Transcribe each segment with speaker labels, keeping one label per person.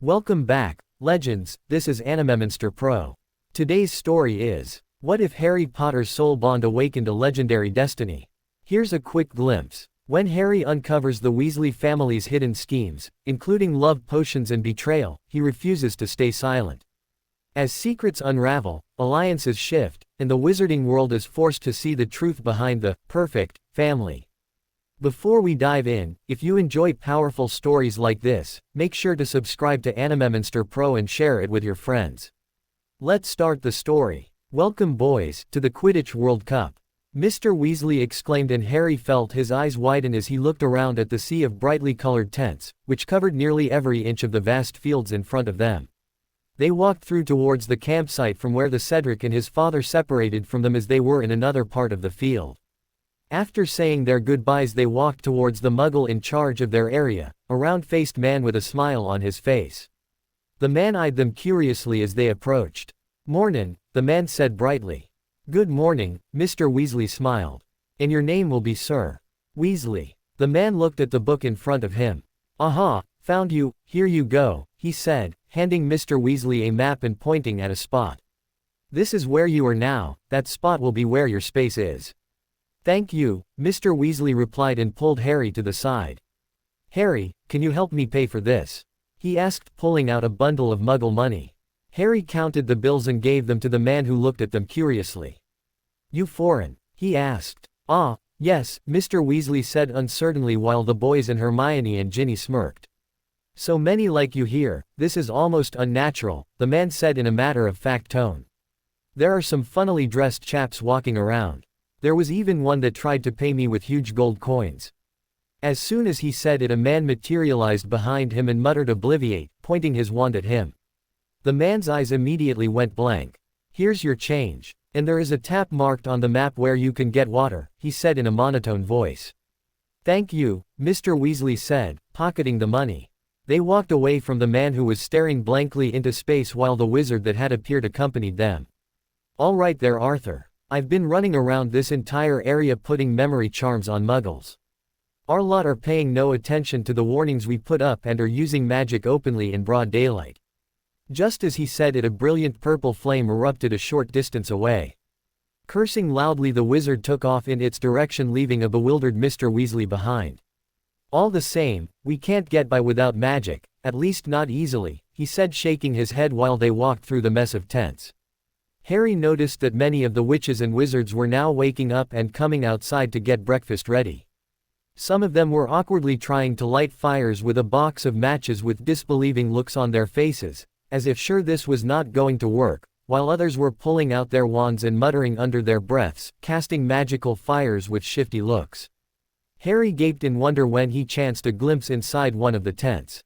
Speaker 1: Welcome back, legends. This is Animemonster Pro. Today's story is, what if Harry Potter's soul bond awakened a legendary destiny? Here's a quick glimpse. When Harry uncovers the Weasley family's hidden schemes, including love potions and betrayal, he refuses to stay silent. As secrets unravel, alliances shift, and the wizarding world is forced to see the truth behind the perfect family. Before we dive in, if you enjoy powerful stories like this, make sure to subscribe to Animemonster Pro and share it with your friends. Let's start the story. Welcome boys, to the Quidditch World Cup. Mr. Weasley exclaimed, and Harry felt his eyes widen as he looked around at the sea of brightly colored tents, which covered nearly every inch of the vast fields in front of them. They walked through towards the campsite from where the Cedric and his father separated from them as they were in another part of the field. After saying their goodbyes, they walked towards the Muggle in charge of their area, a round-faced man with a smile on his face. The man eyed them curiously as they approached. "Mornin'," the man said brightly. "Good morning," Mr. Weasley smiled. "And your name will be Sir Weasley." The man looked at the book in front of him. "Aha, found you, here you go," he said, handing Mr. Weasley a map and pointing at a spot. "This is where you are now, that spot will be where your space is." "Thank you," Mr. Weasley replied and pulled Harry to the side. "Harry, can you help me pay for this?" he asked, pulling out a bundle of Muggle money. Harry counted the bills and gave them to the man who looked at them curiously. "You foreign?" he asked. "Ah, yes," Mr. Weasley said uncertainly while the boys and Hermione and Ginny smirked. "So many like you here, this is almost unnatural," the man said in a matter-of-fact tone. "There are some funnily dressed chaps walking around. There was even one that tried to pay me with huge gold coins." As soon as he said it, a man materialized behind him and muttered "Obliviate," pointing his wand at him. The man's eyes immediately went blank. "Here's your change. And there is a tap marked on the map where you can get water," he said in a monotone voice. "Thank you," Mr. Weasley said, pocketing the money. They walked away from the man who was staring blankly into space while the wizard that had appeared accompanied them. "All right there, Arthur. I've been running around this entire area putting memory charms on Muggles. Our lot are paying no attention to the warnings we put up and are using magic openly in broad daylight." Just as he said it, a brilliant purple flame erupted a short distance away. Cursing loudly, the wizard took off in its direction, leaving a bewildered Mr. Weasley behind. "All the same, we can't get by without magic, at least not easily," he said, shaking his head while they walked through the mess of tents. Harry noticed that many of the witches and wizards were now waking up and coming outside to get breakfast ready. Some of them were awkwardly trying to light fires with a box of matches with disbelieving looks on their faces, as if sure this was not going to work, while others were pulling out their wands and muttering under their breaths, casting magical fires with shifty looks. Harry gaped in wonder when he chanced a glimpse inside one of the tents.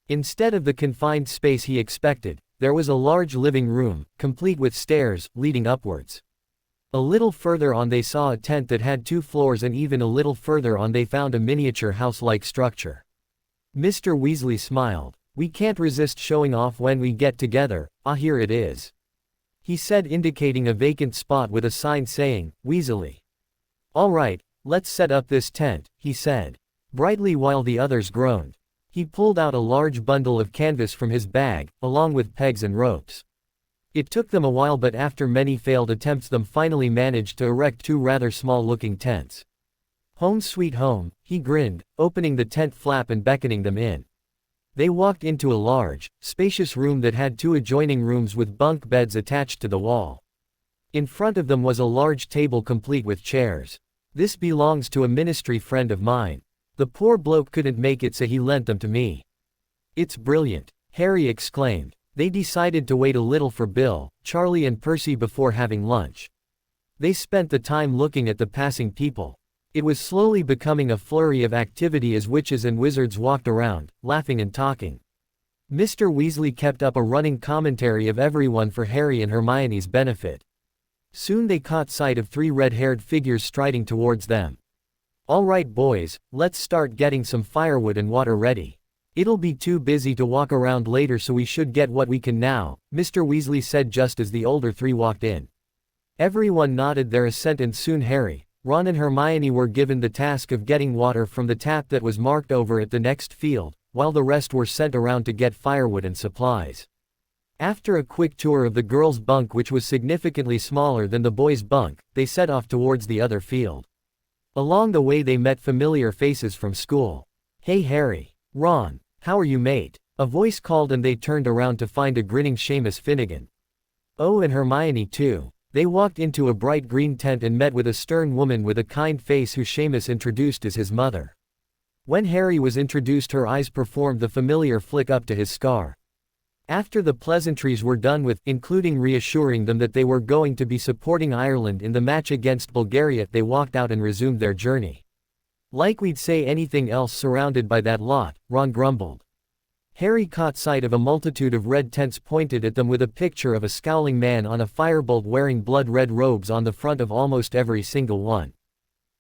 Speaker 1: Instead of the confined space he expected, there was a large living room, complete with stairs, leading upwards. A little further on they saw a tent that had 2 floors, and even a little further on they found a miniature house-like structure. Mr. Weasley smiled. "We can't resist showing off when we get together. Ah, here it is," he said, indicating a vacant spot with a sign saying, "Weasley." "All right, let's set up this tent," he said brightly while the others groaned. He pulled out a large bundle of canvas from his bag, along with pegs and ropes. It took them a while, but after many failed attempts they finally managed to erect 2 rather small-looking tents. "Home sweet home," he grinned, opening the tent flap and beckoning them in. They walked into a large, spacious room that had 2 adjoining rooms with bunk beds attached to the wall. In front of them was a large table complete with chairs. "This belongs to a ministry friend of mine. The poor bloke couldn't make it, so he lent them to me." "It's brilliant," Harry exclaimed. They decided to wait a little for Bill, Charlie and Percy before having lunch. They spent the time looking at the passing people. It was slowly becoming a flurry of activity as witches and wizards walked around, laughing and talking. Mr. Weasley kept up a running commentary of everyone for Harry and Hermione's benefit. Soon they caught sight of 3 red-haired figures striding towards them. "All right boys, let's start getting some firewood and water ready. It'll be too busy to walk around later, so we should get what we can now," Mr. Weasley said just as the older 3 walked in. Everyone nodded their assent, and soon Harry, Ron and Hermione were given the task of getting water from the tap that was marked over at the next field, while the rest were sent around to get firewood and supplies. After a quick tour of the girls' bunk, which was significantly smaller than the boys' bunk, they set off towards the other field. Along the way they met familiar faces from school. "Hey Harry. Ron. How are you, mate?" a voice called, and they turned around to find a grinning Seamus Finnegan. Oh, and Hermione too. They walked into a bright green tent and met with a stern woman with a kind face who Seamus introduced as his mother. When Harry was introduced, her eyes performed the familiar flick up to his scar. After the pleasantries were done with, including reassuring them that they were going to be supporting Ireland in the match against Bulgaria, they walked out and resumed their journey. "Like we'd say anything else surrounded by that lot," Ron grumbled. Harry caught sight of a multitude of red tents pointed at them with a picture of a scowling man on a firebolt wearing blood-red robes on the front of almost every single one.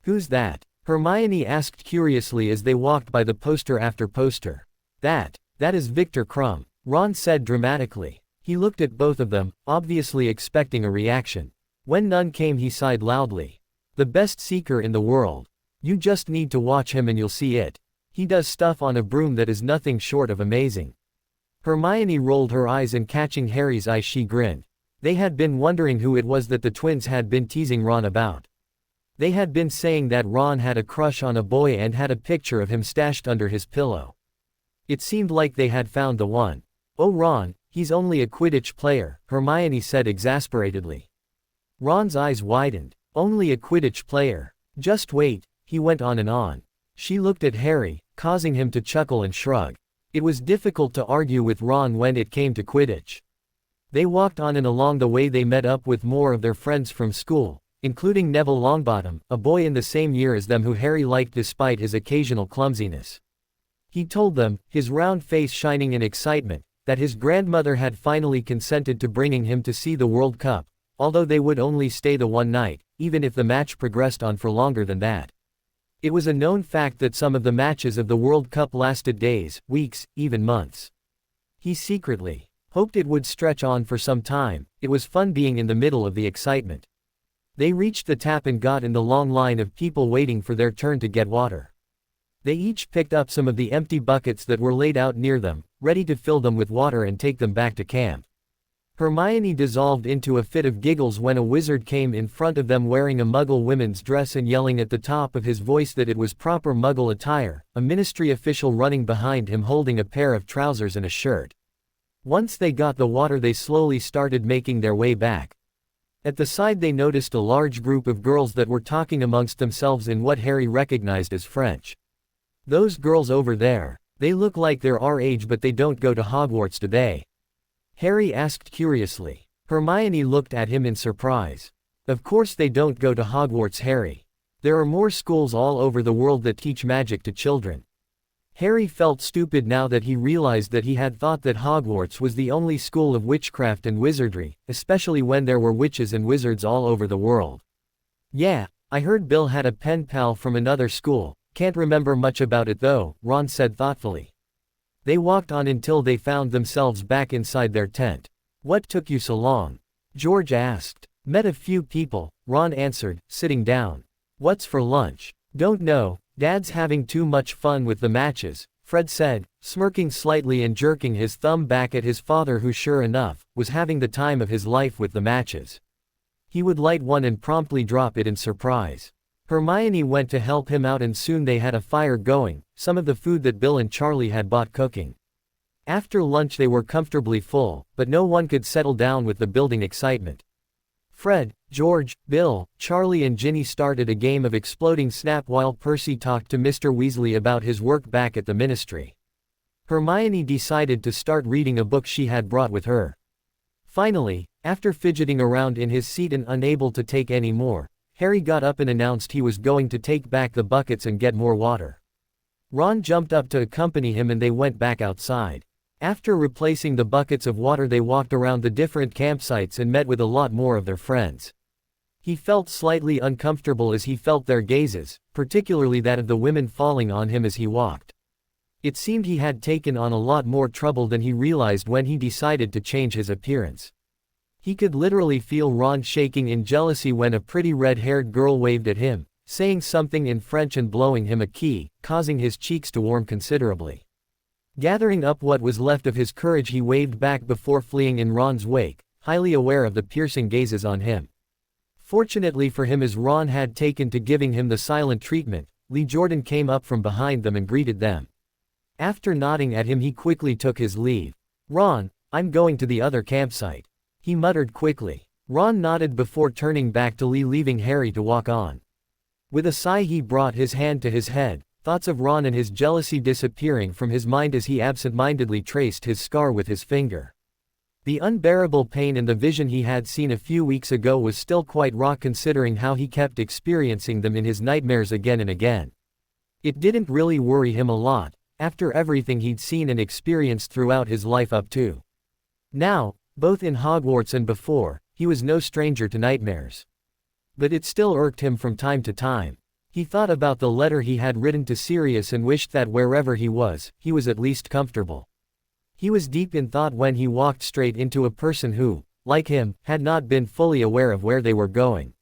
Speaker 1: "Who's that?" Hermione asked curiously as they walked by the poster after poster. That is Victor Crumb," Ron said dramatically. He looked at both of them, obviously expecting a reaction. When none came, he sighed loudly. "The best seeker in the world. You just need to watch him and you'll see it. He does stuff on a broom that is nothing short of amazing." Hermione rolled her eyes, and catching Harry's eye she grinned. They had been wondering who it was that the twins had been teasing Ron about. They had been saying that Ron had a crush on a boy and had a picture of him stashed under his pillow. It seemed like they had found the one. "Oh Ron, he's only a Quidditch player," Hermione said exasperatedly. Ron's eyes widened. "Only a Quidditch player? Just wait," he went on and on. She looked at Harry, causing him to chuckle and shrug. It was difficult to argue with Ron when it came to Quidditch. They walked on, and along the way they met up with more of their friends from school, including Neville Longbottom, a boy in the same year as them who Harry liked despite his occasional clumsiness. He told them, his round face shining in excitement, that his grandmother had finally consented to bringing him to see the World Cup, although they would only stay the one night, even if the match progressed on for longer than that. It was a known fact that some of the matches of the World Cup lasted days, weeks, even months. He secretly hoped it would stretch on for some time. It was fun being in the middle of the excitement. They reached the tap and got in the long line of people waiting for their turn to get water. They each picked up some of the empty buckets that were laid out near them, ready to fill them with water and take them back to camp. Hermione dissolved into a fit of giggles when a wizard came in front of them wearing a Muggle women's dress and yelling at the top of his voice that it was proper Muggle attire, a ministry official running behind him holding a pair of trousers and a shirt. Once they got the water, they slowly started making their way back. At the side they noticed a large group of girls that were talking amongst themselves in what Harry recognized as French. "Those girls over there, they look like they're our age, but they don't go to Hogwarts, do they?" Harry asked curiously. Hermione looked at him in surprise. "Of course they don't go to Hogwarts, Harry. There are more schools all over the world that teach magic to children." Harry felt stupid now that he realized that he had thought that Hogwarts was the only school of witchcraft and wizardry, especially when there were witches and wizards all over the world. "Yeah, I heard Bill had a pen pal from another school, can't remember much about it though," Ron said thoughtfully. They walked on until they found themselves back inside their tent. "What took you so long?" George asked. "Met a few people," Ron answered, sitting down. "What's for lunch?" "Don't know, Dad's having too much fun with the matches," Fred said, smirking slightly and jerking his thumb back at his father, who sure enough, was having the time of his life with the matches. He would light one and promptly drop it in surprise. Hermione went to help him out and soon they had a fire going, some of the food that Bill and Charlie had bought cooking. After lunch they were comfortably full, but no one could settle down with the building excitement. Fred, George, Bill, Charlie and Ginny started a game of Exploding Snap while Percy talked to Mr. Weasley about his work back at the ministry. Hermione decided to start reading a book she had brought with her. Finally, after fidgeting around in his seat and unable to take any more, Harry got up and announced he was going to take back the buckets and get more water. Ron jumped up to accompany him and they went back outside. After replacing the buckets of water they walked around the different campsites and met with a lot more of their friends. He felt slightly uncomfortable as he felt their gazes, particularly that of the women falling on him as he walked. It seemed he had taken on a lot more trouble than he realized when he decided to change his appearance. He could literally feel Ron shaking in jealousy when a pretty red-haired girl waved at him, saying something in French and blowing him a key, causing his cheeks to warm considerably. Gathering up what was left of his courage, he waved back before fleeing in Ron's wake, highly aware of the piercing gazes on him. Fortunately for him, as Ron had taken to giving him the silent treatment, Lee Jordan came up from behind them and greeted them. After nodding at him, he quickly took his leave. "Ron, I'm going to the other campsite," he muttered quickly. Ron nodded before turning back to Lee, leaving Harry to walk on. With a sigh, he brought his hand to his head, thoughts of Ron and his jealousy disappearing from his mind as he absent-mindedly traced his scar with his finger. The unbearable pain in the vision he had seen a few weeks ago was still quite raw, considering how he kept experiencing them in his nightmares again and again. It didn't really worry him a lot, after everything he'd seen and experienced throughout his life up to now, both in Hogwarts and before, he was no stranger to nightmares. But it still irked him from time to time. He thought about the letter he had written to Sirius and wished that wherever he was at least comfortable. He was deep in thought when he walked straight into a person who, like him, had not been fully aware of where they were going.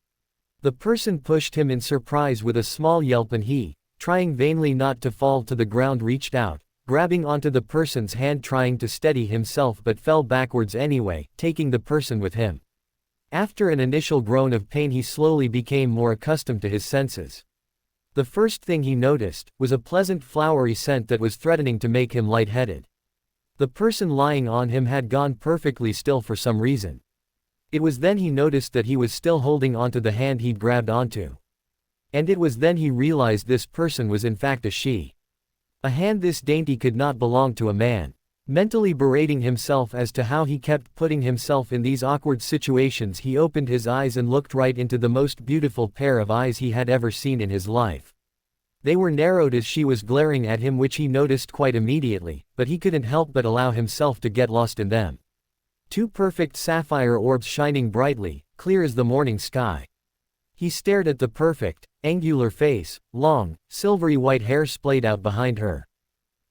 Speaker 1: The person pushed him in surprise with a small yelp, and he, trying vainly not to fall to the ground, reached out, grabbing onto the person's hand, trying to steady himself, but fell backwards anyway, taking the person with him. After an initial groan of pain, he slowly became more accustomed to his senses. The first thing he noticed was a pleasant flowery scent that was threatening to make him lightheaded. The person lying on him had gone perfectly still for some reason. It was then he noticed that he was still holding onto the hand he'd grabbed onto. And it was then he realized this person was in fact a she. A hand this dainty could not belong to a man. Mentally berating himself as to how he kept putting himself in these awkward situations, he opened his eyes and looked right into the most beautiful pair of eyes he had ever seen in his life. They were narrowed as she was glaring at him, which he noticed quite immediately, but he couldn't help but allow himself to get lost in them. Two perfect sapphire orbs shining brightly, clear as the morning sky. He stared at the perfect, angular face, long, silvery white hair splayed out behind her.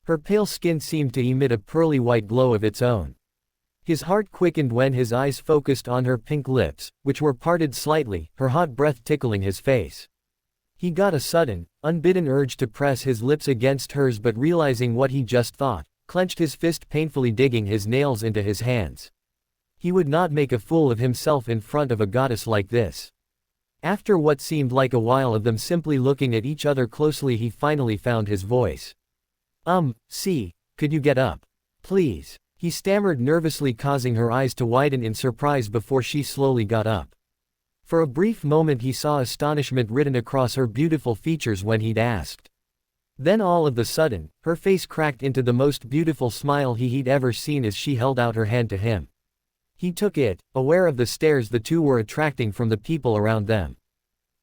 Speaker 1: Her pale skin seemed to emit a pearly white glow of its own. His heart quickened when his eyes focused on her pink lips, which were parted slightly, her hot breath tickling his face. He got a sudden, unbidden urge to press his lips against hers, but realizing what he just thought, clenched his fist, painfully digging his nails into his hands. He would not make a fool of himself in front of a goddess like this. After what seemed like a while of them simply looking at each other closely, he finally found his voice. See, could you get up? Please," he stammered nervously, causing her eyes to widen in surprise before she slowly got up. For a brief moment he saw astonishment written across her beautiful features when he'd asked. Then all of a sudden, her face cracked into the most beautiful smile he'd ever seen as she held out her hand to him. He took it, aware of the stares the two were attracting from the people around them.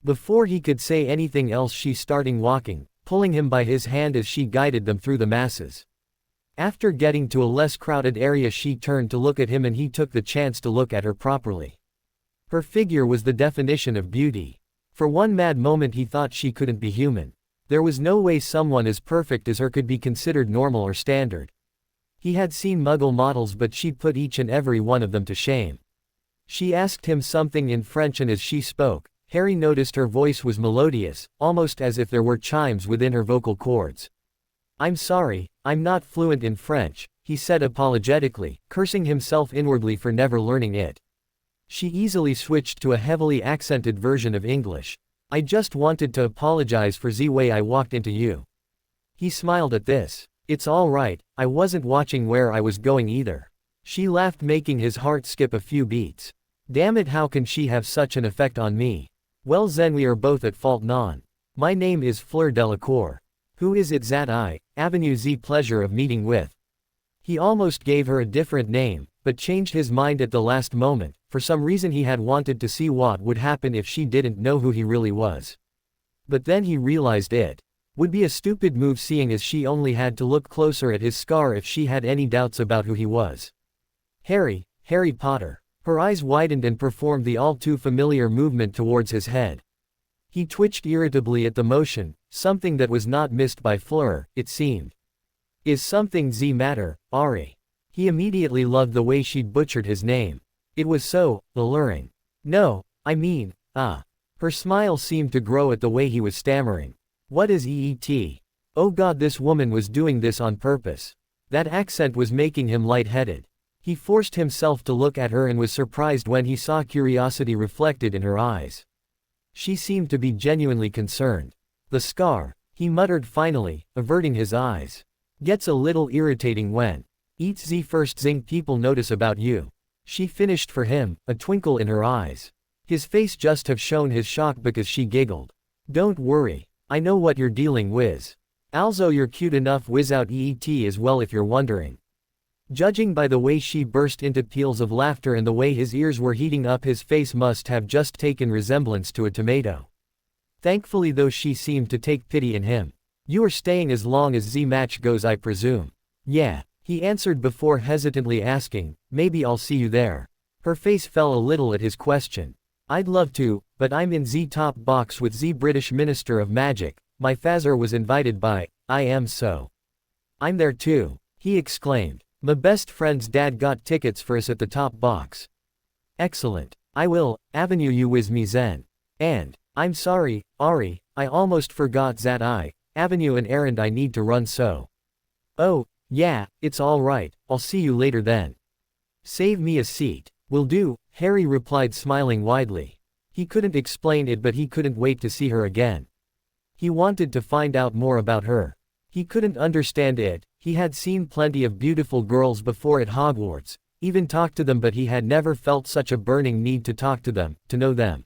Speaker 1: Before he could say anything else, she started walking, pulling him by his hand as she guided them through the masses. After getting to a less crowded area, she turned to look at him, and he took the chance to look at her properly. Her figure was the definition of beauty. For one mad moment he thought she couldn't be human. There was no way someone as perfect as her could be considered normal or standard. He had seen Muggle models, but she'd put each and every one of them to shame. She asked him something in French, and as she spoke, Harry noticed her voice was melodious, almost as if there were chimes within her vocal cords. "I'm sorry, I'm not fluent in French," he said apologetically, cursing himself inwardly for never learning it. She easily switched to a heavily accented version of English. "I just wanted to apologize for the way I walked into you." He smiled at this. "It's all right, I wasn't watching where I was going either." She laughed, making his heart skip a few beats. "Damn it, how can she have such an effect on me? Well then, we are both at fault, non. My name is Fleur Delacour. Who is it that I, Avenue Z pleasure of meeting with?" He almost gave her a different name, but changed his mind at the last moment. For some reason he had wanted to see what would happen if she didn't know who he really was. But then he realized it would be a stupid move, seeing as she only had to look closer at his scar if she had any doubts about who he was. Harry Potter." Her eyes widened and performed the all too familiar movement towards his head. He twitched irritably at the motion, something that was not missed by Fleur, it seemed. "Is something the matter, Ari?" He immediately loved the way she'd butchered his name. It was so alluring. "No, I mean, Her smile seemed to grow at the way he was stammering. "What is EET? Oh God, this woman was doing this on purpose." That accent was making him lightheaded. He forced himself to look at her and was surprised when he saw curiosity reflected in her eyes. She seemed to be genuinely concerned. The scar, he muttered finally, averting his eyes. Gets a little irritating when eats the first thing people notice about you. She finished for him, a twinkle in her eyes. His face just have shown his shock because she giggled. Don't worry. I know what you're dealing with. Also you're cute enough without EET as well if you're wondering. Judging by the way she burst into peals of laughter and the way his ears were heating up, his face must have just taken resemblance to a tomato. Thankfully though she seemed to take pity in him. You are staying as long as the match goes I presume. Yeah, he answered before hesitantly asking, maybe I'll see you there. Her face fell a little at his question. I'd love to, but I'm in the top box with the British Minister of Magic. My father was invited by, I am so. I'm there too, he exclaimed. My best friend's dad got tickets for us at the top box. Excellent. I will, avenue you with me then. And, I'm sorry, Ari, I almost forgot that I, avenue an errand I need to run so. Oh, yeah, it's all right, I'll see you later then. Save me a seat. Will do, Harry replied smiling widely. He couldn't explain it but he couldn't wait to see her again. He wanted to find out more about her. He couldn't understand it, he had seen plenty of beautiful girls before at Hogwarts, even talked to them, but he had never felt such a burning need to talk to them, to know them.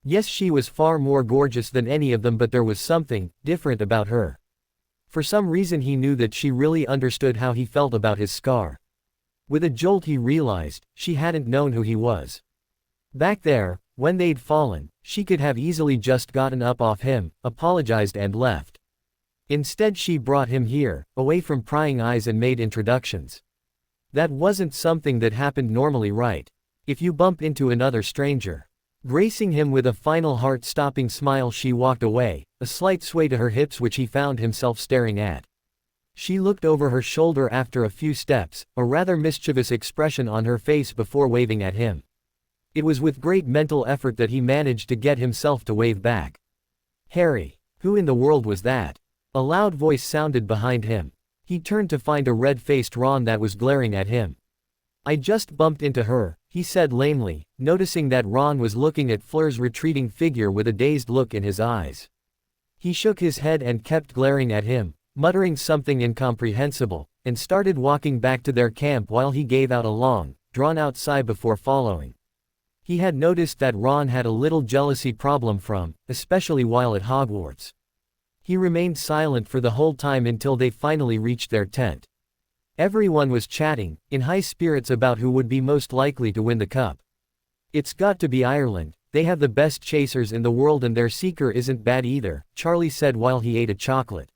Speaker 1: Yes, she was far more gorgeous than any of them, but there was something different about her. For some reason he knew that she really understood how he felt about his scar. With a jolt he realized, she hadn't known who he was. Back there, when they'd fallen, she could have easily just gotten up off him, apologized and left. Instead she brought him here, away from prying eyes, and made introductions. That wasn't something that happened normally, right? If you bump into another stranger. Gracing him with a final heart-stopping smile she walked away, a slight sway to her hips which he found himself staring at. She looked over her shoulder after a few steps, a rather mischievous expression on her face before waving at him. It was with great mental effort that he managed to get himself to wave back. Harry. Who in the world was that? A loud voice sounded behind him. He turned to find a red-faced Ron that was glaring at him. I just bumped into her, he said lamely, noticing that Ron was looking at Fleur's retreating figure with a dazed look in his eyes. He shook his head and kept glaring at him, muttering something incomprehensible, and started walking back to their camp while he gave out a long, drawn-out sigh before following. He had noticed that Ron had a little jealousy problem especially while at Hogwarts. He remained silent for the whole time until they finally reached their tent. Everyone was chatting, in high spirits about who would be most likely to win the cup. It's got to be Ireland, they have the best chasers in the world and their seeker isn't bad either, Charlie said while he ate a chocolate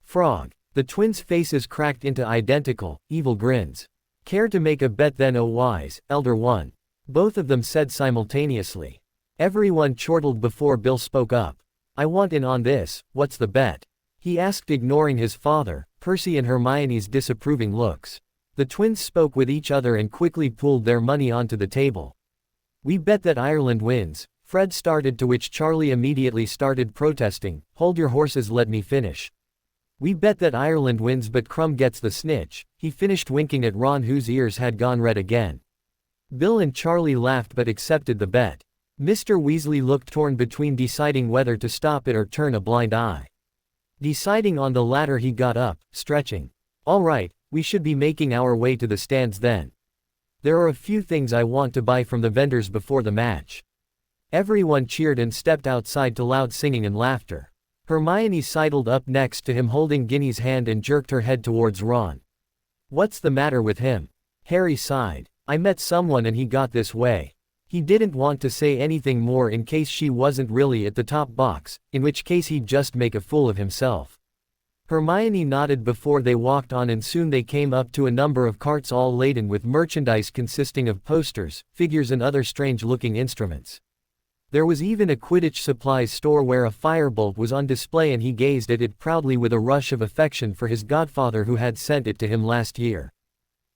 Speaker 1: frog. The twins' faces cracked into identical, evil grins. Care to make a bet then, oh wise, elder one? Both of them said simultaneously. Everyone chortled before Bill spoke up. I want in on this, what's the bet? He asked, ignoring his father, Percy and Hermione's disapproving looks. The twins spoke with each other and quickly pooled their money onto the table. We bet that Ireland wins, Fred started, to which Charlie immediately started protesting. Hold your horses, let me finish. We bet that Ireland wins but Crumb gets the snitch, he finished, winking at Ron whose ears had gone red again. Bill and Charlie laughed but accepted the bet. Mr. Weasley looked torn between deciding whether to stop it or turn a blind eye. Deciding on the latter, he got up, stretching. All right, we should be making our way to the stands then. There are a few things I want to buy from the vendors before the match. Everyone cheered and stepped outside to loud singing and laughter. Hermione sidled up next to him holding Ginny's hand and jerked her head towards Ron. What's the matter with him? Harry sighed. I met someone and he got this way. He didn't want to say anything more in case she wasn't really at the top box, in which case he'd just make a fool of himself. Hermione nodded before they walked on, and soon they came up to a number of carts all laden with merchandise consisting of posters, figures and other strange-looking instruments. There was even a Quidditch supplies store where a firebolt was on display, and he gazed at it proudly with a rush of affection for his godfather who had sent it to him last year.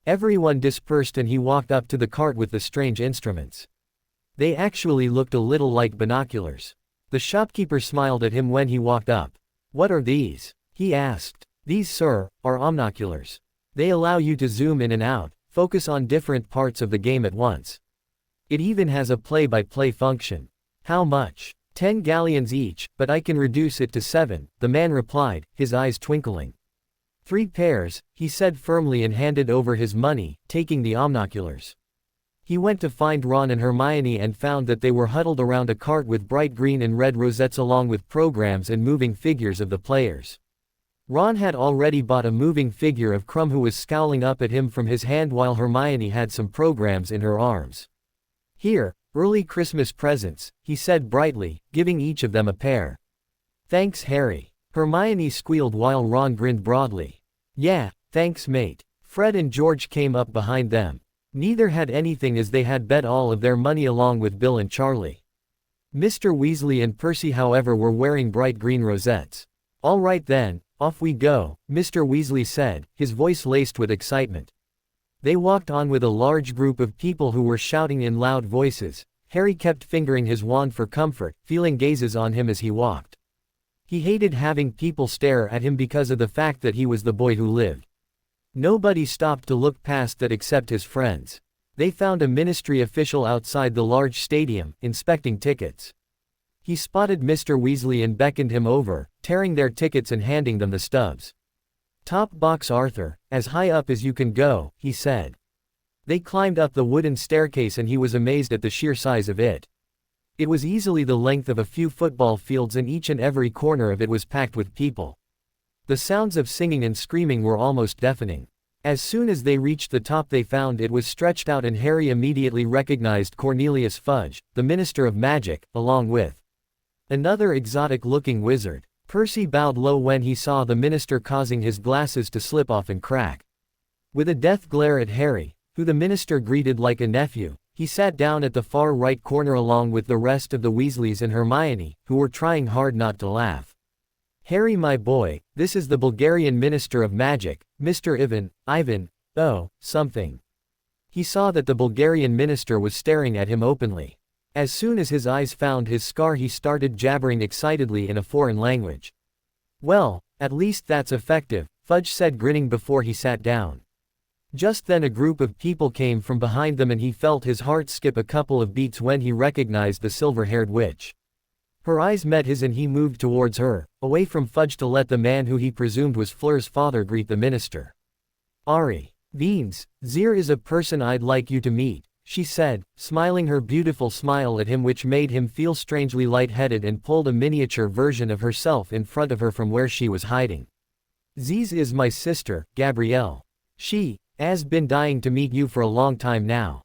Speaker 1: Everyone dispersed and he walked up to the cart with the strange instruments. They actually looked a little like binoculars. The shopkeeper smiled at him when he walked up. What are these? He asked. These, sir, are omnoculars. They allow you to zoom in and out, focus on different parts of the game at once. It even has a play-by-play function. How much? 10 galleons each, but I can reduce it to 7, the man replied, his eyes twinkling. 3 pairs, he said firmly and handed over his money, taking the omnoculars. He went to find Ron and Hermione and found that they were huddled around a cart with bright green and red rosettes along with programs and moving figures of the players. Ron had already bought a moving figure of Krum who was scowling up at him from his hand while Hermione had some programs in her arms. Here, early Christmas presents, he said brightly, giving each of them a pair. Thanks Harry. Hermione squealed while Ron grinned broadly. Yeah, thanks mate. Fred and George came up behind them. Neither had anything as they had bet all of their money along with Bill and Charlie. Mr. Weasley and Percy however were wearing bright green rosettes. All right then, off we go, Mr. Weasley said, his voice laced with excitement. They walked on with a large group of people who were shouting in loud voices. Harry kept fingering his wand for comfort, feeling gazes on him as he walked. He hated having people stare at him because of the fact that he was the boy who lived. Nobody stopped to look past that except his friends. They found a ministry official outside the large stadium, inspecting tickets. He spotted Mr. Weasley and beckoned him over, tearing their tickets and handing them the stubs. Top box Arthur, as high up as you can go, he said. They climbed up the wooden staircase and he was amazed at the sheer size of it. It was easily the length of a few football fields and each and every corner of it was packed with people. The sounds of singing and screaming were almost deafening. As soon as they reached the top they found it was stretched out and Harry immediately recognized Cornelius Fudge, the Minister of Magic, along with another exotic-looking wizard. Percy bowed low when he saw the minister causing his glasses to slip off and crack. With a death glare at Harry, who the minister greeted like a nephew, he sat down at the far right corner along with the rest of the Weasleys and Hermione, who were trying hard not to laugh. Harry my boy, this is the Bulgarian Minister of Magic, Mr. Ivan, something. He saw that the Bulgarian minister was staring at him openly. As soon as his eyes found his scar he started jabbering excitedly in a foreign language. Well, at least that's effective, Fudge said grinning before he sat down. Just then a group of people came from behind them and he felt his heart skip a couple of beats when he recognized the silver-haired witch. Her eyes met his and he moved towards her, away from Fudge to let the man who he presumed was Fleur's father greet the minister. Ari. Beans, Zir is a person I'd like you to meet, she said, smiling her beautiful smile at him which made him feel strangely lightheaded and pulled a miniature version of herself in front of her from where she was hiding. Ziz is my sister, Gabrielle. She has been dying to meet you for a long time now.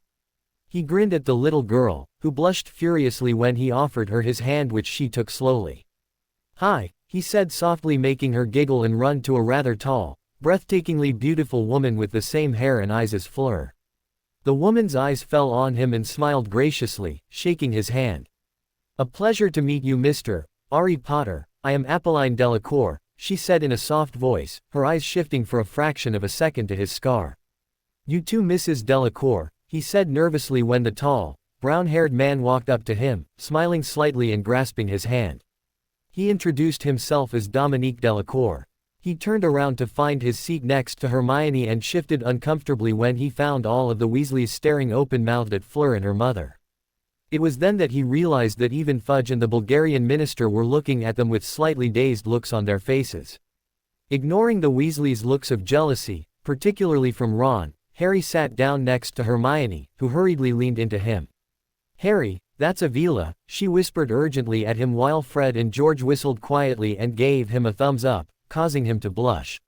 Speaker 1: He grinned at the little girl, who blushed furiously when he offered her his hand which she took slowly. Hi, he said softly making her giggle and run to a rather tall, breathtakingly beautiful woman with the same hair and eyes as Fleur. The woman's eyes fell on him and smiled graciously, shaking his hand. A pleasure to meet you Mr. Harry Potter, I am Apolline Delacour, she said in a soft voice, her eyes shifting for a fraction of a second to his scar. You too Mrs. Delacour, he said nervously when the tall, brown-haired man walked up to him, smiling slightly and grasping his hand. He introduced himself as Dominique Delacour. He turned around to find his seat next to Hermione and shifted uncomfortably when he found all of the Weasleys staring open-mouthed at Fleur and her mother. It was then that he realized that even Fudge and the Bulgarian minister were looking at them with slightly dazed looks on their faces. Ignoring the Weasleys' looks of jealousy, particularly from Ron, Harry sat down next to Hermione, who hurriedly leaned into him. Harry, that's Avila, she whispered urgently at him while Fred and George whistled quietly and gave him a thumbs up, causing him to blush.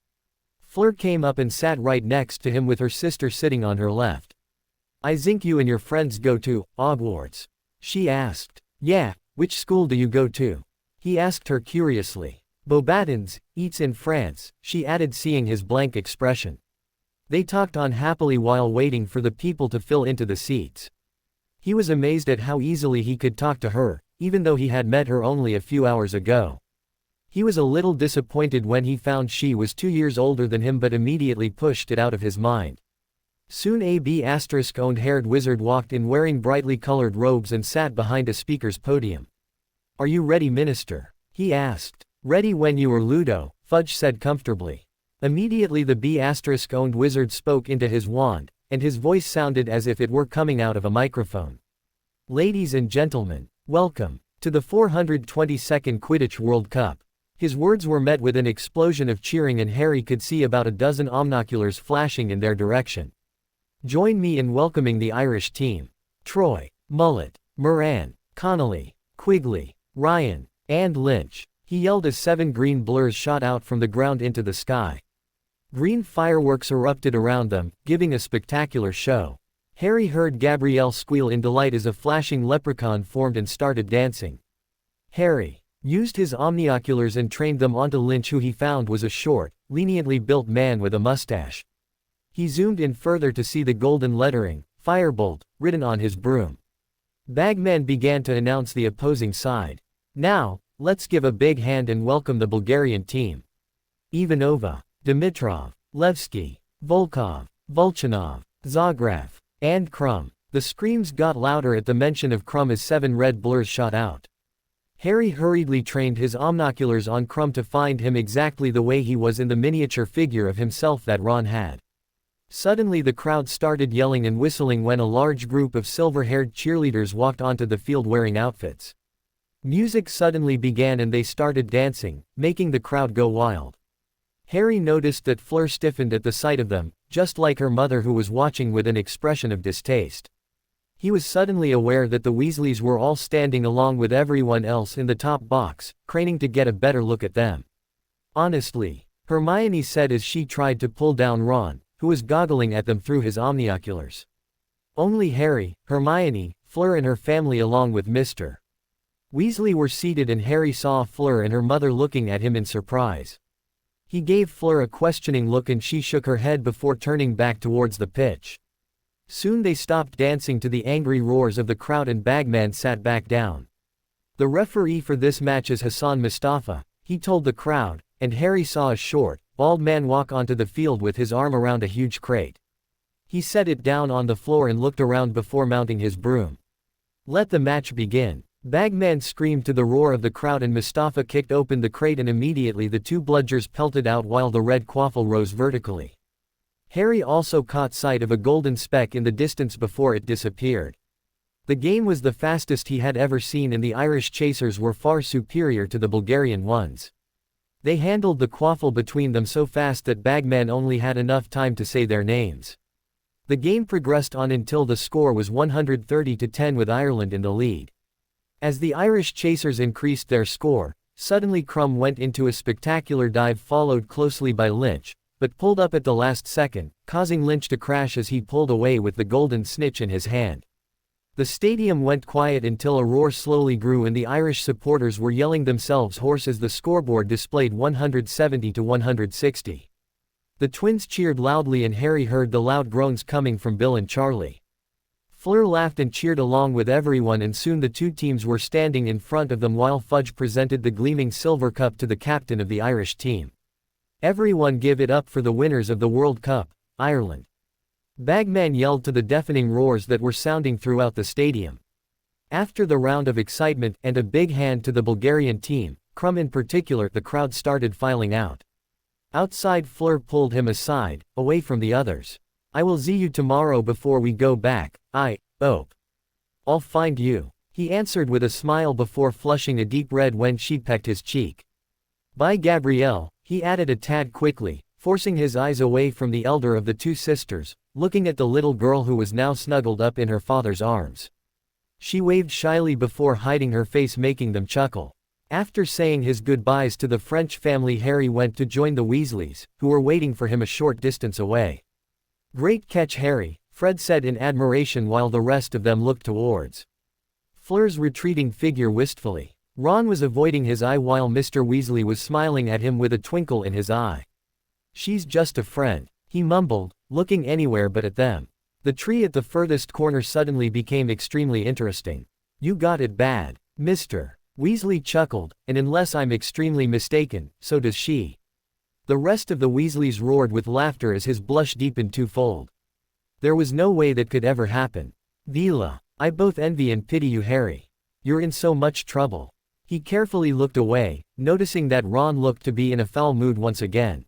Speaker 1: Fleur came up and sat right next to him with her sister sitting on her left. I think you and your friends go to Hogwarts? She asked. Yeah, which school do you go to? He asked her curiously. Beauxbatons, it's in France, she added seeing his blank expression. They talked on happily while waiting for the people to fill into the seats. He was amazed at how easily he could talk to her, even though he had met her only a few hours ago. He was a little disappointed when he found she was 2 years older than him but immediately pushed it out of his mind. Soon a B***owned haired wizard walked in wearing brightly colored robes and sat behind a speaker's podium. Are you ready, Minister? He asked. Ready when you were Ludo, Fudge said comfortably. Immediately the B***-owned wizard spoke into his wand, and his voice sounded as if it were coming out of a microphone. "Ladies and gentlemen, welcome to the 422nd Quidditch World Cup." His words were met with an explosion of cheering, and Harry could see about a dozen omnoculars flashing in their direction. "Join me in welcoming the Irish team. Troy, Mullet, Moran, Connolly, Quigley, Ryan, and Lynch," he yelled as 7 green blurs shot out from the ground into the sky. Green fireworks erupted around them, giving a spectacular show. Harry heard Gabrielle squeal in delight as a flashing leprechaun formed and started dancing. Harry used his omnioculars and trained them onto Lynch, who he found was a short, leniently built man with a mustache. He zoomed in further to see the golden lettering, "Firebolt," written on his broom. Bagman began to announce the opposing side. "Now, let's give a big hand and welcome the Bulgarian team. Ivanova, Dimitrov, Levski, Volkov, Volchanov, Zagraf, and Krum." The screams got louder at the mention of Krum as 7 red blurs shot out. Harry hurriedly trained his omnoculars on Krum to find him exactly the way he was in the miniature figure of himself that Ron had. Suddenly the crowd started yelling and whistling when a large group of silver-haired cheerleaders walked onto the field wearing outfits. Music suddenly began and they started dancing, making the crowd go wild. Harry noticed that Fleur stiffened at the sight of them, just like her mother, who was watching with an expression of distaste. He was suddenly aware that the Weasleys were all standing along with everyone else in the top box, craning to get a better look at them. "Honestly," Hermione said as she tried to pull down Ron, who was goggling at them through his omnioculars. Only Harry, Hermione, Fleur and her family along with Mr. Weasley were seated, and Harry saw Fleur and her mother looking at him in surprise. He gave Fleur a questioning look and she shook her head before turning back towards the pitch. Soon they stopped dancing to the angry roars of the crowd and Bagman sat back down. "The referee for this match is Hassan Mustafa," he told the crowd, and Harry saw a short, bald man walk onto the field with his arm around a huge crate. He set it down on the floor and looked around before mounting his broom. "Let the match begin." Bagman screamed to the roar of the crowd, and Mustafa kicked open the crate and immediately the 2 bludgers pelted out while the red quaffle rose vertically. Harry also caught sight of a golden speck in the distance before it disappeared. The game was the fastest he had ever seen, and the Irish chasers were far superior to the Bulgarian ones. They handled the quaffle between them so fast that Bagman only had enough time to say their names. The game progressed on until the score was 130-10 with Ireland in the lead. As the Irish chasers increased their score, suddenly Krum went into a spectacular dive followed closely by Lynch, but pulled up at the last second, causing Lynch to crash as he pulled away with the golden snitch in his hand. The stadium went quiet until a roar slowly grew and the Irish supporters were yelling themselves hoarse as the scoreboard displayed 170-160. The twins cheered loudly and Harry heard the loud groans coming from Bill and Charlie. Fleur laughed and cheered along with everyone, and soon the 2 teams were standing in front of them while Fudge presented the gleaming silver cup to the captain of the Irish team. "Everyone give it up for the winners of the World Cup, Ireland." Bagman yelled to the deafening roars that were sounding throughout the stadium. After the round of excitement and a big hand to the Bulgarian team, Krum in particular, the crowd started filing out. Outside, Fleur pulled him aside, away from the others. "I will see you tomorrow before we go back, I hope. I'll find you," he answered with a smile before flushing a deep red when she pecked his cheek. "Bye Gabrielle," he added a tad quickly, forcing his eyes away from the elder of the 2 sisters, looking at the little girl who was now snuggled up in her father's arms. She waved shyly before hiding her face, making them chuckle. After saying his goodbyes to the French family, Harry went to join the Weasleys, who were waiting for him a short distance away. "Great catch, Harry," Fred said in admiration while the rest of them looked towards Fleur's retreating figure wistfully. Ron was avoiding his eye while Mr. Weasley was smiling at him with a twinkle in his eye. "She's just a friend," he mumbled, looking anywhere but at them. The tree at the furthest corner suddenly became extremely interesting. "You got it bad, Mr. Weasley chuckled, "and unless I'm extremely mistaken, so does she." The rest of the Weasleys roared with laughter as his blush deepened twofold. There was no way that could ever happen. "Vila, I both envy and pity you, Harry. You're in so much trouble." He carefully looked away, noticing that Ron looked to be in a foul mood once again.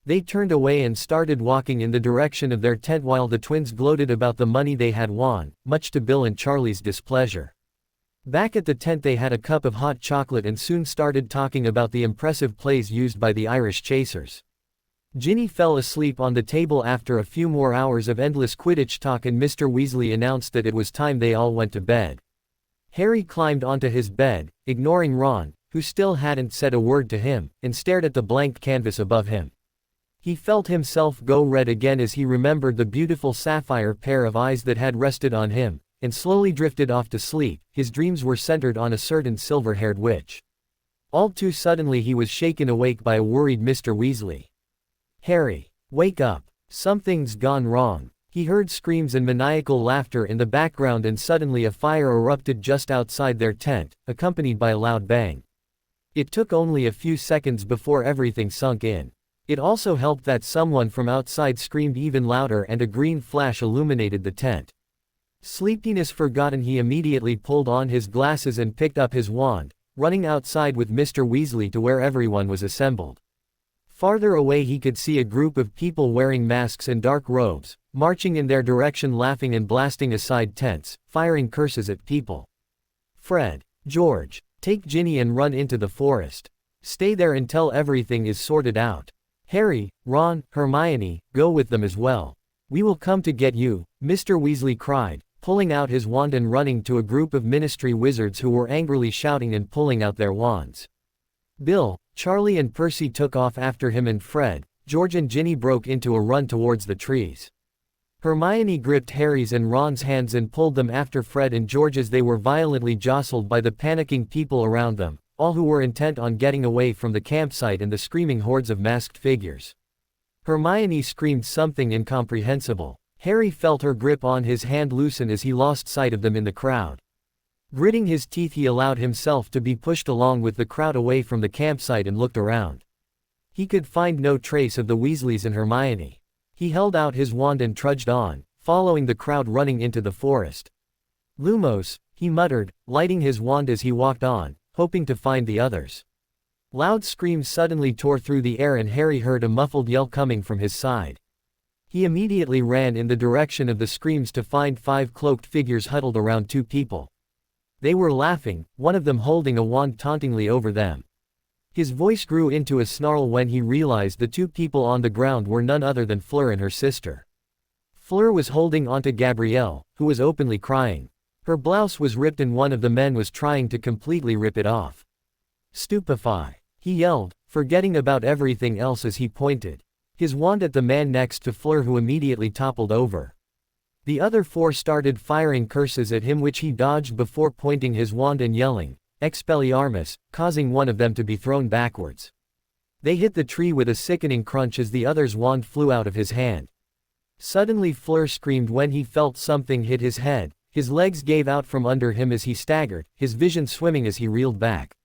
Speaker 1: They turned away and started walking in the direction of their tent while the twins gloated about the money they had won, much to Bill and Charlie's displeasure. Back at the tent they had a cup of hot chocolate and soon started talking about the impressive plays used by the Irish chasers. Ginny fell asleep on the table after a few more hours of endless Quidditch talk and Mr. Weasley announced that it was time they all went to bed. Harry climbed onto his bed, ignoring Ron, who still hadn't said a word to him, and stared at the blank canvas above him. He felt himself go red again as he remembered the beautiful sapphire pair of eyes that had rested on him, and slowly drifted off to sleep. His dreams were centered on a certain silver-haired witch. All too suddenly he was shaken awake by a worried Mr. Weasley. "Harry, wake up. Something's gone wrong." He heard screams and maniacal laughter in the background and suddenly a fire erupted just outside their tent, accompanied by a loud bang. It took only a few seconds before everything sunk in. It also helped that someone from outside screamed even louder and a green flash illuminated the tent. Sleepiness forgotten, he immediately pulled on his glasses and picked up his wand, running outside with Mr. Weasley to where everyone was assembled. Farther away he could see a group of people wearing masks and dark robes, marching in their direction, laughing and blasting aside tents, firing curses at people. "Fred, George, take Ginny and run into the forest. Stay there until everything is sorted out. Harry, Ron, Hermione, go with them as well. We will come to get you," Mr. Weasley cried, pulling out his wand and running to a group of ministry wizards who were angrily shouting and pulling out their wands. Bill, Charlie and Percy took off after him and Fred, George and Ginny broke into a run towards the trees. Hermione gripped Harry's and Ron's hands and pulled them after Fred and George as they were violently jostled by the panicking people around them, all who were intent on getting away from the campsite and the screaming hordes of masked figures. Hermione screamed something incomprehensible. Harry felt her grip on his hand loosen as he lost sight of them in the crowd. Gritting his teeth he allowed himself to be pushed along with the crowd away from the campsite and looked around. He could find no trace of the Weasleys and Hermione. He held out his wand and trudged on, following the crowd running into the forest. "Lumos," he muttered, lighting his wand as he walked on, hoping to find the others. Loud screams suddenly tore through the air and Harry heard a muffled yell coming from his side. He immediately ran in the direction of the screams to find 5 cloaked figures huddled around 2 people. They were laughing, one of them holding a wand tauntingly over them. His voice grew into a snarl when he realized the 2 people on the ground were none other than Fleur and her sister. Fleur was holding onto Gabrielle, who was openly crying. Her blouse was ripped and one of the men was trying to completely rip it off. "Stupefy!" he yelled, forgetting about everything else as he pointed his wand at the man next to Fleur, who immediately toppled over. The other 4 started firing curses at him, which he dodged before pointing his wand and yelling, "Expelliarmus," causing one of them to be thrown backwards. They hit the tree with a sickening crunch as the other's wand flew out of his hand. Suddenly Fleur screamed when he felt something hit his head. His legs gave out from under him as he staggered, his vision swimming as he reeled back.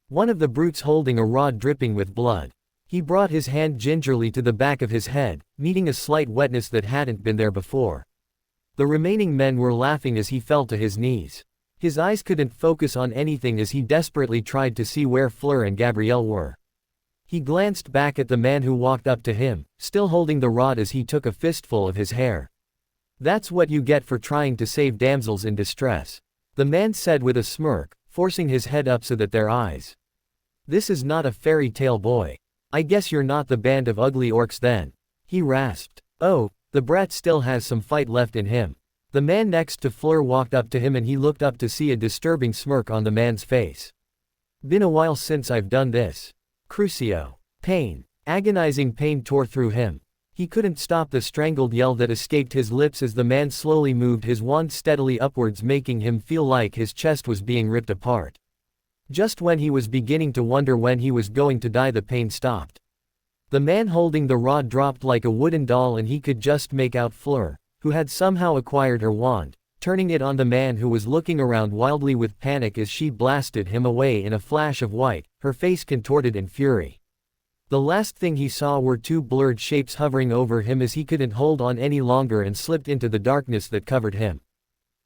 Speaker 1: One of the brutes holding a rod dripping with blood. He brought his hand gingerly to the back of his head, meeting a slight wetness that hadn't been there before. The remaining men were laughing as he fell to his knees. His eyes couldn't focus on anything as he desperately tried to see where Fleur and Gabrielle were. He glanced back at the man who walked up to him, still holding the rod as he took a fistful of his hair. "That's what you get for trying to save damsels in distress," the man said with a smirk, forcing his head up so that their eyes. "This is not a fairy tale, boy. I guess you're not the band of ugly orcs then," he rasped. "Oh, the brat still has some fight left in him." The man next to Fleur walked up to him and he looked up to see a disturbing smirk on the man's face. "Been a while since I've done this. Crucio." Pain. Agonizing pain tore through him. He couldn't stop the strangled yell that escaped his lips as the man slowly moved his wand steadily upwards, making him feel like his chest was being ripped apart. Just when he was beginning to wonder when he was going to die, the pain stopped. The man holding the rod dropped like a wooden doll and he could just make out Fleur, who had somehow acquired her wand, turning it on the man who was looking around wildly with panic as she blasted him away in a flash of white, her face contorted in fury. The last thing he saw were 2 blurred shapes hovering over him as he couldn't hold on any longer and slipped into the darkness that covered him.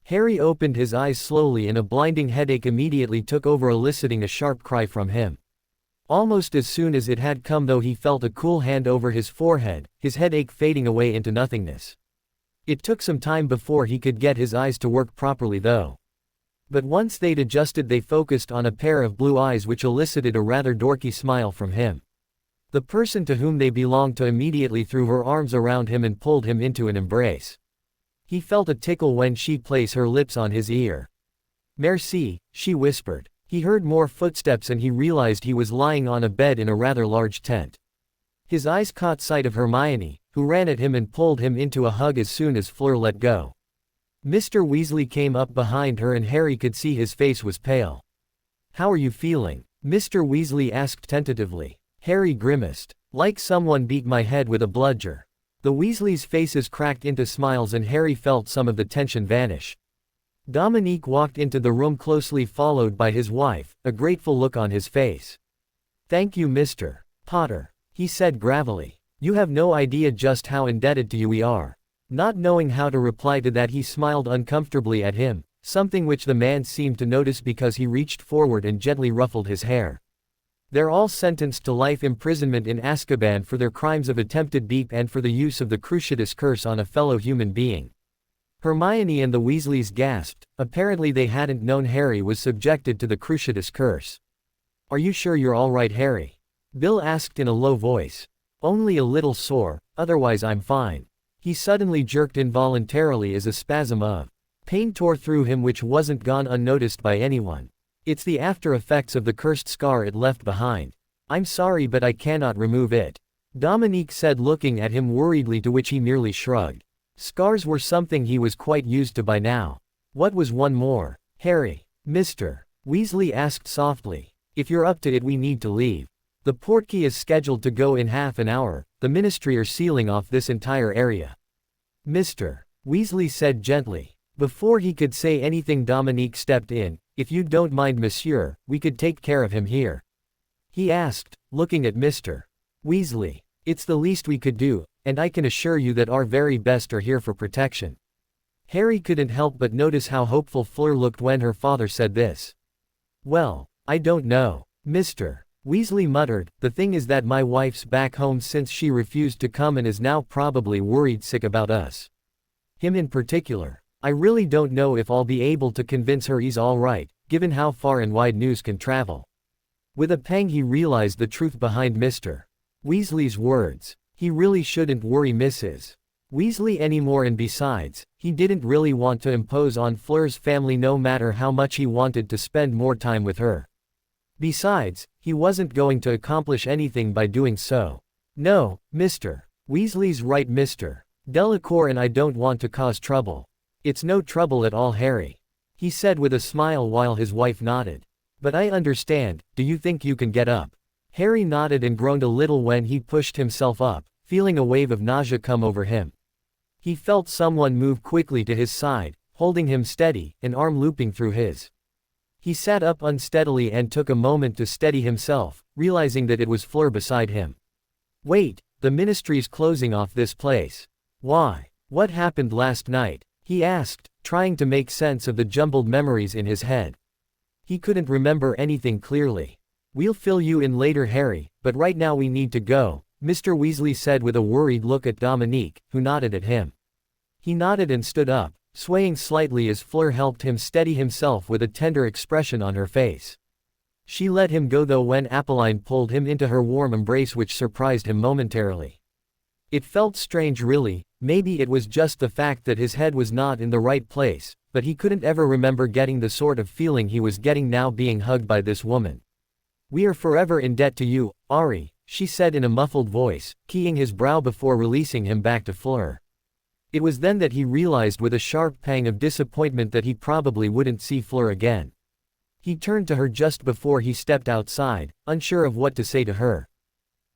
Speaker 1: Harry opened his eyes slowly and a blinding headache immediately took over, eliciting a sharp cry from him. Almost as soon as it had come though he felt a cool hand over his forehead, his headache fading away into nothingness. It took some time before he could get his eyes to work properly though. But once they'd adjusted they focused on a pair of blue eyes which elicited a rather dorky smile from him. The person to whom they belonged to immediately threw her arms around him and pulled him into an embrace. He felt a tickle when she placed her lips on his ear. "Merci," she whispered. He heard more footsteps and he realized he was lying on a bed in a rather large tent. His eyes caught sight of Hermione, who ran at him and pulled him into a hug as soon as Fleur let go. Mr. Weasley came up behind her and Harry could see his face was pale. "How are you feeling?" Mr. Weasley asked tentatively. Harry grimaced. "Like someone beat my head with a bludger." The Weasleys' faces cracked into smiles and Harry felt some of the tension vanish. Dominique walked into the room closely followed by his wife, a grateful look on his face. "Thank you, Mr. Potter," he said gravelly. "You have no idea just how indebted to you we are." Not knowing how to reply to that he smiled uncomfortably at him, something which the man seemed to notice because he reached forward and gently ruffled his hair. "They're all sentenced to life imprisonment in Azkaban for their crimes of attempted beep and for the use of the Cruciatus curse on a fellow human being." Hermione and the Weasleys gasped. Apparently they hadn't known Harry was subjected to the Cruciatus curse. "Are you sure you're all right, Harry?" Bill asked in a low voice. "Only a little sore, otherwise I'm fine." He suddenly jerked involuntarily as a spasm of pain tore through him which wasn't gone unnoticed by anyone. "It's the after effects of the cursed scar it left behind. I'm sorry but I cannot remove it," Dominique said looking at him worriedly, to which he merely shrugged. Scars were something he was quite used to by now. What was one more? "Harry," Mr. Weasley asked softly, "if you're up to it we need to leave. The portkey is scheduled to go in half an hour, the Ministry are sealing off this entire area." Mr. Weasley said gently. Before he could say anything Dominique stepped in. "If you don't mind, monsieur, we could take care of him here," he asked, looking at Mr. Weasley. "It's the least we could do, and I can assure you that our very best are here for protection." Harry couldn't help but notice how hopeful Fleur looked when her father said this. "Well, I don't know," Mr. Weasley muttered. "The thing is that my wife's back home since she refused to come and is now probably worried sick about us. Him in particular. I really don't know if I'll be able to convince her he's all right, given how far and wide news can travel." With a pang he realized the truth behind Mr. Weasley's words. He really shouldn't worry Mrs. Weasley anymore, and besides, he didn't really want to impose on Fleur's family no matter how much he wanted to spend more time with her. Besides, he wasn't going to accomplish anything by doing so. "No, Mr. Weasley's right, Mr. Delacour, and I don't want to cause trouble." "It's no trouble at all, Harry," he said with a smile while his wife nodded. "But I understand, do you think you can get up?" Harry nodded and groaned a little when he pushed himself up, feeling a wave of nausea come over him. He felt someone move quickly to his side, holding him steady, an arm looping through his. He sat up unsteadily and took a moment to steady himself, realizing that it was Fleur beside him. "Wait, the Ministry's closing off this place. Why? What happened last night?" he asked, trying to make sense of the jumbled memories in his head. He couldn't remember anything clearly. "We'll fill you in later, Harry, but right now we need to go," Mr. Weasley said with a worried look at Dominique, who nodded at him. He nodded and stood up, swaying slightly as Fleur helped him steady himself with a tender expression on her face. She let him go though when Apolline pulled him into her warm embrace, which surprised him momentarily. It felt strange really, maybe it was just the fact that his head was not in the right place, but he couldn't ever remember getting the sort of feeling he was getting now being hugged by this woman. "We are forever in debt to you, Ari," she said in a muffled voice, keying his brow before releasing him back to Fleur. It was then that he realized with a sharp pang of disappointment that he probably wouldn't see Fleur again. He turned to her just before he stepped outside, unsure of what to say to her.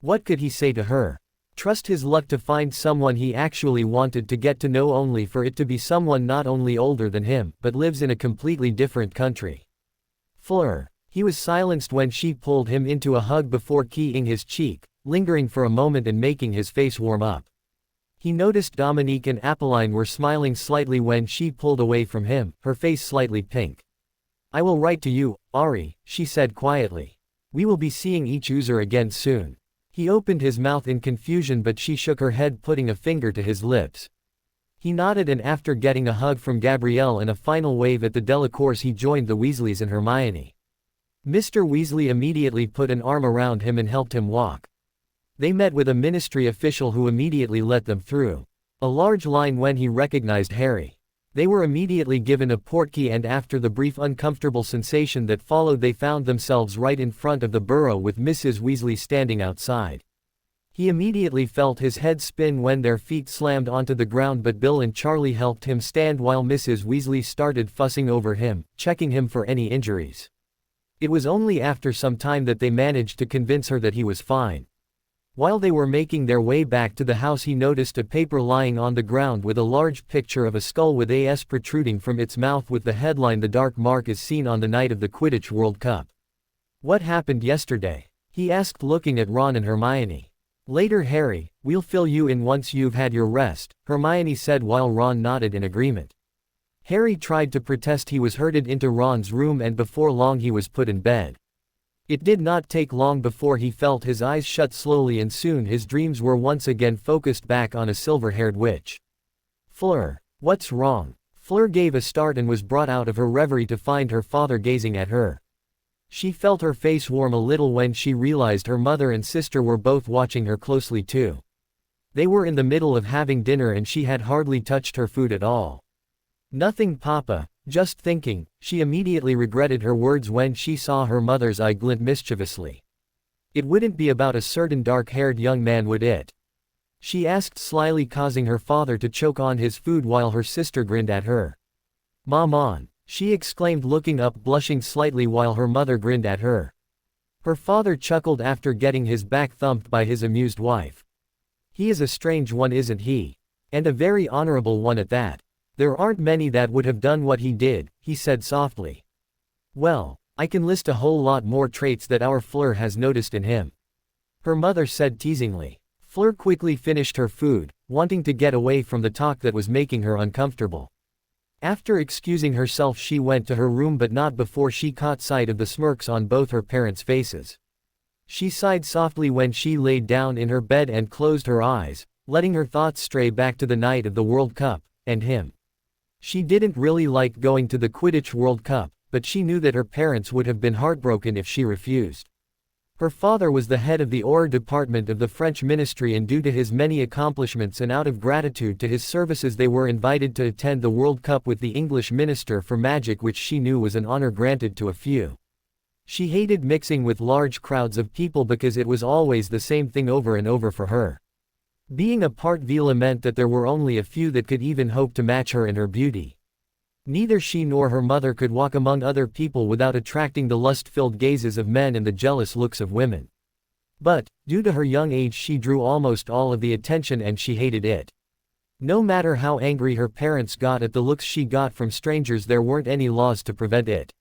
Speaker 1: What could he say to her? Trust his luck to find someone he actually wanted to get to know, only for it to be someone not only older than him, but lives in a completely different country. Fleur. He was silenced when she pulled him into a hug before keying his cheek, lingering for a moment and making his face warm up. He noticed Dominique and Apolline were smiling slightly when she pulled away from him, her face slightly pink. "I will write to you, Ari," she said quietly. We will be seeing each user again soon. He opened his mouth in confusion, but she shook her head, putting a finger to his lips. He nodded, and after getting a hug from Gabrielle and a final wave at the Delacours, he joined the Weasleys and Hermione. Mr. Weasley immediately put an arm around him and helped him walk. They met with a ministry official who immediately let them through a large line when he recognized Harry. They were immediately given a portkey, and after the brief uncomfortable sensation that followed, they found themselves right in front of the burrow with Mrs. Weasley standing outside. He immediately felt his head spin when their feet slammed onto the ground, but Bill and Charlie helped him stand while Mrs. Weasley started fussing over him, checking him for any injuries. It was only after some time that they managed to convince her that he was fine. While they were making their way back to the house, he noticed a paper lying on the ground with a large picture of a skull with AS protruding from its mouth with the headline, "The Dark Mark is seen on the night of the Quidditch World Cup." "What happened yesterday?" he asked, looking at Ron and Hermione. "Later, Harry, we'll fill you in once you've had your rest," Hermione said while Ron nodded in agreement. Harry tried to protest. He was herded into Ron's room, and before long he was put in bed. It did not take long before he felt his eyes shut slowly, and soon his dreams were once again focused back on a silver-haired witch. "Fleur, what's wrong?" Fleur gave a start and was brought out of her reverie to find her father gazing at her. She felt her face warm a little when she realized her mother and sister were both watching her closely too. They were in the middle of having dinner and she had hardly touched her food at all. "Nothing, Papa, just thinking." She immediately regretted her words when she saw her mother's eye glint mischievously. "It wouldn't be about a certain dark-haired young man, would it?" she asked slyly, causing her father to choke on his food while her sister grinned at her. "Maman," she exclaimed, looking up, blushing slightly while her mother grinned at her. Her father chuckled after getting his back thumped by his amused wife. "He is a strange one, isn't he? And a very honorable one at that. There aren't many that would have done what he did," he said softly. "Well, I can list a whole lot more traits that our Fleur has noticed in him," her mother said teasingly. Fleur quickly finished her food, wanting to get away from the talk that was making her uncomfortable. After excusing herself, she went to her room, but not before she caught sight of the smirks on both her parents' faces. She sighed softly when she laid down in her bed and closed her eyes, letting her thoughts stray back to the night of the World Cup, and him. She didn't really like going to the Quidditch World Cup, but she knew that her parents would have been heartbroken if she refused. Her father was the head of the Auror department of the French ministry, and due to his many accomplishments and out of gratitude to his services, they were invited to attend the World Cup with the English Minister for Magic, which she knew was an honor granted to a few. She hated mixing with large crowds of people because it was always the same thing over and over for her. Being a part Veela meant that there were only a few that could even hope to match her in her beauty. Neither she nor her mother could walk among other people without attracting the lust-filled gazes of men and the jealous looks of women. But, due to her young age, she drew almost all of the attention, and she hated it. No matter how angry her parents got at the looks she got from strangers, there weren't any laws to prevent it.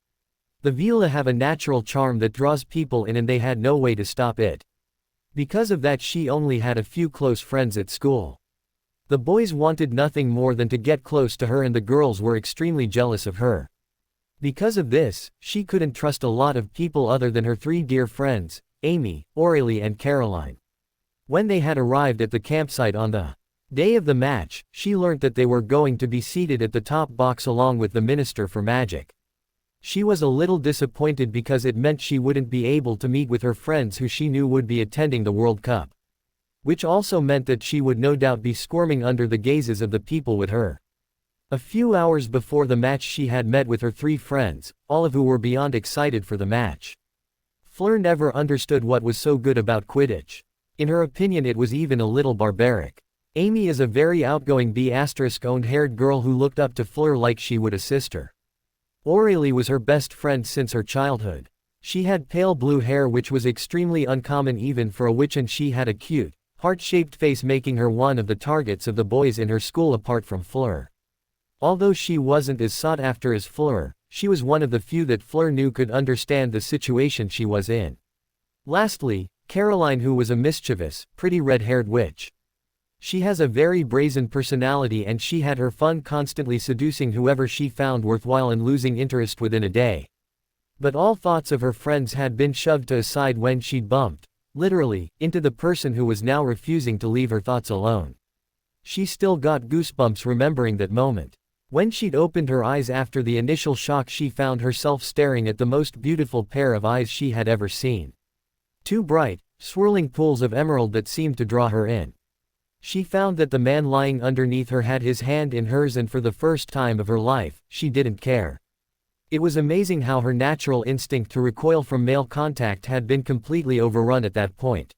Speaker 1: The Veela have a natural charm that draws people in, and they had no way to stop it. Because of that, she only had a few close friends at school. The boys wanted nothing more than to get close to her, and the girls were extremely jealous of her. Because of this, she couldn't trust a lot of people other than her three dear friends, Amy, Aurelie and Caroline. When they had arrived at the campsite on the day of the match, she learnt that they were going to be seated at the top box along with the Minister for Magic. She was a little disappointed because it meant she wouldn't be able to meet with her friends who she knew would be attending the World Cup. Which also meant that she would no doubt be squirming under the gazes of the people with her. A few hours before the match, she had met with her three friends, all of who were beyond excited for the match. Fleur never understood what was so good about Quidditch. In her opinion, it was even a little barbaric. Amy is a very outgoing B***owned haired girl who looked up to Fleur like she would a sister. Aurelie was her best friend since her childhood. She had pale blue hair, which was extremely uncommon even for a witch, and she had a cute, heart-shaped face, making her one of the targets of the boys in her school apart from Fleur. Although she wasn't as sought after as Fleur, she was one of the few that Fleur knew could understand the situation she was in. Lastly, Caroline, who was a mischievous, pretty red-haired witch. She has a very brazen personality, and she had her fun constantly seducing whoever she found worthwhile and losing interest within a day. But all thoughts of her friends had been shoved to a side when she'd bumped, literally, into the person who was now refusing to leave her thoughts alone. She still got goosebumps remembering that moment. When she'd opened her eyes after the initial shock, she found herself staring at the most beautiful pair of eyes she had ever seen. Two bright, swirling pools of emerald that seemed to draw her in. She found that the man lying underneath her had his hand in hers, and for the first time of her life, she didn't care. It was amazing how her natural instinct to recoil from male contact had been completely overrun at that point.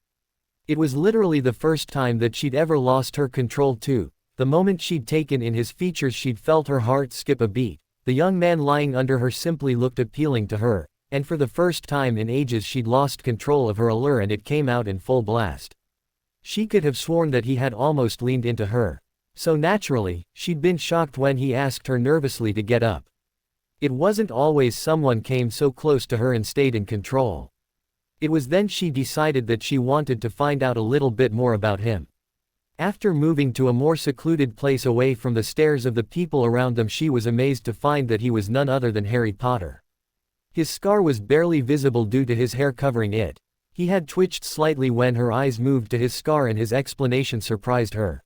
Speaker 1: It was literally the first time that she'd ever lost her control too. The moment she'd taken in his features, she'd felt her heart skip a beat. The young man lying under her simply looked appealing to her, and for the first time in ages she'd lost control of her allure, and it came out in full blast. She could have sworn that he had almost leaned into her. So naturally, she'd been shocked when he asked her nervously to get up. It wasn't always someone came so close to her and stayed in control. It was then she decided that she wanted to find out a little bit more about him. After moving to a more secluded place away from the stares of the people around them, she was amazed to find that he was none other than Harry Potter. His scar was barely visible due to his hair covering it. He had twitched slightly when her eyes moved to his scar, and his explanation surprised her.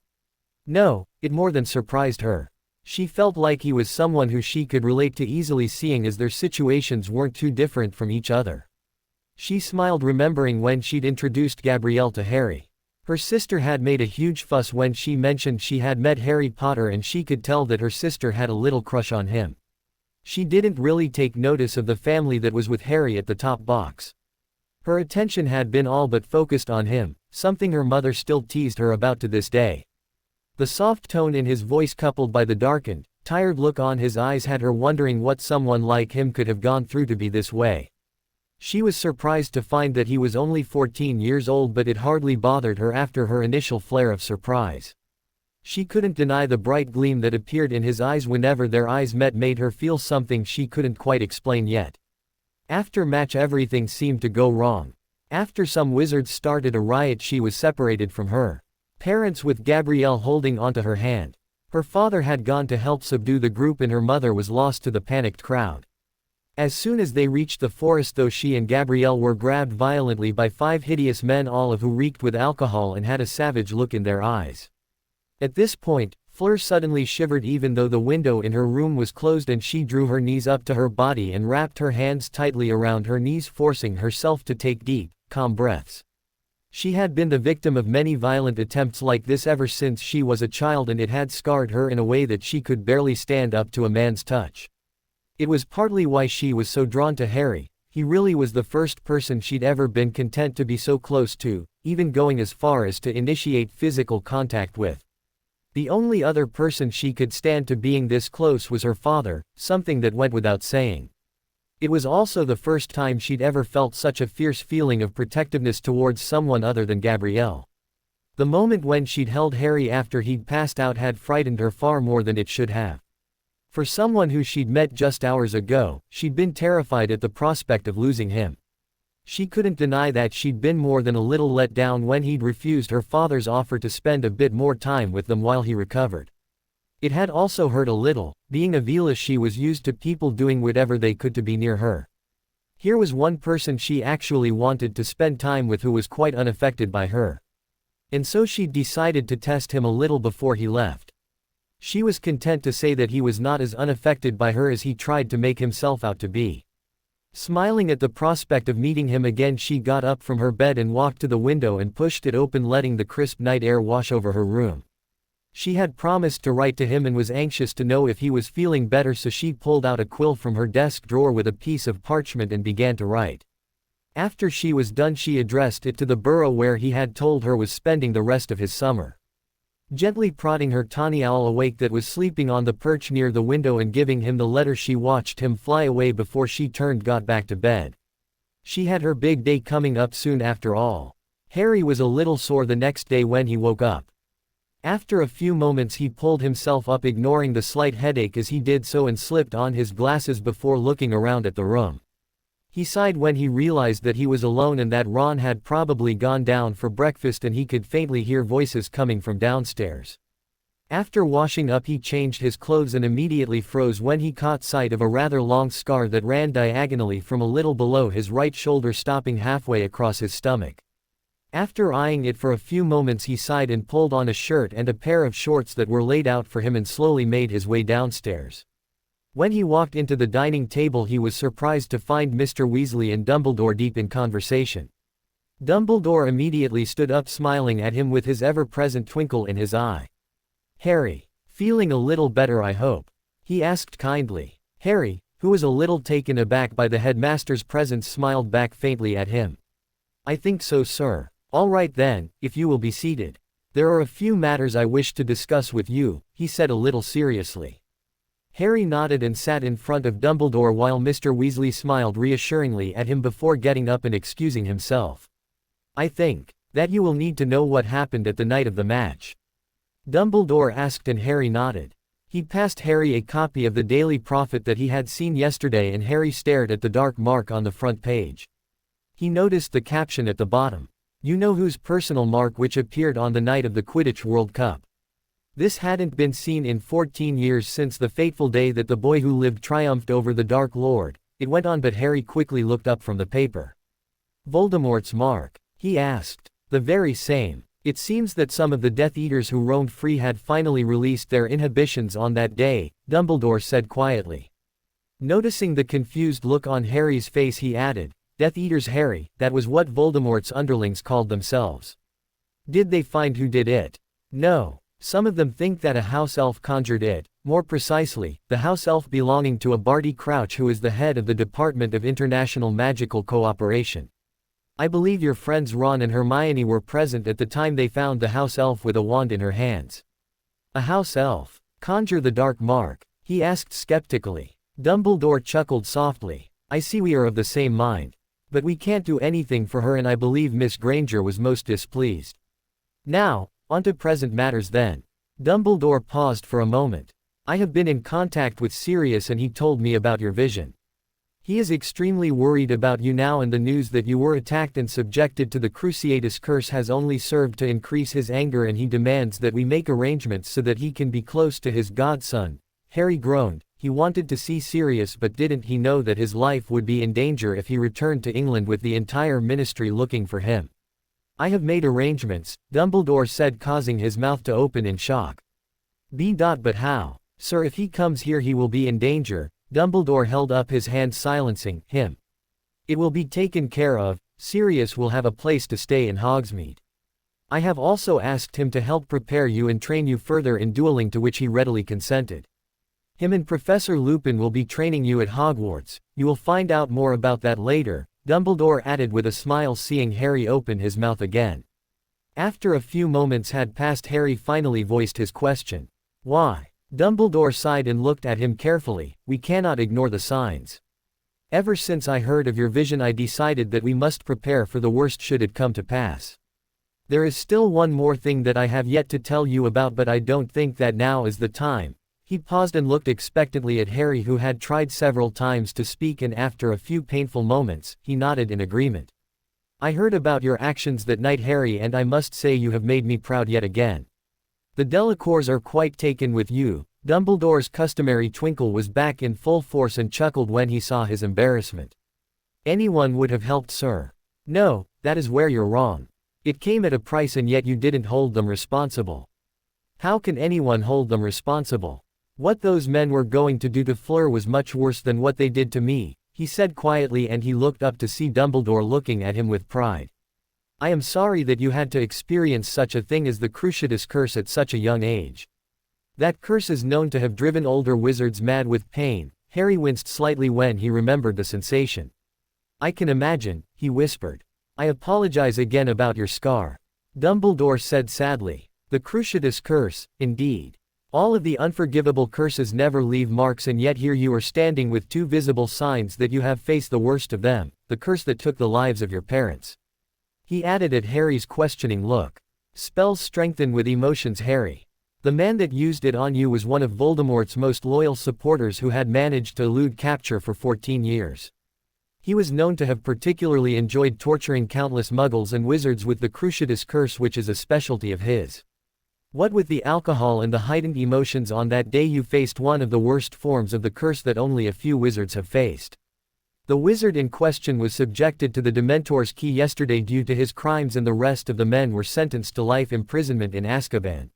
Speaker 1: No, it more than surprised her. She felt like he was someone who she could relate to easily, seeing as their situations weren't too different from each other. She smiled, remembering when she'd introduced Gabrielle to Harry. Her sister had made a huge fuss when she mentioned she had met Harry Potter, and she could tell that her sister had a little crush on him. She didn't really take notice of the family that was with Harry at the top box. Her attention had been all but focused on him, something her mother still teased her about to this day. The soft tone in his voice coupled by the darkened, tired look on his eyes had her wondering what someone like him could have gone through to be this way. She was surprised to find that he was only 14 years old, but it hardly bothered her after her initial flare of surprise. She couldn't deny the bright gleam that appeared in his eyes whenever their eyes met made her feel something she couldn't quite explain yet. After match, everything seemed to go wrong. After some wizards started a riot, she was separated from her parents, with Gabrielle holding onto her hand. Her father had gone to help subdue the group, and her mother was lost to the panicked crowd. As soon as they reached the forest, though, she and Gabrielle were grabbed violently by 5 hideous men, all of who reeked with alcohol and had a savage look in their eyes. At this point, Fleur suddenly shivered even though the window in her room was closed, and she drew her knees up to her body and wrapped her hands tightly around her knees, forcing herself to take deep, calm breaths. She had been the victim of many violent attempts like this ever since she was a child, and it had scarred her in a way that she could barely stand up to a man's touch. It was partly why she was so drawn to Harry. He really was the first person she'd ever been content to be so close to, even going as far as to initiate physical contact with. The only other person she could stand to being this close was her father, something that went without saying. It was also the first time she'd ever felt such a fierce feeling of protectiveness towards someone other than Gabrielle. The moment when she'd held Harry after he'd passed out had frightened her far more than it should have. For someone who she'd met just hours ago, she'd been terrified at the prospect of losing him. She couldn't deny that she'd been more than a little let down when he'd refused her father's offer to spend a bit more time with them while he recovered. It had also hurt a little, being a Velas, she was used to people doing whatever they could to be near her. Here was one person she actually wanted to spend time with who was quite unaffected by her. And so she'd decided to test him a little before he left. She was content to say that he was not as unaffected by her as he tried to make himself out to be. Smiling at the prospect of meeting him again, she got up from her bed and walked to the window and pushed it open, letting the crisp night air wash over her room. She had promised to write to him and was anxious to know if he was feeling better, so she pulled out a quill from her desk drawer with a piece of parchment and began to write. After she was done, she addressed it to the burrow where he had told her was spending the rest of his summer. Gently prodding her tawny owl awake that was sleeping on the perch near the window and giving him the letter, she watched him fly away before she got back to bed. She had her big day coming up soon after all. Harry was a little sore the next day when he woke up. After a few moments he pulled himself up, ignoring the slight headache as he did so, and slipped on his glasses before looking around at the room. He sighed when he realized that he was alone and that Ron had probably gone down for breakfast, and he could faintly hear voices coming from downstairs. After washing up he changed his clothes and immediately froze when he caught sight of a rather long scar that ran diagonally from a little below his right shoulder stopping halfway across his stomach. After eyeing it for a few moments he sighed and pulled on a shirt and a pair of shorts that were laid out for him and slowly made his way downstairs. When he walked into the dining table he was surprised to find Mr. Weasley and Dumbledore deep in conversation. Dumbledore immediately stood up smiling at him with his ever-present twinkle in his eye. "Harry, feeling a little better I hope?" he asked kindly. Harry, who was a little taken aback by the headmaster's presence, smiled back faintly at him. "I think so, sir." "All right then, if you will be seated. There are a few matters I wish to discuss with you," he said a little seriously. Harry nodded and sat in front of Dumbledore while Mr. Weasley smiled reassuringly at him before getting up and excusing himself. "I think that you will need to know what happened at the night of the match," Dumbledore asked, and Harry nodded. He passed Harry a copy of the Daily Prophet that he had seen yesterday and Harry stared at the dark mark on the front page. He noticed the caption at the bottom. "You know whose personal mark," which appeared on the night of the Quidditch World Cup. This hadn't been seen in 14 years since the fateful day that the boy who lived triumphed over the Dark Lord, it went on, but Harry quickly looked up from the paper. "Voldemort's mark?" he asked. "The very same. It seems that some of the Death Eaters who roamed free had finally released their inhibitions on that day," Dumbledore said quietly. Noticing the confused look on Harry's face he added, "Death Eaters, Harry, that was what Voldemort's underlings called themselves." "Did they find who did it?" "No. Some of them think that a house elf conjured it, more precisely, the house elf belonging to a Barty Crouch who is the head of the Department of International Magical Cooperation. I believe your friends Ron and Hermione were present at the time they found the house elf with a wand in her hands." "A house elf conjure the dark mark?" he asked skeptically. Dumbledore chuckled softly. "I see we are of the same mind. But we can't do anything for her, and I believe Miss Granger was most displeased. Now, on to present matters then." Dumbledore paused for a moment. "I have been in contact with Sirius and he told me about your vision. He is extremely worried about you now, and the news that you were attacked and subjected to the Cruciatus curse has only served to increase his anger, and he demands that we make arrangements so that he can be close to his godson." Harry groaned. He wanted to see Sirius, but didn't he know that his life would be in danger if he returned to England with the entire ministry looking for him? "I have made arrangements," Dumbledore said, causing his mouth to open in shock. But how? "Sir, if he comes here he will be in danger." Dumbledore held up his hand, silencing him. "It will be taken care of. Sirius will have a place to stay in Hogsmeade. I have also asked him to help prepare you and train you further in dueling, to which he readily consented. Him and Professor Lupin will be training you at Hogwarts. You will find out more about that later," Dumbledore added with a smile, seeing Harry open his mouth again. After a few moments had passed, Harry finally voiced his question. "Why?" Dumbledore sighed and looked at him carefully. "We cannot ignore the signs. Ever since I heard of your vision I decided that we must prepare for the worst should it come to pass. There is still one more thing that I have yet to tell you about, but I don't think that now is the time." He paused and looked expectantly at Harry, who had tried several times to speak, and after a few painful moments, he nodded in agreement. "I heard about your actions that night, Harry, and I must say you have made me proud yet again. The Delacours are quite taken with you." Dumbledore's customary twinkle was back in full force and chuckled when he saw his embarrassment. "Anyone would have helped, sir." "No, that is where you're wrong. It came at a price, and yet you didn't hold them responsible." "How can anyone hold them responsible? What those men were going to do to Fleur was much worse than what they did to me," he said quietly, and he looked up to see Dumbledore looking at him with pride. "I am sorry that you had to experience such a thing as the Cruciatus curse at such a young age. That curse is known to have driven older wizards mad with pain." Harry winced slightly when he remembered the sensation. "I can imagine," he whispered. "I apologize again about your scar," Dumbledore said sadly. "The Cruciatus curse, indeed. All of the unforgivable curses never leave marks, and yet here you are standing with two visible signs that you have faced the worst of them, the curse that took the lives of your parents." He added at Harry's questioning look. "Spells strengthen with emotions, Harry. The man that used it on you was one of Voldemort's most loyal supporters who had managed to elude capture for 14 years. He was known to have particularly enjoyed torturing countless muggles and wizards with the Cruciatus curse, which is a specialty of his. What with the alcohol and the heightened emotions on that day, you faced one of the worst forms of the curse that only a few wizards have faced. The wizard in question was subjected to the Dementor's key yesterday due to his crimes, and the rest of the men were sentenced to life imprisonment in Azkaban.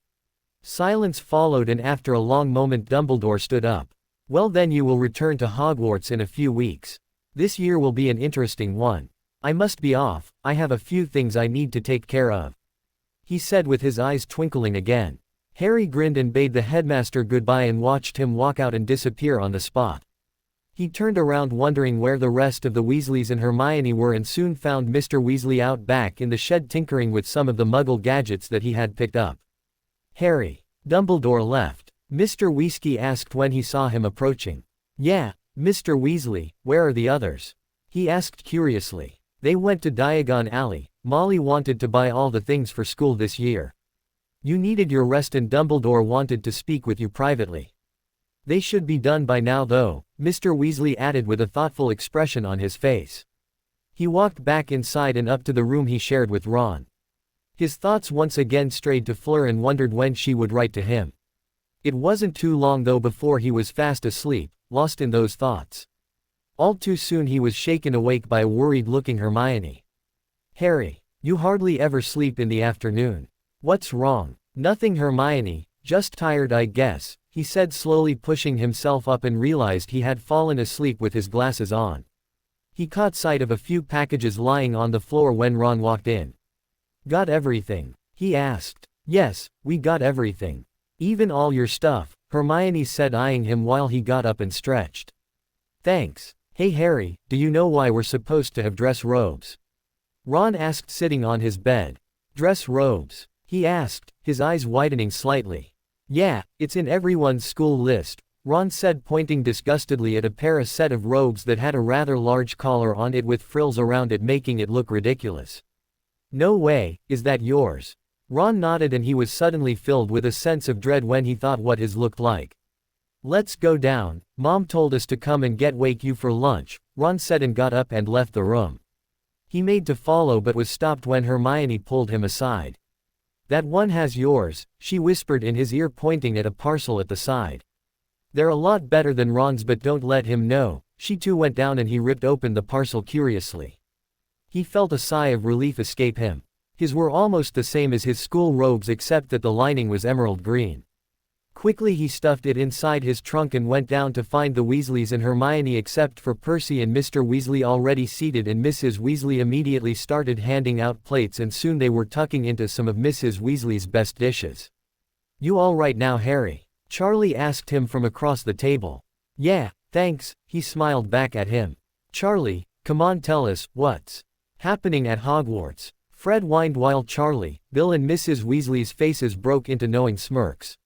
Speaker 1: Silence followed, and after a long moment Dumbledore stood up. Well then, you will return to Hogwarts in a few weeks. This year will be an interesting one. I must be off, I have a few things I need to take care of, he said with his eyes twinkling again. Harry grinned and bade the headmaster goodbye and watched him walk out and disappear on the spot. He turned around wondering where the rest of the Weasleys and Hermione were, and soon found Mr. Weasley out back in the shed tinkering with some of the Muggle gadgets that he had picked up. Harry. Dumbledore left. Mr. Weasley asked when he saw him approaching. Yeah, Mr. Weasley, where are the others? He asked curiously. They went to Diagon Alley. Molly wanted to buy all the things for school this year. You needed your rest and Dumbledore wanted to speak with you privately. They should be done by now though, Mr. Weasley added with a thoughtful expression on his face. He walked back inside and up to the room he shared with Ron. His thoughts once again strayed to Fleur and wondered when she would write to him. It wasn't too long though before he was fast asleep, lost in those thoughts. All too soon he was shaken awake by a worried-looking Hermione. Harry, you hardly ever sleep in the afternoon. What's wrong? Nothing, Hermione, just tired I guess, he said slowly, pushing himself up, and realized he had fallen asleep with his glasses on. He caught sight of a few packages lying on the floor when Ron walked in. Got everything? He asked. Yes, we got everything. Even all your stuff, Hermione said, eyeing him while he got up and stretched. Thanks. Hey Harry, do you know why we're supposed to have dress robes? Ron asked, sitting on his bed. Dress robes? He asked, his eyes widening slightly. Yeah, it's in everyone's school list, Ron said, pointing disgustedly at a set of robes that had a rather large collar on it with frills around it, making it look ridiculous. No way, is that yours? Ron nodded, and he was suddenly filled with a sense of dread when he thought what his looked like. Let's go down, Mom told us to come and wake you for lunch, Ron said, and got up and left the room. He made to follow but was stopped when Hermione pulled him aside. That one has yours, she whispered in his ear, pointing at a parcel at the side. They're a lot better than Ron's, but don't let him know. She too went down and he ripped open the parcel curiously. He felt a sigh of relief escape him. His were almost the same as his school robes, except that the lining was emerald green. Quickly he stuffed it inside his trunk and went down to find the Weasleys and Hermione, except for Percy and Mr. Weasley already seated, and Mrs. Weasley immediately started handing out plates, and soon they were tucking into some of Mrs. Weasley's best dishes. You all right now, Harry? Charlie asked him from across the table. Yeah, thanks, he smiled back at him. Charlie, come on, tell us, what's happening at Hogwarts? Fred whined while Charlie, Bill and Mrs. Weasley's faces broke into knowing smirks.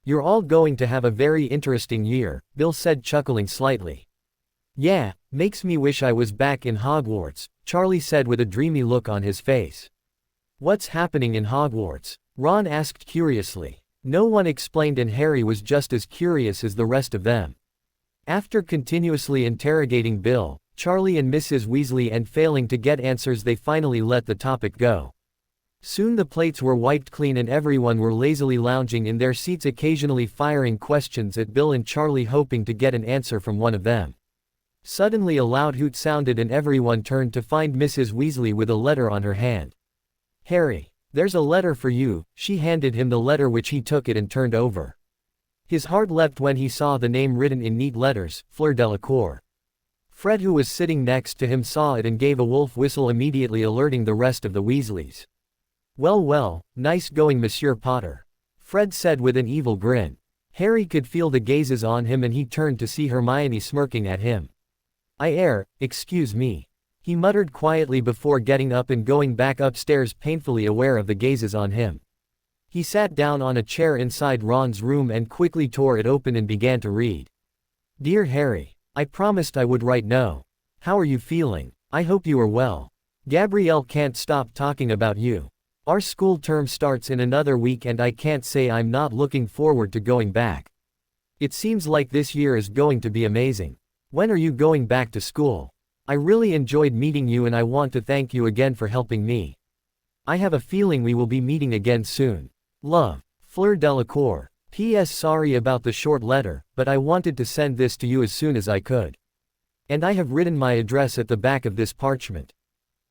Speaker 1: You're all going to have a very interesting year, Bill said, chuckling slightly. Yeah, makes me wish I was back in Hogwarts, Charlie said with a dreamy look on his face. What's happening in Hogwarts? Ron asked curiously. No one explained, and Harry was just as curious as the rest of them. After continuously interrogating Bill, Charlie and Mrs. Weasley and failing to get answers, they finally let the topic go. Soon the plates were wiped clean and everyone were lazily lounging in their seats, occasionally firing questions at Bill and Charlie, hoping to get an answer from one of them. Suddenly a loud hoot sounded and everyone turned to find Mrs. Weasley with a letter on her hand. Harry, there's a letter for you, she handed him the letter, which he took it and turned over. His heart leapt when he saw the name written in neat letters, Fleur Delacour. Fred, who was sitting next to him, saw it and gave a wolf whistle, immediately alerting the rest of the Weasleys. Well well, nice going, Monsieur Potter, Fred said with an evil grin. Harry could feel the gazes on him and he turned to see Hermione smirking at him. Excuse me, he muttered quietly before getting up and going back upstairs, painfully aware of the gazes on him. He sat down on a chair inside Ron's room and quickly tore it open and began to read. Dear Harry, I promised I would write no. How are you feeling? I hope you are well. Gabrielle can't stop talking about you. Our school term starts in another week and I can't say I'm not looking forward to going back. It seems like this year is going to be amazing. When are you going back to school? I really enjoyed meeting you and I want to thank you again for helping me. I have a feeling we will be meeting again soon. Love, Fleur Delacour. P.S. Sorry about the short letter, but I wanted to send this to you as soon as I could. And I have written my address at the back of this parchment.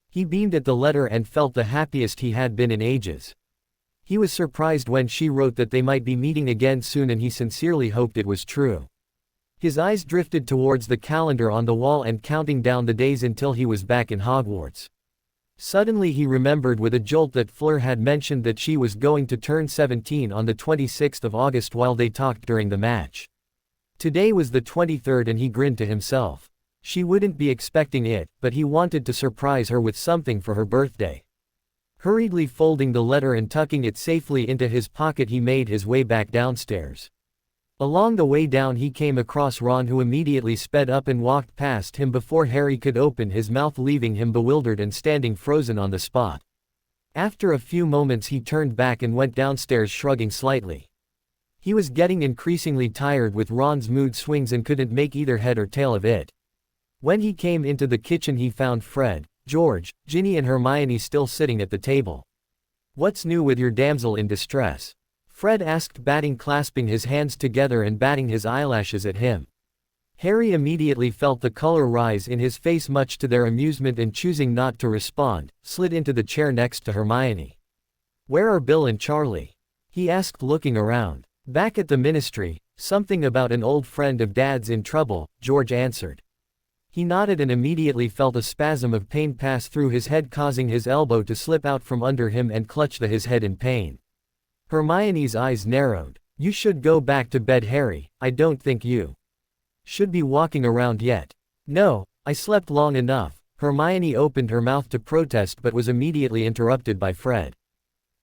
Speaker 1: He beamed at the letter and felt the happiest he had been in ages. He was surprised when she wrote that they might be meeting again soon, and he sincerely hoped it was true. His eyes drifted towards the calendar on the wall and counting down the days until he was back in Hogwarts. Suddenly he remembered with a jolt that Fleur had mentioned that she was going to turn 17 on the 26th of August while they talked during the match. Today was the 23rd and he grinned to himself. She wouldn't be expecting it, but he wanted to surprise her with something for her birthday. Hurriedly folding the letter and tucking it safely into his pocket, he made his way back downstairs. Along the way down he came across Ron, who immediately sped up and walked past him before Harry could open his mouth, leaving him bewildered and standing frozen on the spot. After a few moments he turned back and went downstairs, shrugging slightly. He was getting increasingly tired with Ron's mood swings and couldn't make either head or tail of it. When he came into the kitchen he found Fred, George, Ginny and Hermione still sitting at the table. "What's new with your damsel in distress?" Fred asked, clasping his hands together and batting his eyelashes at him. Harry immediately felt the color rise in his face, much to their amusement, and choosing not to respond, slid into the chair next to Hermione. "Where are Bill and Charlie?" he asked, looking around. "Back at the Ministry, something about an old friend of Dad's in trouble," George answered. He nodded and immediately felt a spasm of pain pass through his head, causing his elbow to slip out from under him and clutch his head in pain. Hermione's eyes narrowed. "You should go back to bed, Harry. I don't think you should be walking around yet." "No, I slept long enough." Hermione opened her mouth to protest but was immediately interrupted by Fred.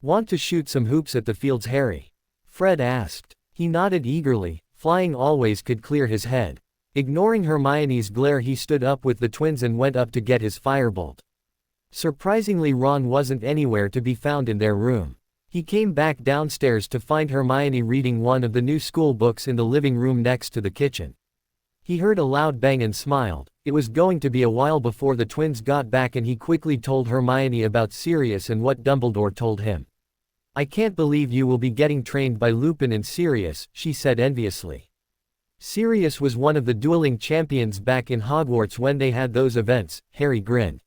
Speaker 1: "Want to shoot some hoops at the fields, Harry?" Fred asked. He nodded eagerly. Flying always could clear his head. Ignoring Hermione's glare, he stood up with the twins and went up to get his firebolt. Surprisingly, Ron wasn't anywhere to be found in their room. He came back downstairs to find Hermione reading one of the new school books in the living room next to the kitchen. He heard a loud bang and smiled. It was going to be a while before the twins got back, and he quickly told Hermione about Sirius and what Dumbledore told him. "I can't believe you will be getting trained by Lupin and Sirius," she said enviously. "Sirius was one of the dueling champions back in Hogwarts when they had those events," Harry grinned.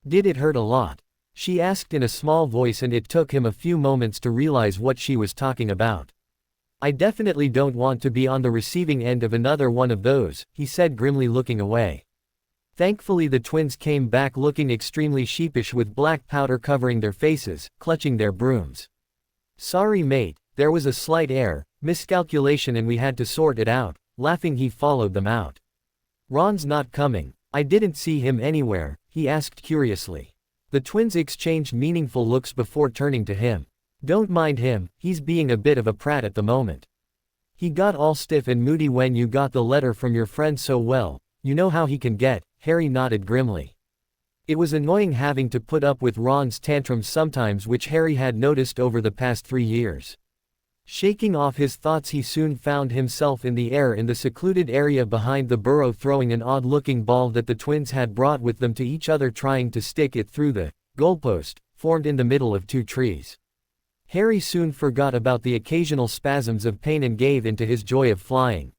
Speaker 1: "Did it hurt a lot?" she asked in a small voice, and it took him a few moments to realize what she was talking about. "I definitely don't want to be on the receiving end of another one of those," he said grimly, looking away. Thankfully the twins came back looking extremely sheepish, with black powder covering their faces, clutching their brooms. "Sorry mate, there was a slight miscalculation and we had to sort it out." Laughing, he followed them out. "Ron's not coming. I didn't see him anywhere?" he asked curiously. The twins exchanged meaningful looks before turning to him. "Don't mind him, he's being a bit of a prat at the moment. He got all stiff and moody when you got the letter from your friend, so well, you know how he can get." Harry nodded grimly. It was annoying having to put up with Ron's tantrums sometimes, which Harry had noticed over the past 3 years. Shaking off his thoughts, he soon found himself in the air in the secluded area behind the burrow, throwing an odd-looking ball that the twins had brought with them to each other, trying to stick it through the goalpost formed in the middle of 2 trees. Harry soon forgot about the occasional spasms of pain and gave into his joy of flying.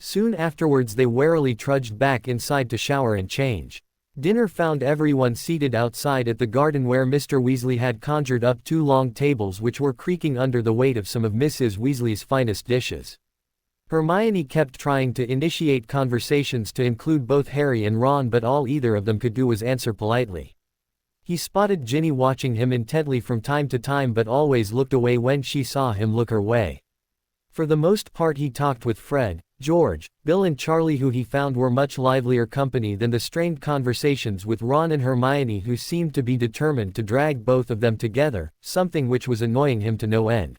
Speaker 1: Soon afterwards they warily trudged back inside to shower and change. Dinner found everyone seated outside at the garden, where Mr. Weasley had conjured up 2 long tables which were creaking under the weight of some of Mrs. Weasley's finest dishes. Hermione kept trying to initiate conversations to include both Harry and Ron, but all either of them could do was answer politely. He spotted Ginny watching him intently from time to time, but always looked away when she saw him look her way. For the most part he talked with Fred, George, Bill and Charlie, who he found were much livelier company than the strained conversations with Ron and Hermione, who seemed to be determined to drag both of them together, something which was annoying him to no end.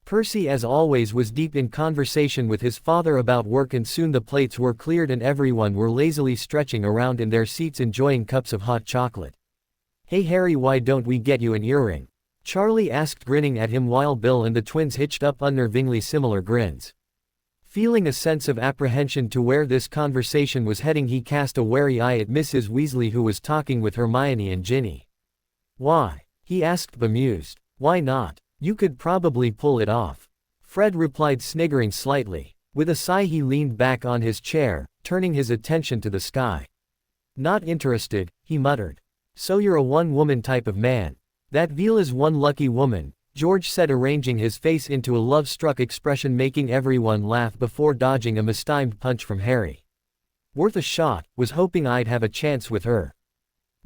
Speaker 1: Percy, as always, was deep in conversation with his father about work, and soon the plates were cleared and everyone were lazily stretching around in their seats enjoying cups of hot chocolate. "Hey Harry, why don't we get you an earring?" Charlie asked, grinning at him, while Bill and the twins hitched up unnervingly similar grins. Feeling a sense of apprehension to where this conversation was heading, he cast a wary eye at Mrs. Weasley, who was talking with Hermione and Ginny. "Why?" he asked, bemused. "Why not? You could probably pull it off. Fred replied, sniggering slightly. With a sigh he leaned back on his chair, turning his attention to the sky. Not interested, he muttered. So you're a one-woman type of man. That Vila's one lucky woman, George said, arranging his face into a love-struck expression, making everyone laugh before dodging a mistimed punch from Harry. Worth a shot, was hoping I'd have a chance with her.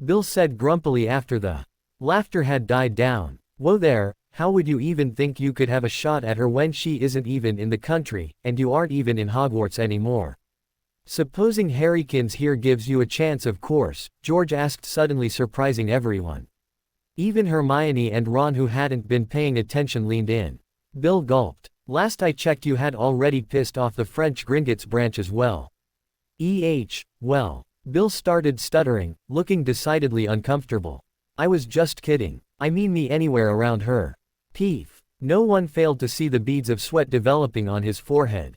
Speaker 1: Bill said grumpily after the laughter had died down. Whoa there, how would you even think you could have a shot at her when she isn't even in the country, and you aren't even in Hogwarts anymore? Supposing Harrykins here gives you a chance, of course, George asked, suddenly surprising everyone. Even Hermione and Ron, who hadn't been paying attention, leaned in. Bill gulped. Last I checked you had already pissed off the French Gringotts branch as well. Well. Bill started stuttering, looking decidedly uncomfortable. I was just kidding. I mean me anywhere around her. Peef. No one failed to see the beads of sweat developing on his forehead.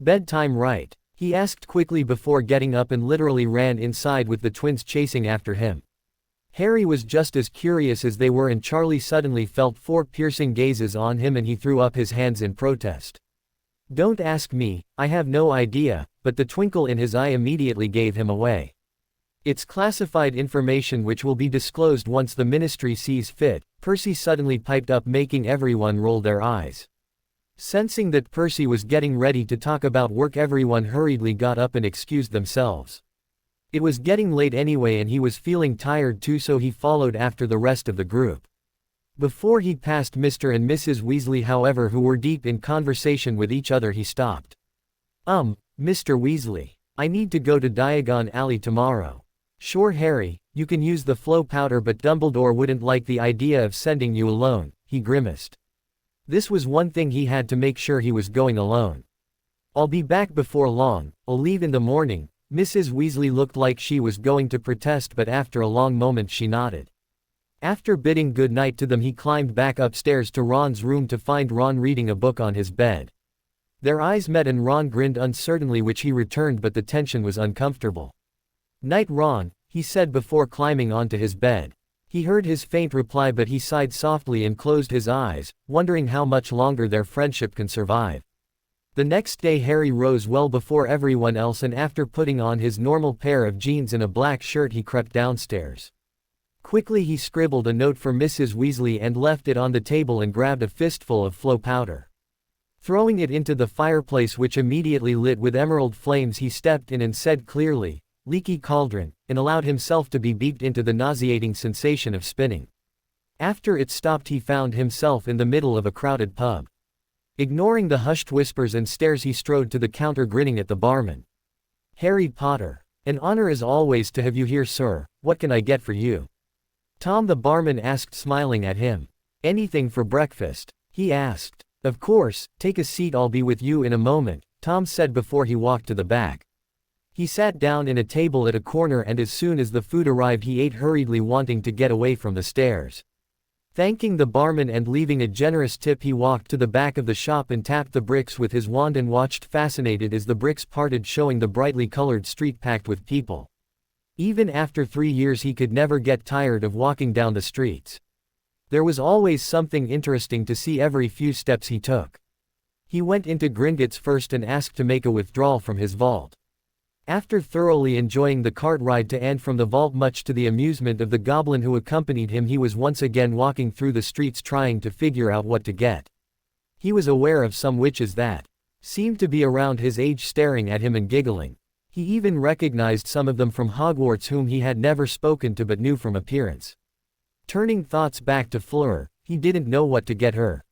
Speaker 1: Bedtime, right? He asked quickly before getting up and literally ran inside with the twins chasing after him. Harry was just as curious as they were, and Charlie suddenly felt 4 piercing gazes on him and he threw up his hands in protest. Don't ask me, I have no idea, but the twinkle in his eye immediately gave him away. It's classified information which will be disclosed once the Ministry sees fit, Percy suddenly piped up, making everyone roll their eyes. Sensing that Percy was getting ready to talk about work, everyone hurriedly got up and excused themselves. It was getting late anyway and he was feeling tired too, so he followed after the rest of the group. Before he passed Mr. and Mrs. Weasley, however, who were deep in conversation with each other, he stopped. Mr. Weasley. I need to go to Diagon Alley tomorrow. Sure, Harry, you can use the flow powder, but Dumbledore wouldn't like the idea of sending you alone, he grimaced. This was one thing he had to make sure he was going alone. I'll be back before long, I'll leave in the morning. Mrs. Weasley looked like she was going to protest, but after a long moment she nodded. After bidding good night to them, he climbed back upstairs to Ron's room to find Ron reading a book on his bed. Their eyes met and Ron grinned uncertainly, which he returned, but the tension was uncomfortable. Night, Ron, he said before climbing onto his bed. He heard his faint reply, but he sighed softly and closed his eyes, wondering how much longer their friendship can survive. The next day Harry rose well before everyone else, and after putting on his normal pair of jeans and a black shirt he crept downstairs. Quickly he scribbled a note for Mrs. Weasley and left it on the table and grabbed a fistful of flow powder. Throwing it into the fireplace, which immediately lit with emerald flames, he stepped in and said clearly, "Leaky cauldron," and allowed himself to be beeped into the nauseating sensation of spinning. After it stopped he found himself in the middle of a crowded pub. Ignoring the hushed whispers and stares, he strode to the counter, grinning at the barman. "Harry Potter. An honor as always to have you here, sir. What can I get for you?" Tom, the barman asked, smiling at him. "Anything for breakfast?" he asked. "Of course, take a seat, I'll be with you in a moment," Tom said before he walked to the back. He sat down in a table at a corner, and as soon as the food arrived he ate hurriedly, wanting to get away from the stares. Thanking the barman and leaving a generous tip, he walked to the back of the shop and tapped the bricks with his wand and watched fascinated as the bricks parted, showing the brightly colored street packed with people. Even after 3 years he could never get tired of walking down the streets. There was always something interesting to see every few steps he took. He went into Gringotts first and asked to make a withdrawal from his vault. After thoroughly enjoying the cart ride to and from the vault, much to the amusement of the goblin who accompanied him, he was once again walking through the streets trying to figure out what to get. He was aware of some witches that seemed to be around his age, staring at him and giggling. He even recognized some of them from Hogwarts whom he had never spoken to but knew from appearance. Turning thoughts back to Fleur, he didn't know what to get her.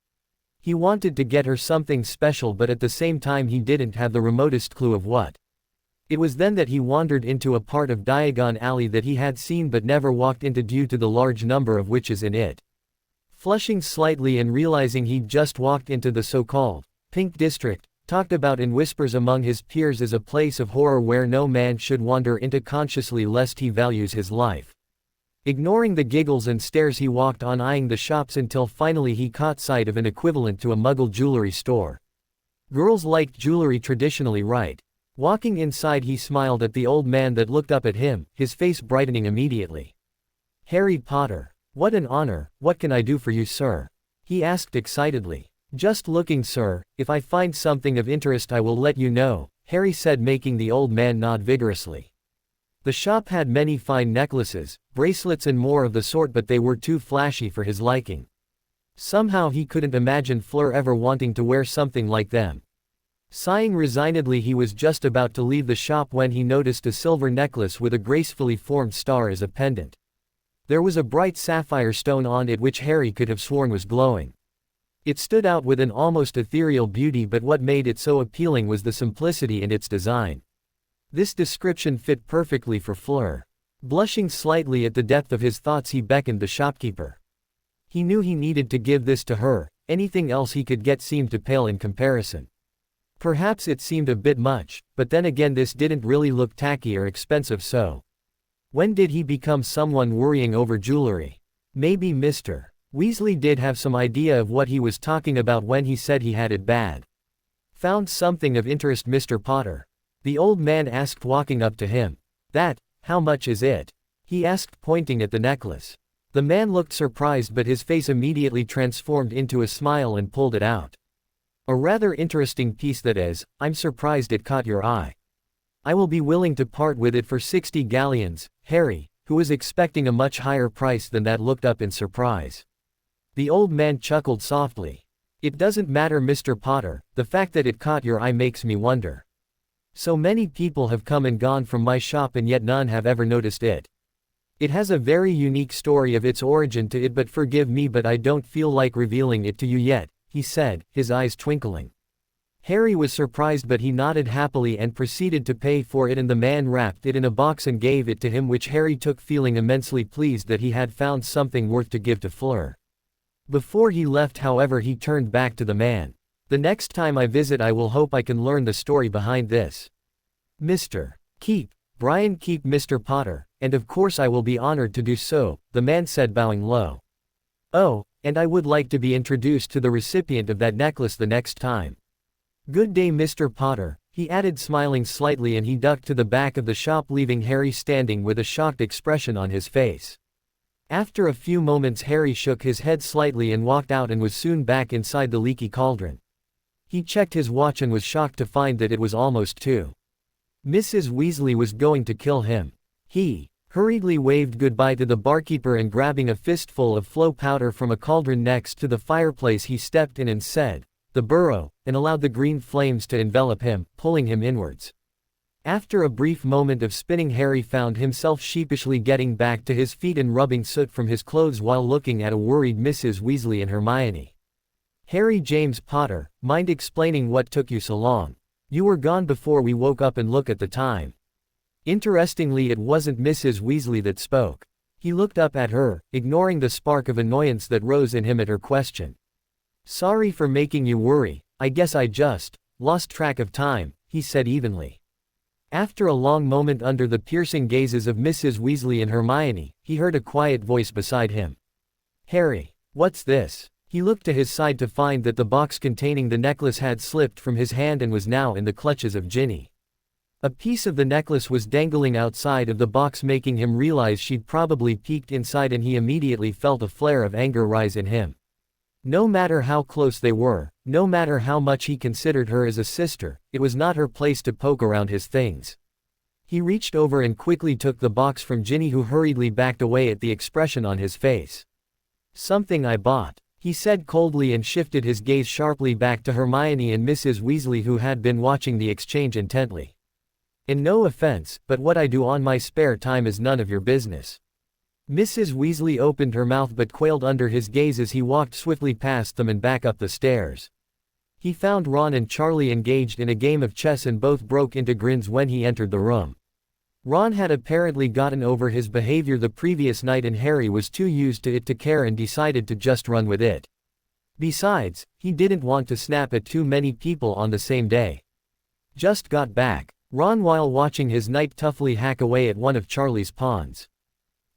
Speaker 1: He wanted to get her something special, but at the same time he didn't have the remotest clue of what. It was then that he wandered into a part of Diagon Alley that he had seen but never walked into due to the large number of witches in it. Flushing slightly and realizing he'd just walked into the so-called Pink District, talked about in whispers among his peers as a place of horror where no man should wander into consciously lest he values his life. Ignoring the giggles and stares he walked on, eyeing the shops, until finally he caught sight of an equivalent to a Muggle jewelry store. Girls liked jewelry traditionally, right? Walking inside he smiled at the old man that looked up at him, his face brightening immediately. "Harry Potter. What an honor. What can I do for you, sir?" he asked excitedly. Just looking, sir. If I find something of interest I will let you know, Harry said, making the old man nod vigorously. The shop had many fine necklaces, bracelets and more of the sort, but they were too flashy for his liking. Somehow he couldn't imagine Fleur ever wanting to wear something like them. Sighing resignedly, he was just about to leave the shop when he noticed a silver necklace with a gracefully formed star as a pendant. There was a bright sapphire stone on it which Harry could have sworn was glowing. It stood out with an almost ethereal beauty, but what made it so appealing was the simplicity in its design. This description fit perfectly for Fleur. Blushing slightly at the depth of his thoughts, he beckoned the shopkeeper. He knew he needed to give this to her, anything else he could get seemed to pale in comparison. Perhaps it seemed a bit much, but then again this didn't really look tacky or expensive, so. When did he become someone worrying over jewelry? Maybe Mr. Weasley did have some idea of what he was talking about when he said he had it bad. Found something of interest, Mr. Potter? The old man asked, walking up to him. That, how much is it? He asked, pointing at the necklace. The man looked surprised, but his face immediately transformed into a smile and pulled it out. A rather interesting piece, that is. I'm surprised it caught your eye. I will be willing to part with it for 60 galleons, Harry, who was expecting a much higher price than that, looked up in surprise. The old man chuckled softly. It doesn't matter, Mr. Potter, the fact that it caught your eye makes me wonder. So many people have come and gone from my shop and yet none have ever noticed it. It has a very unique story of its origin to it, but forgive me, but I don't feel like revealing it to you yet, he said, his eyes twinkling. Harry was surprised, but he nodded happily and proceeded to pay for it, and the man wrapped it in a box and gave it to him, which Harry took, feeling immensely pleased that he had found something worth to give to Fleur. Before he left, however, he turned back to the man. The next time I visit I will hope I can learn the story behind this. Mr. Keep, Brian Keep, Mr. Potter, and of course I will be honored to do so, the man said, bowing low. Oh, and I would like to be introduced to the recipient of that necklace the next time. Good day, Mr. Potter, he added, smiling slightly, and he ducked to the back of the shop, leaving Harry standing with a shocked expression on his face. After a few moments, Harry shook his head slightly and walked out and was soon back inside the leaky cauldron. He checked his watch and was shocked to find that it was almost 2. Mrs. Weasley was going to kill him. He hurriedly waved goodbye to the barkeeper and, grabbing a fistful of flow powder from a cauldron next to the fireplace, he stepped in and said, "The burrow," and allowed the green flames to envelop him, pulling him inwards. After a brief moment of spinning, Harry found himself sheepishly getting back to his feet and rubbing soot from his clothes while looking at a worried Mrs. Weasley and Hermione. "Harry James Potter, mind explaining what took you so long? You were gone before we woke up, and look at the time." Interestingly, it wasn't Mrs. Weasley that spoke. He looked up at her, ignoring the spark of annoyance that rose in him at her question. "Sorry for making you worry, I guess I just lost track of time," he said evenly. After a long moment under the piercing gazes of Mrs. Weasley and Hermione, he heard a quiet voice beside him. "Harry, what's this?" He looked to his side to find that the box containing the necklace had slipped from his hand and was now in the clutches of Ginny. A piece of the necklace was dangling outside of the box, making him realize she'd probably peeked inside, and he immediately felt a flare of anger rise in him. No matter how close they were, no matter how much he considered her as a sister, it was not her place to poke around his things. He reached over and quickly took the box from Ginny, who hurriedly backed away at the expression on his face. "Something I bought," he said coldly, and shifted his gaze sharply back to Hermione and Mrs. Weasley, who had been watching the exchange intently. "And no offense, but what I do on my spare time is none of your business." Mrs. Weasley opened her mouth but quailed under his gaze as he walked swiftly past them and back up the stairs. He found Ron and Charlie engaged in a game of chess, and both broke into grins when he entered the room. Ron had apparently gotten over his behavior the previous night, and Harry was too used to it to care and decided to just run with it. Besides, he didn't want to snap at too many people on the same day. "Just got back," Ron while watching his knight toughly hack away at one of Charlie's pawns.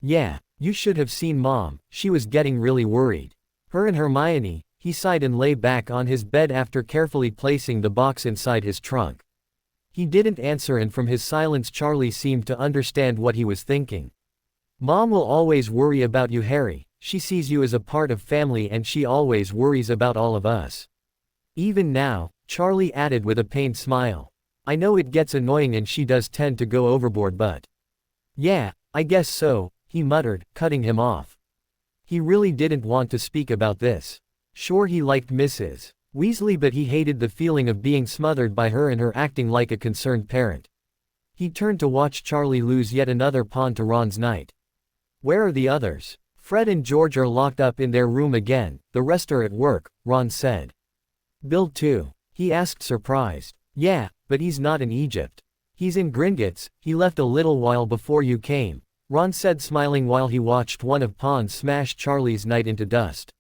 Speaker 1: "Yeah, you should have seen Mom, she was getting really worried. Her and Hermione," he sighed and lay back on his bed after carefully placing the box inside his trunk. He didn't answer, and from his silence Charlie seemed to understand what he was thinking. "Mom will always worry about you, Harry," she sees you as a part of family and she always worries about all of us. Even now, Charlie added with a pained smile. I know it gets annoying and she does tend to go overboard but. Yeah, I guess so, he muttered, cutting him off. He really didn't want to speak about this. Sure, he liked Mrs. Weasley, but he hated the feeling of being smothered by her and her acting like a concerned parent. He turned to watch Charlie lose yet another pawn to Ron's knight. Where are the others? Fred and George are locked up in their room again, the rest are at work, Ron said. Bill too? He asked, surprised. Yeah, but he's not in Egypt. He's in Gringotts, he left a little while before you came, Ron said, smiling while he watched one of pawns smash Charlie's knight into dust.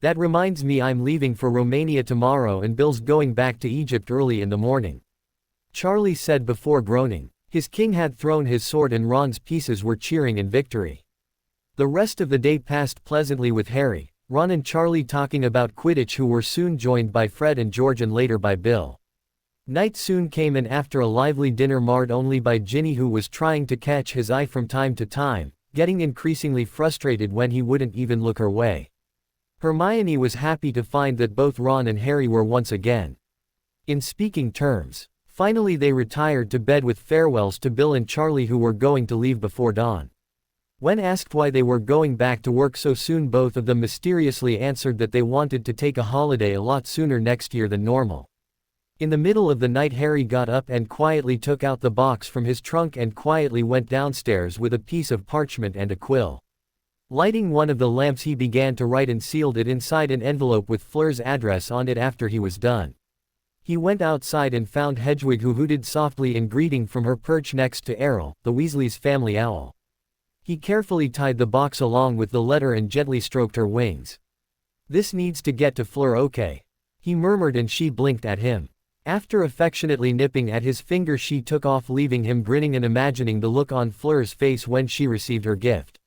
Speaker 1: That reminds me, I'm leaving for Romania tomorrow and Bill's going back to Egypt early in the morning. Charlie said before groaning. His king had thrown his sword and Ron's pieces were cheering in victory. The rest of the day passed pleasantly with Harry, Ron and Charlie talking about Quidditch, who were soon joined by Fred and George and later by Bill. Night soon came in after a lively dinner marred only by Ginny, who was trying to catch his eye from time to time, getting increasingly frustrated when he wouldn't even look her way. Hermione was happy to find that both Ron and Harry were once again in speaking terms. Finally they retired to bed with farewells to Bill and Charlie, who were going to leave before dawn. When asked why they were going back to work so soon, both of them mysteriously answered that they wanted to take a holiday a lot sooner next year than normal. In the middle of the night, Harry got up and quietly took out the box from his trunk and quietly went downstairs with a piece of parchment and a quill. Lighting one of the lamps, he began to write and sealed it inside an envelope with Fleur's address on it. After he was done, he went outside and found Hedwig, who hooted softly in greeting from her perch next to Errol, the Weasleys' family owl. He carefully tied the box along with the letter and gently stroked her wings. This needs to get to Fleur, okay? He murmured, and she blinked at him. After affectionately nipping at his finger, she took off, leaving him grinning and imagining the look on Fleur's face when she received her gift.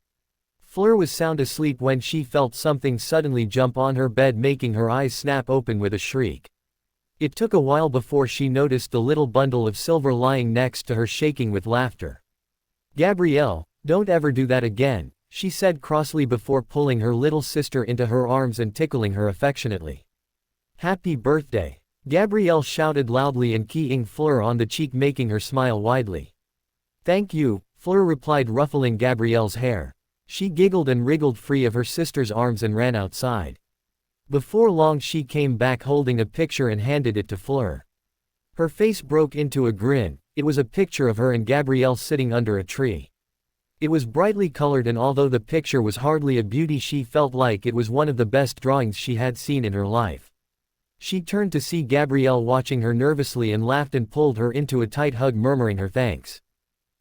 Speaker 1: Fleur was sound asleep when she felt something suddenly jump on her bed, making her eyes snap open with a shriek. It took a while before she noticed the little bundle of silver lying next to her, shaking with laughter. Gabrielle, don't ever do that again, she said crossly before pulling her little sister into her arms and tickling her affectionately. Happy birthday! Gabrielle shouted loudly and kissing Fleur on the cheek, making her smile widely. Thank you, Fleur replied, ruffling Gabrielle's hair. She giggled and wriggled free of her sister's arms and ran outside. Before long she came back holding a picture and handed it to Fleur. Her face broke into a grin. It was a picture of her and Gabrielle sitting under a tree. It was brightly colored, and although the picture was hardly a beauty, she felt like it was one of the best drawings she had seen in her life. She turned to see Gabrielle watching her nervously and laughed and pulled her into a tight hug, murmuring her thanks.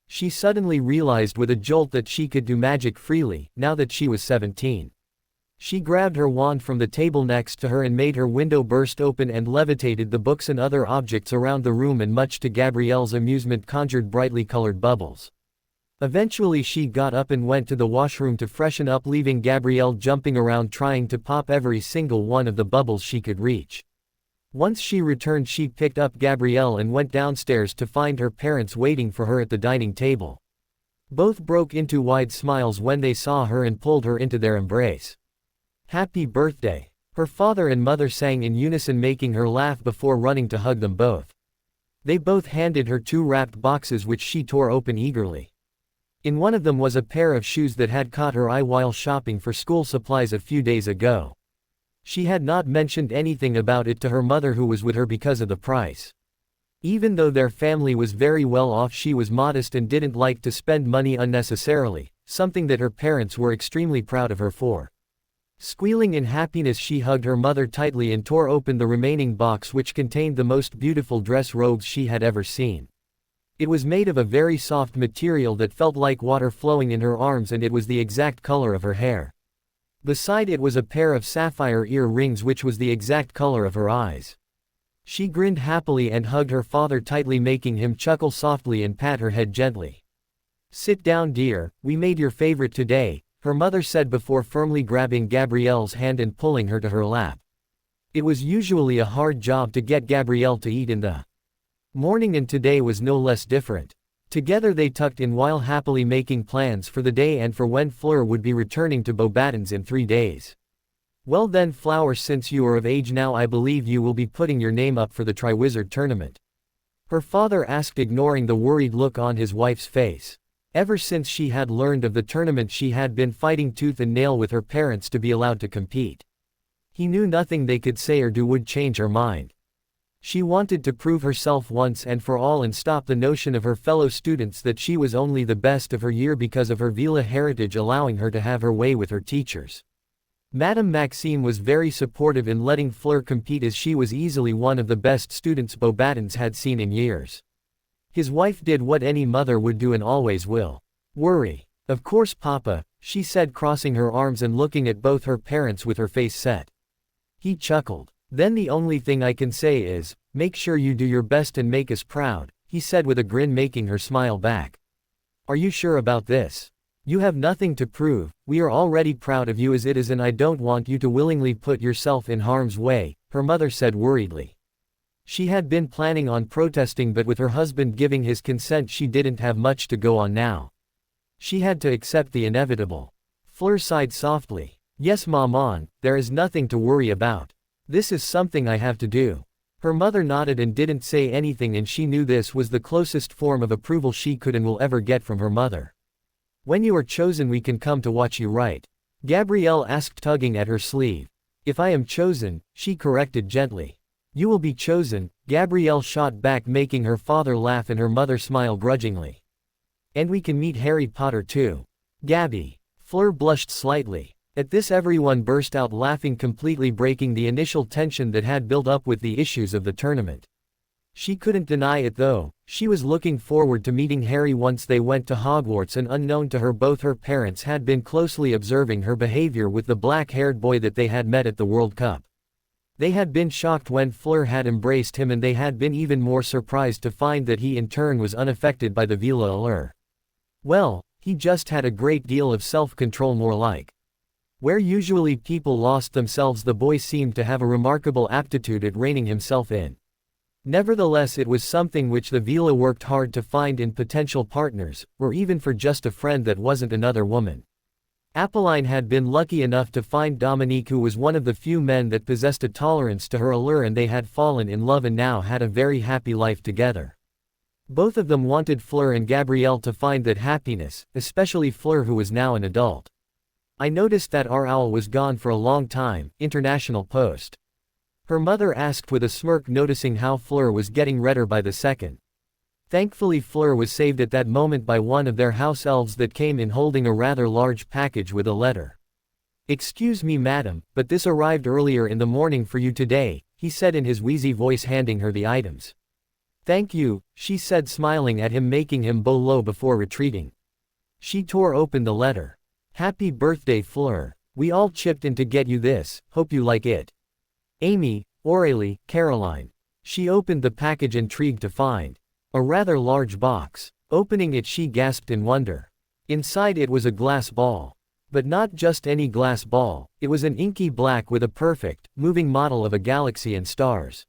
Speaker 1: She suddenly realized with a jolt that she could do magic freely, now that she was 17. She grabbed her wand from the table next to her and made her window burst open and levitated the books and other objects around the room, and much to Gabrielle's amusement conjured brightly colored bubbles. Eventually she got up and went to the washroom to freshen up, leaving Gabrielle jumping around trying to pop every single one of the bubbles she could reach. Once she returned, she picked up Gabrielle and went downstairs to find her parents waiting for her at the dining table. Both broke into wide smiles when they saw her and pulled her into their embrace. Happy birthday! Her father and mother sang in unison, making her laugh before running to hug them both. They both handed her 2 wrapped boxes, which she tore open eagerly. In one of them was a pair of shoes that had caught her eye while shopping for school supplies a few days ago. She had not mentioned anything about it to her mother, who was with her, because of the price. Even though their family was very well off, she was modest and didn't like to spend money unnecessarily, something that her parents were extremely proud of her for. Squealing in happiness, she hugged her mother tightly and tore open the remaining box, which contained the most beautiful dress robes she had ever seen. It was made of a very soft material that felt like water flowing in her arms, and it was the exact color of her hair. Beside it was a pair of sapphire ear-rings, which was the exact color of her eyes. She grinned happily and hugged her father tightly, making him chuckle softly and pat her head gently. Sit down, dear, we made your favorite today, her mother said before firmly grabbing Gabrielle's hand and pulling her to her lap. It was usually a hard job to get Gabrielle to eat in the morning, and today was no less different. Together they tucked in while happily making plans for the day and for when Fleur would be returning to Beauxbatons in 3 days. Well then, Flower, since you are of age now, I believe you will be putting your name up for the Triwizard Tournament. Her father asked, ignoring the worried look on his wife's face. Ever since she had learned of the tournament, she had been fighting tooth and nail with her parents to be allowed to compete. He knew nothing they could say or do would change her mind. She wanted to prove herself once and for all and stop the notion of her fellow students that she was only the best of her year because of her Vila heritage, allowing her to have her way with her teachers. Madame Maxime was very supportive in letting Fleur compete, as she was easily one of the best students Beauxbatons had seen in years. His wife did what any mother would do and always will. Worry. Of course, Papa, she said, crossing her arms and looking at both her parents with her face set. He chuckled. Then the only thing I can say is, make sure you do your best and make us proud, he said with a grin, making her smile back. Are you sure about this? You have nothing to prove, we are already proud of you as it is, and I don't want you to willingly put yourself in harm's way, her mother said worriedly. She had been planning on protesting, but with her husband giving his consent she didn't have much to go on now. She had to accept the inevitable. Fleur sighed softly. Yes, Maman, there is nothing to worry about. This is something I have to do. Her mother nodded and didn't say anything, and she knew this was the closest form of approval she could and will ever get from her mother. When you are chosen we can come to watch you write. Gabrielle asked, tugging at her sleeve. If I am chosen, she corrected gently. You will be chosen, Gabrielle shot back, making her father laugh and her mother smile grudgingly. And we can meet Harry Potter too. Gabby. Fleur blushed slightly. At this everyone burst out laughing, completely breaking the initial tension that had built up with the issues of the tournament. She couldn't deny it though, she was looking forward to meeting Harry once they went to Hogwarts, and unknown to her both her parents had been closely observing her behavior with the black-haired boy that they had met at the World Cup. They had been shocked when Fleur had embraced him, and they had been even more surprised to find that he in turn was unaffected by the Vila allure. Well, he just had a great deal of self-control, more like. Where usually people lost themselves, the boy seemed to have a remarkable aptitude at reining himself in. Nevertheless, it was something which the Vila worked hard to find in potential partners, or even for just a friend that wasn't another woman. Apolline had been lucky enough to find Dominique, who was one of the few men that possessed a tolerance to her allure, and they had fallen in love and now had a very happy life together. Both of them wanted Fleur and Gabrielle to find that happiness, especially Fleur, who was now an adult. I noticed that our owl was gone for a long time, International Post. Her mother asked with a smirk, noticing how Fleur was getting redder by the second. Thankfully Fleur was saved at that moment by one of their house elves that came in holding a rather large package with a letter. Excuse me, madam, but this arrived earlier in the morning for you today, he said in his wheezy voice, handing her the items. Thank you, she said, smiling at him, making him bow low before retreating. She tore open the letter. Happy birthday, Fleur. We all chipped in to get you this, hope you like it. Amy, Aurélie, Caroline. She opened the package, intrigued to find a rather large box. Opening it, she gasped in wonder. Inside it was a glass ball. But not just any glass ball, it was an inky black with a perfect, moving model of a galaxy and stars.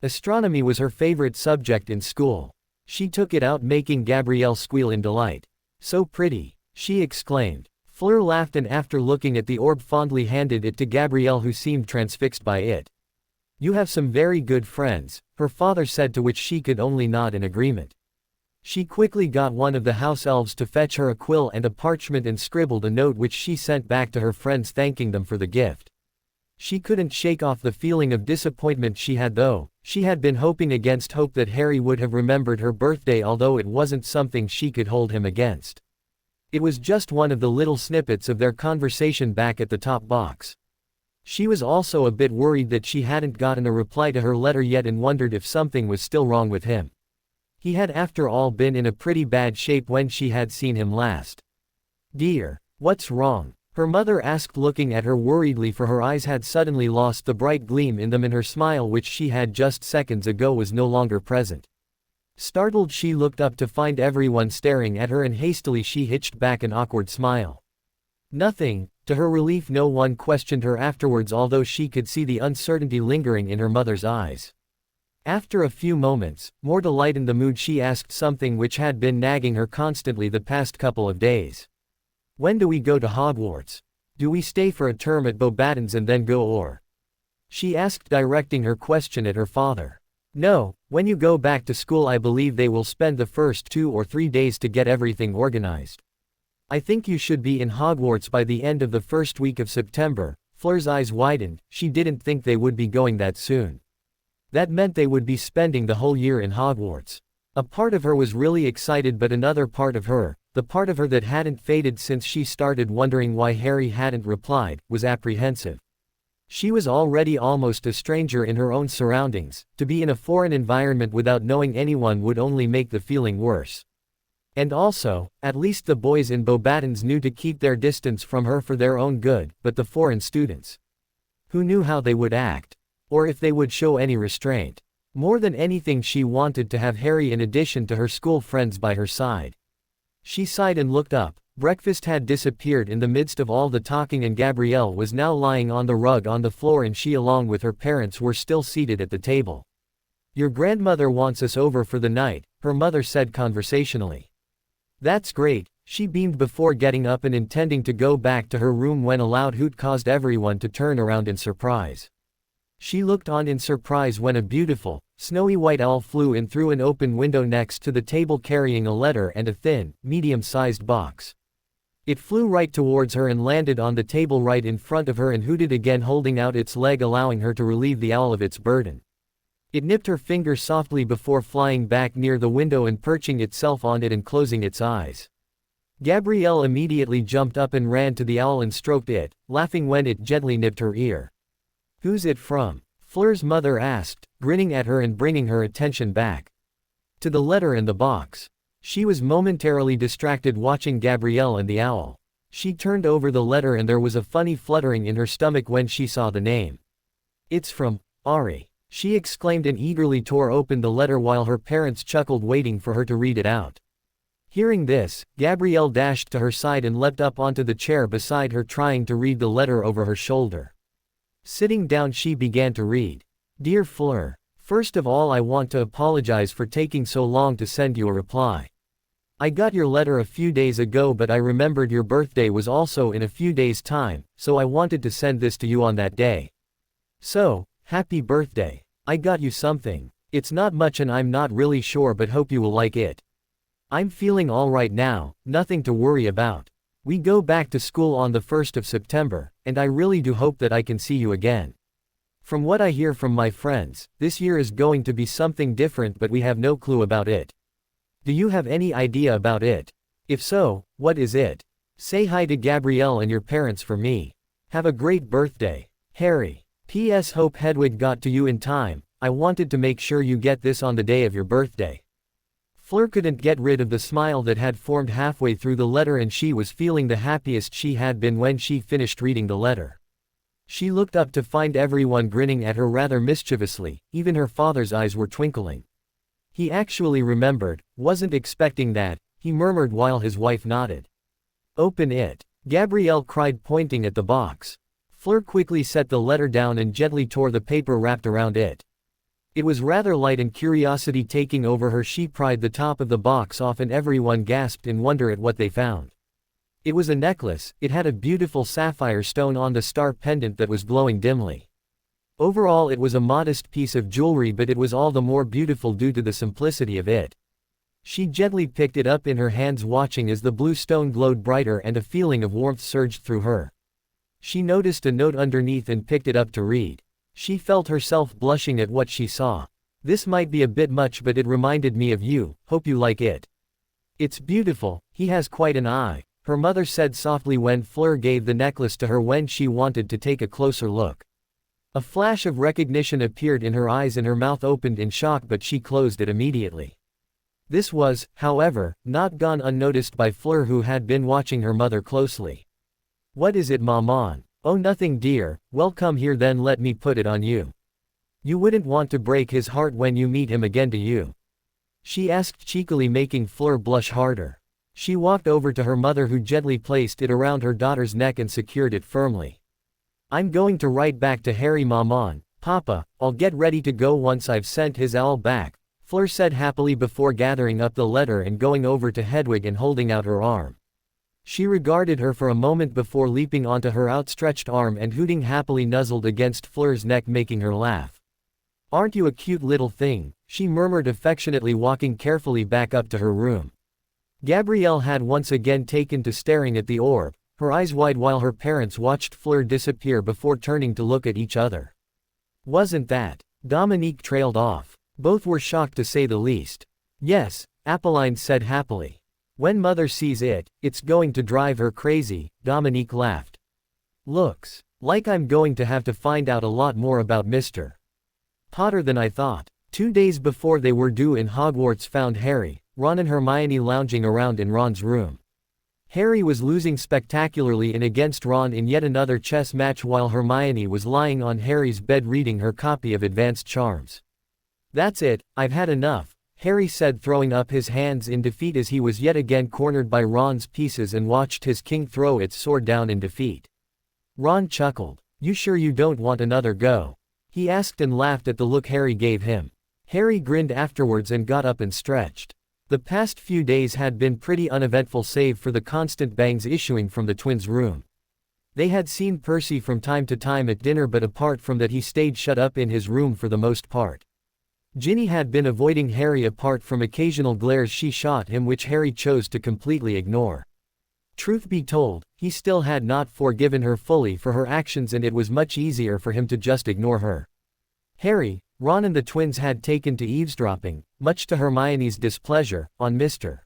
Speaker 1: Astronomy was her favorite subject in school. She took it out, making Gabrielle squeal in delight. So pretty, she exclaimed. Fleur laughed and after looking at the orb fondly handed it to Gabrielle, who seemed transfixed by it. You have some very good friends, her father said, to which she could only nod in agreement. She quickly got one of the house elves to fetch her a quill and a parchment and scribbled a note which she sent back to her friends, thanking them for the gift. She couldn't shake off the feeling of disappointment she had though. She had been hoping against hope that Harry would have remembered her birthday, although it wasn't something she could hold him against. It was just one of the little snippets of their conversation back at the top box. She was also a bit worried that she hadn't gotten a reply to her letter yet and wondered if something was still wrong with him. He had after all been in a pretty bad shape when she had seen him last. Dear, what's wrong? Her mother asked, looking at her worriedly, for her eyes had suddenly lost the bright gleam in them and her smile, which she had just seconds ago, was no longer present. Startled, she looked up to find everyone staring at her, and hastily she hitched back an awkward smile. Nothing. To her relief, no one questioned her afterwards, although she could see the uncertainty lingering in her mother's eyes. After a few moments, more to lighten the mood, she asked something which had been nagging her constantly the past couple of days. When do we go to Hogwarts? Do we stay for a term at Beauxbatons and then go, or? She asked, directing her question at her father. No, when you go back to school I believe they will spend the first 2 or 3 days to get everything organized. I think you should be in Hogwarts by the end of the first week of September. Fleur's eyes widened, she didn't think they would be going that soon. That meant they would be spending the whole year in Hogwarts. A part of her was really excited, but another part of her, the part of her that hadn't faded since she started wondering why Harry hadn't replied, was apprehensive. She was already almost a stranger in her own surroundings. To be in a foreign environment without knowing anyone would only make the feeling worse. And also, at least the boys in Beauxbatons knew to keep their distance from her for their own good, but the foreign students, who knew how they would act? Or if they would show any restraint. More than anything she wanted to have Harry in addition to her school friends by her side. She sighed and looked up. Breakfast had disappeared in the midst of all the talking and Gabrielle was now lying on the rug on the floor, and she along with her parents were still seated at the table. Your grandmother wants us over for the night, her mother said conversationally. That's great, she beamed before getting up and intending to go back to her room when a loud hoot caused everyone to turn around in surprise. She looked on in surprise when a beautiful, snowy white owl flew in through an open window next to the table carrying a letter and a thin, medium-sized box. It flew right towards her and landed on the table right in front of her and hooted again, holding out its leg, allowing her to relieve the owl of its burden. It nipped her finger softly before flying back near the window and perching itself on it and closing its eyes. Gabrielle immediately jumped up and ran to the owl and stroked it, laughing when it gently nipped her ear. Who's it from? Fleur's mother asked, grinning at her and bringing her attention back to the letter and the box. She was momentarily distracted watching Gabrielle and the owl. She turned over the letter and there was a funny fluttering in her stomach when she saw the name. It's from Ari, she exclaimed and eagerly tore open the letter while her parents chuckled waiting for her to read it out. Hearing this, Gabrielle dashed to her side and leapt up onto the chair beside her, trying to read the letter over her shoulder. Sitting down, she began to read. Dear Fleur, first of all I want to apologize for taking so long to send you a reply. I got your letter a few days ago, but I remembered your birthday was also in a few days' time, so I wanted to send this to you on that day. So, happy birthday. I got you something. It's not much and I'm not really sure, but hope you will like it. I'm feeling all right now, nothing to worry about. We go back to school on the 1st of September, and I really do hope that I can see you again. From what I hear from my friends, this year is going to be something different, but we have no clue about it. Do you have any idea about it? If so, what is it? Say hi to Gabrielle and your parents for me. Have a great birthday, Harry. P.S. Hope Hedwig got to you in time. I wanted to make sure you get this on the day of your birthday. Fleur couldn't get rid of the smile that had formed halfway through the letter, and she was feeling the happiest she had been when she finished reading the letter. She looked up to find everyone grinning at her rather mischievously, even her father's eyes were twinkling. He actually remembered, wasn't expecting that, he murmured while his wife nodded. Open it, Gabrielle cried, pointing at the box. Fleur quickly set the letter down and gently tore the paper wrapped around it. It was rather light, and curiosity taking over her, she pried the top of the box off and everyone gasped in wonder at what they found. It was a necklace. It had a beautiful sapphire stone on the star pendant that was glowing dimly. Overall it was a modest piece of jewelry, but it was all the more beautiful due to the simplicity of it. She gently picked it up in her hands, watching as the blue stone glowed brighter and a feeling of warmth surged through her. She noticed a note underneath and picked it up to read. She felt herself blushing at what she saw. This might be a bit much, but it reminded me of you, hope you like it. It's beautiful, he has quite an eye, her mother said softly when Fleur gave the necklace to her when she wanted to take a closer look. A flash of recognition appeared in her eyes and her mouth opened in shock, but she closed it immediately. This was, however, not gone unnoticed by Fleur, who had been watching her mother closely. What is it, Maman? Oh, nothing, dear. Well, come here then, let me put it on you. You wouldn't want to break his heart when you meet him again, do you? She asked cheekily, making Fleur blush harder. She walked over to her mother, who gently placed it around her daughter's neck and secured it firmly. I'm going to write back to Harry, Maman. Papa, I'll get ready to go once I've sent his owl back, Fleur said happily before gathering up the letter and going over to Hedwig and holding out her arm. She regarded her for a moment before leaping onto her outstretched arm and hooting happily nuzzled against Fleur's neck, making her laugh. "Aren't you a cute little thing?" she murmured affectionately, walking carefully back up to her room. Gabrielle had once again taken to staring at the orb, her eyes wide while her parents watched Fleur disappear before turning to look at each other. "Wasn't that?" Dominique trailed off. Both were shocked to say the least. "Yes," Apolline said happily. "When Mother sees it, it's going to drive her crazy," Dominique laughed. "Looks like I'm going to have to find out a lot more about Mr. Potter than I thought." 2 days before they were due in Hogwarts found Harry, Ron and Hermione lounging around in Ron's room. Harry was losing spectacularly in against Ron in yet another chess match while Hermione was lying on Harry's bed reading her copy of Advanced Charms. "That's it, I've had enough," Harry said, throwing up his hands in defeat as he was yet again cornered by Ron's pieces and watched his king throw its sword down in defeat. Ron chuckled. "You sure you don't want another go?" he asked and laughed at the look Harry gave him. Harry grinned afterwards and got up and stretched. The past few days had been pretty uneventful save for the constant bangs issuing from the twins' room. They had seen Percy from time to time at dinner, but apart from that he stayed shut up in his room for the most part. Ginny had been avoiding Harry apart from occasional glares she shot him, which Harry chose to completely ignore. Truth be told, he still had not forgiven her fully for her actions, and it was much easier for him to just ignore her. Harry, Ron and the twins had taken to eavesdropping, much to Hermione's displeasure, on Mr.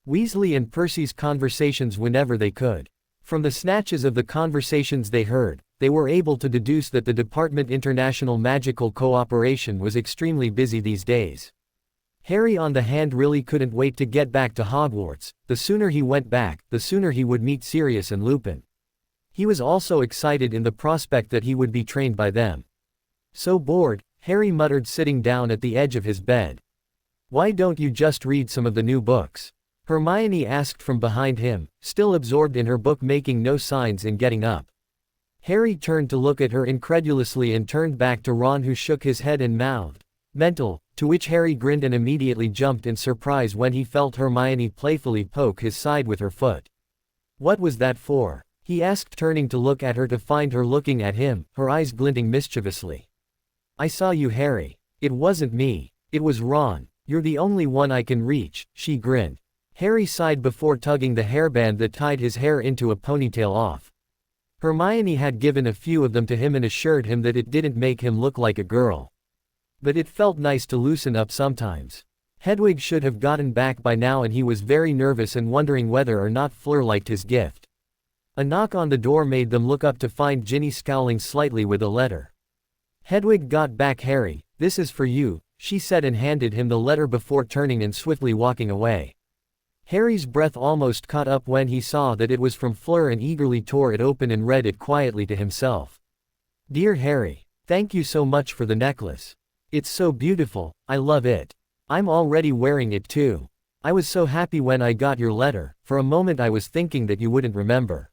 Speaker 1: Weasley and Percy's conversations whenever they could. From the snatches of the conversations they heard, they were able to deduce that the Department International Magical Cooperation was extremely busy these days. Harry on the hand really couldn't wait to get back to Hogwarts. The sooner he went back, the sooner he would meet Sirius and Lupin. He was also excited in the prospect that he would be trained by them. "So bored," Harry muttered, sitting down at the edge of his bed. "Why don't you just read some of the new books?" Hermione asked from behind him, still absorbed in her book, making no signs in getting up. Harry turned to look at her incredulously and turned back to Ron, who shook his head and mouthed, "Mental," to which Harry grinned and immediately jumped in surprise when he felt Hermione playfully poke his side with her foot. "What was that for?" he asked, turning to look at her to find her looking at him, her eyes glinting mischievously. "I saw you, Harry. It wasn't me. It was Ron. You're the only one I can reach," she grinned. Harry sighed before tugging the hairband that tied his hair into a ponytail off. Hermione had given a few of them to him and assured him that it didn't make him look like a girl. But it felt nice to loosen up sometimes. Hedwig should have gotten back by now, and he was very nervous and wondering whether or not Fleur liked his gift. A knock on the door made them look up to find Ginny scowling slightly with a letter. Hedwig got back. "Harry, this is for you," she said, and handed him the letter before turning and swiftly walking away. Harry's breath almost caught up when he saw that it was from Fleur and eagerly tore it open and read it quietly to himself. "Dear Harry, thank you so much for the necklace. It's so beautiful, I love it. I'm already wearing it too. I was so happy when I got your letter, for a moment I was thinking that you wouldn't remember.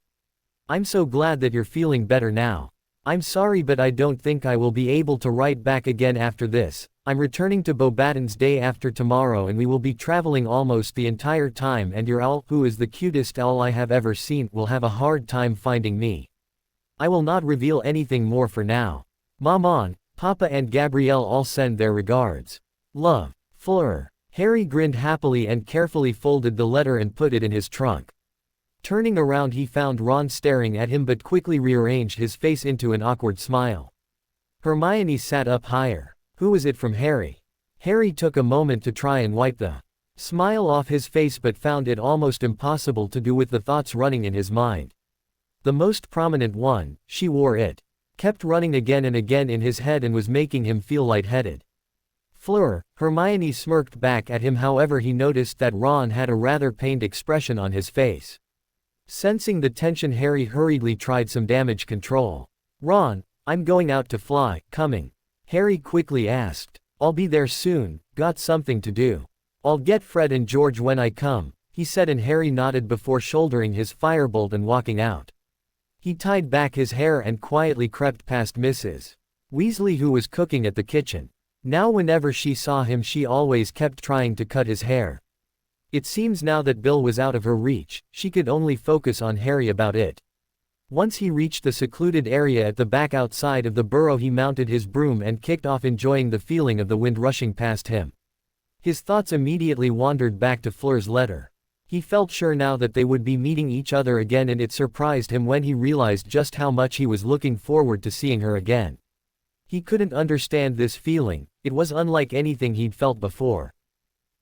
Speaker 1: I'm so glad that you're feeling better now. I'm sorry, but I don't think I will be able to write back again after this. I'm returning to Beauxbatons day after tomorrow, and we will be traveling almost the entire time, and your owl, who is the cutest owl I have ever seen, will have a hard time finding me. I will not reveal anything more for now. Maman, Papa and Gabrielle all send their regards. Love, Fleur." Harry grinned happily and carefully folded the letter and put it in his trunk. Turning around, he found Ron staring at him, but quickly rearranged his face into an awkward smile. Hermione sat up higher. "Who was it from Harry?" Harry took a moment to try and wipe the smile off his face, but found it almost impossible to do with the thoughts running in his mind. The most prominent one, she wore it, kept running again and again in his head and was making him feel lightheaded. "Fleur," Hermione smirked back at him. However, he noticed that Ron had a rather pained expression on his face. Sensing the tension, Harry hurriedly tried some damage control. "Ron, I'm going out to fly, coming?" Harry quickly asked. "I'll be there soon, got something to do. I'll get Fred and George when I come," he said, and Harry nodded before shouldering his firebolt and walking out. He tied back his hair and quietly crept past Mrs. Weasley, who was cooking at the kitchen. Now whenever she saw him she always kept trying to cut his hair. It seems now that Bill was out of her reach, she could only focus on Harry about it. Once he reached the secluded area at the back outside of the burrow, he mounted his broom and kicked off, enjoying the feeling of the wind rushing past him. His thoughts immediately wandered back to Fleur's letter. He felt sure now that they would be meeting each other again, and it surprised him when he realized just how much he was looking forward to seeing her again. He couldn't understand this feeling, it was unlike anything he'd felt before.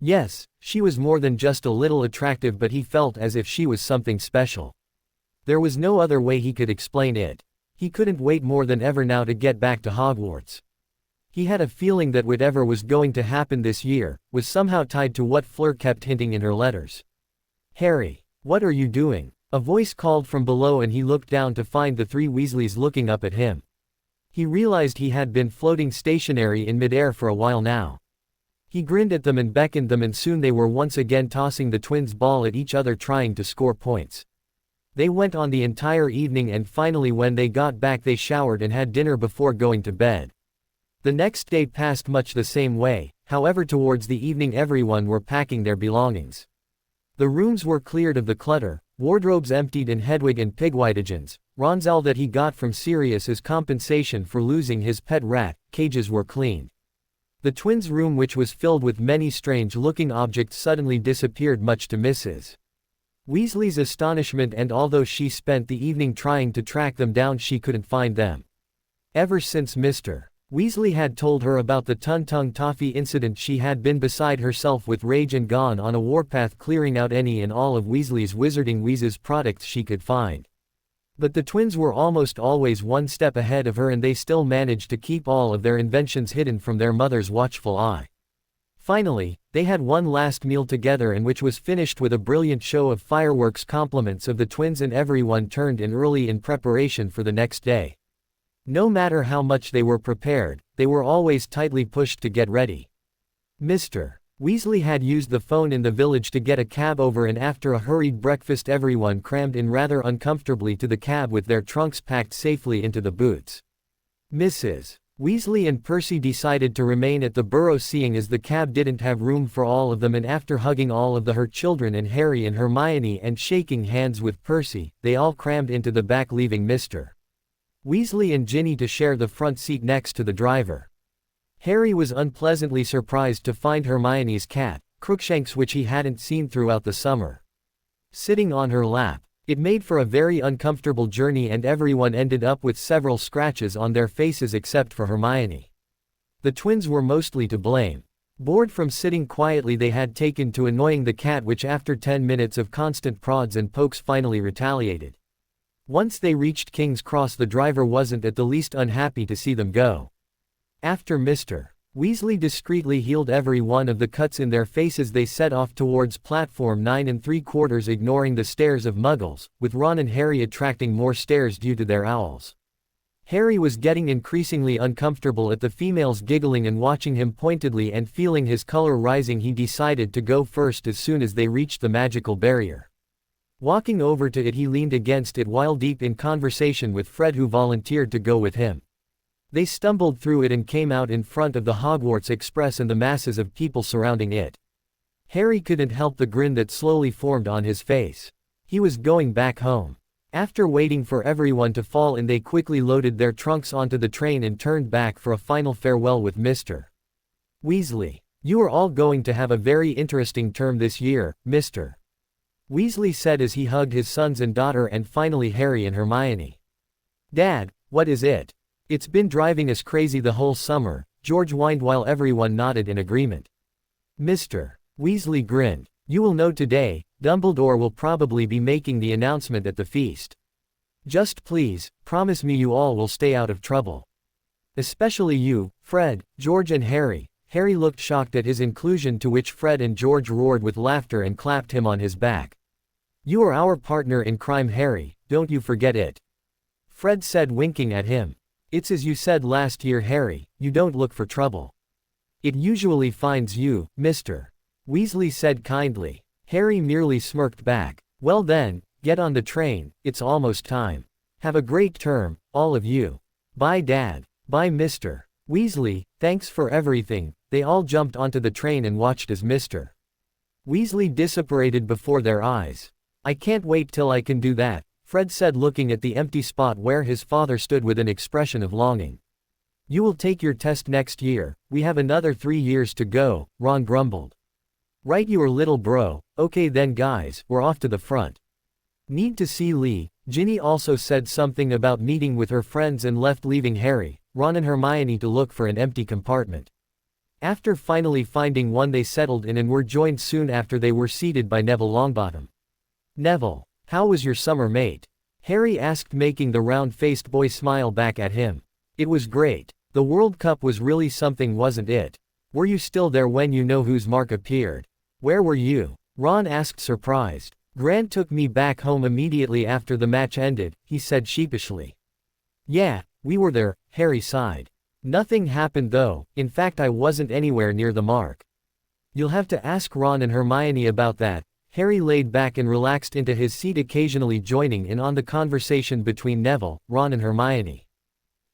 Speaker 1: Yes, she was more than just a little attractive, but he felt as if she was something special. There was no other way he could explain it. He couldn't wait more than ever now to get back to Hogwarts. He had a feeling that whatever was going to happen this year was somehow tied to what Fleur kept hinting in her letters. "Harry, what are you doing?" A voice called from below, and he looked down to find the three Weasleys looking up at him. He realized he had been floating stationary in midair for a while now. He grinned at them and beckoned them, and soon they were once again tossing the twins' ball at each other, trying to score points. They went on the entire evening, and finally when they got back they showered and had dinner before going to bed. The next day passed much the same way, however towards the evening everyone were packing their belongings. The rooms were cleared of the clutter, wardrobes emptied, and Hedwig and Pigwidgeon's Ronzal that he got from Sirius as compensation for losing his pet rat cages were cleaned. The twins' room, which was filled with many strange-looking objects, suddenly disappeared, much to Mrs. Weasley's astonishment, and although she spent the evening trying to track them down she couldn't find them. Ever since Mr. Weasley had told her about the Tung-Tung Toffee incident she had been beside herself with rage and gone on a warpath, clearing out any and all of Weasley's Wizarding Wheezes products she could find. But the twins were almost always one step ahead of her, and they still managed to keep all of their inventions hidden from their mother's watchful eye. Finally, they had one last meal together, and which was finished with a brilliant show of fireworks, compliments of the twins, and everyone turned in early in preparation for the next day. No matter how much they were prepared, they were always tightly pushed to get ready. Mr. Weasley had used the phone in the village to get a cab over, and after a hurried breakfast everyone crammed in rather uncomfortably to the cab with their trunks packed safely into the boots. Mrs. Weasley and Percy decided to remain at the burrow, seeing as the cab didn't have room for all of them, and after hugging all of her children and Harry and Hermione and shaking hands with Percy, they all crammed into the back, leaving Mr. Weasley and Ginny to share the front seat next to the driver. Harry was unpleasantly surprised to find Hermione's cat, Crookshanks, which he hadn't seen throughout the summer, sitting on her lap. It made for a very uncomfortable journey, and everyone ended up with several scratches on their faces except for Hermione. The twins were mostly to blame. Bored from sitting quietly, they had taken to annoying the cat, which after 10 minutes of constant prods and pokes finally retaliated. Once they reached King's Cross, the driver wasn't at the least unhappy to see them go. After Mr. Weasley discreetly healed every one of the cuts in their faces, they set off towards platform 9 3/4, ignoring the stares of Muggles, with Ron and Harry attracting more stares due to their owls. Harry was getting increasingly uncomfortable at the females giggling and watching him pointedly, and feeling his color rising he decided to go first as soon as they reached the magical barrier. Walking over to it, he leaned against it while deep in conversation with Fred, who volunteered to go with him. They stumbled through it and came out in front of the Hogwarts Express and the masses of people surrounding it. Harry couldn't help the grin that slowly formed on his face. He was going back home. After waiting for everyone to fall in, they quickly loaded their trunks onto the train and turned back for a final farewell with Mr. Weasley. "You are all going to have a very interesting term this year, Mr. Weasley said as he hugged his sons and daughter, and finally Harry and Hermione. "Dad, what is it?" "It's been driving us crazy the whole summer," George whined while everyone nodded in agreement. Mr. Weasley grinned. "You will know today. Dumbledore will probably be making the announcement at the feast. Just please, promise me you all will stay out of trouble. Especially you, Fred, George and Harry." Harry looked shocked at his inclusion, to which Fred and George roared with laughter and clapped him on his back. "You are our partner in crime, Harry, don't you forget it," Fred said, winking at him. "It's as you said last year, Harry, you don't look for trouble. It usually finds you, Mr. Weasley said kindly. Harry merely smirked back. "Well then, get on the train, it's almost time. Have a great term, all of you. Bye Dad." Bye Mr. Weasley, thanks for everything." They all jumped onto the train and watched as Mr. Weasley disapparated before their eyes. "I can't wait till I can do that," Fred said, looking at the empty spot where his father stood with an expression of longing. "You will take your test next year, we have another 3 years to go," Ron grumbled. "Right, your little bro. Okay then guys, we're off to the front. Need to see Lee." Ginny also said something about meeting with her friends and left, leaving Harry, Ron and Hermione to look for an empty compartment. After finally finding one, they settled in and were joined soon after. They were seated by Neville Longbottom. "Neville, how was your summer, mate?" Harry asked, making the round-faced boy smile back at him. "It was great. The World Cup was really something, wasn't it? Were you still there when you know whose mark appeared?" "Where were you?" Ron asked, surprised. "Grant took me back home immediately after the match ended," he said sheepishly. "Yeah, we were there," Harry sighed. "Nothing happened though, in fact I wasn't anywhere near the mark." "You'll have to ask Ron and Hermione about that." Harry laid back and relaxed into his seat, occasionally joining in on the conversation between Neville, Ron and Hermione.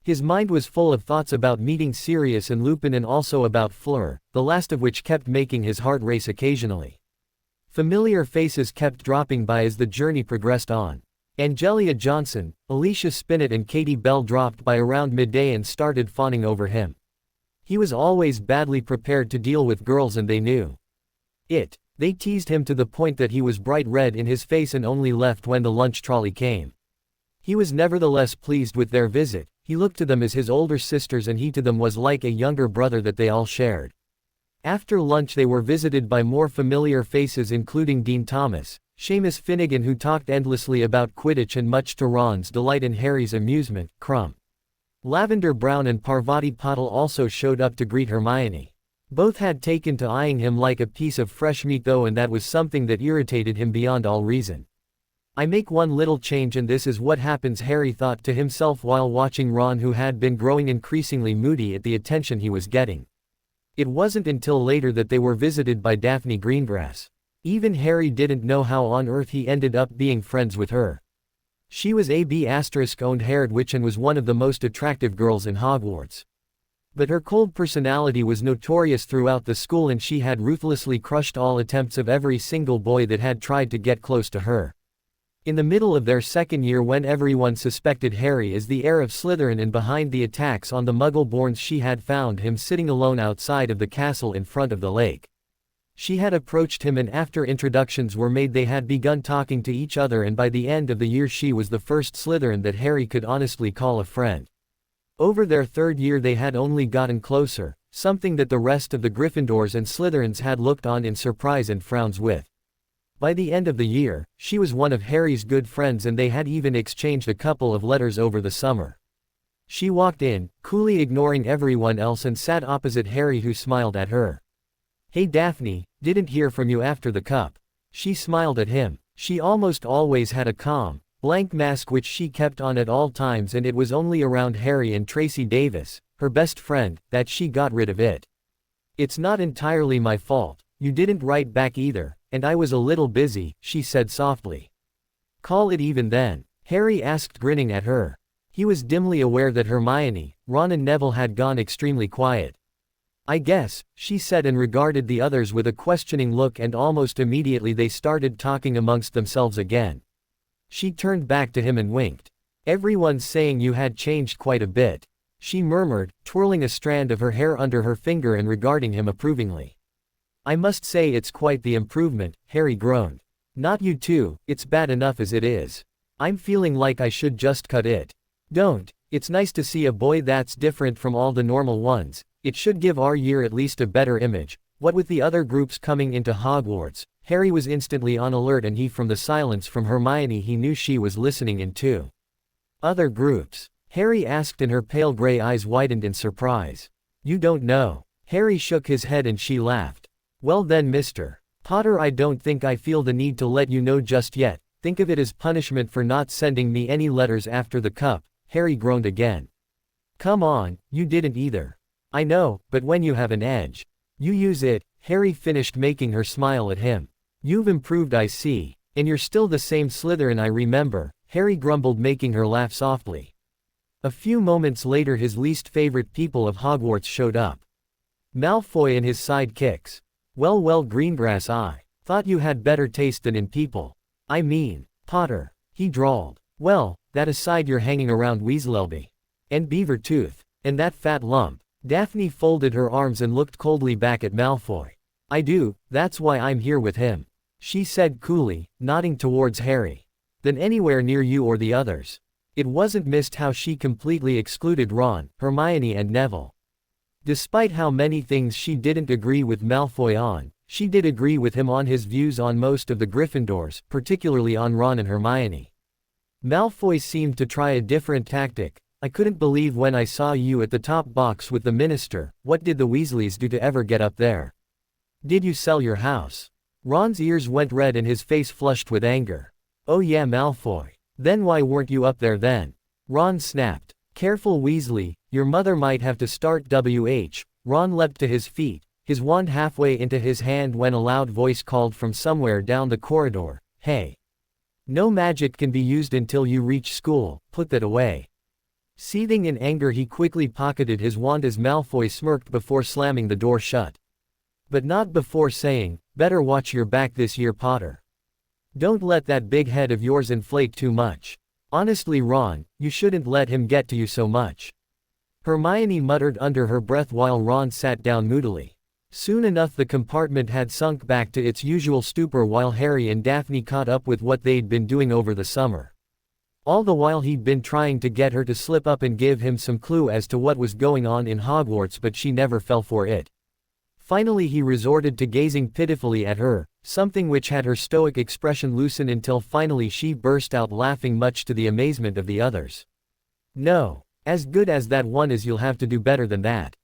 Speaker 1: His mind was full of thoughts about meeting Sirius and Lupin, and also about Fleur, the last of which kept making his heart race occasionally. Familiar faces kept dropping by as the journey progressed on. Angelia Johnson, Alicia Spinnet and Katie Bell dropped by around midday and started fawning over him. He was always badly prepared to deal with girls, and they knew it. They teased him to the point that he was bright red in his face and only left when the lunch trolley came. He was nevertheless pleased with their visit. He looked to them as his older sisters, and he to them was like a younger brother that they all shared. After lunch they were visited by more familiar faces, including Dean Thomas, Seamus Finnegan, who talked endlessly about Quidditch, and much to Ron's delight and Harry's amusement, Crumb, Lavender Brown and Parvati Patil also showed up to greet Hermione. Both had taken to eyeing him like a piece of fresh meat though, and that was something that irritated him beyond all reason. "I make one little change and this is what happens," Harry thought to himself while watching Ron, who had been growing increasingly moody at the attention he was getting. It wasn't until later that they were visited by Daphne Greengrass. Even Harry didn't know how on earth he ended up being friends with her. She was a B***owned haired witch and was one of the most attractive girls in Hogwarts. But her cold personality was notorious throughout the school, and she had ruthlessly crushed all attempts of every single boy that had tried to get close to her. In the middle of their second year, when everyone suspected Harry as the heir of Slytherin and behind the attacks on the Muggle-borns, she had found him sitting alone outside of the castle in front of the lake. She had approached him, and after introductions were made they had begun talking to each other, and by the end of the year she was the first Slytherin that Harry could honestly call a friend. Over their third year they had only gotten closer, something that the rest of the Gryffindors and Slytherins had looked on in surprise and frowns with. By the end of the year, she was one of Harry's good friends, and they had even exchanged a couple of letters over the summer. She walked in, coolly ignoring everyone else, and sat opposite Harry, who smiled at her. "Hey Daphne, didn't hear from you after the cup." She smiled at him. She almost always had a calm, blank mask which she kept on at all times, and it was only around Harry and Tracy Davis, her best friend, that she got rid of it. "It's not entirely my fault. You didn't write back either, and I was a little busy," she said softly. "Call it even then?" Harry asked, grinning at her. He was dimly aware that Hermione, Ron and Neville had gone extremely quiet. "I guess," she said, and regarded the others with a questioning look, and almost immediately they started talking amongst themselves again. She turned back to him and winked. "Everyone's saying you had changed quite a bit," she murmured, twirling a strand of her hair under her finger and regarding him approvingly. "I must say it's quite the improvement," Harry groaned. "Not you too, it's bad enough as it is. I'm feeling like I should just cut it." "Don't. It's nice to see a boy that's different from all the normal ones. It should give our year at least a better image." What with the other groups coming into Hogwarts, Harry was instantly on alert, and from the silence from Hermione he knew she was listening in too. "Other groups?" Harry asked, and her pale gray eyes widened in surprise. "You don't know?" Harry shook his head and she laughed. "Well then, Mr. Potter, I don't think I feel the need to let you know just yet. Think of it as punishment for not sending me any letters after the cup." Harry groaned again. "Come on, you didn't either." "I know, but when you have an edge, you use it." Harry finished, making her smile at him. "You've improved, I see. And you're still the same Slytherin I remember," Harry grumbled, making her laugh softly. A few moments later his least favorite people of Hogwarts showed up. Malfoy and his sidekicks. Well, Greengrass, I thought you had better taste than in people. I mean, Potter, he drawled. Well, that aside, you're hanging around Weasley. And Beavertooth. And that fat lump. Daphne folded her arms and looked coldly back at Malfoy. I do, that's why I'm here with him, she said coolly, nodding towards Harry. Then anywhere near you or the others. It wasn't missed how she completely excluded Ron, Hermione and Neville. Despite how many things she didn't agree with Malfoy on, she did agree with him on his views on most of the Gryffindors, particularly on Ron and Hermione. Malfoy seemed to try a different tactic. I couldn't believe when I saw you at the top box with the minister. What did the Weasleys do to ever get up there? Did you sell your house? Ron's ears went red and his face flushed with anger. Oh yeah, Malfoy. Then why weren't you up there then? Ron snapped. Careful, Weasley, your mother might have to start WH. Ron leapt to his feet, his wand halfway into his hand when a loud voice called from somewhere down the corridor. Hey. No magic can be used until you reach school, put that away. Seething in anger, he quickly pocketed his wand as Malfoy smirked before slamming the door shut. But not before saying, better watch your back this year, Potter. Don't let that big head of yours inflate too much. Honestly, Ron, you shouldn't let him get to you so much. Hermione muttered under her breath while Ron sat down moodily. Soon enough the compartment had sunk back to its usual stupor while Harry and Daphne caught up with what they'd been doing over the summer. All the while he'd been trying to get her to slip up and give him some clue as to what was going on in Hogwarts, but she never fell for it. Finally he resorted to gazing pitifully at her, something which had her stoic expression loosen until finally she burst out laughing, much to the amazement of the others. No. As good as that one is, you'll have to do better than that.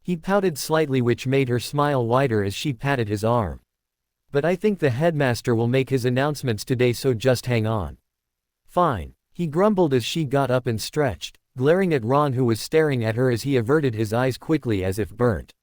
Speaker 1: He pouted slightly, which made her smile wider as she patted his arm. But I think the headmaster will make his announcements today, so just hang on. Fine, he grumbled as she got up and stretched, glaring at Ron, who was staring at her as he averted his eyes quickly as if burnt.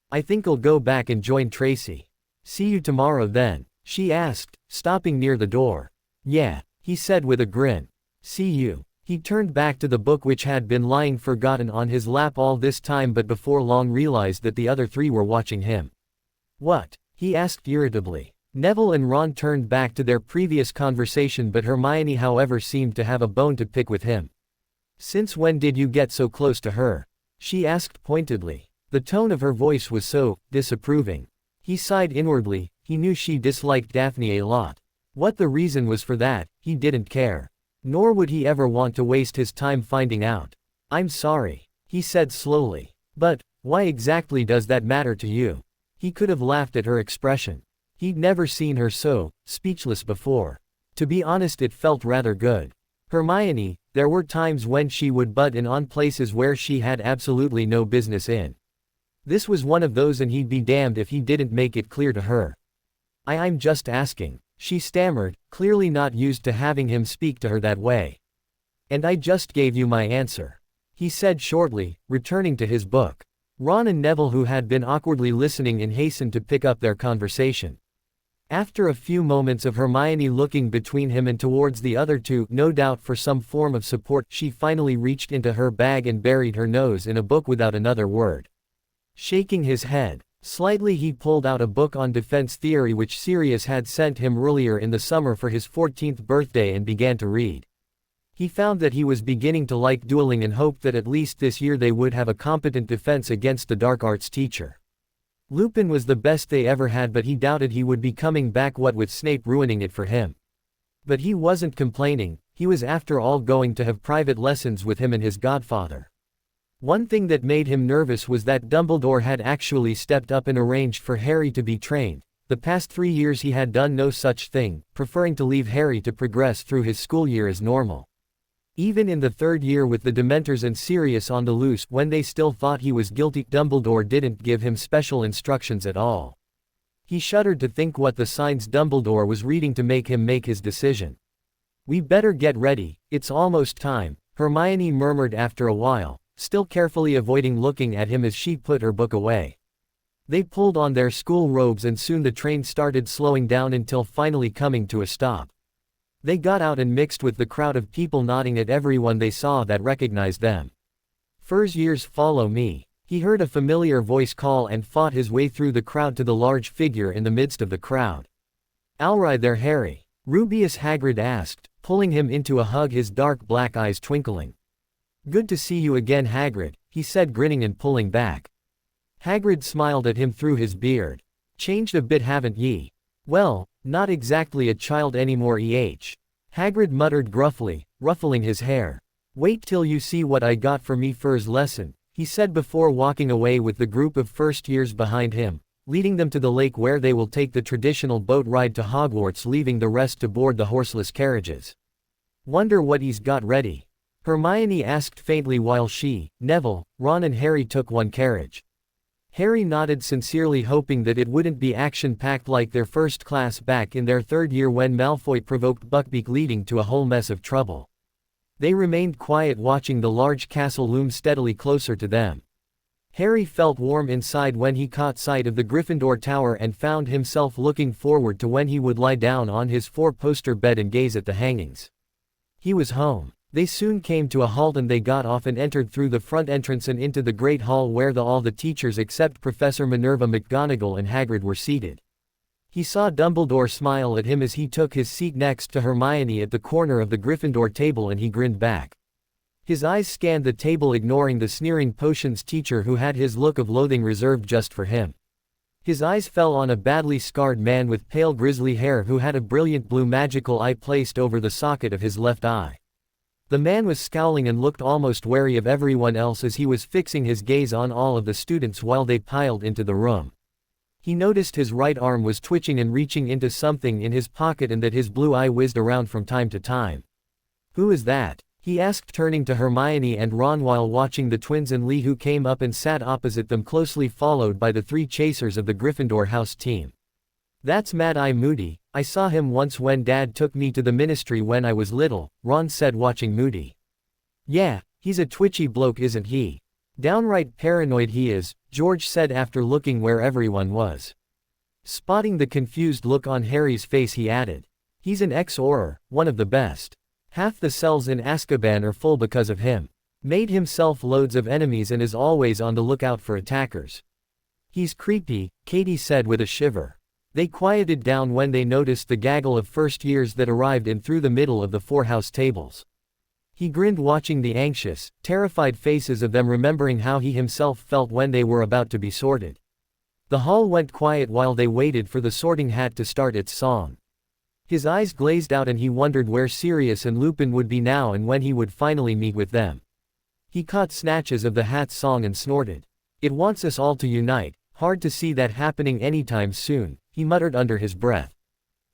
Speaker 1: I think I'll go back and join Tracy. See you tomorrow then, she asked, stopping near the door. Yeah, he said with a grin. See you. He turned back to the book which had been lying forgotten on his lap all this time, but before long realized that the other three were watching him. What? He asked irritably. Neville and Ron turned back to their previous conversation, but Hermione, however, seemed to have a bone to pick with him. Since when did you get so close to her? She asked pointedly. The tone of her voice was so disapproving. He sighed inwardly. He knew she disliked Daphne a lot. What the reason was for that, he didn't care. Nor would he ever want to waste his time finding out. I'm sorry, he said slowly. But, why exactly does that matter to you? He could have laughed at her expression. He'd never seen her so speechless before. To be honest, it felt rather good. Hermione, there were times when she would butt in on places where she had absolutely no business in. This was one of those, and he'd be damned if he didn't make it clear to her. I'm just asking, she stammered, clearly not used to having him speak to her that way. And I just gave you my answer, he said shortly, returning to his book. Ron and Neville, who had been awkwardly listening in, hastened to pick up their conversation. After a few moments of Hermione looking between him and towards the other two, no doubt for some form of support, she finally reached into her bag and buried her nose in a book without another word. Shaking his head slightly, he pulled out a book on defense theory which Sirius had sent him earlier in the summer for his 14th birthday and began to read. He found that he was beginning to like dueling and hoped that at least this year they would have a competent defense against the dark arts teacher. Lupin was the best they ever had, but he doubted he would be coming back, what with Snape ruining it for him. But he wasn't complaining. He was after all going to have private lessons with him and his godfather. One thing that made him nervous was that Dumbledore had actually stepped up and arranged for Harry to be trained. The past 3 years he had done no such thing, preferring to leave Harry to progress through his school year as normal. Even in the 3rd year with the Dementors and Sirius on the loose, when they still thought he was guilty, Dumbledore didn't give him special instructions at all. He shuddered to think what the signs Dumbledore was reading to make him make his decision. We better get ready, it's almost time, Hermione murmured after a while, still carefully avoiding looking at him as she put her book away. They pulled on their school robes and soon the train started slowing down until finally coming to a stop. They got out and mixed with the crowd of people, nodding at everyone they saw that recognized them. "First years, follow me." He heard a familiar voice call and fought his way through the crowd to the large figure in the midst of the crowd. "Alright there, Harry," Rubeus Hagrid asked, pulling him into a hug, his dark black eyes twinkling. "Good to see you again, Hagrid," he said, grinning and pulling back. Hagrid smiled at him through his beard. "Changed a bit, haven't ye?" "Well, not exactly a child anymore, Hagrid muttered gruffly, ruffling his hair. "Wait till you see what I got for me first lesson," he said before walking away with the group of first years behind him, leading them to the lake where they will take the traditional boat ride to Hogwarts, leaving the rest to board the horseless carriages. "Wonder what he's got ready?" Hermione asked faintly while she, Neville, Ron and Harry took one carriage. Harry nodded sincerely, hoping that it wouldn't be action-packed like their first class back in their third year when Malfoy provoked Buckbeak, leading to a whole mess of trouble. They remained quiet, watching the large castle loom steadily closer to them. Harry felt warm inside when he caught sight of the Gryffindor Tower and found himself looking forward to when he would lie down on his four-poster bed and gaze at the hangings. He was home. They soon came to a halt and they got off and entered through the front entrance and into the great hall where all the teachers except Professor Minerva McGonagall and Hagrid were seated. He saw Dumbledore smile at him as he took his seat next to Hermione at the corner of the Gryffindor table, and he grinned back. His eyes scanned the table, ignoring the sneering potions teacher who had his look of loathing reserved just for him. His eyes fell on a badly scarred man with pale grizzly hair who had a brilliant blue magical eye placed over the socket of his left eye. The man was scowling and looked almost wary of everyone else as he was fixing his gaze on all of the students while they piled into the room. He noticed his right arm was twitching and reaching into something in his pocket, and that his blue eye whizzed around from time to time. "Who is that?" he asked, turning to Hermione and Ron while watching the twins and Lee, who came up and sat opposite them, closely followed by the three chasers of the Gryffindor house team. "That's Mad-Eye Moody. I saw him once when Dad took me to the ministry when I was little," Ron said, watching Moody. "Yeah, he's a twitchy bloke, isn't he? Downright paranoid he is," George said after looking where everyone was. Spotting the confused look on Harry's face, he added, "He's an ex-Auror, one of the best. Half the cells in Azkaban are full because of him. Made himself loads of enemies and is always on the lookout for attackers." "He's creepy," Katie said with a shiver. They quieted down when they noticed the gaggle of first years that arrived in through the middle of the four house tables. He grinned, watching the anxious, terrified faces of them, remembering how he himself felt when they were about to be sorted. The hall went quiet while they waited for the sorting hat to start its song. His eyes glazed out and he wondered where Sirius and Lupin would be now and when he would finally meet with them. He caught snatches of the hat's song and snorted. "It wants us all to unite. Hard to see that happening anytime soon," he muttered under his breath.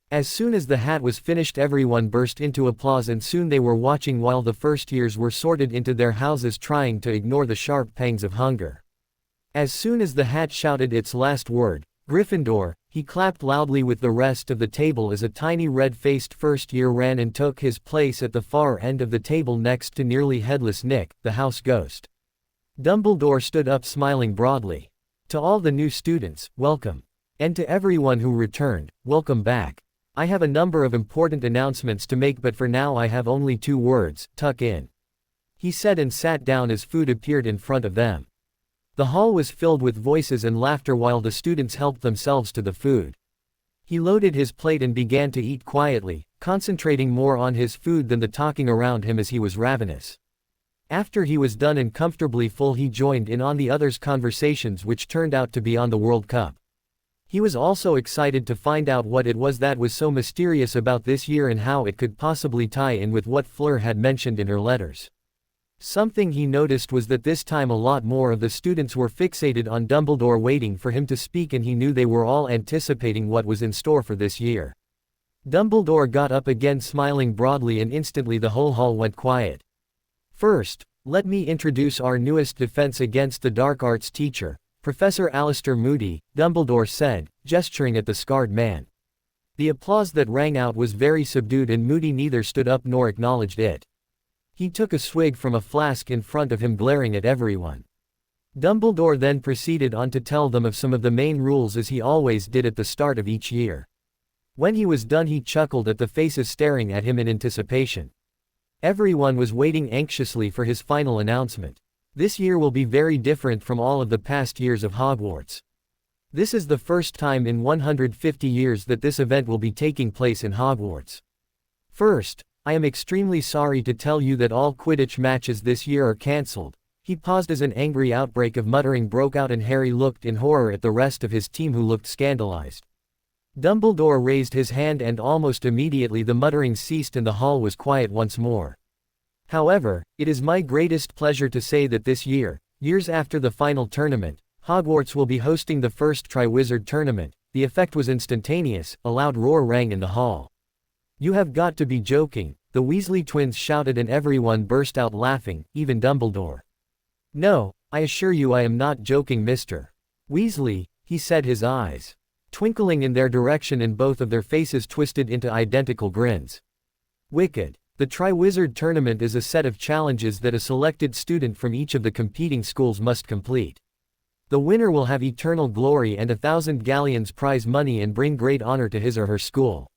Speaker 1: As soon as the hat was finished, everyone burst into applause, and soon they were watching while the first years were sorted into their houses, trying to ignore the sharp pangs of hunger. As soon as the hat shouted its last word, "Gryffindor," he clapped loudly with the rest of the table as a tiny red-faced first year ran and took his place at the far end of the table next to nearly headless Nick, the house ghost. Dumbledore stood up, smiling broadly. "To all the new students, welcome. And to everyone who returned, welcome back. I have a number of important announcements to make, but for now I have only 2 words: tuck in," he said, and sat down as food appeared in front of them. The hall was filled with voices and laughter while the students helped themselves to the food. He loaded his plate and began to eat quietly, concentrating more on his food than the talking around him as he was ravenous. After he was done and comfortably full, he joined in on the others' conversations, which turned out to be on the World Cup. He was also excited to find out what it was that was so mysterious about this year and how it could possibly tie in with what Fleur had mentioned in her letters. Something he noticed was that this time a lot more of the students were fixated on Dumbledore, waiting for him to speak, and he knew they were all anticipating what was in store for this year. Dumbledore got up again, smiling broadly, and instantly the whole hall went quiet. "First, let me introduce our newest defense against the dark arts teacher, Professor Alistair Moody," Dumbledore said, gesturing at the scarred man. The applause that rang out was very subdued, and Moody neither stood up nor acknowledged it. He took a swig from a flask in front of him, glaring at everyone. Dumbledore then proceeded on to tell them of some of the main rules, as he always did at the start of each year. When he was done he chuckled at the faces staring at him in anticipation. Everyone was waiting anxiously for his final announcement. This year will be very different from all of the past years of Hogwarts. This is the first time in 150 years that this event will be taking place in Hogwarts. First, I am extremely sorry to tell you that all Quidditch matches this year are cancelled. He paused as an angry outbreak of muttering broke out and Harry looked in horror at the rest of his team who looked scandalized. Dumbledore raised his hand and almost immediately the muttering ceased and the hall was quiet once more. However, it is my greatest pleasure to say that this year, years after the final tournament, Hogwarts will be hosting the first Triwizard Tournament. The effect was instantaneous, a loud roar rang in the hall. You have got to be joking, the Weasley twins shouted and everyone burst out laughing, even Dumbledore. No, I assure you I am not joking, Mr. Weasley, he said, his eyes twinkling in their direction and both of their faces twisted into identical grins. Wicked. The Triwizard Tournament is a set of challenges that a selected student from each of the competing schools must complete. The winner will have eternal glory and 1,000 galleons prize money and bring great honor to his or her school.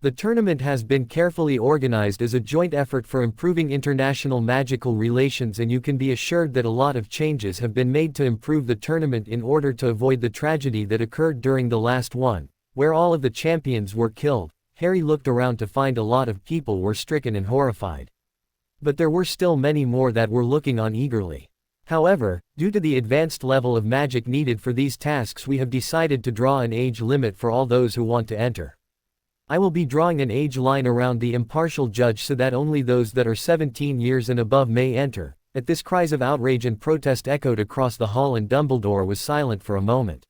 Speaker 1: The tournament has been carefully organized as a joint effort for improving international magical relations, and you can be assured that a lot of changes have been made to improve the tournament in order to avoid the tragedy that occurred during the last one, where all of the champions were killed. Harry looked around to find a lot of people were stricken and horrified. But there were still many more that were looking on eagerly. However, due to the advanced level of magic needed for these tasks, we have decided to draw an age limit for all those who want to enter. I will be drawing an age line around the impartial judge so that only those that are 17 years and above may enter. At this, cries of outrage and protest echoed across the hall and Dumbledore was silent for a moment.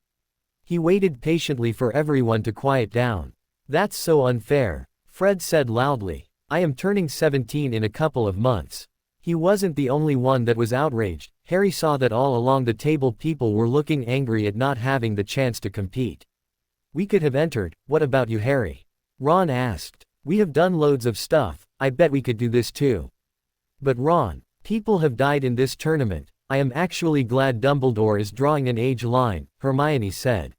Speaker 1: He waited patiently for everyone to quiet down. That's so unfair, Fred said loudly. I am turning 17 in a couple of months. He wasn't the only one that was outraged. Harry saw that all along the table people were looking angry at not having the chance to compete. We could have entered, what about you, Harry? Ron asked. We have done loads of stuff, I bet we could do this too. But Ron, people have died in this tournament. I am actually glad Dumbledore is drawing an age line, Hermione said.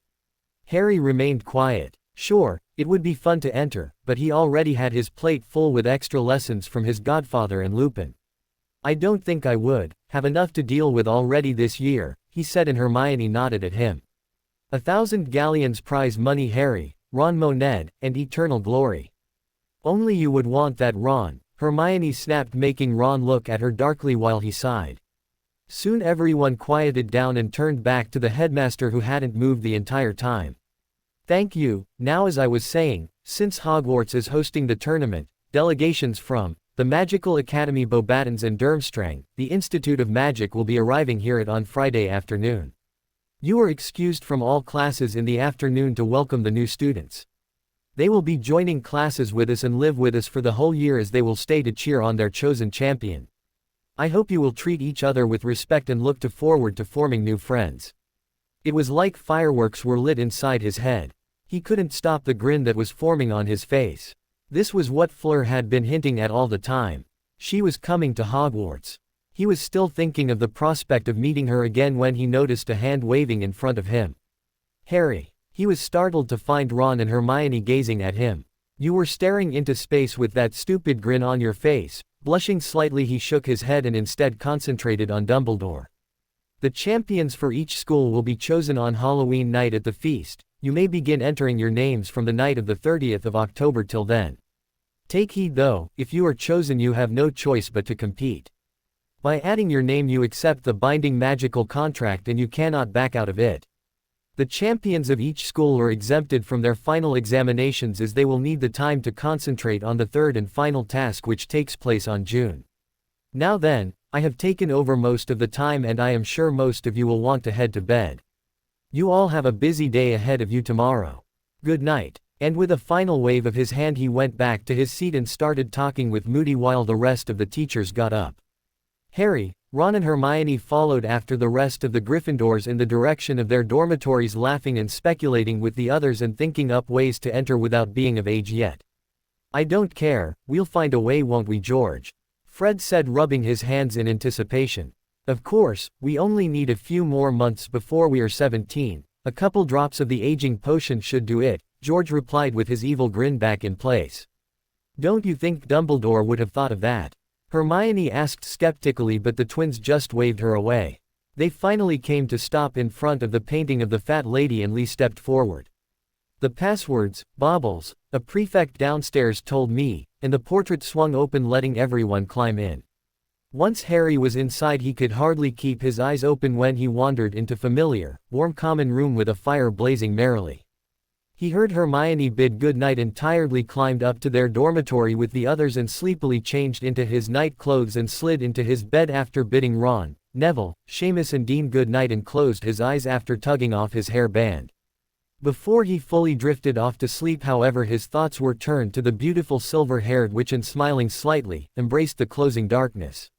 Speaker 1: Harry remained quiet. Sure, it would be fun to enter, but he already had his plate full with extra lessons from his godfather and Lupin. I don't think I would have enough to deal with already this year, he said, and Hermione nodded at him. 1,000 galleons prize money, Harry, Ron moaned, and eternal glory. Only you would want that, Ron, Hermione snapped, making Ron look at her darkly while he sighed. Soon everyone quieted down and turned back to the headmaster, who hadn't moved the entire time. Thank you. Now, as I was saying, since Hogwarts is hosting the tournament, delegations from the Magical Academy, Beauxbatons and Durmstrang, the Institute of Magic, will be arriving here on Friday afternoon. You are excused from all classes in the afternoon to welcome the new students. They will be joining classes with us and live with us for the whole year, as they will stay to cheer on their chosen champion. I hope you will treat each other with respect and look forward to forming new friends. It was like fireworks were lit inside his head. He couldn't stop the grin that was forming on his face. This was what Fleur had been hinting at all the time. She was coming to Hogwarts. He was still thinking of the prospect of meeting her again when he noticed a hand waving in front of him. Harry. He was startled to find Ron and Hermione gazing at him. You were staring into space with that stupid grin on your face. Blushing slightly, he shook his head and instead concentrated on Dumbledore. The champions for each school will be chosen on Halloween night at the feast. You may begin entering your names from the night of the 30th of October till then. Take heed though, if you are chosen you have no choice but to compete. By adding your name you accept the binding magical contract and you cannot back out of it. The champions of each school are exempted from their final examinations, as they will need the time to concentrate on the third and final task, which takes place on June. Now then, I have taken over most of the time and I am sure most of you will want to head to bed. You all have a busy day ahead of you tomorrow. Good night. And with a final wave of his hand he went back to his seat and started talking with Moody while the rest of the teachers got up. Harry, Ron and Hermione followed after the rest of the Gryffindors in the direction of their dormitories, laughing and speculating with the others and thinking up ways to enter without being of age yet. I don't care, we'll find a way, won't we, George? Fred said, rubbing his hands in anticipation. Of course, we only need a few more months before we are 17, a couple drops of the aging potion should do it, George replied with his evil grin back in place. Don't you think Dumbledore would have thought of that? Hermione asked skeptically, but the twins just waved her away. They finally came to stop in front of the painting of the fat lady and Lee stepped forward. The passwords, baubles, a prefect downstairs told me, and the portrait swung open letting everyone climb in. Once Harry was inside he could hardly keep his eyes open when he wandered into familiar, warm common room with a fire blazing merrily. He heard Hermione bid good night and tiredly climbed up to their dormitory with the others and sleepily changed into his night clothes and slid into his bed after bidding Ron, Neville, Seamus and Dean good night and closed his eyes after tugging off his hair band. Before he fully drifted off to sleep however his thoughts were turned to the beautiful silver-haired witch and smiling slightly, embraced the closing darkness.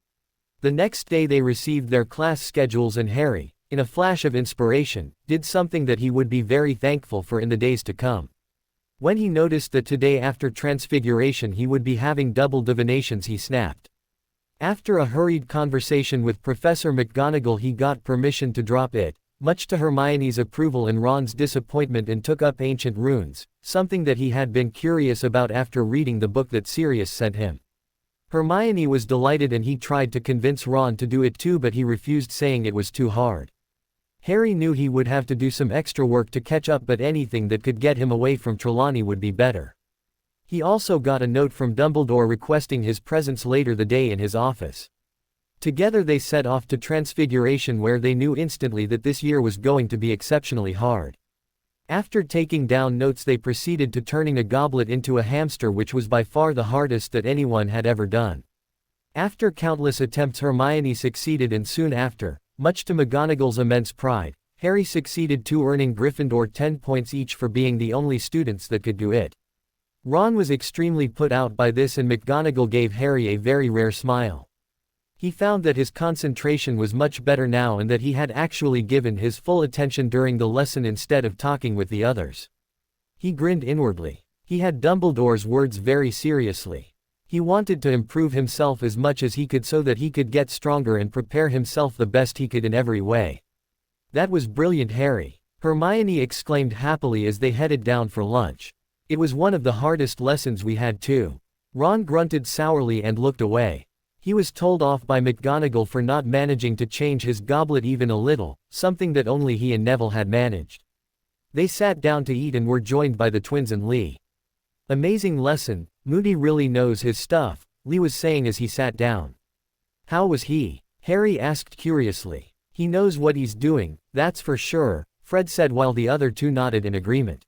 Speaker 1: The next day they received their class schedules and Harry, in a flash of inspiration, did something that he would be very thankful for in the days to come. When he noticed that today after Transfiguration he would be having double divinations he snapped. After a hurried conversation with Professor McGonagall he got permission to drop it, much to Hermione's approval and Ron's disappointment, and took up ancient runes, something that he had been curious about after reading the book that Sirius sent him. Hermione was delighted and he tried to convince Ron to do it too but he refused saying it was too hard. Harry knew he would have to do some extra work to catch up but anything that could get him away from Trelawney would be better. He also got a note from Dumbledore requesting his presence later the day in his office. Together they set off to Transfiguration where they knew instantly that this year was going to be exceptionally hard. After taking down notes they proceeded to turning a goblet into a hamster, which was by far the hardest that anyone had ever done. After countless attempts Hermione succeeded and soon after, much to McGonagall's immense pride, Harry succeeded too, earning Gryffindor 10 points each for being the only students that could do it. Ron was extremely put out by this and McGonagall gave Harry a very rare smile. He found that his concentration was much better now and that he had actually given his full attention during the lesson instead of talking with the others. He grinned inwardly. He had Dumbledore's words very seriously. He wanted to improve himself as much as he could so that he could get stronger and prepare himself the best he could in every way. That was brilliant, Harry, Hermione exclaimed happily as they headed down for lunch. It was one of the hardest lessons we had too. Ron grunted sourly and looked away. He was told off by McGonagall for not managing to change his goblet even a little, something that only he and Neville had managed. They sat down to eat and were joined by the twins and Lee. Amazing lesson, Moody really knows his stuff, Lee was saying as he sat down. How was he? Harry asked curiously. He knows what he's doing, that's for sure, Fred said while the other two nodded in agreement.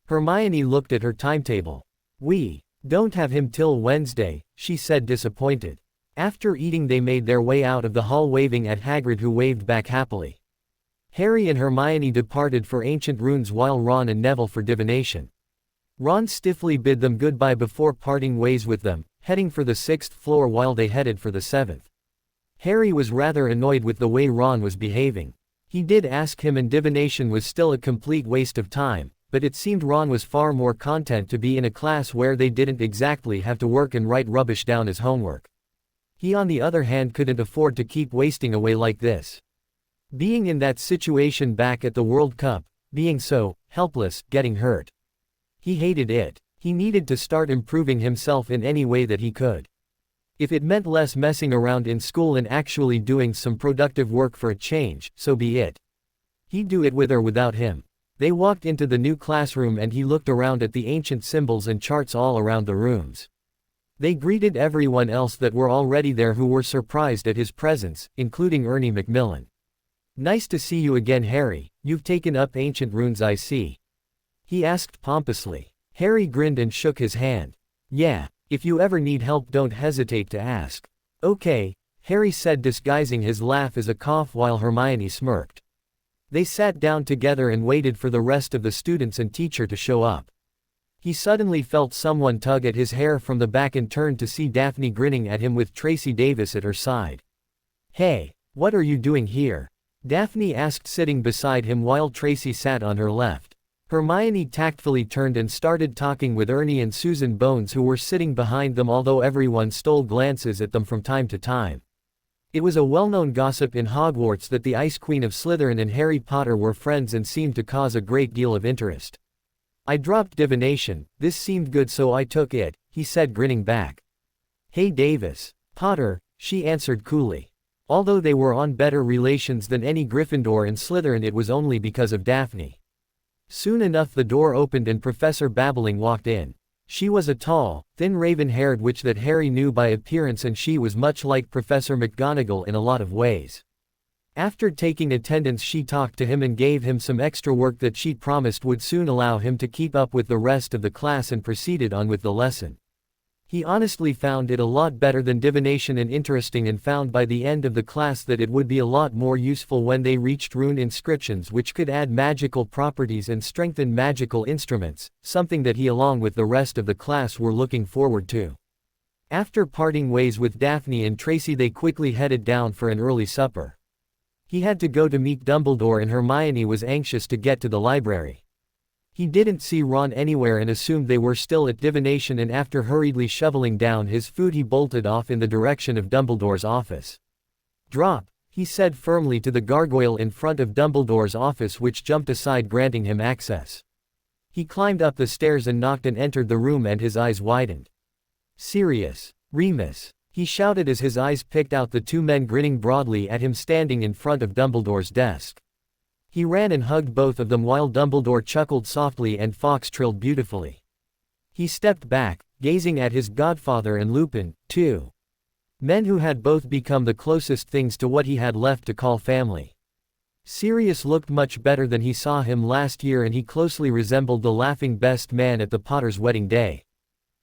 Speaker 1: Hermione looked at her timetable. We don't have him till Wednesday, she said disappointed. After eating they made their way out of the hall waving at Hagrid, who waved back happily. Harry and Hermione departed for ancient runes while Ron and Neville for divination. Ron stiffly bid them goodbye before parting ways with them, heading for the 6th floor while they headed for the 7th. Harry was rather annoyed with the way Ron was behaving. He did ask him and divination was still a complete waste of time, but it seemed Ron was far more content to be in a class where they didn't exactly have to work and write rubbish down as homework. He on the other hand couldn't afford to keep wasting away like this. Being in that situation back at the World Cup, being so helpless, getting hurt. He hated it. He needed to start improving himself in any way that he could. If it meant less messing around in school and actually doing some productive work for a change, so be it. He'd do it with or without him. They walked into the new classroom and he looked around at the ancient symbols and charts all around the rooms. They greeted everyone else that were already there who were surprised at his presence, including Ernie Macmillan. Nice to see you again, Harry, you've taken up ancient runes I see. He asked pompously. Harry grinned and shook his hand. Yeah, if you ever need help don't hesitate to ask. Okay, Harry said, disguising his laugh as a cough while Hermione smirked. They sat down together and waited for the rest of the students and teacher to show up. He suddenly felt someone tug at his hair from the back and turned to see Daphne grinning at him with Tracy Davis at her side. Hey, what are you doing here? Daphne asked, sitting beside him while Tracy sat on her left. Hermione tactfully turned and started talking with Ernie and Susan Bones, who were sitting behind them, although everyone stole glances at them from time to time. It was a well-known gossip in Hogwarts that the Ice Queen of Slytherin and Harry Potter were friends and seemed to cause a great deal of interest. I dropped divination, this seemed good so I took it, he said grinning back. Hey Davis. Potter, she answered coolly. Although they were on better relations than any Gryffindor and Slytherin, it was only because of Daphne. Soon enough the door opened and Professor Babbling walked in. She was a tall, thin raven-haired witch that Harry knew by appearance, and she was much like Professor McGonagall in a lot of ways. After taking attendance she talked to him and gave him some extra work that she'd promised would soon allow him to keep up with the rest of the class, and proceeded on with the lesson. He honestly found it a lot better than divination and interesting, and found by the end of the class that it would be a lot more useful when they reached rune inscriptions, which could add magical properties and strengthen magical instruments, something that he along with the rest of the class were looking forward to. After parting ways with Daphne and Tracy they quickly headed down for an early supper. He had to go to meet Dumbledore and Hermione was anxious to get to the library. He didn't see Ron anywhere and assumed they were still at divination, and after hurriedly shoveling down his food he bolted off in the direction of Dumbledore's office. Drop, he said firmly to the gargoyle in front of Dumbledore's office, which jumped aside granting him access. He climbed up the stairs and knocked and entered the room, and his eyes widened. Sirius, Remus, he shouted as his eyes picked out the two men grinning broadly at him standing in front of Dumbledore's desk. He ran and hugged both of them while Dumbledore chuckled softly and Fawkes trilled beautifully. He stepped back, gazing at his godfather and Lupin, too. Men who had both become the closest things to what he had left to call family. Sirius looked much better than he saw him last year, and he closely resembled the laughing best man at the Potter's wedding day.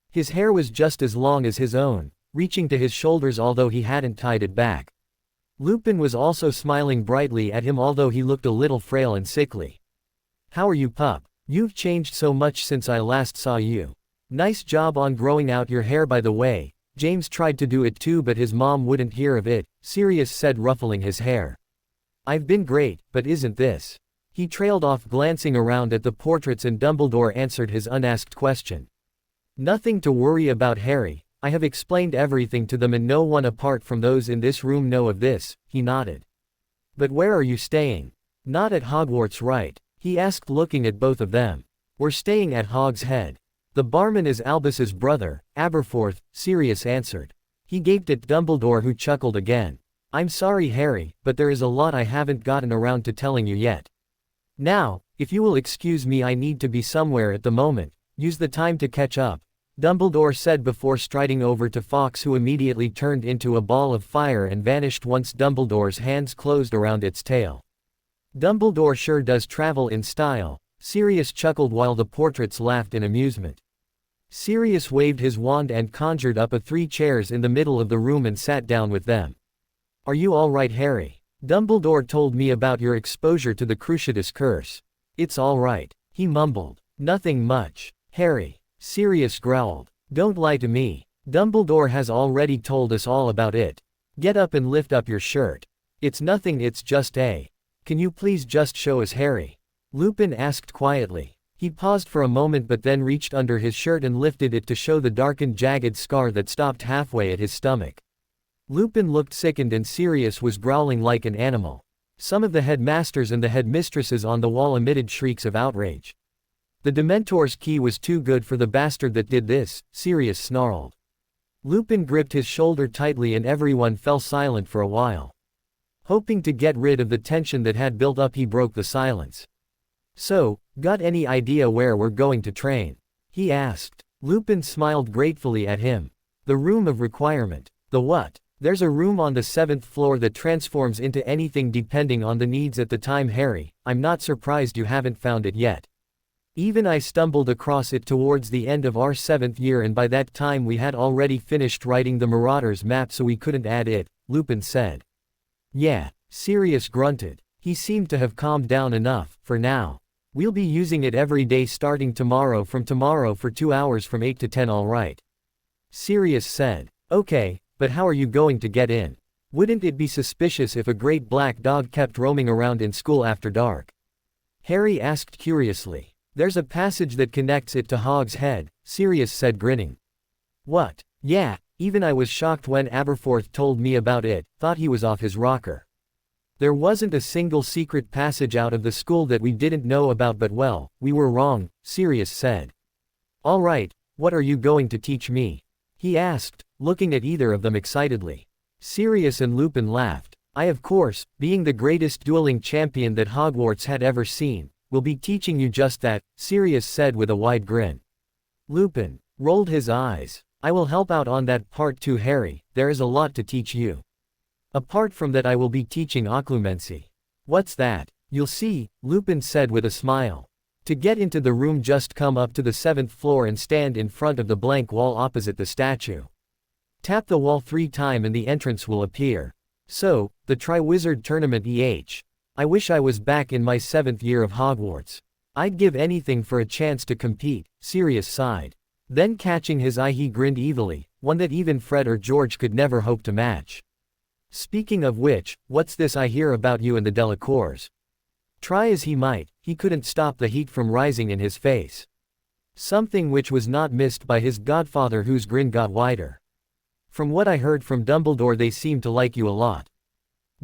Speaker 1: His hair was just as long as his own, reaching to his shoulders although he hadn't tied it back. Lupin was also smiling brightly at him although he looked a little frail and sickly. How are you, pup? You've changed so much since I last saw you. Nice job on growing out your hair, by the way. James tried to do it too but his mom wouldn't hear of it, Sirius said, ruffling his hair. I've been great, but isn't this? He trailed off, glancing around at the portraits, and Dumbledore answered his unasked question. Nothing to worry about, Harry. I have explained everything to them and no one apart from those in this room know of this, he nodded. But where are you staying? Not at Hogwarts, right? He asked, looking at both of them. We're staying at Hog's Head. The barman is Albus's brother, Aberforth, Sirius answered. He gaped at Dumbledore, who chuckled again. I'm sorry, Harry, but there is a lot I haven't gotten around to telling you yet. Now, if you will excuse me, I need to be somewhere at the moment. Use the time to catch up, Dumbledore said before striding over to Fawkes, who immediately turned into a ball of fire and vanished once Dumbledore's hands closed around its tail. Dumbledore sure does travel in style, Sirius chuckled while the portraits laughed in amusement. Sirius waved his wand and conjured up 3 chairs in the middle of the room and sat down with them. Are you all right, Harry? Dumbledore told me about your exposure to the Cruciatus curse. It's all right, he mumbled. Nothing much, Harry. Sirius growled. Don't lie to me. Dumbledore has already told us all about it. Get up and lift up your shirt. It's nothing, it's just a. Can you please just show us, Harry? Lupin asked quietly. He paused for a moment but then reached under his shirt and lifted it to show the darkened, jagged scar that stopped halfway at his stomach. Lupin looked sickened and Sirius was growling like an animal. Some of the headmasters and the headmistresses on the wall emitted shrieks of outrage. The Dementor's key was too good for the bastard that did this, Sirius snarled. Lupin gripped his shoulder tightly and everyone fell silent for a while. Hoping to get rid of the tension that had built up, he broke the silence. So, got any idea where we're going to train? He asked. Lupin smiled gratefully at him. The room of requirement. The what? There's a room on the 7th floor that transforms into anything depending on the needs at the time, Harry. I'm not surprised you haven't found it yet. Even I stumbled across it towards the end of our 7th year, and by that time we had already finished writing the Marauders map, so we couldn't add it, Lupin said. Yeah, Sirius grunted. He seemed to have calmed down enough, for now. We'll be using it every day starting tomorrow for 2 hours from 8 to 10, all right. Sirius said. Okay, but how are you going to get in? Wouldn't it be suspicious if a great black dog kept roaming around in school after dark? Harry asked curiously. There's a passage that connects it to Hog's Head, Sirius said, grinning. What? Yeah, even I was shocked when Aberforth told me about it, thought he was off his rocker. There wasn't a single secret passage out of the school that we didn't know about, but well, we were wrong, Sirius said. All right, what are you going to teach me? He asked, looking at either of them excitedly. Sirius and Lupin laughed. I, of course, being the greatest dueling champion that Hogwarts had ever seen, will be teaching you just that, Sirius said with a wide grin. Lupin rolled his eyes. I will help out on that part too, Harry, there is a lot to teach you. Apart from that, I will be teaching occlumency. What's that? You'll see, Lupin said with a smile. To get into the room, just come up to the 7th floor and stand in front of the blank wall opposite the statue. Tap the wall 3 times and the entrance will appear. So, the Triwizard Tournament I wish I was back in my 7th year of Hogwarts. I'd give anything for a chance to compete, Sirius sighed. Then catching his eye he grinned evilly, one that even Fred or George could never hope to match. Speaking of which, what's this I hear about you and the Delacours? Try as he might, he couldn't stop the heat from rising in his face. Something which was not missed by his godfather, whose grin got wider. From what I heard from Dumbledore, they seem to like you a lot.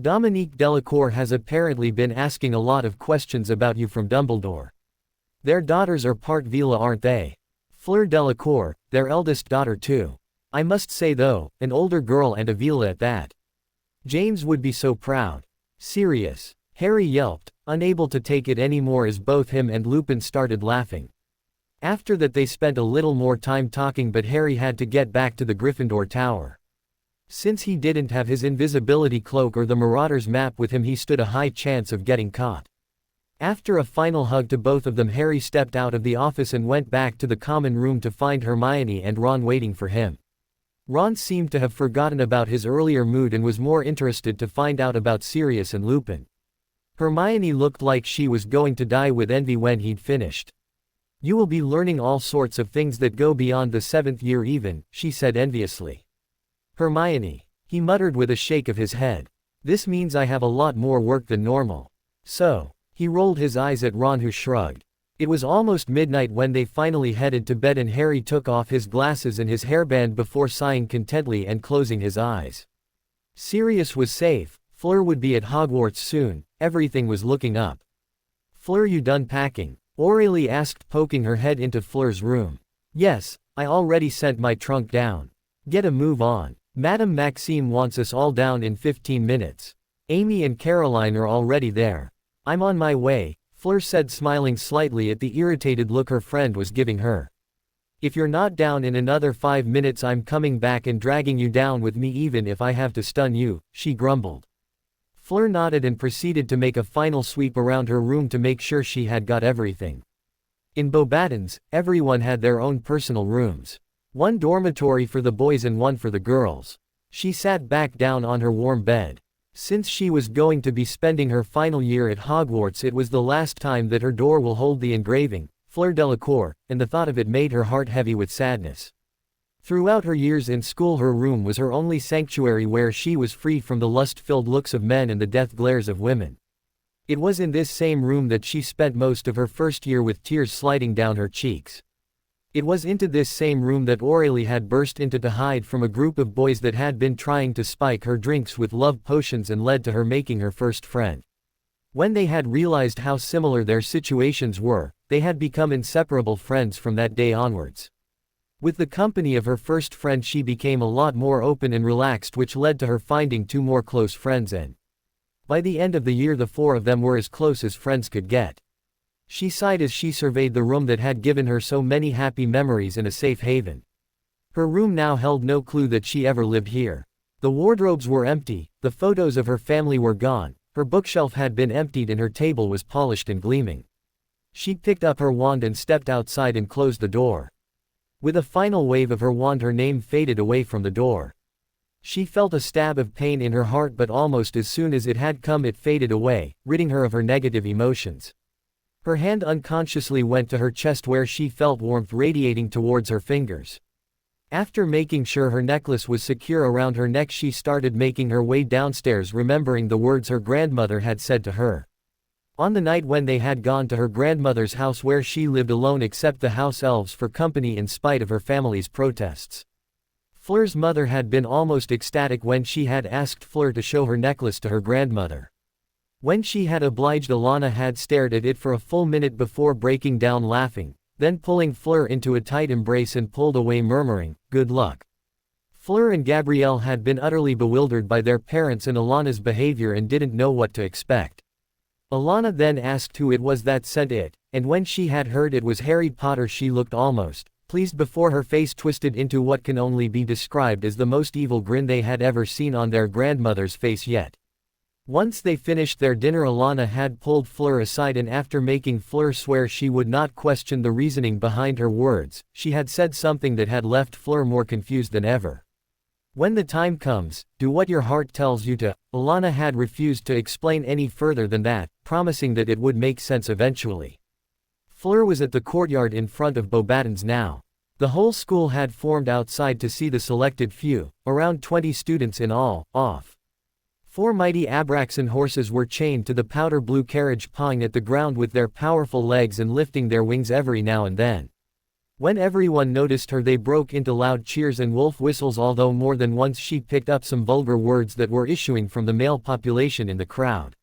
Speaker 1: Dominique Delacour has apparently been asking a lot of questions about you from Dumbledore. Their daughters are part Vila, aren't they? Fleur Delacour, their eldest daughter too. I must say though, an older girl and a Vila at that. James would be so proud. Sirius. Harry yelped, unable to take it anymore as both him and Lupin started laughing. After that they spent a little more time talking, but Harry had to get back to the Gryffindor Tower. Since he didn't have his invisibility cloak or the Marauder's map with him, he stood a high chance of getting caught. After a final hug to both of them, Harry stepped out of the office and went back to the common room to find Hermione and Ron waiting for him. Ron seemed to have forgotten about his earlier mood and was more interested to find out about Sirius and Lupin. Hermione looked like she was going to die with envy when he'd finished. You will be learning all sorts of things that go beyond the 7th year even, she said enviously. Hermione, he muttered with a shake of his head. This means I have a lot more work than normal. So, he rolled his eyes at Ron, who shrugged. It was almost midnight when they finally headed to bed, and Harry took off his glasses and his hairband before sighing contentedly and closing his eyes. Sirius was safe, Fleur would be at Hogwarts soon, everything was looking up. Fleur, you done packing? Aurelie asked, poking her head into Fleur's room. Yes, I already sent my trunk down. Get a move on. Madame Maxime wants us all down in 15 minutes. Amy and Caroline are already there. I'm on my way, Fleur said, smiling slightly at the irritated look her friend was giving her. If you're not down in another 5 minutes, I'm coming back and dragging you down with me, even if I have to stun you, she grumbled. Fleur nodded and proceeded to make a final sweep around her room to make sure she had got everything. In Beauxbatons, everyone had their own personal rooms. One dormitory for the boys and one for the girls. She sat back down on her warm bed. Since she was going to be spending her final year at Hogwarts, it was the last time that her door will hold the engraving, Fleur Delacour, and the thought of it made her heart heavy with sadness. Throughout her years in school, her room was her only sanctuary where she was free from the lust-filled looks of men and the death glares of women. It was in this same room that she spent most of her first year, with tears sliding down her cheeks. It was into this same room that Aurelie had burst into to hide from a group of boys that had been trying to spike her drinks with love potions and led to her making her first friend. When they had realized how similar their situations were, they had become inseparable friends from that day onwards. With the company of her first friend, she became a lot more open and relaxed, which led to her finding 2 more close friends, and by the end of the year the 4 of them were as close as friends could get. She sighed as she surveyed the room that had given her so many happy memories and a safe haven. Her room now held no clue that she ever lived here. The wardrobes were empty, the photos of her family were gone, her bookshelf had been emptied, and her table was polished and gleaming. She picked up her wand and stepped outside and closed the door. With a final wave of her wand, her name faded away from the door. She felt a stab of pain in her heart, but almost as soon as it had come it faded away, ridding her of her negative emotions. Her hand unconsciously went to her chest, where she felt warmth radiating towards her fingers. After making sure her necklace was secure around her neck, she started making her way downstairs, remembering the words her grandmother had said to her. On the night when they had gone to her grandmother's house, where she lived alone except the house elves for company in spite of her family's protests. Fleur's mother had been almost ecstatic when she had asked Fleur to show her necklace to her grandmother. When she had obliged, Alana had stared at it for a full minute before breaking down laughing, then pulling Fleur into a tight embrace and pulled away murmuring, "Good luck." Fleur and Gabrielle had been utterly bewildered by their parents and Alana's behavior and didn't know what to expect. Alana then asked who it was that said it, and when she had heard it was Harry Potter, she looked almost pleased before her face twisted into what can only be described as the most evil grin they had ever seen on their grandmother's face yet. Once they finished their dinner, Alana had pulled Fleur aside and after making Fleur swear she would not question the reasoning behind her words, she had said something that had left Fleur more confused than ever. "When the time comes, do what your heart tells you to." Alana had refused to explain any further than that, promising that it would make sense eventually. Fleur was at the courtyard in front of Beauxbatons now. The whole school had formed outside to see the selected few, around 20 students in all, off. 4 mighty Abraxan horses were chained to the powder blue carriage, pawing at the ground with their powerful legs and lifting their wings every now and then. When everyone noticed her, they broke into loud cheers and wolf whistles, although more than once she picked up some vulgar words that were issuing from the male population in the crowd.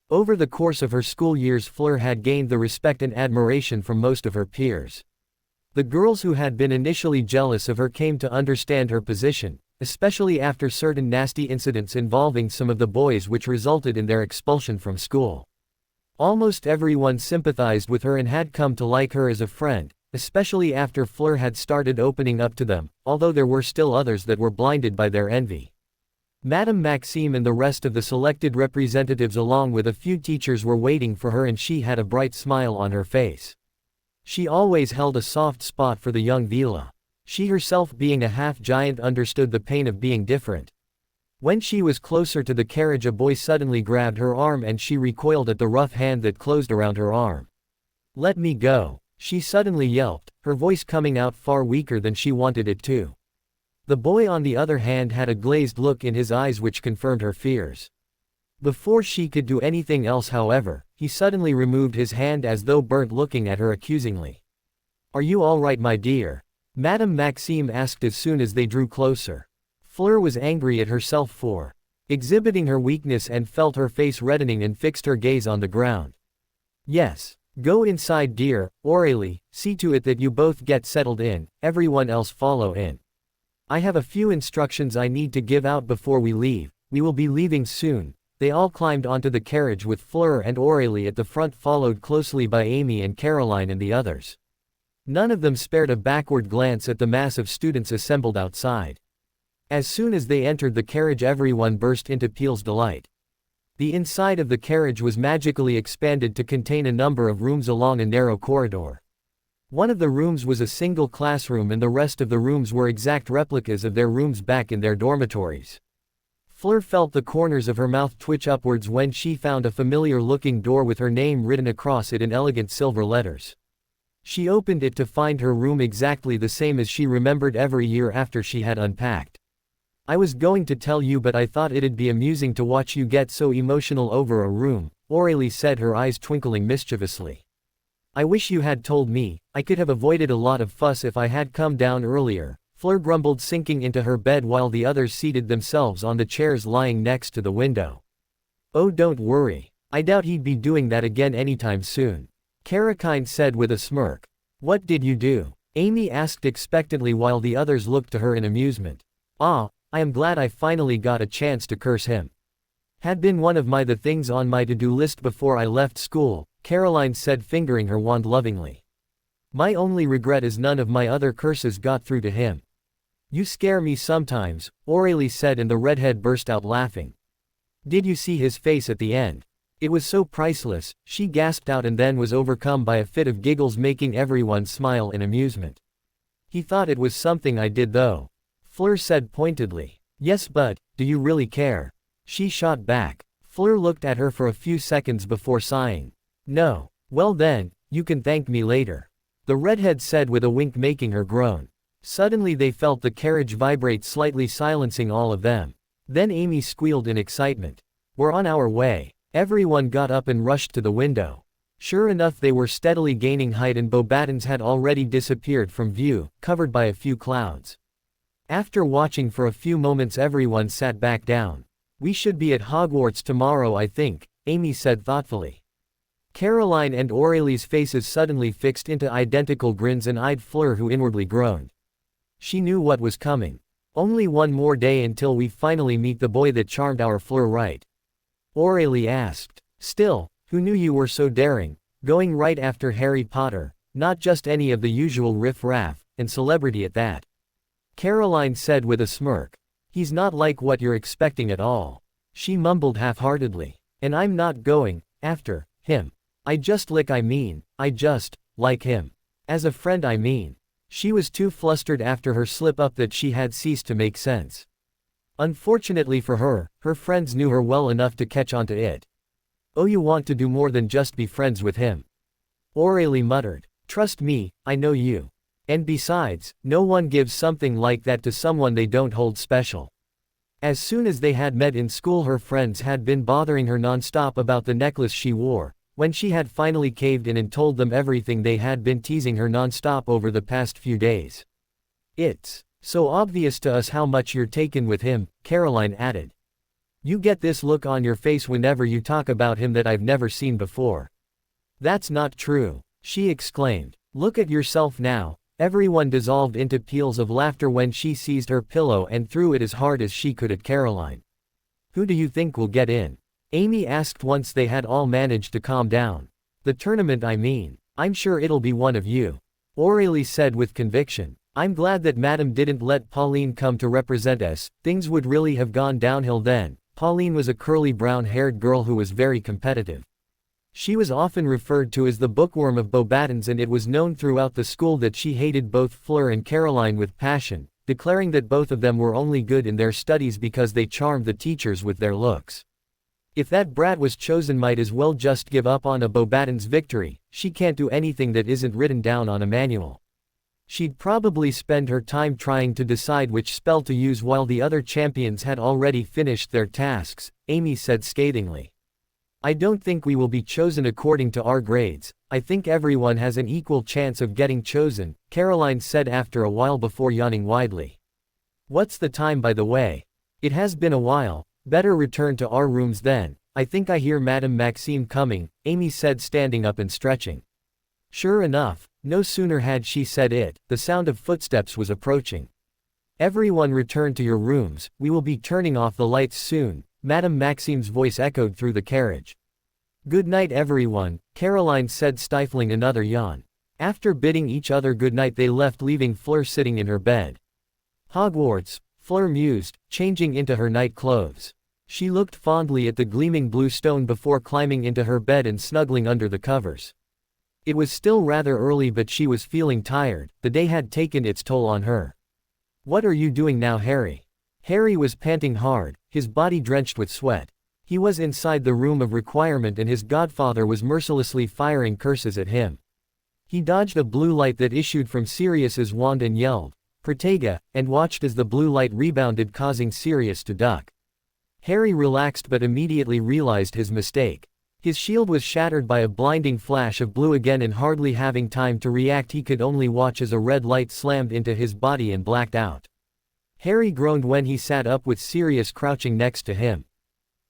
Speaker 1: Over the course of her school years, Fleur had gained the respect and admiration from most of her peers. The girls who had been initially jealous of her came to understand her position, especially after certain nasty incidents involving some of the boys which resulted in their expulsion from school. Almost everyone sympathized with her and had come to like her as a friend, especially after Fleur had started opening up to them, although there were still others that were blinded by their envy. Madame Maxime and the rest of the selected representatives along with a few teachers were waiting for her, and she had a bright smile on her face. She always held a soft spot for the young Vila. She herself, being a half-giant, understood the pain of being different. When she was closer to the carriage, a boy suddenly grabbed her arm and she recoiled at the rough hand that closed around her arm. "Let me go," she suddenly yelped, her voice coming out far weaker than she wanted it to. The boy on the other hand had a glazed look in his eyes which confirmed her fears. Before she could do anything else, however, he suddenly removed his hand as though burnt, looking at her accusingly. "Are you all right, my dear?" Madame Maxime asked as soon as they drew closer. Fleur was angry at herself for exhibiting her weakness and felt her face reddening and fixed her gaze on the ground. "Yes. Go inside, dear. Aurélie, see to it that you both get settled in, everyone else follow in. I have a few instructions I need to give out before we leave. We will be leaving soon." They all climbed onto the carriage with Fleur and Aurélie at the front, followed closely by Amy and Caroline and the others. None of them spared a backward glance at the mass of students assembled outside. As soon as they entered the carriage, everyone burst into peals of delight. The inside of the carriage was magically expanded to contain a number of rooms along a narrow corridor. One of the rooms was a single classroom and the rest of the rooms were exact replicas of their rooms back in their dormitories. Fleur felt the corners of her mouth twitch upwards when she found a familiar-looking door with her name written across it in elegant silver letters. She opened it to find her room exactly the same as she remembered every year after she had unpacked. "I was going to tell you, but I thought it'd be amusing to watch you get so emotional over a room," Aurélie said, her eyes twinkling mischievously. "I wish you had told me. I could have avoided a lot of fuss if I had come down earlier," Fleur grumbled, sinking into her bed while the others seated themselves on the chairs lying next to the window. "Oh, don't worry. I doubt he'd be doing that again anytime soon," Caroline said with a smirk. "What did you do?" Amy asked expectantly while the others looked to her in amusement. "Ah, I am glad I finally got a chance to curse him. Had been one of the things on my to-do list before I left school," Caroline said, fingering her wand lovingly. "My only regret is none of my other curses got through to him." "You scare me sometimes," Aurélie said, and the redhead burst out laughing. "Did you see his face at the end? It was so priceless," she gasped out, and then was overcome by a fit of giggles, making everyone smile in amusement. "He thought it was something I did though," Fleur said pointedly. "Yes, but, do you really care?" she shot back. Fleur looked at her for a few seconds before sighing. "No. Well then, you can thank me later," the redhead said with a wink, making her groan. Suddenly they felt the carriage vibrate slightly, silencing all of them. Then Amy squealed in excitement. "We're on our way." Everyone got up and rushed to the window. Sure enough, they were steadily gaining height and Beauxbatons had already disappeared from view, covered by a few clouds. After watching for a few moments, everyone sat back down. "We should be at Hogwarts tomorrow, I think," Amy said thoughtfully. Caroline and Aurelie's faces suddenly fixed into identical grins and eyed Fleur, who inwardly groaned. She knew what was coming. Only one more day until we finally meet the boy that charmed our Fleur, right? Aurelie asked. Still, who knew you were so daring, going right after Harry Potter, not just any of the usual riff-raff, and celebrity at that? Caroline said with a smirk. He's not like what you're expecting at all. She mumbled half-heartedly. And I'm not going after him. I just like him. As a friend, I mean. She was too flustered after her slip-up that she had ceased to make sense. Unfortunately for her, her friends knew her well enough to catch on to it. Oh, you want to do more than just be friends with him? Aurelie muttered. Trust me, I know you. And besides, no one gives something like that to someone they don't hold special. As soon as they had met in school, her friends had been bothering her non-stop about the necklace she wore. When she had finally caved in and told them everything, they had been teasing her non-stop over the past few days. It's so obvious to us how much you're taken with him, Caroline added. You get this look on your face whenever you talk about him that I've never seen before. That's not true, she exclaimed. Look at yourself now. Everyone dissolved into peals of laughter when she seized her pillow and threw it as hard as she could at Caroline. Who do you think will get in? Amy asked once they had all managed to calm down. The tournament, I mean. I'm sure it'll be one of you. Aurelie said with conviction. I'm glad that Madame didn't let Pauline come to represent us. Things would really have gone downhill then. Pauline was a curly brown-haired girl who was very competitive. She was often referred to as the bookworm of Beauxbatons, and it was known throughout the school that she hated both Fleur and Caroline with passion, declaring that both of them were only good in their studies because they charmed the teachers with their looks. If that brat was chosen, might as well just give up on a Beauxbatons victory. She can't do anything that isn't written down on a manual. She'd probably spend her time trying to decide which spell to use while the other champions had already finished their tasks, Amy said scathingly. I don't think we will be chosen according to our grades. I think everyone has an equal chance of getting chosen, Caroline said after a while before yawning widely. What's the time, by the way? It has been a while. Better return to our rooms then. I think I hear Madame Maxime coming, Amy said, standing up and stretching. Sure enough, no sooner had she said it, the sound of footsteps was approaching. Everyone return to your rooms, we will be turning off the lights soon, Madame Maxime's voice echoed through the carriage. Good night everyone, Caroline said, stifling another yawn. After bidding each other good night, they left, leaving Fleur sitting in her bed. Hogwarts, Fleur mused, changing into her night clothes. She looked fondly at the gleaming blue stone before climbing into her bed and snuggling under the covers. It was still rather early, but she was feeling tired. The day had taken its toll on her. What are you doing now, Harry? Harry was panting hard, his body drenched with sweat. He was inside the room of requirement and his godfather was mercilessly firing curses at him. He dodged a blue light that issued from Sirius's wand and yelled, Protega, and watched as the blue light rebounded, causing Sirius to duck. Harry relaxed but immediately realized his mistake. His shield was shattered by a blinding flash of blue again, and hardly having time to react, he could only watch as a red light slammed into his body and blacked out. Harry groaned when he sat up with Sirius crouching next to him.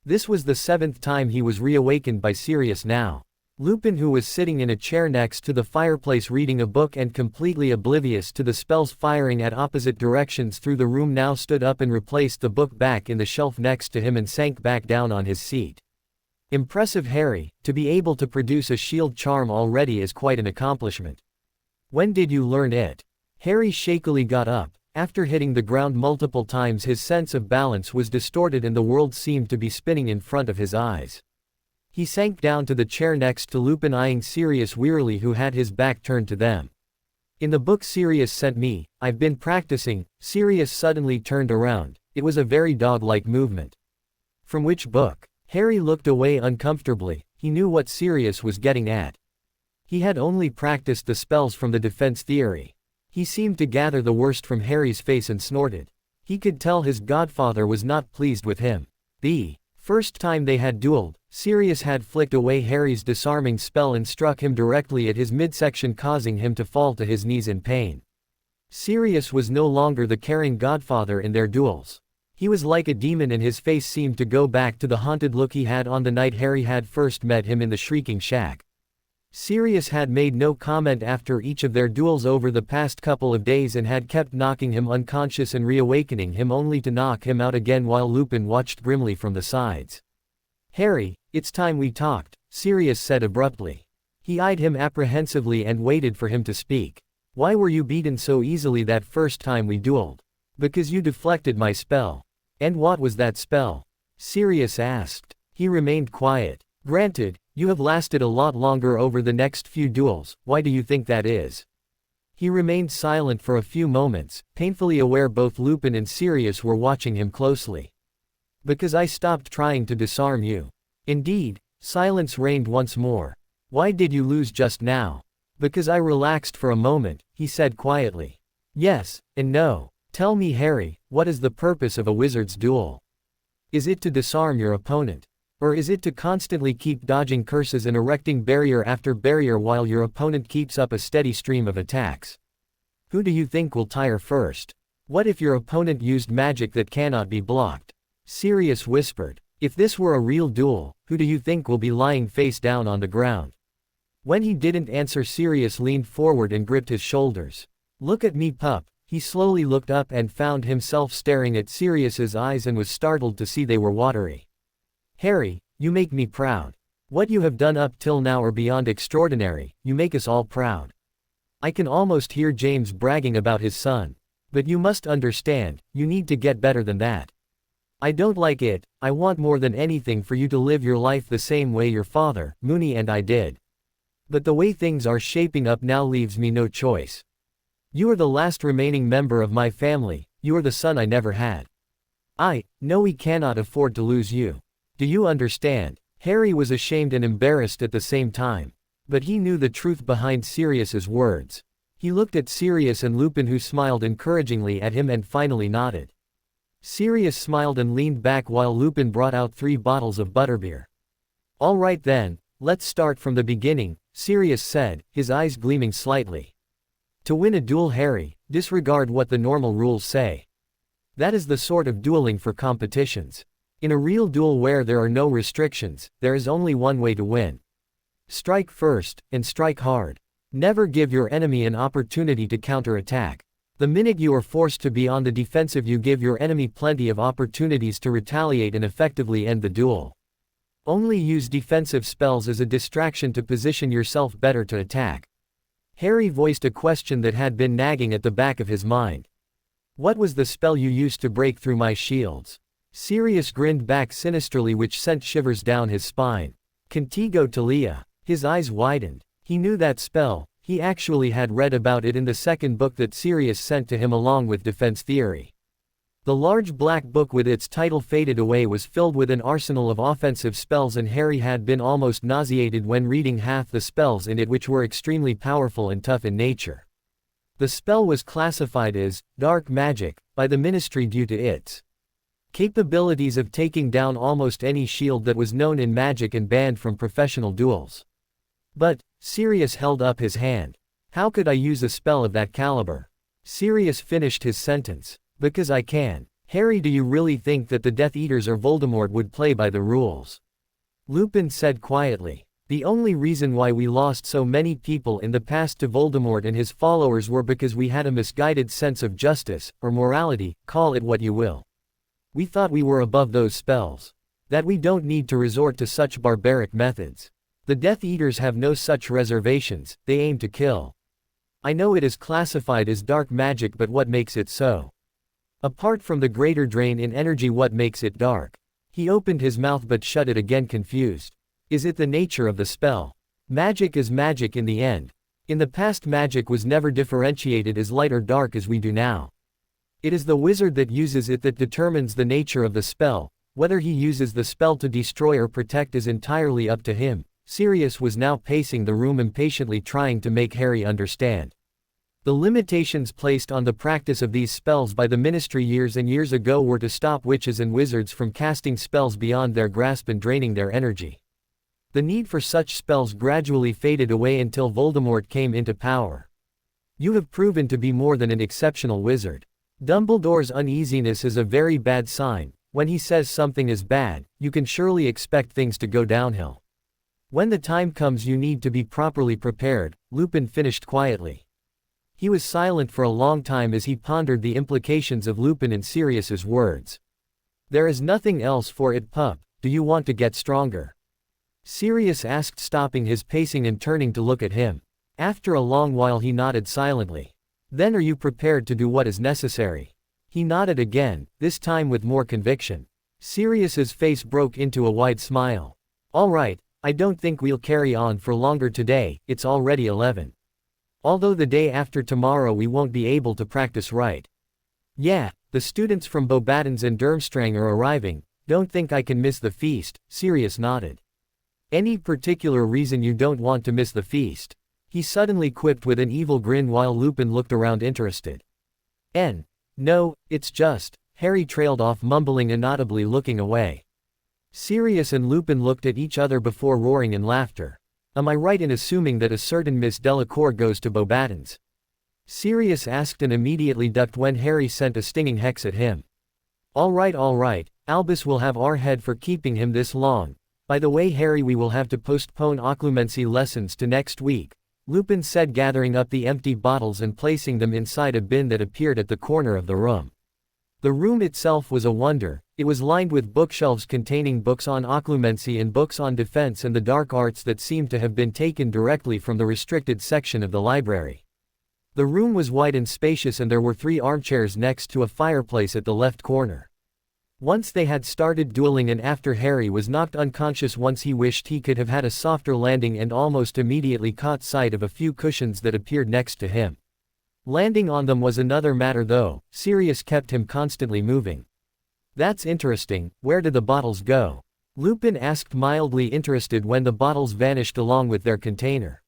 Speaker 1: This was the 7th time he was reawakened by Sirius now. Lupin, who was sitting in a chair next to the fireplace reading a book and completely oblivious to the spells firing at opposite directions through the room, now stood up and replaced the book back in the shelf next to him and sank back down on his seat. Impressive, Harry. To be able to produce a shield charm already is quite an accomplishment. When did you learn it? Harry shakily got up. After hitting the ground multiple times, his sense of balance was distorted and the world seemed to be spinning in front of his eyes. He sank down to the chair next to Lupin, eyeing Sirius wearily, who had his back turned to them. In the book Sirius sent me, I've been practicing. Sirius suddenly turned around. It was a very dog-like movement. From which book? Harry looked away uncomfortably. He knew what Sirius was getting at. He had only practiced the spells from the defense theory. He seemed to gather the worst from Harry's face and snorted. He could tell his godfather was not pleased with him. The first time they had dueled, Sirius had flicked away Harry's disarming spell and struck him directly at his midsection, causing him to fall to his knees in pain. Sirius was no longer the caring godfather in their duels. He was like a demon and his face seemed to go back to the haunted look he had on the night Harry had first met him in the Shrieking Shack. Sirius had made no comment after each of their duels over the past couple of days and had kept knocking him unconscious and reawakening him only to knock him out again while Lupin watched grimly from the sides. "Harry, it's time we talked," Sirius said abruptly. He eyed him apprehensively and waited for him to speak. "Why were you beaten so easily that first time we dueled?" "Because you deflected my spell." "And what was that spell?" Sirius asked. He remained quiet. "Granted, you have lasted a lot longer over the next few duels, why do you think that is?" He remained silent for a few moments, painfully aware both Lupin and Sirius were watching him closely. "Because I stopped trying to disarm you." "Indeed." Silence reigned once more. "Why did you lose just now?" "Because I relaxed for a moment," he said quietly. "Yes, and no. Tell me, Harry, what is the purpose of a wizard's duel? Is it to disarm your opponent? Or is it to constantly keep dodging curses and erecting barrier after barrier while your opponent keeps up a steady stream of attacks? Who do you think will tire first? What if your opponent used magic that cannot be blocked?" Sirius whispered. "If this were a real duel, who do you think will be lying face down on the ground?" When he didn't answer, Sirius leaned forward and gripped his shoulders. "Look at me, pup." He slowly looked up and found himself staring at Sirius's eyes and was startled to see they were watery. "Harry, you make me proud. What you have done up till now are beyond extraordinary, you make us all proud. I can almost hear James bragging about his son. But you must understand, you need to get better than that. I don't like it. I want more than anything for you to live your life the same way your father, Moony, and I did. But the way things are shaping up now leaves me no choice. You are the last remaining member of my family, you are the son I never had. I know we cannot afford to lose you. Do you understand?" Harry was ashamed and embarrassed at the same time. But he knew the truth behind Sirius's words. He looked at Sirius and Lupin, who smiled encouragingly at him and finally nodded. Sirius smiled and leaned back while Lupin brought out 3 bottles of butterbeer. "All right then, let's start from the beginning," Sirius said, his eyes gleaming slightly. "To win a duel, Harry, disregard what the normal rules say. That is the sort of dueling for competitions. In a real duel where there are no restrictions, there is only one way to win. Strike first, and strike hard. Never give your enemy an opportunity to counterattack. The minute you are forced to be on the defensive, you give your enemy plenty of opportunities to retaliate and effectively end the duel. Only use defensive spells as a distraction to position yourself better to attack." Harry voiced a question that had been nagging at the back of his mind. "What was the spell you used to break through my shields?" Sirius grinned back sinisterly, which sent shivers down his spine. "Contigo Talia." His eyes widened. He knew that spell, he actually had read about it in the second book that Sirius sent to him along with Defense Theory. The large black book with its title faded away was filled with an arsenal of offensive spells, and Harry had been almost nauseated when reading half the spells in it, which were extremely powerful and tough in nature. The spell was classified as dark magic by the Ministry due to its capabilities of taking down almost any shield that was known in magic and banned from professional duels. "But," Sirius held up his hand. "How could I use a spell of that caliber?" Sirius finished his sentence. "Because I can." "Harry, do you really think that the Death Eaters or Voldemort would play by the rules?" Lupin said quietly. "The only reason why we lost so many people in the past to Voldemort and his followers were because we had a misguided sense of justice, or morality, call it what you will. We thought we were above those spells. That we don't need to resort to such barbaric methods. The Death Eaters have no such reservations, they aim to kill. I know it is classified as dark magic, but what makes it so? Apart from the greater drain in energy, what makes it dark?" He opened his mouth but shut it again, confused. "Is it the nature of the spell? Magic is magic in the end. In the past, magic was never differentiated as light or dark as we do now. It is the wizard that uses it that determines the nature of the spell. Whether he uses the spell to destroy or protect is entirely up to him." Sirius was now pacing the room impatiently, trying to make Harry understand. The limitations placed on the practice of these spells by the Ministry years and years ago were to stop witches and wizards from casting spells beyond their grasp and draining their energy. The need for such spells gradually faded away until Voldemort came into power. You have proven to be more than an exceptional wizard. Dumbledore's uneasiness is a very bad sign. When he says something is bad, you can surely expect things to go downhill. When the time comes you need to be properly prepared, Lupin finished quietly. He was silent for a long time as he pondered the implications of Lupin and Sirius's words. There is nothing else for it, pup. Do you want to get stronger? Sirius asked, stopping his pacing and turning to look at him. After a long while he nodded silently. Then are you prepared to do what is necessary? He nodded again, this time with more conviction. Sirius's face broke into a wide smile. All right, I don't think we'll carry on for longer today, it's already 11. Although the day after tomorrow we won't be able to practice right. Yeah, the students from Beauxbatons and Durmstrang are arriving, don't think I can miss the feast, Sirius nodded. Any particular reason you don't want to miss the feast? He suddenly quipped with an evil grin while Lupin looked around interested. No, it's just, Harry trailed off, mumbling inaudibly, looking away. Sirius and Lupin looked at each other before roaring in laughter. Am I right in assuming that a certain Miss Delacour goes to Beauxbatons? Sirius asked and immediately ducked when Harry sent a stinging hex at him. All right, Albus will have our head for keeping him this long. By the way, Harry, we will have to postpone occlumency lessons to next week, Lupin said, gathering up the empty bottles and placing them inside a bin that appeared at the corner of the room. The room itself was a wonder. It was lined with bookshelves containing books on occlumency and books on defense and the dark arts that seemed to have been taken directly from the restricted section of the library. The room was wide and spacious, and there were 3 armchairs next to a fireplace at the left corner. Once they had started dueling, and after Harry was knocked unconscious once, he wished he could have had a softer landing and almost immediately caught sight of a few cushions that appeared next to him. Landing on them was another matter though. Sirius kept him constantly moving. That's interesting, where did the bottles go? Lupin asked, mildly interested when the bottles vanished along with their container.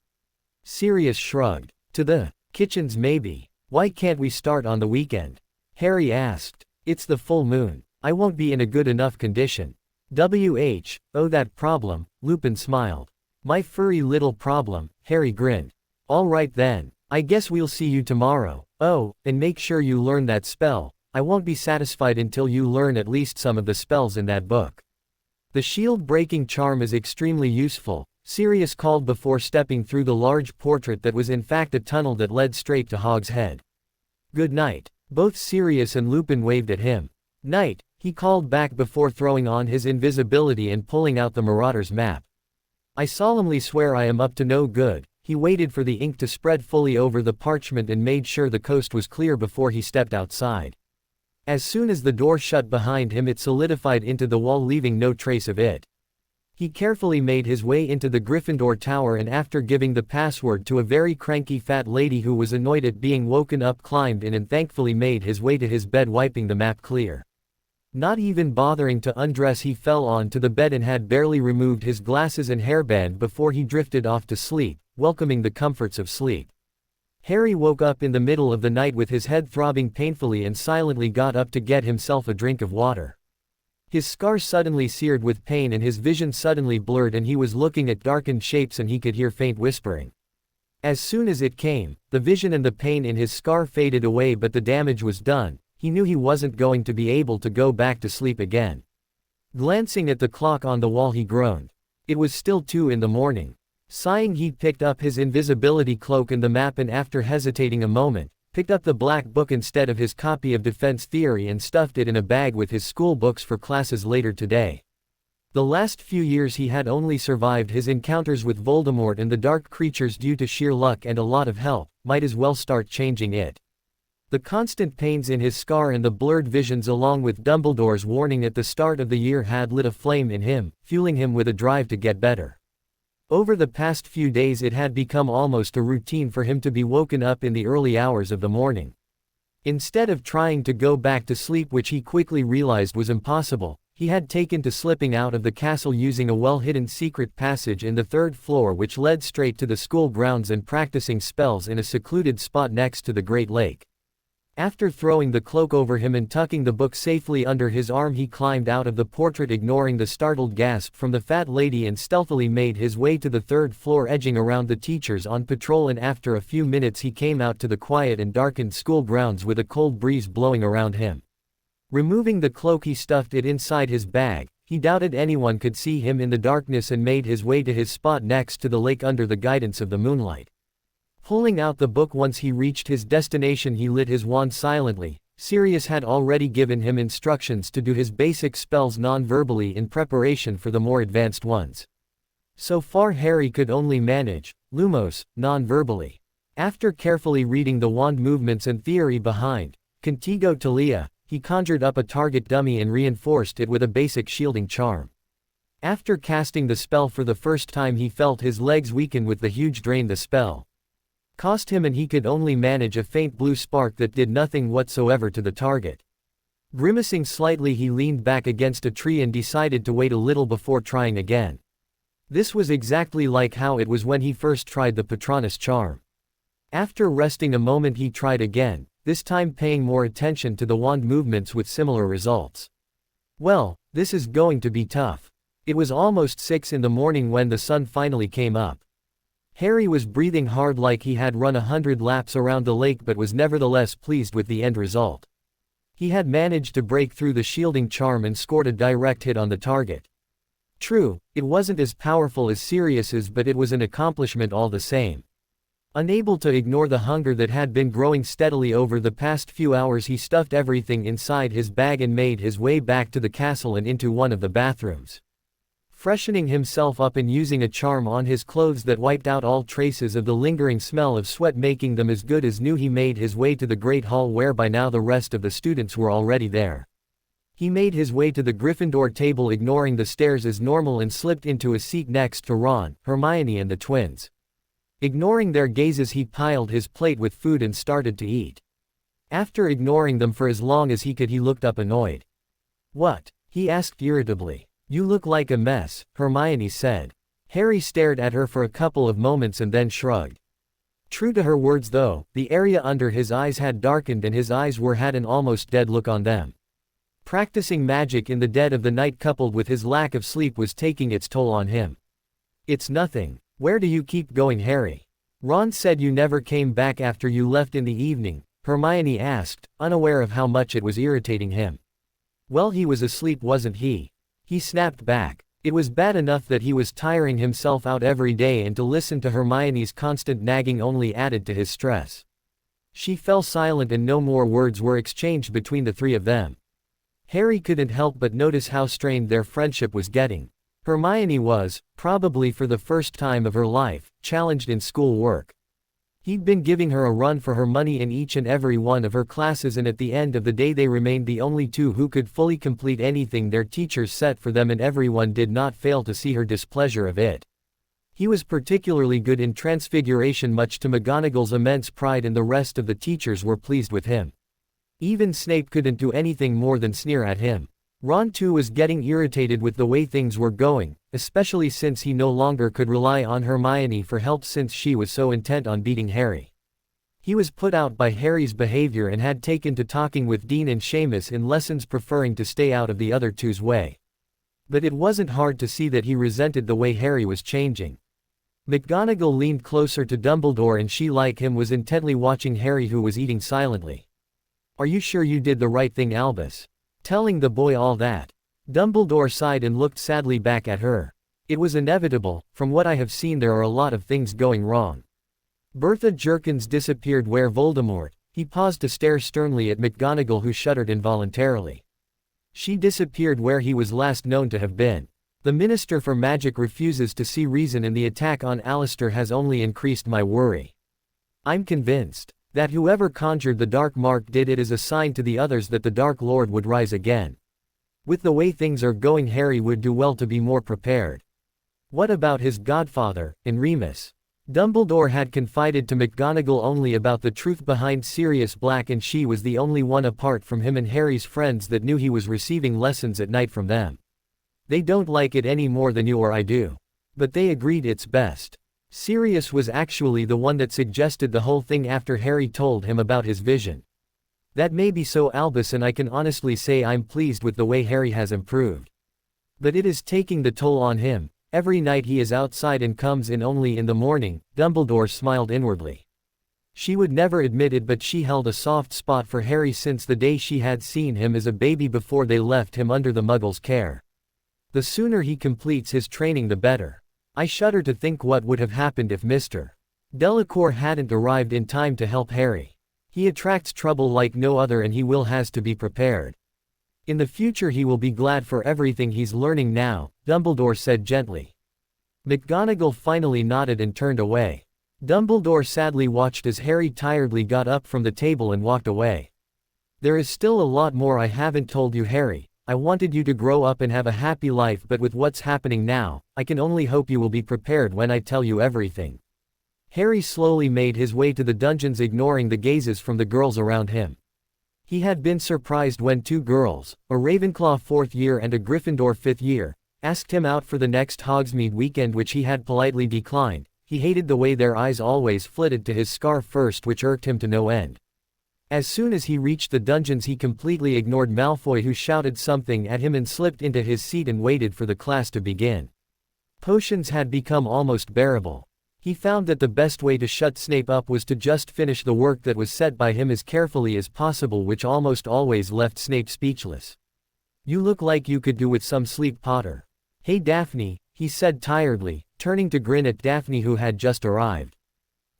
Speaker 1: Sirius shrugged. To the kitchens maybe. Why can't we start on the weekend? Harry asked. It's the full moon. I won't be in a good enough condition. Oh, that problem, Lupin smiled. My furry little problem, Harry grinned. All right then, I guess we'll see you tomorrow. Oh, and make sure you learn that spell. I won't be satisfied until you learn at least some of the spells in that book. The shield-breaking charm is extremely useful, Sirius called before stepping through the large portrait that was in fact a tunnel that led straight to Hog's Head. Good night. Both Sirius and Lupin waved at him. Night, he called back before throwing on his invisibility and pulling out the Marauder's map. I solemnly swear I am up to no good. He waited for the ink to spread fully over the parchment and made sure the coast was clear before he stepped outside. As soon as the door shut behind him, it solidified into the wall, leaving no trace of it. He carefully made his way into the Gryffindor Tower, and after giving the password to a very cranky fat lady who was annoyed at being woken up, climbed in and thankfully made his way to his bed, wiping the map clear. Not even bothering to undress, he fell onto the bed and had barely removed his glasses and hairband before he drifted off to sleep, welcoming the comforts of sleep. Harry woke up in the middle of the night with his head throbbing painfully and silently got up to get himself a drink of water. His scar suddenly seared with pain and his vision suddenly blurred, and he was looking at darkened shapes and he could hear faint whispering. As soon as it came, the vision and the pain in his scar faded away, but the damage was done. He knew he wasn't going to be able to go back to sleep again. Glancing at the clock on the wall, he groaned. It was still 2 in the morning. Sighing, he picked up his invisibility cloak and the map, and after hesitating a moment, picked up the black book instead of his copy of Defense Theory and stuffed it in a bag with his school books for classes later today. The last few years he had only survived his encounters with Voldemort and the dark creatures due to sheer luck and a lot of help. Might as well start changing it. The constant pains in his scar and the blurred visions, along with Dumbledore's warning at the start of the year, had lit a flame in him, fueling him with a drive to get better. Over the past few days it had become almost a routine for him to be woken up in the early hours of the morning. Instead of trying to go back to sleep, which he quickly realized was impossible, he had taken to slipping out of the castle using a well-hidden secret passage in the 3rd floor which led straight to the school grounds and practicing spells in a secluded spot next to the Great Lake. After throwing the cloak over him and tucking the book safely under his arm, he climbed out of the portrait, ignoring the startled gasp from the fat lady, and stealthily made his way to the third floor, edging around the teachers on patrol, and after a few minutes he came out to the quiet and darkened school grounds with a cold breeze blowing around him. Removing the cloak, he stuffed it inside his bag. He doubted anyone could see him in the darkness and made his way to his spot next to the lake under the guidance of the moonlight. Pulling out the book once he reached his destination, he lit his wand silently. Sirius had already given him instructions to do his basic spells non-verbally in preparation for the more advanced ones. So far Harry could only manage Lumos non-verbally. After carefully reading the wand movements and theory behind Contigo Talia, he conjured up a target dummy and reinforced it with a basic shielding charm. After casting the spell for the first time, he felt his legs weaken with the huge drain the spell cost him, and he could only manage a faint blue spark that did nothing whatsoever to the target. Grimacing slightly, he leaned back against a tree and decided to wait a little before trying again. This was exactly like how it was when he first tried the Patronus charm. After resting a moment, he tried again, this time paying more attention to the wand movements with similar results. Well, this is going to be tough. It was almost 6 in the morning when the sun finally came up. Harry was breathing hard like he had run 100 laps around the lake, but was nevertheless pleased with the end result. He had managed to break through the shielding charm and scored a direct hit on the target. True, it wasn't as powerful as Sirius's, but it was an accomplishment all the same. Unable to ignore the hunger that had been growing steadily over the past few hours, he stuffed everything inside his bag and made his way back to the castle and into one of the bathrooms. Freshening himself up and using a charm on his clothes that wiped out all traces of the lingering smell of sweat, making them as good as new, he made his way to the Great Hall, where by now the rest of the students were already there. He made his way to the Gryffindor table, ignoring the stairs as normal, and slipped into a seat next to Ron, Hermione and the twins. Ignoring their gazes, he piled his plate with food and started to eat. After ignoring them for as long as he could, he looked up annoyed. "What?" he asked irritably. "You look like a mess," Hermione said. Harry stared at her for a couple of moments and then shrugged. True to her words though, the area under his eyes had darkened and his eyes had an almost dead look on them. Practicing magic in the dead of the night coupled with his lack of sleep was taking its toll on him. "It's nothing. Where do you keep going, Harry?" "Ron said you never came back after you left in the evening," Hermione asked, unaware of how much it was irritating him. "Well, he was asleep, wasn't he?" He snapped back. It was bad enough that he was tiring himself out every day, and to listen to Hermione's constant nagging only added to his stress. She fell silent and no more words were exchanged between the three of them. Harry couldn't help but notice how strained their friendship was getting. Hermione was, probably for the first time of her life, challenged in school work. He'd been giving her a run for her money in each and every one of her classes, and at the end of the day they remained the only two who could fully complete anything their teachers set for them, and everyone did not fail to see her displeasure of it. He was particularly good in Transfiguration, much to McGonagall's immense pride, and the rest of the teachers were pleased with him. Even Snape couldn't do anything more than sneer at him. Ron too was getting irritated with the way things were going, especially since he no longer could rely on Hermione for help since she was so intent on beating Harry. He was put out by Harry's behavior and had taken to talking with Dean and Seamus in lessons, preferring to stay out of the other two's way. But it wasn't hard to see that he resented the way Harry was changing. McGonagall leaned closer to Dumbledore, and she, like him, was intently watching Harry, who was eating silently. "Are you sure you did the right thing, Albus? Telling the boy all that?" Dumbledore sighed and looked sadly back at her. "It was inevitable. From what I have seen, there are a lot of things going wrong." Bertha Jerkins disappeared where Voldemort. He paused to stare sternly at McGonagall, who shuddered involuntarily. "She disappeared where he was last known to have been. The Minister for Magic refuses to see reason, and the attack on Alistair has only increased my worry. I'm convinced that whoever conjured the Dark Mark did it as a sign to the others that the Dark Lord would rise again. With the way things are going, Harry would do well to be more prepared." "What about his godfather, and Remus?" Dumbledore had confided to McGonagall only about the truth behind Sirius Black, and she was the only one apart from him and Harry's friends that knew he was receiving lessons at night from them. "They don't like it any more than you or I do. But they agreed it's best." Sirius was actually the one that suggested the whole thing after Harry told him about his vision. That may be so, Albus, and I can honestly say I'm pleased with the way Harry has improved. But it is taking the toll on him. Every night he is outside and comes in only in the morning." Dumbledore smiled inwardly. She would never admit it, but she held a soft spot for Harry since the day she had seen him as a baby before they left him under the Muggle's care. The sooner he completes his training the better. I shudder to think what would have happened if Mr. Delacour hadn't arrived in time to help Harry. He attracts trouble like no other, and he will has to be prepared. In the future he will be glad for everything he's learning now, Dumbledore said gently. McGonagall finally nodded and turned away. Dumbledore sadly watched as Harry tiredly got up from the table and walked away. "There is still a lot more I haven't told you, Harry. I wanted you to grow up and have a happy life, but with what's happening now, I can only hope you will be prepared when I tell you everything." Harry slowly made his way to the dungeons, ignoring the gazes from the girls around him. He had been surprised when two girls, a Ravenclaw 4th year and a Gryffindor 5th year, asked him out for the next Hogsmeade weekend, which he had politely declined. He hated the way their eyes always flitted to his scarf first, which irked him to no end. As soon as he reached the dungeons he completely ignored Malfoy, who shouted something at him, and slipped into his seat and waited for the class to begin. Potions had become almost bearable. He found that the best way to shut Snape up was to just finish the work that was set by him as carefully as possible, which almost always left Snape speechless. "You look like you could do with some sleep, Potter." "Hey Daphne," he said tiredly, turning to grin at Daphne, who had just arrived.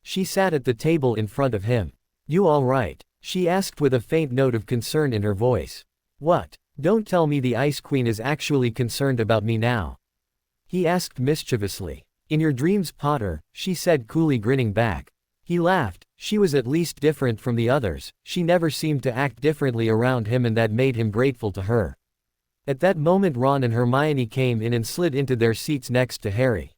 Speaker 1: She sat at the table in front of him. "You all right?" she asked with a faint note of concern in her voice. "What? Don't tell me the Ice Queen is actually concerned about me now?" he asked mischievously. "In your dreams, Potter," she said coolly, grinning back. He laughed. She was at least different from the others. She never seemed to act differently around him, and that made him grateful to her. At that moment Ron and Hermione came in and slid into their seats next to Harry.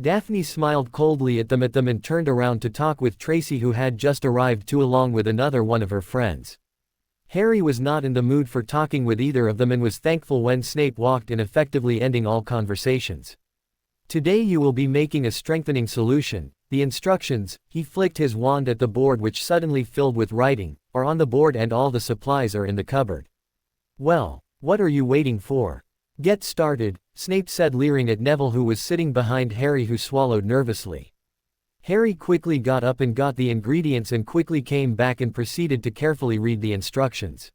Speaker 1: Daphne smiled coldly at them and turned around to talk with Tracy, who had just arrived too, along with another one of her friends. Harry was not in the mood for talking with either of them and was thankful when Snape walked in, effectively ending all conversations. "Today you will be making a strengthening solution. The instructions," he flicked his wand at the board, which suddenly filled with writing, "are on the board and all the supplies are in the cupboard." "Well, what are you waiting for? Get started," Snape said, leering at Neville, who was sitting behind Harry, who swallowed nervously. Harry quickly got up and got the ingredients and quickly came back and proceeded to carefully read the instructions.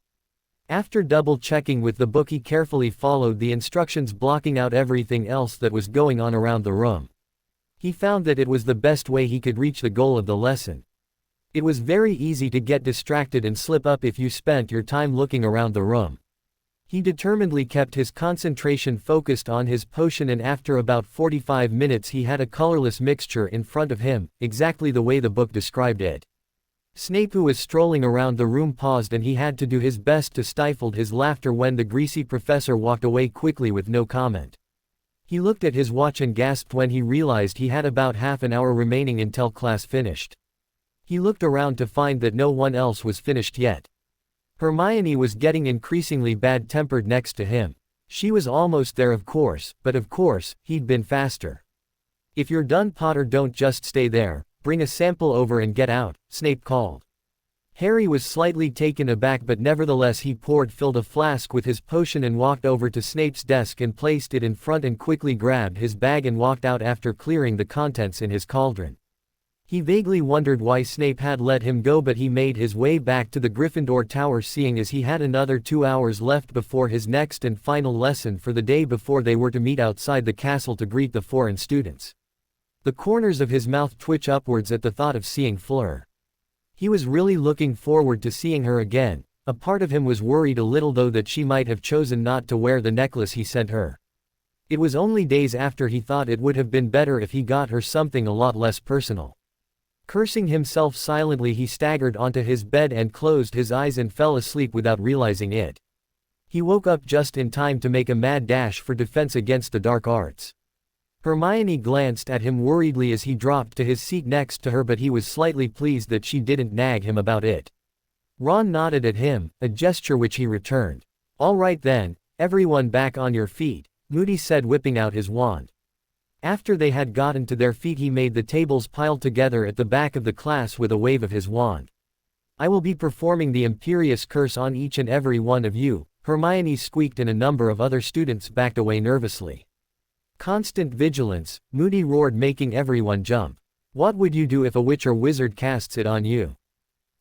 Speaker 1: After double-checking with the book, he carefully followed the instructions, blocking out everything else that was going on around the room. He found that it was the best way he could reach the goal of the lesson. It was very easy to get distracted and slip up if you spent your time looking around the room. He determinedly kept his concentration focused on his potion, and after about 45 minutes he had a colorless mixture in front of him, exactly the way the book described it. Snape, who was strolling around the room, paused, and he had to do his best to stifle his laughter when the greasy professor walked away quickly with no comment. He looked at his watch and gasped when he realized he had about half an hour remaining until class finished. He looked around to find that no one else was finished yet. Hermione was getting increasingly bad-tempered next to him. She was almost there, of course, but of course, he'd been faster. "If you're done, Potter, don't just stay there. Bring a sample over and get out," Snape called. Harry was slightly taken aback, but nevertheless he filled a flask with his potion and walked over to Snape's desk and placed it in front and quickly grabbed his bag and walked out after clearing the contents in his cauldron. He vaguely wondered why Snape had let him go, but he made his way back to the Gryffindor Tower, seeing as he had another 2 hours left before his next and final lesson for the day before they were to meet outside the castle to greet the foreign students. The corners of his mouth twitched upwards at the thought of seeing Fleur. He was really looking forward to seeing her again. A part of him was worried a little, though, that she might have chosen not to wear the necklace he sent her. It was only days after he thought it would have been better if he got her something a lot less personal. Cursing himself silently, he staggered onto his bed and closed his eyes and fell asleep without realizing it. He woke up just in time to make a mad dash for defense against the dark arts. Hermione glanced at him worriedly as he dropped to his seat next to her, but he was slightly pleased that she didn't nag him about it. Ron nodded at him, a gesture which he returned. "All right then, everyone back on your feet," Moody said, whipping out his wand. After they had gotten to their feet, he made the tables pile together at the back of the class with a wave of his wand. I will be performing the Imperious Curse on each and every one of you, Hermione squeaked, and a number of other students backed away nervously. Constant vigilance, Moody roared, making everyone jump. What would you do if a witch or wizard casts it on you?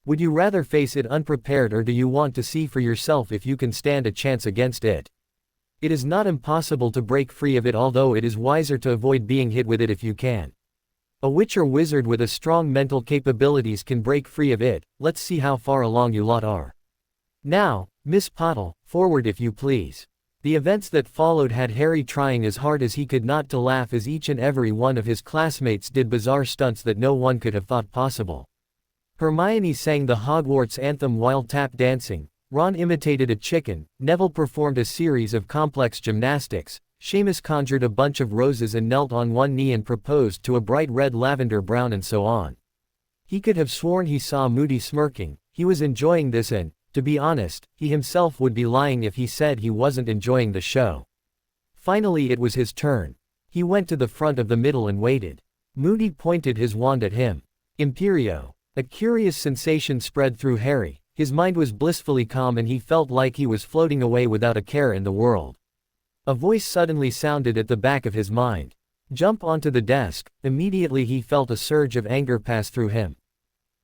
Speaker 1: Would you rather face it unprepared, or do you want to see for yourself if you can stand a chance against it? It is not impossible to break free of it, although it is wiser to avoid being hit with it if you can. A witch or wizard with a strong mental capabilities can break free of it. Let's see how far along you lot are. Now, Miss Potter, forward if you please. The events that followed had Harry trying as hard as he could not to laugh as each and every one of his classmates did bizarre stunts that no one could have thought possible. Hermione sang the Hogwarts anthem while tap dancing, Ron imitated a chicken, Neville performed a series of complex gymnastics, Seamus conjured a bunch of roses and knelt on one knee and proposed to a bright red lavender brown, and so on. He could have sworn he saw Moody smirking. He was enjoying this, and, to be honest, he himself would be lying if he said he wasn't enjoying the show. Finally it was his turn. He went to the front of the middle and waited. Moody pointed his wand at him. Imperio. A curious sensation spread through Harry. His mind was blissfully calm and he felt like he was floating away without a care in the world. A voice suddenly sounded at the back of his mind. Jump onto the desk. Immediately he felt a surge of anger pass through him.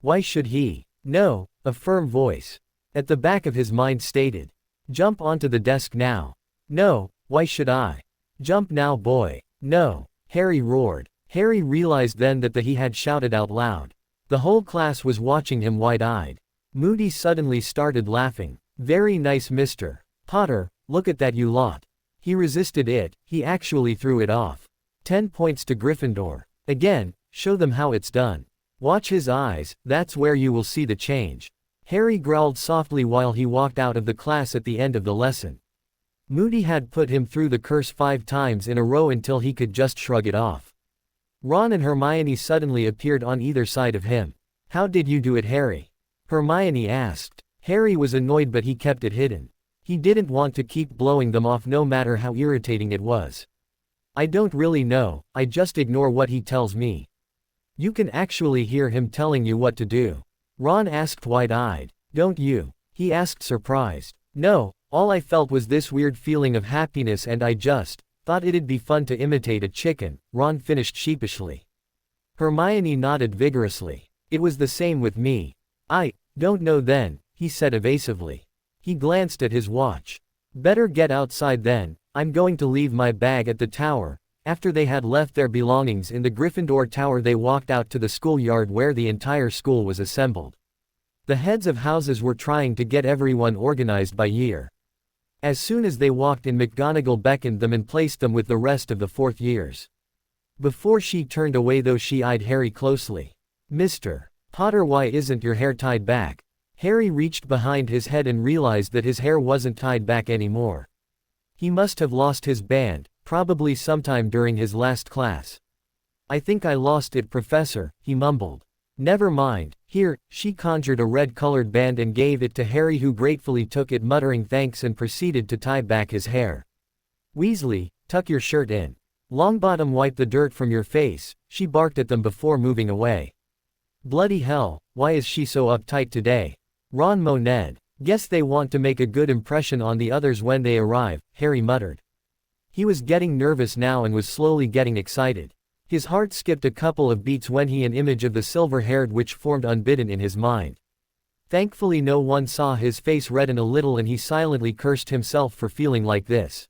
Speaker 1: Why should he? No, a firm voice at the back of his mind stated. Jump onto the desk now. No, why should I? Jump now, boy. No, Harry roared. Harry realized then that he had shouted out loud. The whole class was watching him wide-eyed. Moody suddenly started laughing. Very nice, Mr. Potter, look at that, you lot. He resisted it, he actually threw it off. 10 points to Gryffindor. Again, show them how it's done. Watch his eyes, that's where you will see the change. Harry growled softly while he walked out of the class at the end of the lesson. Moody had put him through the curse 5 times in a row until he could just shrug it off. Ron and Hermione suddenly appeared on either side of him. How did you do it, Harry? Hermione asked. Harry was annoyed, but he kept it hidden. He didn't want to keep blowing them off no matter how irritating it was. I don't really know, I just ignore what he tells me. You can actually hear him telling you what to do. Ron asked wide-eyed. Don't you? He asked surprised. No, all I felt was this weird feeling of happiness and I just thought it'd be fun to imitate a chicken, Ron finished sheepishly. Hermione nodded vigorously. It was the same with me. I don't know then, he said evasively. He glanced at his watch. Better get outside then, I'm going to leave my bag at the tower. After they had left their belongings in the Gryffindor tower, they walked out to the schoolyard where the entire school was assembled. The heads of houses were trying to get everyone organized by year. As soon as they walked in, McGonagall beckoned them and placed them with the rest of the 4th years. Before she turned away though, she eyed Harry closely. Mr. Potter, why isn't your hair tied back? Harry reached behind his head and realized that his hair wasn't tied back anymore. He must have lost his band, probably sometime during his last class. I think I lost it, Professor, he mumbled. Never mind, here, she conjured a red-colored band and gave it to Harry, who gratefully took it, muttering thanks, and proceeded to tie back his hair. Weasley, tuck your shirt in. Longbottom, wipe the dirt from your face, she barked at them before moving away. Bloody hell, why is she so uptight today? Ron moaned. Guess they want to make a good impression on the others when they arrive, Harry muttered. He was getting nervous now and was slowly getting excited. His heart skipped a couple of beats when an image of the silver-haired witch formed unbidden in his mind. Thankfully no one saw his face redden a little, and he silently cursed himself for feeling like this.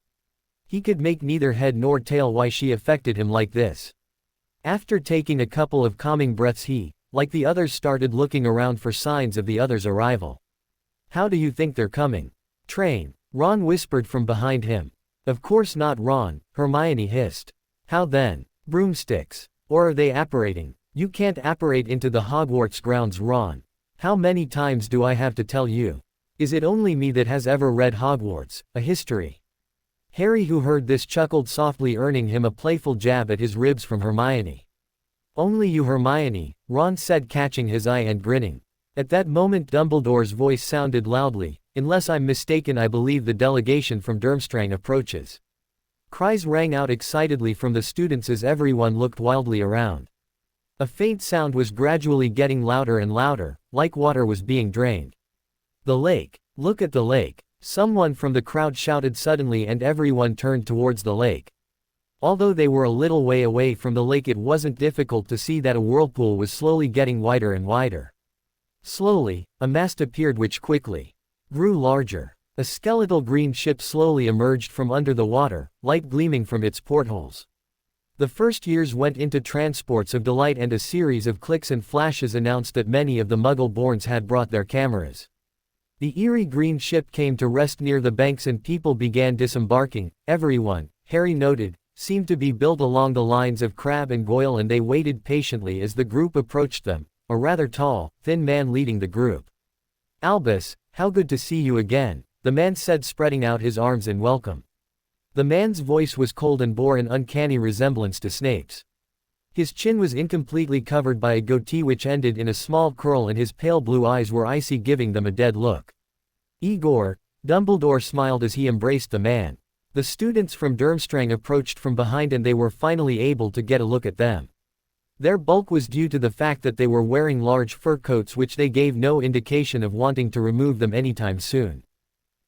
Speaker 1: He could make neither head nor tail why she affected him like this. After taking a couple of calming breaths, he, like the others, started looking around for signs of the others' arrival. How do you think they're coming? Train, Ron whispered from behind him. Of course not, Ron, Hermione hissed. How then? Broomsticks. Or are they apparating? You can't apparate into the Hogwarts grounds, Ron. How many times do I have to tell you? Is it only me that has ever read Hogwarts, a history? Harry, who heard this, chuckled softly, earning him a playful jab at his ribs from Hermione. Only you, Hermione, Ron said, catching his eye and grinning. At that moment Dumbledore's voice sounded loudly. Unless I'm mistaken, I believe the delegation from Durmstrang approaches. Cries rang out excitedly from the students as everyone looked wildly around. A faint sound was gradually getting louder and louder, like water was being drained. The lake. Look at the lake. Someone from the crowd shouted suddenly, and everyone turned towards the lake. Although they were a little way away from the lake, it wasn't difficult to see that a whirlpool was slowly getting wider and wider. Slowly, a mast appeared which quickly grew larger. A skeletal green ship slowly emerged from under the water, light gleaming from its portholes. The first years went into transports of delight, and a series of clicks and flashes announced that many of the Muggle-borns had brought their cameras. The eerie green ship came to rest near the banks and people began disembarking. Everyone, Harry noted, seemed to be built along the lines of Crabbe and Goyle, and they waited patiently as the group approached them, a rather tall, thin man leading the group. "Albus, how good to see you again," the man said, spreading out his arms in welcome. The man's voice was cold and bore an uncanny resemblance to Snape's. His chin was incompletely covered by a goatee which ended in a small curl, and his pale blue eyes were icy, giving them a dead look. "Igor," Dumbledore smiled as he embraced the man. The students from Durmstrang approached from behind, and they were finally able to get a look at them. Their bulk was due to the fact that they were wearing large fur coats, which they gave no indication of wanting to remove them anytime soon.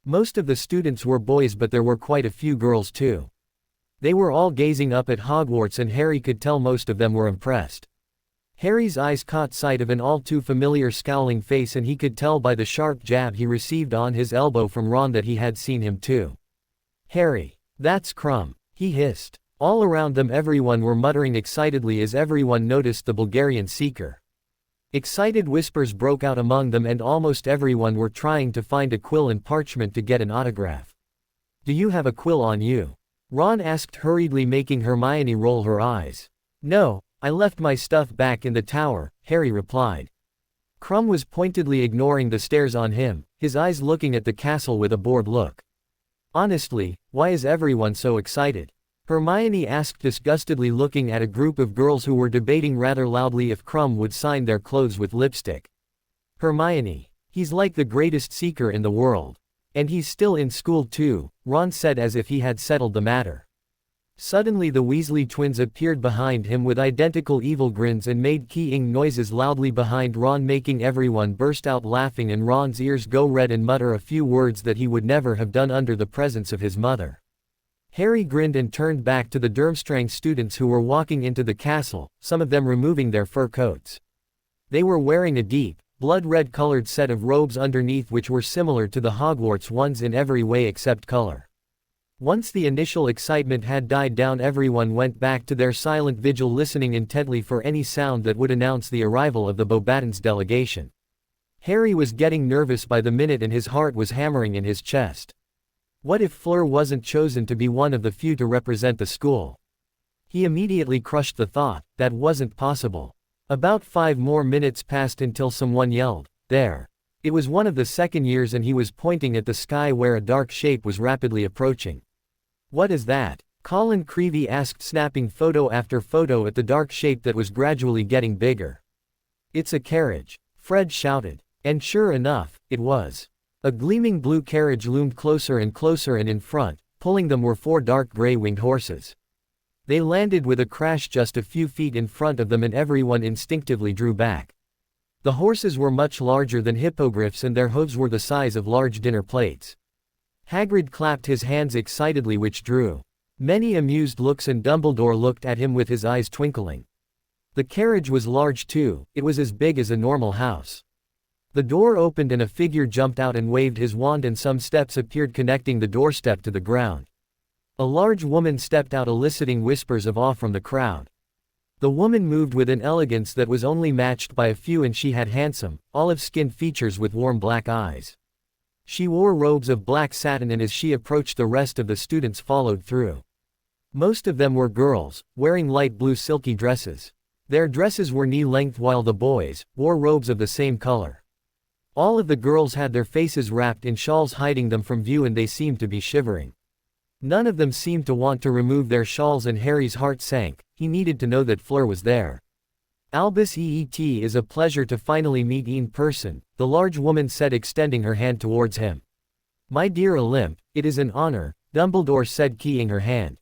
Speaker 1: Most of the students were boys, but there were quite a few girls too. They were all gazing up at Hogwarts, and Harry could tell most of them were impressed. Harry's eyes caught sight of an all too familiar scowling face, and he could tell by the sharp jab he received on his elbow from Ron that he had seen him too. "Harry, that's Crumb," he hissed. All around them everyone were muttering excitedly as everyone noticed the Bulgarian seeker. Excited whispers broke out among them, and almost everyone were trying to find a quill and parchment to get an autograph. "Do you have a quill on you?" Ron asked hurriedly, making Hermione roll her eyes. "No, I left my stuff back in the tower," Harry replied. Crumb was pointedly ignoring the stares on him, his eyes looking at the castle with a bored look. "Honestly, why is everyone so excited?" Hermione asked disgustedly, looking at a group of girls who were debating rather loudly if Crumb would sign their clothes with lipstick. "Hermione, he's like the greatest seeker in the world. And he's still in school too," Ron said as if he had settled the matter. Suddenly the Weasley twins appeared behind him with identical evil grins and made keying noises loudly behind Ron, making everyone burst out laughing and Ron's ears go red and mutter a few words that he would never have done under the presence of his mother. Harry grinned and turned back to the Durmstrang students who were walking into the castle, some of them removing their fur coats. They were wearing a deep, blood-red colored set of robes underneath, which were similar to the Hogwarts ones in every way except color. Once the initial excitement had died down, everyone went back to their silent vigil, listening intently for any sound that would announce the arrival of the Beauxbatons delegation. Harry was getting nervous by the minute, and his heart was hammering in his chest. What if Fleur wasn't chosen to be one of the few to represent the school? He immediately crushed the thought. That wasn't possible. About 5 more minutes passed until someone yelled, "There!" It was one of the second years, and he was pointing at the sky where a dark shape was rapidly approaching. "What is that?" Colin Creevey asked, snapping photo after photo at the dark shape that was gradually getting bigger. "It's a carriage," Fred shouted. And sure enough, it was. A gleaming blue carriage loomed closer and closer, and in front, pulling them, were 4 dark gray-winged horses. They landed with a crash just a few feet in front of them, and everyone instinctively drew back. The horses were much larger than hippogriffs, and their hooves were the size of large dinner plates. Hagrid clapped his hands excitedly, which drew many amused looks, and Dumbledore looked at him with his eyes twinkling. The carriage was large too. It was as big as a normal house. The door opened and a figure jumped out and waved his wand, and some steps appeared connecting the doorstep to the ground. A large woman stepped out, eliciting whispers of awe from the crowd. The woman moved with an elegance that was only matched by a few, and she had handsome, olive-skinned features with warm black eyes. She wore robes of black satin, and as she approached, the rest of the students followed through. Most of them were girls, wearing light blue silky dresses. Their dresses were knee-length, while the boys wore robes of the same color. All of the girls had their faces wrapped in shawls hiding them from view, and they seemed to be shivering. None of them seemed to want to remove their shawls, and Harry's heart sank. He needed to know that Fleur was there. "Albus, it is a pleasure to finally meet in person," the large woman said, extending her hand towards him. "My dear Olymp, it is an honor," Dumbledore said, keying her hand.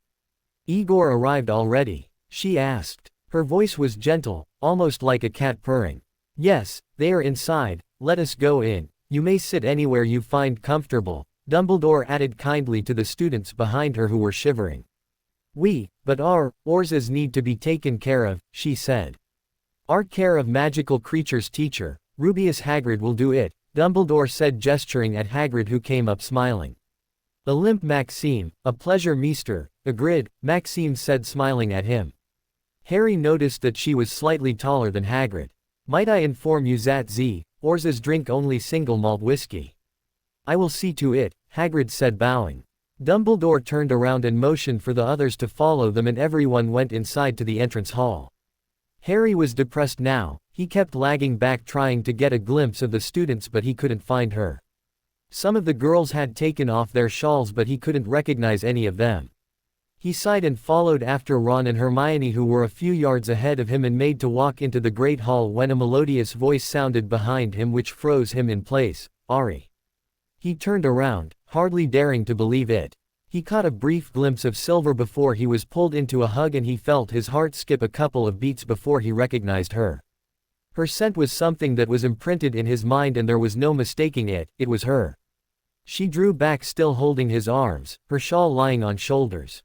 Speaker 1: "Igor arrived already?" she asked. Her voice was gentle, almost like a cat purring. Yes, they are inside, let us go in, you may sit anywhere you find comfortable, Dumbledore added kindly to the students behind her who were shivering. But ours need to be taken care of, she said. Our care of magical creatures teacher, Rubeus Hagrid will do it, Dumbledore said gesturing at Hagrid who came up smiling. A limp Maxime, a pleasure meester, Hagrid, Maxime said smiling at him. Harry noticed that she was slightly taller than Hagrid. Might I inform you that ours drink only single malt whiskey. I will see to it, Hagrid said bowing. Dumbledore turned around and motioned for the others to follow them and everyone went inside to the entrance hall. Harry was depressed now, he kept lagging back trying to get a glimpse of the students but he couldn't find her. Some of the girls had taken off their shawls but he couldn't recognize any of them. He sighed and followed after Ron and Hermione who were a few yards ahead of him and made to walk into the great hall when a melodious voice sounded behind him which froze him in place, Ari. He turned around, hardly daring to believe it. He caught a brief glimpse of Silver before he was pulled into a hug and he felt his heart skip a couple of beats before he recognized her. Her scent was something that was imprinted in his mind and there was no mistaking it, it was her. She drew back still holding his arms, her shawl lying on shoulders.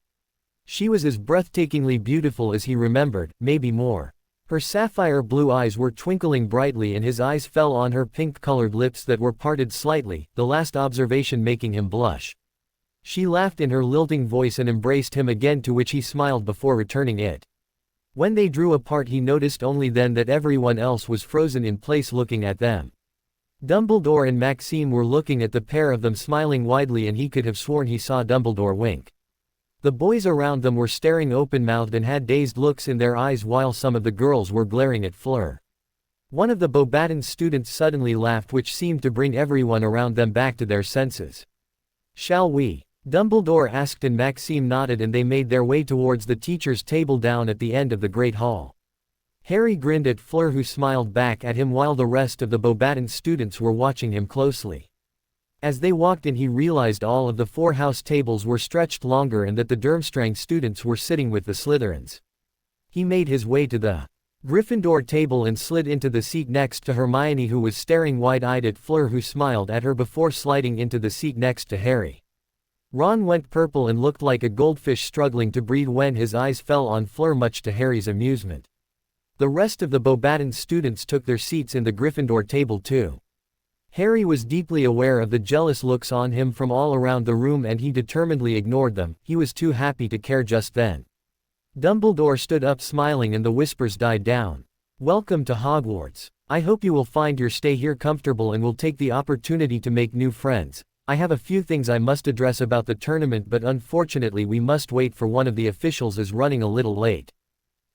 Speaker 1: She was as breathtakingly beautiful as he remembered, maybe more. Her sapphire blue eyes were twinkling brightly and his eyes fell on her pink-colored lips that were parted slightly, the last observation making him blush. She laughed in her lilting voice and embraced him again to which he smiled before returning it. When they drew apart he noticed only then that everyone else was frozen in place looking at them. Dumbledore and Maxime were looking at the pair of them smiling widely and he could have sworn he saw Dumbledore wink. The boys around them were staring open-mouthed and had dazed looks in their eyes while some of the girls were glaring at Fleur. One of the Beauxbatons students suddenly laughed which seemed to bring everyone around them back to their senses. Shall we? Dumbledore asked and Maxime nodded and they made their way towards the teacher's table down at the end of the Great Hall. Harry grinned at Fleur who smiled back at him while the rest of the Beauxbaton students were watching him closely. As they walked in he realized all of the 4 house tables were stretched longer and that the Durmstrang students were sitting with the Slytherins. He made his way to the Gryffindor table and slid into the seat next to Hermione who was staring wide-eyed at Fleur who smiled at her before sliding into the seat next to Harry. Ron went purple and looked like a goldfish struggling to breathe when his eyes fell on Fleur much to Harry's amusement. The rest of the Beauxbaton students took their seats in the Gryffindor table too. Harry was deeply aware of the jealous looks on him from all around the room and he determinedly ignored them, he was too happy to care just then. Dumbledore stood up smiling and the whispers died down. Welcome to Hogwarts. I hope you will find your stay here comfortable and will take the opportunity to make new friends. I have a few things I must address about the tournament but unfortunately we must wait for one of the officials is running a little late.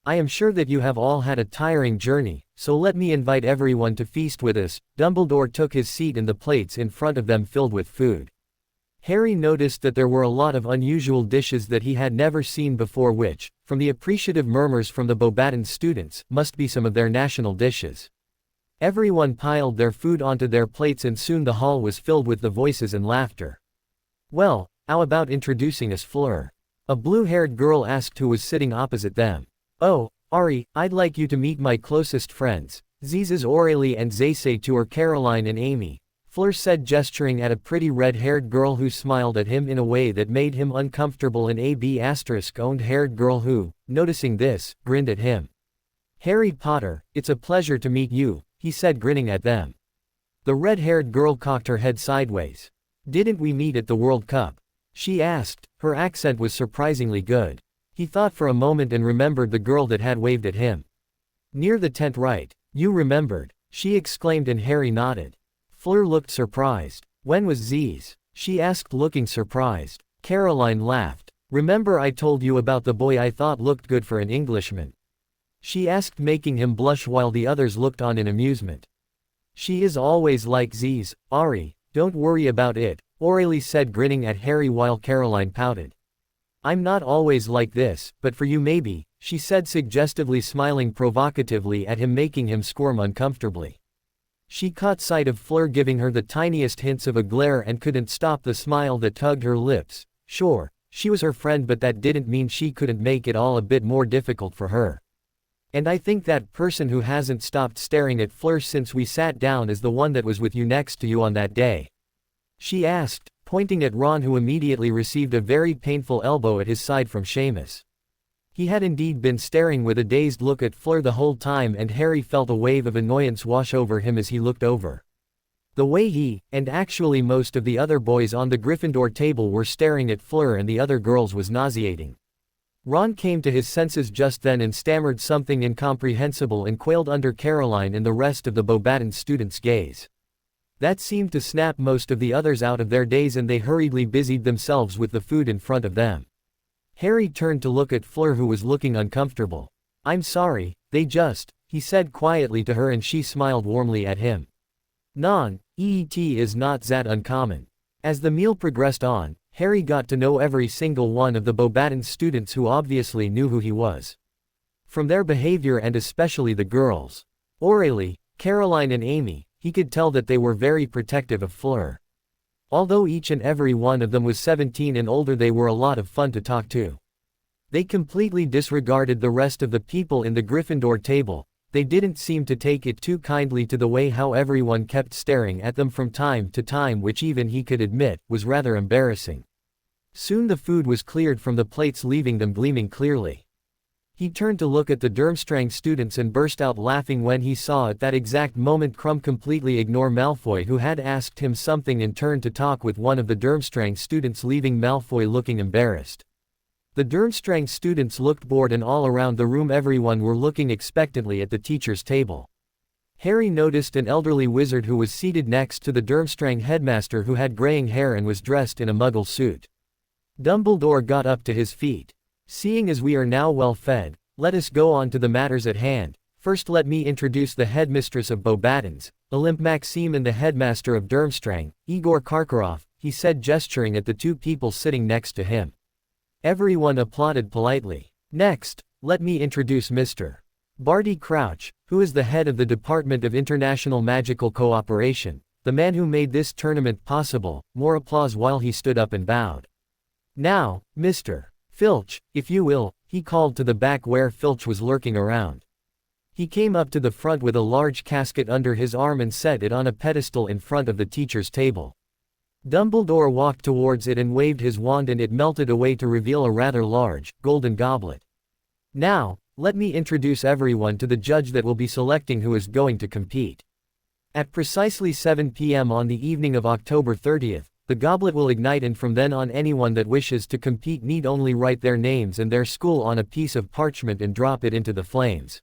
Speaker 1: I am sure that you have all had a tiring journey, so let me invite everyone to feast with us. Dumbledore took his seat and the plates in front of them filled with food. Harry noticed that there were a lot of unusual dishes that he had never seen before which, from the appreciative murmurs from the Beauxbaton students, must be some of their national dishes. Everyone piled their food onto their plates and soon the hall was filled with the voices and laughter. Well, how about introducing us Fleur? A blue-haired girl asked who was sitting opposite them. Oh, Ari, I'd like you to meet my closest friends, Ziz's Aurelie and Zaysay to her Caroline and Amy, Fleur said gesturing at a pretty red-haired girl who smiled at him in a way that made him uncomfortable and a B***-owned haired girl who, noticing this, grinned at him. Harry Potter, it's a pleasure to meet you, he said grinning at them. The red-haired girl cocked her head sideways. Didn't we meet at the World Cup? She asked, her accent was surprisingly good. He thought for a moment and remembered the girl that had waved at him. Near the tent right. You remembered, she exclaimed and Harry nodded. Fleur looked surprised. When was Ziz? She asked looking surprised. Caroline laughed. Remember I told you about the boy I thought looked good for an Englishman? She asked making him blush while the others looked on in amusement. She is always like Ziz, Ari, don't worry about it, Aurelie said grinning at Harry while Caroline pouted. I'm not always like this, but for you maybe, she said suggestively smiling provocatively at him making him squirm uncomfortably. She caught sight of Fleur giving her the tiniest hints of a glare and couldn't stop the smile that tugged her lips. Sure, she was her friend but that didn't mean she couldn't make it all a bit more difficult for her. And I think that person who hasn't stopped staring at Fleur since we sat down is the one that was with you next to you on that day. She asked, pointing at Ron, who immediately received a very painful elbow at his side from Seamus. He had indeed been staring with a dazed look at Fleur the whole time, and Harry felt a wave of annoyance wash over him as he looked over. The way he, and actually most of the other boys on the Gryffindor table, were staring at Fleur and the other girls was nauseating. Ron came to his senses just then and stammered something incomprehensible and quailed under Caroline and the rest of the Beauxbatons students' gaze. That seemed to snap most of the others out of their daze, and they hurriedly busied themselves with the food in front of them. Harry turned to look at Fleur, who was looking uncomfortable. "I'm sorry, he said quietly to her, and she smiled warmly at him. "Et is not that uncommon." As the meal progressed on, Harry got to know every single one of the Beauxbatons students, who obviously knew who he was. From their behavior, and especially the girls, Aurélie, Caroline and Amy, he could tell that they were very protective of Fleur. Although each and every one of them was 17 and older, they were a lot of fun to talk to. They completely disregarded the rest of the people in the Gryffindor table. They didn't seem to take it too kindly to the way how everyone kept staring at them from time to time, which even he could admit, was rather embarrassing. Soon the food was cleared from the plates, leaving them gleaming clearly. He turned to look at the Durmstrang students and burst out laughing when he saw at that exact moment Krum completely ignore Malfoy, who had asked him something, and turned to talk with one of the Durmstrang students, leaving Malfoy looking embarrassed. The Durmstrang students looked bored, and all around the room everyone were looking expectantly at the teacher's table. Harry noticed an elderly wizard who was seated next to the Durmstrang headmaster, who had graying hair and was dressed in a muggle suit. Dumbledore got up to his feet. "Seeing as we are now well fed, let us go on to the matters at hand. First let me introduce the headmistress of Beauxbatons, Olympe Maxime, and the headmaster of Durmstrang, Igor Karkaroff," he said, gesturing at the two people sitting next to him. Everyone applauded politely. "Next, let me introduce Mr. Barty Crouch, who is the head of the Department of International Magical Cooperation, the man who made this tournament possible." More applause while he stood up and bowed. "Now, Mr. Filch, if you will," he called to the back where Filch was lurking around. He came up to the front with a large casket under his arm and set it on a pedestal in front of the teacher's table. Dumbledore walked towards it and waved his wand, and it melted away to reveal a rather large, golden goblet. "Now, let me introduce everyone to the judge that will be selecting who is going to compete. At precisely 7 p.m. on the evening of October 30th, the goblet will ignite, and from then on anyone that wishes to compete need only write their names and their school on a piece of parchment and drop it into the flames.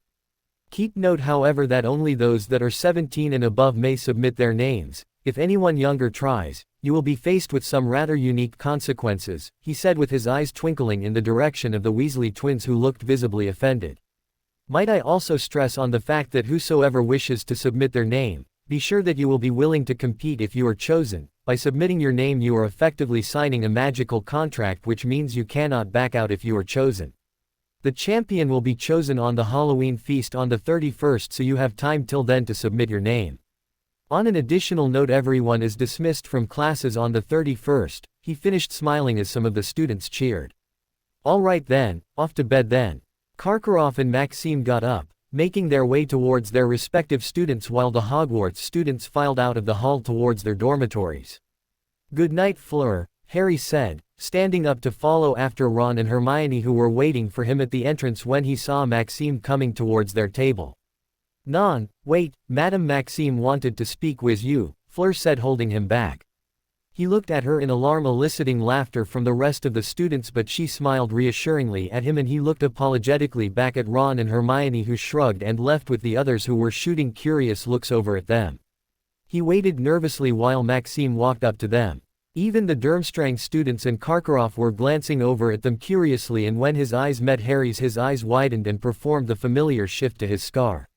Speaker 1: Keep note, however, that only those that are 17 and above may submit their names. If anyone younger tries, you will be faced with some rather unique consequences," he said, with his eyes twinkling in the direction of the Weasley twins, who looked visibly offended. "Might I also stress on the fact that whosoever wishes to submit their name, be sure that you will be willing to compete if you are chosen. By submitting your name you are effectively signing a magical contract, which means you cannot back out if you are chosen. The champion will be chosen on the Halloween feast on the 31st, so you have time till then to submit your name. On an additional note, everyone is dismissed from classes on the 31st, he finished, smiling as some of the students cheered. "All right then, off to bed then." Karkaroff and Maxime got up, making their way towards their respective students, while the Hogwarts students filed out of the hall towards their dormitories. "Good night, Fleur," Harry said, standing up to follow after Ron and Hermione, who were waiting for him at the entrance when he saw Maxime coming towards their table. "Non, wait, Madame Maxime wanted to speak with you," Fleur said, holding him back. He looked at her in alarm, eliciting laughter from the rest of the students, but she smiled reassuringly at him, and he looked apologetically back at Ron and Hermione, who shrugged and left with the others, who were shooting curious looks over at them. He waited nervously while Maxime walked up to them. Even the Durmstrang students and Karkaroff were glancing over at them curiously, and when his eyes met Harry's, his eyes widened and performed the familiar shift to his scar.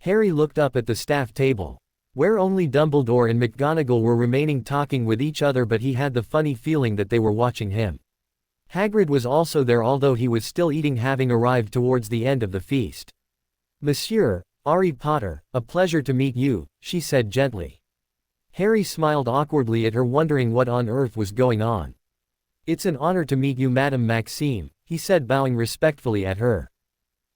Speaker 1: Harry looked up at the staff table, where only Dumbledore and McGonagall were remaining talking with each other, but he had the funny feeling that they were watching him. Hagrid was also there, although he was still eating, having arrived towards the end of the feast. "Monsieur, Harry Potter, a pleasure to meet you," she said gently. Harry smiled awkwardly at her, wondering what on earth was going on. "It's an honor to meet you, Madame Maxime," he said, bowing respectfully at her.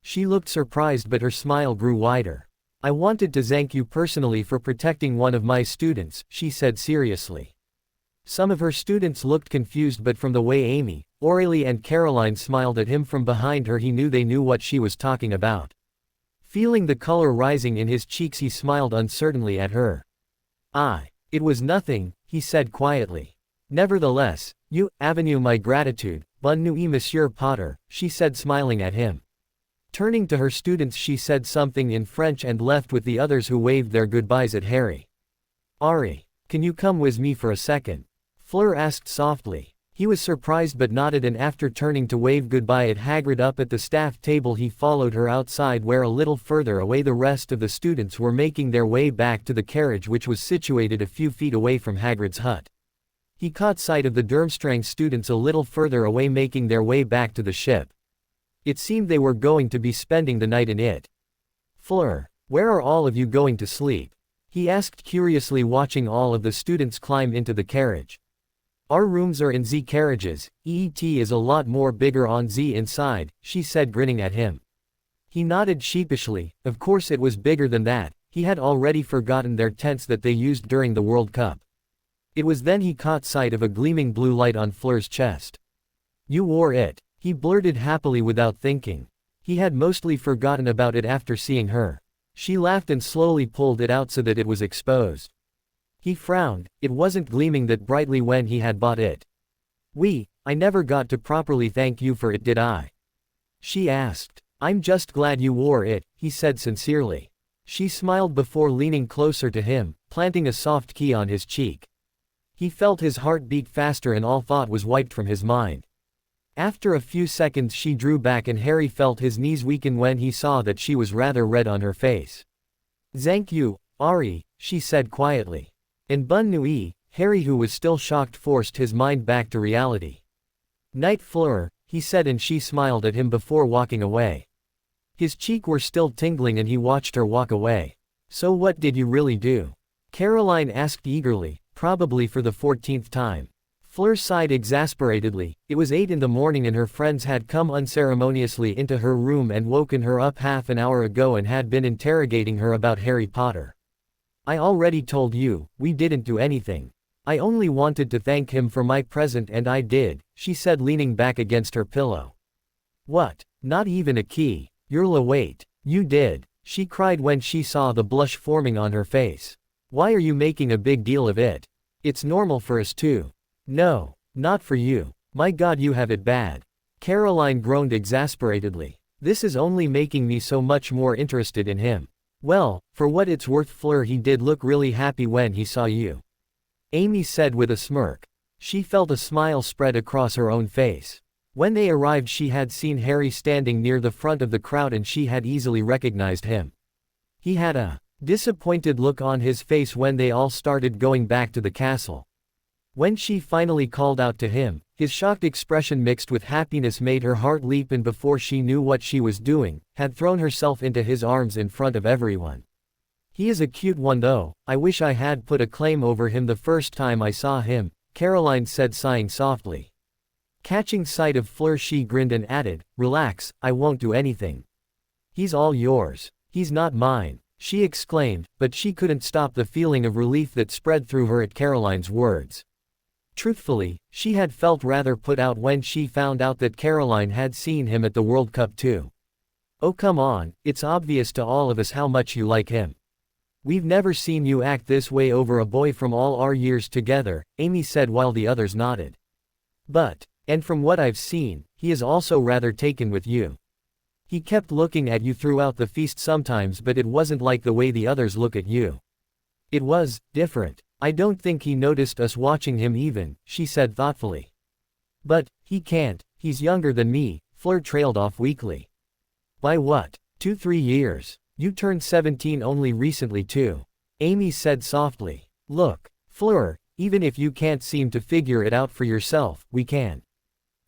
Speaker 1: She looked surprised but her smile grew wider. I wanted to thank you personally for protecting one of my students, she said seriously. Some of her students looked confused but from the way Amy, Aurelie and Caroline smiled at him from behind her he knew they knew what she was talking about. Feeling the color rising in his cheeks he smiled uncertainly at her. It was nothing, he said quietly. Nevertheless, you avenue my gratitude, bonne nuit Monsieur Potter, she said smiling at him. Turning to her students she said something in French and left with the others who waved their goodbyes at Harry. Ari, can you come with me for a second? Fleur asked softly. He was surprised but nodded and after turning to wave goodbye at Hagrid up at the staff table he followed her outside where a little further away the rest of the students were making their way back to the carriage which was situated a few feet away from Hagrid's hut. He caught sight of the Durmstrang students a little further away making their way back to the ship. It seemed they were going to be spending the night in it. Fleur, where are all of you going to sleep? He asked curiously watching all of the students climb into the carriage. Our rooms are in Z carriages, EET is a lot more bigger on Z inside, she said grinning at him. He nodded sheepishly, of course it was bigger than that, he had already forgotten their tents that they used during the World Cup. It was then he caught sight of a gleaming blue light on Fleur's chest. You wore it, he blurted happily without thinking. He had mostly forgotten about it after seeing her. She laughed and slowly pulled it out so that it was exposed. He frowned, it wasn't gleaming that brightly when he had bought it. I never got to properly thank you for it did I? She asked. I'm just glad you wore it, he said sincerely. She smiled before leaning closer to him, planting a soft kiss on his cheek. He felt his heart beat faster and all thought was wiped from his mind. After a few seconds she drew back and Harry felt his knees weaken when he saw that she was rather red on her face. Thank you, Ari, she said quietly. And bonne nuit, Harry who was still shocked forced his mind back to reality. Night Fleur, he said and she smiled at him before walking away. His cheeks were still tingling and he watched her walk away. So what did you really do? Caroline asked eagerly, probably for the 14th time. Fleur sighed exasperatedly, it was 8 in the morning and her friends had come unceremoniously into her room and woken her up half an hour ago and had been interrogating her about Harry Potter. I already told you, we didn't do anything. I only wanted to thank him for my present and I did, she said leaning back against her pillow. What, not even a key? Wait, you did, she cried when she saw the blush forming on her face. Why are you making a big deal of it? It's normal for us too. No, not for you. My God you have it bad. Caroline groaned exasperatedly. This is only making me so much more interested in him. Well, for what it's worth Fleur he did look really happy when he saw you. Amy said with a smirk. She felt a smile spread across her own face. When they arrived she had seen Harry standing near the front of the crowd and she had easily recognized him. He had a disappointed look on his face when they all started going back to the castle. When she finally called out to him, his shocked expression mixed with happiness made her heart leap and before she knew what she was doing, had thrown herself into his arms in front of everyone. He is a cute one though, I wish I had put a claim over him the first time I saw him, Caroline said sighing softly. Catching sight of Fleur she grinned and added, relax, I won't do anything. He's all yours. He's not mine, she exclaimed, but she couldn't stop the feeling of relief that spread through her at Caroline's words. Truthfully, she had felt rather put out when she found out that Caroline had seen him at the World Cup too. Oh come on, it's obvious to all of us how much you like him. We've never seen you act this way over a boy from all our years together, Amy said while the others nodded. And from what I've seen, he is also rather taken with you. He kept looking at you throughout the feast sometimes but it wasn't like the way the others look at you. It was different. I don't think he noticed us watching him even, she said thoughtfully. But he can't, he's younger than me, Fleur trailed off weakly. By what? 2-3 years. You turned 17 only recently too. Amy said softly. Look, Fleur, even if you can't seem to figure it out for yourself, we can.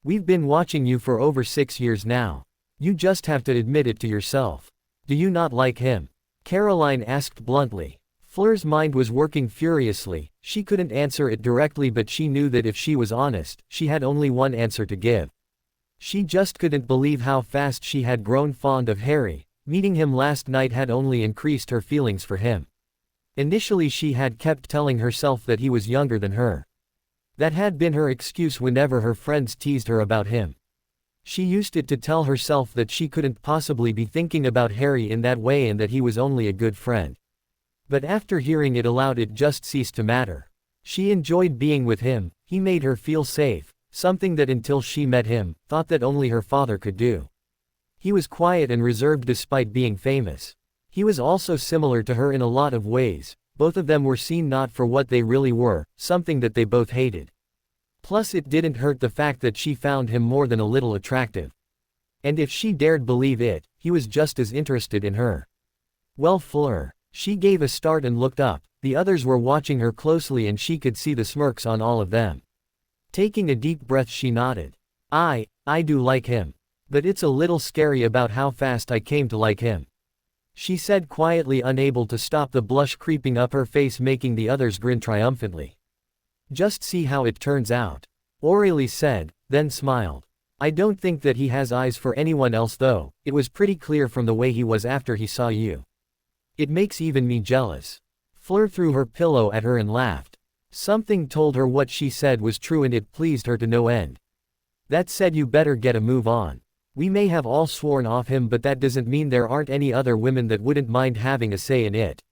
Speaker 1: We've been watching you for over 6 years now. You just have to admit it to yourself. Do you not like him? Caroline asked bluntly. Fleur's mind was working furiously, she couldn't answer it directly but she knew that if she was honest, she had only one answer to give. She just couldn't believe how fast she had grown fond of Harry. Meeting him last night had only increased her feelings for him. Initially she had kept telling herself that he was younger than her. That had been her excuse whenever her friends teased her about him. She used it to tell herself that she couldn't possibly be thinking about Harry in that way and that he was only a good friend. But after hearing it aloud it just ceased to matter. She enjoyed being with him, he made her feel safe, something that until she met him, thought that only her father could do. He was quiet and reserved despite being famous. He was also similar to her in a lot of ways. Both of them were seen not for what they really were, something that they both hated. Plus it didn't hurt the fact that she found him more than a little attractive. And if she dared believe it, he was just as interested in her. Well, Fleur. She gave a start and looked up. The others were watching her closely and she could see the smirks on all of them. Taking a deep breath she nodded. I do like him. But it's a little scary about how fast I came to like him. She said quietly, unable to stop the blush creeping up her face, making the others grin triumphantly. Just see how it turns out. Aurelie said, then smiled. I don't think that he has eyes for anyone else though. It was pretty clear from the way he was after he saw you. It makes even me jealous. Fleur threw her pillow at her and laughed. Something told her what she said was true and it pleased her to no end. That said, you better get a move on. We may have all sworn off him, but that doesn't mean there aren't any other women that wouldn't mind having a say in it.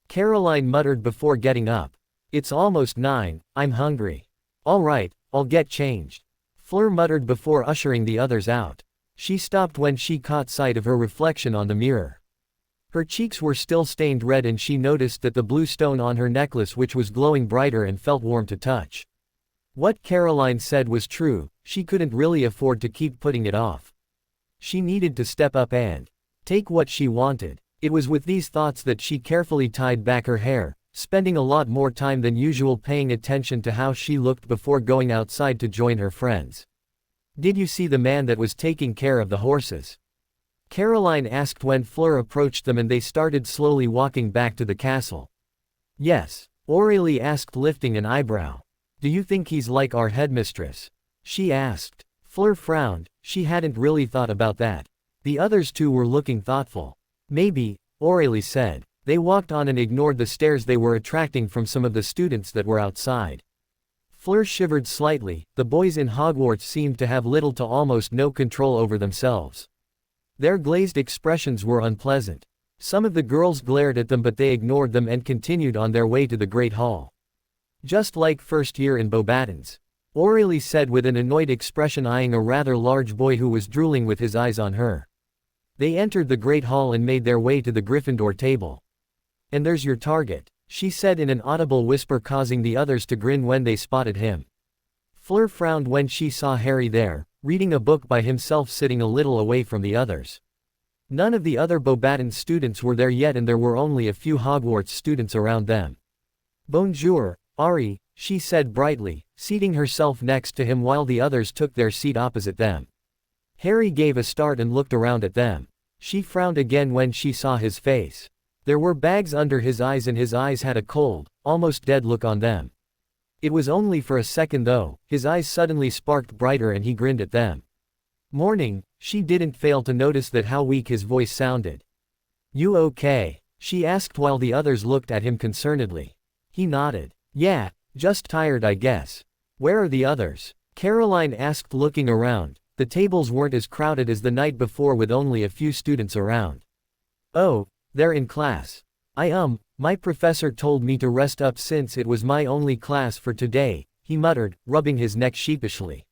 Speaker 1: Caroline muttered before getting up. It's almost 9, I'm hungry. All right, I'll get changed. Fleur muttered before ushering the others out. She stopped when she caught sight of her reflection on the mirror. Her cheeks were still stained red and she noticed that the blue stone on her necklace which was glowing brighter and felt warm to touch. What Caroline said was true, she couldn't really afford to keep putting it off. She needed to step up and take what she wanted. It was with these thoughts that she carefully tied back her hair, spending a lot more time than usual paying attention to how she looked before going outside to join her friends. Did you see the man that was taking care of the horses? Caroline asked when Fleur approached them and they started slowly walking back to the castle. Yes, Aurelie asked, lifting an eyebrow. Do you think he's like our headmistress? She asked. Fleur frowned, she hadn't really thought about that. The others too were looking thoughtful. Maybe, Aurelie said. They walked on and ignored the stares they were attracting from some of the students that were outside. Fleur shivered slightly. The boys in Hogwarts seemed to have little to almost no control over themselves. Their glazed expressions were unpleasant. Some of the girls glared at them but they ignored them and continued on their way to the Great Hall. Just like first year in Beauxbatons. Aurelie said with an annoyed expression, eyeing a rather large boy who was drooling with his eyes on her. They entered the Great Hall and made their way to the Gryffindor table. And there's your target, she said in an audible whisper, causing the others to grin when they spotted him. Fleur frowned when she saw Harry there, reading a book by himself, sitting a little away from the others. None of the other Beauxbatons students were there yet and there were only a few Hogwarts students around them. Bonjour, Ari, she said brightly, seating herself next to him while the others took their seat opposite them. Harry gave a start and looked around at them. She frowned again when she saw his face. There were bags under his eyes and his eyes had a cold, almost dead look on them. It was only for a second though, his eyes suddenly sparked brighter and he grinned at them. Morning, she didn't fail to notice that how weak his voice sounded. You okay? She asked while the others looked at him concernedly. He nodded. Yeah, just tired I guess. Where are the others? Caroline asked, looking around. The tables weren't as crowded as the night before with only a few students around. Oh, they're in class. My professor told me to rest up since it was my only class for today, he muttered, rubbing his neck sheepishly.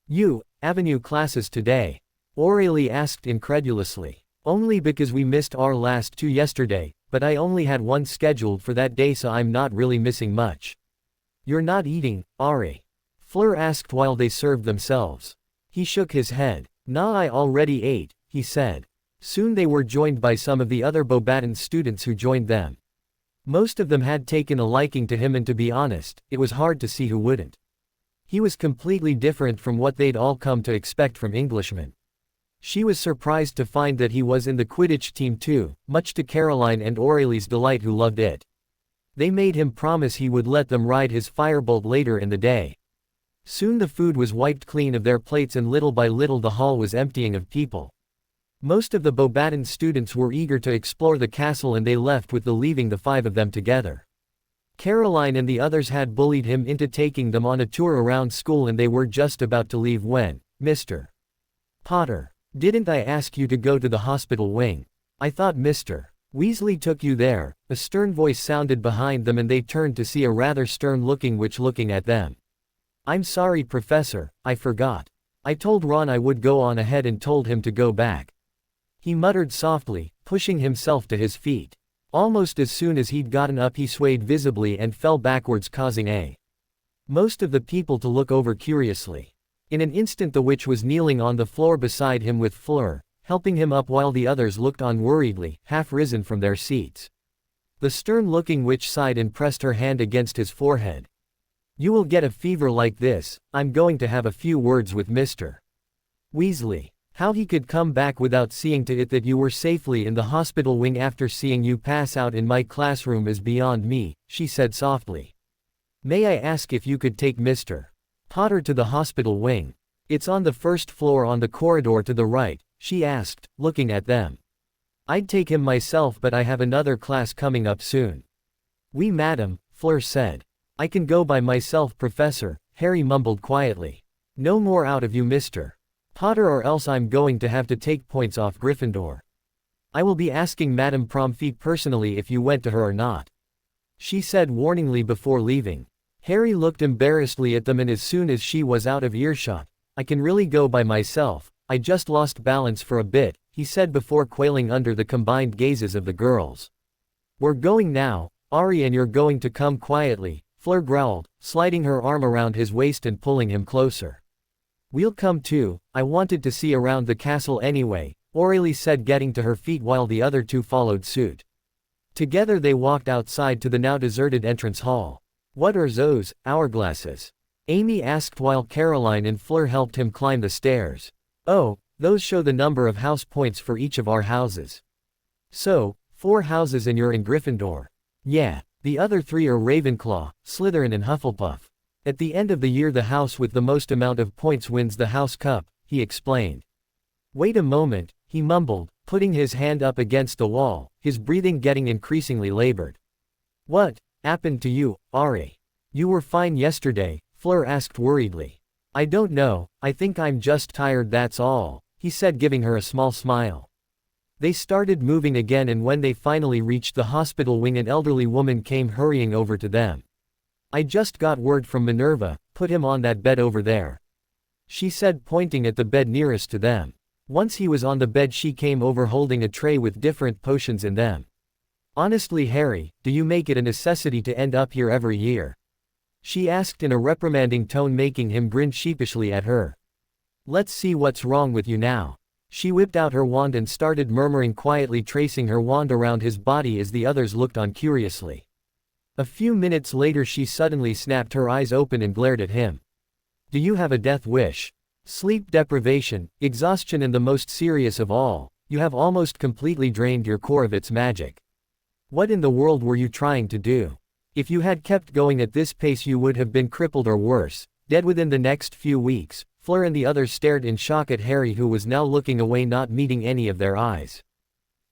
Speaker 1: You, Avenue classes today? Aurelie asked incredulously. Only because we missed our last 2 yesterday, but I only had 1 scheduled for that day so I'm not really missing much. You're not eating, Ari? Fleur asked while they served themselves. He shook his head. Nah, I already ate, he said. Soon they were joined by some of the other Beauxbatons students who joined them. Most of them had taken a liking to him and to be honest, it was hard to see who wouldn't. He was completely different from what they'd all come to expect from Englishmen. She was surprised to find that he was in the Quidditch team too, much to Caroline and Aurelie's delight, who loved it. They made him promise he would let them ride his firebolt later in the day. Soon the food was wiped clean of their plates and little by little the hall was emptying of people. Most of the Beauxbatons students were eager to explore the castle and they left with leaving the 5 of them together. Caroline and the others had bullied him into taking them on a tour around school and they were just about to leave when, Mr. Potter, didn't I ask you to go to the hospital wing? I thought Mr. Weasley took you there. A stern voice sounded behind them and they turned to see a rather stern-looking witch looking at them. I'm sorry, Professor, I forgot. I told Ron I would go on ahead and told him to go back. He muttered softly, pushing himself to his feet. Almost as soon as he'd gotten up he swayed visibly and fell backwards, causing most of the people to look over curiously. In an instant the witch was kneeling on the floor beside him with Fleur, helping him up while the others looked on worriedly, half risen from their seats. The stern-looking witch sighed and pressed her hand against his forehead. You will get a fever like this. I'm going to have a few words with Mr. Weasley. How he could come back without seeing to it that you were safely in the hospital wing after seeing you pass out in my classroom is beyond me, she said softly. May I ask if you could take Mr. Potter to the hospital wing? It's on the first floor on the corridor to the right, she asked, looking at them. I'd take him myself but I have another class coming up soon. Oui, madam, Fleur said. I can go by myself, Professor, Harry mumbled quietly. No more out of you, Mr. Potter, or else I'm going to have to take points off Gryffindor. I will be asking Madame Pomfrey personally if you went to her or not, she said warningly before leaving. Harry looked embarrassedly at them and as soon as she was out of earshot, I can really go by myself, I just lost balance for a bit, he said before quailing under the combined gazes of the girls. We're going now, Ari, and you're going to come quietly, Fleur growled, sliding her arm around his waist and pulling him closer. We'll come too, I wanted to see around the castle anyway, Aurelie said, getting to her feet while the other two followed suit. Together they walked outside to the now deserted entrance hall. What are those hourglasses? Amy asked while Caroline and Fleur helped him climb the stairs. Oh, those show the number of house points for each of our houses. So, 4 houses and you're in Gryffindor. Yeah, the other 3 are Ravenclaw, Slytherin and Hufflepuff. At the end of the year the house with the most amount of points wins the house cup, he explained. Wait a moment, he mumbled, putting his hand up against the wall, his breathing getting increasingly labored. What happened to you, Ari? You were fine yesterday, Fleur asked worriedly. I don't know, I think I'm just tired, that's all, he said, giving her a small smile. They started moving again and when they finally reached the hospital wing an elderly woman came hurrying over to them. I just got word from Minerva, put him on that bed over there, she said, pointing at the bed nearest to them. Once he was on the bed she came over holding a tray with different potions in them. Honestly, Harry, do you make it a necessity to end up here every year? She asked in a reprimanding tone, making him grin sheepishly at her. Let's see what's wrong with you now. She whipped out her wand and started murmuring quietly, tracing her wand around his body as the others looked on curiously. A few minutes later she suddenly snapped her eyes open and glared at him. Do you have a death wish? Sleep deprivation, exhaustion, and the most serious of all, you have almost completely drained your core of its magic. What in the world were you trying to do? If you had kept going at this pace you would have been crippled or worse, dead within the next few weeks. Fleur and the others stared in shock at Harry, who was now looking away, not meeting any of their eyes.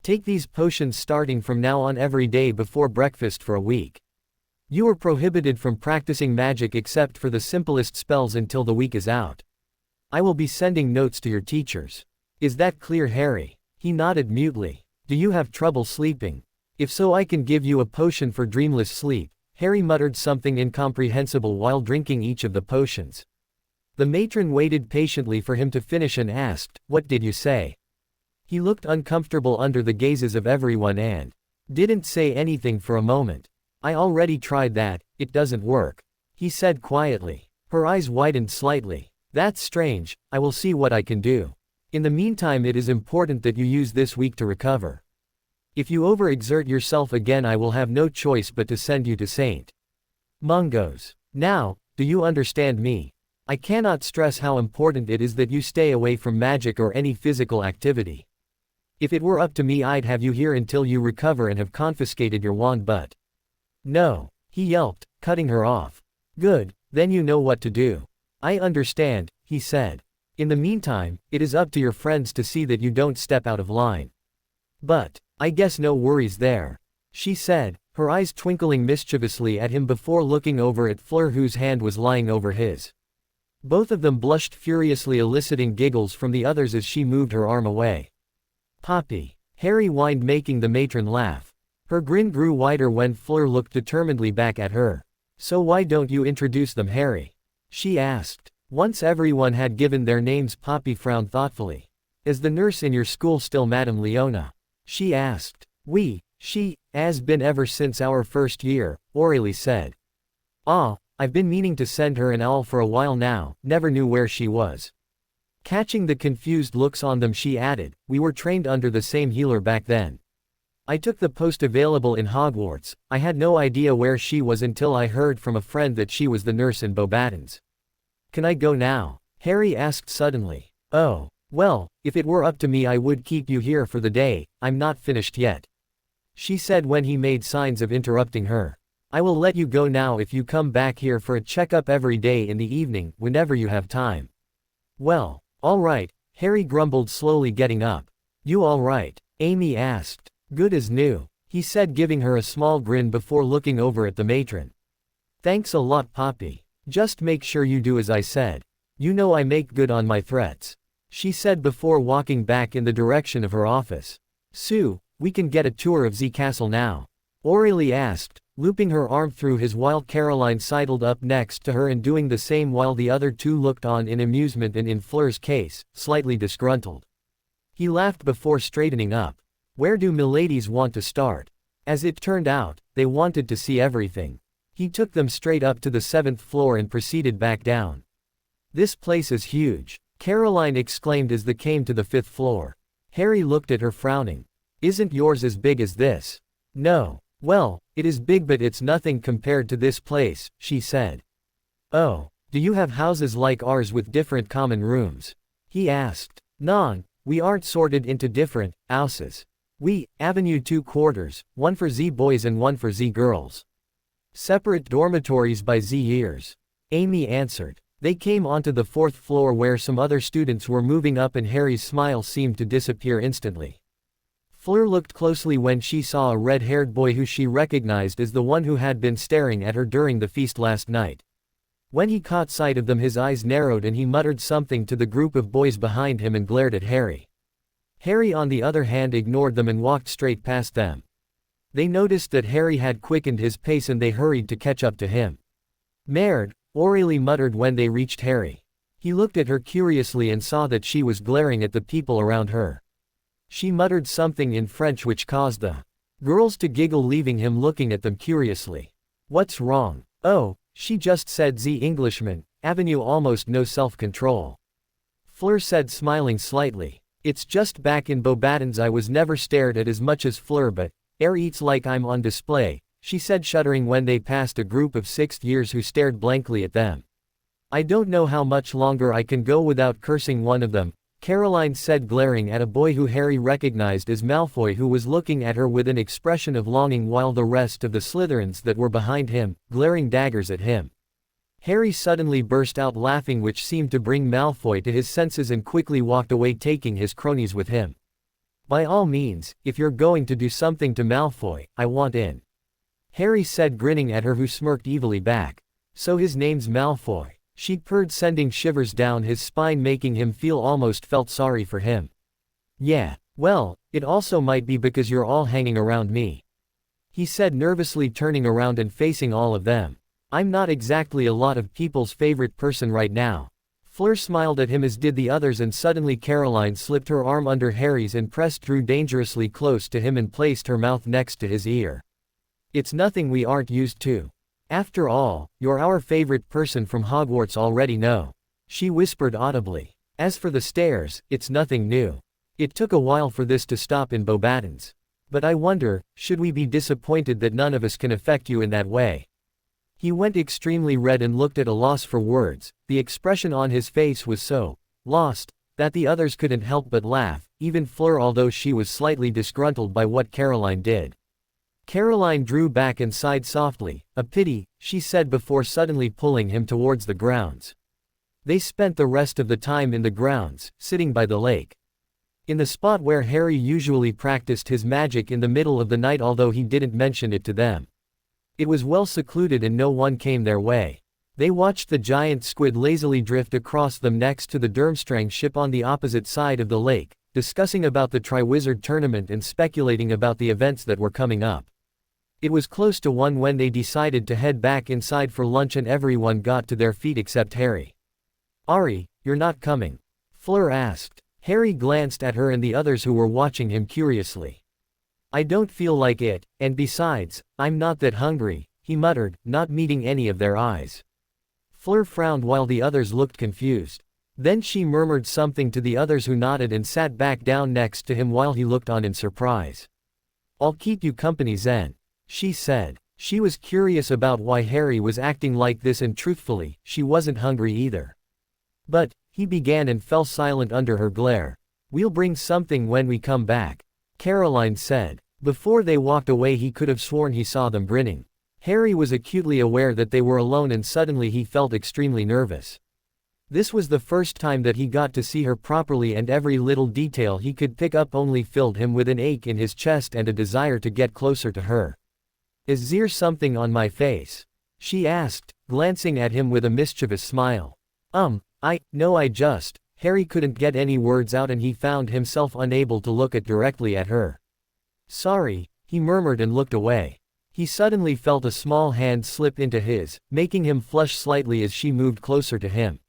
Speaker 1: Take these potions starting from now on every day before breakfast for a week. You are prohibited from practicing magic except for the simplest spells until the week is out. I will be sending notes to your teachers. Is that clear, Harry? He nodded mutely. Do you have trouble sleeping? If so, I can give you a potion for dreamless sleep. Harry muttered something incomprehensible while drinking each of the potions. The matron waited patiently for him to finish and asked, What did you say? He looked uncomfortable under the gazes of everyone and didn't say anything for a moment. I already tried that, it doesn't work, he said quietly. Her eyes widened slightly. That's strange, I will see what I can do. In the meantime it is important that you use this week to recover. If you overexert yourself again I will have no choice but to send you to St. Mungo's. Now, do you understand me? I cannot stress how important it is that you stay away from magic or any physical activity. If it were up to me I'd have you here until you recover and have confiscated your wand, but no, he yelped, cutting her off. Good, then you know what to do. I understand, he said. In the meantime, it is up to your friends to see that you don't step out of line. But, I guess no worries there, she said, her eyes twinkling mischievously at him before looking over at Fleur, whose hand was lying over his. Both of them blushed furiously, eliciting giggles from the others as she moved her arm away. Poppy, Harry whined, making the matron laugh. Her grin grew wider when Fleur looked determinedly back at her. So why don't you introduce them, Harry? She asked. Once everyone had given their names. Poppy frowned thoughtfully. Is the nurse in your school still Madame Leona? She asked. She has been ever since our first year, Aurelie said. Ah, I've been meaning to send her an owl for a while now, never knew where she was. Catching the confused looks on them, she added, we were trained under the same healer back then. I took the post available in Hogwarts. I had no idea where she was until I heard from a friend that she was the nurse in Beauxbatons. Can I go now? Harry asked suddenly. Oh, well, if it were up to me I would keep you here for the day, I'm not finished yet, she said when he made signs of interrupting her. I will let you go now if you come back here for a checkup every day in the evening, whenever you have time. Well, all right, Harry grumbled, slowly getting up. You all right? Amy asked. Good as new, he said, giving her a small grin before looking over at the matron. Thanks a lot, Poppy. Just make sure you do as I said. You know I make good on my threats, she said before walking back in the direction of her office. Sue, we can get a tour of Z Castle now, Aurelie asked, looping her arm through his while Caroline sidled up next to her and doing the same while the other two looked on in amusement and, in Fleur's case, slightly disgruntled. He laughed before straightening up. Where do miladies want to start? As it turned out, they wanted to see everything. He took them straight up to the 7th floor and proceeded back down. This place is huge, Caroline exclaimed as they came to the 5th floor. Harry looked at her, frowning. Isn't yours as big as this? No. Well, it is big, but it's nothing compared to this place, she said. Oh, do you have houses like ours with different common rooms? He asked. Non, we aren't sorted into different houses. We Avenue 2 quarters, one for Z boys and one for Z girls. Separate dormitories by Z years, Amy answered. They came onto the 4th floor where some other students were moving up, and Harry's smile seemed to disappear instantly. Fleur looked closely when she saw a red-haired boy who she recognized as the one who had been staring at her during the feast last night. When he caught sight of them, his eyes narrowed and he muttered something to the group of boys behind him and glared at Harry. Harry, on the other hand, ignored them and walked straight past them. They noticed that Harry had quickened his pace and they hurried to catch up to him. Merde, Aurelie muttered when they reached Harry. He looked at her curiously and saw that she was glaring at the people around her. She muttered something in French which caused the girls to giggle, leaving him looking at them curiously. What's wrong? Oh, she just said Z Englishman, Avenue, almost no self-control, Fleur said, smiling slightly. It's just back in Beauxbatons I was never stared at as much as Fleur, but eats like I'm on display, she said, shuddering when they passed a group of 6th years who stared blankly at them. I don't know how much longer I can go without cursing one of them, Caroline said, glaring at a boy who Harry recognized as Malfoy, who was looking at her with an expression of longing, while the rest of the Slytherins that were behind him, glaring daggers at him. Harry suddenly burst out laughing, which seemed to bring Malfoy to his senses, and quickly walked away, taking his cronies with him. By all means, if you're going to do something to Malfoy, I want in, Harry said, grinning at her, who smirked evilly back. So his name's Malfoy, she purred, sending shivers down his spine, making him feel almost felt sorry for him. Yeah, well, it also might be because you're all hanging around me, he said, nervously turning around and facing all of them. I'm not exactly a lot of people's favorite person right now. Fleur smiled at him, as did the others, and suddenly Caroline slipped her arm under Harry's and pressed through dangerously close to him and placed her mouth next to his ear. It's nothing we aren't used to. After all, you're our favorite person from Hogwarts already, no, she whispered audibly. As for the stairs, it's nothing new. It took a while for this to stop in Beauxbatons. But I wonder, should we be disappointed that none of us can affect you in that way? He went extremely red and looked at a loss for words. The expression on his face was so lost that the others couldn't help but laugh, even Fleur, although she was slightly disgruntled by what Caroline did. Caroline drew back and sighed softly. A pity, she said before suddenly pulling him towards the grounds. They spent the rest of the time in the grounds, sitting by the lake. In the spot where Harry usually practiced his magic in the middle of the night, although he didn't mention it to them. It was well secluded and no one came their way. They watched the giant squid lazily drift across them next to the Durmstrang ship on the opposite side of the lake, discussing about the Triwizard Tournament and speculating about the events that were coming up. It was close to 1 when they decided to head back inside for lunch and everyone got to their feet except Harry. "Ari, you're not coming?" Fleur asked. Harry glanced at her and the others who were watching him curiously. "I don't feel like it, and besides, I'm not that hungry," he muttered, not meeting any of their eyes. Fleur frowned while the others looked confused. Then she murmured something to the others who nodded and sat back down next to him while he looked on in surprise. "I'll keep you company, Zen," she said. She was curious about why Harry was acting like this, and truthfully, she wasn't hungry either. "But," he began and fell silent under her glare. "We'll bring something when we come back," Caroline said. Before they walked away he could have sworn he saw them grinning. Harry was acutely aware that they were alone and suddenly he felt extremely nervous. This was the first time that he got to see her properly and every little detail he could pick up only filled him with an ache in his chest and a desire to get closer to her. "Is there something on my face?" she asked, glancing at him with a mischievous smile. No, I just," Harry couldn't get any words out and he found himself unable to look directly at her. "Sorry," he murmured and looked away. He suddenly felt a small hand slip into his, making him flush slightly as she moved closer to him.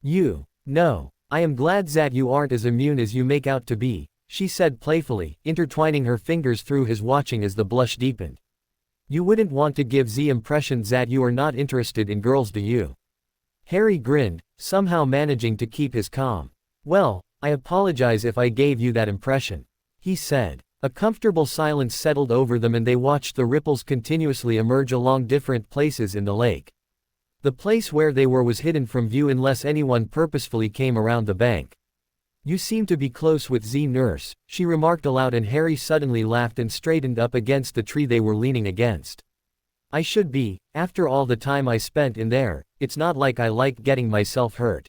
Speaker 1: No, I am glad that you aren't as immune as you make out to be," she said playfully, intertwining her fingers through his watching as the blush deepened. "You wouldn't want to give the impression that you are not interested in girls, do you?" Harry grinned, somehow managing to keep his calm. "Well, I apologize if I gave you that impression," he said. A comfortable silence settled over them and they watched the ripples continuously emerge along different places in the lake. The place where they were was hidden from view unless anyone purposefully came around the bank. "You seem to be close with Z Nurse," she remarked aloud and Harry suddenly laughed and straightened up against the tree they were leaning against. "I should be, after all the time I spent in there, it's not like I like getting myself hurt,"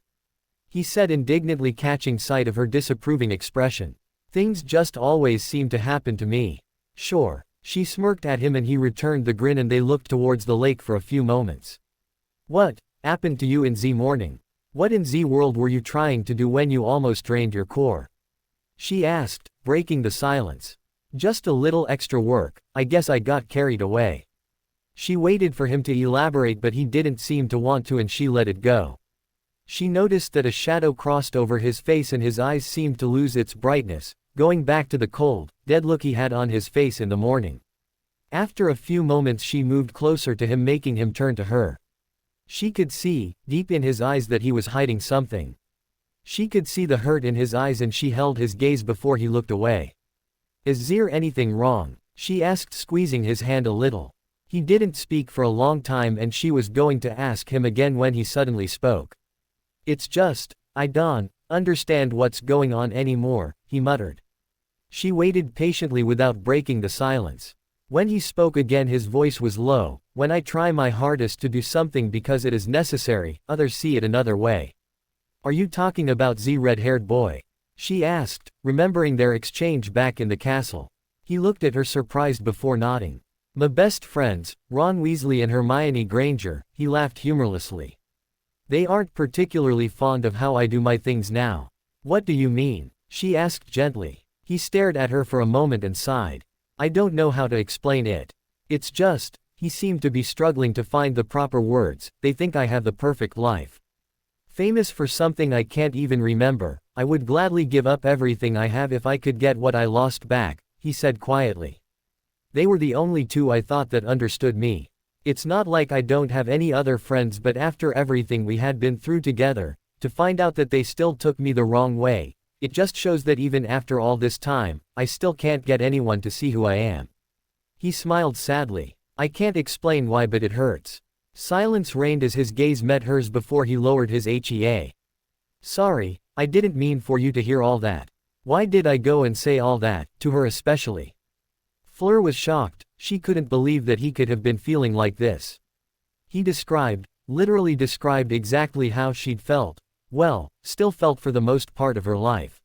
Speaker 1: he said indignantly, catching sight of her disapproving expression. "Things just always seem to happen to me." "Sure," she smirked at him and he returned the grin and they looked towards the lake for a few moments. "What happened to you in Z morning? What in Z world were you trying to do when you almost drained your core?" she asked, breaking the silence. "Just a little extra work, I guess I got carried away." She waited for him to elaborate but he didn't seem to want to and she let it go. She noticed that a shadow crossed over his face and his eyes seemed to lose its brightness, going back to the cold, dead look he had on his face in the morning. After a few moments she moved closer to him, making him turn to her. She could see, deep in his eyes, that he was hiding something. She could see the hurt in his eyes and she held his gaze before he looked away. "Is there anything wrong?" she asked, squeezing his hand a little. He didn't speak for a long time and she was going to ask him again when he suddenly spoke. "It's just, I don't understand what's going on anymore," he muttered. She waited patiently without breaking the silence. When he spoke again his voice was low. "When I try my hardest to do something because it is necessary, others see it another way." "Are you talking about the red-haired boy?" she asked, remembering their exchange back in the castle. He looked at her surprised before nodding. "My best friends, Ron Weasley and Hermione Granger," he laughed humorlessly. "They aren't particularly fond of how I do my things now." "What do you mean?" she asked gently. He stared at her for a moment and sighed. "I don't know how to explain it. It's just," he seemed to be struggling to find the proper words, "they think I have the perfect life. Famous for something I can't even remember. I would gladly give up everything I have if I could get what I lost back," he said quietly. "They were the only two I thought that understood me. It's not like I don't have any other friends, but after everything we had been through together, to find out that they still took me the wrong way, it just shows that even after all this time, I still can't get anyone to see who I am." He smiled sadly. "I can't explain why, but it hurts." Silence reigned as his gaze met hers before he lowered his HEA. "Sorry, I didn't mean for you to hear all that. Why did I go and say all that, to her especially?" Fleur was shocked. She couldn't believe that he could have been feeling like this. He described, literally described exactly how she'd felt. Well, still felt for the most part of her life.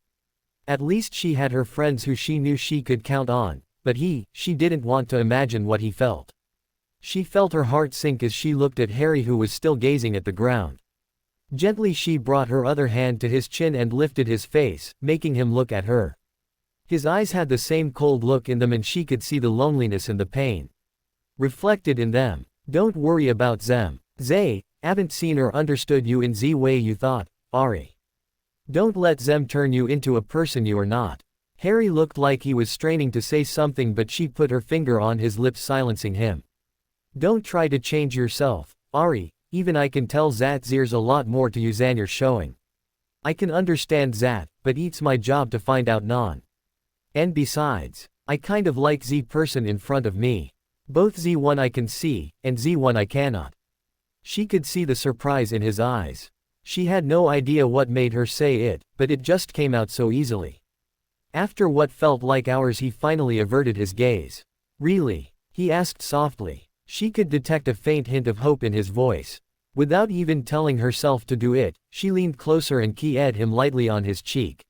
Speaker 1: At least she had her friends who she knew she could count on, but she didn't want to imagine what he felt. She felt her heart sink as she looked at Harry, who was still gazing at the ground. Gently she brought her other hand to his chin and lifted his face, making him look at her. His eyes had the same cold look in them, and she could see the loneliness and the pain reflected in them. Don't worry about them. They haven't seen or understood you in the way you thought, Ari. Don't let them turn you into a person you are not. Harry looked like he was straining to say something, but she put her finger on his lips, silencing him. Don't try to change yourself, Ari. Even I can tell that there's a lot more to you than you're showing. I can understand that, but it's my job to find out none. And besides, I kind of like the person in front of me. Both the one I can see, and the one I cannot. She could see the surprise in his eyes. She had no idea what made her say it, but it just came out so easily. After what felt like hours, he finally averted his gaze. Really? He asked softly. She could detect a faint hint of hope in his voice. Without even telling herself to do it, she leaned closer and kissed him lightly on his cheek.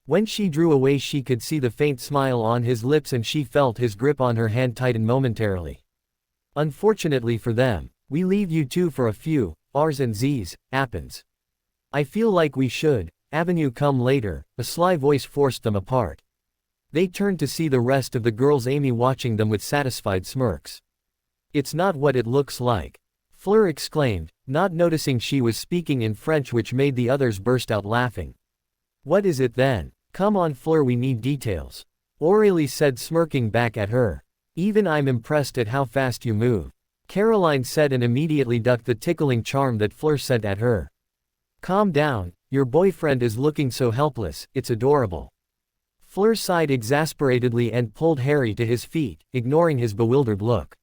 Speaker 1: When she drew away, she could see the faint smile on his lips, and she felt his grip on her hand tighten momentarily. Unfortunately for them, we leave you two for a few hours and these happens. I feel like we should avenue come later. A sly voice forced them apart. They turned to see the rest of the girls, Amy watching them with satisfied smirks. It's not what it looks like, Fleur exclaimed, not noticing she was speaking in French, which made the others burst out laughing. What is it then? Come on Fleur, we need details, Aurélie said, smirking back at her. Even I'm impressed at how fast you move, Caroline said, and immediately ducked the tickling charm that Fleur sent at her. Calm down, your boyfriend is looking so helpless, it's adorable. Fleur sighed exasperatedly and pulled Harry to his feet, ignoring his bewildered look.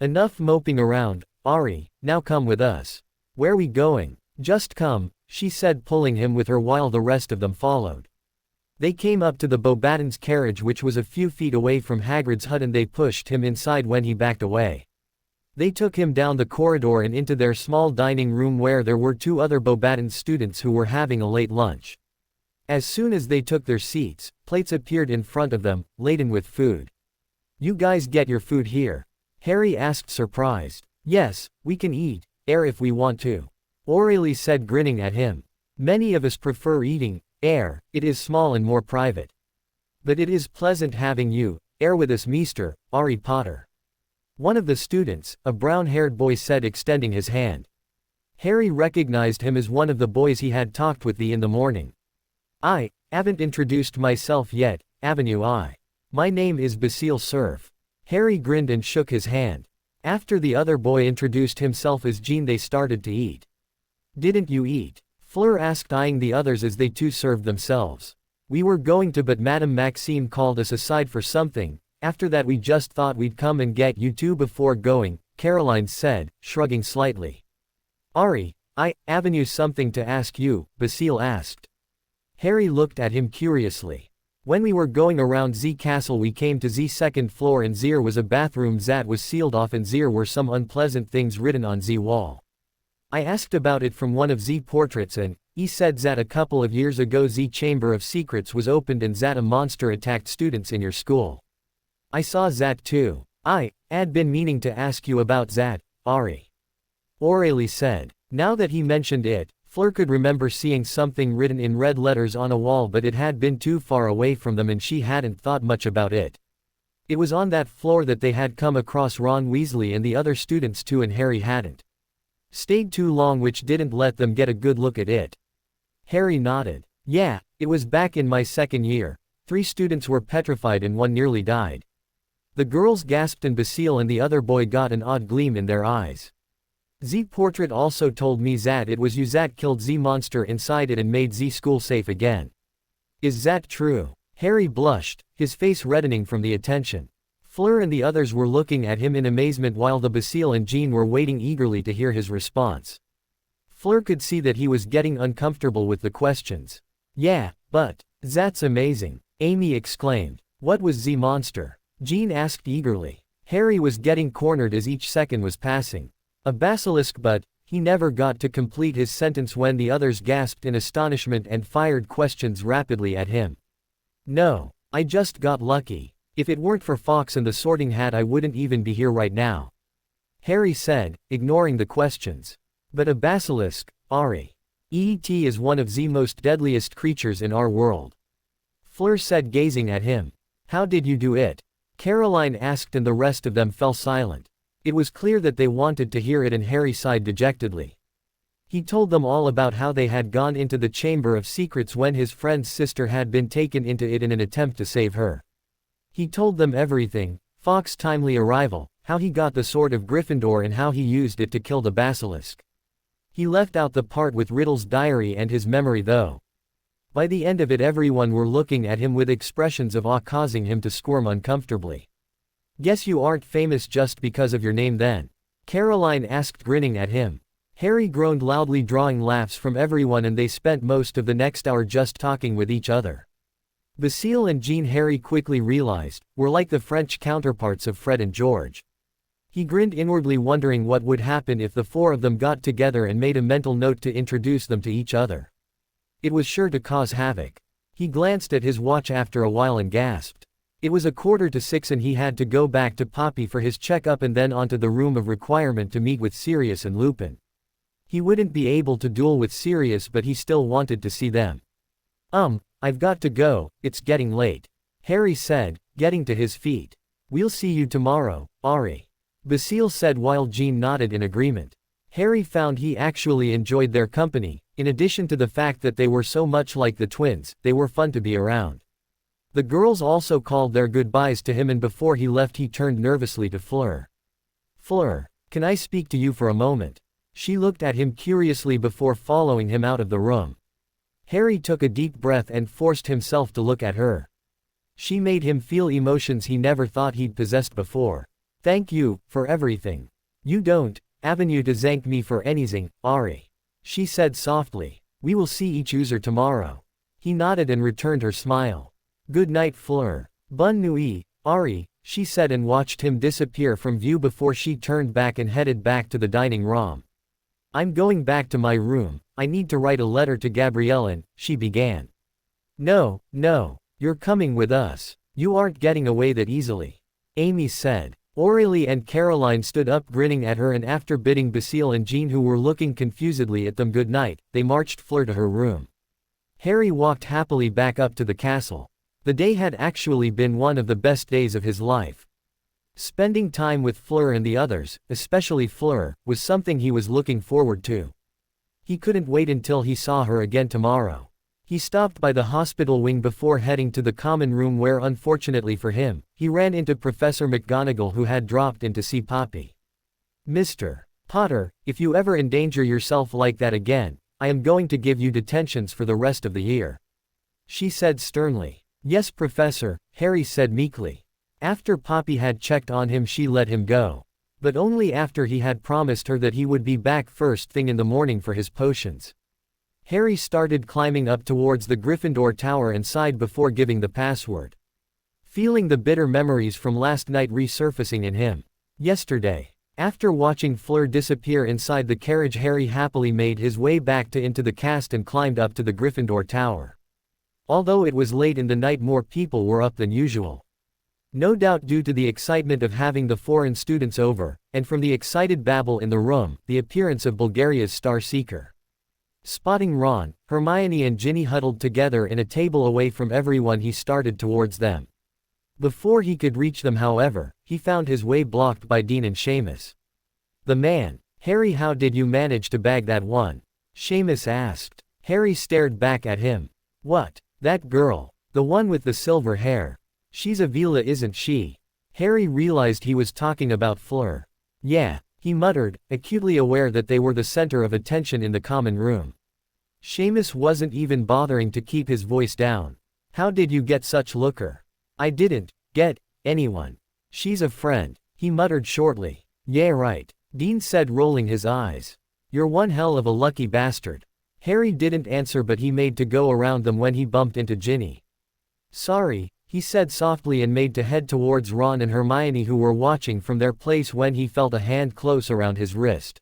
Speaker 1: Enough moping around, Ari, now come with us. Where we going? Just come, she said, pulling him with her while the rest of them followed. They came up to the Beauxbatons carriage, which was a few feet away from Hagrid's hut, and they pushed him inside when he backed away. They took him down the corridor and into their small dining room, where there were two other Beauxbatons students who were having a late lunch. As soon as they took their seats, plates appeared in front of them, laden with food. You guys get your food here? Harry asked, surprised. Yes, we can eat if we want to, Aurélie said, grinning at him. Many of us prefer eating it is small and more private. But it is pleasant having you with us, Mr. Harry Potter. One of the students, a brown-haired boy, said, extending his hand. Harry recognized him as one of the boys he had talked with in the morning. I haven't introduced myself yet, haven't you? My name is Basile Surf. Harry grinned and shook his hand. After the other boy introduced himself as Jean, they started to eat. Didn't you eat? Fleur asked, eyeing the others as they too served themselves. We were going to, but Madame Maxime called us aside for something. After that we just thought we'd come and get you two before going, Caroline said, shrugging slightly. Ari, haven't you something to ask you? Basile asked. Harry looked at him curiously. When we were going around the castle, we came to the second floor, and there was a bathroom that was sealed off, and there were some unpleasant things written on the wall. I asked about it from one of the portraits, and he said that a couple of years ago the Chamber of Secrets was opened and that a monster attacked students in your school. I saw that too. I had been meaning to ask you about that, Ari. Aurélie said. Now that he mentioned it, Fleur could remember seeing something written in red letters on a wall, but it had been too far away from them and she hadn't thought much about it. It was on that floor that they had come across Ron Weasley and the other students too, and Harry hadn't stayed too long, which didn't let them get a good look at it. Harry nodded. Yeah, it was back in my second year. 3 students were petrified and 1 nearly died. The girls gasped and Basile and the other boy got an odd gleam in their eyes. The portrait also told me that it was you that killed the monster inside it and made the school safe again. Is that true? Harry blushed, his face reddening from the attention. Fleur and the others were looking at him in amazement, while the Basile and Jean were waiting eagerly to hear his response. Fleur could see that he was getting uncomfortable with the questions. Yeah, but that's amazing, Amy exclaimed. What was the monster? Jean asked eagerly. Harry was getting cornered as each second was passing. A basilisk, but He never got to complete his sentence when the others gasped in astonishment and fired questions rapidly at him. No, I just got lucky. If it weren't for Fawkes and the Sorting Hat I wouldn't even be here right now. Harry said, ignoring the questions. But a basilisk, Ari. It is one of the most deadliest creatures in our world. Fleur said, gazing at him. How did you do it? Caroline asked, and the rest of them fell silent. It was clear that they wanted to hear it, and Harry sighed dejectedly. He told them all about how they had gone into the Chamber of Secrets when his friend's sister had been taken into it in an attempt to save her. He told them everything, Fawkes' timely arrival, how he got the Sword of Gryffindor and how he used it to kill the basilisk. He left out the part with Riddle's diary and his memory though. By the end of it everyone were looking at him with expressions of awe, causing him to squirm uncomfortably. Guess you aren't famous just because of your name then? Caroline asked, grinning at him. Harry groaned loudly, drawing laughs from everyone, and they spent most of the next hour just talking with each other. Basile and Jean, Harry quickly realized, were like the French counterparts of Fred and George. He grinned inwardly, wondering what would happen if the four of them got together and made a mental note to introduce them to each other. It was sure to cause havoc. He glanced at his watch after a while and gasped. It was 5:45 and he had to go back to Poppy for his checkup and then onto the Room of Requirement to meet with Sirius and Lupin. He wouldn't be able to duel with Sirius, but he still wanted to see them. I've got to go, it's getting late. Harry said, getting to his feet. We'll see you tomorrow, Ari. Basile said while Jean nodded in agreement. Harry found he actually enjoyed their company. In addition to the fact that they were so much like the twins, they were fun to be around. The girls also called their goodbyes to him, and before he left he turned nervously to Fleur. Fleur, can I speak to you for a moment? She looked at him curiously before following him out of the room. Harry took a deep breath and forced himself to look at her. She made him feel emotions he never thought he'd possessed before. Thank you, for everything. You don't avenue to thank me for anything, Ari. She said softly. We will see each other tomorrow. He nodded and returned her smile. Good night, Fleur. Bonne nuit, Ari, she said, and watched him disappear from view before she turned back and headed back to the dining room. I'm going back to my room. I need to write a letter to Gabrielle, she began. No, you're coming with us. You aren't getting away that easily, Amy said. Aurélie and Caroline stood up, grinning at her, and after bidding Basile and Jean, who were looking confusedly at them, good night, they marched Fleur to her room. Harry walked happily back up to the castle. The day had actually been one of the best days of his life. Spending time with Fleur and the others, especially Fleur, was something he was looking forward to. He couldn't wait until he saw her again tomorrow. He stopped by the hospital wing before heading to the common room where, unfortunately for him, he ran into Professor McGonagall, who had dropped in to see Poppy. Mr. Potter, if you ever endanger yourself like that again, I am going to give you detentions for the rest of the year, she said sternly. Yes, Professor, Harry said meekly. After Poppy had checked on him, she let him go. But only after he had promised her that he would be back first thing in the morning for his potions. Harry started climbing up towards the Gryffindor Tower and sighed before giving the password. Feeling the bitter memories from last night resurfacing in him. Yesterday, after watching Fleur disappear inside the carriage, Harry happily made his way back into the cast and climbed up to the Gryffindor Tower. Although it was late in the night, more people were up than usual. No doubt due to the excitement of having the foreign students over, and from the excited babble in the room, the appearance of Bulgaria's Star Seeker. Spotting Ron, Hermione and Ginny huddled together in a table away from everyone, he started towards them. Before he could reach them, however, he found his way blocked by Dean and Seamus. The man. Harry, how did you manage to bag that one? Seamus asked. Harry stared back at him. What? That girl. The one with the silver hair. She's a Vila, isn't she? Harry realized he was talking about Fleur. Yeah, he muttered, acutely aware that they were the center of attention in the common room. Seamus wasn't even bothering to keep his voice down. How did you get such looker? I didn't get anyone. She's a friend, he muttered shortly. Yeah, right, Dean said, rolling his eyes. You're one hell of a lucky bastard. Harry didn't answer, but he made to go around them when he bumped into Ginny. Sorry, he said softly and made to head towards Ron and Hermione, who were watching from their place when he felt a hand close around his wrist.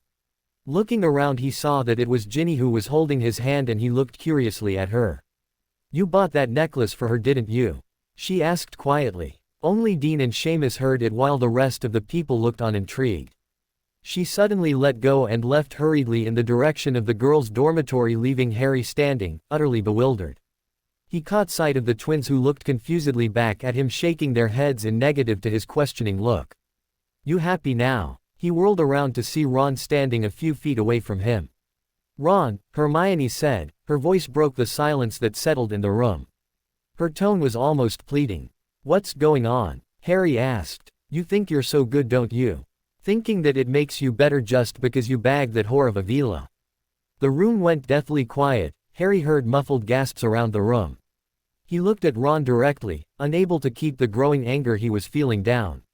Speaker 1: Looking around he saw that it was Ginny who was holding his hand and he looked curiously at her. "You bought that necklace for her, didn't you?" she asked quietly. Only Dean and Seamus heard it while the rest of the people looked on intrigued. She suddenly let go and left hurriedly in the direction of the girls' dormitory, leaving Harry standing, utterly bewildered. He caught sight of the twins who looked confusedly back at him, shaking their heads in negative to his questioning look. "You happy now?" He whirled around to see Ron standing a few feet away from him. "Ron," Hermione said, her voice broke the silence that settled in the room. Her tone was almost pleading. "What's going on?" Harry asked. "You think you're so good, don't you? Thinking that it makes you better just because you bagged that whore of a Vila." The room went deathly quiet. Harry heard muffled gasps around the room. He looked at Ron directly, unable to keep the growing anger he was feeling down.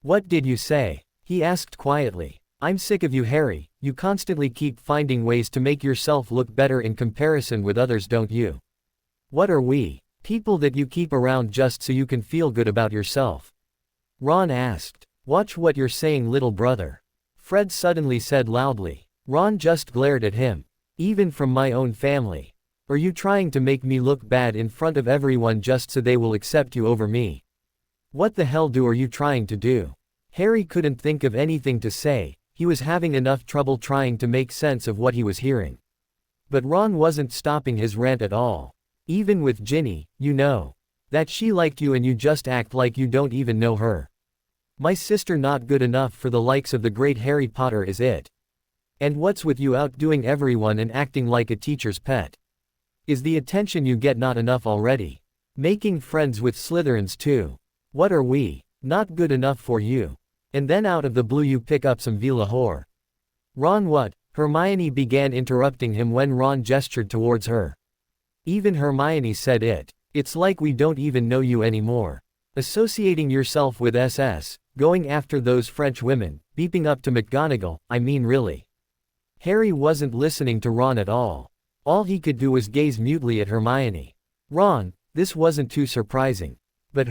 Speaker 1: "What did you say?" he asked quietly. "I'm sick of you, Harry. You constantly keep finding ways to make yourself look better in comparison with others, don't you? What are we? People that you keep around just so you can feel good about yourself?" Ron asked. "Watch what you're saying, little brother," Fred suddenly said loudly. Ron just glared at him. "Even from my own family? Are you trying to make me look bad in front of everyone just so they will accept you over me? What the hell are you trying to do?" Harry couldn't think of anything to say. He was having enough trouble trying to make sense of what he was hearing. But Ron wasn't stopping his rant at all. "Even with Ginny, you know that she liked you and you just act like you don't even know her. My sister not good enough for the likes of the great Harry Potter, is it? And what's with you outdoing everyone and acting like a teacher's pet? Is the attention you get not enough already? Making friends with Slytherins too. What are we? Not good enough for you? And then out of the blue you pick up some Vila whore." "Ron, what?" Hermione began interrupting him when Ron gestured towards her. "Even Hermione said it. It's like we don't even know you anymore. Associating yourself with SS, going after those French women, beeping up to McGonagall, I mean really." Harry wasn't listening to Ron at all. All he could do was gaze mutely at Hermione. Ron, this wasn't too surprising. But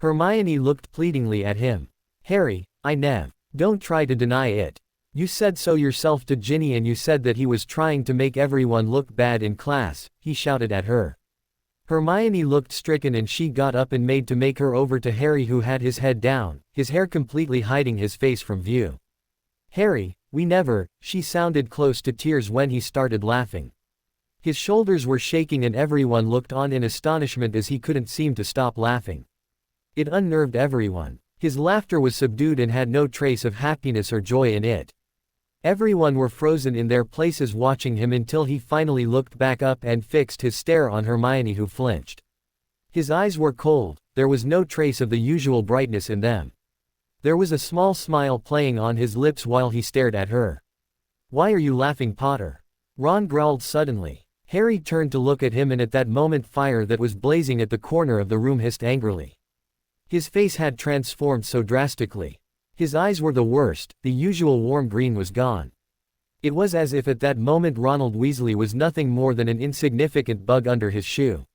Speaker 1: Hermione looked pleadingly at him. "Harry, don't try to deny it. You said so yourself to Ginny, and you said that he was trying to make everyone look bad in class," he shouted at her. Hermione looked stricken and she got up and made to make her over to Harry, who had his head down, his hair completely hiding his face from view. "Harry, we never," she sounded close to tears when he started laughing. His shoulders were shaking and everyone looked on in astonishment as he couldn't seem to stop laughing. It unnerved everyone. His laughter was subdued and had no trace of happiness or joy in it. Everyone were frozen in their places watching him until he finally looked back up and fixed his stare on Hermione, who flinched. His eyes were cold, there was no trace of the usual brightness in them. There was a small smile playing on his lips while he stared at her. "Why are you laughing, Potter?" Ron growled suddenly. Harry turned to look at him, and at that moment fire that was blazing at the corner of the room hissed angrily. His face had transformed so drastically. His eyes were the worst, the usual warm green was gone. It was as if at that moment Ronald Weasley was nothing more than an insignificant bug under his shoe.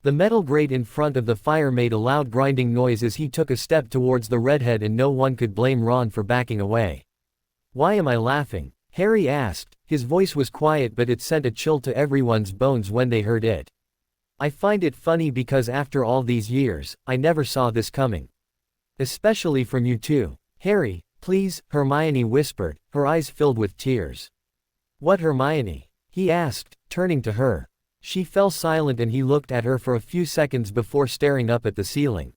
Speaker 1: The metal grate in front of the fire made a loud grinding noise as he took a step towards the redhead, and no one could blame Ron for backing away. "Why am I laughing?" Harry asked. His voice was quiet, but it sent a chill to everyone's bones when they heard it. "I find it funny because after all these years, I never saw this coming. Especially from you two. Harry, please," Hermione whispered, her eyes filled with tears. "What, Hermione?" he asked, turning to her. She fell silent and he looked at her for a few seconds before staring up at the ceiling.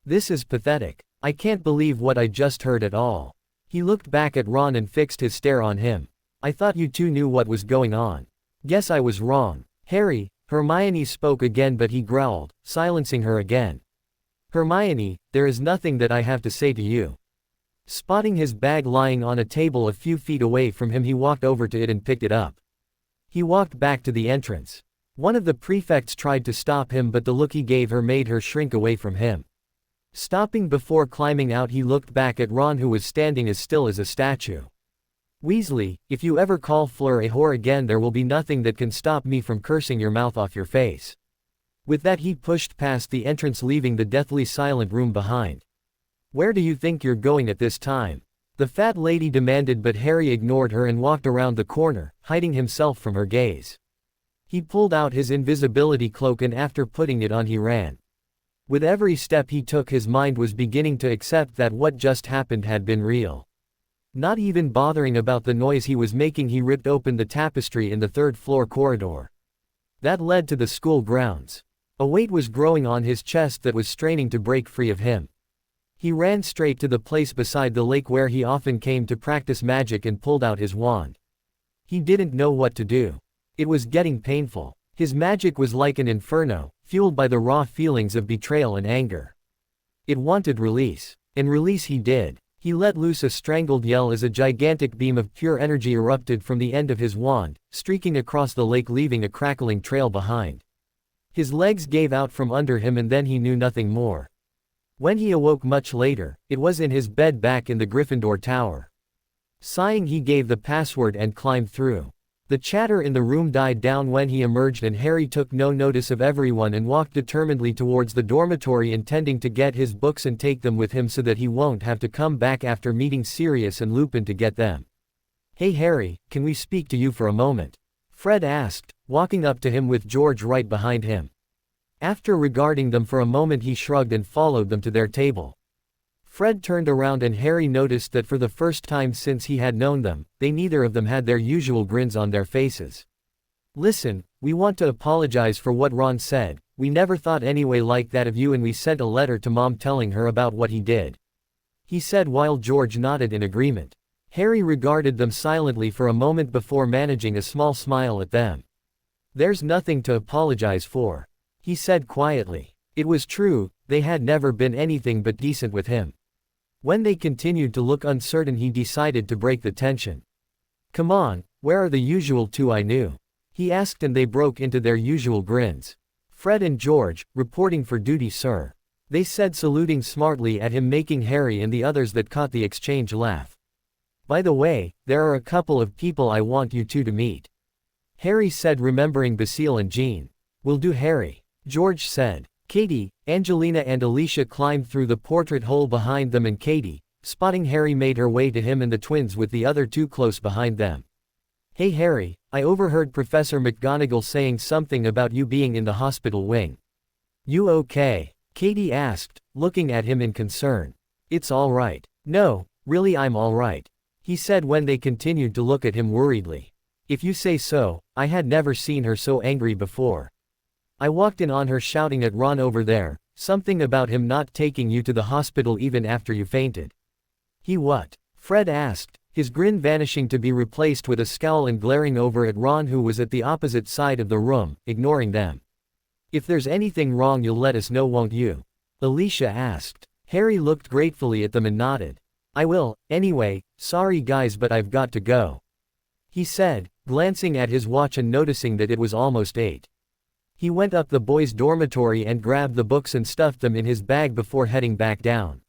Speaker 1: "This is pathetic. I can't believe what I just heard at all." He looked back at Ron and fixed his stare on him. "I thought you two knew what was going on. Guess I was wrong." "Harry," Hermione spoke again, but he growled, silencing her again. "Hermione, there is nothing that I have to say to you." Spotting his bag lying on a table a few feet away from him, he walked over to it and picked it up. He walked back to the entrance. One of the prefects tried to stop him, but the look he gave her made her shrink away from him. Stopping before climbing out, he looked back at Ron, who was standing as still as a statue. "Weasley, if you ever call Fleur a whore again, there will be nothing that can stop me from cursing your mouth off your face." With that, he pushed past the entrance, leaving the deathly silent room behind. "Where do you think you're going at this time?" The fat lady demanded, but Harry ignored her and walked around the corner, hiding himself from her gaze. He pulled out his invisibility cloak and after putting it on he ran. With every step he took his mind was beginning to accept that what just happened had been real. Not even bothering about the noise he was making, he ripped open the tapestry in the third-floor corridor that led to the school grounds. A weight was growing on his chest that was straining to break free of him. He ran straight to the place beside the lake where he often came to practice magic and pulled out his wand. He didn't know what to do. It was getting painful. His magic was like an inferno, fueled by the raw feelings of betrayal and anger. It wanted release. And release he did. He let loose a strangled yell as a gigantic beam of pure energy erupted from the end of his wand, streaking across the lake, leaving a crackling trail behind. His legs gave out from under him and then he knew nothing more. When he awoke much later, it was in his bed back in the Gryffindor Tower. Sighing, he gave the password and climbed through. The chatter in the room died down when he emerged, and Harry took no notice of everyone and walked determinedly towards the dormitory, intending to get his books and take them with him so that he won't have to come back after meeting Sirius and Lupin to get them. "Hey Harry, can we speak to you for a moment?" Fred asked, walking up to him with George right behind him. After regarding them for a moment he shrugged and followed them to their table. Fred turned around and Harry noticed that for the first time since he had known them, they neither of them had their usual grins on their faces. "Listen, we want to apologize for what Ron said. We never thought anyway like that of you, and we sent a letter to Mom telling her about what he did," he said while George nodded in agreement. Harry regarded them silently for a moment before managing a small smile at them. "There's nothing to apologize for," he said quietly. It was true, they had never been anything but decent with him. When they continued to look uncertain, he decided to break the tension. "Come on, where are the usual two I knew?" he asked, and they broke into their usual grins. "Fred and George, reporting for duty, sir," they said, saluting smartly at him, making Harry and the others that caught the exchange laugh. "By the way, there are a couple of people I want you two to meet," Harry said, remembering Basile and Jean. "Will do, Harry," George said. Katie, Angelina and Alicia climbed through the portrait hole behind them, and Katie, spotting Harry, made her way to him and the twins with the other two close behind them. "Hey Harry, I overheard Professor McGonagall saying something about you being in the hospital wing. You okay?" Katie asked, looking at him in concern. "It's all right." "No, really I'm all right," he said when they continued to look at him worriedly. "If you say so. I had never seen her so angry before. I walked in on her shouting at Ron over there, something about him not taking you to the hospital even after you fainted." "He what?" Fred asked, his grin vanishing to be replaced with a scowl and glaring over at Ron, who was at the opposite side of the room, ignoring them. "If there's anything wrong you'll let us know, won't you?" Alicia asked. Harry looked gratefully at them and nodded. "I will. Anyway, sorry guys, but I've got to go," he said, glancing at his watch and noticing that it was almost 8. He went up the boys' dormitory and grabbed the books and stuffed them in his bag before heading back down.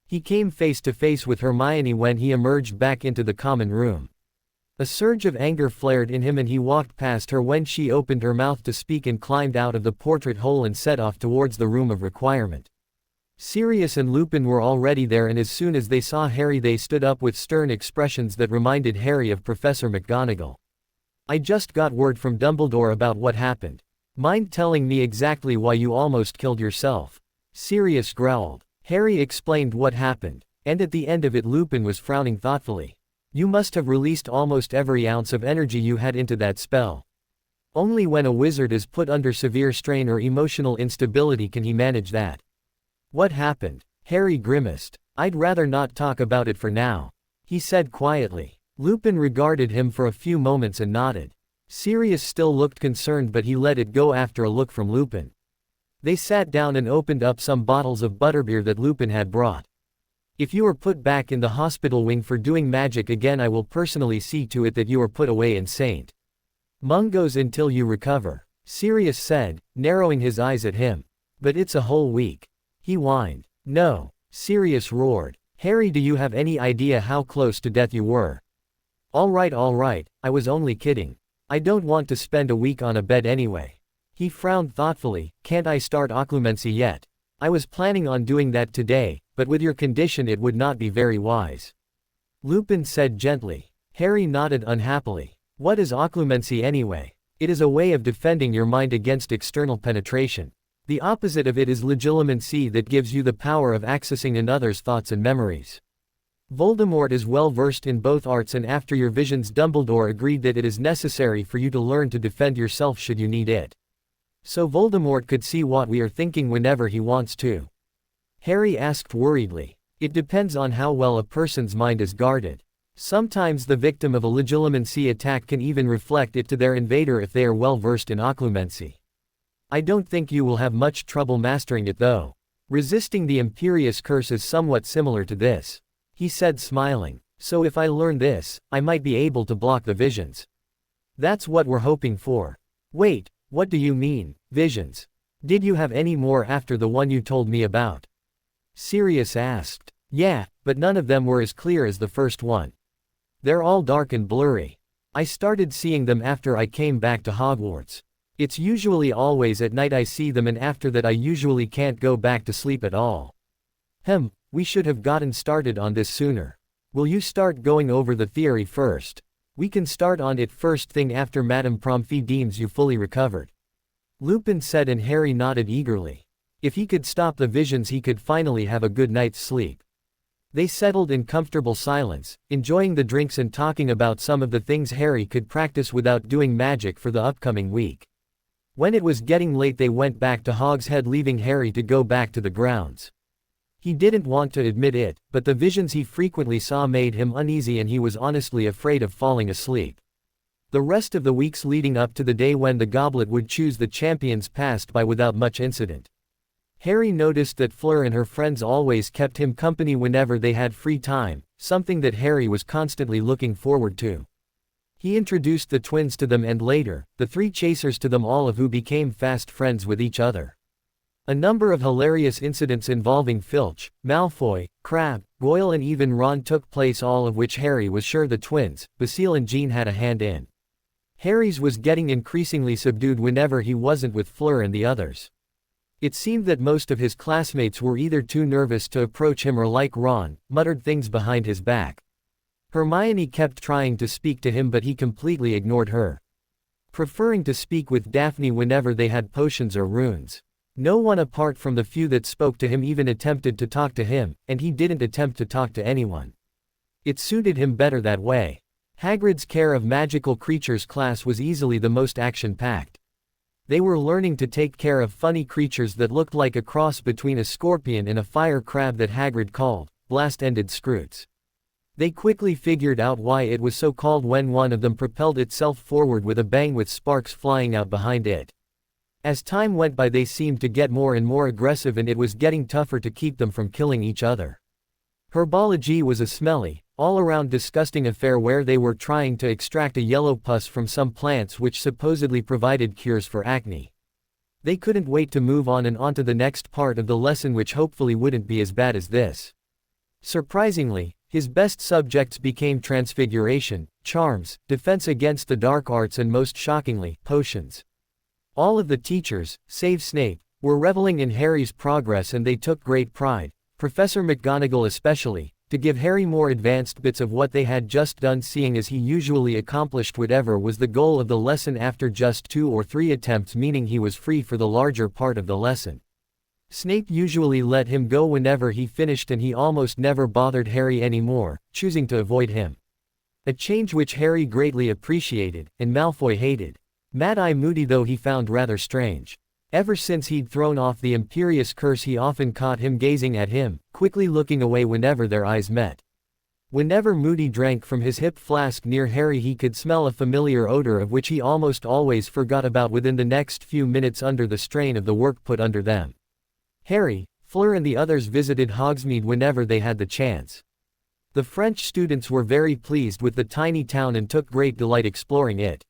Speaker 1: He came face to face with Hermione when he emerged back into the common room. A surge of anger flared in him and he walked past her when she opened her mouth to speak and climbed out of the portrait hole and set off towards the room of requirement. Sirius and Lupin were already there, and as soon as they saw Harry they stood up with stern expressions that reminded Harry of Professor McGonagall. "I just got word from Dumbledore about what happened. Mind telling me exactly why you almost killed yourself?" Sirius growled. Harry explained what happened, and at the end of it Lupin was frowning thoughtfully. "You must have released almost every ounce of energy you had into that spell. Only when a wizard is put under severe strain or emotional instability can he manage that." "What happened?" Harry grimaced. "I'd rather not talk about it for now," he said quietly. Lupin regarded him for a few moments and nodded. Sirius still looked concerned, but he let it go after a look from Lupin. They sat down and opened up some bottles of butterbeer that Lupin had brought. "If you are put back in the hospital wing for doing magic again, I will personally see to it that you are put away in St. Mungo's until you recover," Sirius said, narrowing his eyes at him. "But it's a whole week," he whined. "No," Sirius roared. "Harry, do you have any idea how close to death you were?" All right, I was only kidding. I don't want to spend a week on a bed anyway." He frowned thoughtfully. "Can't I start occlumency yet? I was planning on doing that today, but with your condition it would not be very wise." Lupin said gently. Harry nodded unhappily. What is occlumency anyway? It is a way of defending your mind against external penetration. The opposite of it is legilimency, that gives you the power of accessing another's thoughts and memories. Voldemort is well versed in both arts, and after your visions Dumbledore agreed that it is necessary for you to learn to defend yourself should you need it. So Voldemort could see what we are thinking whenever he wants to. Harry asked worriedly. It depends on how well a person's mind is guarded. Sometimes the victim of a legilimency attack can even reflect it to their invader if they are well versed in occlumency. I don't think you will have much trouble mastering it though. Resisting the Imperious Curse is somewhat similar to this, he said smiling. So if I learn this, I might be able to block the visions. That's what we're hoping for. Wait, what do you mean, visions? Did you have any more after the one you told me about? Sirius asked. Yeah, but none of them were as clear as the first one. They're all dark and blurry. I started seeing them after I came back to Hogwarts. It's usually always at night I see them, and after that I usually can't go back to sleep at all. We should have gotten started on this sooner. Will you start going over the theory first? We can start on it first thing after Madame Pomfrey deems you fully recovered. Lupin said, and Harry nodded eagerly. If he could stop the visions he could finally have a good night's sleep. They settled in comfortable silence, enjoying the drinks and talking about some of the things Harry could practice without doing magic for the upcoming week. When it was getting late they went back to Hogshead, leaving Harry to go back to the grounds. He didn't want to admit it, but the visions he frequently saw made him uneasy and he was honestly afraid of falling asleep. The rest of the weeks leading up to the day when the goblet would choose the champions passed by without much incident. Harry noticed that Fleur and her friends always kept him company whenever they had free time, something that Harry was constantly looking forward to. He introduced the twins to them and later, the three chasers to them, all of who became fast friends with each other. A number of hilarious incidents involving Filch, Malfoy, Crabbe, Goyle and even Ron took place, all of which Harry was sure the twins, Basile and Jean, had a hand in. Harry's was getting increasingly subdued whenever he wasn't with Fleur and the others. It seemed that most of his classmates were either too nervous to approach him or, like Ron, muttered things behind his back. Hermione kept trying to speak to him but he completely ignored her, preferring to speak with Daphne whenever they had potions or runes. No one apart from the few that spoke to him even attempted to talk to him, and he didn't attempt to talk to anyone. It suited him better that way. Hagrid's Care of Magical Creatures class was easily the most action-packed. They were learning to take care of funny creatures that looked like a cross between a scorpion and a fire crab that Hagrid called blast-ended scroots. They quickly figured out why it was so called when one of them propelled itself forward with a bang with sparks flying out behind it. As time went by they seemed to get more and more aggressive and it was getting tougher to keep them from killing each other. Herbology was a smelly, all-around disgusting affair where they were trying to extract a yellow pus from some plants which supposedly provided cures for acne. They couldn't wait to move on and onto the next part of the lesson, which hopefully wouldn't be as bad as this. Surprisingly, his best subjects became transfiguration, charms, defense against the dark arts and most shockingly, potions. All of the teachers, save Snape, were reveling in Harry's progress and they took great pride, Professor McGonagall especially, to give Harry more advanced bits of what they had just done, seeing as he usually accomplished whatever was the goal of the lesson after just 2 or 3 attempts, meaning he was free for the larger part of the lesson. Snape usually let him go whenever he finished and he almost never bothered Harry anymore, choosing to avoid him. A change which Harry greatly appreciated, and Malfoy hated. Mad-Eye Moody though he found rather strange. Ever since he'd thrown off the Imperious Curse he often caught him gazing at him, quickly looking away whenever their eyes met. Whenever Moody drank from his hip flask near Harry he could smell a familiar odor of which he almost always forgot about within the next few minutes under the strain of the work put under them. Harry, Fleur and the others visited Hogsmeade whenever they had the chance. The French students were very pleased with the tiny town and took great delight exploring it.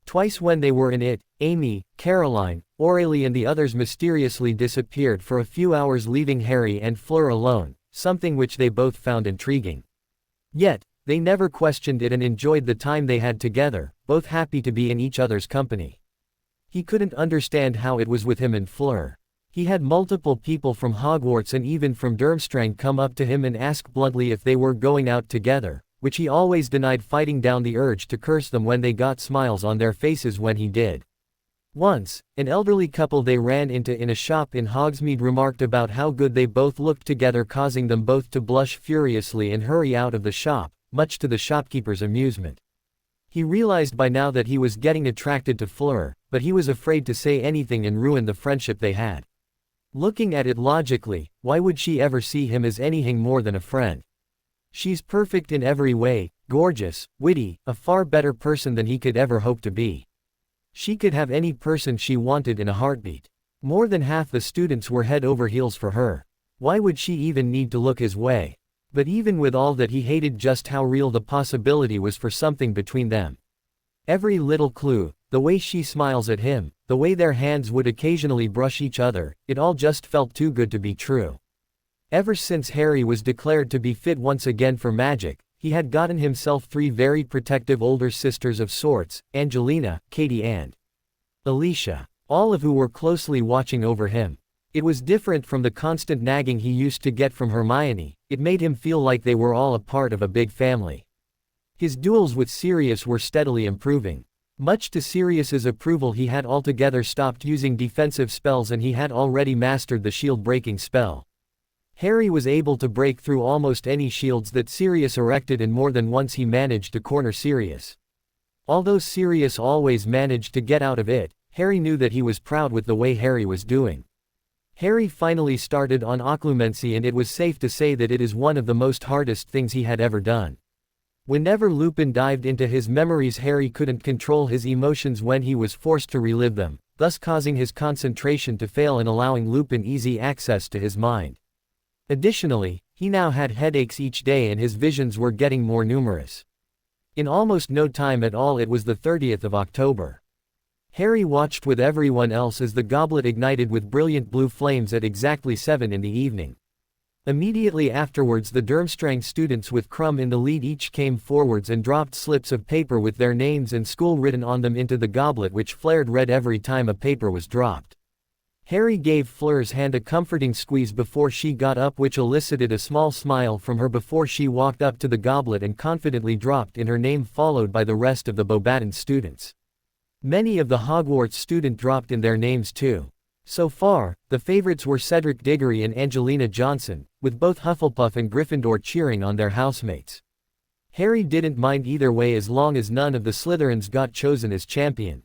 Speaker 1: Twice when they were in it, Amy, Caroline, Aurélie and the others mysteriously disappeared for a few hours, leaving Harry and Fleur alone, something which they both found intriguing. Yet, they never questioned it and enjoyed the time they had together, both happy to be in each other's company. He couldn't understand how it was with him and Fleur. He had multiple people from Hogwarts and even from Durmstrang come up to him and ask bluntly if they were going out together, which he always denied, fighting down the urge to curse them when they got smiles on their faces when he did. Once, an elderly couple they ran into in a shop in Hogsmeade remarked about how good they both looked together, causing them both to blush furiously and hurry out of the shop, much to the shopkeeper's amusement. He realized by now that he was getting attracted to Fleur, but he was afraid to say anything and ruin the friendship they had. Looking at it logically, why would she ever see him as anything more than a friend? She's perfect in every way, gorgeous, witty, a far better person than he could ever hope to be. She could have any person she wanted in a heartbeat. More than half the students were head over heels for her. Why would she even need to look his way? But even with all that, he hated just how real the possibility was for something between them. Every little clue, the way she smiles at him, the way their hands would occasionally brush each other, it all just felt too good to be true. Ever since Harry was declared to be fit once again for magic, he had gotten himself 3 very protective older sisters of sorts, Angelina, Katie and Alicia, all of who were closely watching over him. It was different from the constant nagging he used to get from Hermione. It made him feel like they were all a part of a big family. His duels with Sirius were steadily improving. Much to Sirius's approval, he had altogether stopped using defensive spells and he had already mastered the shield-breaking spell. Harry was able to break through almost any shields that Sirius erected, and more than once he managed to corner Sirius. Although Sirius always managed to get out of it, Harry knew that he was proud with the way Harry was doing. Harry finally started on occlumency, and it was safe to say that it is one of the most hardest things he had ever done. Whenever Lupin dived into his memories, Harry couldn't control his emotions when he was forced to relive them, thus causing his concentration to fail and allowing Lupin easy access to his mind. Additionally, he now had headaches each day and his visions were getting more numerous. In almost no time at all, it was the 30th of October. Harry watched with everyone else as the goblet ignited with brilliant blue flames at exactly 7 in the evening. Immediately afterwards, the Durmstrang students with Krum in the lead each came forwards and dropped slips of paper with their names and school written on them into the goblet, which flared red every time a paper was dropped. Harry gave Fleur's hand a comforting squeeze before she got up, which elicited a small smile from her before she walked up to the goblet and confidently dropped in her name, followed by the rest of the Beauxbatons students. Many of the Hogwarts students dropped in their names too. So far, the favorites were Cedric Diggory and Angelina Johnson, with both Hufflepuff and Gryffindor cheering on their housemates. Harry didn't mind either way as long as none of the Slytherins got chosen as champion.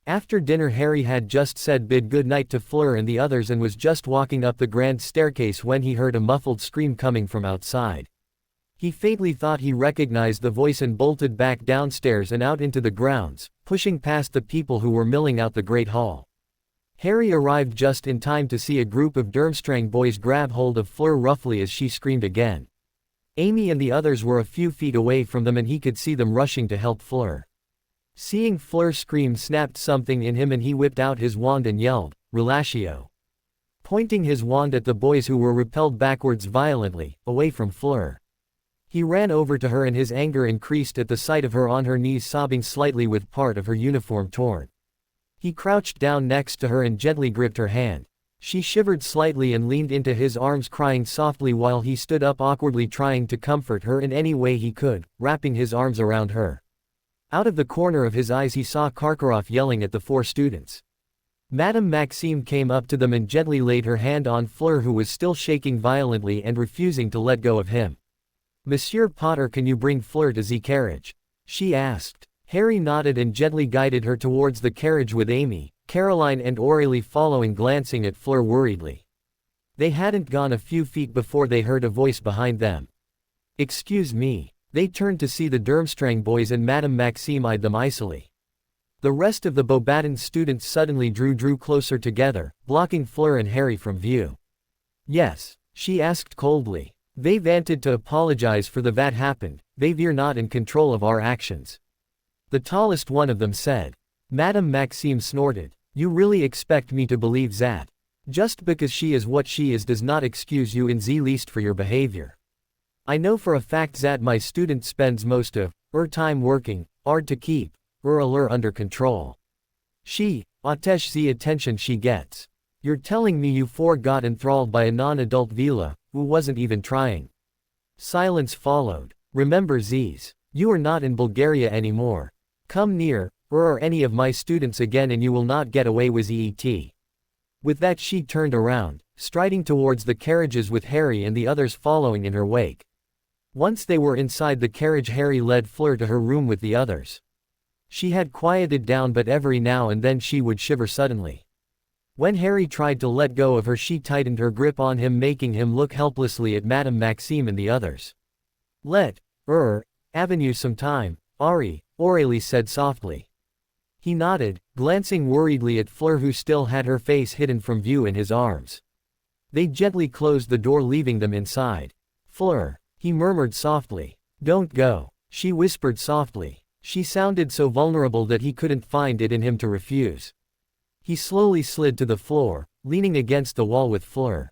Speaker 1: After dinner, Harry had just said bid goodnight to Fleur and the others and was just walking up the grand staircase when he heard a muffled scream coming from outside. He faintly thought he recognized the voice and bolted back downstairs and out into the grounds, pushing past the people who were milling out the Great Hall. Harry arrived just in time to see a group of Durmstrang boys grab hold of Fleur roughly as she screamed again. Amy and the others were a few feet away from them and he could see them rushing to help Fleur. Seeing Fleur scream snapped something in him and he whipped out his wand and yelled, "Relatio!" pointing his wand at the boys who were repelled backwards violently, away from Fleur. He ran over to her and his anger increased at the sight of her on her knees sobbing slightly with part of her uniform torn. He crouched down next to her and gently gripped her hand. She shivered slightly and leaned into his arms crying softly while he stood up awkwardly trying to comfort her in any way he could, wrapping his arms around her. Out of the corner of his eyes he saw Karkaroff yelling at the 4 students. Madame Maxime came up to them and gently laid her hand on Fleur, who was still shaking violently and refusing to let go of him. "Monsieur Potter, can you bring Fleur to the carriage?" she asked. Harry nodded and gently guided her towards the carriage with Amy, Caroline and Aurélie following, glancing at Fleur worriedly. They hadn't gone a few feet before they heard a voice behind them. "Excuse me." They turned to see the Durmstrang boys and Madame Maxime eyed them icily. The rest of the Beauxbatons students suddenly drew closer together, blocking Fleur and Harry from view. "Yes?" she asked coldly. "They wanted to apologize for the that happened, we're not in control of our actions," the tallest one of them said. Madame Maxime snorted. "You really expect me to believe that? Just because she is what she is does not excuse you in the least for your behavior. I know for a fact that my student spends most of her time working hard to keep her under control. She attaches the attention she gets. You're telling me you 4 got enthralled by a non-adult Vila, who wasn't even trying?" Silence followed. Remember Z's. You are not in Bulgaria anymore. Come near, or any of my students again and you will not get away with it. With that she turned around, striding towards the carriages with Harry and the others following in her wake. Once they were inside the carriage, Harry led Fleur to her room with the others. She had quieted down, but every now and then she would shiver suddenly. When Harry tried to let go of her, she tightened her grip on him, making him look helplessly at Madame Maxime and the others. Avenue some time, Aurélie said softly. He nodded, glancing worriedly at Fleur, who still had her face hidden from view in his arms. They gently closed the door, leaving them inside. Fleur, he murmured softly. Don't go, she whispered softly. She sounded so vulnerable that he couldn't find it in him to refuse. He slowly slid to the floor, leaning against the wall with Fleur.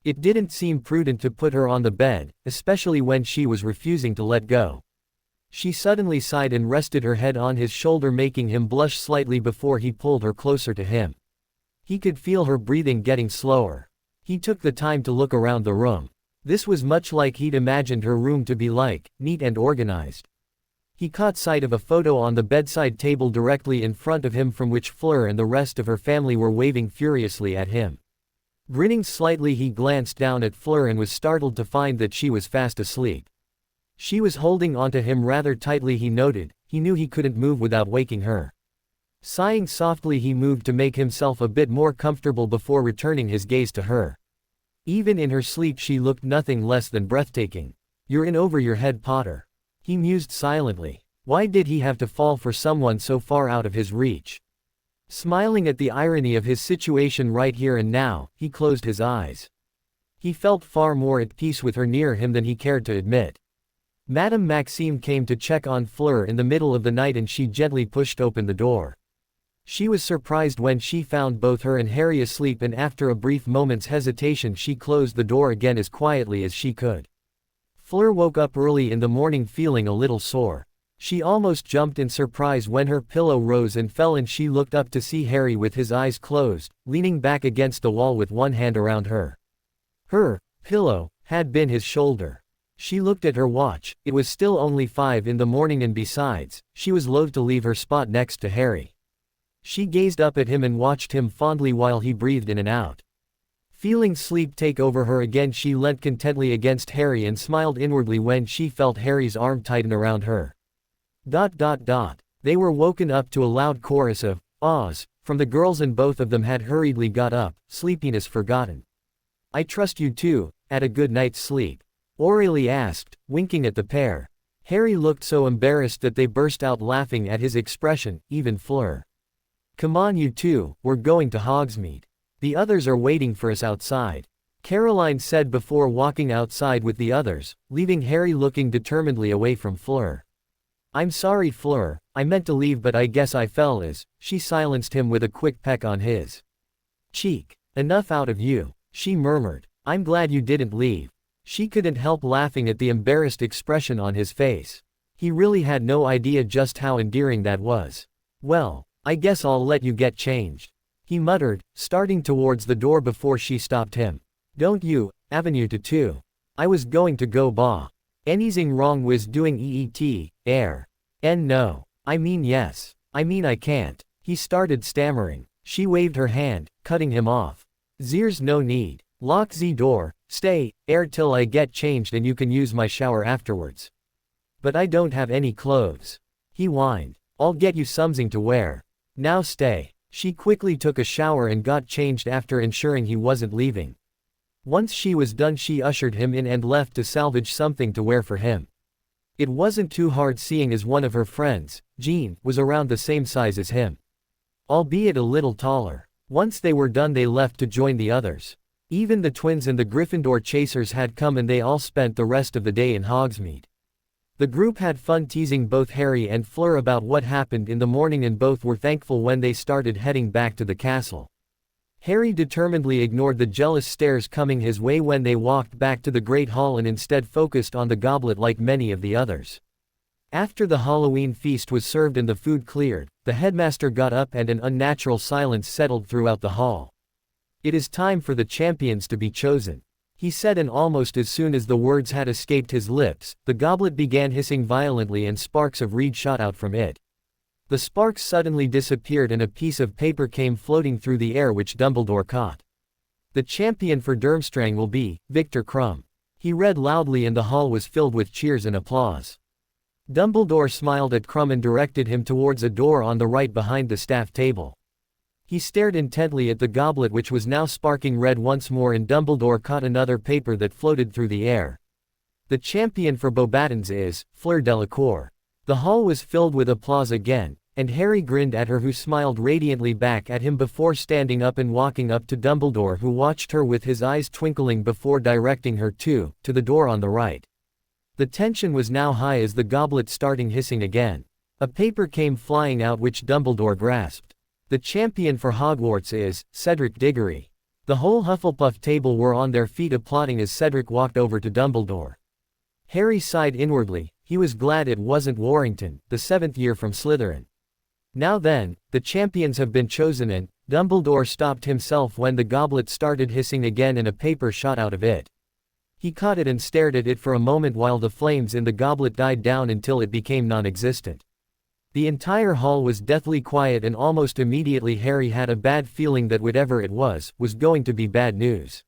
Speaker 1: It didn't seem prudent to put her on the bed, especially when she was refusing to let go. She suddenly sighed and rested her head on his shoulder, making him blush slightly before he pulled her closer to him. He could feel her breathing getting slower. He took the time to look around the room. This was much like he'd imagined her room to be like, neat and organized. He caught sight of a photo on the bedside table directly in front of him, from which Fleur and the rest of her family were waving furiously at him. Grinning slightly, he glanced down at Fleur and was startled to find that she was fast asleep. She was holding onto him rather tightly, he noted. He knew he couldn't move without waking her. Sighing softly, he moved to make himself a bit more comfortable before returning his gaze to her. Even in her sleep she looked nothing less than breathtaking. You're in over your head, Potter. He mused silently. Why did he have to fall for someone so far out of his reach? Smiling at the irony of his situation right here and now, he closed his eyes. He felt far more at peace with her near him than he cared to admit. Madame Maxime came to check on Fleur in the middle of the night and she gently pushed open the door. She was surprised when she found both her and Harry asleep, and after a brief moment's hesitation she closed the door again as quietly as she could. Fleur woke up early in the morning feeling a little sore. She almost jumped in surprise when her pillow rose and fell, and she looked up to see Harry with his eyes closed, leaning back against the wall with one hand around her. Her pillow had been his shoulder. She looked at her watch. It was still only 5 in the morning, and besides, she was loath to leave her spot next to Harry. She gazed up at him and watched him fondly while he breathed in and out. Feeling sleep take over her again, she leant contentedly against Harry and smiled inwardly when she felt Harry's arm tighten around her. They were woken up to a loud chorus of ahs from the girls, and both of them had hurriedly got up, sleepiness forgotten. I trust you two had a good night's sleep? Aurélie asked, winking at the pair. Harry looked so embarrassed that they burst out laughing at his expression, even Fleur. Come on you two, we're going to Hogsmeade. The others are waiting for us outside, Caroline said before walking outside with the others, leaving Harry looking determinedly away from Fleur. I'm sorry Fleur, I meant to leave but I guess I fell as, she silenced him with a quick peck on his cheek. Enough out of you, she murmured. I'm glad you didn't leave. She couldn't help laughing at the embarrassed expression on his face. He really had no idea just how endearing that was. Well, I guess I'll let you get changed, he muttered, starting towards the door before she stopped him. Don't you, Avenue to 2. I was going to go ba. Anything wrong with doing air? No. I mean yes. I mean I can't. He started stammering. She waved her hand, cutting him off. There's no need. Lock the door, stay, till I get changed and you can use my shower afterwards. But I don't have any clothes, he whined. I'll get you something to wear. Now stay. She quickly took a shower and got changed after ensuring he wasn't leaving. Once she was done she ushered him in and left to salvage something to wear for him. It wasn't too hard seeing as one of her friends, Jean, was around the same size as him, albeit a little taller. Once they were done they left to join the others. Even the twins and the Gryffindor chasers had come and they all spent the rest of the day in Hogsmeade. The group had fun teasing both Harry and Fleur about what happened in the morning, and both were thankful when they started heading back to the castle. Harry determinedly ignored the jealous stares coming his way when they walked back to the Great Hall and instead focused on the goblet like many of the others. After the Halloween feast was served and the food cleared, the headmaster got up and an unnatural silence settled throughout the hall. It is time for the champions to be chosen, he said, and almost as soon as the words had escaped his lips, the goblet began hissing violently and sparks of reed shot out from it. The sparks suddenly disappeared and a piece of paper came floating through the air which Dumbledore caught. "The champion for Durmstrang will be Victor Krum," he read loudly, and the hall was filled with cheers and applause. Dumbledore smiled at Krum and directed him towards a door on the right behind the staff table. He stared intently at the goblet, which was now sparking red once more, and Dumbledore caught another paper that floated through the air. "The champion for Beauxbatons is Fleur Delacour." The hall was filled with applause again, and Harry grinned at her, who smiled radiantly back at him before standing up and walking up to Dumbledore, who watched her with his eyes twinkling before directing her to the door on the right. The tension was now high as the goblet started hissing again. A paper came flying out which Dumbledore grasped. "The champion for Hogwarts is Cedric Diggory." The whole Hufflepuff table were on their feet applauding as Cedric walked over to Dumbledore. Harry sighed inwardly. He was glad it wasn't Warrington, the 7th year from Slytherin. "Now then, the champions have been chosen," and Dumbledore stopped himself when the goblet started hissing again and a paper shot out of it. He caught it and stared at it for a moment while the flames in the goblet died down until it became non-existent. The entire hall was deathly quiet, and almost immediately Harry had a bad feeling that whatever it was going to be bad news.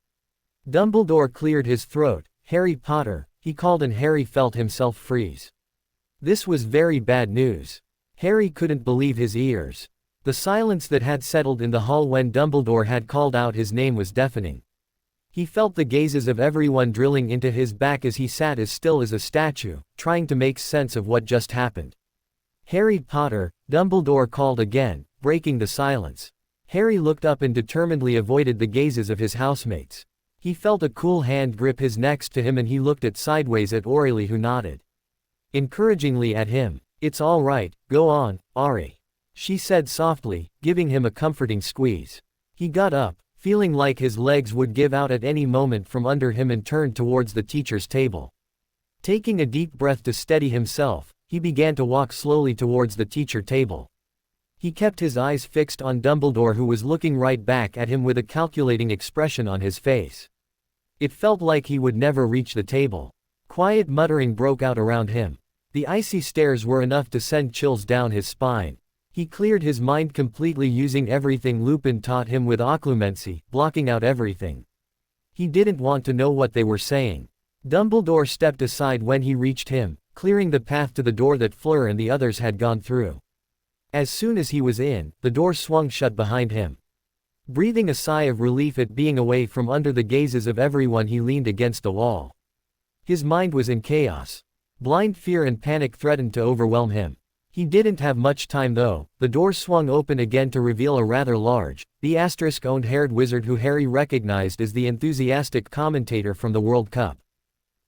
Speaker 1: Dumbledore cleared his throat. "Harry Potter," he called, and Harry felt himself freeze. This was very bad news. Harry couldn't believe his ears. The silence that had settled in the hall when Dumbledore had called out his name was deafening. He felt the gazes of everyone drilling into his back as he sat as still as a statue, trying to make sense of what just happened. "Harry Potter," Dumbledore called again, breaking the silence. Harry looked up and determinedly avoided the gazes of his housemates. He felt a cool hand grip his next to him, and he looked sideways at Aurélie, who nodded encouragingly at him. "It's all right, go on, Ari," she said softly, giving him a comforting squeeze. He got up, feeling like his legs would give out at any moment from under him, and turned towards the teacher's table. Taking a deep breath to steady himself, he began to walk slowly towards the teacher table. He kept his eyes fixed on Dumbledore, who was looking right back at him with a calculating expression on his face. It felt like he would never reach the table. Quiet muttering broke out around him. The icy stares were enough to send chills down his spine. He cleared his mind completely, using everything Lupin taught him with occlumency, blocking out everything. He didn't want to know what they were saying. Dumbledore stepped aside when he reached him, clearing the path to the door that Fleur and the others had gone through. As soon as he was in, the door swung shut behind him. Breathing a sigh of relief at being away from under the gazes of everyone, he leaned against the wall. His mind was in chaos. Blind fear and panic threatened to overwhelm him. He didn't have much time though. The door swung open again to reveal a rather large, *owned haired wizard who Harry recognized as the enthusiastic commentator from the World Cup.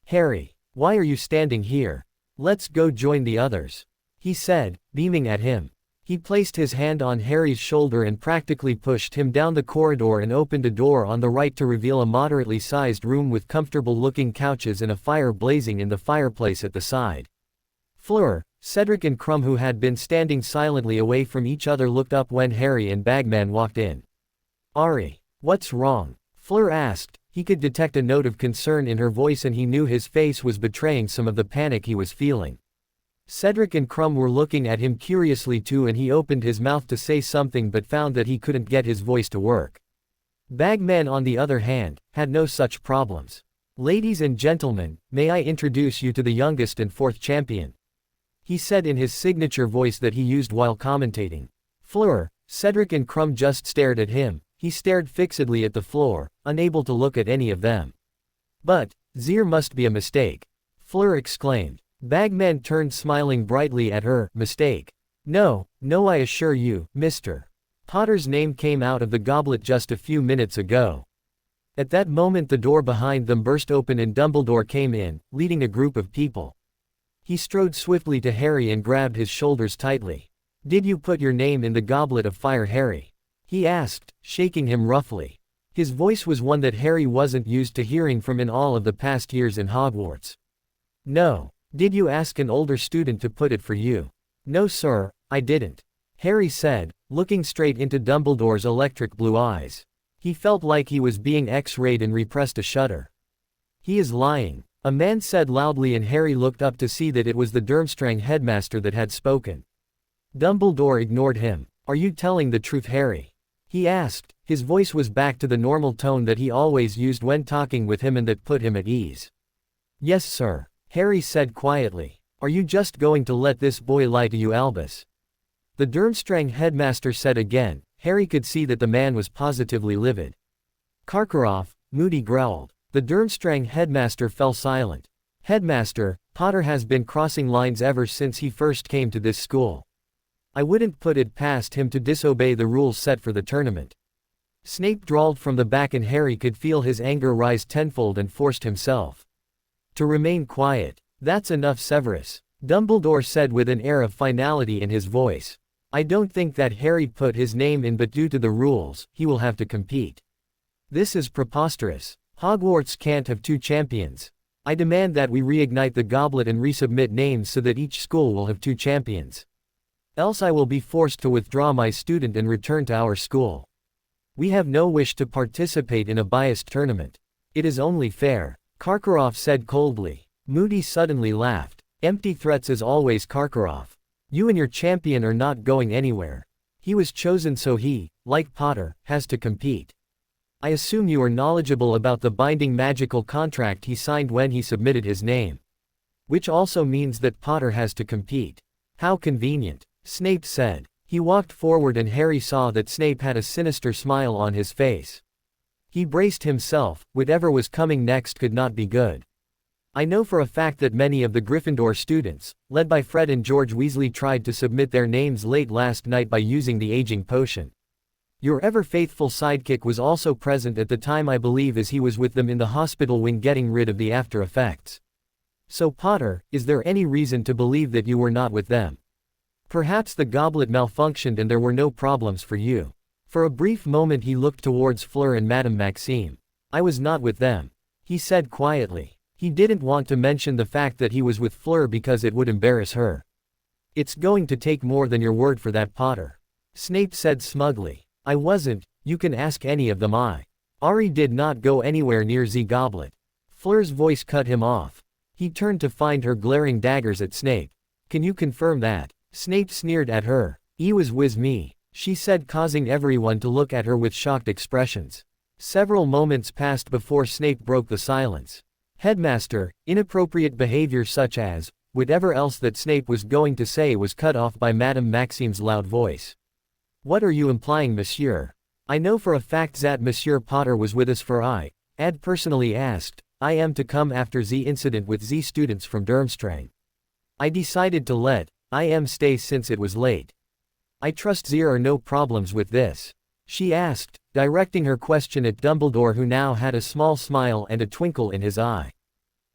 Speaker 1: "Harry, why are you standing here? Let's go join the others," he said, beaming at him. He placed his hand on Harry's shoulder and practically pushed him down the corridor and opened a door on the right to reveal a moderately sized room with comfortable-looking couches and a fire blazing in the fireplace at the side. Fleur, Cedric and Krum, who had been standing silently away from each other, looked up when Harry and Bagman walked in. "Ari, what's wrong?" Fleur asked. He could detect a note of concern in her voice, and he knew his face was betraying some of the panic he was feeling. Cedric and Krum were looking at him curiously too, and he opened his mouth to say something but found that he couldn't get his voice to work. Bagman, on the other hand, had no such problems. "Ladies and gentlemen, may I introduce you to the youngest and 4th champion," he said in his signature voice that he used while commentating. Fleur, Cedric and Krum just stared at him. He stared fixedly at the floor, unable to look at any of them. "But, there must be a mistake," Fleur exclaimed. Bagman turned, smiling brightly at her. "Mistake? No, I assure you, Mr. Potter's name came out of the goblet just a few minutes ago." At that moment the door behind them burst open and Dumbledore came in, leading a group of people. He strode swiftly to Harry and grabbed his shoulders tightly. "Did you put your name in the goblet of fire, Harry?" he asked, shaking him roughly. His voice was one that Harry wasn't used to hearing from in all of the past years in Hogwarts. "No. Did you ask an older student to put it for you?" "No sir, I didn't," Harry said, looking straight into Dumbledore's electric blue eyes. He felt like he was being X-rayed and repressed a shudder. He is lying, a man said loudly, and Harry looked up to see that it was the Durmstrang headmaster that had spoken. Dumbledore ignored him. Are you telling the truth, Harry? He asked. His voice was back to the normal tone that he always used when talking with him and that put him at ease. Yes, sir, Harry said quietly. Are you just going to let this boy lie to you, Albus? The Durmstrang headmaster said again. Harry could see that the man was positively livid. Karkaroff, Moody growled. The Durmstrang headmaster fell silent. Headmaster, Potter has been crossing lines ever since he first came to this school. I wouldn't put it past him to disobey the rules set for the tournament. Snape drawled from the back, and Harry could feel his anger rise tenfold and forced himself to remain quiet. That's enough, Severus, Dumbledore said with an air of finality in his voice. I don't think that Harry put his name in, but due to the rules, he will have to compete. This is preposterous. Hogwarts can't have two champions. I demand that we reignite the goblet and resubmit names so that each school will have two champions. Else I will be forced to withdraw my student and return to our school. We have no wish to participate in a biased tournament. It is only fair, Karkaroff said coldly. Moody suddenly laughed. Empty threats as always, Karkaroff. You and your champion are not going anywhere. He was chosen so he, like Potter, has to compete. I assume you are knowledgeable about the binding magical contract he signed when he submitted his name. Which also means that Potter has to compete. How convenient, Snape said. He walked forward, and Harry saw that Snape had a sinister smile on his face. He braced himself. Whatever was coming next could not be good. I know for a fact that many of the Gryffindor students, led by Fred and George Weasley, tried to submit their names late last night by using the aging potion. Your ever-faithful sidekick was also present at the time, I believe, as he was with them in the hospital wing getting rid of the after effects. So Potter, is there any reason to believe that you were not with them? Perhaps the goblet malfunctioned and there were no problems for you. For a brief moment he looked towards Fleur and Madame Maxime. I was not with them, he said quietly. He didn't want to mention the fact that he was with Fleur because it would embarrass her. It's going to take more than your word for that, Potter, Snape said smugly. I wasn't, you can ask any of them. Ari did not go anywhere near the goblet. Fleur's voice cut him off. He turned to find her glaring daggers at Snape. Can you confirm that? Snape sneered at her. "He was with me," she said, causing everyone to look at her with shocked expressions. Several moments passed before Snape broke the silence. Headmaster, inappropriate behavior such as, whatever else that Snape was going to say was cut off by Madame Maxime's loud voice. What are you implying, monsieur? I know for a fact that Monsieur Potter was with us, for I had personally asked. I am to come after the incident with the students from Durmstrang. I decided to let I am stay since it was late. I trust there are no problems with this, she asked, directing her question at Dumbledore, who now had a small smile and a twinkle in his eye.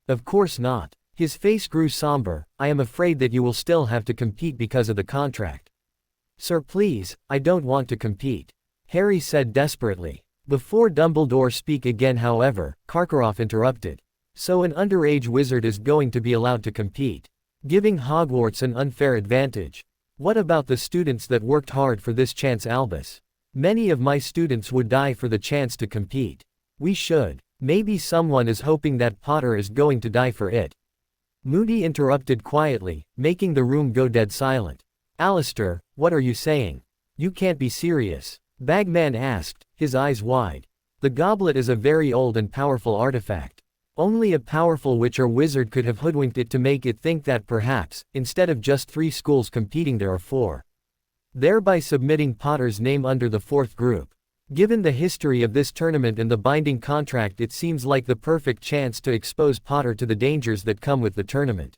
Speaker 1: Of course not. His face grew somber. I am afraid that you will still have to compete because of the contract. Sir, please, I don't want to compete, Harry said desperately. Before Dumbledore speak again, however, Karkaroff interrupted. So an underage wizard is going to be allowed to compete, giving Hogwarts an unfair advantage. What about the students that worked hard for this chance, Albus? Many of my students would die for the chance to compete. We should. Maybe someone is hoping that Potter is going to die for it. Moody interrupted quietly, making the room go dead silent. Alistair, what are you saying? You can't be serious, Bagman asked, his eyes wide. The goblet is a very old and powerful artifact. Only a powerful witch or wizard could have hoodwinked it to make it think that perhaps, instead of just 3 schools competing, there are 4. Thereby submitting Potter's name under the 4th group. Given the history of this tournament and the binding contract, it seems like the perfect chance to expose Potter to the dangers that come with the tournament.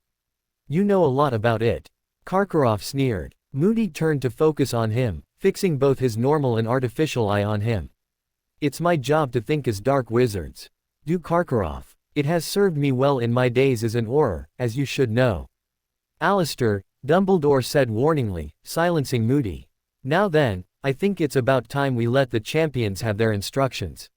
Speaker 1: You know a lot about it, Karkaroff sneered. Moody turned to focus on him, fixing both his normal and artificial eye on him. It's my job to think as dark wizards do, Karkaroff. It has served me well in my days as an Auror, as you should know. Alistair, Dumbledore said warningly, silencing Moody. Now then, I think it's about time we let the champions have their instructions.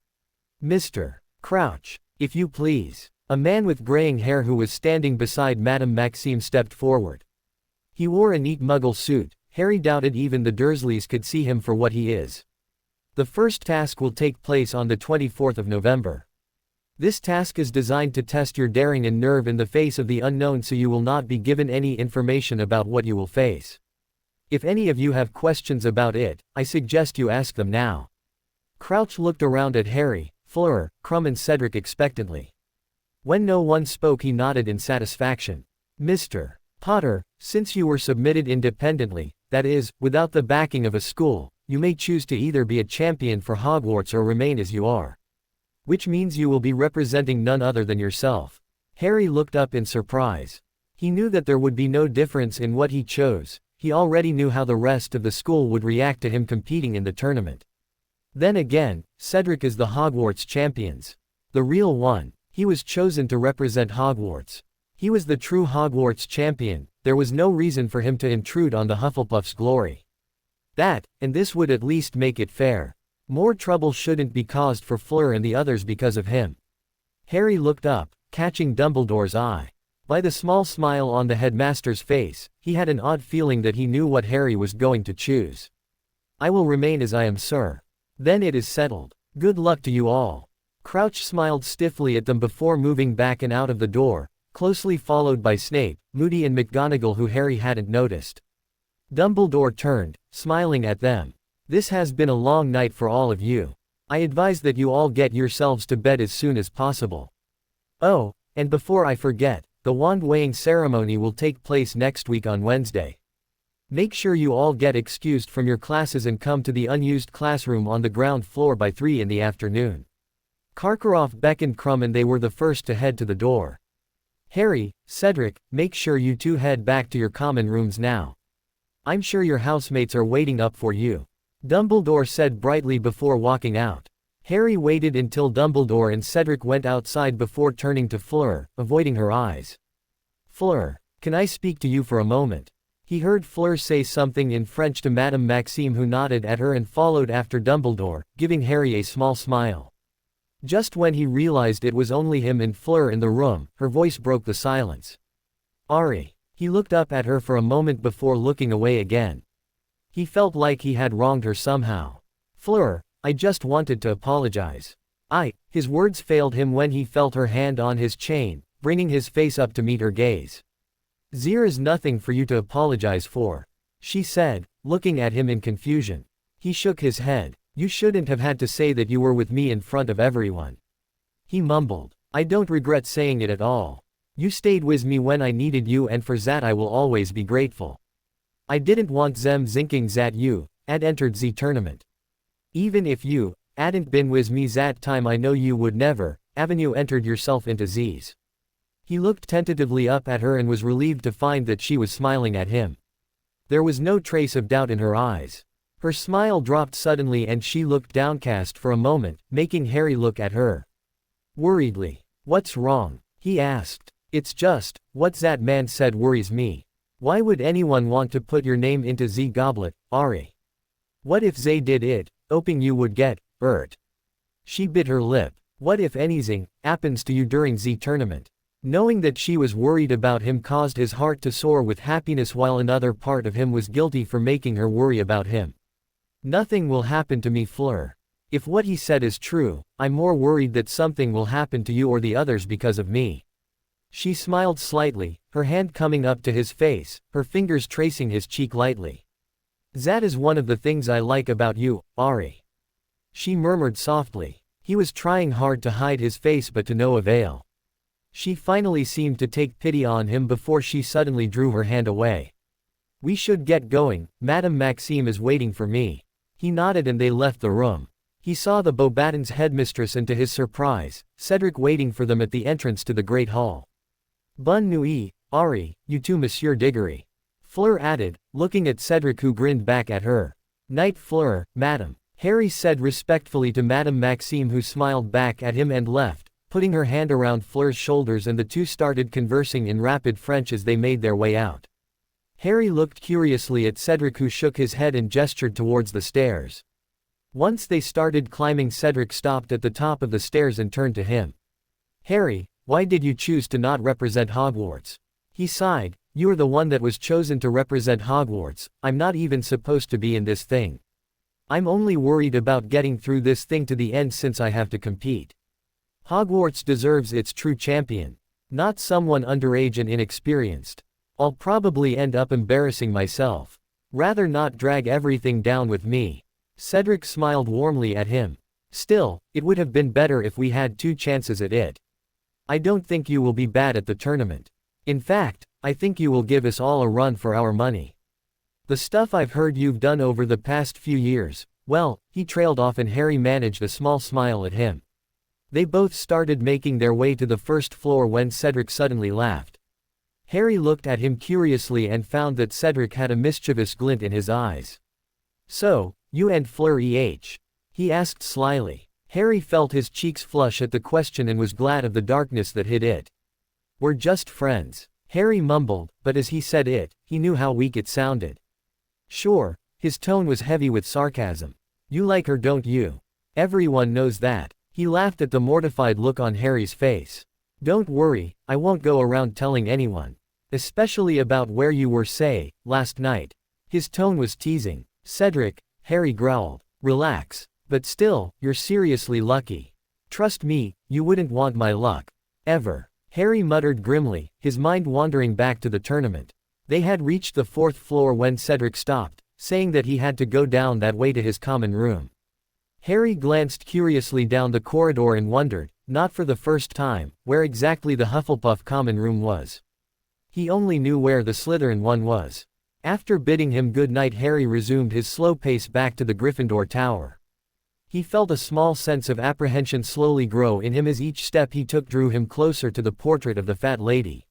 Speaker 1: Mr. Crouch, if you please. A man with graying hair who was standing beside Madame Maxime stepped forward. He wore a neat muggle suit. Harry doubted even the Dursleys could see him for what he is. The first task will take place on the 24th of November. This task is designed to test your daring and nerve in the face of the unknown, so you will not be given any information about what you will face. If any of you have questions about it, I suggest you ask them now." Crouch looked around at Harry, Fleur, Crumb and Cedric expectantly. When no one spoke, he nodded in satisfaction. "Mr. Potter, since you were submitted independently, that is, without the backing of a school, you may choose to either be a champion for Hogwarts or remain as you are. Which means you will be representing none other than yourself." Harry looked up in surprise. He knew that there would be no difference in what he chose. He already knew how the rest of the school would react to him competing in the tournament. Then again, Cedric is the Hogwarts champions. The real one. He was chosen to represent Hogwarts. He was the true Hogwarts champion. There was no reason for him to intrude on the Hufflepuff's glory. That, and this would at least make it fair. More trouble shouldn't be caused for Fleur and the others because of him. Harry looked up, catching Dumbledore's eye. By the small smile on the headmaster's face, he had an odd feeling that he knew what Harry was going to choose. "I will remain as I am, sir." "Then it is settled. Good luck to you all." Crouch smiled stiffly at them before moving back and out of the door, closely followed by Snape, Moody and McGonagall, who Harry hadn't noticed. Dumbledore turned, smiling at them. "This has been a long night for all of you. I advise that you all get yourselves to bed as soon as possible. Oh, and before I forget, the wand weighing ceremony will take place next week on Wednesday. Make sure you all get excused from your classes and come to the unused classroom on the ground floor by 3 in the afternoon." Karkaroff beckoned Crumb and they were the first to head to the door. "Harry, Cedric, make sure you two head back to your common rooms now. I'm sure your housemates are waiting up for you," Dumbledore said brightly before walking out. Harry waited until Dumbledore and Cedric went outside before turning to Fleur, avoiding her eyes. "Fleur, can I speak to you for a moment?" He heard Fleur say something in French to Madame Maxime, who nodded at her and followed after Dumbledore, giving Harry a small smile. Just when he realized it was only him and Fleur in the room, her voice broke the silence. "Ari." He looked up at her for a moment before looking away again. He felt like he had wronged her somehow. "Fleur, I just wanted to apologize." His words failed him when he felt her hand on his chain, bringing his face up to meet her gaze. "There's nothing for you to apologize for," she said, looking at him in confusion. He shook his head. "You shouldn't have had to say that you were with me in front of everyone." He mumbled. "I don't regret saying it at all. You stayed with me when I needed you, and for that I will always be grateful. I didn't want them thinking that you had entered the tournament. Even if you hadn't been with me that time, I know you would never have entered yourself into these." He looked tentatively up at her and was relieved to find that she was smiling at him. There was no trace of doubt in her eyes. Her smile dropped suddenly and she looked downcast for a moment, making Harry look at her. Worriedly. "What's wrong?" he asked. "It's just, what that man said worries me. Why would anyone want to put your name into the goblet, Ari? What if they did it, hoping you would get hurt?" She bit her lip. "What if anything happens to you during the tournament?" Knowing that she was worried about him caused his heart to soar with happiness, while another part of him was guilty for making her worry about him. "Nothing will happen to me, Fleur. If what he said is true, I'm more worried that something will happen to you or the others because of me." She smiled slightly, her hand coming up to his face, her fingers tracing his cheek lightly. "That is one of the things I like about you, Ari," she murmured softly. He was trying hard to hide his face, but to no avail. She finally seemed to take pity on him before she suddenly drew her hand away. "We should get going, Madame Maxime is waiting for me." He nodded and they left the room. He saw the Beauxbatons headmistress and, to his surprise, Cedric waiting for them at the entrance to the Great Hall. "Bonne nuit, Ari, you too, Monsieur Diggory," Fleur added, looking at Cedric, who grinned back at her. "Night, Fleur, madam," Harry said respectfully to Madame Maxime, who smiled back at him and left, putting her hand around Fleur's shoulders, and the two started conversing in rapid French as they made their way out. Harry looked curiously at Cedric, who shook his head and gestured towards the stairs. Once they started climbing, Cedric stopped at the top of the stairs and turned to him. "Harry, why did you choose to not represent Hogwarts?" He sighed. "You're the one that was chosen to represent Hogwarts. I'm not even supposed to be in this thing. I'm only worried about getting through this thing to the end since I have to compete." Hogwarts deserves its true champion. Not someone underage and inexperienced. I'll probably end up embarrassing myself. Rather not drag everything down with me. Cedric smiled warmly at him. Still, it would have been better if we had 2 chances at it. I don't think you will be bad at the tournament. In fact, I think you will give us all a run for our money. The stuff I've heard you've done over the past few years, well, he trailed off and Harry managed a small smile at him. They both started making their way to the first floor when Cedric suddenly laughed. Harry looked at him curiously and found that Cedric had a mischievous glint in his eyes. So, you and Fleur eh? He asked slyly. Harry felt his cheeks flush at the question and was glad of the darkness that hid it. We're just friends. Harry mumbled, but as he said it, he knew how weak it sounded. Sure, his tone was heavy with sarcasm. You like her, don't you? Everyone knows that. He laughed at the mortified look on Harry's face. Don't worry, I won't go around telling anyone. Especially about where you were, say, last night. His tone was teasing. Cedric, Harry growled. Relax. But still, you're seriously lucky. Trust me, you wouldn't want my luck. Ever. Harry muttered grimly, his mind wandering back to the tournament. They had reached the 4th floor when Cedric stopped, saying that he had to go down that way to his common room. Harry glanced curiously down the corridor and wondered, not for the first time, where exactly the Hufflepuff common room was. He only knew where the Slytherin one was. After bidding him good night, Harry resumed his slow pace back to the Gryffindor tower. He felt a small sense of apprehension slowly grow in him as each step he took drew him closer to the portrait of the fat lady.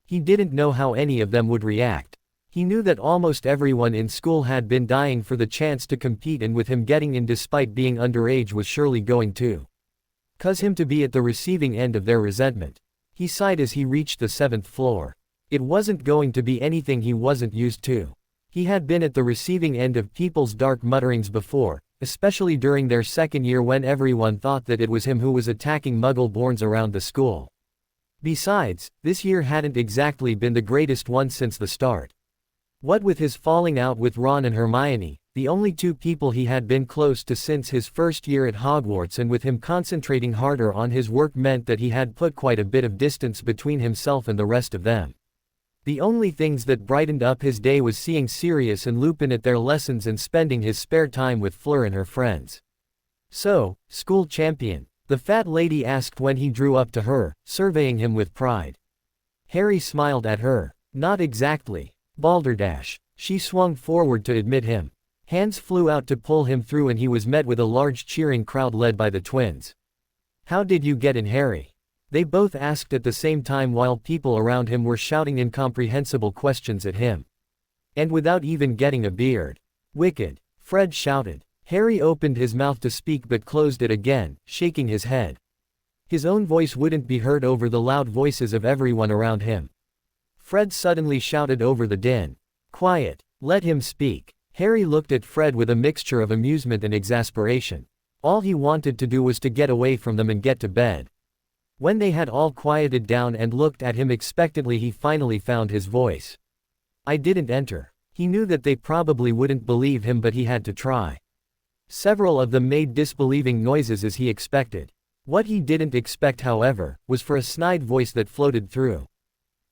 Speaker 1: He didn't know how any of them would react. He knew that almost everyone in school had been dying for the chance to compete, and with him getting in despite being underage was surely going to cause him to be at the receiving end of their resentment. He sighed as he reached the 7th floor. It wasn't going to be anything he wasn't used to. He had been at the receiving end of people's dark mutterings before, especially during their 2nd year when everyone thought that it was him who was attacking Muggle-borns around the school. Besides, this year hadn't exactly been the greatest one since the start. What with his falling out with Ron and Hermione, the only 2 people he had been close to since his first year at Hogwarts, and with him concentrating harder on his work meant that he had put quite a bit of distance between himself and the rest of them. The only things that brightened up his day was seeing Sirius and Lupin at their lessons and spending his spare time with Fleur and her friends. So, school champion? The fat lady asked when he drew up to her, surveying him with pride. Harry smiled at her. Not exactly. Balderdash. She swung forward to admit him. Hands flew out to pull him through and he was met with a large cheering crowd led by the twins. How did you get in, Harry? They both asked at the same time while people around him were shouting incomprehensible questions at him. And without even getting a beard. Wicked. Fred shouted. Harry opened his mouth to speak but closed it again, shaking his head. His own voice wouldn't be heard over the loud voices of everyone around him. Fred suddenly shouted over the din. Quiet. Let him speak. Harry looked at Fred with a mixture of amusement and exasperation. All he wanted to do was to get away from them and get to bed. When they had all quieted down and looked at him expectantly, he finally found his voice. I didn't enter. He knew that they probably wouldn't believe him, but he had to try. Several of them made disbelieving noises as he expected. What he didn't expect, however, was for a snide voice that floated through.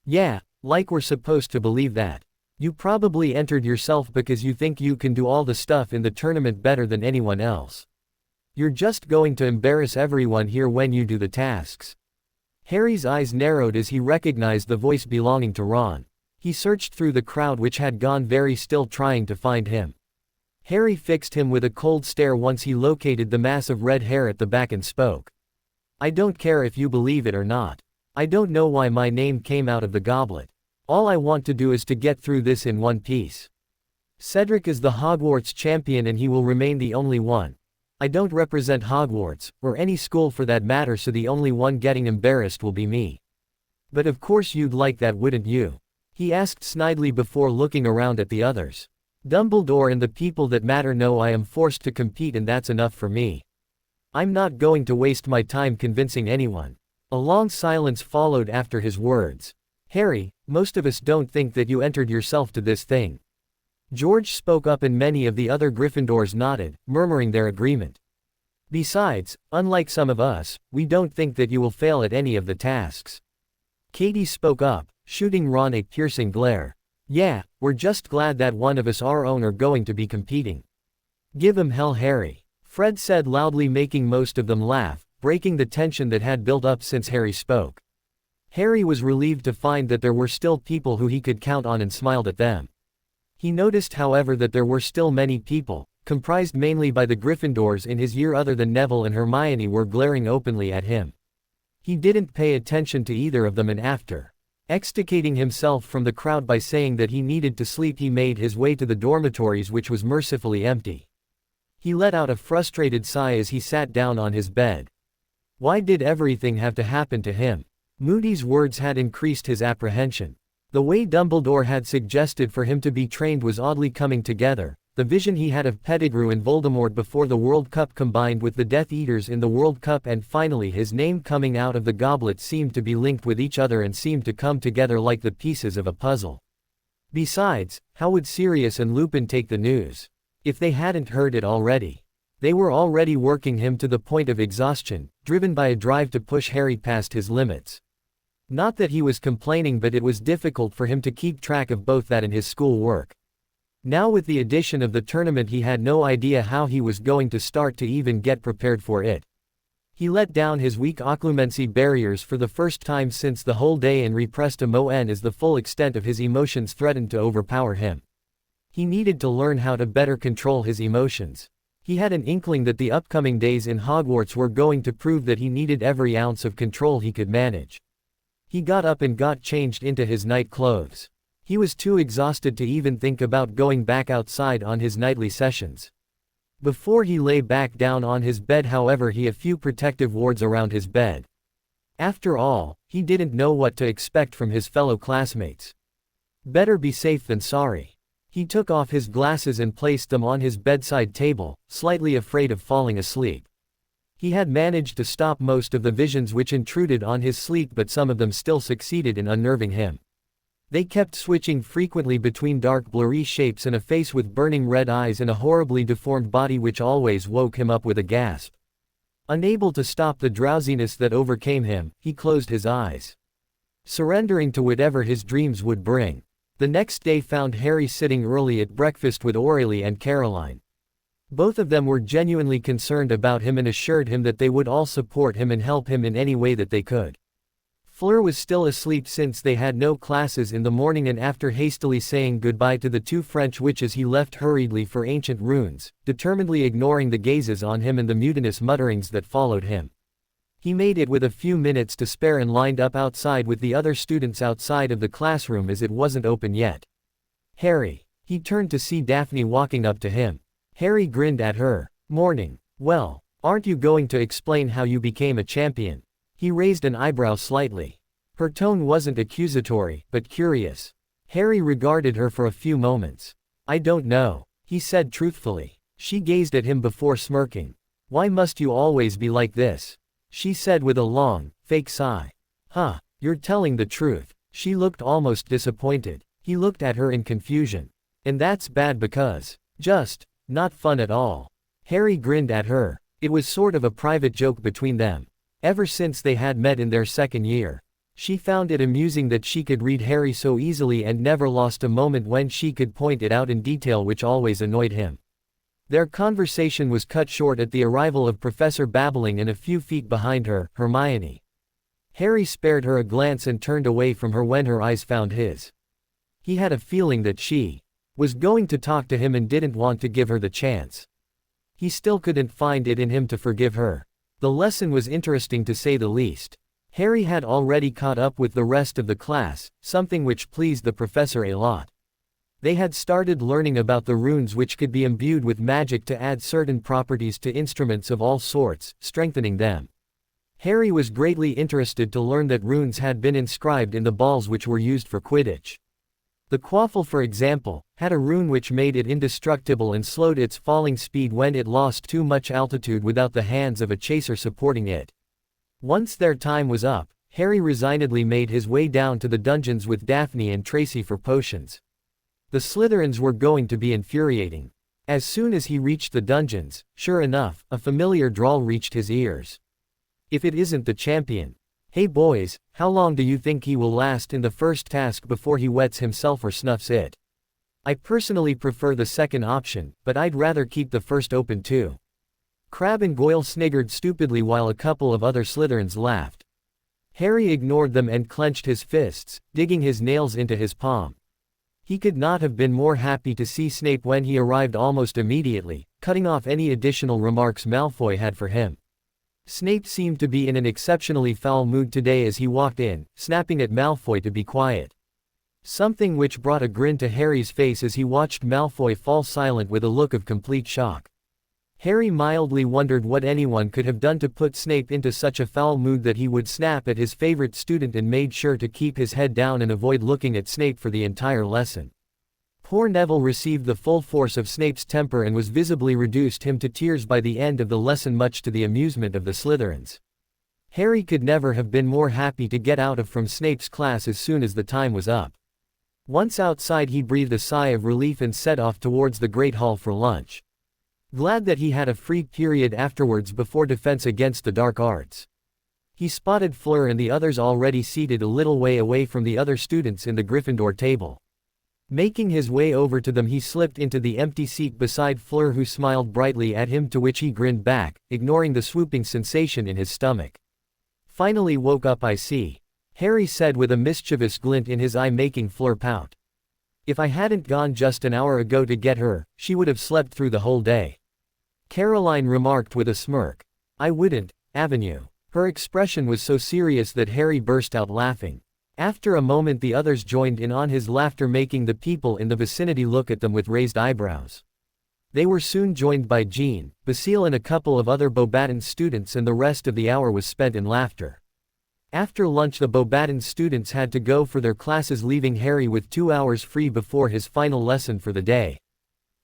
Speaker 1: Yeah, like we're supposed to believe that. You probably entered yourself because you think you can do all the stuff in the tournament better than anyone else. You're just going to embarrass everyone here when you do the tasks. Harry's eyes narrowed as he recognized the voice belonging to Ron. He searched through the crowd which had gone very still trying to find him. Harry fixed him with a cold stare once he located the mass of red hair at the back and spoke. I don't care if you believe it or not. I don't know why my name came out of the goblet. All I want to do is to get through this in one piece. Cedric is the Hogwarts champion and he will remain the only one. I don't represent Hogwarts, or any school for that matter, so the only one getting embarrassed will be me. But of course you'd like that, wouldn't you? He asked snidely before looking around at the others. Dumbledore and the people that matter know I am forced to compete, and that's enough for me. I'm not going to waste my time convincing anyone. A long silence followed after his words. Harry, most of us don't think that you entered yourself to this thing. George spoke up and many of the other Gryffindors nodded, murmuring their agreement. Besides, unlike some of us, we don't think that you will fail at any of the tasks. Katie spoke up, shooting Ron a piercing glare. Yeah, we're just glad that one of us our own are going to be competing. Give 'em hell, Harry. Fred said loudly, making most of them laugh, breaking the tension that had built up since Harry spoke. Harry was relieved to find that there were still people who he could count on and smiled at them. He noticed, however, that there were still many people, comprised mainly by the Gryffindors in his year other than Neville and Hermione, were glaring openly at him. He didn't pay attention to either of them, and after extricating himself from the crowd by saying that he needed to sleep, he made his way to the dormitories, which was mercifully empty. He let out a frustrated sigh as he sat down on his bed. Why did everything have to happen to him? Moody's words had increased his apprehension. The way Dumbledore had suggested for him to be trained was oddly coming together. The vision he had of Pettigrew and Voldemort before the World Cup, combined with the Death Eaters in the World Cup, and finally his name coming out of the goblet, seemed to be linked with each other and seemed to come together like the pieces of a puzzle. Besides, how would Sirius and Lupin take the news? If they hadn't heard it already. They were already working him to the point of exhaustion, driven by a drive to push Harry past his limits. Not that he was complaining, but it was difficult for him to keep track of both that and his school work. Now, with the addition of the tournament, he had no idea how he was going to start to even get prepared for it. He let down his weak occlumency barriers for the first time since the whole day and repressed emotion as the full extent of his emotions threatened to overpower him. He needed to learn how to better control his emotions. He had an inkling that the upcoming days in Hogwarts were going to prove that he needed every ounce of control he could manage. He got up and got changed into his night clothes. He was too exhausted to even think about going back outside on his nightly sessions. Before he lay back down on his bed, however, he had a few protective wards around his bed. After all, he didn't know what to expect from his fellow classmates. Better be safe than sorry. He took off his glasses and placed them on his bedside table, slightly afraid of falling asleep. He had managed to stop most of the visions which intruded on his sleep, but some of them still succeeded in unnerving him. They kept switching frequently between dark blurry shapes and a face with burning red eyes and a horribly deformed body which always woke him up with a gasp. Unable to stop the drowsiness that overcame him, he closed his eyes, surrendering to whatever his dreams would bring. The next day found Harry sitting early at breakfast with Aurelie and Caroline. Both of them were genuinely concerned about him and assured him that they would all support him and help him in any way that they could. Fleur was still asleep since they had no classes in the morning, and after hastily saying goodbye to the two French witches, he left hurriedly for Ancient Runes, determinedly ignoring the gazes on him and the mutinous mutterings that followed him. He made it with a few minutes to spare and lined up outside with the other students outside of the classroom as it wasn't open yet. Harry. He turned to see Daphne walking up to him. Harry grinned at her. Morning. Well, aren't you going to explain how you became a champion? He raised an eyebrow slightly. Her tone wasn't accusatory, but curious. Harry regarded her for a few moments. I don't know, he said truthfully. She gazed at him before smirking. Why must you always be like this? She said with a long, fake sigh. Huh, you're telling the truth. She looked almost disappointed. He looked at her in confusion. And that's bad because, just, not fun at all. Harry grinned at her. It was sort of a private joke between them. Ever since they had met in their second year. She found it amusing that she could read Harry so easily and never lost a moment when she could point it out in detail, which always annoyed him. Their conversation was cut short at the arrival of Professor Babbling, and a few feet behind her, Hermione. Harry spared her a glance and turned away from her when her eyes found his. He had a feeling that she was going to talk to him and didn't want to give her the chance. He still couldn't find it in him to forgive her. The lesson was interesting to say the least. Harry had already caught up with the rest of the class, something which pleased the professor a lot. They had started learning about the runes, which could be imbued with magic to add certain properties to instruments of all sorts, strengthening them. Harry was greatly interested to learn that runes had been inscribed in the balls which were used for Quidditch. The quaffle, for example, had a rune which made it indestructible and slowed its falling speed when it lost too much altitude without the hands of a chaser supporting it. Once their time was up, Harry resignedly made his way down to the dungeons with Daphne and Tracy for potions. The Slytherins were going to be infuriating. As soon as he reached the dungeons, sure enough, a familiar drawl reached his ears. If it isn't the champion. Hey boys, how long do you think he will last in the first task before he wets himself or snuffs it? I personally prefer the second option, but I'd rather keep the first open too. Crabbe and Goyle sniggered stupidly while a couple of other Slytherins laughed. Harry ignored them and clenched his fists, digging his nails into his palm. He could not have been more happy to see Snape when he arrived almost immediately, cutting off any additional remarks Malfoy had for him. Snape seemed to be in an exceptionally foul mood today as he walked in, snapping at Malfoy to be quiet. Something which brought a grin to Harry's face as he watched Malfoy fall silent with a look of complete shock. Harry mildly wondered what anyone could have done to put Snape into such a foul mood that he would snap at his favorite student and made sure to keep his head down and avoid looking at Snape for the entire lesson. Poor Neville received the full force of Snape's temper and was visibly reduced him to tears by the end of the lesson, much to the amusement of the Slytherins. Harry could never have been more happy to get out of from Snape's class as soon as the time was up. Once outside he breathed a sigh of relief and set off towards the Great Hall for lunch. Glad that he had a free period afterwards before Defense Against the Dark Arts. He spotted Fleur and the others already seated a little way away from the other students in the Gryffindor table. Making his way over to them, he slipped into the empty seat beside Fleur, who smiled brightly at him, to which he grinned back, ignoring the swooping sensation in his stomach. Finally woke up, I see, Harry said with a mischievous glint in his eye, making Fleur pout. If I hadn't gone just an hour ago to get her, she would have slept through the whole day. Caroline remarked with a smirk. I wouldn't, Avenue. Her expression was so serious that Harry burst out laughing. After a moment the others joined in on his laughter, making the people in the vicinity look at them with raised eyebrows. They were soon joined by Jean, Basile and a couple of other Beauxbatons students, and the rest of the hour was spent in laughter. After lunch the Beauxbatons students had to go for their classes, leaving Harry with 2 hours free before his final lesson for the day.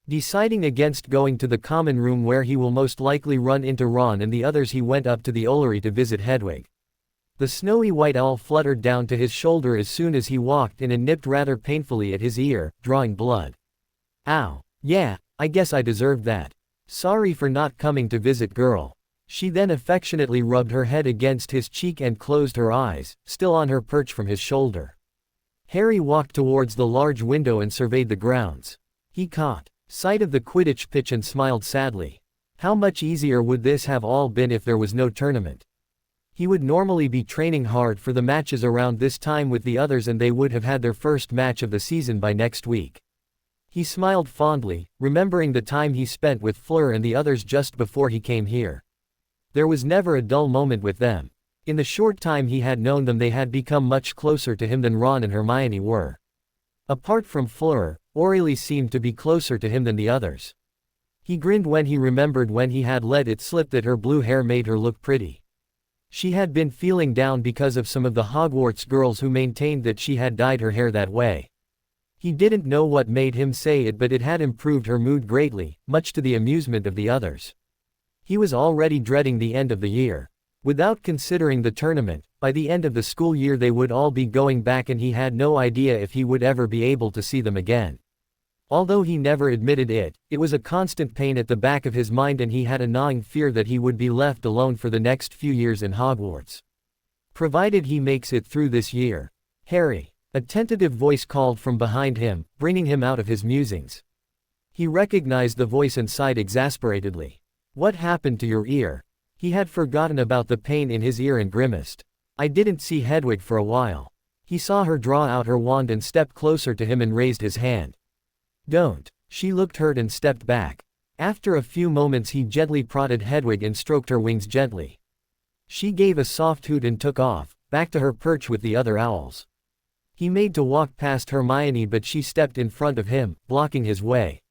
Speaker 1: Deciding against going to the common room where he will most likely run into Ron and the others, he went up to the Ollery to visit Hedwig. The snowy white owl fluttered down to his shoulder as soon as he walked in and nipped rather painfully at his ear, drawing blood. Ow. Yeah, I guess I deserved that. Sorry for not coming to visit, girl. She then affectionately rubbed her head against his cheek and closed her eyes, still on her perch from his shoulder. Harry walked towards the large window and surveyed the grounds. He caught sight of the Quidditch pitch and smiled sadly. How much easier would this have all been if there was no tournament? He would normally be training hard for the matches around this time with the others, and they would have had their first match of the season by next week. He smiled fondly, remembering the time he spent with Fleur and the others just before he came here. There was never a dull moment with them. In the short time he had known them, they had become much closer to him than Ron and Hermione were. Apart from Fleur, Aurelie seemed to be closer to him than the others. He grinned when he remembered when he had let it slip that her blue hair made her look pretty. She had been feeling down because of some of the Hogwarts girls who maintained that she had dyed her hair that way. He didn't know what made him say it, but it had improved her mood greatly, much to the amusement of the others. He was already dreading the end of the year. Without considering the tournament, by the end of the school year they would all be going back, and he had no idea if he would ever be able to see them again. Although he never admitted it, it was a constant pain at the back of his mind, and he had a gnawing fear that he would be left alone for the next few years in Hogwarts. Provided he makes it through this year. Harry. A tentative voice called from behind him, bringing him out of his musings. He recognized the voice and sighed exasperatedly. What happened to your ear? He had forgotten about the pain in his ear and grimaced. I didn't see Hedwig for a while. He saw her draw out her wand and stepped closer to him and raised his hand. Don't. She looked hurt and stepped back. After a few moments he gently prodded Hedwig and stroked her wings gently. She gave a soft hoot and took off, back to her perch with the other owls. He made to walk past Hermione, but she stepped in front of him, blocking his way.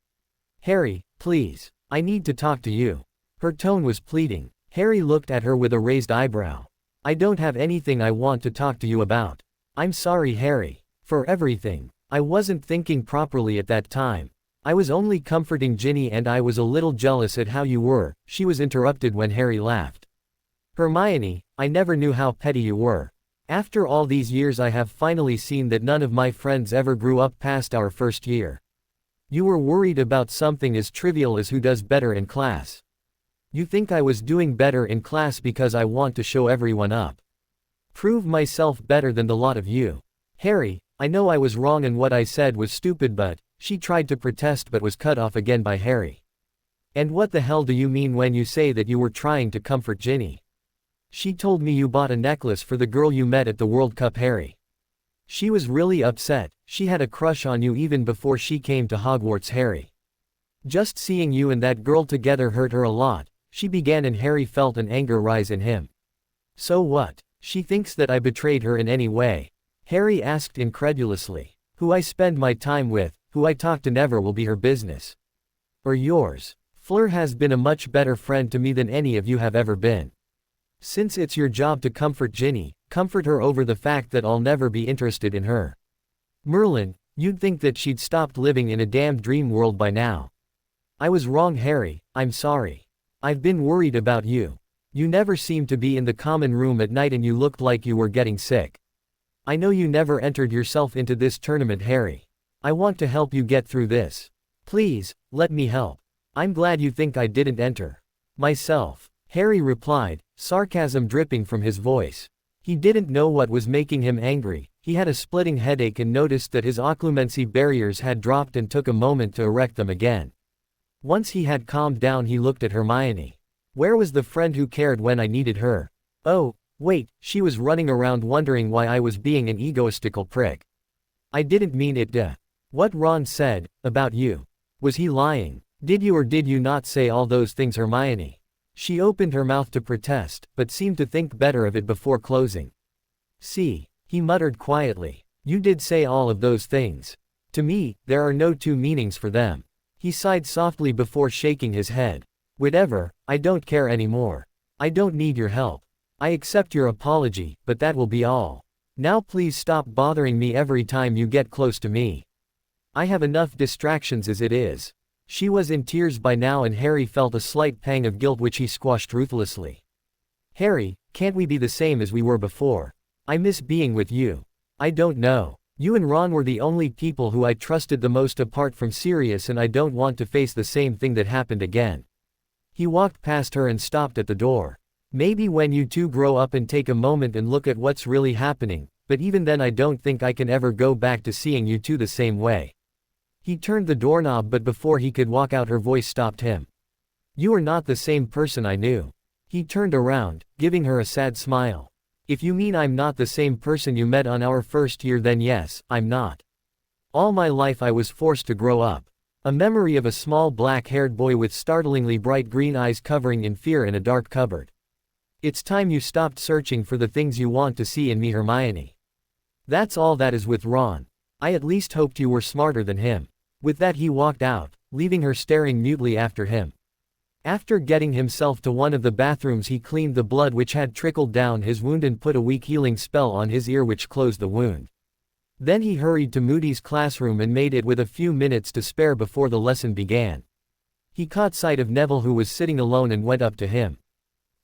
Speaker 1: Harry, please. I need to talk to you. Her tone was pleading. Harry looked at her with a raised eyebrow. I don't have anything I want to talk to you about. I'm sorry, Harry. For everything. I wasn't thinking properly at that time. I was only comforting Ginny, and I was a little jealous at how you were. She was interrupted when Harry laughed. Hermione, I never knew how petty you were. After all these years I have finally seen that none of my friends ever grew up past our first year. You were worried about something as trivial as who does better in class. You think I was doing better in class because I want to show everyone up. Prove myself better than the lot of you. Harry, I know I was wrong and what I said was stupid but, she tried to protest but was cut off again by Harry. And what the hell do you mean when you say that you were trying to comfort Ginny? She told me you bought a necklace for the girl you met at the World Cup, Harry. She was really upset, she had a crush on you even before she came to Hogwarts, Harry. Just seeing you and that girl together hurt her a lot, she began and Harry felt an anger rise in him. So what? She thinks that I betrayed her in any way? Harry asked incredulously. Who I spend my time with, who I talk to never will be her business. Or yours. Fleur has been a much better friend to me than any of you have ever been. Since it's your job to comfort Ginny, comfort her over the fact that I'll never be interested in her. Merlin, you'd think that she'd stopped living in a damned dream world by now. I was wrong, Harry, I'm sorry. I've been worried about you. You never seemed to be in the common room at night and you looked like you were getting sick. I know you never entered yourself into this tournament, Harry. I want to help you get through this. Please, let me help. I'm glad you think I didn't enter. Myself. Harry replied, sarcasm dripping from his voice. He didn't know what was making him angry, he had a splitting headache and noticed that his occlumency barriers had dropped and took a moment to erect them again. Once he had calmed down he looked at Hermione. Where was the friend who cared when I needed her? Oh, wait, she was running around wondering why I was being an egoistical prick. I didn't mean it, duh. What Ron said, about you. Was he lying? Did you or did you not say all those things, Hermione? She opened her mouth to protest, but seemed to think better of it before closing. See, he muttered quietly. You did say all of those things. To me, there are no two meanings for them. He sighed softly before shaking his head. Whatever, I don't care anymore. I don't need your help. I accept your apology, but that will be all. Now please stop bothering me every time you get close to me. I have enough distractions as it is. She was in tears by now and Harry felt a slight pang of guilt which he squashed ruthlessly. Harry, can't we be the same as we were before? I miss being with you. I don't know. You and Ron were the only people who I trusted the most apart from Sirius and I don't want to face the same thing that happened again. He walked past her and stopped at the door. Maybe when you two grow up and take a moment and look at what's really happening, but even then I don't think I can ever go back to seeing you two the same way. He turned the doorknob but before he could walk out her voice stopped him. You are not the same person I knew. He turned around, giving her a sad smile. If you mean I'm not the same person you met on our first year then yes, I'm not. All my life I was forced to grow up. A memory of a small black-haired boy with startlingly bright green eyes covering in fear in a dark cupboard. It's time you stopped searching for the things you want to see in me, Hermione. That's all that is with Ron. I at least hoped you were smarter than him. With that he walked out, leaving her staring mutely after him. After getting himself to one of the bathrooms he cleaned the blood which had trickled down his wound and put a weak healing spell on his ear which closed the wound. Then he hurried to Moody's classroom and made it with a few minutes to spare before the lesson began. He caught sight of Neville who was sitting alone and went up to him.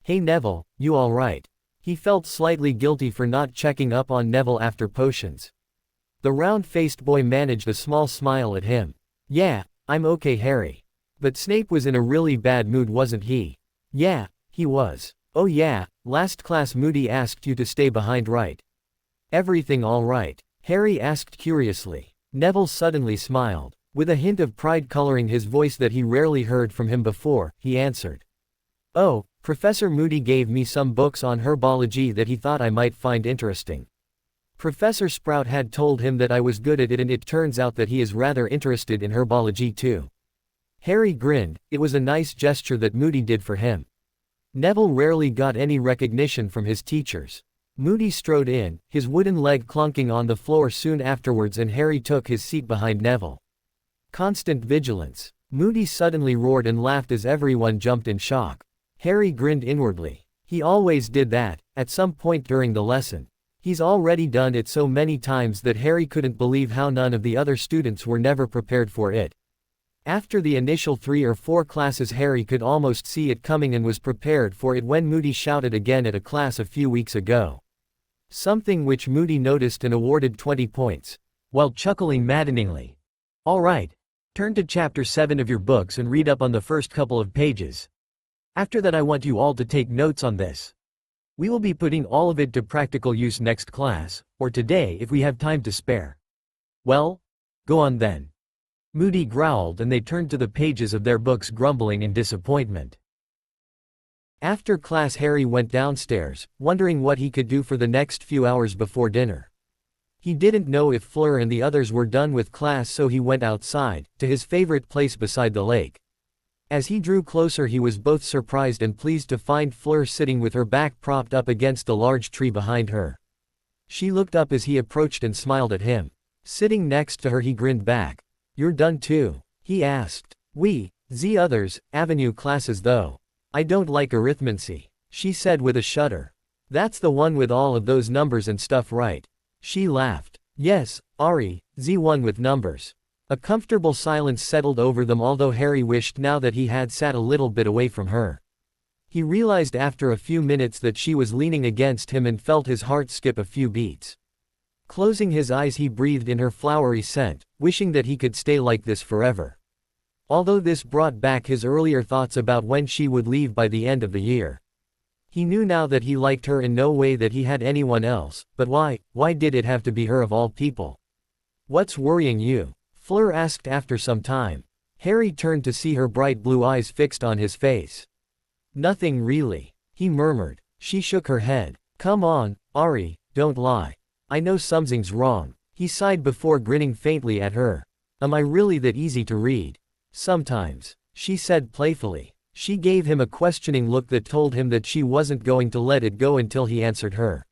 Speaker 1: Hey Neville, you alright? He felt slightly guilty for not checking up on Neville after potions. The round-faced boy managed a small smile at him. Yeah, I'm okay, Harry. But Snape was in a really bad mood, wasn't he? Yeah, he was. Oh yeah, last class Moody asked you to stay behind, right? Everything all right? Harry asked curiously. Neville suddenly smiled. With a hint of pride coloring his voice that he rarely heard from him before, he answered. Oh, Professor Moody gave me some books on herbology that he thought I might find interesting. Professor Sprout had told him that I was good at it and it turns out that he is rather interested in herbology too. Harry grinned, it was a nice gesture that Moody did for him. Neville rarely got any recognition from his teachers. Moody strode in, his wooden leg clunking on the floor soon afterwards and Harry took his seat behind Neville. Constant vigilance. Moody suddenly roared and laughed as everyone jumped in shock. Harry grinned inwardly. He always did that, at some point during the lesson. He's already done it so many times that Harry couldn't believe how none of the other students were never prepared for it. After the initial 3 or 4 classes Harry could almost see it coming and was prepared for it when Moody shouted again at a class a few weeks ago. Something which Moody noticed and awarded 20 points. While chuckling maddeningly. All right. Turn to chapter 7 of your books and read up on the first couple of pages. After that I want you all to take notes on this. We will be putting all of it to practical use next class, or today if we have time to spare. Well? Go on then. Moody growled and they turned to the pages of their books grumbling in disappointment. After class Harry went downstairs, wondering what he could do for the next few hours before dinner. He didn't know if Fleur and the others were done with class, so he went outside, to his favorite place beside the lake. As he drew closer he was both surprised and pleased to find Fleur sitting with her back propped up against a large tree behind her. She looked up as he approached and smiled at him. Sitting next to her he grinned back. "You're done too?" he asked. "The others, Avenue classes though. I don't like arithmancy," she said with a shudder. "That's the one with all of those numbers and stuff, right?" She laughed. "Yes, Ari, the one with numbers." A comfortable silence settled over them, although Harry wished now that he had sat a little bit away from her. He realized after a few minutes that she was leaning against him and felt his heart skip a few beats. Closing his eyes he breathed in her flowery scent, wishing that he could stay like this forever. Although this brought back his earlier thoughts about when she would leave by the end of the year. He knew now that he liked her in no way that he had anyone else, but why did it have to be her of all people? "What's worrying you?" Fleur asked after some time. Harry turned to see her bright blue eyes fixed on his face. "Nothing really," he murmured. She shook her head. "Come on, Ari, don't lie. I know something's wrong," he sighed before grinning faintly at her. "Am I really that easy to read?" "Sometimes," she said playfully. She gave him a questioning look that told him that she wasn't going to let it go until he answered her.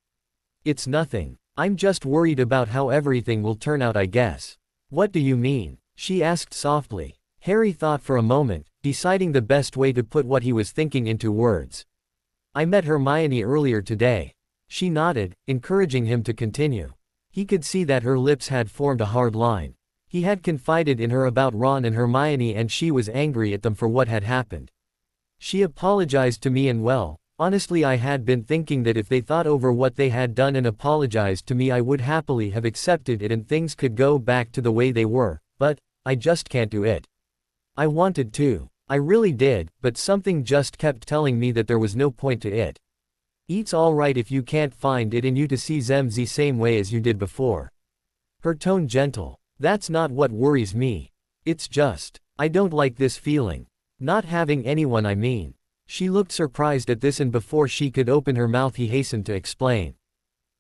Speaker 1: "It's nothing. I'm just worried about how everything will turn out, I guess." "What do you mean?" she asked softly. Harry thought for a moment, deciding the best way to put what he was thinking into words. "I met Hermione earlier today." She nodded, encouraging him to continue. He could see that her lips had formed a hard line. He had confided in her about Ron and Hermione and she was angry at them for what had happened. "She apologized to me and well, honestly I had been thinking that if they thought over what they had done and apologized to me I would happily have accepted it and things could go back to the way they were, but I just can't do it. I wanted to. I really did, but something just kept telling me that there was no point to it. It's alright if you can't find it in you to see them the same way as you did before." Her tone gentle. "That's not what worries me. It's just, I don't like this feeling. Not having anyone, I mean." She looked surprised at this and before she could open her mouth he hastened to explain.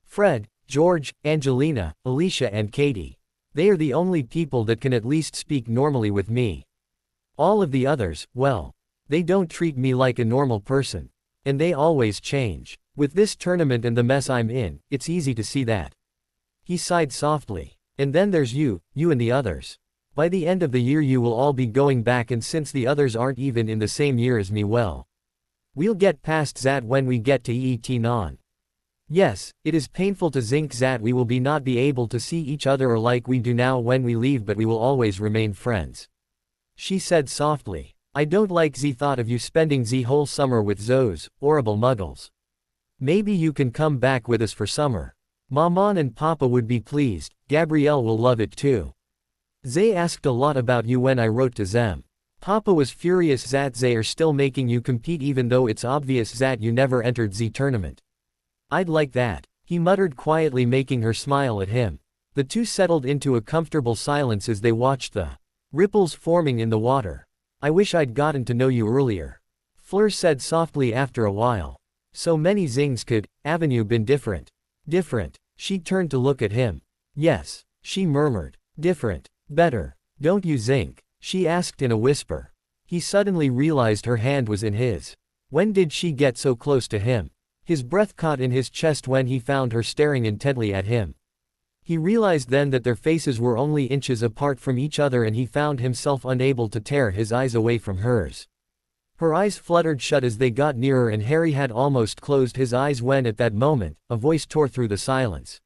Speaker 1: "Fred, George, Angelina, Alicia and Katie. They are the only people that can at least speak normally with me. All of the others, well, they don't treat me like a normal person. And they always change. With this tournament and the mess I'm in, it's easy to see that." He sighed softly. "And then there's you and the others. By the end of the year you will all be going back and since the others aren't even in the same year as me, well, we'll get past that when we get to ET9. Yes, it is painful to think that we will not be able to see each other or like we do now when we leave, but we will always remain friends." She said softly. "I don't like the thought of you spending the whole summer with those horrible muggles. Maybe you can come back with us for summer. Maman and Papa would be pleased, Gabrielle will love it too. They asked a lot about you when I wrote to them. Papa was furious that they are still making you compete even though it's obvious that you never entered the tournament. I'd like that," he muttered quietly, making her smile at him. The two settled into a comfortable silence as they watched the ripples forming in the water. "I wish I'd gotten to know you earlier," Fleur said softly after a while. "So many things could, Avenue been different." "Different?" She turned to look at him. "Yes," she murmured. "Different. Better. Don't you think?" she asked in a whisper. He suddenly realized her hand was in his. When did she get so close to him? His breath caught in his chest when he found her staring intently at him. He realized then that their faces were only inches apart from each other and he found himself unable to tear his eyes away from hers. Her eyes fluttered shut as they got nearer and Harry had almost closed his eyes when at that moment, a voice tore through the silence.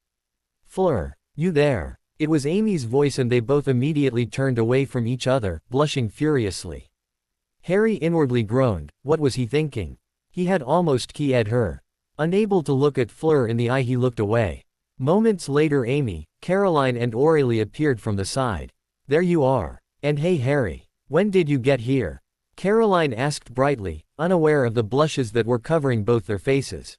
Speaker 1: "Fleur, you there?" It was Amy's voice and they both immediately turned away from each other, blushing furiously. Harry inwardly groaned. What was he thinking? He had almost keyed her. Unable to look at Fleur in the eye he looked away. Moments later Amy, Caroline and Aurelie appeared from the side. "There you are. And hey Harry, when did you get here? Caroline asked brightly, unaware of the blushes that were covering both their faces.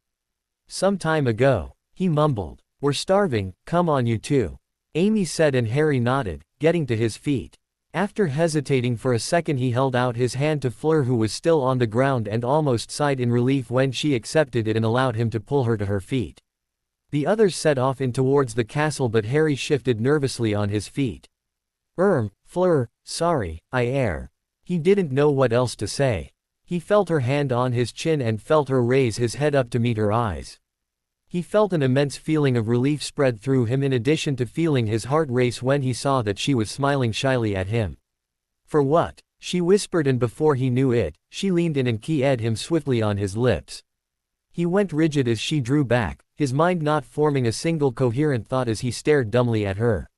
Speaker 1: Some time ago, he mumbled. We're starving, come on you two. Amy said and Harry nodded, getting to his feet. After hesitating for a second he held out his hand to Fleur who was still on the ground and almost sighed in relief when she accepted it and allowed him to pull her to her feet. The others set off in towards the castle but Harry shifted nervously on his feet. Fleur, sorry, I err. He didn't know what else to say. He felt her hand on his chin and felt her raise his head up to meet her eyes. He felt an immense feeling of relief spread through him in addition to feeling his heart race when he saw that she was smiling shyly at him. For what? She whispered and before he knew it, she leaned in and kissed him swiftly on his lips. He went rigid as she drew back, his mind not forming a single coherent thought as he stared dumbly at her.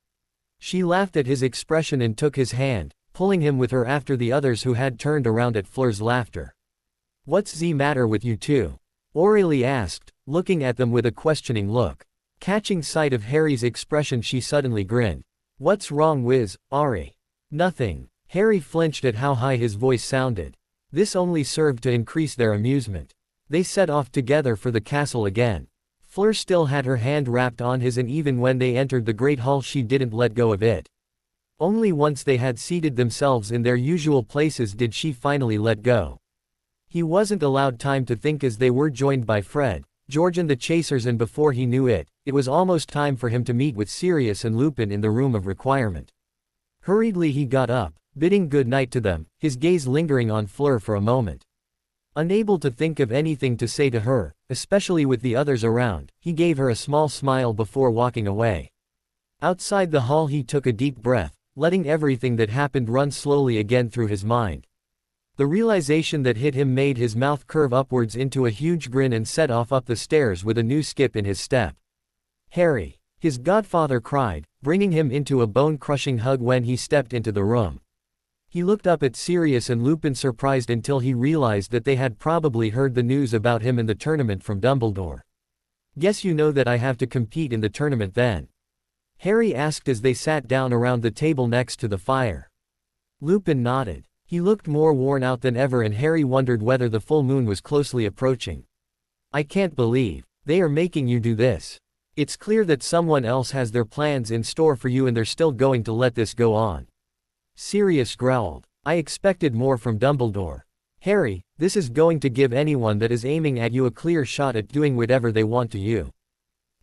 Speaker 1: She laughed at his expression and took his hand, pulling him with her after the others who had turned around at Fleur's laughter. What's the matter with you two? Aurelie asked, looking at them with a questioning look. Catching sight of Harry's expression she suddenly grinned. What's wrong Ari? Nothing. Harry flinched at how high his voice sounded. This only served to increase their amusement. They set off together for the castle again. Fleur still had her hand wrapped on his and even when they entered the great hall she didn't let go of it. Only once they had seated themselves in their usual places did she finally let go. He wasn't allowed time to think as they were joined by Fred, George and the chasers and before he knew it, it was almost time for him to meet with Sirius and Lupin in the room of requirement. Hurriedly he got up, bidding good night to them, his gaze lingering on Fleur for a moment. Unable to think of anything to say to her, especially with the others around, he gave her a small smile before walking away. Outside the hall he took a deep breath, letting everything that happened run slowly again through his mind. The realization that hit him made his mouth curve upwards into a huge grin and set off up the stairs with a new skip in his step. Harry! His godfather cried, bringing him into a bone-crushing hug when he stepped into the room. He looked up at Sirius and Lupin surprised until he realized that they had probably heard the news about him in the tournament from Dumbledore. Guess you know that I have to compete in the tournament then? Harry asked as they sat down around the table next to the fire. Lupin nodded. He looked more worn out than ever and Harry wondered whether the full moon was closely approaching. I can't believe they are making you do this. It's clear that someone else has their plans in store for you and they're still going to let this go on. Sirius growled. I expected more from Dumbledore. Harry, this is going to give anyone that is aiming at you a clear shot at doing whatever they want to you.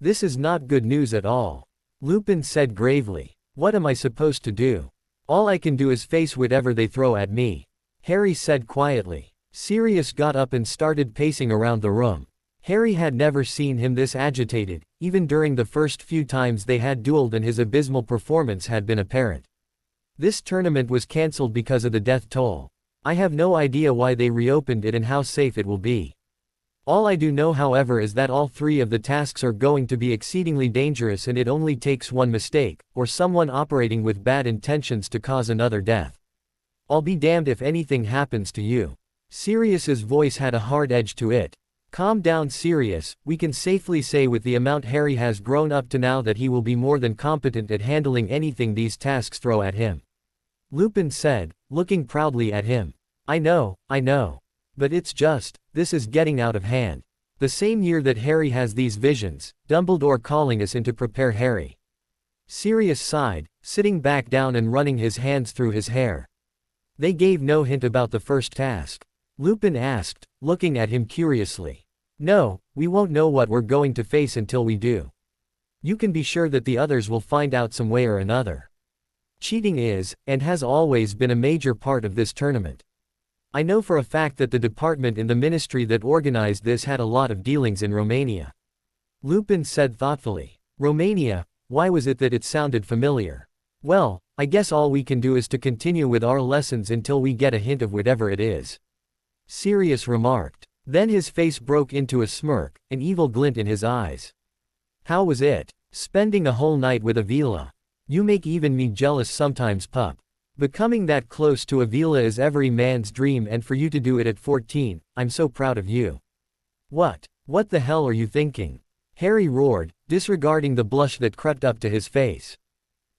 Speaker 1: This is not good news at all. Lupin said gravely. What am I supposed to do? All I can do is face whatever they throw at me. Harry said quietly. Sirius got up and started pacing around the room. Harry had never seen him this agitated, even during the first few times they had dueled and his abysmal performance had been apparent. This tournament was cancelled because of the death toll. I have no idea why they reopened it and how safe it will be. All I do know however is that all three of the tasks are going to be exceedingly dangerous and it only takes one mistake, or someone operating with bad intentions to cause another death. I'll be damned if anything happens to you. Sirius's voice had a hard edge to it. Calm down Sirius, we can safely say with the amount Harry has grown up to now that he will be more than competent at handling anything these tasks throw at him. Lupin said, looking proudly at him. I know. But it's just, this is getting out of hand. The same year that Harry has these visions, Dumbledore calling us in to prepare Harry. Sirius sighed, sitting back down and running his hands through his hair. They gave no hint about the first task. Lupin asked, looking at him curiously. No, we won't know what we're going to face until we do. You can be sure that the others will find out some way or another. Cheating is, and has always been a major part of this tournament. I know for a fact that the department in the ministry that organized this had a lot of dealings in Romania. Lupin said thoughtfully. Romania, why was it that it sounded familiar? Well, I guess all we can do is to continue with our lessons until we get a hint of whatever it is. Sirius remarked. Then his face broke into a smirk, an evil glint in his eyes. How was it? Spending a whole night with Avila. You make even me jealous sometimes, pup. Becoming that close to Avila is every man's dream and for you to do it at 14, I'm so proud of you. What the hell are you thinking? Harry roared, disregarding the blush that crept up to his face.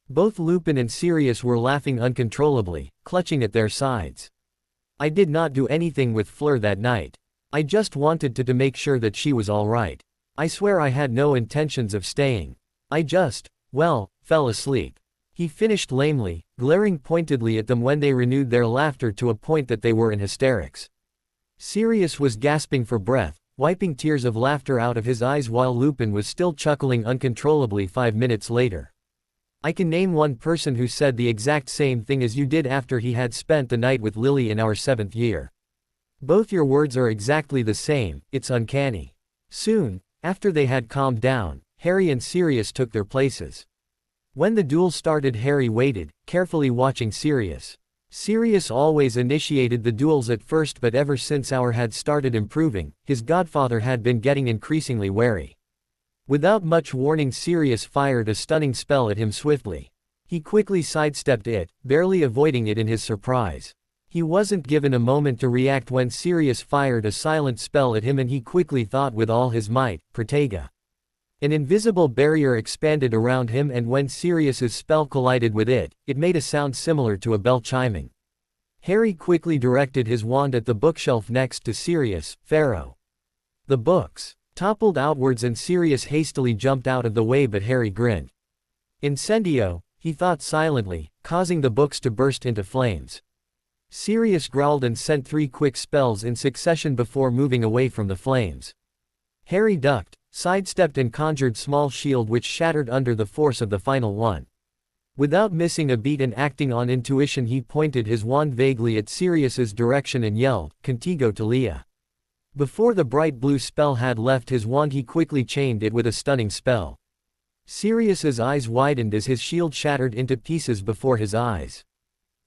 Speaker 1: Both Lupin and Sirius were laughing uncontrollably, clutching at their sides. I did not do anything with Fleur that night. I just wanted to make sure that she was all right. I swear I had no intentions of staying. I just, well, fell asleep. He finished lamely, glaring pointedly at them when they renewed their laughter to a point that they were in hysterics. Sirius was gasping for breath, wiping tears of laughter out of his eyes while Lupin was still chuckling uncontrollably 5 minutes later. I can name one person who said the exact same thing as you did after he had spent the night with Lily in our 7th year. Both your words are exactly the same, it's uncanny. Soon, after they had calmed down, Harry and Sirius took their places. When the duel started, Harry waited, carefully watching Sirius. Sirius always initiated the duels at first, but ever since Our had started improving, his godfather had been getting increasingly wary. Without much warning, Sirius fired a stunning spell at him swiftly. He quickly sidestepped it, barely avoiding it in his surprise. He wasn't given a moment to react when Sirius fired a silent spell at him, and he quickly thought with all his might, Protega. An invisible barrier expanded around him, and when Sirius's spell collided with it, it made a sound similar to a bell chiming. Harry quickly directed his wand at the bookshelf next to Sirius, Pharaoh. The books toppled outwards and Sirius hastily jumped out of the way, but Harry grinned. Incendio, he thought silently, causing the books to burst into flames. Sirius growled and sent 3 quick spells in succession before moving away from the flames. Harry ducked, sidestepped and conjured small shield which shattered under the force of the final one. Without missing a beat and acting on intuition, he pointed his wand vaguely at Sirius's direction and yelled, Contigo Talia. Before the bright blue spell had left his wand, he quickly chained it with a stunning spell. Sirius's eyes widened as his shield shattered into pieces before his eyes.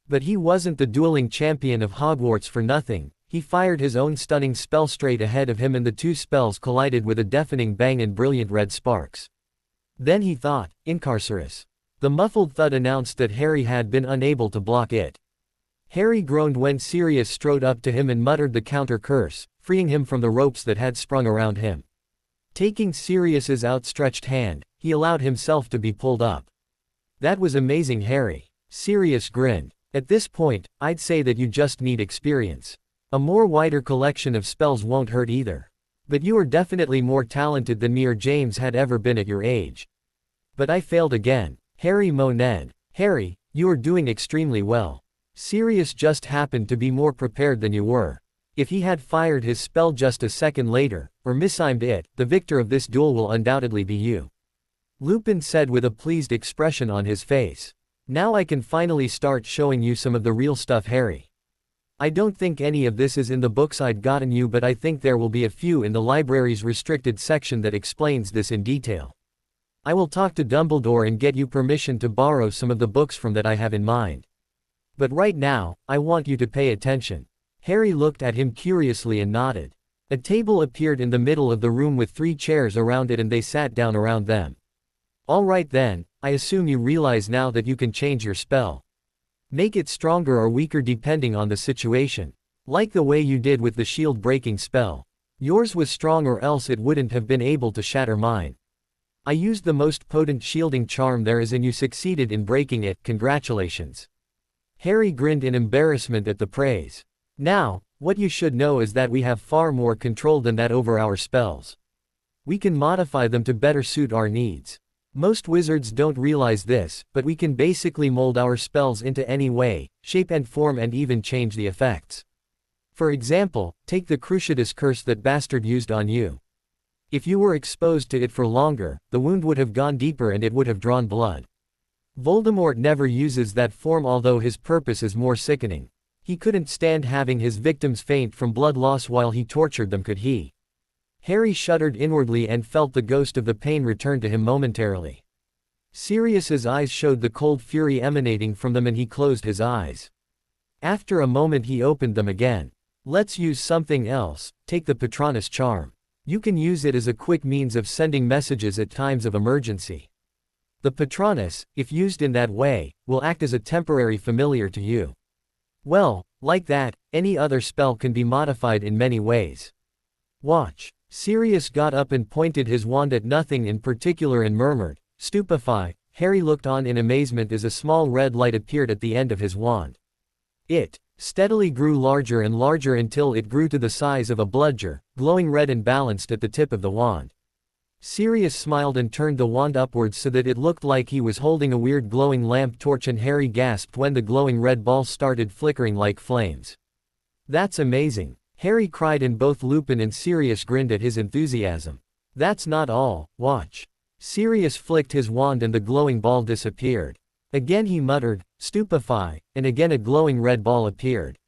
Speaker 1: But he wasn't the dueling champion of Hogwarts for nothing. He fired his own stunning spell straight ahead of him, and the 2 spells collided with a deafening bang and brilliant red sparks. Then he thought, Incarcerus. The muffled thud announced that Harry had been unable to block it. Harry groaned when Sirius strode up to him and muttered the counter curse, freeing him from the ropes that had sprung around him. Taking Sirius's outstretched hand, he allowed himself to be pulled up. That was amazing, Harry. Sirius grinned. At this point, I'd say that you just need experience. A more wider collection of spells won't hurt either. But you are definitely more talented than me or James had ever been at your age. But I failed again. Harry moaned. Harry, you are doing extremely well. Sirius just happened to be more prepared than you were. If he had fired his spell just a second later, or mistimed it, the victor of this duel will undoubtedly be you. Lupin said with a pleased expression on his face. Now I can finally start showing you some of the real stuff, Harry. I don't think any of this is in the books I'd gotten you, but I think there will be a few in the library's restricted section that explains this in detail. I will talk to Dumbledore and get you permission to borrow some of the books from that I have in mind. But right now, I want you to pay attention. Harry looked at him curiously and nodded. A table appeared in the middle of the room with 3 chairs around it, and they sat down around them. All right then, I assume you realize now that you can change your spell. Make it stronger or weaker depending on the situation. Like the way you did with the shield breaking spell. Yours was strong, or else it wouldn't have been able to shatter mine. I used the most potent shielding charm there is, and you succeeded in breaking it. Congratulations. Harry grinned in embarrassment at the praise. Now, what you should know is that we have far more control than that over our spells. We can modify them to better suit our needs. Most wizards don't realize this, but we can basically mold our spells into any way, shape and form, and even change the effects. For example, take the Cruciatus curse that Bastard used on you. If you were exposed to it for longer, the wound would have gone deeper and it would have drawn blood. Voldemort never uses that form, although his purpose is more sickening. He couldn't stand having his victims faint from blood loss while he tortured them, could he? Harry shuddered inwardly and felt the ghost of the pain return to him momentarily. Sirius's eyes showed the cold fury emanating from them, and he closed his eyes. After a moment he opened them again. Let's use something else. Take the Patronus charm. You can use it as a quick means of sending messages at times of emergency. The Patronus, if used in that way, will act as a temporary familiar to you. Well, like that, any other spell can be modified in many ways. Watch. Sirius got up and pointed his wand at nothing in particular and murmured, Stupefy, Harry looked on in amazement as a small red light appeared at the end of his wand. It steadily grew larger and larger until it grew to the size of a bludger, glowing red and balanced at the tip of the wand. Sirius smiled and turned the wand upwards so that it looked like he was holding a weird glowing lamp torch, and Harry gasped when the glowing red ball started flickering like flames. "That's amazing!" Harry cried, and both Lupin and Sirius grinned at his enthusiasm. "That's not all, watch." Sirius flicked his wand and the glowing ball disappeared. Again he muttered, "Stupefy," and again a glowing red ball appeared.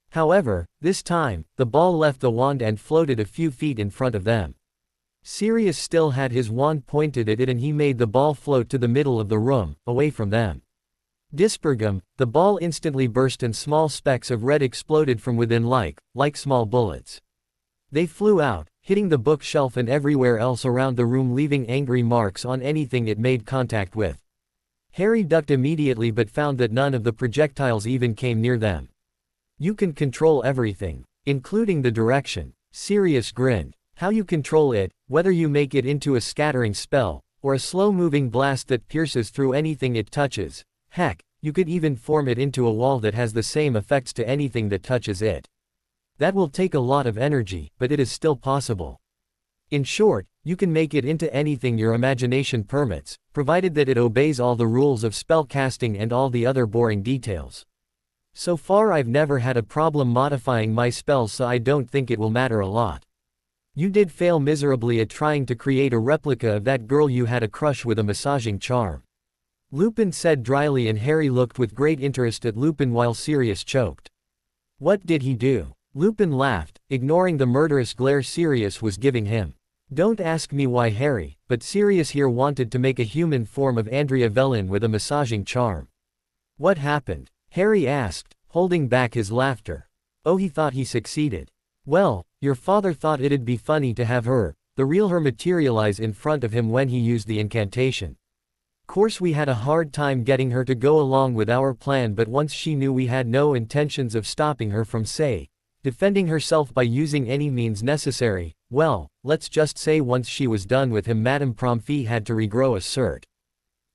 Speaker 1: However, this time, the ball left the wand and floated a few feet in front of them. Sirius still had his wand pointed at it, and he made the ball float to the middle of the room, away from them. Dispergum, the ball instantly burst and small specks of red exploded from within like small bullets. They flew out, hitting the bookshelf and everywhere else around the room, leaving angry marks on anything it made contact with. Harry ducked immediately but found that none of the projectiles even came near them. "You can control everything, including the direction." Sirius grinned. "How you control it, whether you make it into a scattering spell, or a slow-moving blast that pierces through anything it touches. Heck, you could even form it into a wall that has the same effects to anything that touches it. That will take a lot of energy, but it is still possible. In short, you can make it into anything your imagination permits, provided that it obeys all the rules of spell casting and all the other boring details. So far I've never had a problem modifying my spells, so I don't think it will matter a lot. You did fail miserably at trying to create a replica of that girl you had a crush with a massaging charm," Lupin said dryly, and Harry looked with great interest at Lupin while Sirius choked. "What did he do?" Lupin laughed, ignoring the murderous glare Sirius was giving him. "Don't ask me why, Harry, but Sirius here wanted to make a human form of Andrea Vellin with a massaging charm." "What happened?" Harry asked, holding back his laughter. "Oh, he thought he succeeded. Well, your father thought it'd be funny to have her, the real her, materialize in front of him when he used the incantation. Course we had a hard time getting her to go along with our plan, but once she knew we had no intentions of stopping her from, say, defending herself by using any means necessary, well, let's just say once she was done with him, Madame Promfee had to regrow a cert.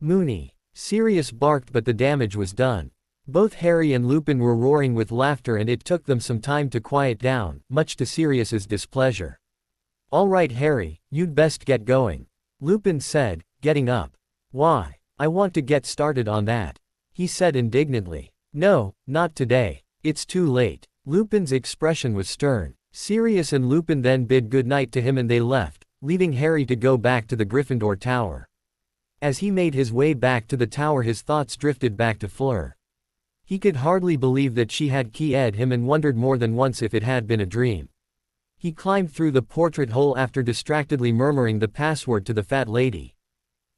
Speaker 1: Mooney." Sirius barked, but the damage was done. Both Harry and Lupin were roaring with laughter, and it took them some time to quiet down, much to Sirius's displeasure. "All right, Harry, you'd best get going," Lupin said, getting up. "Why? I want to get started on that," he said indignantly. "No, not today. It's too late." Lupin's expression was stern. Sirius and Lupin then bid goodnight to him and they left, leaving Harry to go back to the Gryffindor Tower. As he made his way back to the tower, his thoughts drifted back to Fleur. He could hardly believe that she had keyed him and wondered more than once if it had been a dream. He climbed through the portrait hole after distractedly murmuring the password to the fat lady.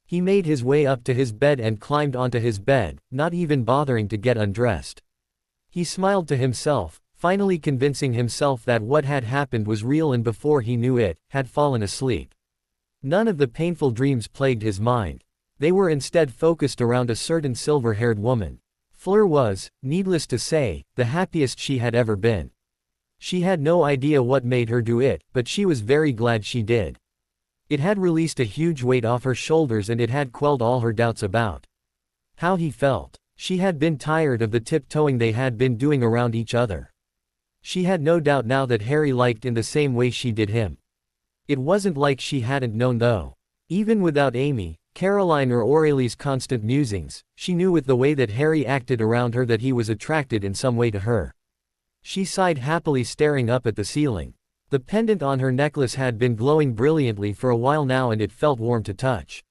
Speaker 1: He made his way up to his bed and climbed onto his bed, not even bothering to get undressed. He smiled to himself, finally convincing himself that what had happened was real, and before he knew it, had fallen asleep. None of the painful dreams plagued his mind. They were instead focused around a certain silver-haired woman. Fleur was, needless to say, the happiest she had ever been. She had no idea what made her do it, but she was very glad she did. It had released a huge weight off her shoulders, and it had quelled all her doubts about how he felt. She had been tired of the tiptoeing they had been doing around each other. She had no doubt now that Harry liked in the same way she did him. It wasn't like she hadn't known, though. Even without Amy, Caroline, or Aurelie's constant musings, she knew with the way that Harry acted around her that he was attracted in some way to her. She sighed happily, staring up at the ceiling. The pendant on her necklace had been glowing brilliantly for a while now, and it felt warm to touch.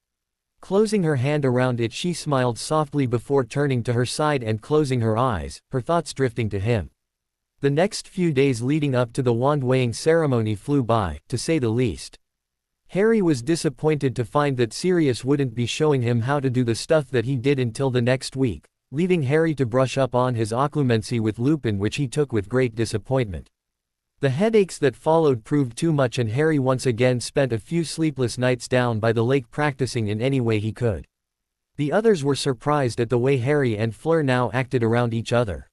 Speaker 1: Closing her hand around it, she smiled softly before turning to her side and closing her eyes, her thoughts drifting to him. The next few days leading up to the wand-weighing ceremony flew by, to say the least. Harry was disappointed to find that Sirius wouldn't be showing him how to do the stuff that he did until the next week, leaving Harry to brush up on his occlumency with Lupin, which he took with great disappointment. The headaches that followed proved too much, and Harry once again spent a few sleepless nights down by the lake practicing in any way he could. The others were surprised at the way Harry and Fleur now acted around each other.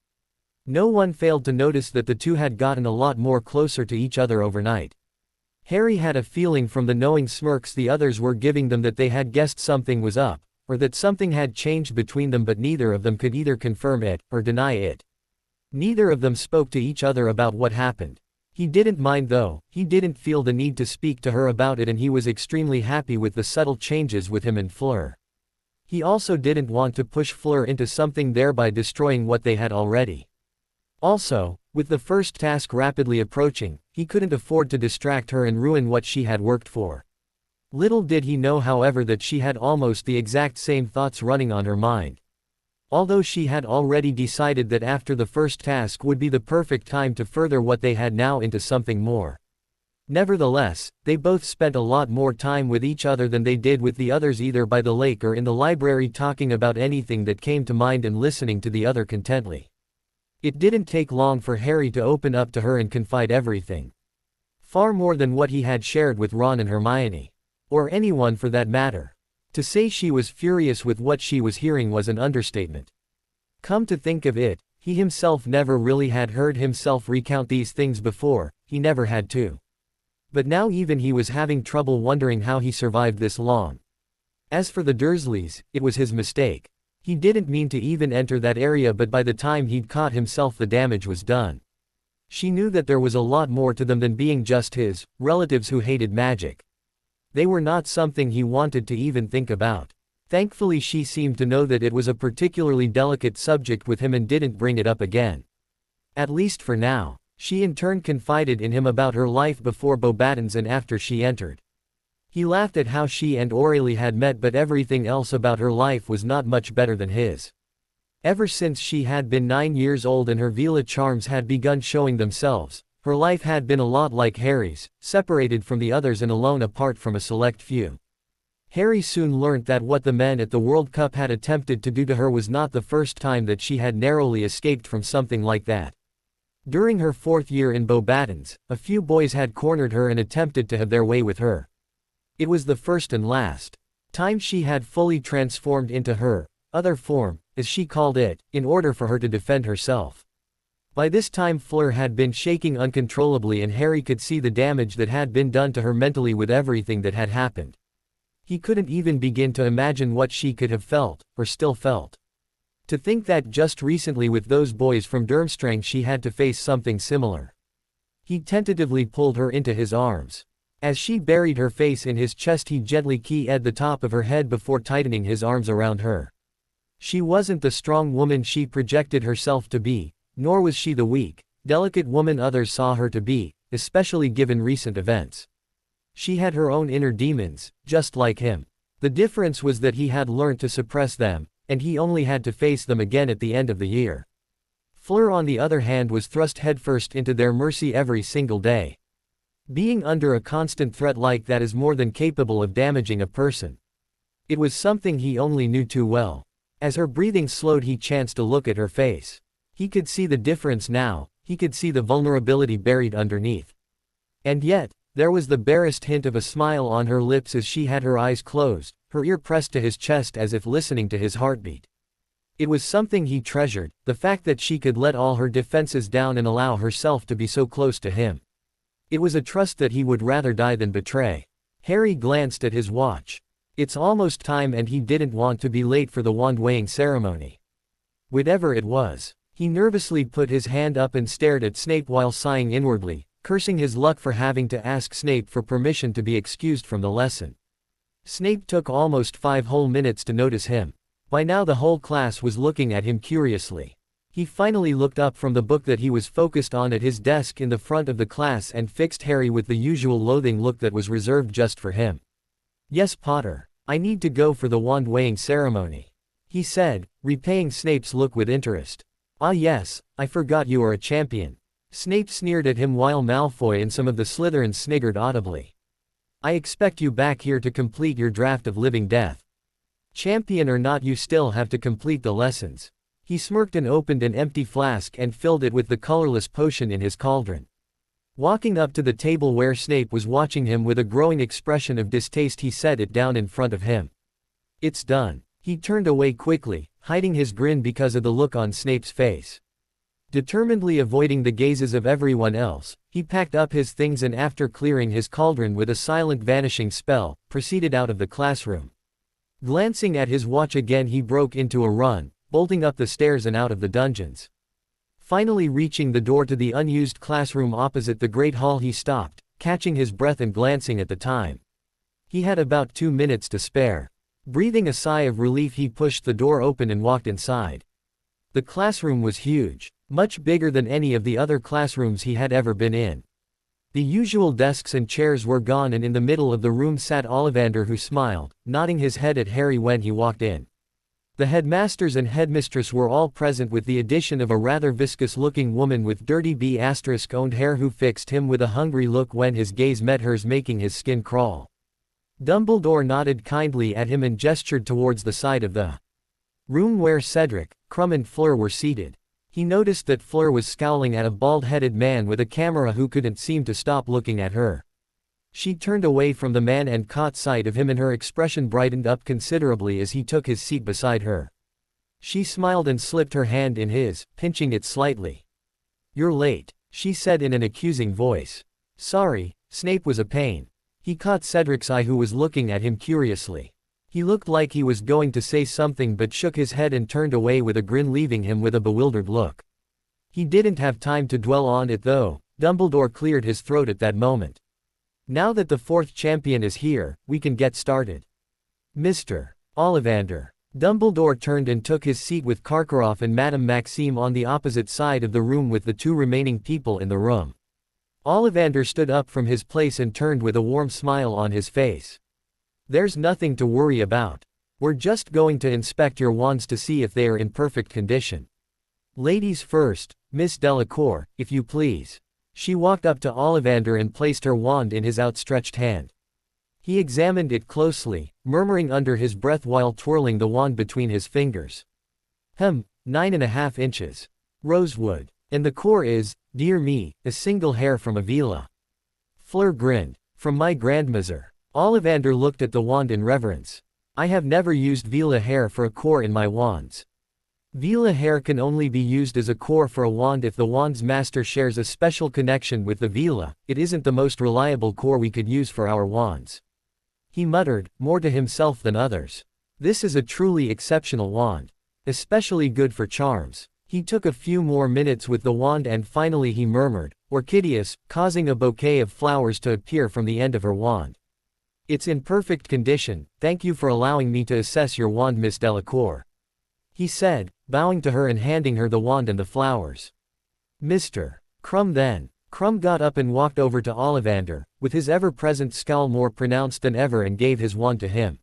Speaker 1: No one failed to notice that the two had gotten a lot more closer to each other overnight. Harry had a feeling from the knowing smirks the others were giving them that they had guessed something was up, or that something had changed between them, but neither of them could either confirm it, or deny it. Neither of them spoke to each other about what happened. He didn't mind though, he didn't feel the need to speak to her about it, and he was extremely happy with the subtle changes with him and Fleur. He also didn't want to push Fleur into something, thereby destroying what they had already. Also, with the first task rapidly approaching, he couldn't afford to distract her and ruin what she had worked for. Little did he know, however, that she had almost the exact same thoughts running on her mind. Although she had already decided that after the first task would be the perfect time to further what they had now into something more. Nevertheless, they both spent a lot more time with each other than they did with the others, either by the lake or in the library, talking about anything that came to mind and listening to the other contently. It didn't take long for Harry to open up to her and confide everything. Far more than what he had shared with Ron and Hermione. Or anyone for that matter. To say she was furious with what she was hearing was an understatement. Come to think of it, he himself never really had heard himself recount these things before, he never had to. But now even he was having trouble wondering how he survived this long. As for the Dursleys, it was his mistake. He didn't mean to even enter that area, but by the time he'd caught himself, the damage was done. She knew that there was a lot more to them than being just his relatives who hated magic. They were not something he wanted to even think about. Thankfully, she seemed to know that it was a particularly delicate subject with him and didn't bring it up again. At least for now. She in turn confided in him about her life before Beauxbatons and after she entered. He laughed at how she and Aurélie had met, but everything else about her life was not much better than his. Ever since she had been 9 years old and her Vila charms had begun showing themselves, her life had been a lot like Harry's, separated from the others and alone apart from a select few. Harry soon learnt that what the men at the World Cup had attempted to do to her was not the first time that she had narrowly escaped from something like that. During her 4th year in Beauxbatons, a few boys had cornered her and attempted to have their way with her. It was the first and last time she had fully transformed into her other form, as she called it, in order for her to defend herself. By this time Fleur had been shaking uncontrollably, and Harry could see the damage that had been done to her mentally with everything that had happened. He couldn't even begin to imagine what she could have felt, or still felt. To think that just recently with those boys from Durmstrang she had to face something similar. He tentatively pulled her into his arms. As she buried her face in his chest, he gently kissed the top of her head before tightening his arms around her. She wasn't the strong woman she projected herself to be, nor was she the weak, delicate woman others saw her to be, especially given recent events. She had her own inner demons, just like him. The difference was that he had learned to suppress them, and he only had to face them again at the end of the year. Fleur, on the other hand, was thrust headfirst into their mercy every single day. Being under a constant threat like that is more than capable of damaging a person. It was something he only knew too well. As her breathing slowed, he chanced to look at her face. He could see the difference now, he could see the vulnerability buried underneath. And yet, there was the barest hint of a smile on her lips as she had her eyes closed, her ear pressed to his chest as if listening to his heartbeat. It was something he treasured, the fact that she could let all her defenses down and allow herself to be so close to him. It was a trust that he would rather die than betray. Harry glanced at his watch. It's almost time, and he didn't want to be late for the wand-weighing ceremony. Whatever it was. He nervously put his hand up and stared at Snape while sighing inwardly, cursing his luck for having to ask Snape for permission to be excused from the lesson. Snape took almost 5 whole minutes to notice him. By now the whole class was looking at him curiously. He finally looked up from the book that he was focused on at his desk in the front of the class and fixed Harry with the usual loathing look that was reserved just for him. "Yes, Potter. I need to go for the wand-weighing ceremony," he said, repaying Snape's look with interest. "Ah yes, I forgot you are a champion." Snape sneered at him while Malfoy and some of the Slytherins sniggered audibly. "I expect you back here to complete your draft of living death. Champion or not, you still have to complete the lessons." He smirked and opened an empty flask and filled it with the colorless potion in his cauldron. Walking up to the table where Snape was watching him with a growing expression of distaste, he set it down in front of him. "It's done." He turned away quickly, hiding his grin because of the look on Snape's face. Determinedly avoiding the gazes of everyone else, he packed up his things and, after clearing his cauldron with a silent vanishing spell, proceeded out of the classroom. Glancing at his watch again, he broke into a run, bolting up the stairs and out of the dungeons. Finally reaching the door to the unused classroom opposite the Great Hall, he stopped, catching his breath and glancing at the time. He had about 2 minutes to spare. Breathing a sigh of relief, he pushed the door open and walked inside. The classroom was huge, much bigger than any of the other classrooms he had ever been in. The usual desks and chairs were gone, and in the middle of the room sat Ollivander, who smiled, nodding his head at Harry when he walked in. The headmasters and headmistress were all present, with the addition of a rather viscous-looking woman with dirty B***owned hair who fixed him with a hungry look when his gaze met hers, making his skin crawl. Dumbledore nodded kindly at him and gestured towards the side of the room where Cedric, Krum and Fleur were seated. He noticed that Fleur was scowling at a bald-headed man with a camera who couldn't seem to stop looking at her. She turned away from the man and caught sight of him, and her expression brightened up considerably as he took his seat beside her. She smiled and slipped her hand in his, pinching it slightly. "You're late," she said in an accusing voice. "Sorry, Snape was a pain." He caught Cedric's eye, who was looking at him curiously. He looked like he was going to say something but shook his head and turned away with a grin, leaving him with a bewildered look. He didn't have time to dwell on it though. Dumbledore cleared his throat at that moment. "Now that the fourth champion is here, we can get started. Mr. Ollivander." Dumbledore turned and took his seat with Karkaroff and Madame Maxime on the opposite side of the room with the 2 remaining people in the room. Ollivander stood up from his place and turned with a warm smile on his face. "There's nothing to worry about. We're just going to inspect your wands to see if they are in perfect condition. Ladies first, Miss Delacour, if you please." She walked up to Ollivander and placed her wand in his outstretched hand. He examined it closely, murmuring under his breath while twirling the wand between his fingers. 9.5 inches. Rosewood. And the core is, dear me, a single hair from a vela." Fleur grinned. "From my grandmother." Ollivander looked at the wand in reverence. "I have never used vela hair for a core in my wands. Vela hair can only be used as a core for a wand if the wand's master shares a special connection with the vela. It isn't the most reliable core we could use for our wands." He muttered, more to himself than others. "This is a truly exceptional wand. Especially good for charms." He took a few more minutes with the wand and finally he murmured, "Orchideus," causing a bouquet of flowers to appear from the end of her wand. "It's in perfect condition. Thank you for allowing me to assess your wand, Miss Delacour," he said, bowing to her and handing her the wand and the flowers. "Mr. Krum then." Krum got up and walked over to Ollivander, with his ever-present scowl more pronounced than ever, and gave his wand to him.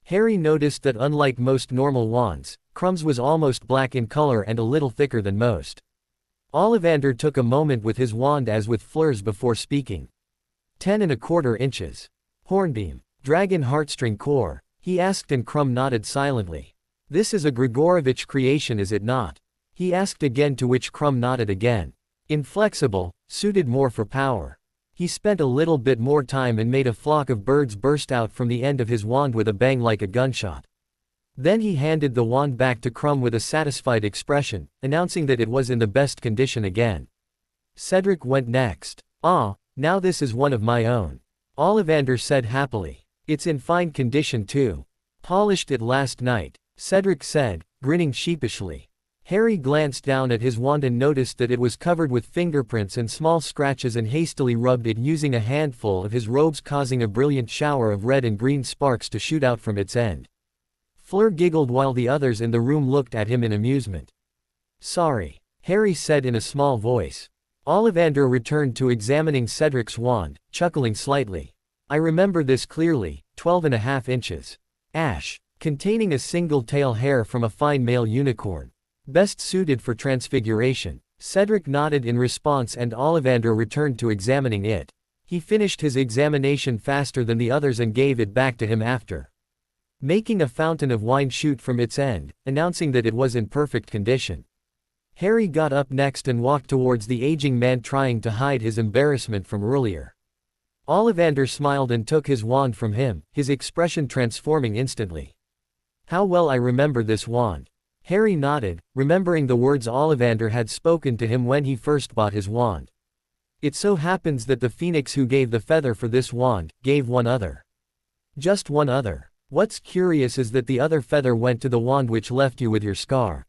Speaker 1: Harry noticed that unlike most normal wands, Krum's was almost black in color and a little thicker than most. Ollivander took a moment with his wand as with Fleur's before speaking. 10.25 inches. Hornbeam. Dragon heartstring core, he asked, and Krum nodded silently. "This is a Grigorovich creation, is it not?" he asked again, to which Krum nodded again. "Inflexible, suited more for power." He spent a little bit more time and made a flock of birds burst out from the end of his wand with a bang like a gunshot. Then he handed the wand back to Krum with a satisfied expression, announcing that it was in the best condition again. Cedric went next. "Ah, now this is one of my own," Ollivander said happily. "It's in fine condition too. Polished it last night," Cedric said, grinning sheepishly. Harry glanced down at his wand and noticed that it was covered with fingerprints and small scratches, and hastily rubbed it using a handful of his robes, causing a brilliant shower of red and green sparks to shoot out from its end. Fleur giggled while the others in the room looked at him in amusement. "Sorry," Harry said in a small voice. Ollivander returned to examining Cedric's wand, chuckling slightly. "I remember this clearly, 12.5 inches. Ash. Containing a single tail hair from a fine male unicorn. Best suited for transfiguration." Cedric nodded in response and Ollivander returned to examining it. He finished his examination faster than the others and gave it back to him after making a fountain of wine shoot from its end, announcing that it was in perfect condition. Harry got up next and walked towards the aging man, trying to hide his embarrassment from earlier. Ollivander smiled and took his wand from him, his expression transforming instantly. "How well I remember this wand." Harry nodded, remembering the words Ollivander had spoken to him when he first bought his wand. "It so happens that the phoenix who gave the feather for this wand, gave one other." "Just one other?" What's curious is that the other feather went to the wand which left you with your scar.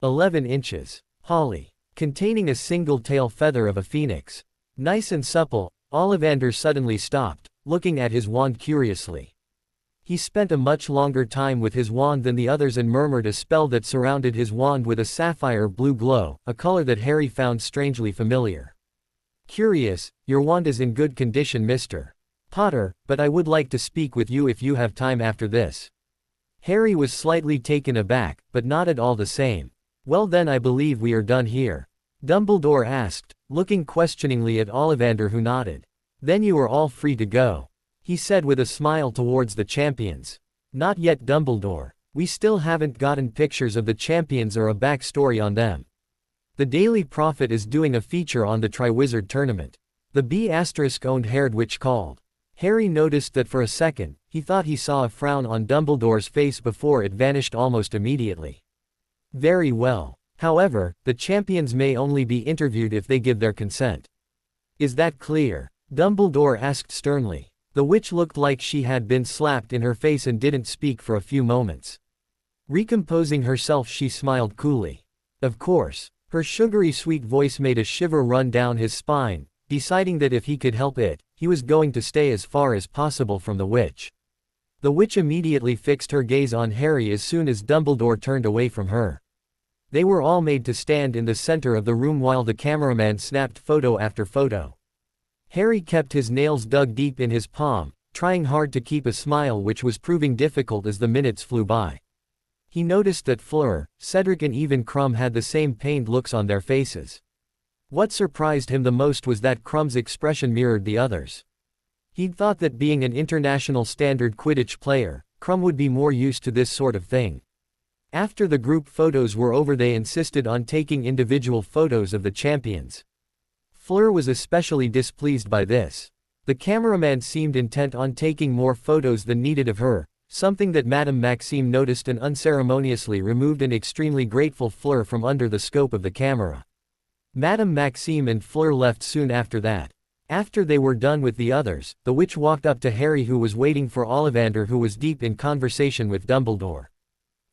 Speaker 1: 11 inches. Holly. Containing a single tail feather of a phoenix. Nice and supple. Ollivander suddenly stopped, looking at his wand curiously. He spent a much longer time with his wand than the others and murmured a spell that surrounded his wand with a sapphire blue glow, a color that Harry found strangely familiar. Curious, your wand is in good condition, Mr. Potter, but I would like to speak with you if you have time after this. Harry was slightly taken aback, but nodded all the same. Well then, I believe we are done here. Dumbledore asked, looking questioningly at Ollivander, who nodded. Then you are all free to go, he said with a smile towards the champions. Not yet, Dumbledore. We still haven't gotten pictures of the champions or a backstory on them. The Daily Prophet is doing a feature on the Triwizard Tournament. The B***owned Hairdwitch called. Harry noticed that for a second, he thought he saw a frown on Dumbledore's face before it vanished almost immediately. Very well. However, the champions may only be interviewed if they give their consent. Is that clear? Dumbledore asked sternly. The witch looked like she had been slapped in her face and didn't speak for a few moments. Recomposing herself, she smiled coolly. Of course. Her sugary sweet voice made a shiver run down his spine, deciding that if he could help it, he was going to stay as far as possible from the witch. The witch immediately fixed her gaze on Harry as soon as Dumbledore turned away from her. They were all made to stand in the center of the room while the cameraman snapped photo after photo. Harry kept his nails dug deep in his palm, trying hard to keep a smile, which was proving difficult as the minutes flew by. He noticed that Fleur, Cedric and even Krum had the same pained looks on their faces. What surprised him the most was that Krum's expression mirrored the others. He'd thought that being an international standard Quidditch player, Krum would be more used to this sort of thing. After the group photos were over, they insisted on taking individual photos of the champions. Fleur was especially displeased by this. The cameraman seemed intent on taking more photos than needed of her, something that Madame Maxime noticed and unceremoniously removed an extremely grateful Fleur from under the scope of the camera. Madame Maxime and Fleur left soon after that. After they were done with the others, the witch walked up to Harry, who was waiting for Ollivander, who was deep in conversation with Dumbledore.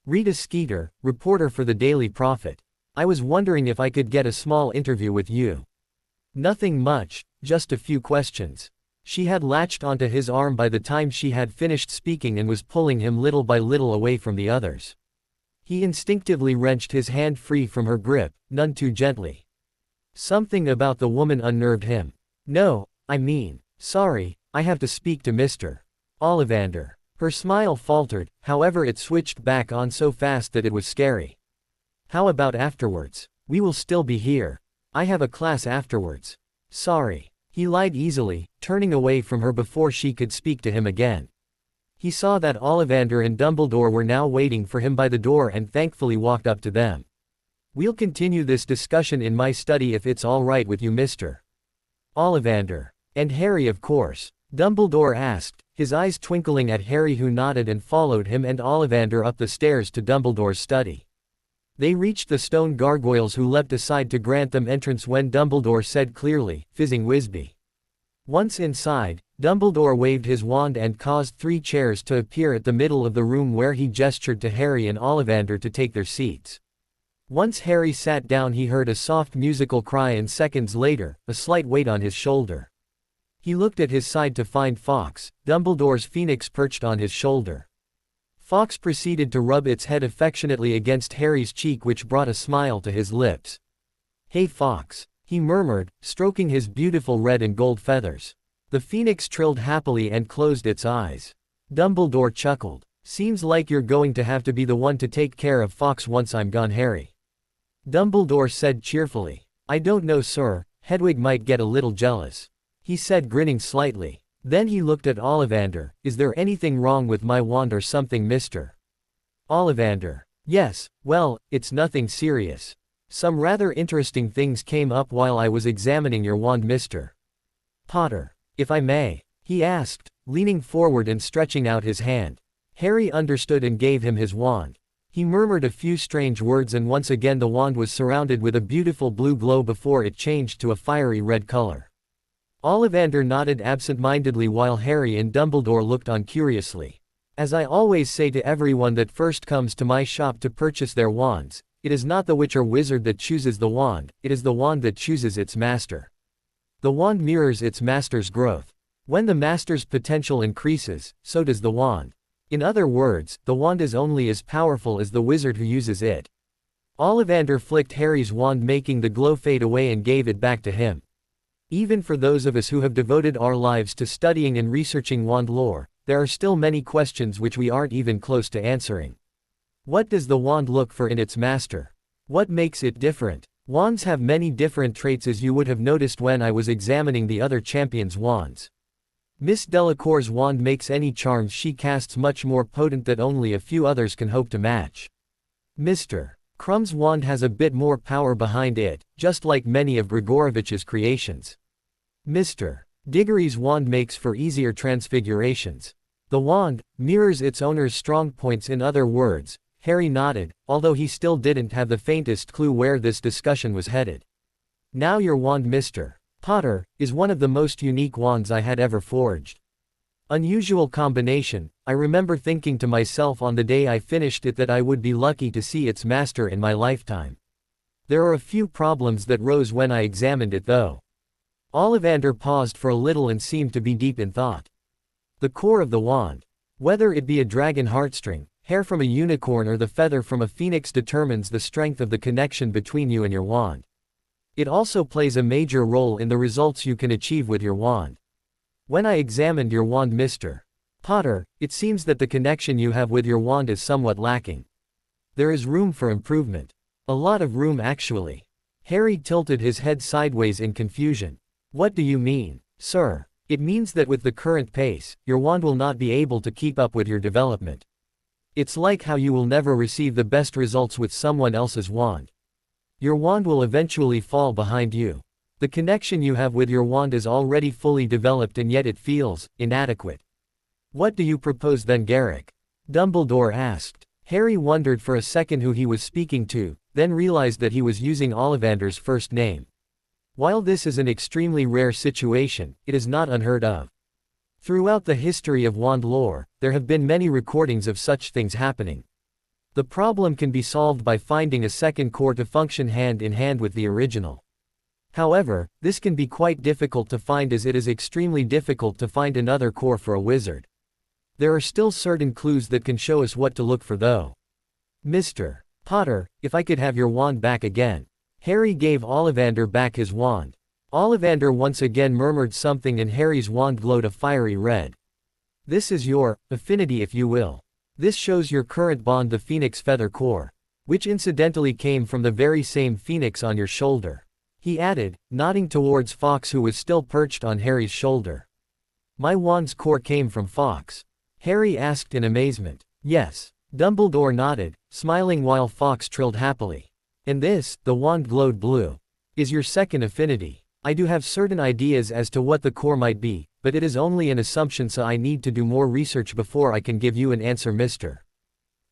Speaker 1: Rita Skeeter, reporter for the Daily Prophet. I was wondering if I could get a small interview with you. Nothing much, just a few questions. She had latched onto his arm by the time she had finished speaking and was pulling him little by little away from the others. He instinctively wrenched his hand free from her grip, none too gently. Something about the woman unnerved him. No, I mean, sorry, I have to speak to Mr. Ollivander. Her smile faltered, however it switched back on so fast that it was scary. How about afterwards? We will still be here. I have a class afterwards. Sorry. He lied easily, turning away from her before she could speak to him again. He saw that Ollivander and Dumbledore were now waiting for him by the door and thankfully walked up to them. We'll continue this discussion in my study if it's all right with you, Mr. Ollivander. And Harry, of course. Dumbledore asked, his eyes twinkling at Harry, who nodded and followed him and Ollivander up the stairs to Dumbledore's study. They reached the stone gargoyles, who leapt aside to grant them entrance when Dumbledore said clearly, "Fizzing Wisby." Once inside, Dumbledore waved his wand and caused 3 chairs to appear at the middle of the room, where he gestured to Harry and Ollivander to take their seats. Once Harry sat down, he heard a soft musical cry, and seconds later, a slight weight on his shoulder. He looked at his side to find Fawkes, Dumbledore's phoenix, perched on his shoulder. Fawkes proceeded to rub its head affectionately against Harry's cheek, which brought a smile to his lips. "Hey Fawkes," he murmured, stroking his beautiful red and gold feathers. The phoenix trilled happily and closed its eyes. Dumbledore chuckled. "Seems like you're going to have to be the one to take care of Fawkes once I'm gone, Harry." Dumbledore said cheerfully. "I don't know, sir, Hedwig might get a little jealous," he said, grinning slightly. Then he looked at Ollivander. "Is there anything wrong with my wand or something, Mr. Ollivander?" "Yes, well, it's nothing serious. Some rather interesting things came up while I was examining your wand, Mr. Potter. If I may?" he asked, leaning forward and stretching out his hand. Harry understood and gave him his wand. He murmured a few strange words, and once again the wand was surrounded with a beautiful blue glow before it changed to a fiery red color. Ollivander nodded absent-mindedly while Harry and Dumbledore looked on curiously. As I always say to everyone that first comes to my shop to purchase their wands, it is not the witch or wizard that chooses the wand, it is the wand that chooses its master. The wand mirrors its master's growth. When the master's potential increases, so does the wand. In other words, the wand is only as powerful as the wizard who uses it. Ollivander flicked Harry's wand, making the glow fade away, and gave it back to him. Even for those of us who have devoted our lives to studying and researching wand lore, there are still many questions which we aren't even close to answering. What does the wand look for in its master? What makes it different? Wands have many different traits, as you would have noticed when I was examining the other champions' wands. Miss Delacour's wand makes any charms she casts much more potent that only a few others can hope to match. Mr. Crumb's wand has a bit more power behind it, just like many of Grigorovich's creations. Mr. Diggory's wand makes for easier transfigurations. The wand mirrors its owner's strong points. In other words, Harry nodded, although he still didn't have the faintest clue where this discussion was headed. Now your wand, Mr. Potter, is one of the most unique wands I had ever forged. Unusual combination. I remember thinking to myself on the day I finished it that I would be lucky to see its master in my lifetime. There are a few problems that rose when I examined it though. Ollivander paused for a little and seemed to be deep in thought. The core of the wand, whether it be a dragon heartstring, hair from a unicorn, or the feather from a phoenix, determines the strength of the connection between you and your wand. It also plays a major role in the results you can achieve with your wand. When I examined your wand, Mr. Potter, it seems that the connection you have with your wand is somewhat lacking. There is room for improvement. A lot of room, actually. Harry tilted his head sideways in confusion. What do you mean, sir? It means that with the current pace, your wand will not be able to keep up with your development. It's like how you will never receive the best results with someone else's wand. Your wand will eventually fall behind you. The connection you have with your wand is already fully developed, and yet it feels inadequate. What do you propose then, Garrick? Dumbledore asked. Harry wondered for a second who he was speaking to, then realized that he was using Ollivander's first name. While this is an extremely rare situation, it is not unheard of. Throughout the history of wand lore, there have been many recordings of such things happening. The problem can be solved by finding a second core to function hand in hand with the original. However, this can be quite difficult to find, as it is extremely difficult to find another core for a wizard. There are still certain clues that can show us what to look for though. Mr. Potter, if I could have your wand back again. Harry gave Ollivander back his wand. Ollivander once again murmured something, and Harry's wand glowed a fiery red. This is your affinity, if you will. This shows your current bond, the Phoenix Feather Core, which incidentally came from the very same phoenix on your shoulder. He added, nodding towards Fawkes, who was still perched on Harry's shoulder. My wand's core came from Fawkes? Harry asked in amazement. Yes. Dumbledore nodded, smiling while Fawkes trilled happily. And this, the wand glowed blue, is your second affinity. I do have certain ideas as to what the core might be, but it is only an assumption, so I need to do more research before I can give you an answer, Mr.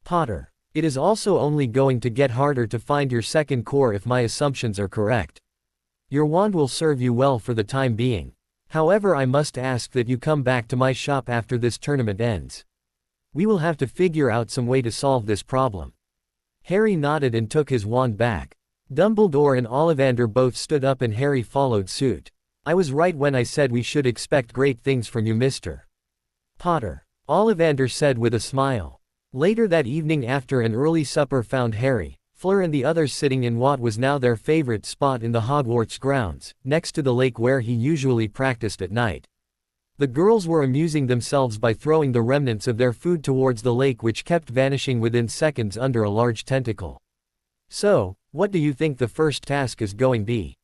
Speaker 1: Potter. It is also only going to get harder to find your second core if my assumptions are correct. Your wand will serve you well for the time being. However, I must ask that you come back to my shop after this tournament ends. We will have to figure out some way to solve this problem. Harry nodded and took his wand back. Dumbledore and Ollivander both stood up, and Harry followed suit. I was right when I said we should expect great things from you, Mr. Potter. Ollivander said with a smile. Later that evening, after an early supper found Harry, Fleur and the others sitting in what was now their favorite spot in the Hogwarts grounds, next to the lake where he usually practiced at night. The girls were amusing themselves by throwing the remnants of their food towards the lake, which kept vanishing within seconds under a large tentacle. So, what do you think the first task is going to be?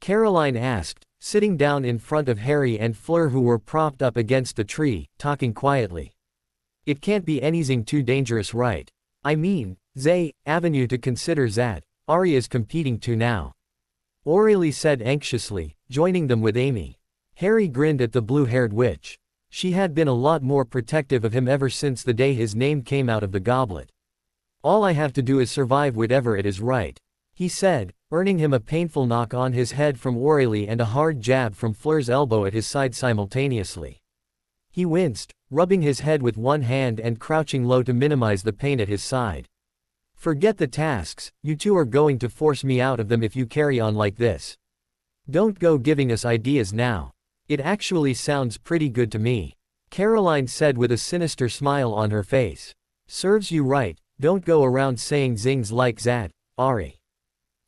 Speaker 1: Caroline asked, sitting down in front of Harry and Fleur, who were propped up against a tree, talking quietly. It can't be anything too dangerous, right? I mean, Zay, avenue to consider that Arya's competing too now. Aurelie said anxiously, joining them with Amy. Harry grinned at the blue-haired witch. She had been a lot more protective of him ever since the day his name came out of the goblet. All I have to do is survive whatever it is, right? He said, earning him a painful knock on his head from Aurelie and a hard jab from Fleur's elbow at his side simultaneously. He winced, rubbing his head with one hand and crouching low to minimize the pain at his side. Forget the tasks, you two are going to force me out of them if you carry on like this. Don't go giving us ideas now. It actually sounds pretty good to me, Caroline said with a sinister smile on her face. Serves you right, don't go around saying zings like that, Ari.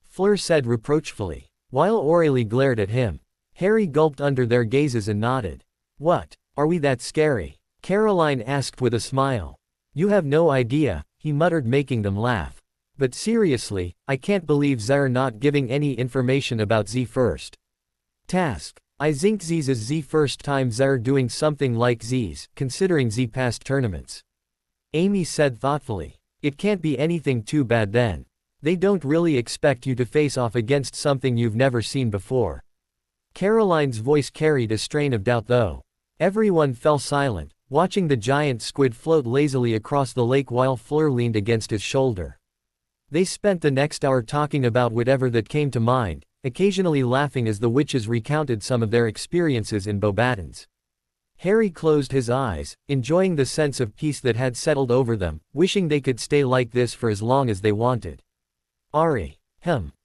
Speaker 1: Fleur said reproachfully. While Aurélie glared at him, Harry gulped under their gazes and nodded. What, are we that scary? Caroline asked with a smile. You have no idea, he muttered, making them laugh. But seriously, I can't believe they're not giving any information about the first task. I think this is the first time they're doing something like this, considering the past tournaments. Amy said thoughtfully. It can't be anything too bad then. They don't really expect you to face off against something you've never seen before. Caroline's voice carried a strain of doubt though. Everyone fell silent, watching the giant squid float lazily across the lake while Fleur leaned against his shoulder. They spent the next hour talking about whatever that came to mind, occasionally laughing as the witches recounted some of their experiences in Beauxbatons. Harry closed his eyes, enjoying the sense of peace that had settled over them, wishing they could stay like this for as long as they wanted. Ari.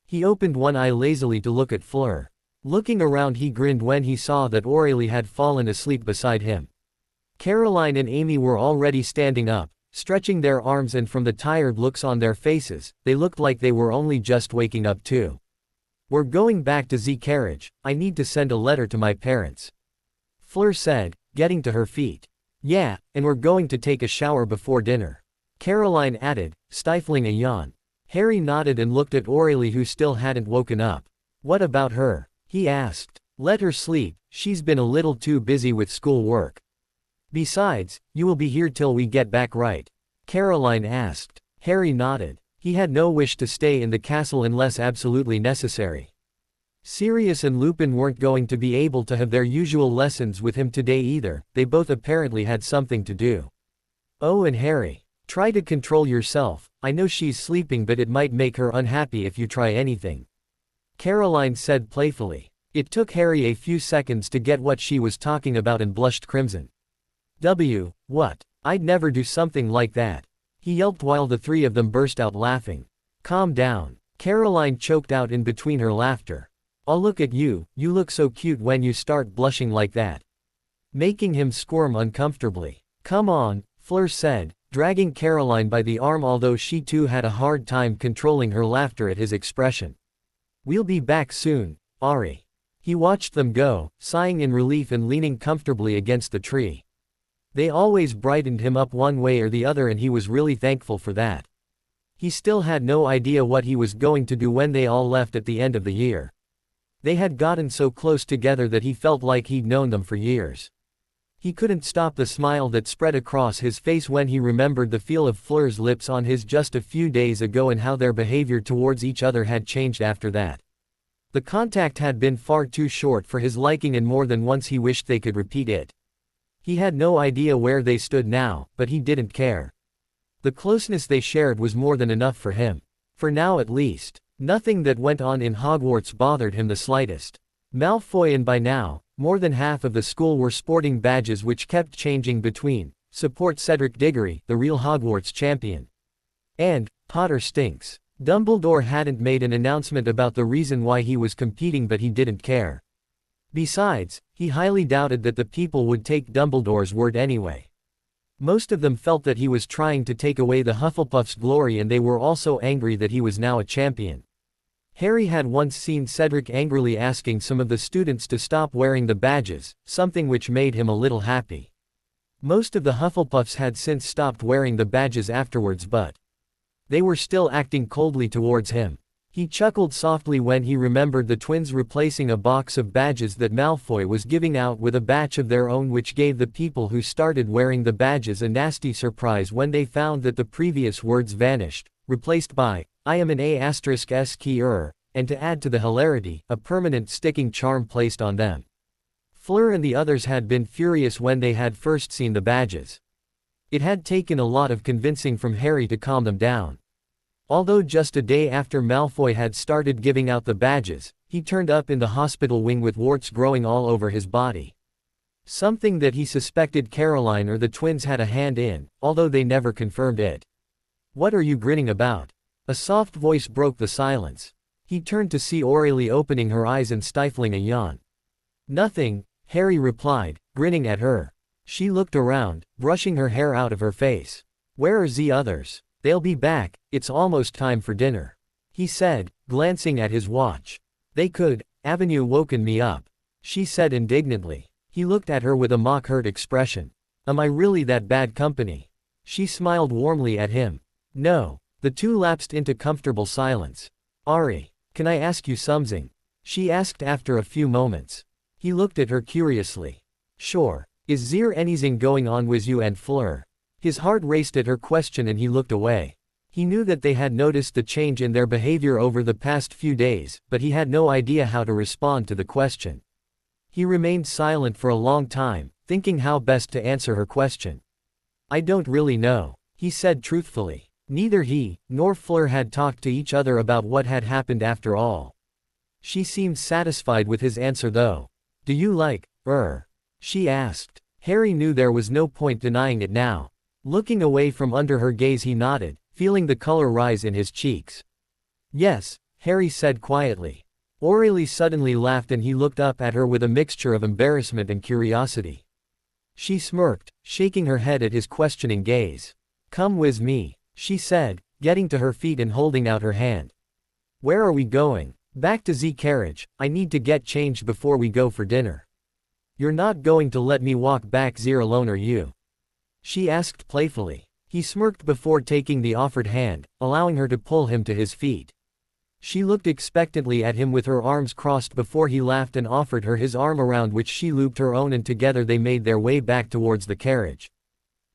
Speaker 1: He opened one eye lazily to look at Fleur. Looking around he grinned when he saw that Aurélie had fallen asleep beside him. Caroline and Amy were already standing up, stretching their arms, and from the tired looks on their faces, they looked like they were only just waking up too. We're going back to the carriage, I need to send a letter to my parents. Fleur said, getting to her feet. Yeah, and we're going to take a shower before dinner. Caroline added, stifling a yawn. Harry nodded and looked at Aurélie, who still hadn't woken up. What about her? He asked. Let her sleep, she's been a little too busy with school work. Besides, you will be here till we get back, right? Caroline asked. Harry nodded. He had no wish to stay in the castle unless absolutely necessary. Sirius and Lupin weren't going to be able to have their usual lessons with him today either, they both apparently had something to do. Oh, and Harry. Try to control yourself, I know she's sleeping but it might make her unhappy if you try anything. Caroline said playfully. It took Harry a few seconds to get what she was talking about and blushed crimson. What? I'd never do something like that. He yelped while the three of them burst out laughing. Calm down. Caroline choked out in between her laughter. Oh, look at you, you look so cute when you start blushing like that. Making him squirm uncomfortably. Come on, Fleur said, dragging Caroline by the arm, although she too had a hard time controlling her laughter at his expression. We'll be back soon, Ari. He watched them go, sighing in relief and leaning comfortably against the tree. They always brightened him up one way or the other, and he was really thankful for that. He still had no idea what he was going to do when they all left at the end of the year. They had gotten so close together that he felt like he'd known them for years. He couldn't stop the smile that spread across his face when he remembered the feel of Fleur's lips on his just a few days ago and how their behavior towards each other had changed after that. The contact had been far too short for his liking, and more than once he wished they could repeat it. He had no idea where they stood now, but he didn't care. The closeness they shared was more than enough for him. For now at least. Nothing that went on in Hogwarts bothered him the slightest. Malfoy and by now, more than half of the school were sporting badges which kept changing between, support Cedric Diggory, the real Hogwarts champion, and, Potter stinks. Dumbledore hadn't made an announcement about the reason why he was competing, but he didn't care. Besides, he highly doubted that the people would take Dumbledore's word anyway. Most of them felt that he was trying to take away the Hufflepuff's glory, and they were also angry that he was now a champion. Harry had once seen Cedric angrily asking some of the students to stop wearing the badges, something which made him a little happy. Most of the Hufflepuffs had since stopped wearing the badges afterwards, but they were still acting coldly towards him. He chuckled softly when he remembered the twins replacing a box of badges that Malfoy was giving out with a batch of their own, which gave the people who started wearing the badges a nasty surprise when they found that the previous words vanished, replaced by, I am an A****, and to add to the hilarity, a permanent sticking charm placed on them. Fleur and the others had been furious when they had first seen the badges. It had taken a lot of convincing from Harry to calm them down. Although just a day after Malfoy had started giving out the badges, he turned up in the hospital wing with warts growing all over his body. Something that he suspected Caroline or the twins had a hand in, although they never confirmed it. "What are you grinning about?" A soft voice broke the silence. He turned to see Aurelie opening her eyes and stifling a yawn. "Nothing," Harry replied, grinning at her. She looked around, brushing her hair out of her face. "Where are the others?" "They'll be back, it's almost time for dinner," he said, glancing at his watch. "They could, Avenue woken me up," she said indignantly. He looked at her with a mock-hurt expression. "Am I really that bad company?" She smiled warmly at him. "No." The two lapsed into comfortable silence. "Ari, can I ask you something?" she asked after a few moments. He looked at her curiously. "Sure. Is there anything going on with you and Fleur?" His heart raced at her question and he looked away. He knew that they had noticed the change in their behavior over the past few days, but he had no idea how to respond to the question. He remained silent for a long time, thinking how best to answer her question. "I don't really know," he said truthfully. Neither he nor Fleur had talked to each other about what had happened after all. She seemed satisfied with his answer though. "Do you like her?" she asked. Harry knew there was no point denying it now. Looking away from under her gaze he nodded, feeling the color rise in his cheeks. "Yes," Harry said quietly. Aurelie suddenly laughed and he looked up at her with a mixture of embarrassment and curiosity. She smirked, shaking her head at his questioning gaze. "Come with me," she said, getting to her feet and holding out her hand. "Where are we going?" "Back to the carriage, I need to get changed before we go for dinner." "You're not going to let me walk back there alone, are you?" she asked playfully. He smirked before taking the offered hand, allowing her to pull him to his feet. She looked expectantly at him with her arms crossed before he laughed and offered her his arm around which she looped her own and together they made their way back towards the carriage.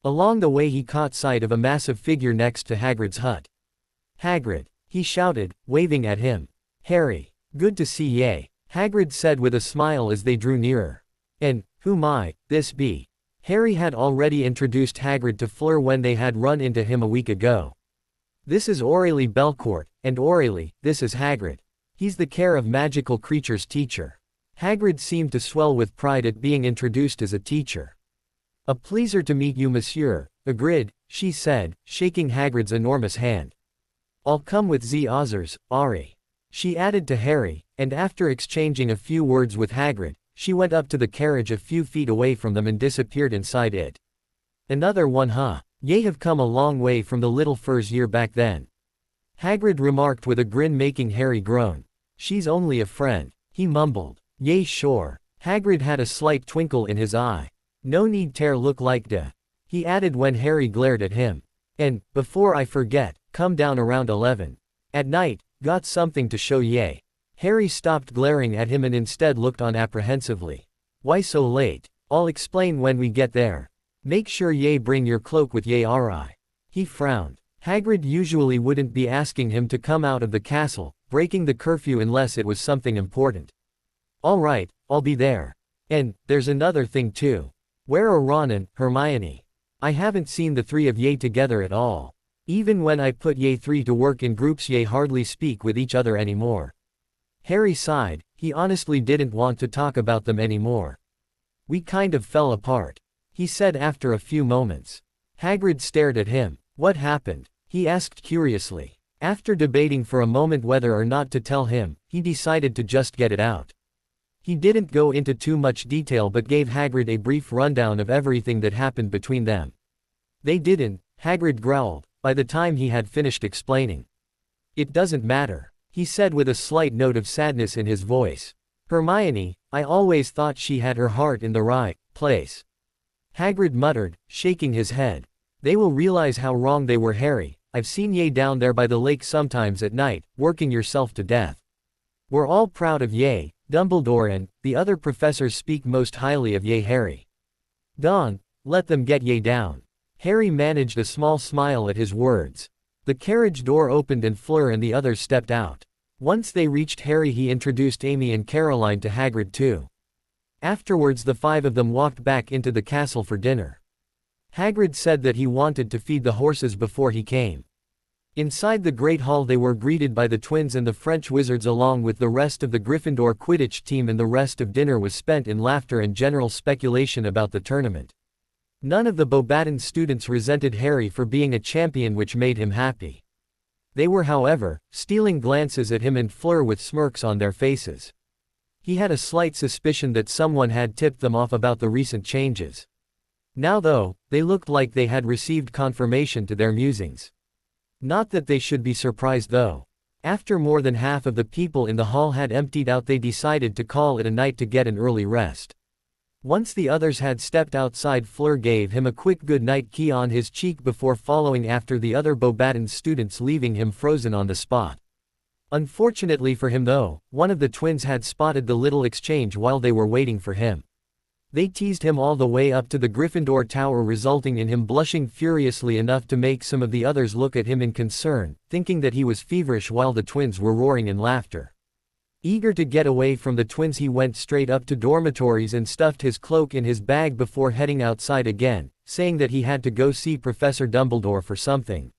Speaker 1: Along the way he caught sight of a massive figure next to Hagrid's hut. "Hagrid," he shouted, waving at him. "Harry, good to see ye," Hagrid said with a smile as they drew nearer. "And, who might this be?" Harry had already introduced Hagrid to Fleur when they had run into him a week ago. "This is Aurelie Belcourt, and Aurelie, this is Hagrid. He's the Care of Magical Creatures teacher." Hagrid seemed to swell with pride at being introduced as a teacher. "A pleasure to meet you, monsieur, Hagrid," she said, shaking Hagrid's enormous hand. "I'll come with the others, Ari," she added to Harry, and after exchanging a few words with Hagrid, she went up to the carriage a few feet away from them and disappeared inside it. "Another one, huh? Ye have come a long way from the little furs year back then," Hagrid remarked with a grin making Harry groan. "She's only a friend," he mumbled. "Yea sure." Hagrid had a slight twinkle in his eye. "No need ter look like da," he added when Harry glared at him. "And, before I forget, come down around 11. At night, got something to show ye." Harry stopped glaring at him and instead looked on apprehensively. "Why so late?" "I'll explain when we get there. Make sure ye bring your cloak with ye Ari." He frowned. Hagrid usually wouldn't be asking him to come out of the castle, breaking the curfew unless it was something important. "All right, I'll be there. And, there's another thing too. Where are Ron and Hermione? I haven't seen the three of ye together at all. Even when I put ye three to work in groups ye hardly speak with each other anymore." Harry sighed, he honestly didn't want to talk about them anymore. "We kind of fell apart," he said after a few moments. Hagrid stared at him. "What happened?" he asked curiously. After debating for a moment whether or not to tell him, he decided to just get it out. He didn't go into too much detail but gave Hagrid a brief rundown of everything that happened between them. "They didn't," Hagrid growled, by the time he had finished explaining. "It doesn't matter," he said with a slight note of sadness in his voice. "Hermione, I always thought she had her heart in the right place." Hagrid muttered, shaking his head. "They will realize how wrong they were, Harry. I've seen ye down there by the lake sometimes at night, working yourself to death. We're all proud of ye, Dumbledore, and the other professors speak most highly of ye, Harry. Don, let them get ye down." Harry managed a small smile at his words. The carriage door opened and Fleur and the others stepped out. Once they reached Harry he introduced Amy and Caroline to Hagrid too. Afterwards the five of them walked back into the castle for dinner. Hagrid said that he wanted to feed the horses before he came. Inside the Great Hall they were greeted by the twins and the French wizards along with the rest of the Gryffindor Quidditch team, and the rest of dinner was spent in laughter and general speculation about the tournament. None of the Beauxbatons students resented Harry for being a champion, which made him happy. They were, however, stealing glances at him and Fleur with smirks on their faces. He had a slight suspicion that someone had tipped them off about the recent changes. Now though, they looked like they had received confirmation to their musings. Not that they should be surprised though. After more than half of the people in the hall had emptied out, they decided to call it a night to get an early rest. Once the others had stepped outside, Fleur gave him a quick good-night key on his cheek before following after the other Beauxbatons students, leaving him frozen on the spot. Unfortunately for him though, one of the twins had spotted the little exchange while they were waiting for him. They teased him all the way up to the Gryffindor Tower, resulting in him blushing furiously enough to make some of the others look at him in concern, thinking that he was feverish while the twins were roaring in laughter. Eager to get away from the twins, he went straight up to dormitories and stuffed his cloak in his bag before heading outside again, saying that he had to go see Professor Dumbledore for something.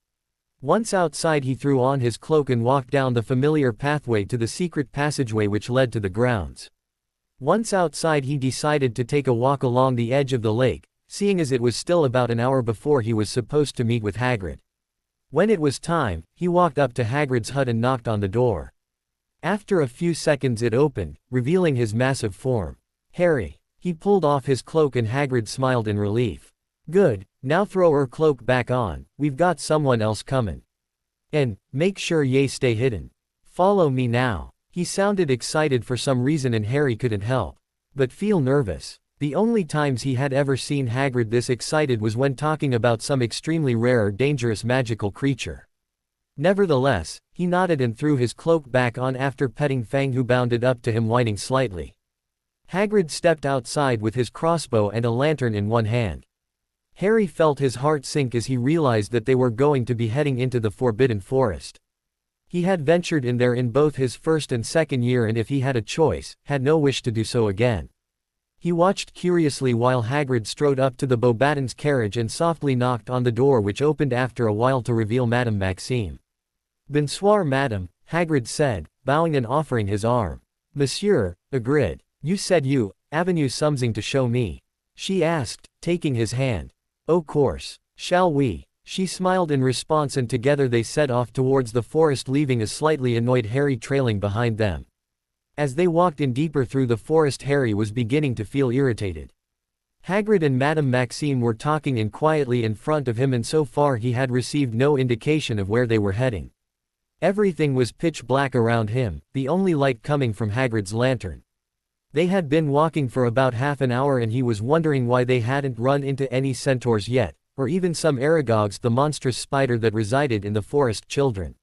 Speaker 1: Once outside, he threw on his cloak and walked down the familiar pathway to the secret passageway which led to the grounds. Once outside, he decided to take a walk along the edge of the lake, seeing as it was still about an hour before he was supposed to meet with Hagrid. When it was time, he walked up to Hagrid's hut and knocked on the door. After a few seconds it opened, revealing his massive form. Harry. He pulled off his cloak and Hagrid smiled in relief. Good, now throw her cloak back on, we've got someone else coming. And, make sure ye stay hidden. Follow me now. He sounded excited for some reason and Harry couldn't help but feel nervous. The only times he had ever seen Hagrid this excited was when talking about some extremely rare or dangerous magical creature. Nevertheless, he nodded and threw his cloak back on after petting Fang, who bounded up to him whining slightly. Hagrid stepped outside with his crossbow and a lantern in one hand. Harry felt his heart sink as he realized that they were going to be heading into the Forbidden Forest. He had ventured in there in both his first and second year, and if he had a choice, had no wish to do so again. He watched curiously while Hagrid strode up to the Beauxbatons' carriage and softly knocked on the door, which opened after a while to reveal Madame Maxime. Bonsoir madame, Hagrid said, bowing and offering his arm. Monsieur, Hagrid, you said you, avenue something to show me? She asked, taking his hand. Oh course, shall we? She smiled in response, and together they set off towards the forest, leaving a slightly annoyed Harry trailing behind them. As they walked in deeper through the forest, Harry was beginning to feel irritated. Hagrid and Madame Maxime were talking in quietly in front of him, and so far he had received no indication of where they were heading. Everything was pitch black around him, the only light coming from Hagrid's lantern. They had been walking for about half an hour and he was wondering why they hadn't run into any centaurs yet, or even some Aragogs, the monstrous spider that resided in the forest children.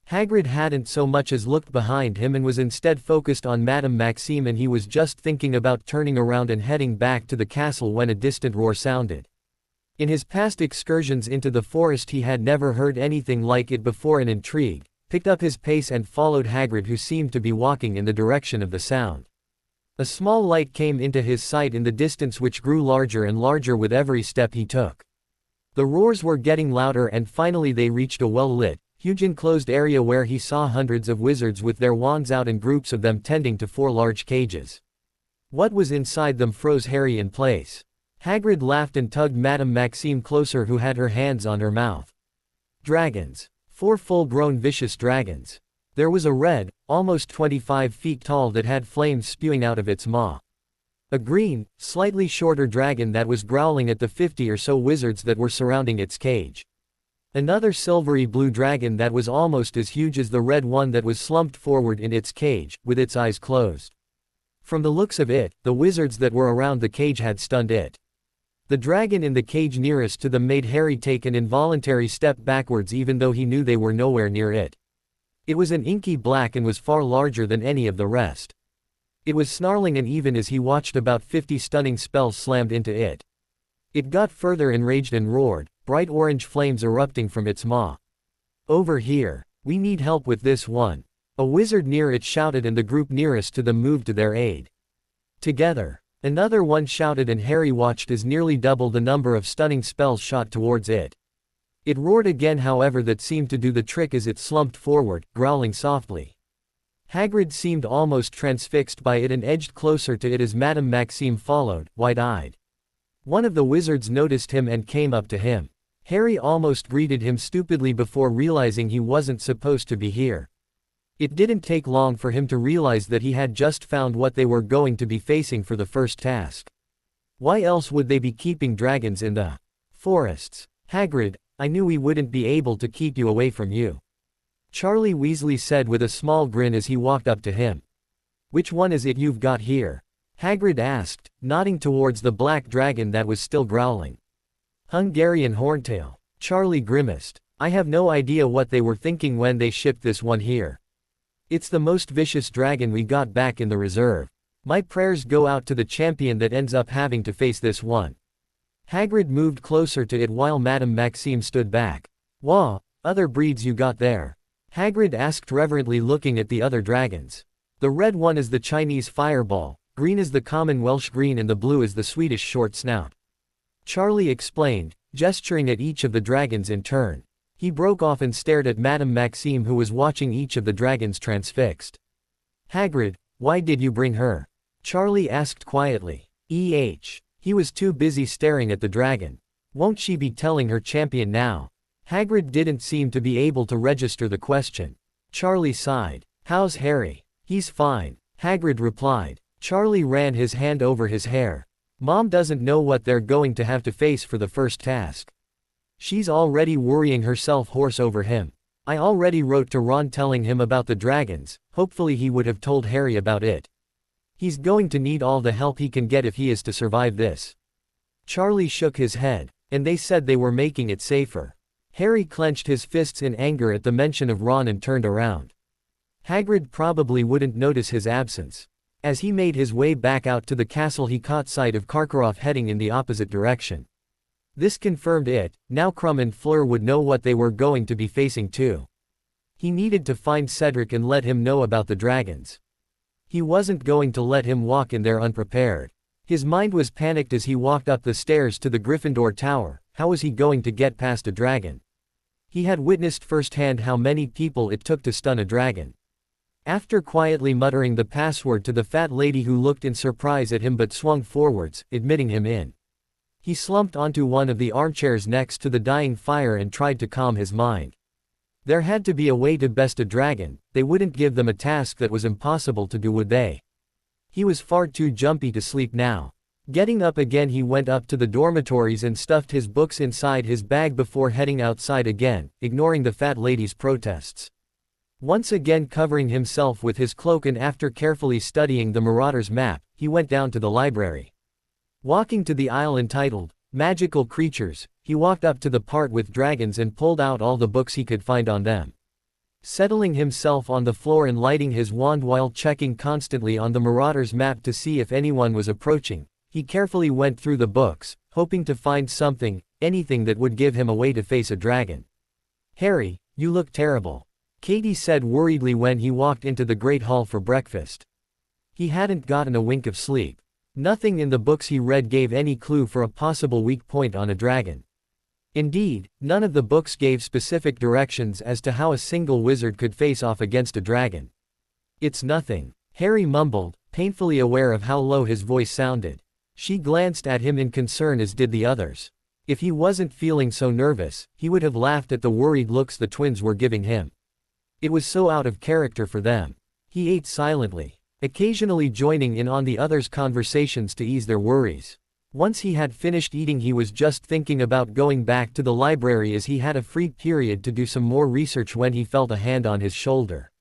Speaker 1: Hagrid hadn't so much as looked behind him and was instead focused on Madame Maxime, and he was just thinking about turning around and heading back to the castle when a distant roar sounded. In his past excursions into the forest he had never heard anything like it before, and intrigued, picked up his pace and followed Hagrid, who seemed to be walking in the direction of the sound. A small light came into his sight in the distance, which grew larger and larger with every step he took. The roars were getting louder and finally they reached a well-lit, huge enclosed area where he saw hundreds of wizards with their wands out and groups of them tending to 4 large cages. What was inside them froze Harry in place. Hagrid laughed and tugged Madame Maxime closer, who had her hands on her mouth. Dragons. 4 full-grown vicious dragons. There was a red, almost 25 feet tall, that had flames spewing out of its maw. A green, slightly shorter dragon that was growling at the 50 or so wizards that were surrounding its cage. Another silvery blue dragon that was almost as huge as the red one that was slumped forward in its cage, with its eyes closed. From the looks of it, the wizards that were around the cage had stunned it. The dragon in the cage nearest to them made Harry take an involuntary step backwards, even though he knew they were nowhere near it. It was an inky black and was far larger than any of the rest. It was snarling, and even as he watched, about 50 stunning spells slammed into it. It got further enraged and roared, bright orange flames erupting from its maw. Over here. We need help with this one. A wizard near it shouted, and the group nearest to them moved to their aid. Together. Another one shouted, and Harry watched as nearly double the number of stunning spells shot towards it. It roared again, however, that seemed to do the trick as it slumped forward, growling softly. Hagrid seemed almost transfixed by it and edged closer to it as Madame Maxime followed, wide-eyed. One of the wizards noticed him and came up to him. Harry almost greeted him stupidly before realizing he wasn't supposed to be here. It didn't take long for him to realize that he had just found what they were going to be facing for the first task. Why else would they be keeping dragons in the forests? Hagrid, I knew we wouldn't be able to keep you away from you. Charlie Weasley said with a small grin as he walked up to him. Which one is it you've got here? Hagrid asked, nodding towards the black dragon that was still growling. Hungarian Horntail. Charlie grimaced. I have no idea what they were thinking when they shipped this one here. It's the most vicious dragon we got back in the reserve. My prayers go out to the champion that ends up having to face this one. Hagrid moved closer to it while Madame Maxime stood back. Wha, other breeds you got there? Hagrid asked reverently, looking at the other dragons. The red one is the Chinese fireball, green is the common Welsh green, and the blue is the Swedish short snout. Charlie explained, gesturing at each of the dragons in turn. He broke off and stared at Madame Maxime, who was watching each of the dragons transfixed. Hagrid, why did you bring her? Charlie asked quietly. He was too busy staring at the dragon. Won't she be telling her champion now? Hagrid didn't seem to be able to register the question. Charlie sighed. How's Harry? He's fine, Hagrid replied. Charlie ran his hand over his hair. Mom doesn't know what they're going to have to face for the first task. She's already worrying herself hoarse over him. I already wrote to Ron telling him about the dragons, hopefully he would have told Harry about it. He's going to need all the help he can get if he is to survive this. Charlie shook his head, and they said they were making it safer. Harry clenched his fists in anger at the mention of Ron and turned around. Hagrid probably wouldn't notice his absence. As he made his way back out to the castle, he caught sight of Karkaroff heading in the opposite direction. This confirmed it, now Crumb and Fleur would know what they were going to be facing too. He needed to find Cedric and let him know about the dragons. He wasn't going to let him walk in there unprepared. His mind was panicked as he walked up the stairs to the Gryffindor Tower. How was he going to get past a dragon? He had witnessed firsthand how many people it took to stun a dragon. After quietly muttering the password to the fat lady who looked in surprise at him but swung forwards, admitting him in, he slumped onto one of the armchairs next to the dying fire and tried to calm his mind. There had to be a way to best a dragon. They wouldn't give them a task that was impossible to do, would they? He was far too jumpy to sleep now. Getting up again, he went up to the dormitories and stuffed his books inside his bag before heading outside again, ignoring the fat lady's protests. Once again covering himself with his cloak and after carefully studying the Marauder's map, he went down to the library. Walking to the aisle entitled, Magical Creatures, he walked up to the part with dragons and pulled out all the books he could find on them. Settling himself on the floor and lighting his wand while checking constantly on the Marauder's map to see if anyone was approaching, he carefully went through the books, hoping to find something, anything that would give him a way to face a dragon. Harry, you look terrible, Katie said worriedly when he walked into the Great Hall for breakfast. He hadn't gotten a wink of sleep. Nothing in the books he read gave any clue for a possible weak point on a dragon. Indeed, none of the books gave specific directions as to how a single wizard could face off against a dragon. It's nothing, Harry mumbled, painfully aware of how low his voice sounded. She glanced at him in concern, as did the others. If he wasn't feeling so nervous, he would have laughed at the worried looks the twins were giving him. It was so out of character for them. He ate silently, occasionally joining in on the others' conversations to ease their worries. Once he had finished eating, he was just thinking about going back to the library as he had a free period to do some more research when he felt a hand on his shoulder.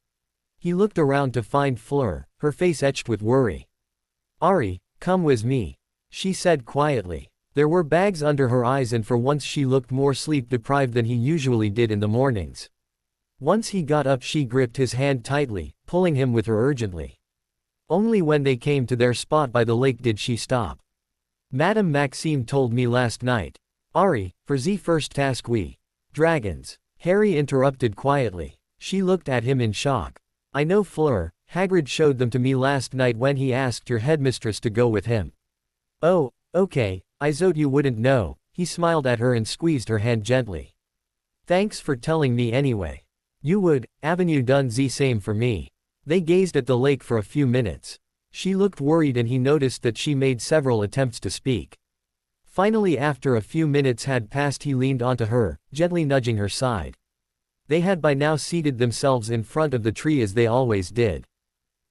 Speaker 1: He looked around to find Fleur, her face etched with worry. Ari, come with me, she said quietly. There were bags under her eyes and for once she looked more sleep-deprived than he usually did in the mornings. Once he got up, she gripped his hand tightly, pulling him with her urgently. Only when they came to their spot by the lake did she stop. Madame Maxime told me last night. Ari, for the first task we. Dragons. Harry interrupted quietly. She looked at him in shock. I know Fleur, Hagrid showed them to me last night when he asked your headmistress to go with him. Oh, okay, I thought you wouldn't know. He smiled at her and squeezed her hand gently. Thanks for telling me anyway. Haven't you done the same for me? They gazed at the lake for a few minutes. She looked worried and he noticed that she made several attempts to speak. Finally, after a few minutes had passed, he leaned onto her, gently nudging her side. They had by now seated themselves in front of the tree as they always did.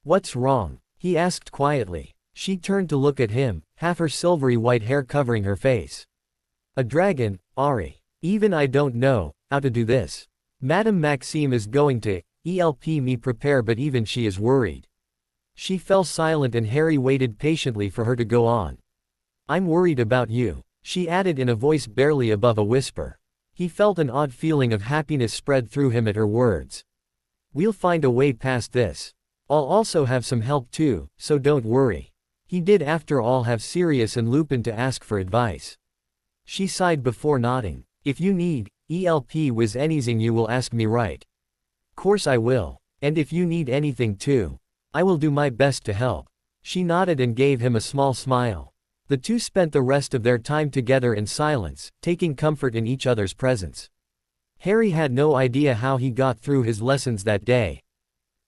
Speaker 1: What's wrong? He asked quietly. She turned to look at him, half her silvery white hair covering her face. A dragon, Ari. Even I don't know how to do this. Madame Maxime is going to help me prepare, but even she is worried. She fell silent and Harry waited patiently for her to go on. I'm worried about you, she added in a voice barely above a whisper. He felt an odd feeling of happiness spread through him at her words. We'll find a way past this. I'll also have some help too, so don't worry. He did after all have Sirius and Lupin to ask for advice. She sighed before nodding. If you need help with anything you will ask me, right? Course I will. And if you need anything too, I will do my best to help. She nodded and gave him a small smile. The two spent the rest of their time together in silence, taking comfort in each other's presence. Harry had no idea how he got through his lessons that day.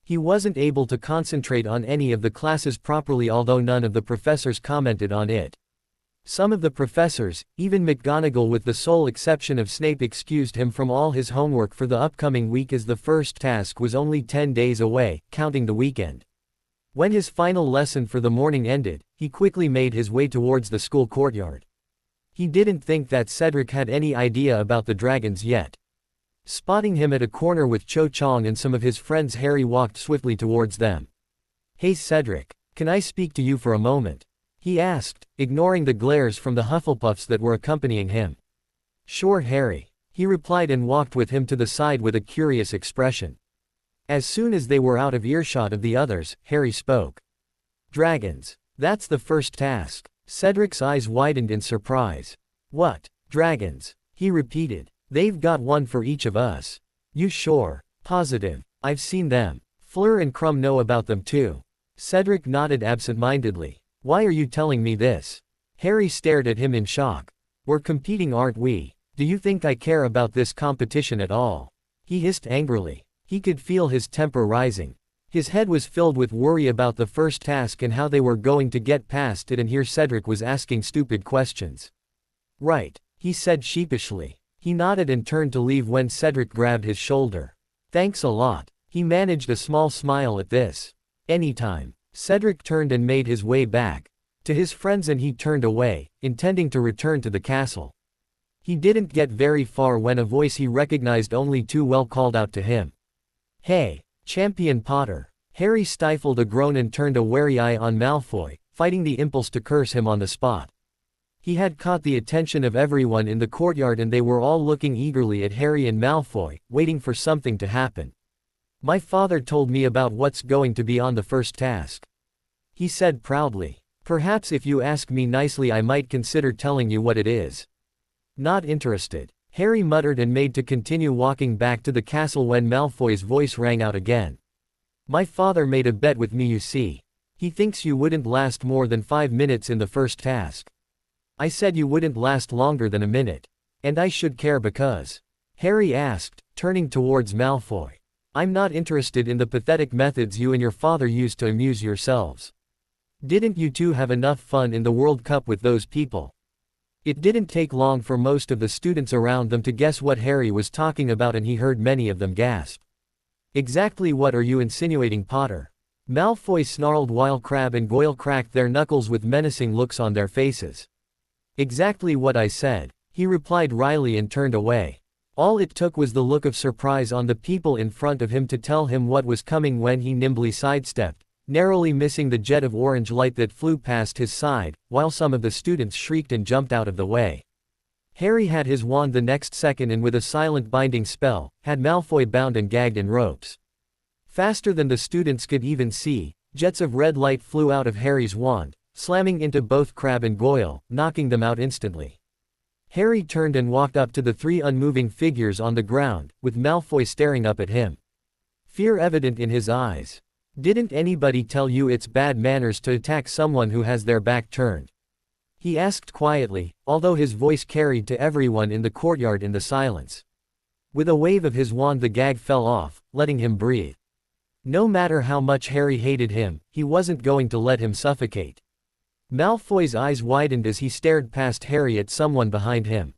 Speaker 1: He wasn't able to concentrate on any of the classes properly, although none of the professors commented on it. Some of the professors, even McGonagall with the sole exception of Snape, excused him from all his homework for the upcoming week as the first task was only 10 days away, counting the weekend. When his final lesson for the morning ended, he quickly made his way towards the school courtyard. He didn't think that Cedric had any idea about the dragons yet. Spotting him at a corner with Cho Chang and some of his friends, Harry walked swiftly towards them. Hey Cedric, can I speak to you for a moment? He asked, ignoring the glares from the Hufflepuffs that were accompanying him. Sure Harry, he replied and walked with him to the side with a curious expression. As soon as they were out of earshot of the others, Harry spoke. Dragons. That's the first task. Cedric's eyes widened in surprise. What? Dragons? He repeated. They've got one for each of us. You sure? Positive. I've seen them. Fleur and Crumb know about them too. Cedric nodded absent-mindedly. Why are you telling me this? Harry stared at him in shock. We're competing, aren't we? Do you think I care about this competition at all? He hissed angrily. He could feel his temper rising. His head was filled with worry about the first task and how they were going to get past it, and here Cedric was asking stupid questions. Right, he said sheepishly. He nodded and turned to leave when Cedric grabbed his shoulder. Thanks a lot. He managed a small smile at this. Anytime. Cedric turned and made his way back to his friends, and he turned away, intending to return to the castle. He didn't get very far when a voice he recognized only too well called out to him. Hey, Champion Potter. Harry stifled a groan and turned a wary eye on Malfoy, fighting the impulse to curse him on the spot. He had caught the attention of everyone in the courtyard and they were all looking eagerly at Harry and Malfoy, waiting for something to happen. My father told me about what's going to be on the first task. He said proudly. Perhaps if you ask me nicely I might consider telling you what it is. Not interested. Harry muttered and made to continue walking back to the castle when Malfoy's voice rang out again. My father made a bet with me, you see. He thinks you wouldn't last more than 5 minutes in the first task. I said you wouldn't last longer than a minute. And I should care because? Harry asked, turning towards Malfoy. I'm not interested in the pathetic methods you and your father used to amuse yourselves. Didn't you two have enough fun in the World Cup with those people? It didn't take long for most of the students around them to guess what Harry was talking about, and he heard many of them gasp. Exactly what are you insinuating, Potter? Malfoy snarled while Crabbe and Goyle cracked their knuckles with menacing looks on their faces. Exactly what I said, he replied wryly and turned away. All it took was the look of surprise on the people in front of him to tell him what was coming when he nimbly sidestepped, narrowly missing the jet of orange light that flew past his side, while some of the students shrieked and jumped out of the way. Harry had his wand the next second and with a silent binding spell, had Malfoy bound and gagged in ropes. Faster than the students could even see, jets of red light flew out of Harry's wand, slamming into both Crabbe and Goyle, knocking them out instantly. Harry turned and walked up to the 3 unmoving figures on the ground, with Malfoy staring up at him. Fear evident in his eyes. Didn't anybody tell you it's bad manners to attack someone who has their back turned? He asked quietly, although his voice carried to everyone in the courtyard in the silence. With a wave of his wand the gag fell off, letting him breathe. No matter how much Harry hated him, he wasn't going to let him suffocate. Malfoy's eyes widened as he stared past Harry at someone behind him.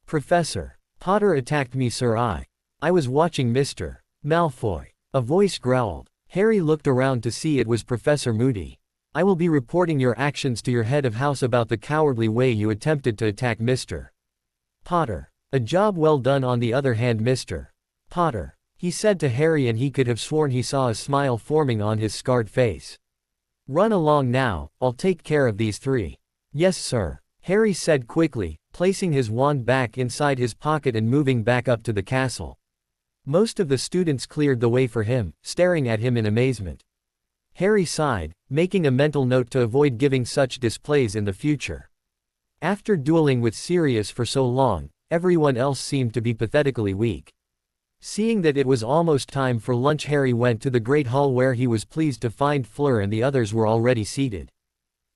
Speaker 1: "Professor Potter attacked me, sir. I was watching Mr. Malfoy." A voice growled. Harry looked around to see it was Professor Moody. "I will be reporting your actions to your head of house about the cowardly way you attempted to attack Mr. Potter. A job well done on the other hand, Mr. Potter," he said to Harry, and he could have sworn he saw a smile forming on his scarred face. "Run along now, I'll take care of these three." "Yes, sir," Harry said quickly, placing his wand back inside his pocket and moving back up to the castle. Most of the students cleared the way for him, staring at him in amazement. Harry sighed, making a mental note to avoid giving such displays in the future. After dueling with Sirius for so long, everyone else seemed to be pathetically weak. Seeing that it was almost time for lunch, Harry went to the Great Hall where he was pleased to find Fleur and the others were already seated.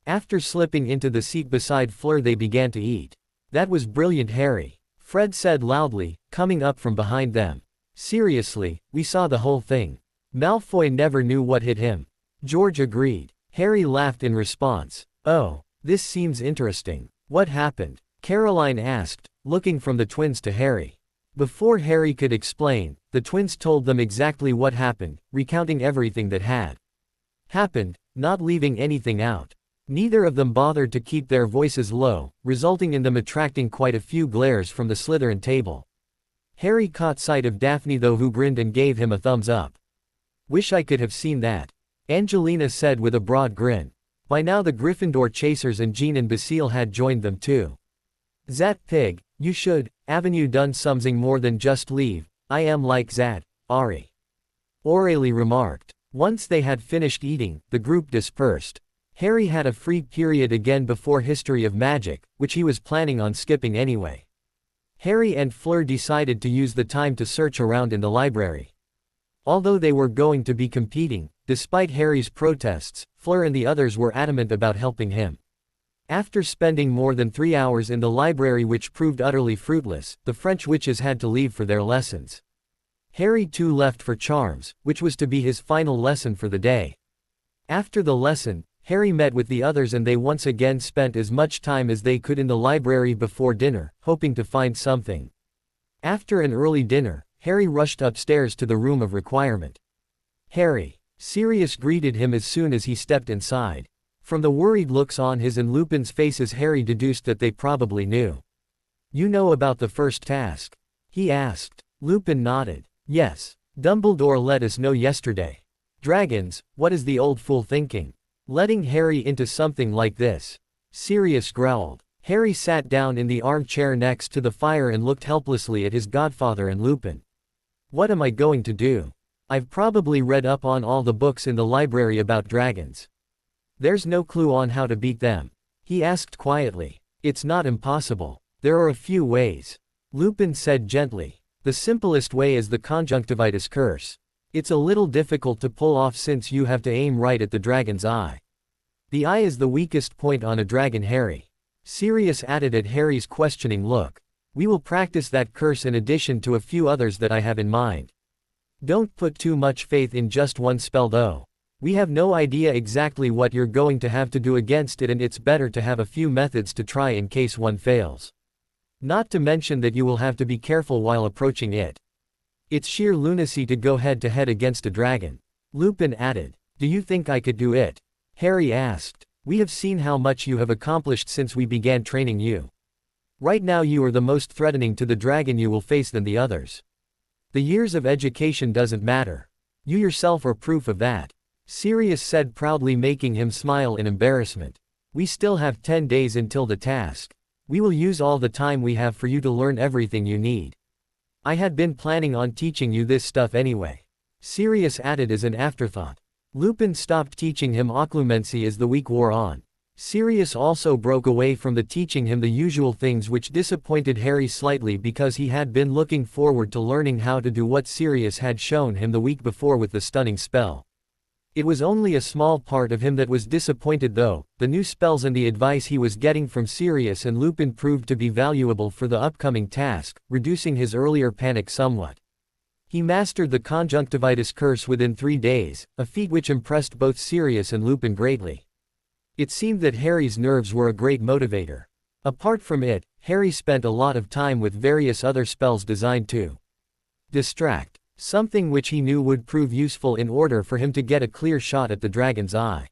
Speaker 1: After slipping into the seat beside Fleur they began to eat. "That was brilliant, Harry," Fred said loudly, coming up from behind them. "Seriously, we saw the whole thing. Malfoy never knew what hit him." George agreed. Harry laughed in response. "Oh, this seems interesting. What happened?" Caroline asked, looking from the twins to Harry. Before Harry could explain, the twins told them exactly what happened, recounting everything that had happened, not leaving anything out. Neither of them bothered to keep their voices low, resulting in them attracting quite a few glares from the Slytherin table. Harry caught sight of Daphne though, who grinned and gave him a thumbs up. "Wish I could have seen that," Angelina said with a broad grin. By now the Gryffindor chasers and Jean and Basile had joined them too. "Zat pig, you should, haven't you done something more than just leave? I am like that, Ari," Aurelie remarked. Once they had finished eating, the group dispersed. Harry had a free period again before History of Magic, which he was planning on skipping anyway. Harry and Fleur decided to use the time to search around in the library. Although they were going to be competing, despite Harry's protests, Fleur and the others were adamant about helping him. After spending more than 3 hours in the library, which proved utterly fruitless, the French witches had to leave for their lessons. Harry too left for charms, which was to be his final lesson for the day. After the lesson, Harry met with the others and they once again spent as much time as they could in the library before dinner, hoping to find something. After an early dinner, Harry rushed upstairs to the room of requirement. "Harry," Sirius greeted him as soon as he stepped inside. From the worried looks on his and Lupin's faces, Harry deduced that they probably knew. "You know about the first task?" he asked. Lupin nodded. "Yes. Dumbledore let us know yesterday." "Dragons, what is the old fool thinking? Letting Harry into something like this?" Sirius growled. Harry sat down in the armchair next to the fire and looked helplessly at his godfather and Lupin. "What am I going to do? I've probably read up on all the books in the library about dragons. There's no clue on how to beat them," he asked quietly. "It's not impossible. There are a few ways," Lupin said gently. "The simplest way is the conjunctivitis curse. It's a little difficult to pull off since you have to aim right at the dragon's eye. The eye is the weakest point on a dragon, Harry," Sirius added at Harry's questioning look. "We will practice that curse in addition to a few others that I have in mind. Don't put too much faith in just one spell though. We have no idea exactly what you're going to have to do against it, and it's better to have a few methods to try in case one fails. Not to mention that you will have to be careful while approaching it. It's sheer lunacy to go head to head against a dragon," Lupin added. "Do you think I could do it?" Harry asked. "We have seen how much you have accomplished since we began training you. Right now you are the most threatening to the dragon you will face than the others. The years of education doesn't matter. You yourself are proof of that," Sirius said proudly, making him smile in embarrassment. "We still have 10 days until the task. We will use all the time we have for you to learn everything you need. I had been planning on teaching you this stuff anyway," Sirius added as an afterthought. Lupin stopped teaching him occlumency as the week wore on. Sirius also broke away from the teaching him the usual things, which disappointed Harry slightly because he had been looking forward to learning how to do what Sirius had shown him the week before with the stunning spell. It was only a small part of him that was disappointed though. The new spells and the advice he was getting from Sirius and Lupin proved to be valuable for the upcoming task, reducing his earlier panic somewhat. He mastered the conjunctivitis curse within 3 days, a feat which impressed both Sirius and Lupin greatly. It seemed that Harry's nerves were a great motivator. Apart from it, Harry spent a lot of time with various other spells designed to distract, something which he knew would prove useful in order for him to get a clear shot at the dragon's eye.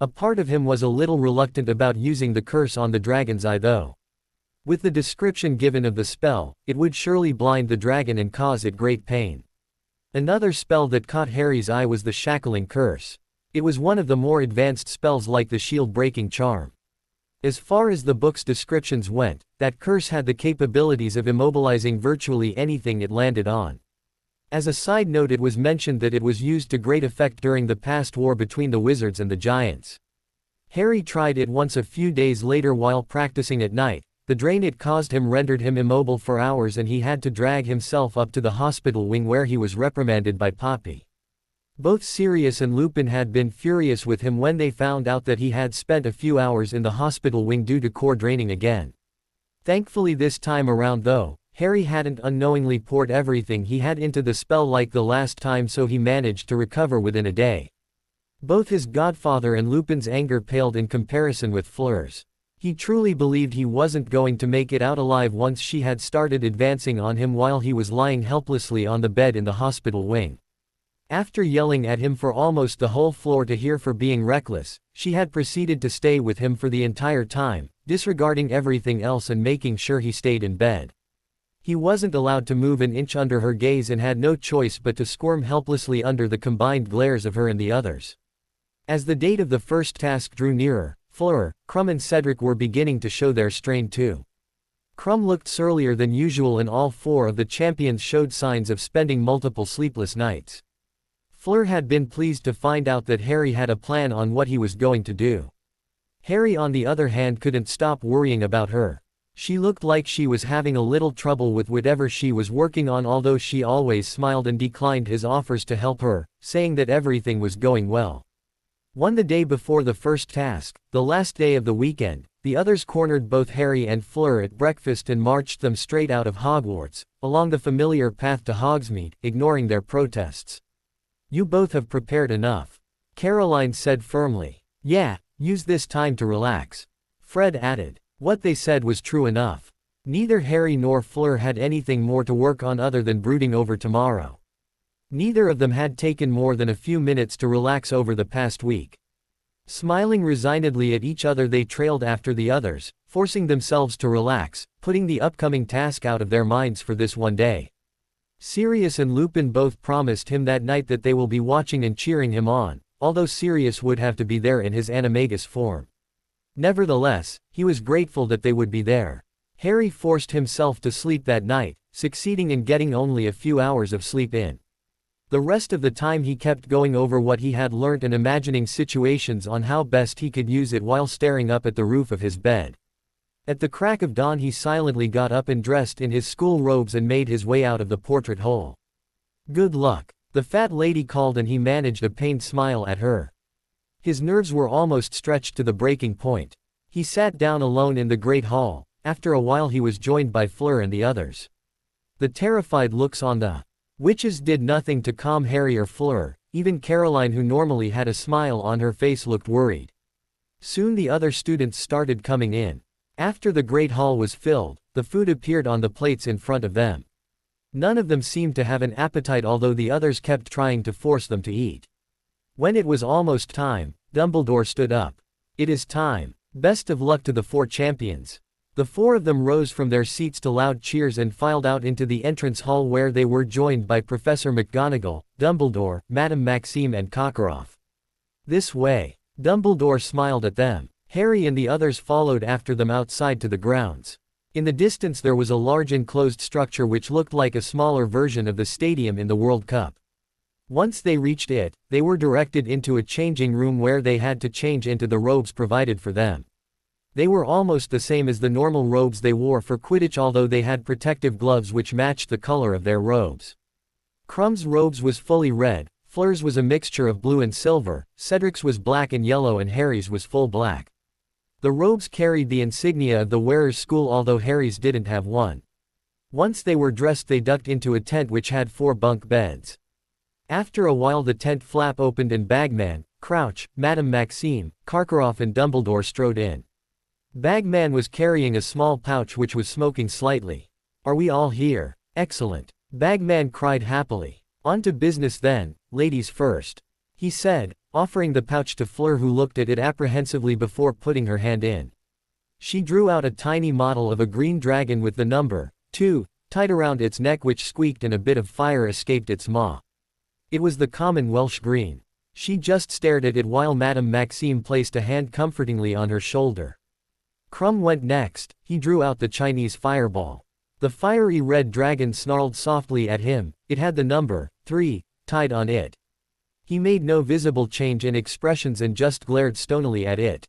Speaker 1: A part of him was a little reluctant about using the curse on the dragon's eye though. With the description given of the spell, it would surely blind the dragon and cause it great pain. Another spell that caught Harry's eye was the shackling curse. It was one of the more advanced spells like the shield-breaking charm. As far as the book's descriptions went, that curse had the capabilities of immobilizing virtually anything it landed on. As a side note, it was mentioned that it was used to great effect during the past war between the wizards and the giants. Harry tried it once a few days later while practicing at night. The drain it caused him rendered him immobile for hours and he had to drag himself up to the hospital wing where he was reprimanded by Poppy. Both Sirius and Lupin had been furious with him when they found out that he had spent a few hours in the hospital wing due to core draining again. Thankfully this time around though, Harry hadn't unknowingly poured everything he had into the spell like the last time, so he managed to recover within a day. Both his godfather and Lupin's anger paled in comparison with Fleur's. He truly believed he wasn't going to make it out alive once she had started advancing on him while he was lying helplessly on the bed in the hospital wing. After yelling at him for almost the whole floor to hear for being reckless, she had proceeded to stay with him for the entire time, disregarding everything else and making sure he stayed in bed. He wasn't allowed to move an inch under her gaze and had no choice but to squirm helplessly under the combined glares of her and the others. As the date of the first task drew nearer, Fleur, Krum and Cedric were beginning to show their strain too. Krum looked surlier than usual and all 4 of the champions showed signs of spending multiple sleepless nights. Fleur had been pleased to find out that Harry had a plan on what he was going to do. Harry on the other hand couldn't stop worrying about her. She looked like she was having a little trouble with whatever she was working on, although she always smiled and declined his offers to help her, saying that everything was going well. The day before the first task, the last day of the weekend, the others cornered both Harry and Fleur at breakfast and marched them straight out of Hogwarts, along the familiar path to Hogsmeade, ignoring their protests. "You both have prepared enough," Caroline said firmly. "Yeah, use this time to relax," Fred added. What they said was true enough. Neither Harry nor Fleur had anything more to work on other than brooding over tomorrow. Neither of them had taken more than a few minutes to relax over the past week. Smiling resignedly at each other, they trailed after the others, forcing themselves to relax, putting the upcoming task out of their minds for this one day. Sirius and Lupin both promised him that night that they will be watching and cheering him on, although Sirius would have to be there in his animagus form. Nevertheless, he was grateful that they would be there. Harry forced himself to sleep that night, succeeding in getting only a few hours of sleep in. The rest of the time he kept going over what he had learnt and imagining situations on how best he could use it while staring up at the roof of his bed. At the crack of dawn he silently got up and dressed in his school robes and made his way out of the portrait hole. "Good luck," the fat lady called, and he managed a pained smile at her. His nerves were almost stretched to the breaking point. He sat down alone in the great hall. After a while he was joined by Fleur and the others. The terrified looks on the witches did nothing to calm Harry or Fleur. Even Caroline, who normally had a smile on her face, looked worried. Soon the other students started coming in. After the great hall was filled, the food appeared on the plates in front of them. None of them seemed to have an appetite, although the others kept trying to force them to eat. When it was almost time, Dumbledore stood up. "It is time. Best of luck to the 4 champions." The 4 of them rose from their seats to loud cheers and filed out into the entrance hall, where they were joined by Professor McGonagall, Dumbledore, Madame Maxime and Karkaroff. "This way." Dumbledore smiled at them. Harry and the others followed after them outside to the grounds. In the distance there was a large enclosed structure which looked like a smaller version of the stadium in the World Cup. Once they reached it, they were directed into a changing room where they had to change into the robes provided for them. They were almost the same as the normal robes they wore for Quidditch, although they had protective gloves which matched the color of their robes. Krum's robes was fully red, Fleur's was a mixture of blue and silver, Cedric's was black and yellow and Harry's was full black. The robes carried the insignia of the wearer's school, although Harry's didn't have one. Once they were dressed, they ducked into a tent which had 4 bunk beds. After a while the tent flap opened and Bagman, Crouch, Madame Maxime, Karkaroff and Dumbledore strode in. Bagman was carrying a small pouch which was smoking slightly. "Are we all here? Excellent," Bagman cried happily. "On to business then, ladies first," he said, offering the pouch to Fleur, who looked at it apprehensively before putting her hand in. She drew out a tiny model of a green dragon with the number 2 tied around its neck, which squeaked and a bit of fire escaped its maw. It was the common Welsh green. She just stared at it while Madame Maxime placed a hand comfortingly on her shoulder. Krum went next. He drew out the Chinese fireball. The fiery red dragon snarled softly at him. It had the number 3 tied on it. He made no visible change in expressions and just glared stonily at it.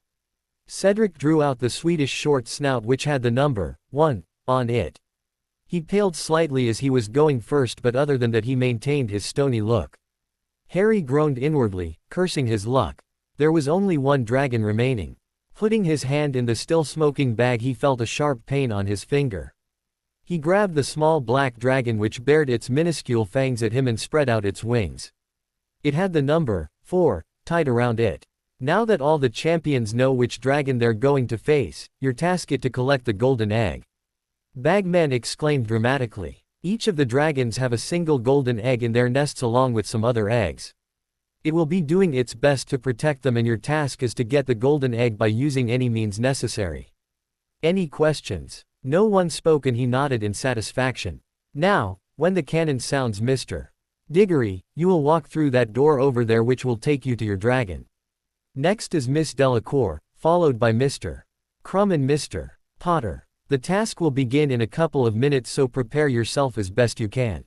Speaker 1: Cedric drew out the Swedish short snout which had the number 1 on it. He paled slightly as he was going first, but other than that he maintained his stony look. Harry groaned inwardly, cursing his luck. There was only one dragon remaining. Putting his hand in the still smoking bag, he felt a sharp pain on his finger. He grabbed the small black dragon which bared its minuscule fangs at him and spread out its wings. It had the number 4 tied around it. "Now that all the champions know which dragon they're going to face, your task is to collect the golden egg," Bagman exclaimed dramatically. "Each of the dragons have a single golden egg in their nests along with some other eggs. It will be doing its best to protect them, and your task is to get the golden egg by using any means necessary. Any questions?" No one spoke and he nodded in satisfaction. "Now, when the cannon sounds, Mr. Diggory, you will walk through that door over there which will take you to your dragon. Next is Miss Delacour, followed by Mr. Krum and Mr. Potter. The task will begin in a couple of minutes, so prepare yourself as best you can.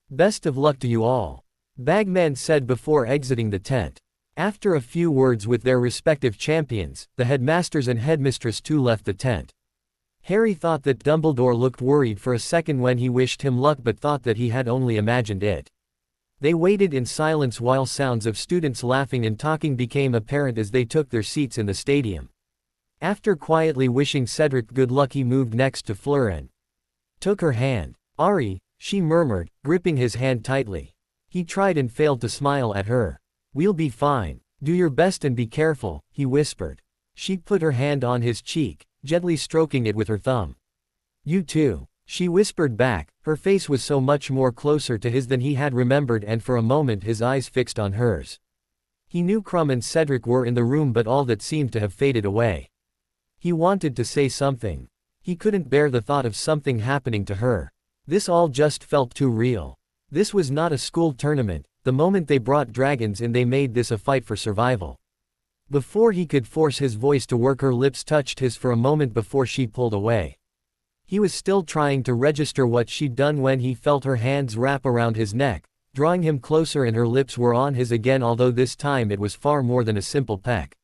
Speaker 1: Best of luck to you all," Bagman said before exiting the tent. After a few words with their respective champions, the headmasters and headmistress too left the tent. Harry thought that Dumbledore looked worried for a second when he wished him luck, but thought that he had only imagined it. They waited in silence while sounds of students laughing and talking became apparent as they took their seats in the stadium. After quietly wishing Cedric good luck, he moved next to Fleur and took her hand. "Ari," she murmured, gripping his hand tightly. He tried and failed to smile at her. "We'll be fine. Do your best and be careful," he whispered. She put her hand on his cheek, gently stroking it with her thumb. "You too," she whispered back. Her face was so much more closer to his than he had remembered, and for a moment his eyes fixed on hers. He knew Krum and Cedric were in the room, but all that seemed to have faded away. He wanted to say something. He couldn't bear the thought of something happening to her. This all just felt too real. This was not a school tournament. The moment they brought dragons in, they made this a fight for survival. Before he could force his voice to work, her lips touched his for a moment before she pulled away. He was still trying to register what she'd done when he felt her hands wrap around his neck, drawing him closer, and her lips were on his again, although this time it was far more than a simple peck.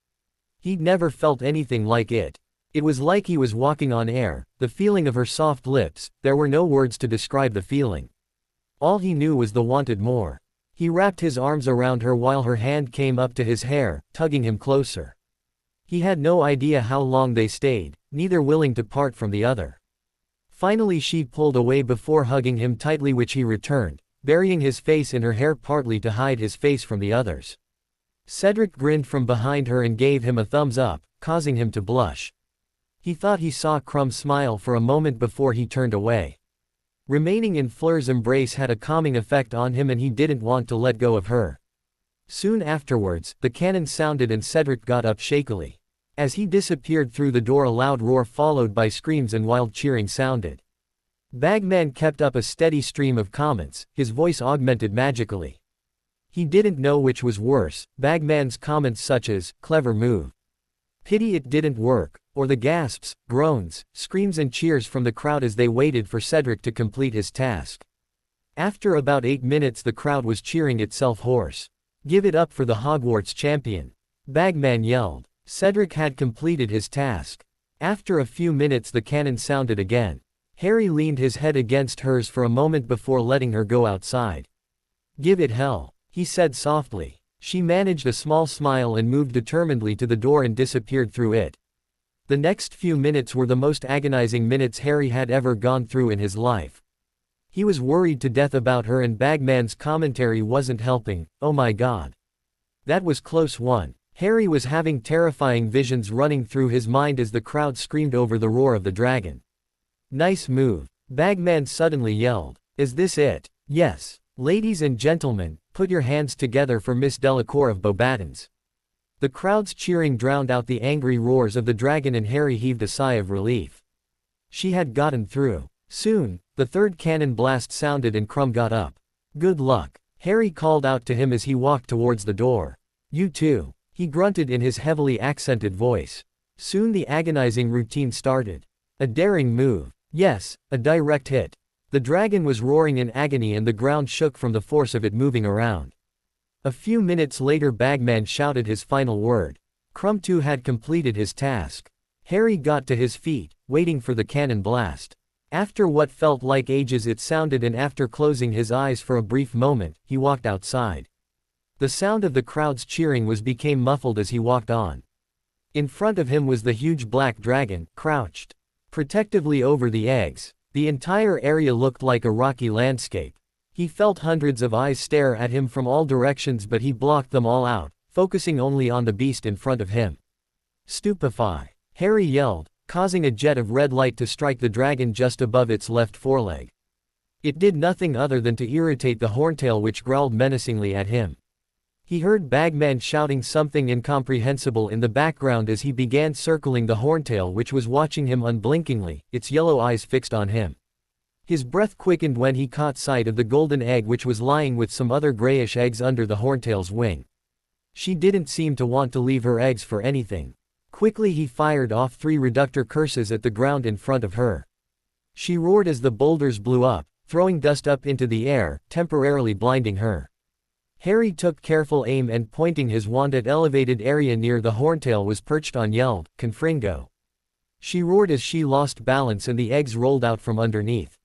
Speaker 1: He'd never felt anything like it. It was like he was walking on air, the feeling of her soft lips. There were no words to describe the feeling. All he knew was the wanted more. He wrapped his arms around her while her hand came up to his hair, tugging him closer. He had no idea how long they stayed, neither willing to part from the other. Finally she pulled away before hugging him tightly, which he returned, burying his face in her hair partly to hide his face from the others. Cedric grinned from behind her and gave him a thumbs up, causing him to blush. He thought he saw Krum smile for a moment before he turned away. Remaining in Fleur's embrace had a calming effect on him, and he didn't want to let go of her. Soon afterwards, the cannon sounded and Cedric got up shakily. As he disappeared through the door, a loud roar followed by screams and wild cheering sounded. Bagman kept up a steady stream of comments, his voice augmented magically. He didn't know which was worse, Bagman's comments such as, "Clever move. Pity it didn't work," or the gasps, groans, screams and cheers from the crowd as they waited for Cedric to complete his task. After about 8 minutes the crowd was cheering itself hoarse. "Give it up for the Hogwarts champion," Bagman yelled. Cedric had completed his task. After a few minutes the cannon sounded again. Harry leaned his head against hers for a moment before letting her go outside. "Give it hell," he said softly. She managed a small smile and moved determinedly to the door and disappeared through it. The next few minutes were the most agonizing minutes Harry had ever gone through in his life. He was worried to death about her, and Bagman's commentary wasn't helping. Oh my god. That was close one. Harry was having terrifying visions running through his mind as the crowd screamed over the roar of the dragon. Nice move. Bagman suddenly yelled. Is this it? Yes. Ladies and gentlemen, put your hands together for Miss Delacour of Beauxbatons. The crowd's cheering drowned out the angry roars of the dragon, and Harry heaved a sigh of relief. She had gotten through. Soon, the third cannon blast sounded and Crumb got up. Good luck. Harry called out to him as he walked towards the door. You too. He grunted in his heavily accented voice. Soon the agonizing routine started. A daring move. Yes, a direct hit. The dragon was roaring in agony and the ground shook from the force of it moving around. A few minutes later Bagman shouted his final word. Crumb too had completed his task. Harry got to his feet, waiting for the cannon blast. After what felt like ages it sounded, and after closing his eyes for a brief moment, he walked outside. The sound of the crowd's cheering became muffled as he walked on. In front of him was the huge black dragon, crouched protectively over the eggs. The entire area looked like a rocky landscape. He felt hundreds of eyes stare at him from all directions, but he blocked them all out, focusing only on the beast in front of him. Stupefy! Harry yelled, causing a jet of red light to strike the dragon just above its left foreleg. It did nothing other than to irritate the horntail, which growled menacingly at him. He heard Bagman shouting something incomprehensible in the background as he began circling the horntail, which was watching him unblinkingly, its yellow eyes fixed on him. His breath quickened when he caught sight of the golden egg, which was lying with some other grayish eggs under the horntail's wing. She didn't seem to want to leave her eggs for anything. Quickly he fired off 3 reductor curses at the ground in front of her. She roared as the boulders blew up, throwing dust up into the air, temporarily blinding her. Harry took careful aim and, pointing his wand at elevated area near the horntail was perched on, yelled, Confringo. She roared as she lost balance and the eggs rolled out from underneath.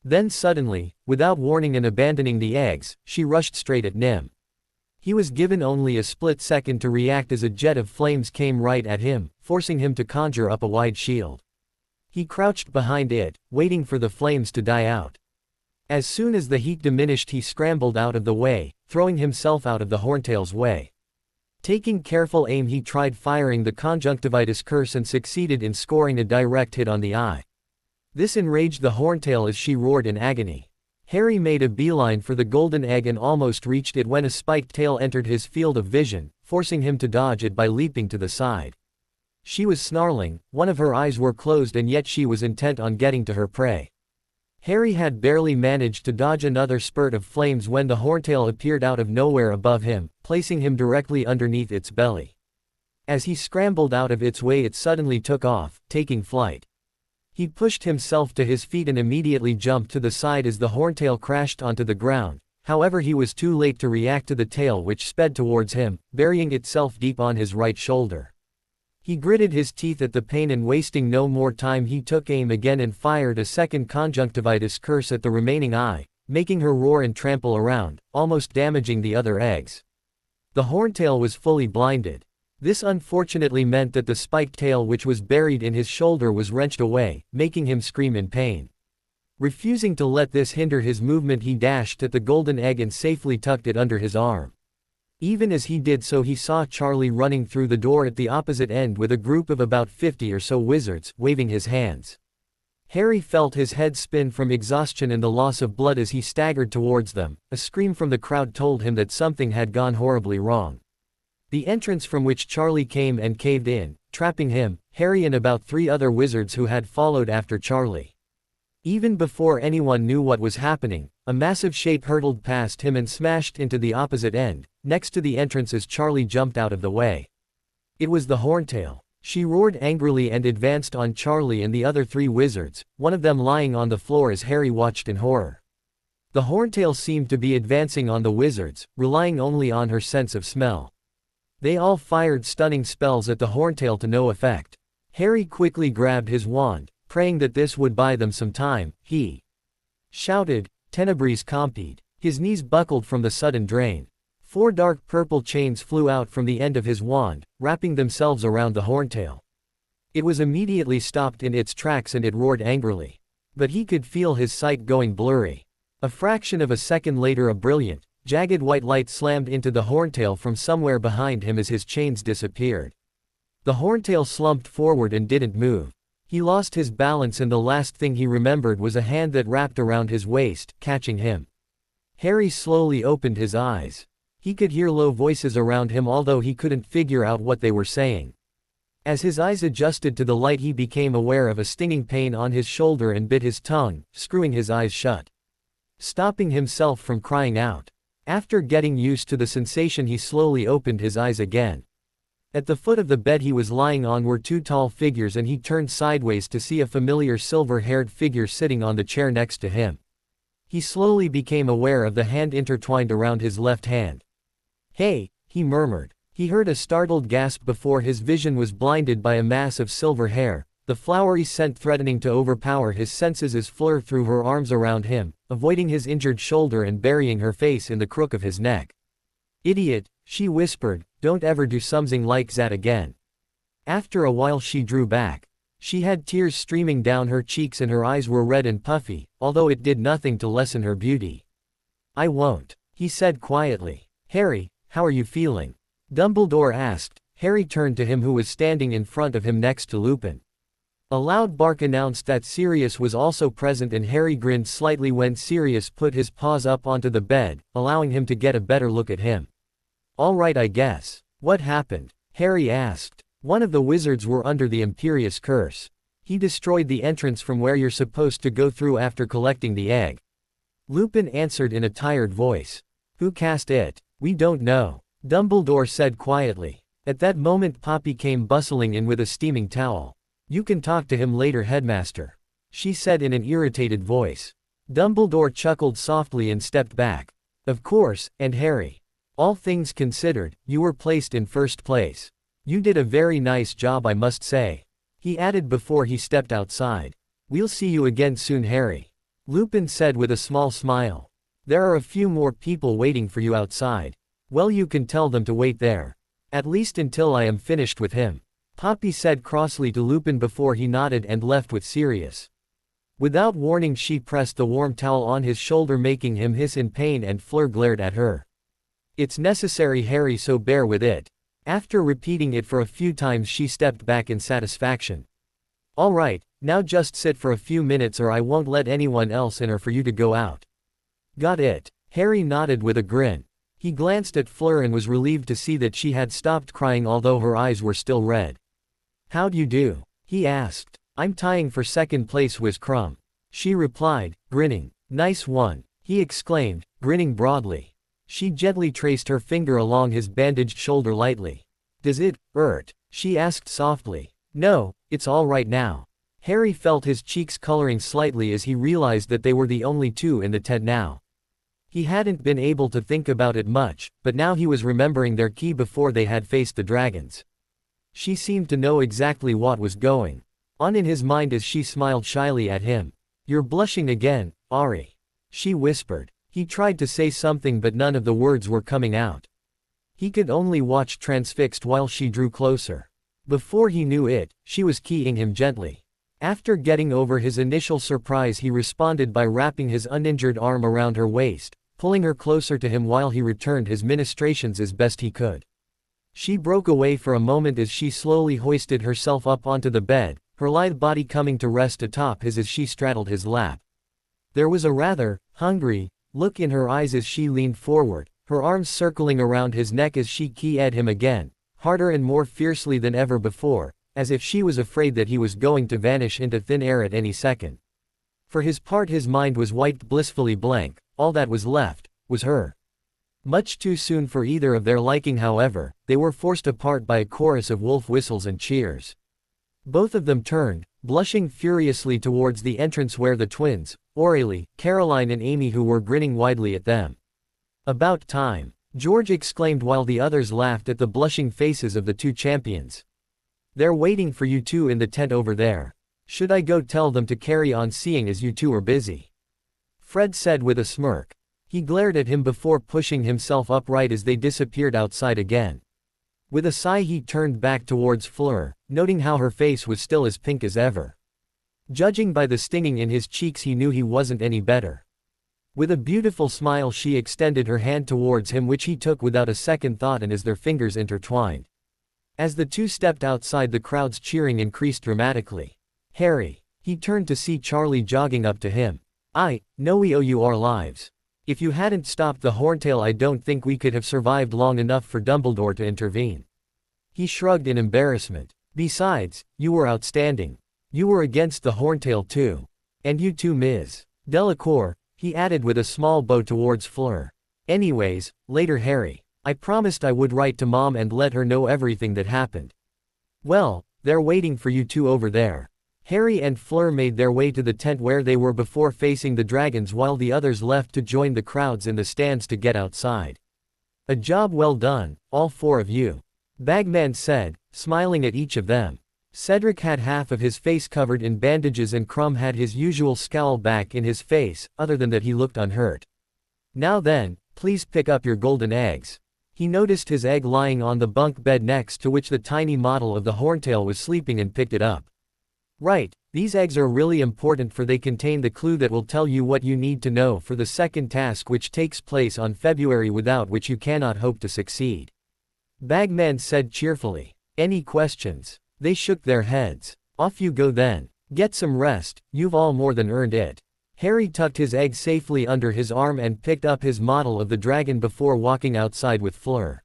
Speaker 1: Then suddenly, without warning and abandoning the eggs, she rushed straight at Nim. He was given only a split second to react as a jet of flames came right at him, forcing him to conjure up a wide shield. He crouched behind it, waiting for the flames to die out. As soon as the heat diminished he scrambled out of the way, throwing himself out of the horntail's way. Taking careful aim he tried firing the conjunctivitis curse and succeeded in scoring a direct hit on the eye. This enraged the horntail as she roared in agony. Harry made a beeline for the golden egg and almost reached it when a spiked tail entered his field of vision, forcing him to dodge it by leaping to the side. She was snarling, one of her eyes were closed, and yet she was intent on getting to her prey. Harry had barely managed to dodge another spurt of flames when the horntail appeared out of nowhere above him, placing him directly underneath its belly. As he scrambled out of its way it suddenly took off, taking flight. He pushed himself to his feet and immediately jumped to the side as the horntail crashed onto the ground. However, he was too late to react to the tail, which sped towards him, burying itself deep on his right shoulder. He gritted his teeth at the pain and, wasting no more time, he took aim again and fired a second conjunctivitis curse at the remaining eye, making her roar and trample around, almost damaging the other eggs. The horntail was fully blinded. This unfortunately meant that the spiked tail, which was buried in his shoulder, was wrenched away, making him scream in pain. Refusing to let this hinder his movement, he dashed at the golden egg and safely tucked it under his arm. Even as he did so, he saw Charlie running through the door at the opposite end with a group of about 50 or so wizards, waving his hands. Harry felt his head spin from exhaustion and the loss of blood as he staggered towards them. A scream from the crowd told him that something had gone horribly wrong. The entrance from which Charlie came and caved in, trapping him, Harry and about 3 other wizards who had followed after Charlie. Even before anyone knew what was happening, a massive shape hurtled past him and smashed into the opposite end, next to the entrance, as Charlie jumped out of the way. It was the horntail. She roared angrily and advanced on Charlie and the other 3 wizards, one of them lying on the floor as Harry watched in horror. The horntail seemed to be advancing on the wizards, relying only on her sense of smell. They all fired stunning spells at the horntail to no effect. Harry quickly grabbed his wand, praying that this would buy them some time. He shouted, Tenebris compede. His knees buckled from the sudden drain. 4 dark purple chains flew out from the end of his wand, wrapping themselves around the horntail. It was immediately stopped in its tracks and it roared angrily. But he could feel his sight going blurry. A fraction of a second later a brilliant, jagged white light slammed into the horntail from somewhere behind him as his chains disappeared. The horntail slumped forward and didn't move. He lost his balance and the last thing he remembered was a hand that wrapped around his waist, catching him. Harry slowly opened his eyes. He could hear low voices around him although he couldn't figure out what they were saying. As his eyes adjusted to the light he became aware of a stinging pain on his shoulder and bit his tongue, screwing his eyes shut, stopping himself from crying out. After getting used to the sensation he slowly opened his eyes again. At the foot of the bed he was lying on were 2 tall figures and he turned sideways to see a familiar silver-haired figure sitting on the chair next to him. He slowly became aware of the hand intertwined around his left hand. "Hey," he murmured. He heard a startled gasp before his vision was blinded by a mass of silver hair, the flowery scent threatening to overpower his senses as Fleur threw her arms around him, avoiding his injured shoulder and burying her face in the crook of his neck. "Idiot," she whispered, "don't ever do something like that again." After a while she drew back. She had tears streaming down her cheeks and her eyes were red and puffy, although it did nothing to lessen her beauty. "I won't," he said quietly. "Harry, how are you feeling?" Dumbledore asked. Harry turned to him who was standing in front of him next to Lupin. A loud bark announced that Sirius was also present and Harry grinned slightly when Sirius put his paws up onto the bed, allowing him to get a better look at him. "All right, I guess. What happened?" Harry asked. "One of the wizards were under the Imperious Curse. He destroyed the entrance from where you're supposed to go through after collecting the egg." Lupin answered in a tired voice. "Who cast it?" "We don't know," Dumbledore said quietly. At that moment Poppy came bustling in with a steaming towel. "You can talk to him later, Headmaster," she said in an irritated voice. Dumbledore chuckled softly and stepped back. "Of course, and Harry. All things considered, you were placed in first place. You did a very nice job, I must say," he added before he stepped outside. "We'll see you again soon, Harry," Lupin said with a small smile. "There are a few more people waiting for you outside. Well, you can tell them to wait there. At least until I am finished with him," Poppy said crossly to Lupin before he nodded and left with Sirius. Without warning she pressed the warm towel on his shoulder making him hiss in pain and Fleur glared at her. "It's necessary, Harry, so bear with it." After repeating it for a few times she stepped back in satisfaction. "All right, now just sit for a few minutes or I won't let anyone else in or for you to go out." "Got it." Harry nodded with a grin. He glanced at Fleur and was relieved to see that she had stopped crying although her eyes were still red. "How'd you do?" he asked. "I'm tying for second place, Whiz Crumb," she replied, grinning. "Nice one," he exclaimed, grinning broadly. She gently traced her finger along his bandaged shoulder lightly. "Does it hurt?" she asked softly. "No, it's all right now." Harry felt his cheeks coloring slightly as he realized that they were the only two in the tent now. He hadn't been able to think about it much, but now he was remembering their key before they had faced the dragons. She seemed to know exactly what was going on in his mind as she smiled shyly at him. "You're blushing again, Ari," she whispered. He tried to say something but none of the words were coming out. He could only watch transfixed while she drew closer. Before he knew it, she was keying him gently. After getting over his initial surprise he responded by wrapping his uninjured arm around her waist, pulling her closer to him while he returned his ministrations as best he could. She broke away for a moment as she slowly hoisted herself up onto the bed, her lithe body coming to rest atop his as she straddled his lap. There was a rather hungry look in her eyes as she leaned forward, her arms circling around his neck as she keyed him again, harder and more fiercely than ever before, as if she was afraid that he was going to vanish into thin air at any second. For his part his mind was wiped blissfully blank, all that was left was her. Much too soon for either of their liking, however, they were forced apart by a chorus of wolf whistles and cheers. Both of them turned, blushing furiously towards the entrance where the twins, Aurelie, Caroline and Amy, who were grinning widely at them. "About time," George exclaimed while the others laughed at the blushing faces of the two champions. "They're waiting for you two in the tent over there. Should I go tell them to carry on seeing as you two are busy?" Fred said with a smirk. He glared at him before pushing himself upright as they disappeared outside again. With a sigh he turned back towards Fleur, noting how her face was still as pink as ever. Judging by the stinging in his cheeks he knew he wasn't any better. With a beautiful smile she extended her hand towards him, which he took without a second thought, and as their fingers intertwined. As the two stepped outside, the crowd's cheering increased dramatically. "Harry." He turned to see Charlie jogging up to him. "I know we owe you our lives. If you hadn't stopped the Horntail I don't think we could have survived long enough for Dumbledore to intervene." He shrugged in embarrassment. "Besides, you were outstanding. You were against the Horntail too. And you too, Ms. Delacour," he added with a small bow towards Fleur. "Anyways, later Harry. I promised I would write to Mom and let her know everything that happened." "Well, they're waiting for you two over there." Harry and Fleur made their way to the tent where they were before facing the dragons, while the others left to join the crowds in the stands to get outside. "A job well done, all four of you," Bagman said, smiling at each of them. Cedric had half of his face covered in bandages and Crumb had his usual scowl back in his face, other than that he looked unhurt. "Now then, please pick up your golden eggs." He noticed his egg lying on the bunk bed next to which the tiny model of the Horntail was sleeping and picked it up. "Right, these eggs are really important, for they contain the clue that will tell you what you need to know for the second task, which takes place on February, without which you cannot hope to succeed," Bagman said cheerfully. "Any questions?" They shook their heads. "Off you go then. Get some rest, you've all more than earned it." Harry tucked his egg safely under his arm and picked up his model of the dragon before walking outside with Fleur.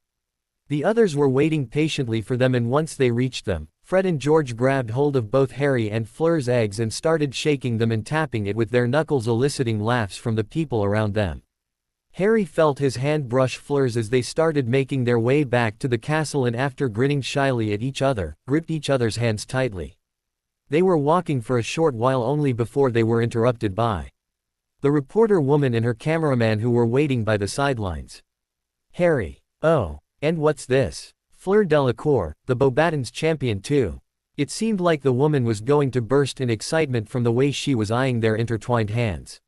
Speaker 1: The others were waiting patiently for them, and once they reached them, Fred and George grabbed hold of both Harry and Fleur's eggs and started shaking them and tapping it with their knuckles, eliciting laughs from the people around them. Harry felt his hand brush Fleur's as they started making their way back to the castle, and after grinning shyly at each other, gripped each other's hands tightly. They were walking for a short while only before they were interrupted by the reporter woman and her cameraman, who were waiting by the sidelines. "Harry. Oh. And what's this?" "Fleur Delacour, the Beauxbatons champion too." It seemed like the woman was going to burst in excitement from the way she was eyeing their intertwined hands.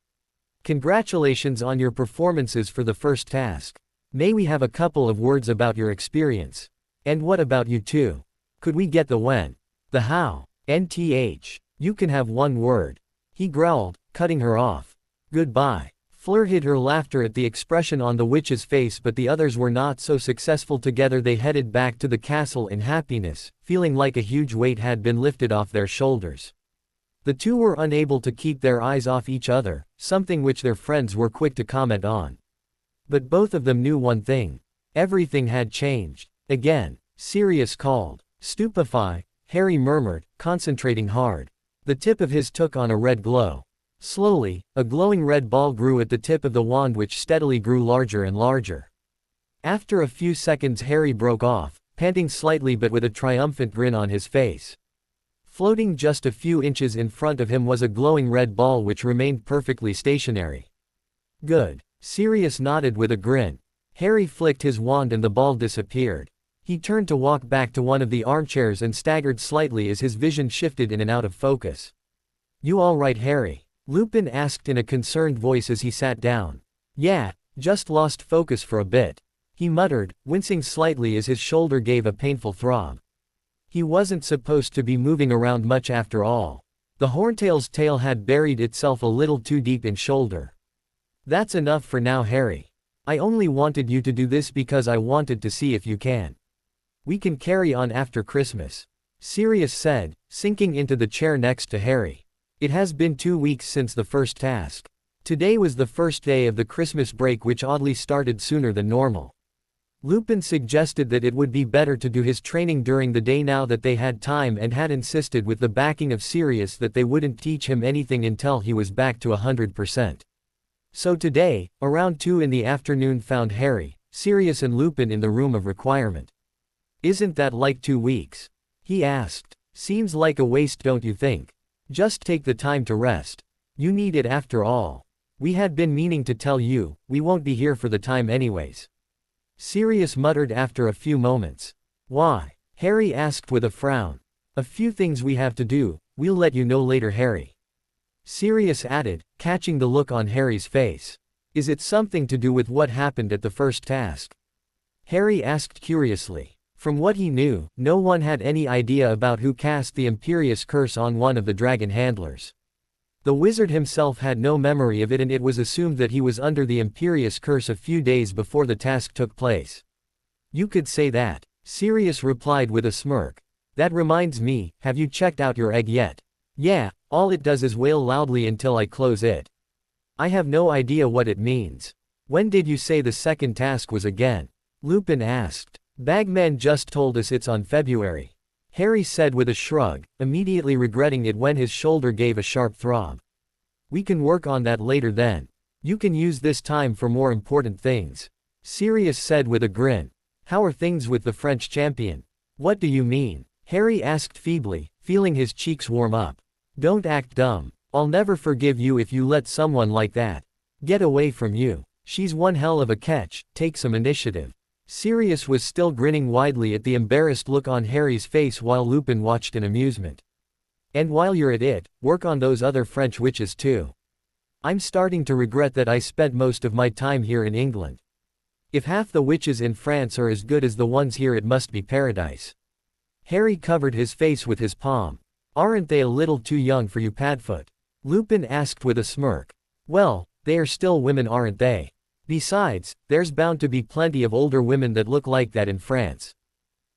Speaker 1: "Congratulations on your performances for the first task. May we have a couple of words about your experience? And what about you two? Could we get the when? The how? NTH. You can have one word," he growled, cutting her off. "Goodbye." Fleur hid her laughter at the expression on the witch's face, but the others were not so successful. Together they headed back to the castle in happiness, feeling like a huge weight had been lifted off their shoulders. The two were unable to keep their eyes off each other, something which their friends were quick to comment on. But both of them knew one thing. Everything had changed. Again. Sirius called. "Stupefy," Harry murmured, concentrating hard. The tip of his took on a red glow. Slowly, a glowing red ball grew at the tip of the wand, which steadily grew larger and larger. After a few seconds Harry broke off, panting slightly but with a triumphant grin on his face. Floating just a few inches in front of him was a glowing red ball which remained perfectly stationary. "Good." Sirius nodded with a grin. Harry flicked his wand and the ball disappeared. He turned to walk back to one of the armchairs and staggered slightly as his vision shifted in and out of focus. "You all right, Harry?" Lupin asked in a concerned voice as he sat down. "Yeah, just lost focus for a bit," he muttered, wincing slightly as his shoulder gave a painful throb. He wasn't supposed to be moving around much after all. The Horntail's tail had buried itself a little too deep in shoulder. "That's enough for now, Harry. I only wanted you to do this because I wanted to see if you can. We can carry on after Christmas," Sirius said, sinking into the chair next to Harry. "It has been 2 weeks since the first task. Today was the first day of the Christmas break, which oddly started sooner than normal." Lupin suggested that it would be better to do his training during the day now that they had time, and had insisted with the backing of Sirius that they wouldn't teach him anything until he was back to 100%. So today, around 2 in the afternoon, found Harry, Sirius and Lupin in the room of requirement. "Isn't that like 2 weeks?" he asked. "Seems like a waste, don't you think? Just take the time to rest. You need it after all. We had been meaning to tell you, we won't be here for the time anyways," Sirius muttered after a few moments. "Why?" Harry asked with a frown. "A few things we have to do, we'll let you know later, Harry," Sirius added, catching the look on Harry's face. Is it something to do with what happened at the first task? Harry asked curiously. From what he knew, no one had any idea about who cast the Imperious Curse on one of the dragon handlers. The wizard himself had no memory of it, and it was assumed that he was under the Imperious Curse a few days before the task took place. You could say that, Sirius replied with a smirk. That reminds me, have you checked out your egg yet? Yeah, all it does is wail loudly until I close it. I have no idea what it means. When did you say the second task was again? Lupin asked. Bagman just told us it's on February. Harry said with a shrug, immediately regretting it when his shoulder gave a sharp throb. We can work on that later then. You can use this time for more important things. Sirius said with a grin. How are things with the French champion? What do you mean? Harry asked feebly, feeling his cheeks warm up. Don't act dumb. I'll never forgive you if you let someone like that get away from you. She's one hell of a catch, take some initiative. Sirius was still grinning widely at the embarrassed look on Harry's face while Lupin watched in amusement. And while you're at it, work on those other French witches too. I'm starting to regret that I spent most of my time here in England. If half the witches in France are as good as the ones here, it must be paradise. Harry covered his face with his palm. Aren't they a little too young for you, Padfoot? Lupin asked with a smirk. Well, they are still women, aren't they? Besides, there's bound to be plenty of older women that look like that in France.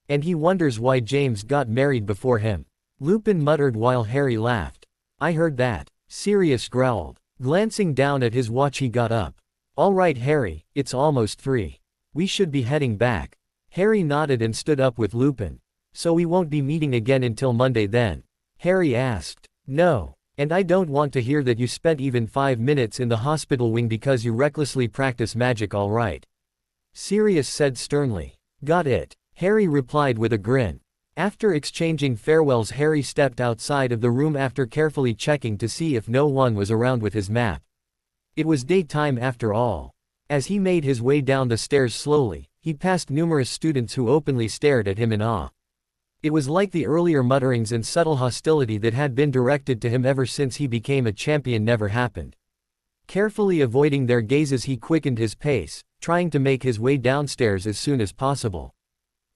Speaker 1: And he wonders why James got married before him. Lupin muttered while Harry laughed. I heard that. Sirius growled. Glancing down at his watch, he got up. All right, Harry, it's almost 3. We should be heading back. Harry nodded and stood up with Lupin. So we won't be meeting again until Monday then? Harry asked. No. And I don't want to hear that you spent even 5 minutes in the hospital wing because you recklessly practice magic, all right? Sirius said sternly. Got it. Harry replied with a grin. After exchanging farewells, Harry stepped outside of the room after carefully checking to see if no one was around with his map. It was daytime after all. As he made his way down the stairs slowly, he passed numerous students who openly stared at him in awe. It was like the earlier mutterings and subtle hostility that had been directed to him ever since he became a champion never happened. Carefully avoiding their gazes, he quickened his pace, trying to make his way downstairs as soon as possible.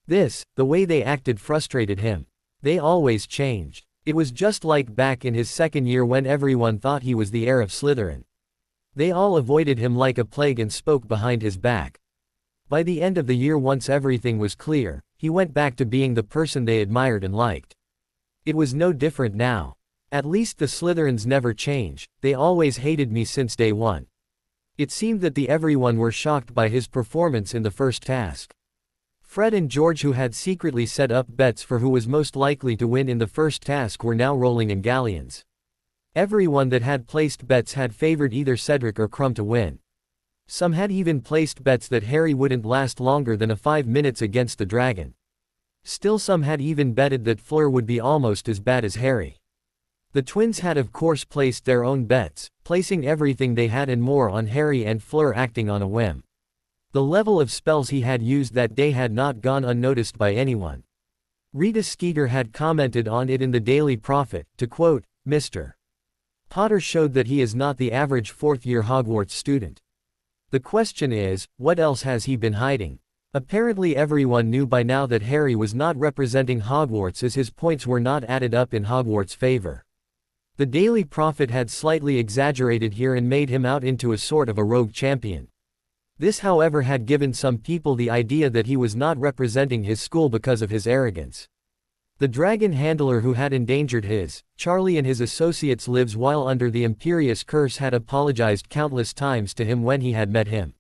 Speaker 1: The way they acted frustrated him. They always changed. It was just like back in his second year when everyone thought he was the heir of Slytherin. They all avoided him like a plague and spoke behind his back. By the end of the year, once everything was clear, he went back to being the person they admired and liked. It was no different now. At least the Slytherins never change, they always hated me since day one. It seemed that everyone were shocked by his performance in the first task. Fred and George, who had secretly set up bets for who was most likely to win in the first task, were now rolling in galleons. Everyone that had placed bets had favored either Cedric or Krum to win. Some had even placed bets that Harry wouldn't last longer than 5 minutes against the dragon. Still, some had even betted that Fleur would be almost as bad as Harry. The twins had of course placed their own bets, placing everything they had and more on Harry and Fleur, acting on a whim. The level of spells he had used that day had not gone unnoticed by anyone. Rita Skeeter had commented on it in the Daily Prophet, to quote, Mr. Potter showed that he is not the average fourth-year Hogwarts student. The question is, what else has he been hiding? Apparently everyone knew by now that Harry was not representing Hogwarts, as his points were not added up in Hogwarts' favor. The Daily Prophet had slightly exaggerated here and made him out into a sort of a rogue champion. This, however, had given some people the idea that he was not representing his school because of his arrogance. The dragon handler who had endangered Charlie and his associates' lives while under the Imperious Curse had apologized countless times to him when he had met him.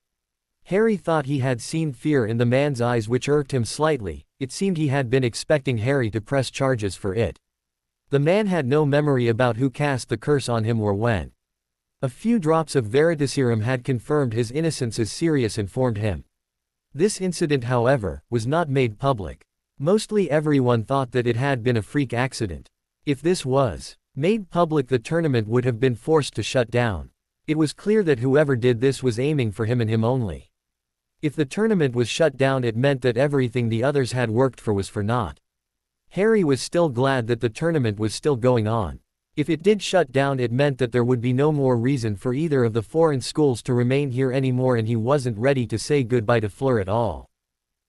Speaker 1: Harry thought he had seen fear in the man's eyes, which irked him slightly. It seemed he had been expecting Harry to press charges for it. The man had no memory about who cast the curse on him or when. A few drops of Veritaserum had confirmed his innocence, as Sirius informed him. This incident, however, was not made public. Mostly everyone thought that it had been a freak accident. If this was made public, the tournament would have been forced to shut down. It was clear that whoever did this was aiming for him and him only. If the tournament was shut down, it meant that everything the others had worked for was for naught. Harry was still glad that the tournament was still going on. If it did shut down, it meant that there would be no more reason for either of the foreign schools to remain here anymore, and he wasn't ready to say goodbye to Fleur at all.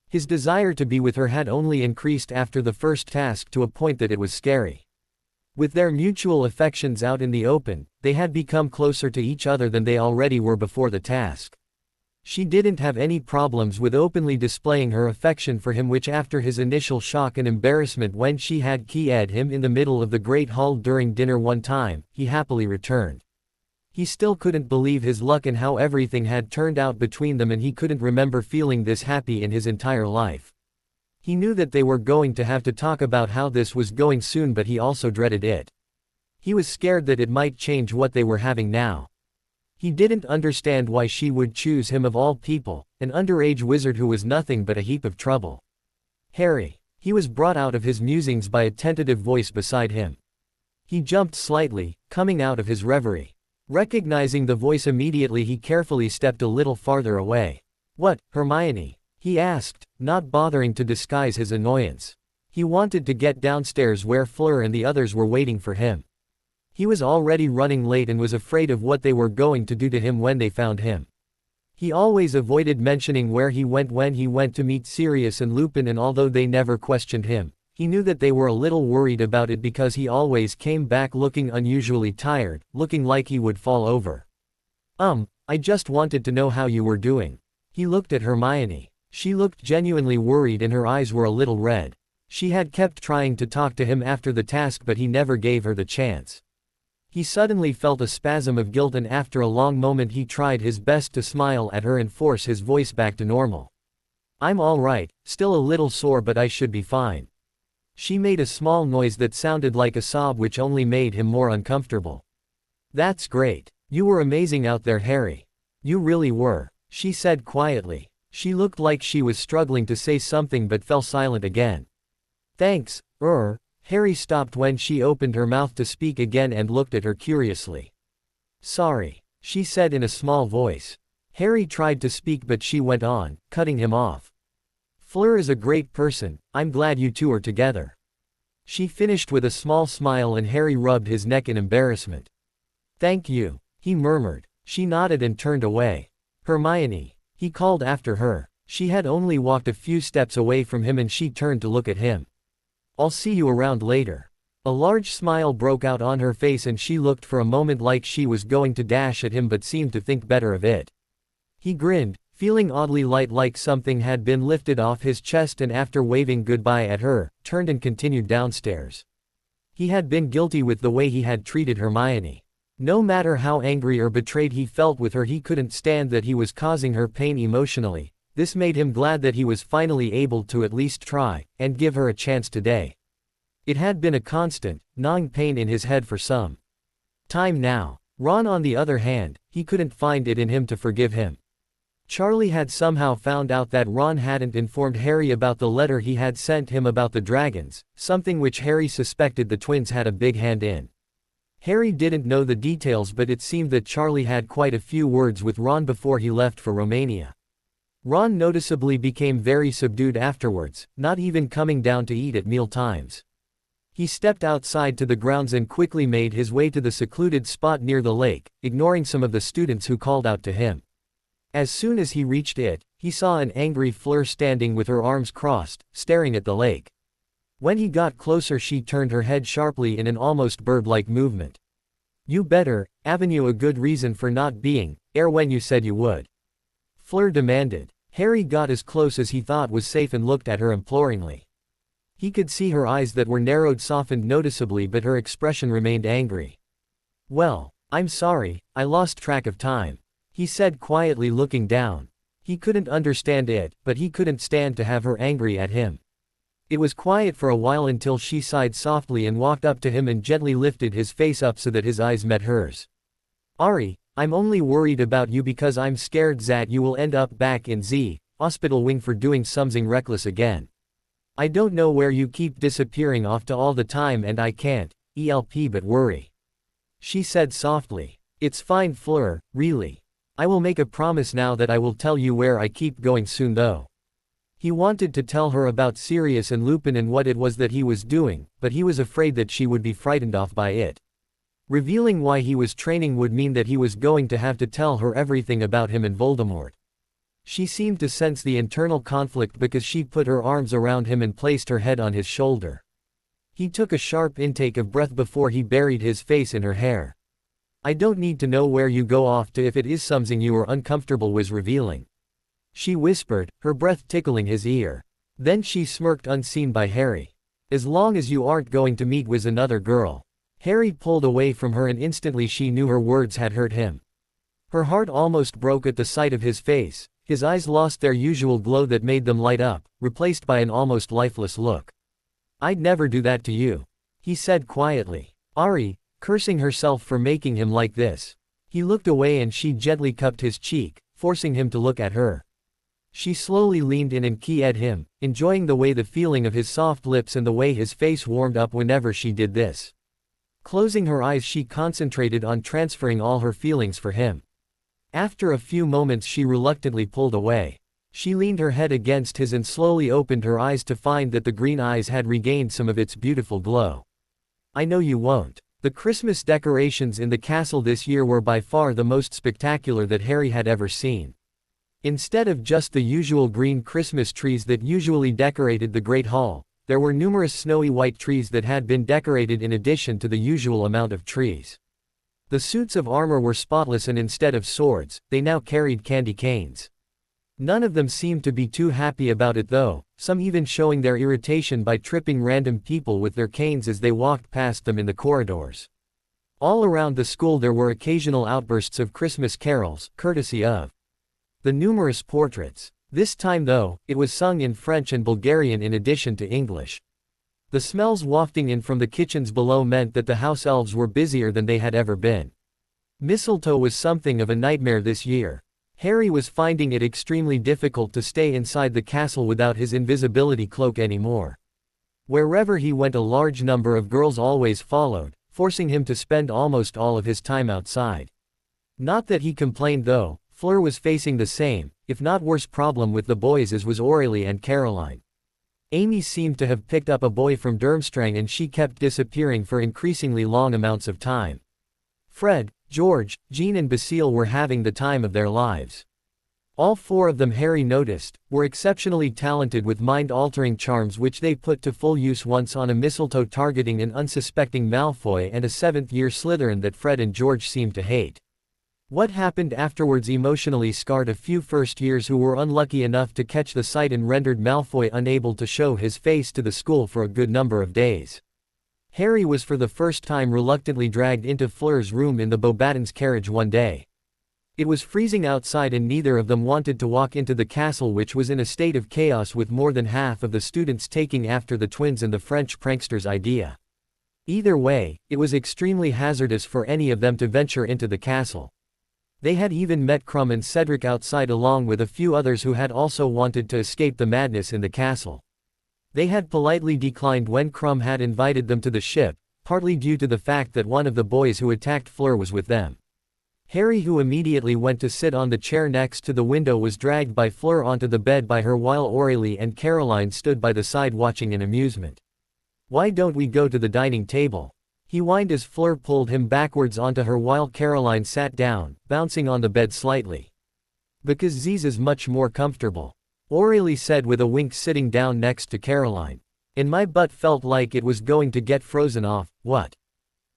Speaker 1: His desire to be with her had only increased after the first task to a point that it was scary. With their mutual affections out in the open, they had become closer to each other than they already were before the task. She didn't have any problems with openly displaying her affection for him, which after his initial shock and embarrassment when she had keyed him in the middle of the Great Hall during dinner one time, he happily returned. He still couldn't believe his luck and how everything had turned out between them, and he couldn't remember feeling this happy in his entire life. He knew that they were going to have to talk about how this was going soon, but he also dreaded it. He was scared that it might change what they were having now. He didn't understand why she would choose him of all people, an underage wizard who was nothing but a heap of trouble. Harry. He was brought out of his musings by a tentative voice beside him. He jumped slightly, coming out of his reverie. Recognizing the voice immediately, he carefully stepped a little farther away. "What, Hermione?" he asked, not bothering to disguise his annoyance. He wanted to get downstairs where Fleur and the others were waiting for him. He was already running late and was afraid of what they were going to do to him when they found him. He always avoided mentioning where he went when he went to meet Sirius and Lupin, and although they never questioned him, he knew that they were a little worried about it because he always came back looking unusually tired, looking like he would fall over. I just wanted to know how you were doing." He looked at Hermione. She looked genuinely worried and her eyes were a little red. She had kept trying to talk to him after the task, but he never gave her the chance. He suddenly felt a spasm of guilt, and after a long moment he tried his best to smile at her and force his voice back to normal. "I'm all right, still a little sore, but I should be fine." She made a small noise that sounded like a sob, which only made him more uncomfortable. "That's great. You were amazing out there, Harry. You really were," she said quietly. She looked like she was struggling to say something but fell silent again. "Thanks, Harry stopped when she opened her mouth to speak again and looked at her curiously. "Sorry," she said in a small voice. Harry tried to speak, but she went on, cutting him off. "Fleur is a great person, I'm glad you two are together." She finished with a small smile, and Harry rubbed his neck in embarrassment. "Thank you," he murmured. She nodded and turned away. "Hermione," he called after her. She had only walked a few steps away from him and she turned to look at him. "I'll see you around later." A large smile broke out on her face and she looked for a moment like she was going to dash at him, but seemed to think better of it. He grinned, feeling oddly light, like something had been lifted off his chest, and after waving goodbye at her, turned and continued downstairs. He had been guilty with the way he had treated Hermione. No matter how angry or betrayed he felt with her, he couldn't stand that he was causing her pain emotionally. This made him glad that he was finally able to at least try and give her a chance today. It had been a constant, gnawing pain in his head for some time now. Ron, on the other hand, he couldn't find it in him to forgive him. Charlie had somehow found out that Ron hadn't informed Harry about the letter he had sent him about the dragons, something which Harry suspected the twins had a big hand in. Harry didn't know the details, but it seemed that Charlie had quite a few words with Ron before he left for Romania. Ron noticeably became very subdued afterwards, not even coming down to eat at meal times. He stepped outside to the grounds and quickly made his way to the secluded spot near the lake, ignoring some of the students who called out to him. As soon as he reached it, he saw an angry Fleur standing with her arms crossed, staring at the lake. When he got closer, she turned her head sharply in an almost bird-like movement. "You better, haven't you a good reason for not being here when you said you would?" Fleur demanded. Harry got as close as he thought was safe and looked at her imploringly. He could see her eyes that were narrowed softened noticeably, but her expression remained angry. "Well, I'm sorry, I lost track of time," he said quietly, looking down. He couldn't understand it, but he couldn't stand to have her angry at him. It was quiet for a while until she sighed softly and walked up to him and gently lifted his face up so that his eyes met hers. "Ari, I'm only worried about you because I'm scared that you will end up back in the hospital wing for doing something reckless again. I don't know where you keep disappearing off to all the time and I can't help but worry," she said softly. "It's fine, Fleur, really. I will make a promise now that I will tell you where I keep going soon though." He wanted to tell her about Sirius and Lupin and what it was that he was doing, but he was afraid that she would be frightened off by it. Revealing why he was training would mean that he was going to have to tell her everything about him and Voldemort. She seemed to sense the internal conflict because she put her arms around him and placed her head on his shoulder. He took a sharp intake of breath before he buried his face in her hair. "I don't need to know where you go off to if it is something you are uncomfortable with revealing," she whispered, her breath tickling his ear. Then she smirked, unseen by Harry. "As long as you aren't going to meet with another girl." Harry pulled away from her and instantly she knew her words had hurt him. Her heart almost broke at the sight of his face. His eyes lost their usual glow that made them light up, replaced by an almost lifeless look. "I'd never do that to you," he said quietly. Ari, cursing herself for making him like this. He looked away and she gently cupped his cheek, forcing him to look at her. She slowly leaned in and kissed him, enjoying the way the feeling of his soft lips and the way his face warmed up whenever she did this. Closing her eyes, she concentrated on transferring all her feelings for him. After a few moments she reluctantly pulled away. She leaned her head against his and slowly opened her eyes to find that the green eyes had regained some of its beautiful glow. "I know you won't." The Christmas decorations in the castle this year were by far the most spectacular that Harry had ever seen. Instead of just the usual green Christmas trees that usually decorated the Great Hall, there were numerous snowy white trees that had been decorated in addition to the usual amount of trees. The suits of armor were spotless and instead of swords, they now carried candy canes. None of them seemed to be too happy about it though, some even showing their irritation by tripping random people with their canes as they walked past them in the corridors. All around the school there were occasional outbursts of Christmas carols, courtesy of the numerous portraits. This time though, it was sung in French and Bulgarian in addition to English. The smells wafting in from the kitchens below meant that the house elves were busier than they had ever been. Mistletoe was something of a nightmare this year. Harry was finding it extremely difficult to stay inside the castle without his invisibility cloak anymore. Wherever he went, a large number of girls always followed, forcing him to spend almost all of his time outside. Not that he complained though. Fleur was facing the same, if not worse problem with the boys as was Aurelie and Caroline. Amy seemed to have picked up a boy from Durmstrang and she kept disappearing for increasingly long amounts of time. Fred, George, Jean and Basile were having the time of their lives. All four of them, Harry noticed, were exceptionally talented with mind-altering charms which they put to full use once on a mistletoe targeting an unsuspecting Malfoy and a 7th-year Slytherin that Fred and George seemed to hate. What happened afterwards emotionally scarred a few first years who were unlucky enough to catch the sight and rendered Malfoy unable to show his face to the school for a good number of days. Harry was for the first time reluctantly dragged into Fleur's room in the Beauxbatons carriage one day. It was freezing outside and neither of them wanted to walk into the castle, which was in a state of chaos with more than half of the students taking after the twins and the French prankster's idea. Either way, it was extremely hazardous for any of them to venture into the castle. They had even met Krum and Cedric outside along with a few others who had also wanted to escape the madness in the castle. They had politely declined when Krum had invited them to the ship, partly due to the fact that one of the boys who attacked Fleur was with them. Harry, who immediately went to sit on the chair next to the window, was dragged by Fleur onto the bed by her while Aurelie and Caroline stood by the side watching in amusement. "Why don't we go to the dining table?" he whined as Fleur pulled him backwards onto her while Caroline sat down, bouncing on the bed slightly. "Because Z's is much more comfortable," Aurelie said with a wink, sitting down next to Caroline. "And my butt felt like it was going to get frozen off." "What?"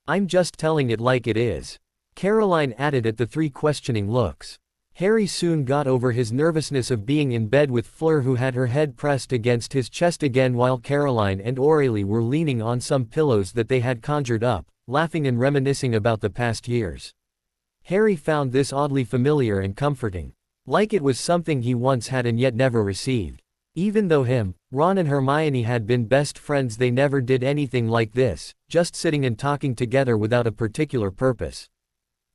Speaker 1: "I'm just telling it like it is," Caroline added at the three questioning looks. Harry soon got over his nervousness of being in bed with Fleur, who had her head pressed against his chest again while Caroline and Aurelie were leaning on some pillows that they had conjured up, laughing and reminiscing about the past years. Harry found this oddly familiar and comforting. Like it was something he once had and yet never received. Even though Ron and Hermione had been best friends, they never did anything like this, just sitting and talking together without a particular purpose.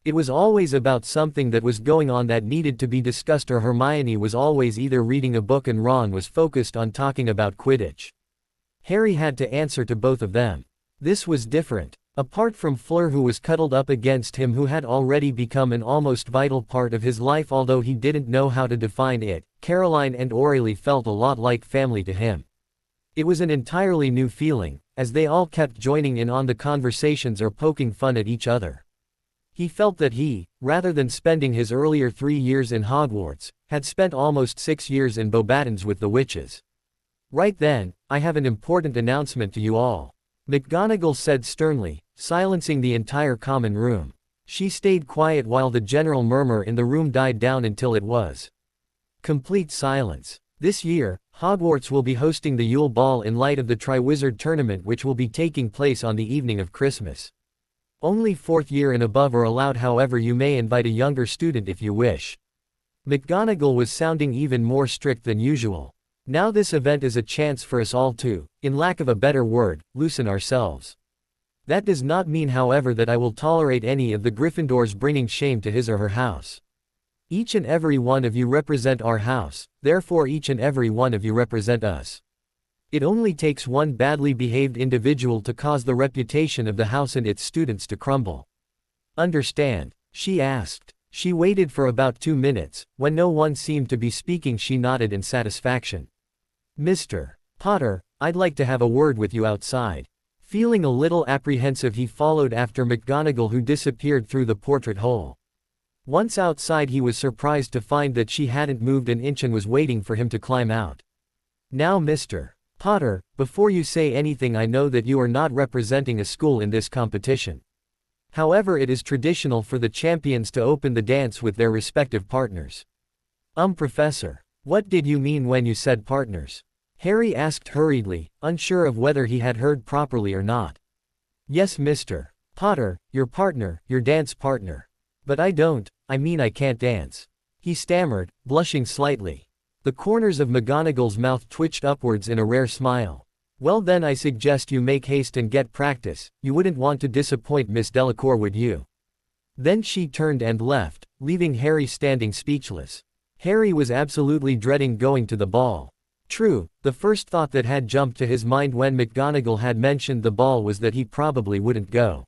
Speaker 1: It was always about something that was going on that needed to be discussed, or Hermione was always either reading a book and Ron was focused on talking about Quidditch. Harry had to answer to both of them. This was different. Apart from Fleur, who was cuddled up against him, who had already become an almost vital part of his life although he didn't know how to define it, Caroline and Aurelie felt a lot like family to him. It was an entirely new feeling, as they all kept joining in on the conversations or poking fun at each other. He felt that he, rather than spending his earlier 3 years in Hogwarts, had spent almost 6 years in Beauxbatons with the witches. Right then, I have an important announcement to you all, McGonagall said sternly, silencing the entire common room. She stayed quiet while the general murmur in the room died down until it was complete silence. This year, Hogwarts will be hosting the Yule Ball in light of the Triwizard Tournament, which will be taking place on the evening of Christmas. Only 4th year and above are allowed, however you may invite a younger student if you wish. McGonagall was sounding even more strict than usual. Now this event is a chance for us all to, in lack of a better word, loosen ourselves. That does not mean, however, that I will tolerate any of the Gryffindors bringing shame to his or her house. Each and every one of you represent our house, therefore each and every one of you represent us. It only takes one badly behaved individual to cause the reputation of the house and its students to crumble. Understand? She asked. She waited for about 2 minutes. When no one seemed to be speaking, she nodded in satisfaction. Mr. Potter, I'd like to have a word with you outside. Feeling a little apprehensive, he followed after McGonagall, who disappeared through the portrait hole. Once outside, he was surprised to find that she hadn't moved an inch and was waiting for him to climb out. Now Mr. Potter, before you say anything, I know that you are not representing a school in this competition. However, it is traditional for the champions to open the dance with their respective partners. Professor, what did you mean when you said partners? Harry asked hurriedly, unsure of whether he had heard properly or not. Yes, Mr. Potter, your partner, your dance partner. But I mean I can't dance. He stammered, blushing slightly. The corners of McGonagall's mouth twitched upwards in a rare smile. Well then, I suggest you make haste and get practice. You wouldn't want to disappoint Miss Delacour, would you? Then she turned and left, leaving Harry standing speechless. Harry was absolutely dreading going to the ball. True, the first thought that had jumped to his mind when McGonagall had mentioned the ball was that he probably wouldn't go.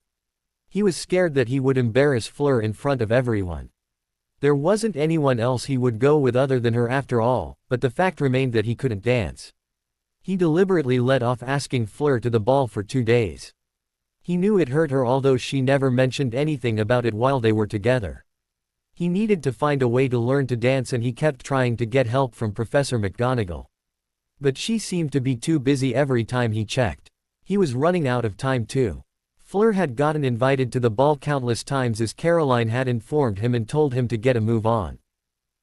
Speaker 1: He was scared that he would embarrass Fleur in front of everyone. There wasn't anyone else he would go with other than her after all, but the fact remained that he couldn't dance. He deliberately let off asking Fleur to the ball for 2 days. He knew it hurt her, although she never mentioned anything about it while they were together. He needed to find a way to learn to dance, and he kept trying to get help from Professor McGonagall. But she seemed to be too busy every time he checked. He was running out of time too. Fleur had gotten invited to the ball countless times, as Caroline had informed him and told him to get a move on.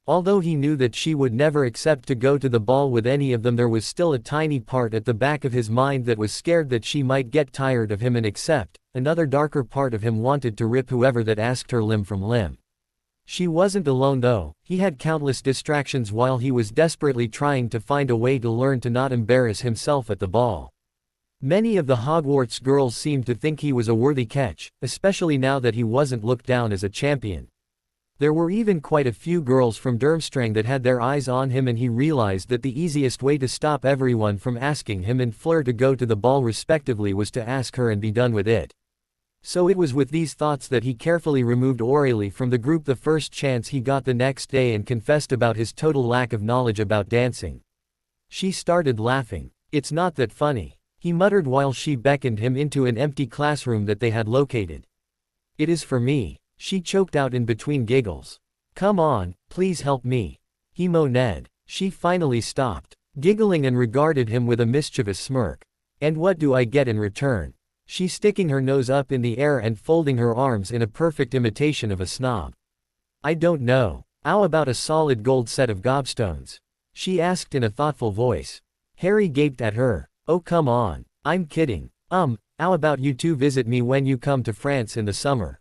Speaker 1: Although he knew that she would never accept to go to the ball with any of them, there was still a tiny part at the back of his mind that was scared that she might get tired of him and accept. Another darker part of him wanted to rip whoever that asked her limb from limb. She wasn't alone though. He had countless distractions while he was desperately trying to find a way to learn to not embarrass himself at the ball. Many of the Hogwarts girls seemed to think he was a worthy catch, especially now that he wasn't looked down as a champion. There were even quite a few girls from Durmstrang that had their eyes on him, and he realized that the easiest way to stop everyone from asking him and Fleur to go to the ball respectively was to ask her and be done with it. So it was with these thoughts that he carefully removed Aurelie from the group the first chance he got the next day and confessed about his total lack of knowledge about dancing. She started laughing. It's not that funny, he muttered while she beckoned him into an empty classroom that they had located. It is for me, she choked out in between giggles. Come on, please help me, he moaned. She finally stopped giggling and regarded him with a mischievous smirk. And what do I get in return? She sticking her nose up in the air and folding her arms in a perfect imitation of a snob. I don't know. How about a solid gold set of gobstones? She asked in a thoughtful voice. Harry gaped at her. Oh come on, I'm kidding. How about you two visit me when you come to France in the summer?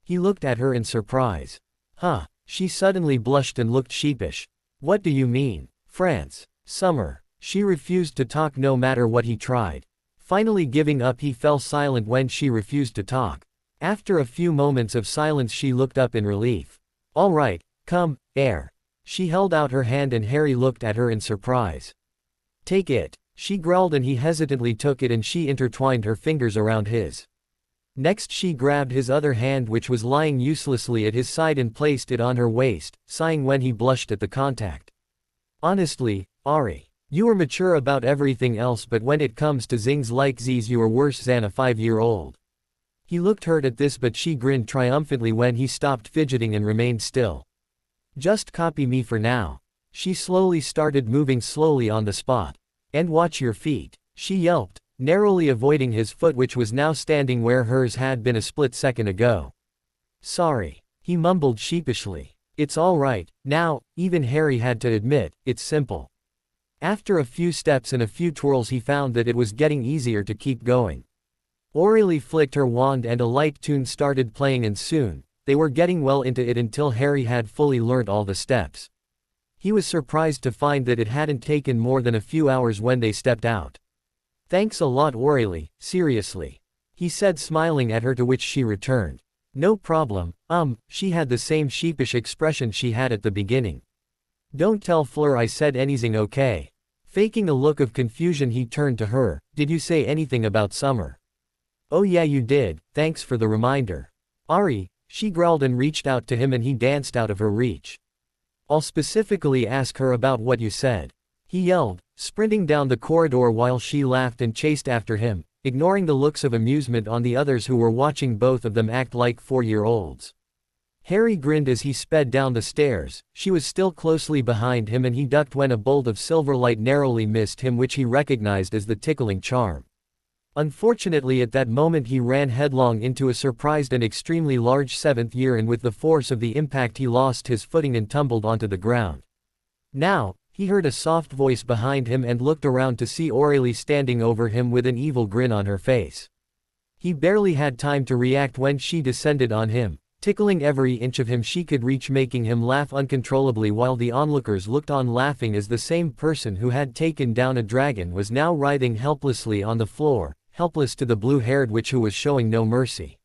Speaker 1: He looked at her in surprise. Huh? She suddenly blushed and looked sheepish. What do you mean? France? Summer? She refused to talk no matter what he tried. Finally giving up, he fell silent when she refused to talk. After a few moments of silence she looked up in relief. All right, come, air. She held out her hand and Harry looked at her in surprise. Take it, she growled, and he hesitantly took it and she intertwined her fingers around his. Next she grabbed his other hand, which was lying uselessly at his side, and placed it on her waist, sighing when he blushed at the contact. Honestly, Ari, You were mature about everything else, but when it comes to things like these you were worse than a 5-year-old. He looked hurt at this, but she grinned triumphantly when he stopped fidgeting and remained still. Just copy me for now. She slowly started moving slowly on the spot. And watch your feet, she yelped, narrowly avoiding his foot, which was now standing where hers had been a split second ago. Sorry, he mumbled sheepishly. It's all right. Now, even Harry had to admit, it's simple. After a few steps and a few twirls he found that it was getting easier to keep going. Aurelie flicked her wand and a light tune started playing, and soon, they were getting well into it until Harry had fully learnt all the steps. He was surprised to find that it hadn't taken more than a few hours when they stepped out. Thanks a lot, Aurelie, seriously. He said, smiling at her, to which she returned. No problem. She had the same sheepish expression she had at the beginning. Don't tell Fleur I said anything, okay? Faking a look of confusion he turned to her. Did you say anything about summer? Oh yeah, you did, thanks for the reminder. Ari, she growled and reached out to him, and he danced out of her reach. I'll specifically ask her about what you said. He yelled, sprinting down the corridor while she laughed and chased after him, ignoring the looks of amusement on the others who were watching both of them act like 4-year-olds. Harry grinned as he sped down the stairs. She was still closely behind him, and he ducked when a bolt of silver light narrowly missed him, which he recognized as the tickling charm. Unfortunately, at that moment he ran headlong into a surprised and extremely large 7th year, and with the force of the impact he lost his footing and tumbled onto the ground. Now, he heard a soft voice behind him and looked around to see Aurelie standing over him with an evil grin on her face. He barely had time to react when she descended on him, tickling every inch of him she could reach, making him laugh uncontrollably while the onlookers looked on, laughing as the same person who had taken down a dragon was now writhing helplessly on the floor, helpless to the blue-haired witch who was showing no mercy.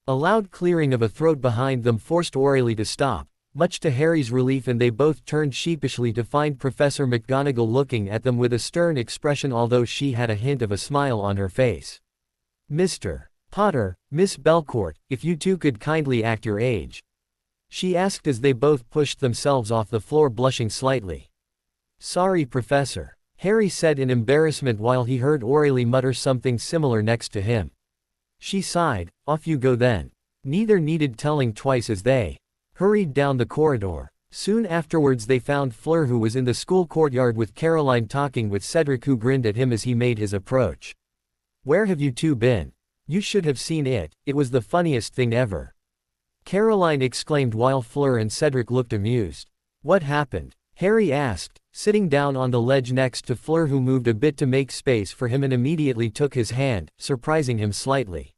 Speaker 1: A loud clearing of a throat behind them forced Aurelie to stop, much to Harry's relief, and they both turned sheepishly to find Professor McGonagall looking at them with a stern expression, although she had a hint of a smile on her face. Mr. Potter, Miss Belcourt, if you two could kindly act your age, she asked as they both pushed themselves off the floor, blushing slightly. Sorry, Professor, Harry said in embarrassment while he heard Aurelie mutter something similar next to him. She sighed. Off you go then. Neither needed telling twice as they hurried down the corridor. Soon afterwards they found Fleur, who was in the school courtyard with Caroline talking with Cedric, who grinned at him as he made his approach. Where have you two been? You should have seen it, it was the funniest thing ever. Caroline exclaimed while Fleur and Cedric looked amused. What happened? Harry asked, sitting down on the ledge next to Fleur, who moved a bit to make space for him and immediately took his hand, surprising him slightly.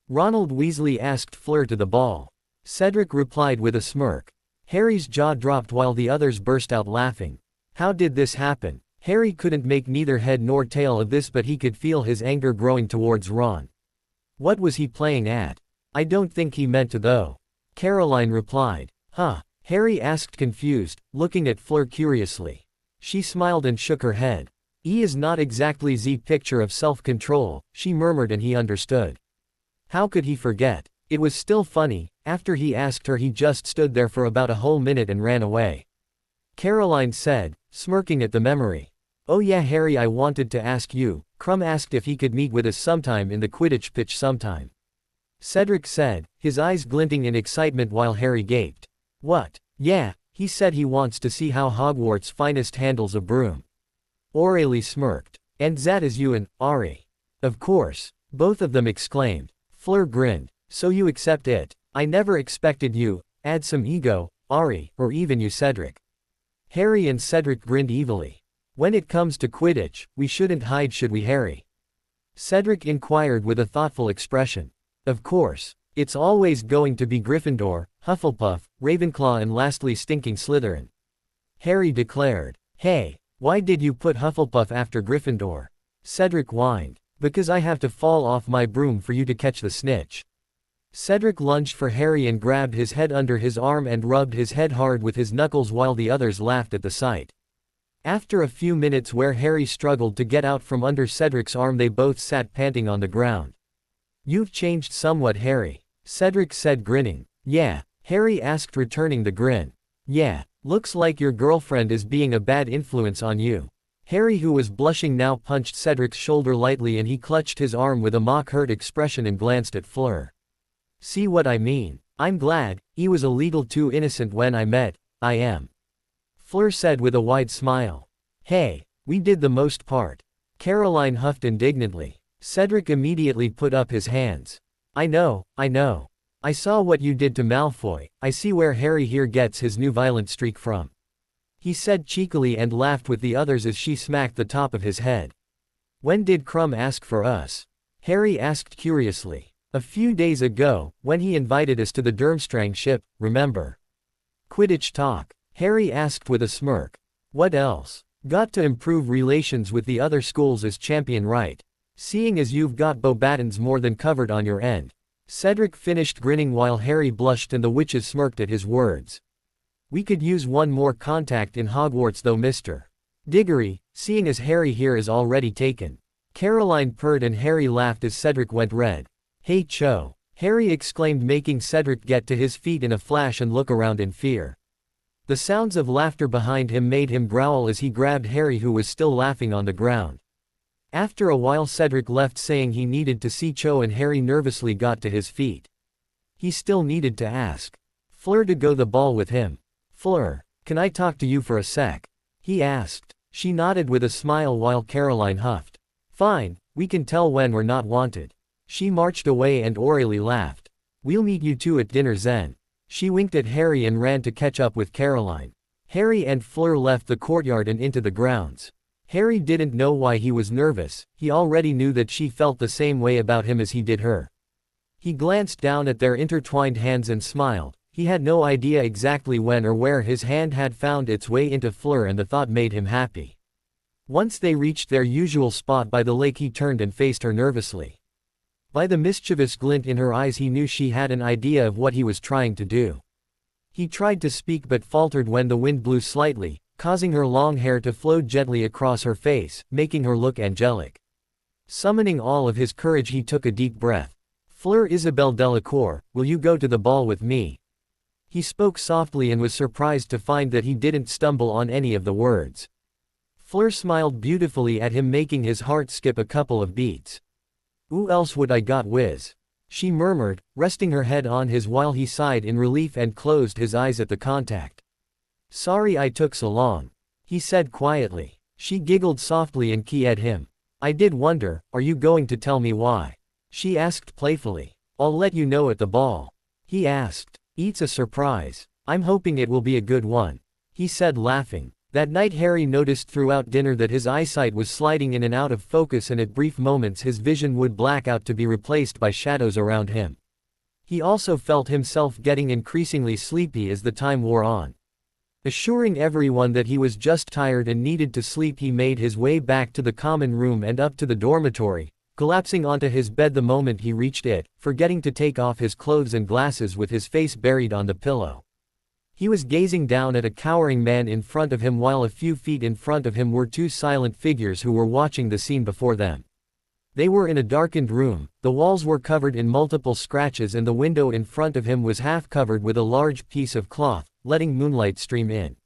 Speaker 1: Ronald Weasley asked Fleur to the ball. Cedric replied with a smirk. Harry's jaw dropped while the others burst out laughing. How did this happen? Harry couldn't make neither head nor tail of this, but he could feel his anger growing towards Ron. What was he playing at? I don't think he meant to though. Caroline replied. Huh? Harry asked, confused, looking at Fleur curiously. She smiled and shook her head. He is not exactly the picture of self-control, she murmured, and he understood. How could he forget? It was still funny. After he asked her, he just stood there for about a whole minute and ran away. Caroline said, smirking at the memory. Oh yeah, Harry, I wanted to ask you. Crumb asked if he could meet with us sometime in the Quidditch pitch sometime. Cedric said, his eyes glinting in excitement while Harry gaped. What? Yeah, he said he wants to see how Hogwarts' finest handles a broom. Aurelie smirked. And that is you and Ari. Of course, both of them exclaimed. Fleur grinned. So you accept it? I never expected you. Add some ego, Ari, or even you, Cedric. Harry and Cedric grinned evilly. When it comes to Quidditch, we shouldn't hide, should we, Harry? Cedric inquired with a thoughtful expression. Of course. It's always going to be Gryffindor, Hufflepuff, Ravenclaw, and lastly stinking Slytherin. Harry declared. Hey, why did you put Hufflepuff after Gryffindor? Cedric whined. Because I have to fall off my broom for you to catch the snitch. Cedric lunged for Harry and grabbed his head under his arm and rubbed his head hard with his knuckles while the others laughed at the sight. After a few minutes where Harry struggled to get out from under Cedric's arm, they both sat panting on the ground. You've changed somewhat, Harry, Cedric said, grinning. Yeah, Harry asked, returning the grin. Yeah, looks like your girlfriend is being a bad influence on you. Harry, who was blushing now, punched Cedric's shoulder lightly and he clutched his arm with a mock-hurt expression and glanced at Fleur. See what I mean? I'm glad, he was a little too innocent when I met, I am. Fleur said with a wide smile. Hey, we did the most part. Caroline huffed indignantly. Cedric immediately put up his hands. I know. I saw what you did to Malfoy, I see where Harry here gets his new violent streak from. He said cheekily and laughed with the others as she smacked the top of his head. When did Crumb ask for us? Harry asked curiously. A few days ago, when he invited us to the Durmstrang ship, remember? Quidditch talk? Harry asked with a smirk. What else? Got to improve relations with the other schools as champion, right? Seeing as you've got Beauxbatons more than covered on your end. Cedric finished grinning while Harry blushed and the witches smirked at his words. We could use one more contact in Hogwarts though, Mr. Diggory, seeing as Harry here is already taken. Caroline purred and Harry laughed as Cedric went red. Hey Cho! Harry exclaimed, making Cedric get to his feet in a flash and look around in fear. The sounds of laughter behind him made him growl as he grabbed Harry, who was still laughing, on the ground. After a while Cedric left saying he needed to see Cho and Harry nervously got to his feet. He still needed to ask Fleur to go the ball with him. Fleur, can I talk to you for a sec? He asked. She nodded with a smile while Caroline huffed. Fine, we can tell when we're not wanted. She marched away and Aurelie laughed. We'll meet you two at dinner then. She winked at Harry and ran to catch up with Caroline. Harry and Fleur left the courtyard and into the grounds. Harry didn't know why he was nervous, he already knew that she felt the same way about him as he did her. He glanced down at their intertwined hands and smiled. He had no idea exactly when or where his hand had found its way into Fleur, and the thought made him happy. Once they reached their usual spot by the lake, he turned and faced her nervously. By the mischievous glint in her eyes he knew she had an idea of what he was trying to do. He tried to speak but faltered when the wind blew slightly, causing her long hair to flow gently across her face, making her look angelic. Summoning all of his courage he took a deep breath. Fleur Isabelle Delacour, will you go to the ball with me? He spoke softly and was surprised to find that he didn't stumble on any of the words. Fleur smiled beautifully at him, making his heart skip a couple of beats. Who else would I got Wiz? She murmured, resting her head on his while he sighed in relief and closed his eyes at the contact. Sorry I took so long, he said quietly. She giggled softly and keyed him. I did wonder, are you going to tell me why? She asked playfully. I'll let you know at the ball. He asked. It's a surprise. I'm hoping it will be a good one, he said, laughing. That night Harry noticed throughout dinner that his eyesight was sliding in and out of focus, and at brief moments his vision would black out to be replaced by shadows around him. He also felt himself getting increasingly sleepy as the time wore on. Assuring everyone that he was just tired and needed to sleep, he made his way back to the common room and up to the dormitory, collapsing onto his bed the moment he reached it, forgetting to take off his clothes and glasses with his face buried on the pillow. He was gazing down at a cowering man in front of him, while a few feet in front of him were two silent figures who were watching the scene before them. They were in a darkened room, the walls were covered in multiple scratches and the window in front of him was half covered with a large piece of cloth, letting moonlight stream in.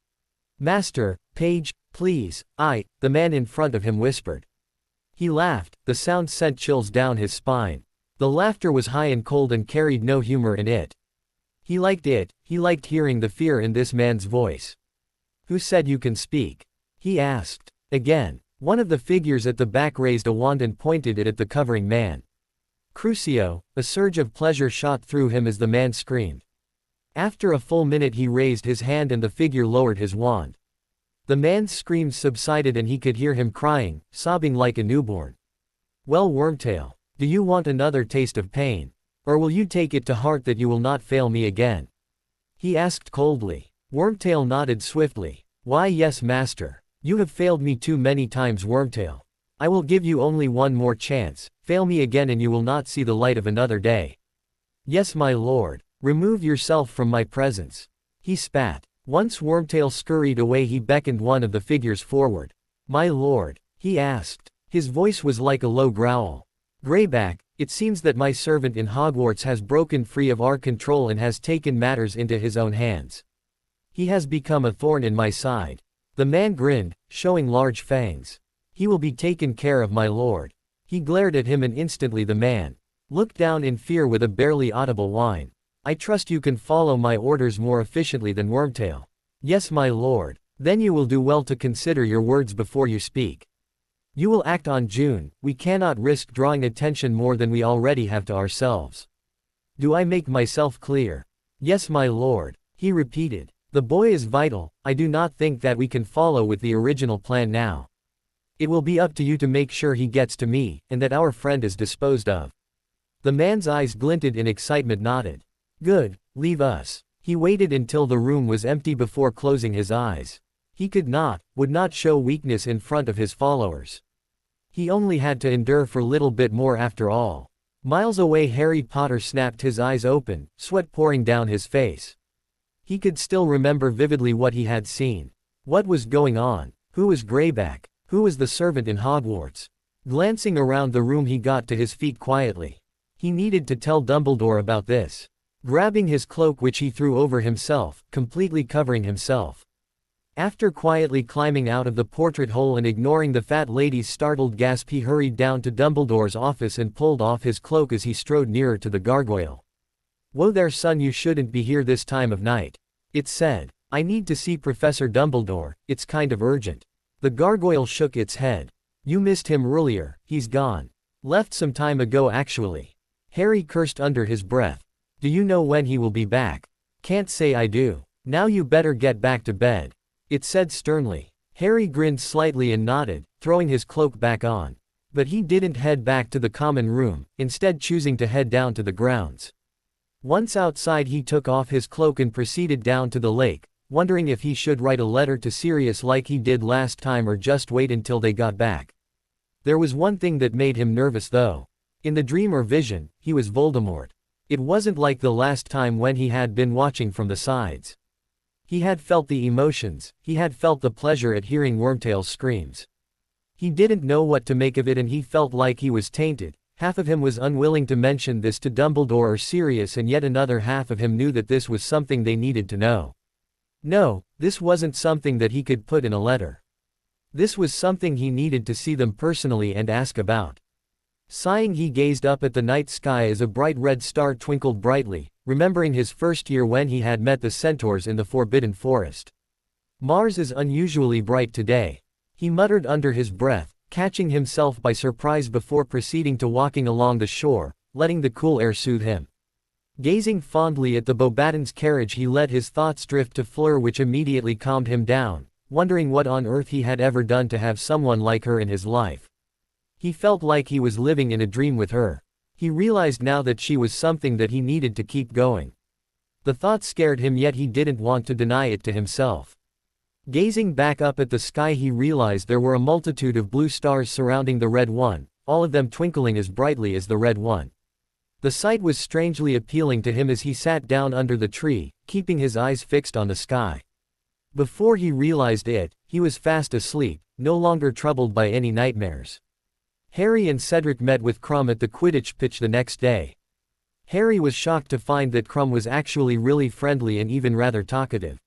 Speaker 1: Master, page, please, the man in front of him whispered. He laughed, the sound sent chills down his spine. The laughter was high and cold and carried no humor in it. He liked it, he liked hearing the fear in this man's voice. Who said you can speak? He asked. Again, one of the figures at the back raised a wand and pointed it at the covering man. Crucio, a surge of pleasure shot through him as the man screamed. After a full minute he raised his hand and the figure lowered his wand. The man's screams subsided and he could hear him crying, sobbing like a newborn. Well, Wormtail, do you want another taste of pain? Or will you take it to heart that you will not fail me again? He asked coldly. Wormtail nodded swiftly. Why, yes, master. You have failed me too many times, Wormtail. I will give you only one more chance. Fail me again and you will not see the light of another day. Yes, my lord. Remove yourself from my presence. He spat. Once Wormtail scurried away, he beckoned one of the figures forward. My lord, he asked. His voice was like a low growl. Greyback, it seems that my servant in Hogwarts has broken free of our control and has taken matters into his own hands. He has become a thorn in my side. The man grinned, showing large fangs. He will be taken care of, my lord. He glared at him and instantly the man looked down in fear with a barely audible whine. I trust you can follow my orders more efficiently than Wormtail. Yes, my lord. Then you will do well to consider your words before you speak. You will act on June. We cannot risk drawing attention more than we already have to ourselves. Do I make myself clear? Yes, my lord, he repeated. The boy is vital. I do not think that we can follow with the original plan now. It will be up to you to make sure he gets to me, and that our friend is disposed of. The man's eyes glinted in excitement, nodded. Good, leave us. He waited until the room was empty before closing his eyes. He would not show weakness in front of his followers. He only had to endure for a little bit more after all. Miles away, Harry Potter snapped his eyes open, sweat pouring down his face. He could still remember vividly what he had seen. What was going on? Who was Greyback? Who was the servant in Hogwarts? Glancing around the room, he got to his feet quietly. He needed to tell Dumbledore about this. Grabbing his cloak, which he threw over himself, completely covering himself. After quietly climbing out of the portrait hole and ignoring the fat lady's startled gasp, he hurried down to Dumbledore's office and pulled off his cloak as he strode nearer to the gargoyle. Whoa there, son, you shouldn't be here this time of night. It said. I need to see Professor Dumbledore, it's kind of urgent. The gargoyle shook its head. You missed him earlier, he's gone. Left some time ago actually. Harry cursed under his breath. Do you know when he will be back? Can't say I do. Now you better get back to bed. It said sternly. Harry grinned slightly and nodded, throwing his cloak back on. But he didn't head back to the common room, instead choosing to head down to the grounds. Once outside, he took off his cloak and proceeded down to the lake, wondering if he should write a letter to Sirius like he did last time or just wait until they got back. There was one thing that made him nervous though. In the dream or vision, he was Voldemort. It wasn't like the last time when he had been watching from the sides. He had felt the emotions, he had felt the pleasure at hearing Wormtail's screams. He didn't know what to make of it and he felt like he was tainted. Half of him was unwilling to mention this to Dumbledore or Sirius, and yet another half of him knew that this was something they needed to know. No, this wasn't something that he could put in a letter. This was something he needed to see them personally and ask about. Sighing, he gazed up at the night sky as a bright red star twinkled brightly, remembering his first year when he had met the centaurs in the Forbidden Forest. Mars is unusually bright today. He muttered under his breath, catching himself by surprise before proceeding to walking along the shore, letting the cool air soothe him. Gazing fondly at the Beauxbatons carriage, he let his thoughts drift to Fleur, which immediately calmed him down, wondering what on earth he had ever done to have someone like her in his life. He felt like he was living in a dream with her. He realized now that she was something that he needed to keep going. The thought scared him, yet he didn't want to deny it to himself. Gazing back up at the sky, he realized there were a multitude of blue stars surrounding the red one, all of them twinkling as brightly as the red one. The sight was strangely appealing to him as he sat down under the tree, keeping his eyes fixed on the sky. Before he realized it, he was fast asleep, no longer troubled by any nightmares. Harry and Cedric met with Krum at the Quidditch pitch the next day. Harry was shocked to find that Krum was actually really friendly and even rather talkative.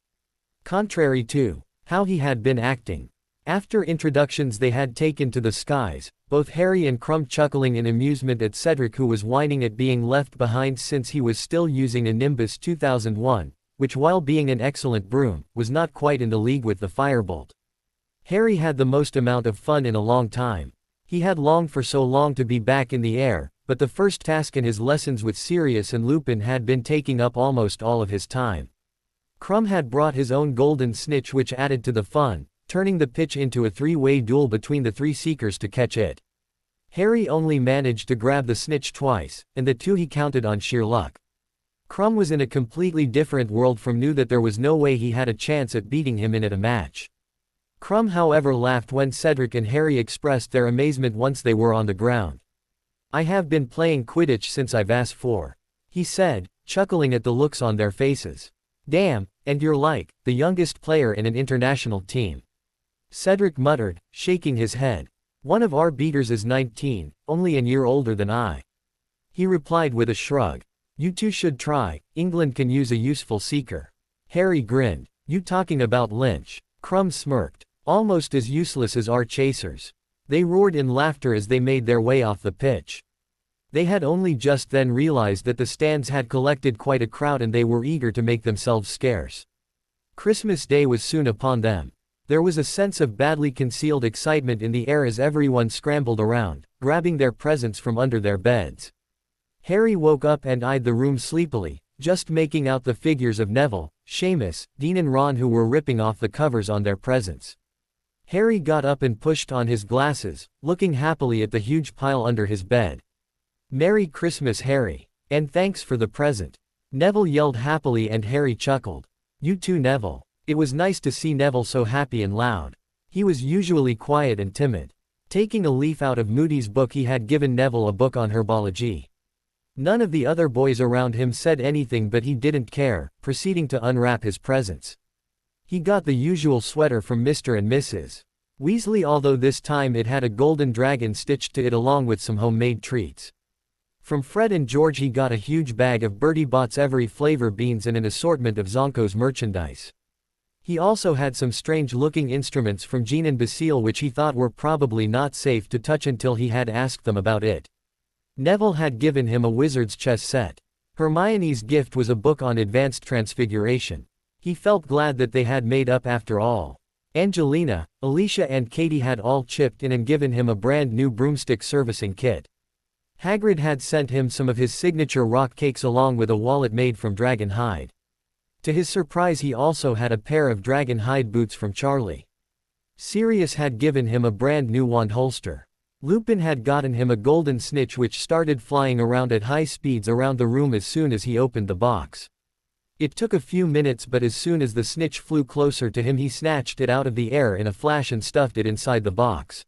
Speaker 1: Contrary to how he had been acting. After introductions they had taken to the skies, both Harry and Krum chuckling in amusement at Cedric, who was whining at being left behind since he was still using a Nimbus 2001, which, while being an excellent broom, was not quite in the league with the Firebolt. Harry had the most amount of fun in a long time. He had longed for so long to be back in the air, but the first task in his lessons with Sirius and Lupin had been taking up almost all of his time. Krum had brought his own golden snitch, which added to the fun, turning the pitch into a three-way duel between the three seekers to catch it. Harry only managed to grab the snitch twice, and the two he counted on sheer luck. Krum was in a completely different world from knew that there was no way he had a chance at beating him in a match. Krum, however, laughed when Cedric and Harry expressed their amazement once they were on the ground. I have been playing Quidditch since I've asked for, he said, chuckling at the looks on their faces. Damn, and you're like the youngest player in an international team. Cedric muttered, shaking his head. One of our beaters is 19, only a year older than I. He replied with a shrug. You two should try, England can use a useful seeker. Harry grinned. You talking about Lynch? Crumb smirked. Almost as useless as our chasers. They roared in laughter as they made their way off the pitch. They had only just then realized that the stands had collected quite a crowd and they were eager to make themselves scarce. Christmas Day was soon upon them. There was a sense of badly concealed excitement in the air as everyone scrambled around, grabbing their presents from under their beds. Harry woke up and eyed the room sleepily, just making out the figures of Neville, Seamus, Dean and Ron who were ripping off the covers on their presents. Harry got up and pushed on his glasses, looking happily at the huge pile under his bed. "Merry Christmas, Harry. And thanks for the present." Neville yelled happily and Harry chuckled. "You too, Neville." It was nice to see Neville so happy and loud. He was usually quiet and timid. Taking a leaf out of Moody's book, he had given Neville a book on herbology. None of the other boys around him said anything, but he didn't care, proceeding to unwrap his presents. He got the usual sweater from Mr. and Mrs. Weasley, although this time it had a golden dragon stitched to it along with some homemade treats. From Fred and George he got a huge bag of Bertie Bott's every flavor beans and an assortment of Zonko's merchandise. He also had some strange-looking instruments from Jean and Basile which he thought were probably not safe to touch until he had asked them about it. Neville had given him a wizard's chess set. Hermione's gift was a book on advanced transfiguration. He felt glad that they had made up after all. Angelina, Alicia and Katie had all chipped in and given him a brand new broomstick servicing kit. Hagrid had sent him some of his signature rock cakes along with a wallet made from dragon hide. To his surprise he also had a pair of dragon hide boots from Charlie. Sirius had given him a brand new wand holster. Lupin had gotten him a golden snitch which started flying around at high speeds around the room as soon as he opened the box. It took a few minutes, but as soon as the snitch flew closer to him he snatched it out of the air in a flash and stuffed it inside the box.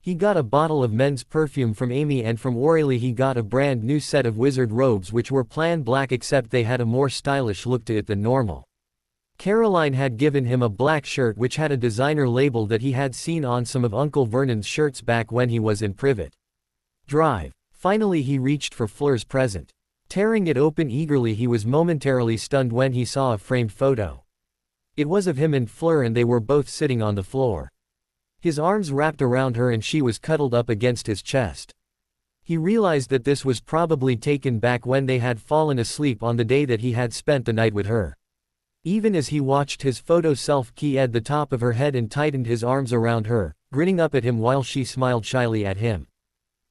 Speaker 1: He got a bottle of men's perfume from Amy, and from Aurelie he got a brand new set of wizard robes which were plain black except they had a more stylish look to it than normal. Caroline had given him a black shirt which had a designer label that he had seen on some of Uncle Vernon's shirts back when he was in Privet Drive. Finally he reached for Fleur's present. Tearing it open eagerly he was momentarily stunned when he saw a framed photo. It was of him and Fleur and they were both sitting on the floor. His arms wrapped around her and she was cuddled up against his chest. He realized that this was probably taken back when they had fallen asleep on the day that he had spent the night with her. Even as he watched his photo self key-ed the top of her head and tightened his arms around her, grinning up at him while she smiled shyly at him.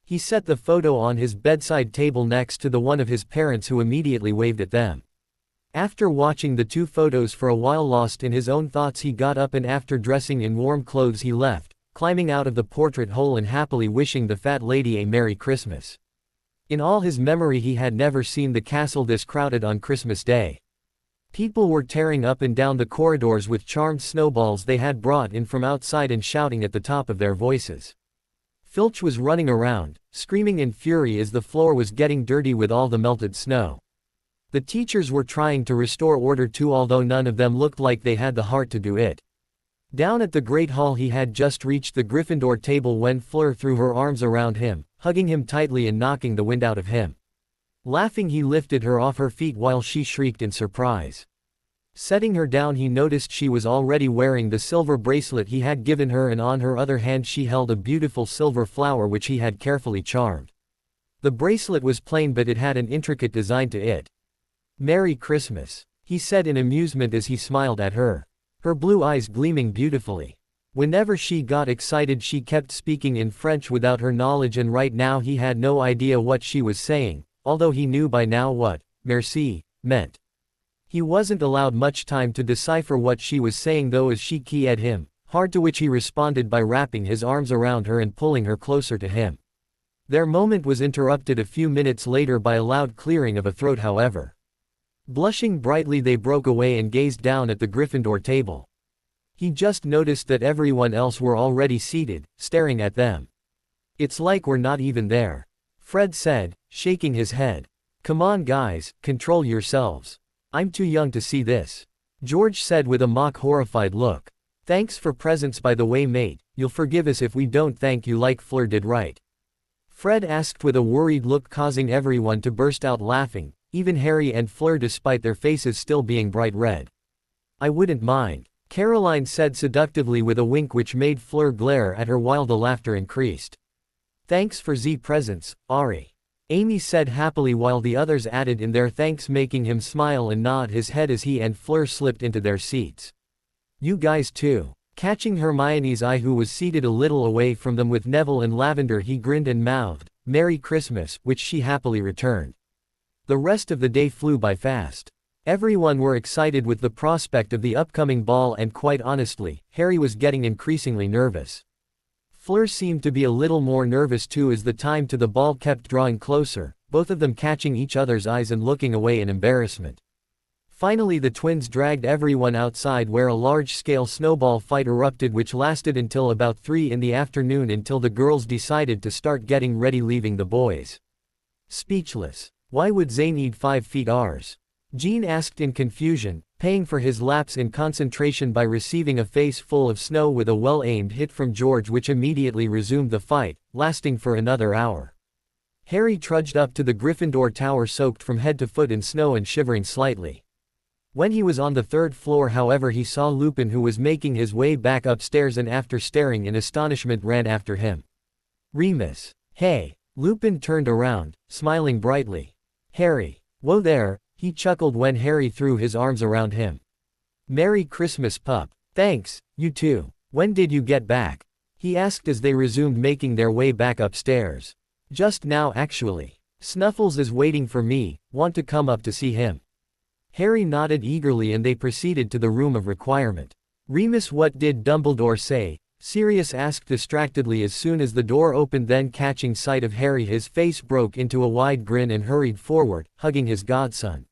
Speaker 1: He set the photo on his bedside table next to the one of his parents who immediately waved at them. After watching the two photos for a while lost in his own thoughts he got up and after dressing in warm clothes he left, climbing out of the portrait hole and happily wishing the fat lady a Merry Christmas. In all his memory he had never seen the castle this crowded on Christmas Day. People were tearing up and down the corridors with charmed snowballs they had brought in from outside and shouting at the top of their voices. Filch was running around, screaming in fury as the floor was getting dirty with all the melted snow. The teachers were trying to restore order too, although none of them looked like they had the heart to do it. Down at the Great Hall he had just reached the Gryffindor table when Fleur threw her arms around him, hugging him tightly and knocking the wind out of him. Laughing he lifted her off her feet while she shrieked in surprise. Setting her down he noticed she was already wearing the silver bracelet he had given her, and on her other hand she held a beautiful silver flower which he had carefully charmed. The bracelet was plain but it had an intricate design to it. "Merry Christmas," he said in amusement as he smiled at her. Her blue eyes gleaming beautifully. Whenever she got excited she kept speaking in French without her knowledge, and right now he had no idea what she was saying, although he knew by now what "merci" meant. He wasn't allowed much time to decipher what she was saying though as she key-ed him, hard, to which he responded by wrapping his arms around her and pulling her closer to him. Their moment was interrupted a few minutes later by a loud clearing of a throat however. Blushing brightly they broke away and gazed down at the Gryffindor table. He just noticed that everyone else were already seated, staring at them. "It's like we're not even there," Fred said, shaking his head. "Come on guys, control yourselves. I'm too young to see this," George said with a mock horrified look. "Thanks for presents by the way mate, you'll forgive us if we don't thank you like Fleur did, right?" Fred asked with a worried look, causing everyone to burst out laughing, even Harry and Fleur despite their faces still being bright red. "I wouldn't mind," Caroline said seductively with a wink which made Fleur glare at her while the laughter increased. Thanks for the presents, Ari. Amy said happily while the others added in their thanks, making him smile and nod his head as he and Fleur slipped into their seats. You guys too. Catching Hermione's eye, who was seated a little away from them with Neville and Lavender, he grinned and mouthed, "Merry Christmas," which she happily returned. The rest of the day flew by fast. Everyone were excited with the prospect of the upcoming ball, and quite honestly, Harry was getting increasingly nervous. Fleur seemed to be a little more nervous too as the time to the ball kept drawing closer, both of them catching each other's eyes and looking away in embarrassment. Finally the twins dragged everyone outside, where a large-scale snowball fight erupted which lasted until about 3 in the afternoon, until the girls decided to start getting ready, leaving the boys speechless. Why would they need 5 feet ours? Jean asked in confusion, paying for his lapse in concentration by receiving a face full of snow with a well-aimed hit from George, which immediately resumed the fight, lasting for another hour. Harry trudged up to the Gryffindor tower soaked from head to foot in snow and shivering slightly. When he was on the 3rd floor, however, he saw Lupin, who was making his way back upstairs, and after staring in astonishment ran after him. Remus. Hey! Lupin turned around, smiling brightly. Harry. Whoa there, he chuckled when Harry threw his arms around him. Merry Christmas, pup. Thanks, you too. When did you get back? He asked as they resumed making their way back upstairs. Just now actually. Snuffles is waiting for me, want to come up to see him? Harry nodded eagerly and they proceeded to the room of requirement. Remus, what did Dumbledore say? Sirius asked distractedly as soon as the door opened, then catching sight of Harry his face broke into a wide grin and hurried forward, hugging his godson.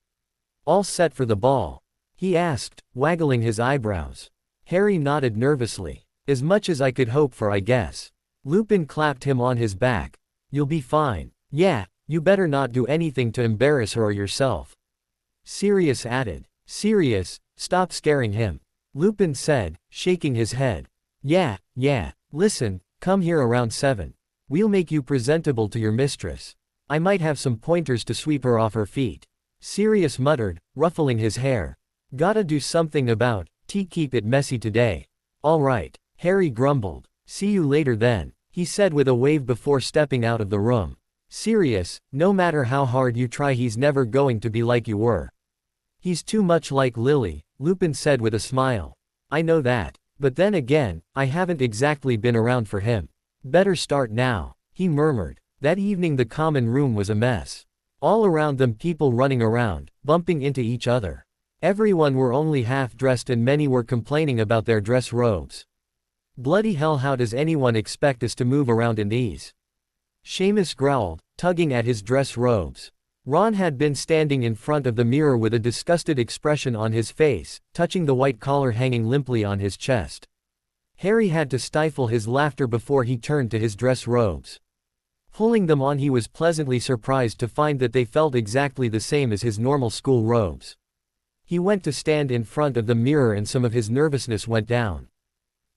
Speaker 1: All set for the ball? He asked, waggling his eyebrows. Harry nodded nervously. As much as I could hope for, I guess. Lupin clapped him on his back. You'll be fine. Yeah, you better not do anything to embarrass her or yourself. Sirius added. Sirius, stop scaring him. Lupin said, shaking his head. Yeah, listen, come here around 7. We'll make you presentable to your mistress. I might have some pointers to sweep her off her feet. Sirius muttered, ruffling his hair. Gotta do something about keep it messy today. All right, Harry grumbled. See you later then, he said with a wave before stepping out of the room. Sirius, no matter how hard you try, he's never going to be like you were. He's too much like Lily, Lupin said with a smile. I know that, but then again, I haven't exactly been around for him. Better start now, he murmured. That evening the common room was a mess. All around them people running around, bumping into each other. Everyone were only half dressed and many were complaining about their dress robes. Bloody hell, how does anyone expect us to move around in these? Seamus growled, tugging at his dress robes. Ron had been standing in front of the mirror with a disgusted expression on his face, touching the white collar hanging limply on his chest. Harry had to stifle his laughter before he turned to his dress robes. Pulling them on, he was pleasantly surprised to find that they felt exactly the same as his normal school robes. He went to stand in front of the mirror and some of his nervousness went down.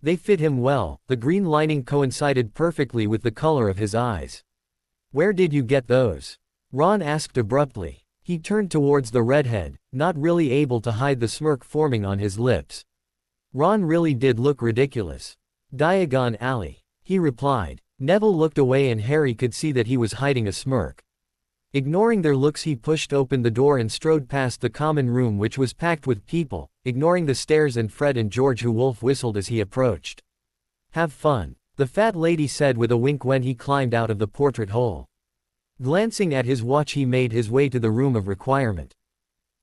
Speaker 1: They fit him well, the green lining coincided perfectly with the color of his eyes. Where did you get those? Ron asked abruptly. He turned towards the redhead, not really able to hide the smirk forming on his lips. Ron really did look ridiculous. Diagon Alley, he replied. Neville looked away and Harry could see that he was hiding a smirk. Ignoring their looks, he pushed open the door and strode past the common room, which was packed with people, ignoring the stares and Fred and George, who Wolf whistled as he approached. Have fun, the fat lady said with a wink when he climbed out of the portrait hole. Glancing at his watch, he made his way to the room of requirement.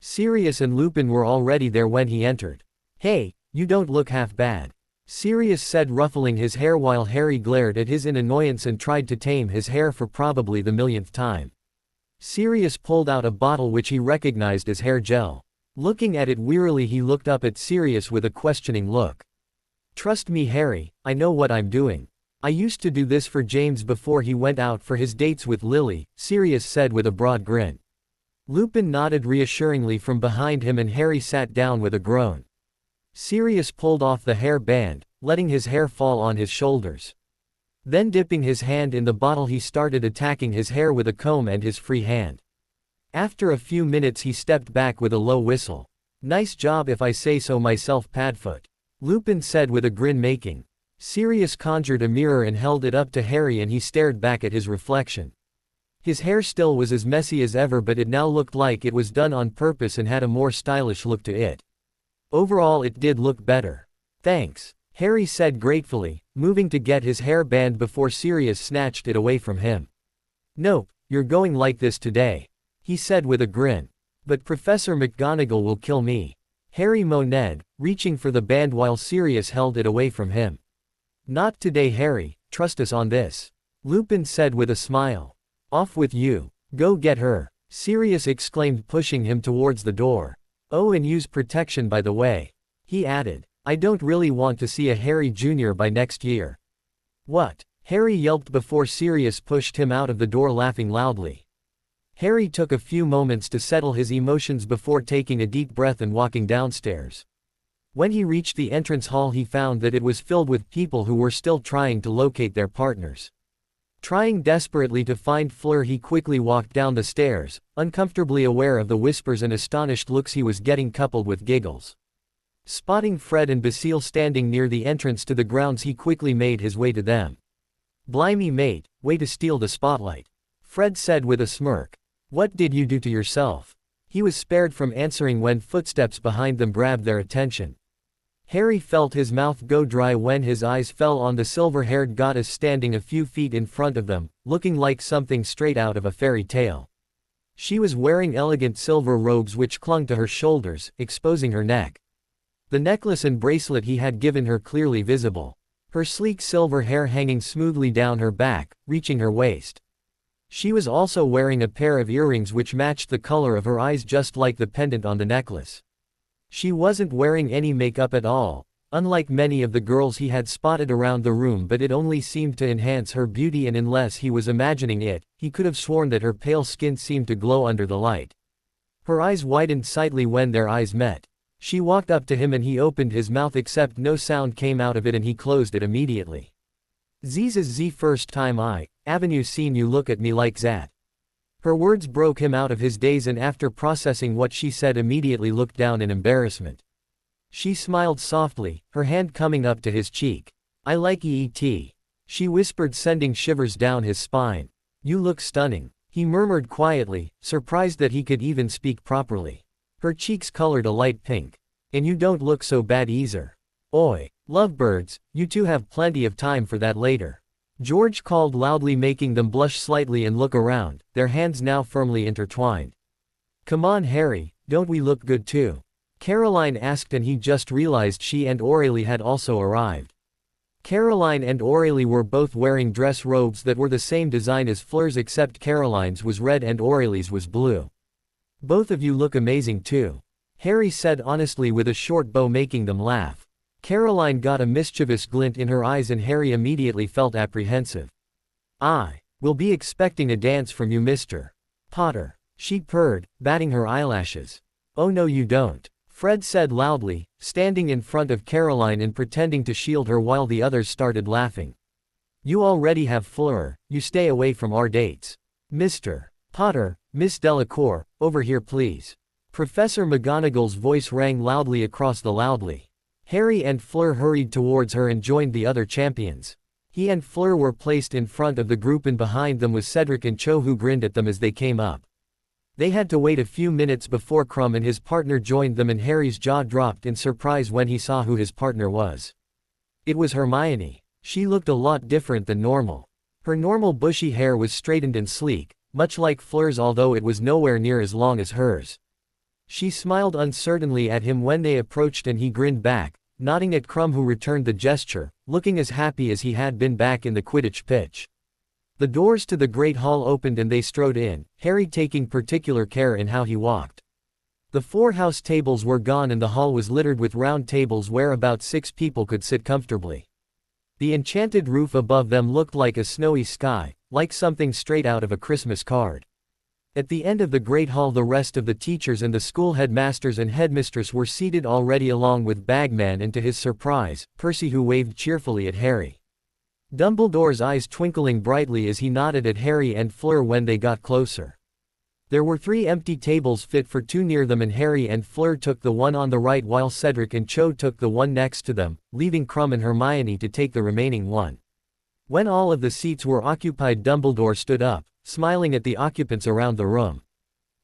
Speaker 1: Sirius and Lupin were already there when he entered. Hey, you don't look half bad, Sirius said, ruffling his hair while Harry glared at his in annoyance and tried to tame his hair for probably the millionth time. Sirius pulled out a bottle which he recognized as hair gel. Looking at it wearily, he looked up at Sirius with a questioning look. Trust me, Harry, I know what I'm doing. I used to do this for James before he went out for his dates with Lily, Sirius said with a broad grin. Lupin nodded reassuringly from behind him and Harry sat down with a groan. Sirius pulled off the hair band, letting his hair fall on his shoulders. Then dipping his hand in the bottle, he started attacking his hair with a comb and his free hand. After a few minutes he stepped back with a low whistle. Nice job if I say so myself, Padfoot. Lupin said with a grin making. Sirius conjured a mirror and held it up to Harry and he stared back at his reflection. His hair still was as messy as ever but it now looked like it was done on purpose and had a more stylish look to it. Overall it did look better. Thanks, Harry said gratefully, moving to get his hair band before Sirius snatched it away from him. Nope, you're going like this today, he said with a grin. But Professor McGonagall will kill me, Harry moaned, reaching for the band while Sirius held it away from him. Not today Harry, trust us on this, Lupin said with a smile. Off with you, go get her, Sirius exclaimed pushing him towards the door. Oh and use protection by the way, he added. I don't really want to see a Harry Jr. by next year. What? Harry yelped before Sirius pushed him out of the door laughing loudly. Harry took a few moments to settle his emotions before taking a deep breath and walking downstairs. When he reached the entrance hall he found that it was filled with people who were still trying to locate their partners. Trying desperately to find Fleur he quickly walked down the stairs, uncomfortably aware of the whispers and astonished looks he was getting coupled with giggles. Spotting Fred and Basile standing near the entrance to the grounds he quickly made his way to them. Blimey mate, way to steal the spotlight, Fred said with a smirk. What did you do to yourself? He was spared from answering when footsteps behind them grabbed their attention. Harry felt his mouth go dry when his eyes fell on the silver-haired goddess standing a few feet in front of them, looking like something straight out of a fairy tale. She was wearing elegant silver robes which clung to her shoulders, exposing her neck. The necklace and bracelet he had given her clearly visible. Her sleek silver hair hanging smoothly down her back, reaching her waist. She was also wearing a pair of earrings which matched the color of her eyes just like the pendant on the necklace. She wasn't wearing any makeup at all, unlike many of the girls he had spotted around the room, but it only seemed to enhance her beauty, and unless he was imagining it, he could have sworn that her pale skin seemed to glow under the light. Her eyes widened slightly when their eyes met. She walked up to him and he opened his mouth except no sound came out of it and he closed it immediately. Z's first time I, Avenue seen you look at me like that. Her words broke him out of his daze and after processing what she said immediately looked down in embarrassment. She smiled softly, her hand coming up to his cheek. I like E.T. she whispered sending shivers down his spine. You look stunning, he murmured quietly, surprised that he could even speak properly. Her cheeks colored a light pink. And you don't look so bad either. Oi, lovebirds, you two have plenty of time for that later, George called loudly making them blush slightly and look around, their hands now firmly intertwined. Come on Harry, don't we look good too? Caroline asked and he just realized she and Aurélie had also arrived. Caroline and Aurélie were both wearing dress robes that were the same design as Fleur's except Caroline's was red and Aurélie's was blue. Both of you look amazing too, Harry said honestly with a short bow making them laugh. Caroline got a mischievous glint in her eyes and Harry immediately felt apprehensive. I will be expecting a dance from you Mr. Potter, she purred, batting her eyelashes. Oh no you don't, Fred said loudly, standing in front of Caroline and pretending to shield her while the others started laughing. You already have Fleur, you stay away from our dates. Mr. Potter, Miss Delacour, over here please. Professor McGonagall's voice rang loudly across the loudly. Harry and Fleur hurried towards her and joined the other champions. He and Fleur were placed in front of the group and behind them was Cedric and Cho who grinned at them as they came up. They had to wait a few minutes before Crumb and his partner joined them and Harry's jaw dropped in surprise when he saw who his partner was. It was Hermione. She looked a lot different than normal. Her normal bushy hair was straightened and sleek, much like Fleur's although it was nowhere near as long as hers. She smiled uncertainly at him when they approached and he grinned back, nodding at Crumb who returned the gesture, looking as happy as he had been back in the Quidditch pitch. The doors to the Great Hall opened and they strode in, Harry taking particular care in how he walked. The 4 house tables were gone and the hall was littered with round tables where about 6 people could sit comfortably. The enchanted roof above them looked like a snowy sky, like something straight out of a Christmas card. At the end of the Great Hall the rest of the teachers and the school headmasters and headmistress were seated already along with Bagman and to his surprise, Percy who waved cheerfully at Harry. Dumbledore's eyes twinkling brightly as he nodded at Harry and Fleur when they got closer. There were 3 empty tables fit for 2 near them, and Harry and Fleur took the one on the right while Cedric and Cho took the one next to them, leaving Krum and Hermione to take the remaining one. When all of the seats were occupied, Dumbledore stood up, smiling at the occupants around the room.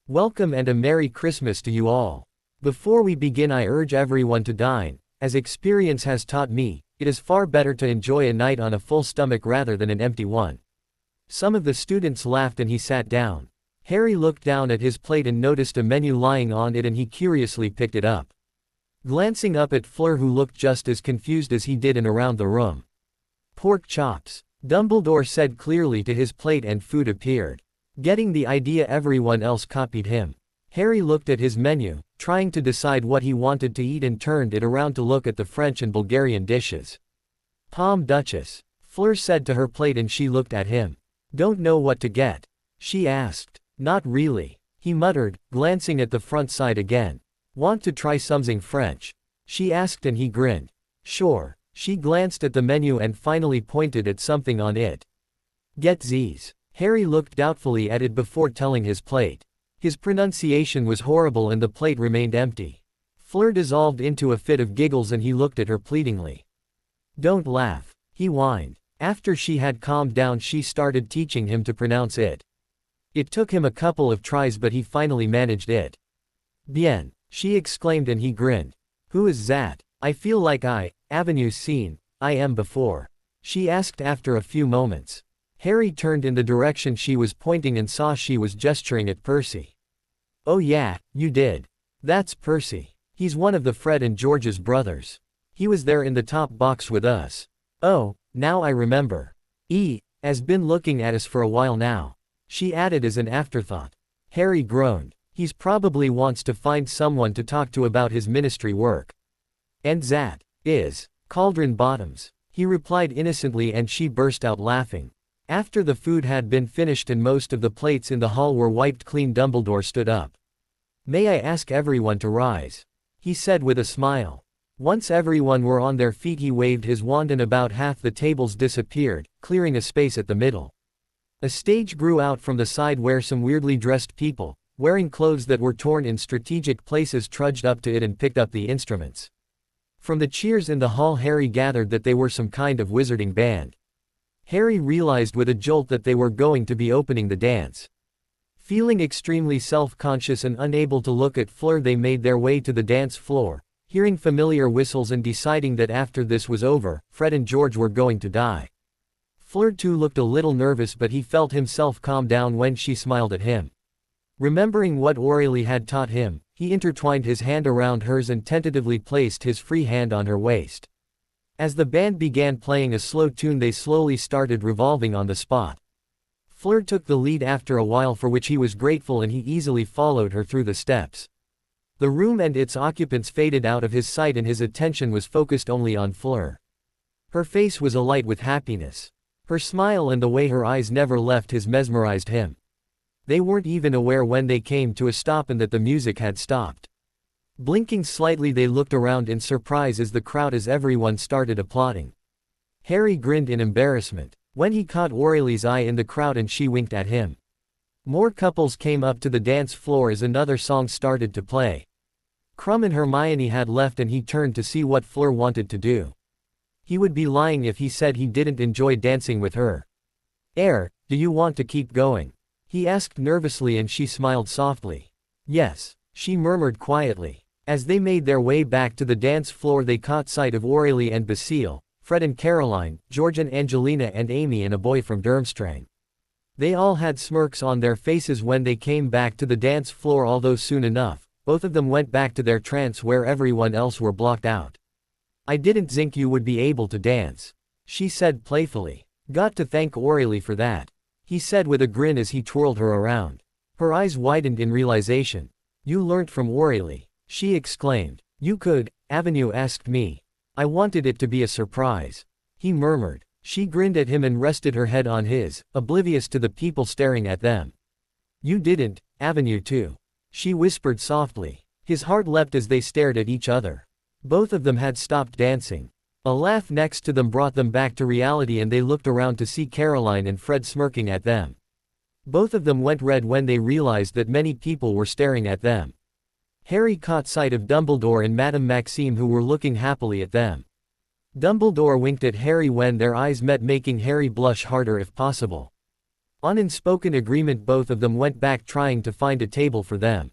Speaker 1: "Welcome and a Merry Christmas to you all. Before we begin, I urge everyone to dine. As experience has taught me, it is far better to enjoy a night on a full stomach rather than an empty one." Some of the students laughed and he sat down. Harry looked down at his plate and noticed a menu lying on it, and he curiously picked it up. Glancing up at Fleur, who looked just as confused as he did, and around the room. "Pork chops," Dumbledore said clearly to his plate, and food appeared. Getting the idea, everyone else copied him. Harry looked at his menu, trying to decide what he wanted to eat, and turned it around to look at the French and Bulgarian dishes. "Palm Duchess," Fleur said to her plate, and she looked at him. "Don't know what to get?" she asked. "Not really," he muttered, glancing at the front side again. "Want to try something French?" she asked, and he grinned. "Sure." She glanced at the menu and finally pointed at something on it. "Get these." Harry looked doubtfully at it before telling his plate. His pronunciation was horrible and the plate remained empty. Fleur dissolved into a fit of giggles and he looked at her pleadingly. "Don't laugh," he whined. After she had calmed down, she started teaching him to pronounce it. It took him a couple of tries, but he finally managed it. "Bien," she exclaimed, and he grinned. "Who is that? I feel like Avenue's seen, I am before," she asked after a few moments. Harry turned in the direction she was pointing and saw she was gesturing at Percy. "Oh yeah, you did. That's Percy. He's one of the Fred and George's brothers. He was there in the top box with us. Oh, now I remember. Has been looking at us for a while now," she added as an afterthought. Harry groaned. He's probably wants to find someone to talk to about his ministry work. "And that is Cauldron Bottoms," he replied innocently, and she burst out laughing. After the food had been finished and most of the plates in the hall were wiped clean, Dumbledore stood up. "May I ask everyone to rise?" he said with a smile. Once everyone were on their feet, he waved his wand and about half the tables disappeared, clearing a space at the middle. A stage grew out from the side where some weirdly dressed people, wearing clothes that were torn in strategic places, trudged up to it and picked up the instruments. From the cheers in the hall, Harry gathered that they were some kind of wizarding band. Harry realized with a jolt that they were going to be opening the dance. Feeling extremely self-conscious and unable to look at Fleur, they made their way to the dance floor, hearing familiar whistles and deciding that after this was over, Fred and George were going to die. Fleur too looked a little nervous, but he felt himself calm down when she smiled at him. Remembering what Aurelie had taught him, he intertwined his hand around hers and tentatively placed his free hand on her waist. As the band began playing a slow tune, they slowly started revolving on the spot. Fleur took the lead after a while, for which he was grateful, and he easily followed her through the steps. The room and its occupants faded out of his sight, and his attention was focused only on Fleur. Her face was alight with happiness. Her smile and the way her eyes never left his mesmerized him. They weren't even aware when they came to a stop and that the music had stopped. Blinking slightly, they looked around in surprise as everyone started applauding. Harry grinned in embarrassment when he caught Aurelie's eye in the crowd and she winked at him. More couples came up to the dance floor as another song started to play. Krum and Hermione had left, and he turned to see what Fleur wanted to do. He would be lying if he said he didn't enjoy dancing with her. Do you want to keep going?" he asked nervously, and she smiled softly. "Yes," she murmured quietly. As they made their way back to the dance floor, they caught sight of Aurelie and Basile, Fred and Caroline, George and Angelina, and Amy, and a boy from Durmstrang. They all had smirks on their faces when they came back to the dance floor, although soon enough, both of them went back to their trance where everyone else were blocked out. "I didn't think you would be able to dance," she said playfully. "Got to thank Aurelie for that," he said with a grin as he twirled her around. Her eyes widened in realization. "You learnt from Aurelie," she exclaimed. "You could, Avenue asked me. I wanted it to be a surprise," he murmured. She grinned at him and rested her head on his, oblivious to the people staring at them. "You didn't, Avenue too," she whispered softly. His heart leapt as they stared at each other. Both of them had stopped dancing. A laugh next to them brought them back to reality, and they looked around to see Caroline and Fred smirking at them. Both of them went red when they realized that many people were staring at them. Harry caught sight of Dumbledore and Madame Maxime, who were looking happily at them. Dumbledore winked at Harry when their eyes met, making Harry blush harder if possible. On unspoken agreement, both of them went back, trying to find a table for them.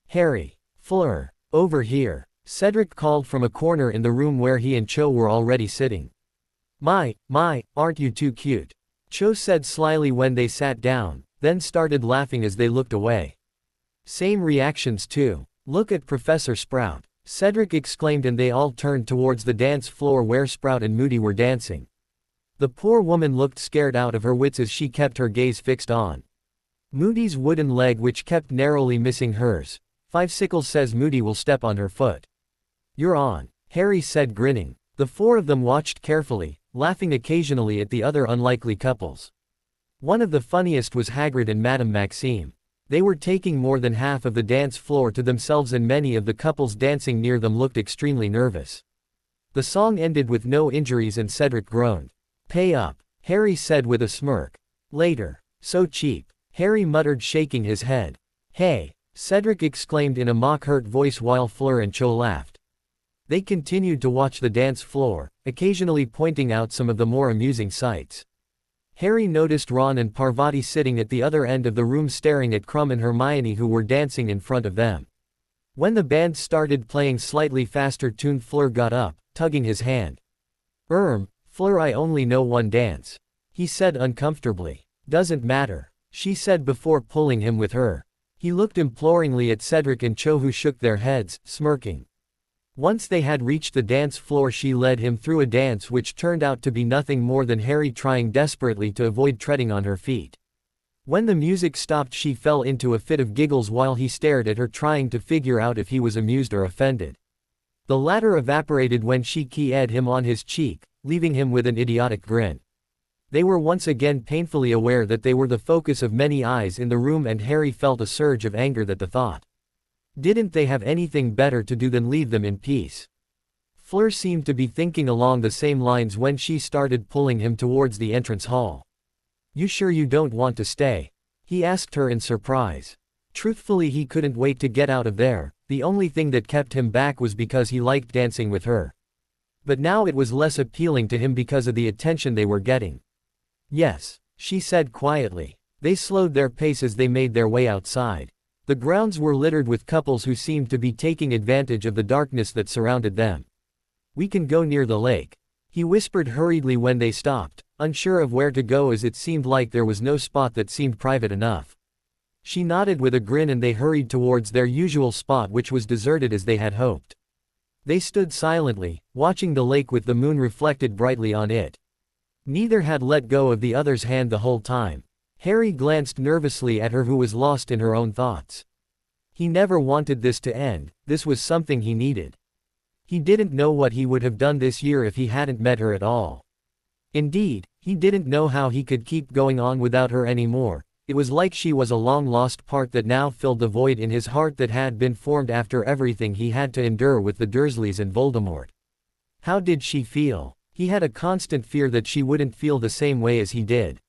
Speaker 1: "Harry. Fleur. Over here," Cedric called from a corner in the room where he and Cho were already sitting. My, aren't you too cute?" Cho said slyly when they sat down, then started laughing as they looked away. "Same reactions too. Look at Professor Sprout," Cedric exclaimed, and they all turned towards the dance floor where Sprout and Moody were dancing. The poor woman looked scared out of her wits as she kept her gaze fixed on Moody's wooden leg, which kept narrowly missing hers. "Five Sickles says Moody will step on her foot." "You're on," Harry said, grinning. The four of them watched carefully, laughing occasionally at the other unlikely couples. One of the funniest was Hagrid and Madame Maxime. They were taking more than half of the dance floor to themselves, and many of the couples dancing near them looked extremely nervous. The song ended with no injuries and Cedric groaned. "Pay up," Harry said with a smirk. "Later. So cheap," Harry muttered, shaking his head. "Hey," Cedric exclaimed in a mock-hurt voice while Fleur and Cho laughed. They continued to watch the dance floor, occasionally pointing out some of the more amusing sights. Harry noticed Ron and Parvati sitting at the other end of the room staring at Krum and Hermione, who were dancing in front of them. When the band started playing slightly faster tune, Fleur got up, tugging his hand. Fleur, I only know one dance," he said uncomfortably. "Doesn't matter," she said before pulling him with her. He looked imploringly at Cedric and Cho, who shook their heads, smirking. Once they had reached the dance floor, she led him through a dance which turned out to be nothing more than Harry trying desperately to avoid treading on her feet. When the music stopped, she fell into a fit of giggles while he stared at her, trying to figure out if he was amused or offended. The latter evaporated when she kissed him on his cheek, leaving him with an idiotic grin. They were once again painfully aware that they were the focus of many eyes in the room, and Harry felt a surge of anger at the thought. Didn't they have anything better to do than leave them in peace? Fleur seemed to be thinking along the same lines when she started pulling him towards the entrance hall. "You sure you don't want to stay?" he asked her in surprise. Truthfully, he couldn't wait to get out of there. The only thing that kept him back was because he liked dancing with her. But now it was less appealing to him because of the attention they were getting. "Yes," she said quietly. They slowed their pace as they made their way outside. The grounds were littered with couples who seemed to be taking advantage of the darkness that surrounded them. "We can go near the lake," he whispered hurriedly when they stopped, unsure of where to go as it seemed like there was no spot that seemed private enough. She nodded with a grin, and they hurried towards their usual spot, which was deserted as they had hoped. They stood silently, watching the lake with the moon reflected brightly on it. Neither had let go of the other's hand the whole time. Harry glanced nervously at her, who was lost in her own thoughts. He never wanted this to end. This was something he needed. He didn't know what he would have done this year if he hadn't met her at all. Indeed, he didn't know how he could keep going on without her anymore. It was like she was a long-lost part that now filled the void in his heart that had been formed after everything he had to endure with the Dursleys and Voldemort. How did she feel? He had a constant fear that she wouldn't feel the same way as he did.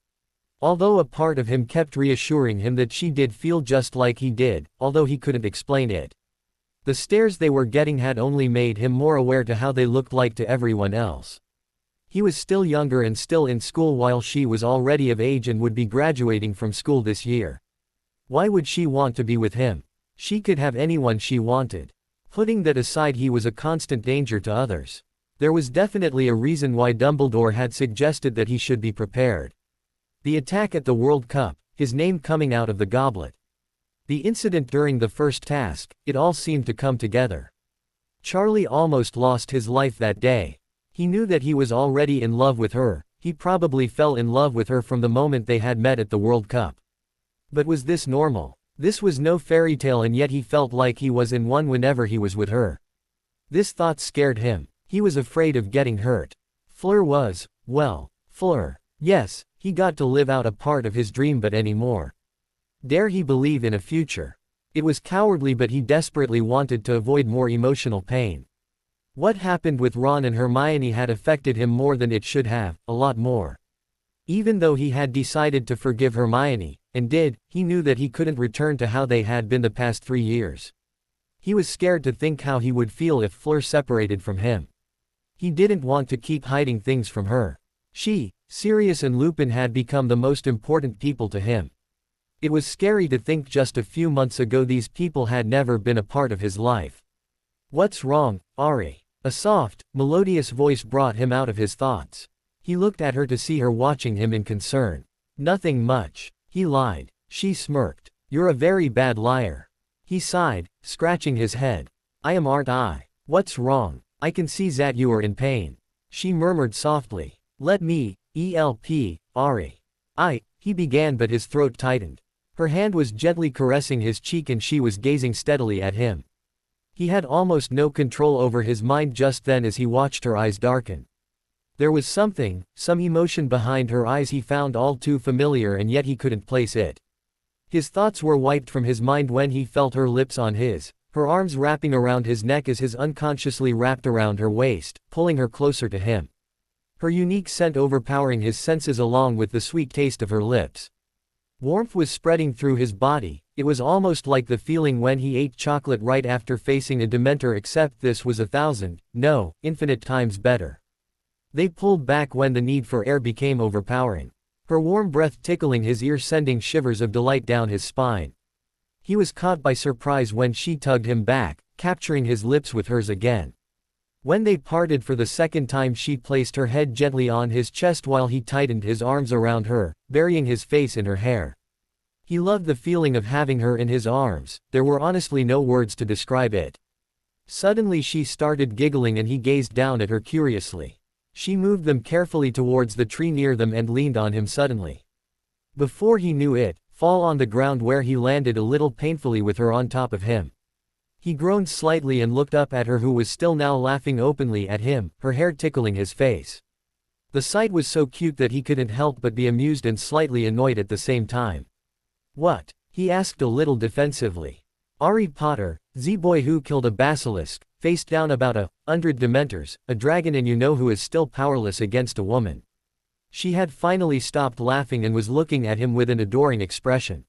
Speaker 1: Although a part of him kept reassuring him that she did feel just like he did, although he couldn't explain it. The stares they were getting had only made him more aware to how they looked like to everyone else. He was still younger and still in school, while she was already of age and would be graduating from school this year. Why would she want to be with him? She could have anyone she wanted. Putting that aside, he was a constant danger to others. There was definitely a reason why Dumbledore had suggested that he should be prepared. The attack at the World Cup, his name coming out of the goblet. The incident during the first task, it all seemed to come together. Charlie almost lost his life that day. He knew that he was already in love with her. He probably fell in love with her from the moment they had met at the World Cup. But was this normal? This was no fairy tale, and yet he felt like he was in one whenever he was with her. This thought scared him. He was afraid of getting hurt. Fleur was, well, Fleur. Yes, he got to live out a part of his dream, but anymore. Dare he believe in a future? It was cowardly, but he desperately wanted to avoid more emotional pain. What happened with Ron and Hermione had affected him more than it should have, a lot more. Even though he had decided to forgive Hermione, and he knew that he couldn't return to how they had been the past 3 years. He was scared to think how he would feel if Fleur separated from him. He didn't want to keep hiding things from her. Sirius and Lupin had become the most important people to him. It was scary to think just a few months ago these people had never been a part of his life. "What's wrong, Ari?" A soft, melodious voice brought him out of his thoughts. He looked at her to see her watching him in concern. "Nothing much," he lied. She smirked. "You're a very bad liar." He sighed, scratching his head. Aren't I? What's wrong? I can see that you are in pain." She murmured softly. "Let me, Ari." He began, but his throat tightened. Her hand was gently caressing his cheek and she was gazing steadily at him. He had almost no control over his mind just then as he watched her eyes darken. There was some emotion behind her eyes he found all too familiar, and yet he couldn't place it. His thoughts were wiped from his mind when he felt her lips on his, her arms wrapping around his neck as his unconsciously wrapped around her waist, pulling her closer to him. Her unique scent overpowering his senses along with the sweet taste of her lips. Warmth was spreading through his body. It was almost like the feeling when he ate chocolate right after facing a Dementor, except this was 1,000, no, infinite times better. They pulled back when the need for air became overpowering. Her warm breath tickling his ear, sending shivers of delight down his spine. He was caught by surprise when she tugged him back, capturing his lips with hers again. When they parted for the second time, she placed her head gently on his chest while he tightened his arms around her, burying his face in her hair. He loved the feeling of having her in his arms. There were honestly no words to describe it. Suddenly she started giggling and he gazed down at her curiously. She moved them carefully towards the tree near them and leaned on him suddenly. Before he knew it, fall on the ground where he landed a little painfully with her on top of him. He groaned slightly and looked up at her, who was still now laughing openly at him, her hair tickling his face. The sight was so cute that he couldn't help but be amused and slightly annoyed at the same time. "What?" he asked a little defensively. "Harry Potter, the boy who killed a basilisk, faced down about 100 Dementors, a dragon, and you know who is still powerless against a woman." She had finally stopped laughing and was looking at him with an adoring expression.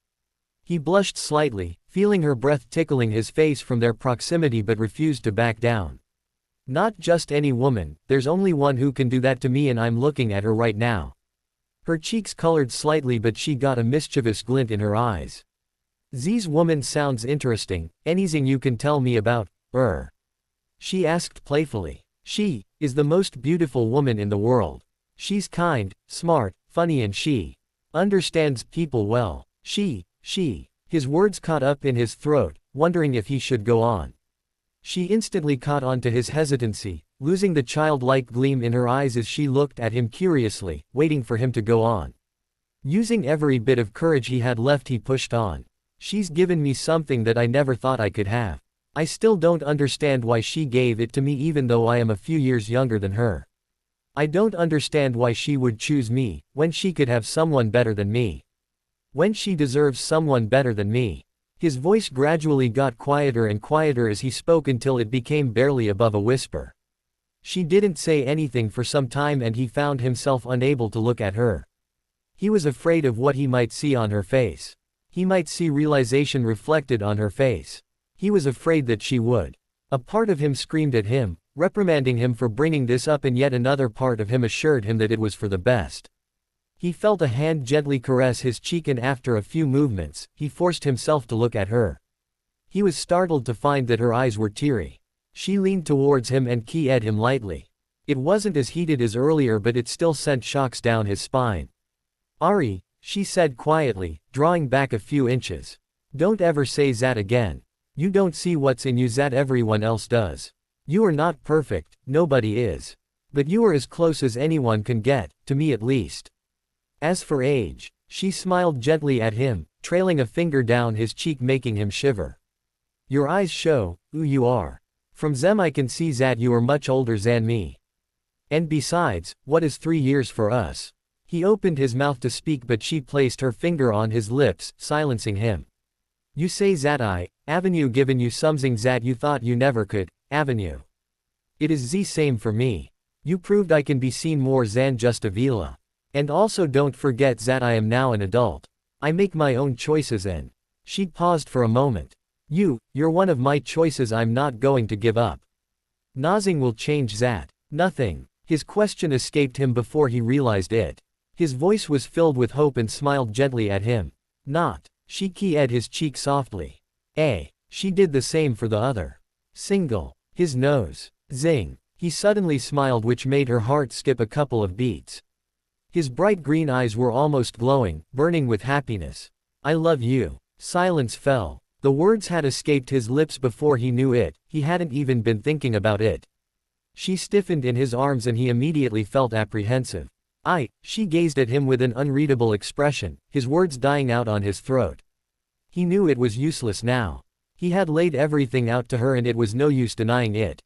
Speaker 1: He blushed slightly, feeling her breath tickling his face from their proximity, but refused to back down. "Not just any woman, there's only one who can do that to me, and I'm looking at her right now." Her cheeks colored slightly, but she got a mischievous glint in her eyes. "This woman sounds interesting. Anything you can tell me about her?" she asked playfully. "She is the most beautiful woman in the world. She's kind, smart, funny, and she understands people well. She. His words caught up in his throat, wondering if he should go on. She instantly caught on to his hesitancy, losing the childlike gleam in her eyes as she looked at him curiously, waiting for him to go on. Using every bit of courage he had left, he pushed on. "She's given me something that I never thought I could have. I still don't understand why she gave it to me, even though I am a few years younger than her. I don't understand why she would choose me, when she could have someone better than me. When she deserves someone better than me." His voice gradually got quieter and quieter as he spoke until it became barely above a whisper. She didn't say anything for some time, and he found himself unable to look at her. He was afraid of what he might see on her face. He might see realization reflected on her face. He was afraid that she would. A part of him screamed at him, reprimanding him for bringing this up, and yet another part of him assured him that it was for the best. He felt a hand gently caress his cheek, and after a few movements, he forced himself to look at her. He was startled to find that her eyes were teary. She leaned towards him and kissed him lightly. It wasn't as heated as earlier, but it still sent shocks down his spine. "Ari," she said quietly, drawing back a few inches. "Don't ever say that again. You don't see what's in you that everyone else does. You are not perfect, nobody is. But you are as close as anyone can get, to me at least. As for age," she smiled gently at him, trailing a finger down his cheek, making him shiver. "Your eyes show who you are. From them I can see that you are much older than me. And besides, what is 3 years for us?" He opened his mouth to speak, but she placed her finger on his lips, silencing him. "You say that I haven't given you something that you thought you never could, haven't you? It is the same for me. You proved I can be seen more than just a Vila. And also don't forget that I am now an adult. I make my own choices and. She paused for a moment. You're one of my choices I'm not going to give up. Nothing will change that. Nothing. His question escaped him before he realized it. His voice was filled with hope and smiled gently at him. Not. She kissed his cheek softly. She did the same for the other. Single. His nose. Zing. He suddenly smiled, which made her heart skip a couple of beats. His bright green eyes were almost glowing, burning with happiness. I love you. Silence fell. The words had escaped his lips before he knew it, he hadn't even been thinking about it. She stiffened in his arms and he immediately felt apprehensive. She gazed at him with an unreadable expression, his words dying out on his throat. He knew it was useless now. He had laid everything out to her and it was no use denying it.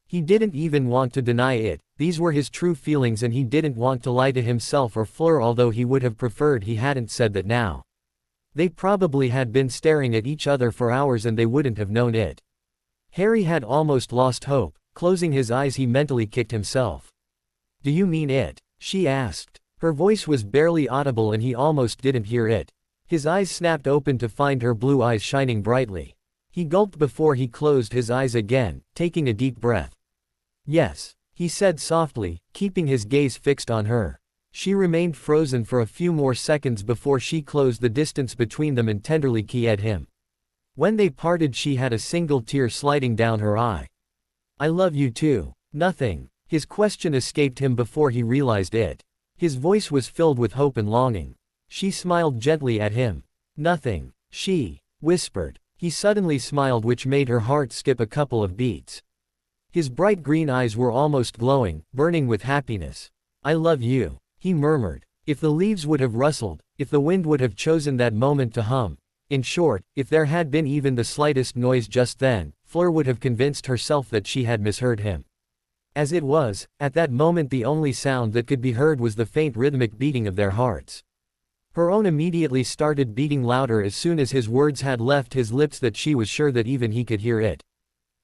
Speaker 1: He didn't even want to deny it, these were his true feelings and he didn't want to lie to himself or Fleur, although he would have preferred he hadn't said that now. They probably had been staring at each other for hours and they wouldn't have known it. Harry had almost lost hope. Closing his eyes he mentally kicked himself. Do you mean it? She asked. Her voice was barely audible and he almost didn't hear it. His eyes snapped open to find her blue eyes shining brightly. He gulped before he closed his eyes again, taking a deep breath. Yes, he said softly, keeping his gaze fixed on her. She remained frozen for a few more seconds before she closed the distance between them and tenderly kissed him. When they parted she had a single tear sliding down her eye. I love you too. Nothing. His question escaped him before he realized it. His voice was filled with hope and longing. She smiled gently at him. Nothing. She whispered. He suddenly smiled, which made her heart skip a couple of beats. His bright green eyes were almost glowing, burning with happiness. I love you, he murmured. If the leaves would have rustled, if the wind would have chosen that moment to hum, in short, if there had been even the slightest noise just then, Fleur would have convinced herself that she had misheard him. As it was, at that moment the only sound that could be heard was the faint rhythmic beating of their hearts. Her own immediately started beating louder as soon as his words had left his lips, that she was sure that even he could hear it.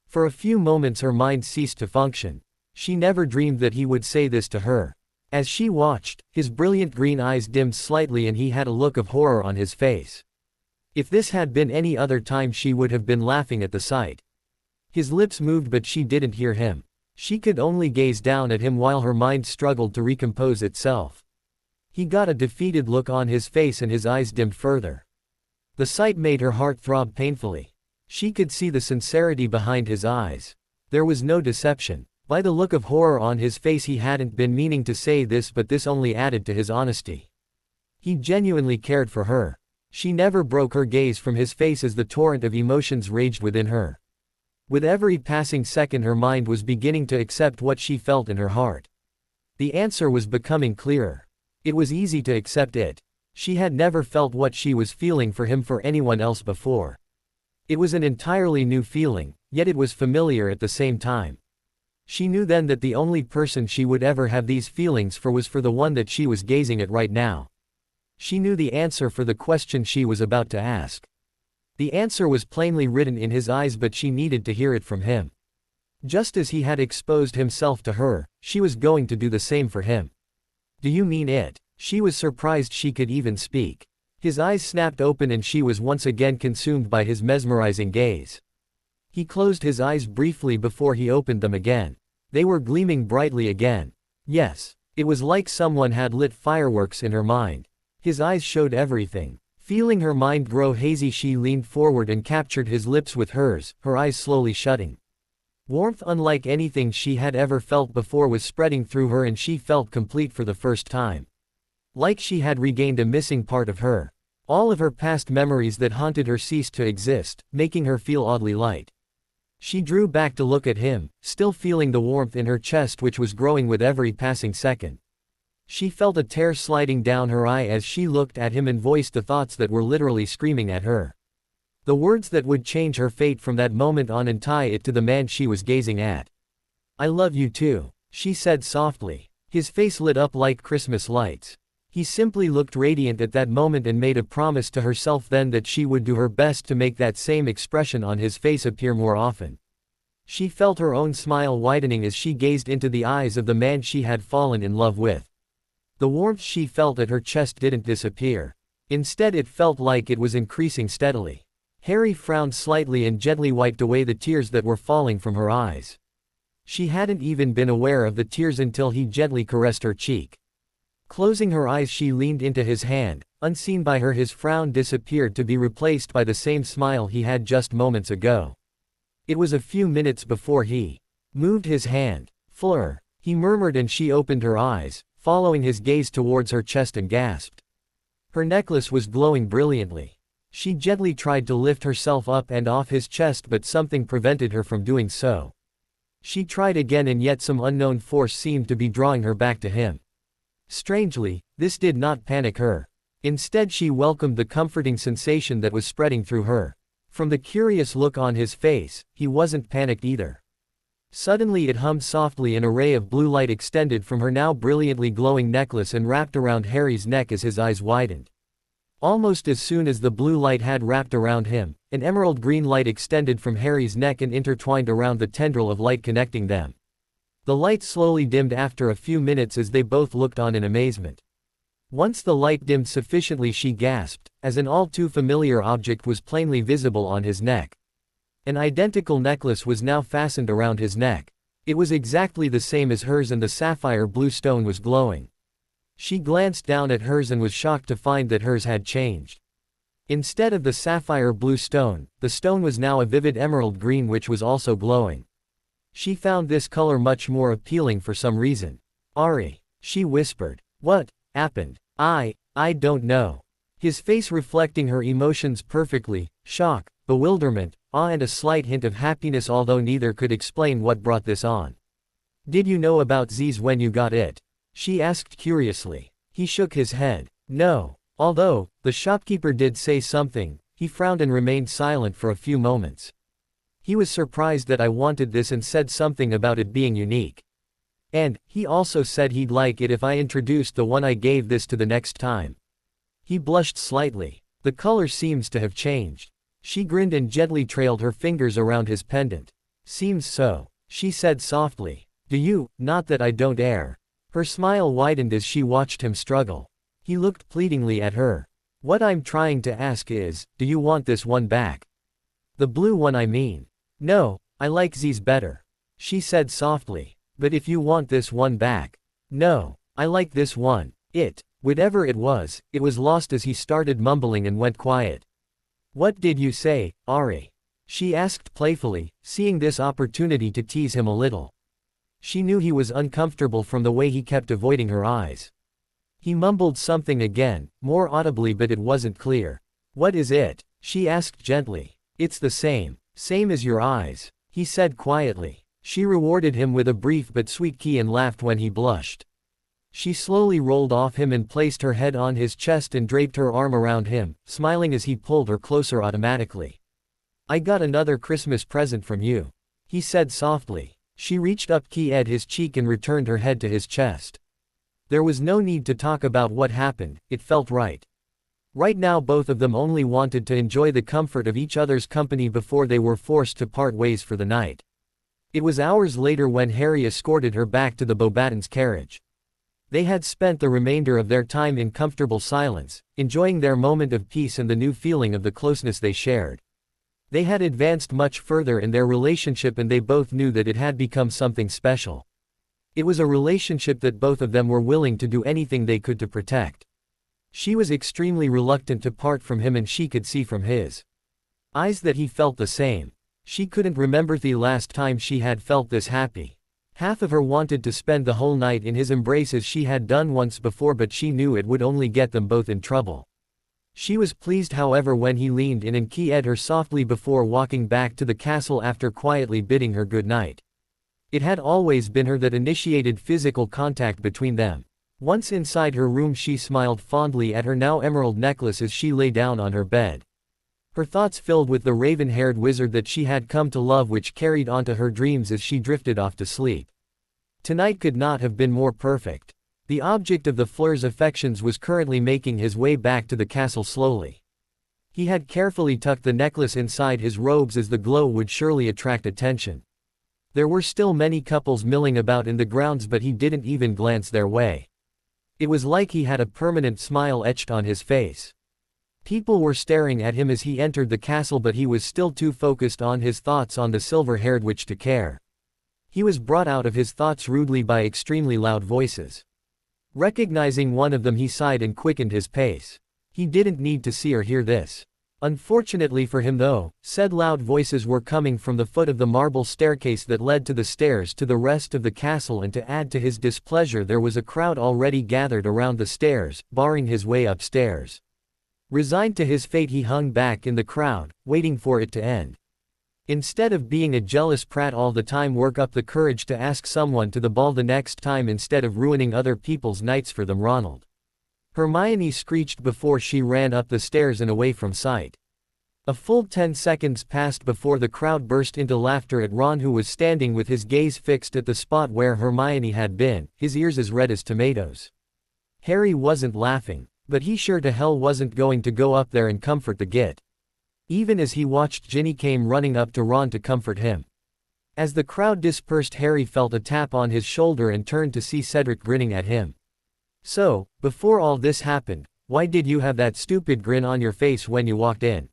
Speaker 1: For a few moments her mind ceased to function. She never dreamed that he would say this to her. As she watched, his brilliant green eyes dimmed slightly and he had a look of horror on his face. If this had been any other time she would have been laughing at the sight. His lips moved but she didn't hear him. She could only gaze down at him while her mind struggled to recompose itself. He got a defeated look on his face and his eyes dimmed further. The sight made her heart throb painfully. She could see the sincerity behind his eyes. There was no deception. By the look of horror on his face he hadn't been meaning to say this, but this only added to his honesty. He genuinely cared for her. She never broke her gaze from his face as the torrent of emotions raged within her. With every passing second her mind was beginning to accept what she felt in her heart. The answer was becoming clearer. It was easy to accept it. She had never felt what she was feeling for him for anyone else before. It was an entirely new feeling, yet it was familiar at the same time. She knew then that the only person she would ever have these feelings for was for the one that she was gazing at right now. She knew the answer for the question she was about to ask. The answer was plainly written in his eyes, but she needed to hear it from him. Just as he had exposed himself to her, she was going to do the same for him. Do you mean it? She was surprised she could even speak. His eyes snapped open and she was once again consumed by his mesmerizing gaze. He closed his eyes briefly before he opened them again. They were gleaming brightly again. Yes, it was like someone had lit fireworks in her mind. His eyes showed everything. Feeling her mind grow hazy, she leaned forward and captured his lips with hers, her eyes slowly shutting. Warmth unlike anything she had ever felt before was spreading through her and she felt complete for the first time. Like she had regained a missing part of her. All of her past memories that haunted her ceased to exist, making her feel oddly light. She drew back to look at him, still feeling the warmth in her chest which was growing with every passing second. She felt a tear sliding down her eye as she looked at him and voiced the thoughts that were literally screaming at her. The words that would change her fate from that moment on and tie it to the man she was gazing at. I love you too, she said softly. His face lit up like Christmas lights. He simply looked radiant at that moment and made a promise to herself then that she would do her best to make that same expression on his face appear more often. She felt her own smile widening as she gazed into the eyes of the man she had fallen in love with. The warmth she felt at her chest didn't disappear. Instead it felt like it was increasing steadily. Harry frowned slightly and gently wiped away the tears that were falling from her eyes. She hadn't even been aware of the tears until he gently caressed her cheek. Closing her eyes she leaned into his hand. Unseen by her his frown disappeared to be replaced by the same smile he had just moments ago. It was a few minutes before he moved his hand. Fleur, he murmured, and she opened her eyes, following his gaze towards her chest, and gasped. Her necklace was glowing brilliantly. She gently tried to lift herself up and off his chest, but something prevented her from doing so. She tried again, and yet some unknown force seemed to be drawing her back to him. Strangely, this did not panic her. Instead she welcomed the comforting sensation that was spreading through her. From the curious look on his face, he wasn't panicked either. Suddenly it hummed softly, an array of blue light extended from her now brilliantly glowing necklace and wrapped around Harry's neck as his eyes widened. Almost as soon as the blue light had wrapped around him, an emerald green light extended from Harry's neck and intertwined around the tendril of light connecting them. The light slowly dimmed after a few minutes as they both looked on in amazement. Once the light dimmed sufficiently she gasped, as an all too familiar object was plainly visible on his neck. An identical necklace was now fastened around his neck. It was exactly the same as hers, and the sapphire blue stone was glowing. She glanced down at hers and was shocked to find that hers had changed. Instead of the sapphire blue stone, the stone was now a vivid emerald green which was also glowing. She found this color much more appealing for some reason. "Ari," she whispered. "What happened?" I don't know." His face reflecting her emotions perfectly: shock, bewilderment, awe, and a slight hint of happiness, although neither could explain what brought this on. "Did you know about Z's when you got it?" she asked curiously. He shook his head. "No. Although, the shopkeeper did say something." He frowned and remained silent for a few moments. "He was surprised that I wanted this and said something about it being unique. And he also said he'd like it if I introduced the one I gave this to the next time." He blushed slightly. "The color seems to have changed." She grinned and gently trailed her fingers around his pendant. "Seems so," she said softly. "Do you? Not that I don't err." Her smile widened as she watched him struggle. He looked pleadingly at her. "What I'm trying to ask is, do you want this one back? The blue one, I mean." "No, I like Z's better," she said softly. "But if you want this one back." "No, I like this one." Whatever it was lost as he started mumbling and went quiet. "What did you say, Ari?" she asked playfully, seeing this opportunity to tease him a little. She knew he was uncomfortable from the way he kept avoiding her eyes. He mumbled something again, more audibly, but it wasn't clear. "What is it?" she asked gently. "It's the same as your eyes," he said quietly. She rewarded him with a brief but sweet key and laughed when he blushed. She slowly rolled off him and placed her head on his chest and draped her arm around him, smiling as he pulled her closer automatically. "I got another Christmas present from you," he said softly. She reached up, keyed his cheek, and returned her head to his chest. There was no need to talk about what happened, it felt right. Right now both of them only wanted to enjoy the comfort of each other's company before they were forced to part ways for the night. It was hours later when Harry escorted her back to the Beauxbatons' carriage. They had spent the remainder of their time in comfortable silence, enjoying their moment of peace and the new feeling of the closeness they shared. They had advanced much further in their relationship, and they both knew that it had become something special. It was a relationship that both of them were willing to do anything they could to protect. She was extremely reluctant to part from him, and she could see from his eyes that he felt the same. She couldn't remember the last time she had felt this happy. Half of her wanted to spend the whole night in his embrace as she had done once before, but she knew it would only get them both in trouble. She was pleased, however, when he leaned in and kissed her softly before walking back to the castle after quietly bidding her good night. It had always been her that initiated physical contact between them. Once inside her room she smiled fondly at her now emerald necklace as she lay down on her bed. Her thoughts filled with the raven-haired wizard that she had come to love, which carried onto her dreams as she drifted off to sleep. Tonight could not have been more perfect. The object of the Fleur's affections was currently making his way back to the castle slowly. He had carefully tucked the necklace inside his robes as the glow would surely attract attention. There were still many couples milling about in the grounds, but he didn't even glance their way. It was like he had a permanent smile etched on his face. People were staring at him as he entered the castle, but he was still too focused on his thoughts on the silver-haired witch to care. He was brought out of his thoughts rudely by extremely loud voices. Recognizing one of them, he sighed and quickened his pace. He didn't need to see or hear this. Unfortunately for him though, said loud voices were coming from the foot of the marble staircase that led to the stairs to the rest of the castle, and to add to his displeasure there was a crowd already gathered around the stairs, barring his way upstairs. Resigned to his fate, he hung back in the crowd, waiting for it to end. Instead of being a jealous prat all the time, work up the courage to ask someone to the ball the next time instead of ruining other people's nights for them, Ronald. Hermione screeched before she ran up the stairs and away from sight. A full 10 seconds passed before the crowd burst into laughter at Ron, who was standing with his gaze fixed at the spot where Hermione had been, his ears as red as tomatoes. Harry wasn't laughing, but he sure to hell wasn't going to go up there and comfort the git. Even as he watched, Ginny came running up to Ron to comfort him. As the crowd dispersed, Harry felt a tap on his shoulder and turned to see Cedric grinning at him. "So, before all this happened, why did you have that stupid grin on your face when you walked in?"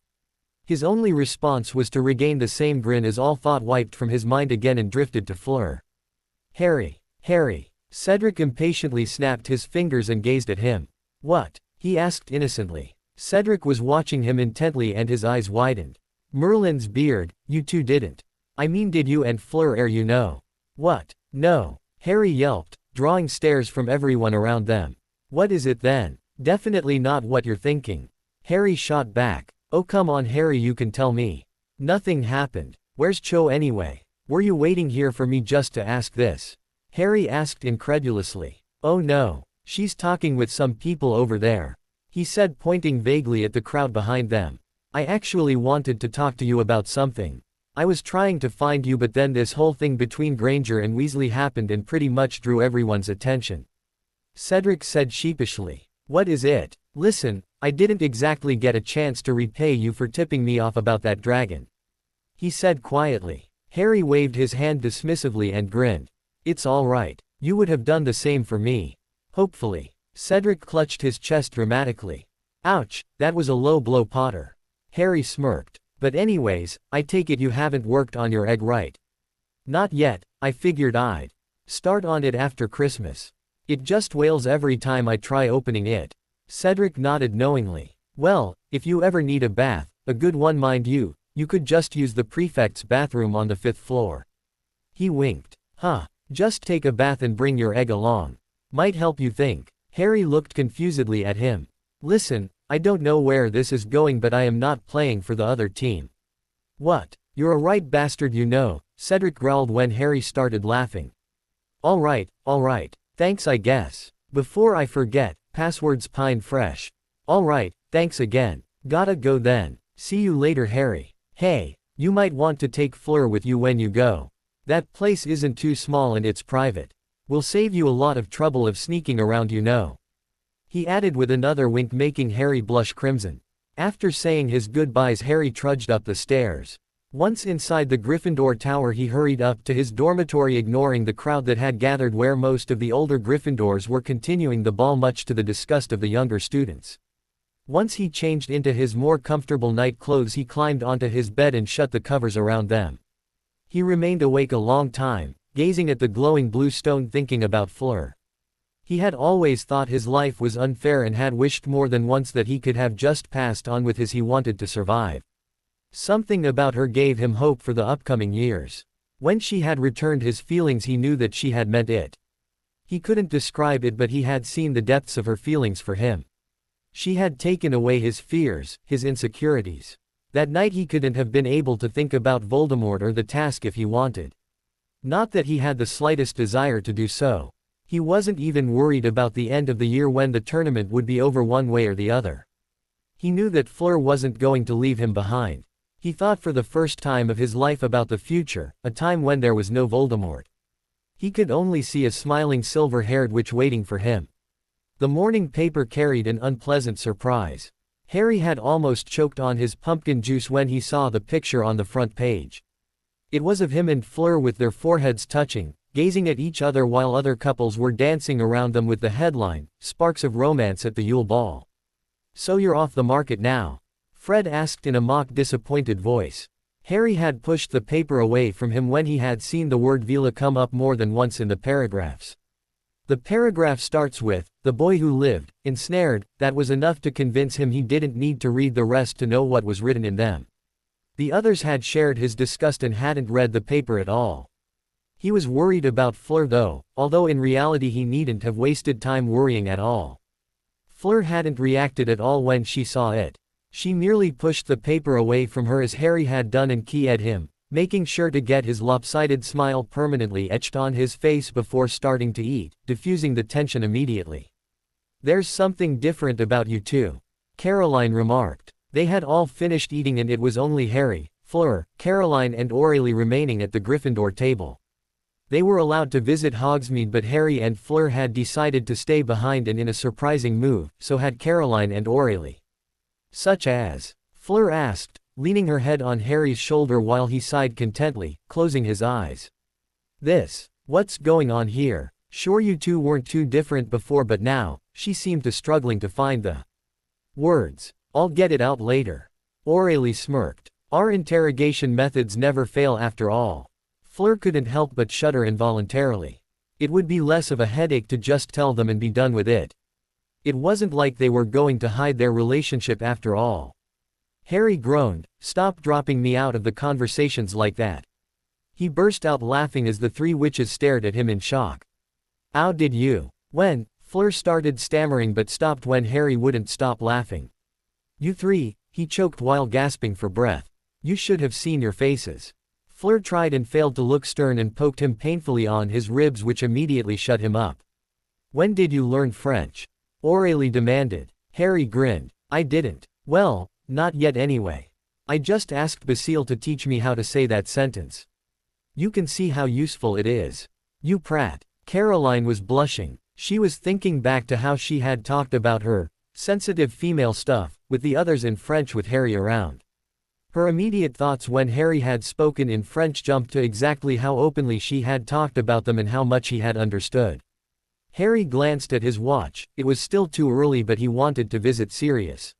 Speaker 1: His only response was to regain the same grin as all thought wiped from his mind again and drifted to Fleur. Harry. Cedric impatiently snapped his fingers and gazed at him. "What?" he asked innocently. Cedric was watching him intently and his eyes widened. "Merlin's beard, you two didn't. I mean, did you and Fleur you know?" "What? No," Harry yelped, drawing stares from everyone around them. "What is it then?" "Definitely not what you're thinking," Harry shot back. "Oh come on Harry, you can tell me." "Nothing happened. Where's Cho anyway? Were you waiting here for me just to ask this?" Harry asked incredulously. "Oh no. She's talking with some people over there," he said, pointing vaguely at the crowd behind them. "I actually wanted to talk to you about something. I was trying to find you, but then this whole thing between Granger and Weasley happened and pretty much drew everyone's attention." Cedric said sheepishly. "What is it?" "Listen, I didn't exactly get a chance to repay you for tipping me off about that dragon," he said quietly. Harry waved his hand dismissively and grinned. "It's all right. You would have done the same for me. Hopefully." Cedric clutched his chest dramatically. "Ouch, that was a low blow, Potter." Harry smirked. "But anyways, I take it you haven't worked on your egg, right?" "Not yet. I figured I'd start on it after Christmas. It just wails every time I try opening it." Cedric nodded knowingly. "Well, if you ever need a bath, a good one mind you, you could just use the prefect's bathroom on the 5th floor." He winked. "Huh. Just take a bath and bring your egg along. Might help, you think?" Harry looked confusedly at him. "Listen, I don't know where this is going, but I am not playing for the other team." "What? You're a right bastard, you know," Cedric growled when Harry started laughing. All right, thanks I guess. Before I forget, password's Pine Fresh." "All right, thanks again. Gotta go then. See you later Harry. Hey, you might want to take Fleur with you when you go. That place isn't too small and it's private. Will save you a lot of trouble of sneaking around, you know," he added with another wink, making Harry blush crimson. After saying his goodbyes, Harry trudged up the stairs. Once inside the Gryffindor Tower, he hurried up to his dormitory, ignoring the crowd that had gathered where most of the older Gryffindors were continuing the ball, much to the disgust of the younger students. Once he changed into his more comfortable night clothes, he climbed onto his bed and shut the covers around them. He remained awake a long time, gazing at the glowing blue stone, thinking about Fleur. He had always thought his life was unfair and had wished more than once that he could have just passed on with his. He wanted to survive. Something about her gave him hope for the upcoming years. When she had returned his feelings, he knew that she had meant it. He couldn't describe it, but he had seen the depths of her feelings for him. She had taken away his fears, his insecurities. That night he couldn't have been able to think about Voldemort or the task if he wanted. Not that he had the slightest desire to do so. He wasn't even worried about the end of the year when the tournament would be over one way or the other. He knew that Fleur wasn't going to leave him behind. He thought for the first time of his life about the future, a time when there was no Voldemort. He could only see a smiling silver-haired witch waiting for him. The morning paper carried an unpleasant surprise. Harry had almost choked on his pumpkin juice when he saw the picture on the front page. It was of him and Fleur with their foreheads touching, gazing at each other while other couples were dancing around them, with the headline, "Sparks of Romance at the Yule Ball." So you're off the market now? Fred asked in a mock disappointed voice. Harry had pushed the paper away from him when he had seen the word villa come up more than once in the paragraphs. The paragraph starts with, "The boy who lived, ensnared." That was enough to convince him he didn't need to read the rest to know what was written in them. The others had shared his disgust and hadn't read the paper at all. He was worried about Fleur though, although in reality he needn't have wasted time worrying at all. Fleur hadn't reacted at all when she saw it. She merely pushed the paper away from her as Harry had done and keyed him, making sure to get his lopsided smile permanently etched on his face before starting to eat, diffusing the tension immediately. "There's something different about you two," Caroline remarked. They had all finished eating and it was only Harry, Fleur, Caroline and Aurélie remaining at the Gryffindor table. They were allowed to visit Hogsmeade but Harry and Fleur had decided to stay behind and in a surprising move, so had Caroline and Aurélie. "Such as?" Fleur asked, leaning her head on Harry's shoulder while he sighed contentedly, closing his eyes. "This. What's going on here? Sure you two weren't too different before but now," she seemed to struggling to find the words. "I'll get it out later." Aurélie smirked. "Our interrogation methods never fail after all." Fleur couldn't help but shudder involuntarily. It would be less of a headache to just tell them and be done with it. It wasn't like they were going to hide their relationship after all. Harry groaned, "Stop dropping me out of the conversations like that." He burst out laughing as the three witches stared at him in shock. "How did you?" "When?" Fleur started stammering but stopped when Harry wouldn't stop laughing. "You three," he choked while gasping for breath. "You should have seen your faces." Fleur tried and failed to look stern and poked him painfully on his ribs which immediately shut him up. "When did you learn French?" Aurélie demanded. Harry grinned. "I didn't. Well, not yet anyway. I just asked Basile to teach me how to say that sentence. You can see how useful it is. You prat." Caroline was blushing. She was thinking back to how she had talked about her sensitive female stuff with the others in French with Harry around. Her immediate thoughts when Harry had spoken in French jumped to exactly how openly she had talked about them and how much he had understood. Harry glanced at his watch. It was still too early but he wanted to visit Sirius.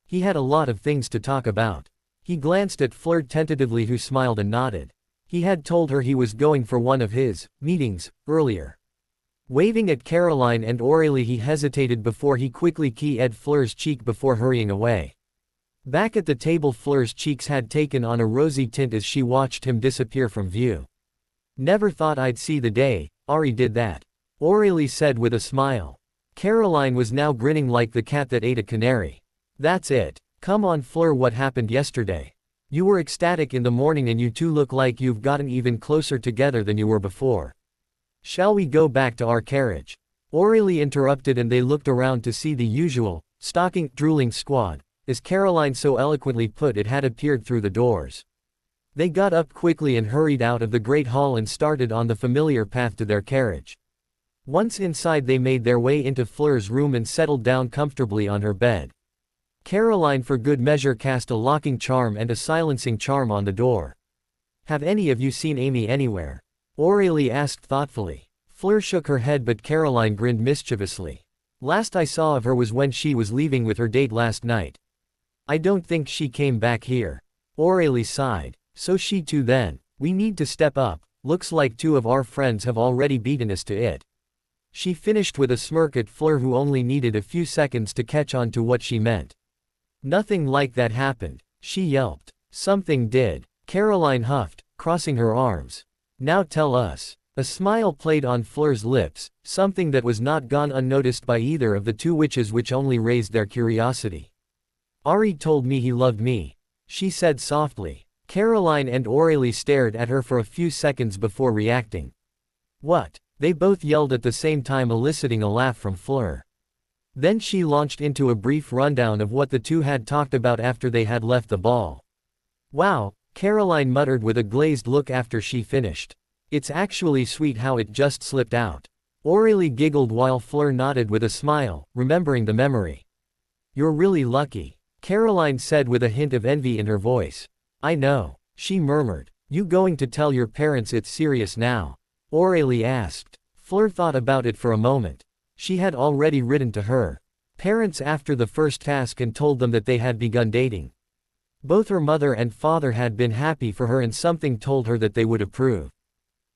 Speaker 1: He had a lot of things to talk about. He glanced at Fleur tentatively who smiled and nodded. He had told her he was going for one of his meetings earlier. Waving at Caroline and Aurélie he hesitated before he quickly keyed Fleur's cheek before hurrying away. Back at the table Fleur's cheeks had taken on a rosy tint as she watched him disappear from view. "Never thought I'd see the day, Ari did that," Aurélie said with a smile. Caroline was now grinning like the cat that ate a canary. "That's it. Come on Fleur, what happened yesterday? You were ecstatic in the morning and you two look like you've gotten even closer together than you were before. Shall we go back to our carriage?" Aurélie interrupted and they looked around to see the usual, stalking, drooling squad. As Caroline so eloquently put it had appeared through the doors. They got up quickly and hurried out of the great hall and started on the familiar path to their carriage. Once inside they made their way into Fleur's room and settled down comfortably on her bed. Caroline for good measure cast a locking charm and a silencing charm on the door. "Have any of you seen Amy anywhere?" Aurélie asked thoughtfully. Fleur shook her head but Caroline grinned mischievously. "Last I saw of her was when she was leaving with her date last night. I don't think she came back here." Aurélie sighed. "So she too then. We need to step up. Looks like two of our friends have already beaten us to it." She finished with a smirk at Fleur who only needed a few seconds to catch on to what she meant. "Nothing like that happened," she yelped. "Something did." Caroline huffed, crossing her arms. "Now tell us." A smile played on Fleur's lips, something that was not gone unnoticed by either of the two witches which only raised their curiosity. "Ari told me he loved me," she said softly. Caroline and Aurélie stared at her for a few seconds before reacting. "What?" they both yelled at the same time, eliciting a laugh from Fleur. Then she launched into a brief rundown of what the two had talked about after they had left the ball. "Wow," Caroline muttered with a glazed look after she finished. "It's actually sweet how it just slipped out." Aurélie giggled while Fleur nodded with a smile, remembering the memory. "You're really lucky," Caroline said with a hint of envy in her voice. "I know," she murmured. "You going to tell your parents it's serious now?" Aurélie asked. Fleur thought about it for a moment. She had already written to her parents after the first task and told them that they had begun dating. Both her mother and father had been happy for her and something told her that they would approve.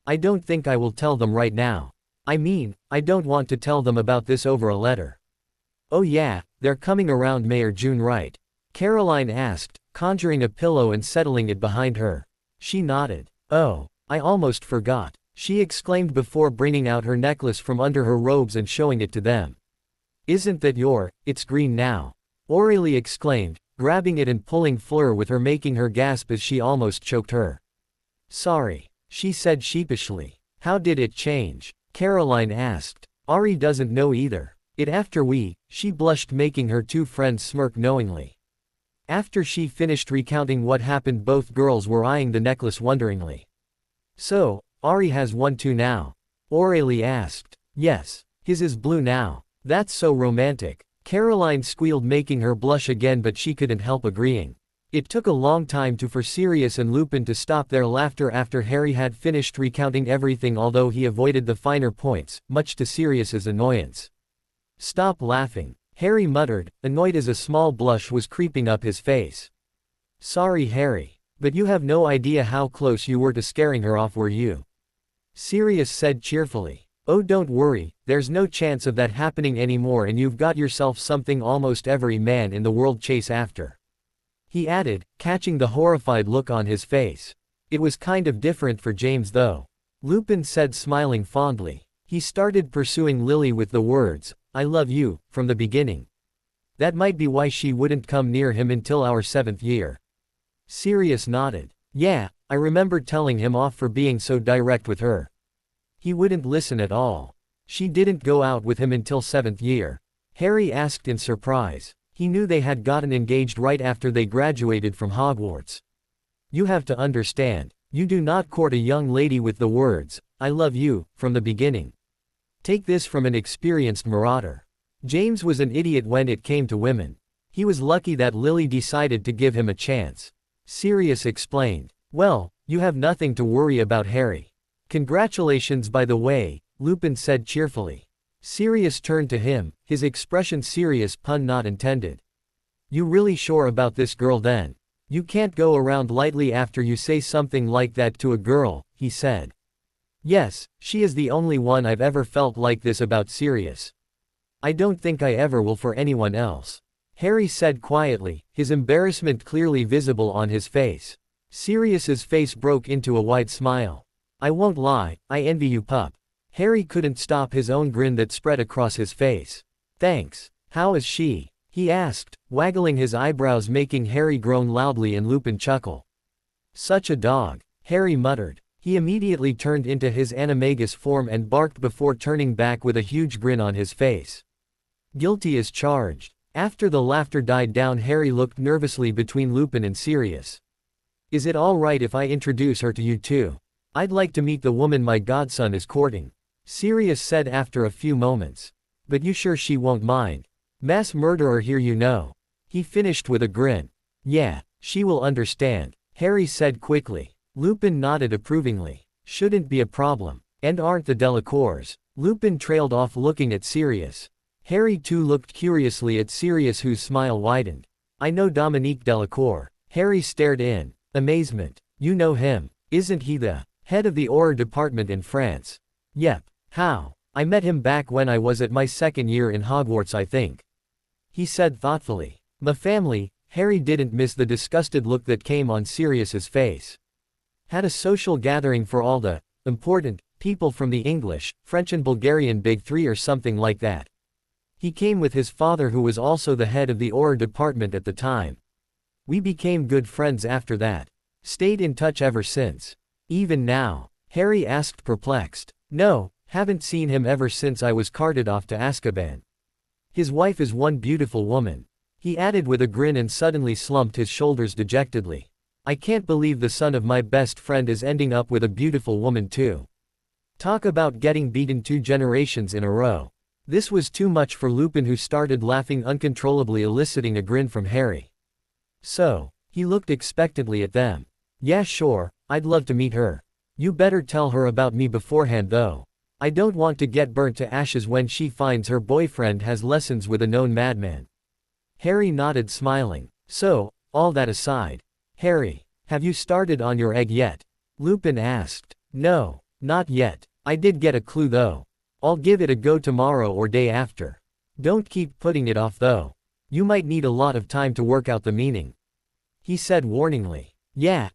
Speaker 1: I don't think I will tell them right now. I mean, I don't want to tell them about this over a letter. Oh yeah, they're coming around May or June, right? Caroline asked, conjuring a pillow and settling it behind her. She nodded. Oh, I almost forgot, she exclaimed before bringing out her necklace from under her robes and showing it to them. Isn't that it's green now. Aurelie exclaimed, grabbing it and pulling Fleur with her, making her gasp as she almost choked her. Sorry, she said sheepishly. How did it change? Caroline asked. Ari doesn't know either. She blushed, making her two friends smirk knowingly. After she finished recounting what happened, both girls were eyeing the necklace wonderingly. So, Ari has one too now? Aurelie asked. Yes, his is blue now. That's so romantic. Caroline squealed, making her blush again, but she couldn't help agreeing. It took a long time for Sirius and Lupin to stop their laughter after Harry had finished recounting everything, although he avoided the finer points, much to Sirius's annoyance. Stop laughing, Harry muttered, annoyed as a small blush was creeping up his face. Sorry, Harry, but you have no idea how close you were to scaring her off, were you? Sirius said cheerfully. Oh, don't worry, there's no chance of that happening anymore, and you've got yourself something almost every man in the world chase after. He added, catching the horrified look on his face. It was kind of different for James though. Lupin said, smiling fondly. He started pursuing Lily with the words, I love you, from the beginning. That might be why she wouldn't come near him until our 7th year. Sirius nodded. Yeah, I remember telling him off for being so direct with her. He wouldn't listen at all. She didn't go out with him until 7th year. Harry asked in surprise. He knew they had gotten engaged right after they graduated from Hogwarts. You have to understand, you do not court a young lady with the words, I love you, from the beginning. Take this from an experienced marauder. James was an idiot when it came to women. He was lucky that Lily decided to give him a chance. Sirius explained. Well, you have nothing to worry about, Harry. Congratulations, by the way, Lupin said cheerfully. Sirius turned to him, his expression serious, pun not intended. You really sure about this girl then? You can't go around lightly after you say something like that to a girl, he said. Yes, she is the only one I've ever felt like this about. Sirius. I don't think I ever will for anyone else. Harry said quietly, his embarrassment clearly visible on his face. Sirius's face broke into a wide smile. I won't lie, I envy you, pup. Harry couldn't stop his own grin that spread across his face. Thanks. How is she? He asked, waggling his eyebrows, making Harry groan loudly and Lupin chuckle. Such a dog, Harry muttered. He immediately turned into his animagus form and barked before turning back with a huge grin on his face. Guilty as charged. After the laughter died down, Harry looked nervously between Lupin and Sirius. Is it all right if I introduce her to you too? I'd like to meet the woman my godson is courting, Sirius said after a few moments. But you sure she won't mind? Mass murderer here, you know. He finished with a grin. Yeah, she will understand, Harry said quickly. Lupin nodded approvingly. Shouldn't be a problem. And aren't the Delacours? Lupin trailed off, looking at Sirius. Harry too looked curiously at Sirius, whose smile widened. I know Dominique Delacour. Harry stared in amazement. You know him? Isn't he the head of the Auror department in France? Yep. How? I met him back when I was at my 2nd year in Hogwarts, I think. He said thoughtfully. My family. Harry didn't miss the disgusted look that came on Sirius's face. Had a social gathering for all the important people from the English, French and Bulgarian Big Three or something like that. He came with his father, who was also the head of the Auror department at the time. We became good friends after that. Stayed in touch ever since. Even now? Harry asked, perplexed. No, haven't seen him ever since I was carted off to Azkaban. His wife is one beautiful woman. He added with a grin and suddenly slumped his shoulders dejectedly. I can't believe the son of my best friend is ending up with a beautiful woman too. Talk about getting beaten 2 generations in a row. This was too much for Lupin, who started laughing uncontrollably, eliciting a grin from Harry. So, he looked expectantly at them. Yeah, sure, I'd love to meet her. You better tell her about me beforehand though. I don't want to get burnt to ashes when she finds her boyfriend has lessons with a known madman. Harry nodded, smiling. So, all that aside. Harry, have you started on your egg yet? Lupin asked. No, not yet. I did get a clue though. I'll give it a go tomorrow or day after. Don't keep putting it off though. You might need a lot of time to work out the meaning. He said warningly. Yeah,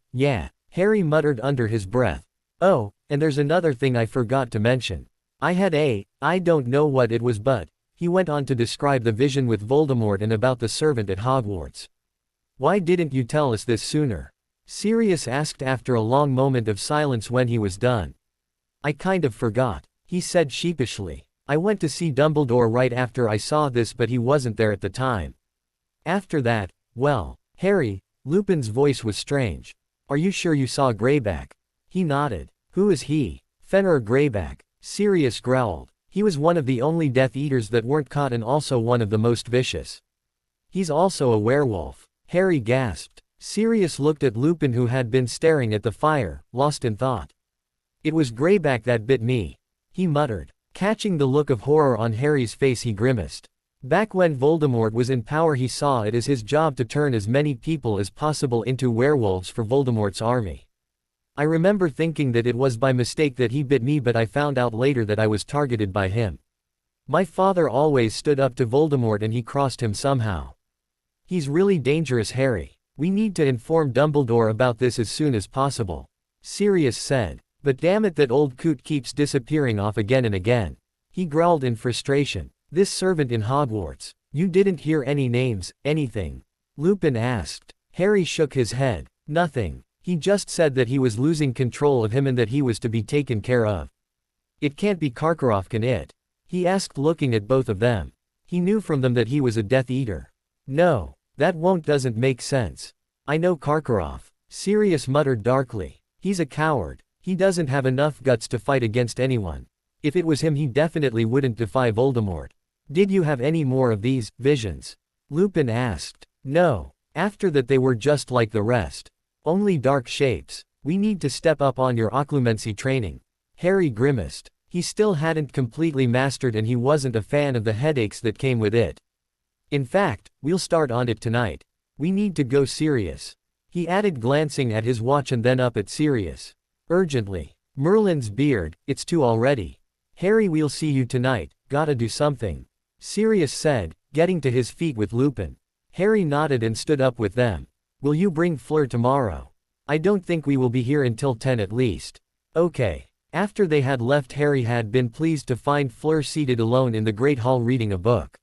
Speaker 1: Harry muttered under his breath. Oh, and there's another thing I forgot to mention. I don't know what it was, but he went on to describe the vision with Voldemort and about the servant at Hogwarts. Why didn't you tell us this sooner? Sirius asked after a long moment of silence when he was done. I kind of forgot, he said sheepishly. I went to see Dumbledore right after I saw this, but he wasn't there at the time. After that, well, Harry, Lupin's voice was strange. Are you sure you saw Greyback? He nodded. Who is he? Fenrir Greyback, Sirius growled. He was one of the only Death Eaters that weren't caught and also one of the most vicious. He's also a werewolf, Harry gasped. Sirius looked at Lupin, who had been staring at the fire, lost in thought. It was Greyback that bit me, he muttered. Catching the look of horror on Harry's face, he grimaced. Back when Voldemort was in power, he saw it as his job to turn as many people as possible into werewolves for Voldemort's army. I remember thinking that it was by mistake that he bit me, but I found out later that I was targeted by him. My father always stood up to Voldemort and he crossed him somehow. He's really dangerous, Harry. We need to inform Dumbledore about this as soon as possible, Sirius said. But damn it, that old coot keeps disappearing off again and again. He growled in frustration. This servant in Hogwarts. You didn't hear any names, anything? Lupin asked. Harry shook his head. Nothing. He just said that he was losing control of him and that he was to be taken care of. It can't be Karkaroff, can it? He asked, looking at both of them. He knew from them that he was a Death Eater. No, that doesn't make sense. I know Karkaroff, Sirius muttered darkly. He's a coward. He doesn't have enough guts to fight against anyone. If it was him, he definitely wouldn't defy Voldemort. Did you have any more of these visions? Lupin asked. No. After that they were just like the rest. Only dark shapes. We need to step up on your occlumency training. Harry grimaced. He still hadn't completely mastered, and he wasn't a fan of the headaches that came with it. In fact, we'll start on it tonight. We need to go, Sirius. He added, glancing at his watch and then up at Sirius. Urgently. Merlin's beard, it's 2 already. Harry, we'll see you tonight, gotta do something, Sirius said, getting to his feet with Lupin. Harry nodded and stood up with them. Will you bring Fleur tomorrow? I don't think we will be here until 10 at least. Okay. After they had left, Harry had been pleased to find Fleur seated alone in the Great Hall reading a book.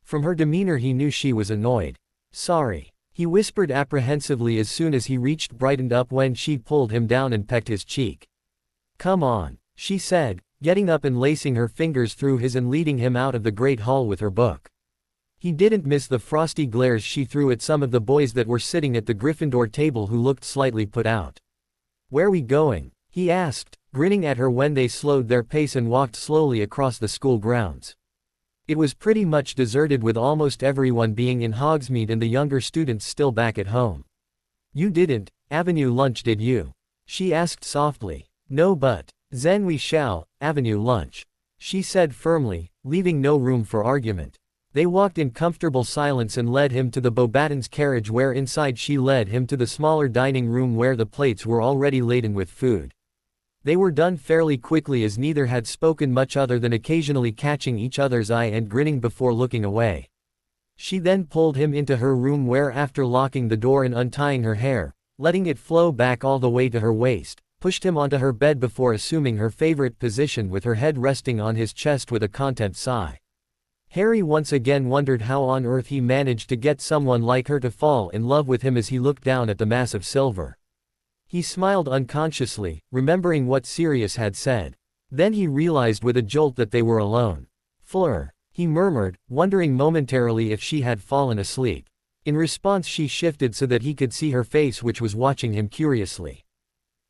Speaker 1: From her demeanor he knew she was annoyed. Sorry, he whispered apprehensively as soon as he reached, brightened up when she pulled him down and pecked his cheek. Come on, she said, getting up and lacing her fingers through his and leading him out of the Great Hall with her book. He didn't miss the frosty glares she threw at some of the boys that were sitting at the Gryffindor table who looked slightly put out. Where we going? He asked, grinning at her when they slowed their pace and walked slowly across the school grounds. It was pretty much deserted, with almost everyone being in Hogsmeade and the younger students still back at home. You didn't Avenue lunch, did you? She asked softly. No, but then we shall Avenue lunch, she said firmly, leaving no room for argument. They walked in comfortable silence and led him to the Beauxbatons carriage, where inside she led him to the smaller dining room where the plates were already laden with food. They were done fairly quickly, as neither had spoken much other than occasionally catching each other's eye and grinning before looking away. She then pulled him into her room, where, after locking the door and untying her hair, letting it flow back all the way to her waist, pushed him onto her bed before assuming her favorite position with her head resting on his chest with a content sigh. Harry once again wondered how on earth he managed to get someone like her to fall in love with him as he looked down at the mass of silver. He smiled unconsciously, remembering what Sirius had said. Then he realized with a jolt that they were alone. Fleur, he murmured, wondering momentarily if she had fallen asleep. In response she shifted so that he could see her face, which was watching him curiously.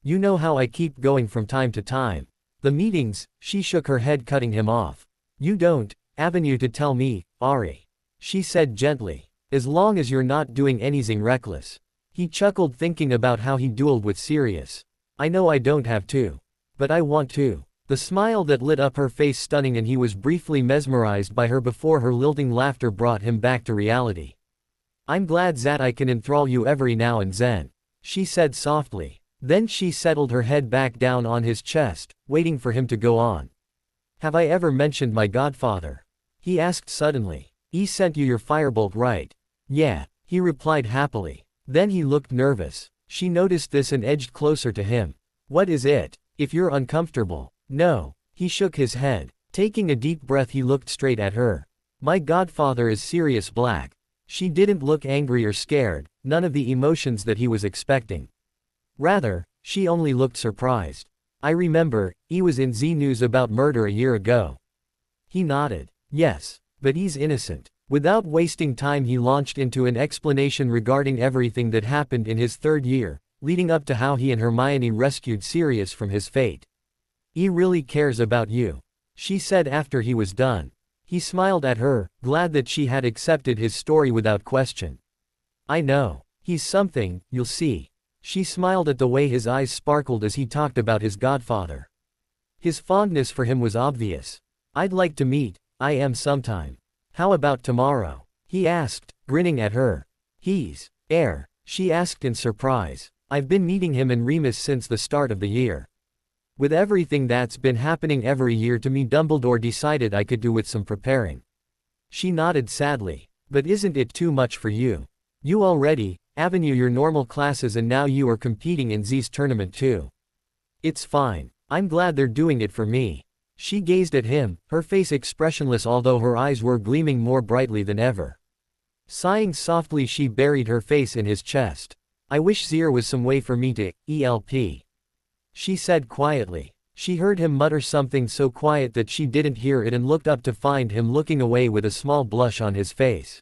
Speaker 1: You know how I keep going from time to time. The meetings, she shook her head, cutting him off. You don't Avenue to tell me, Ari, she said gently. As long as you're not doing anything reckless. He chuckled, thinking about how he dueled with Sirius. I know I don't have to. But I want to. The smile that lit up her face stunning, and he was briefly mesmerized by her before her lilting laughter brought him back to reality. I'm glad that I can enthrall you every now and then, she said softly. Then she settled her head back down on his chest, waiting for him to go on. Have I ever mentioned my godfather? He asked suddenly. He sent you your firebolt, right? Yeah, he replied happily. Then he looked nervous. She noticed this and edged closer to him. What is it? If you're uncomfortable. No. He shook his head. Taking a deep breath, he looked straight at her. My godfather is Sirius Black. She didn't look angry or scared, none of the emotions that he was expecting. Rather, she only looked surprised. I remember, he was in Z News about murder a year ago. He nodded. Yes, but he's innocent. Without wasting time, he launched into an explanation regarding everything that happened in his third year, leading up to how he and Hermione rescued Sirius from his fate. He really cares about you, she said after he was done. He smiled at her, glad that she had accepted his story without question. I know. He's something, you'll see. She smiled at the way his eyes sparkled as he talked about his godfather. His fondness for him was obvious. I'd like to meet him sometime. How about tomorrow? He asked, grinning at her. He's heir, she asked in surprise. I've been meeting him and Remus since the start of the year. With everything that's been happening every year to me, Dumbledore decided I could do with some preparing. She nodded sadly. But isn't it too much for you? You already avenue your normal classes and now you are competing in Z's tournament too. It's fine. I'm glad they're doing it for me. She gazed at him, her face expressionless although her eyes were gleaming more brightly than ever. Sighing softly, she buried her face in his chest. I wish there was some way for me to help, she said quietly. She heard him mutter something so quiet that she didn't hear it and looked up to find him looking away with a small blush on his face.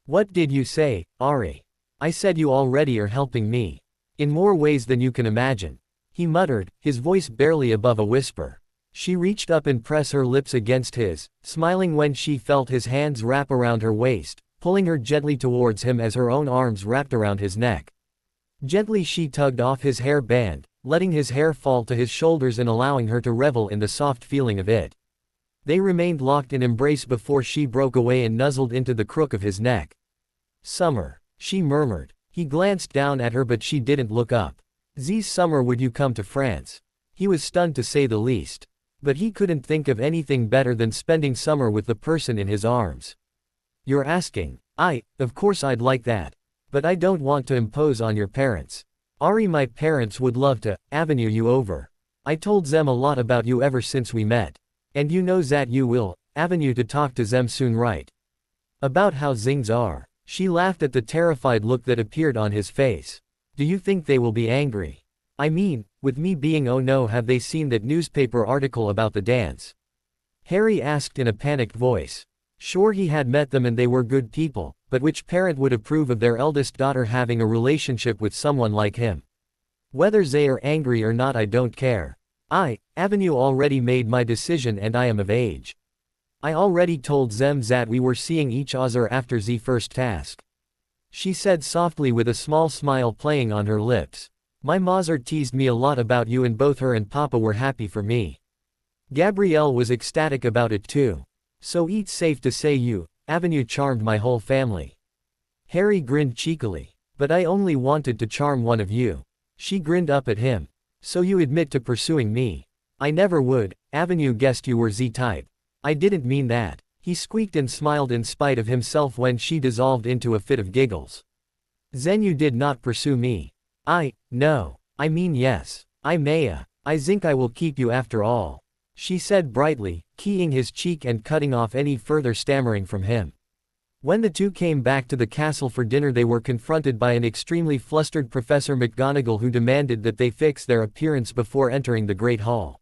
Speaker 1: What did you say, Ari? I said you already are helping me. In more ways than you can imagine. He muttered, his voice barely above a whisper. She reached up and pressed her lips against his, smiling when she felt his hands wrap around her waist, pulling her gently towards him as her own arms wrapped around his neck. Gently she tugged off his hair band, letting his hair fall to his shoulders and allowing her to revel in the soft feeling of it. They remained locked in embrace before she broke away and nuzzled into the crook of his neck. Summer, she murmured. He glanced down at her but she didn't look up. This summer would you come to France? He was stunned to say the least. But he couldn't think of anything better than spending summer with the person in his arms. You're asking? Of course I'd like that. But I don't want to impose on your parents. Ari, my parents would love to avenue you over. I told them a lot about you ever since we met. And you know that you will avenue to talk to them soon, right? About how things are. She laughed at the terrified look that appeared on his face. Do you think they will be angry? I mean, with me being oh no, have they seen that newspaper article about the dance? Harry asked in a panicked voice. Sure, he had met them and they were good people, but which parent would approve of their eldest daughter having a relationship with someone like him? Whether they are angry or not, I don't care. Avenue already made my decision and I am of age. I already told them that we were seeing each other after the first task. She said softly with a small smile playing on her lips. My mother teased me a lot about you and both her and Papa were happy for me. Gabrielle was ecstatic about it too. So it's safe to say you avenue charmed my whole family. Harry grinned cheekily. But I only wanted to charm one of you. She grinned up at him. So you admit to pursuing me? I never would. Avenue guessed you were Z-type. I didn't mean that. He squeaked and smiled in spite of himself when she dissolved into a fit of giggles. Then you did not pursue me. No. I mean yes. I think I will keep you after all. She said brightly, keying his cheek and cutting off any further stammering from him. When the two came back to the castle for dinner, they were confronted by an extremely flustered Professor McGonagall who demanded that they fix their appearance before entering the Great Hall.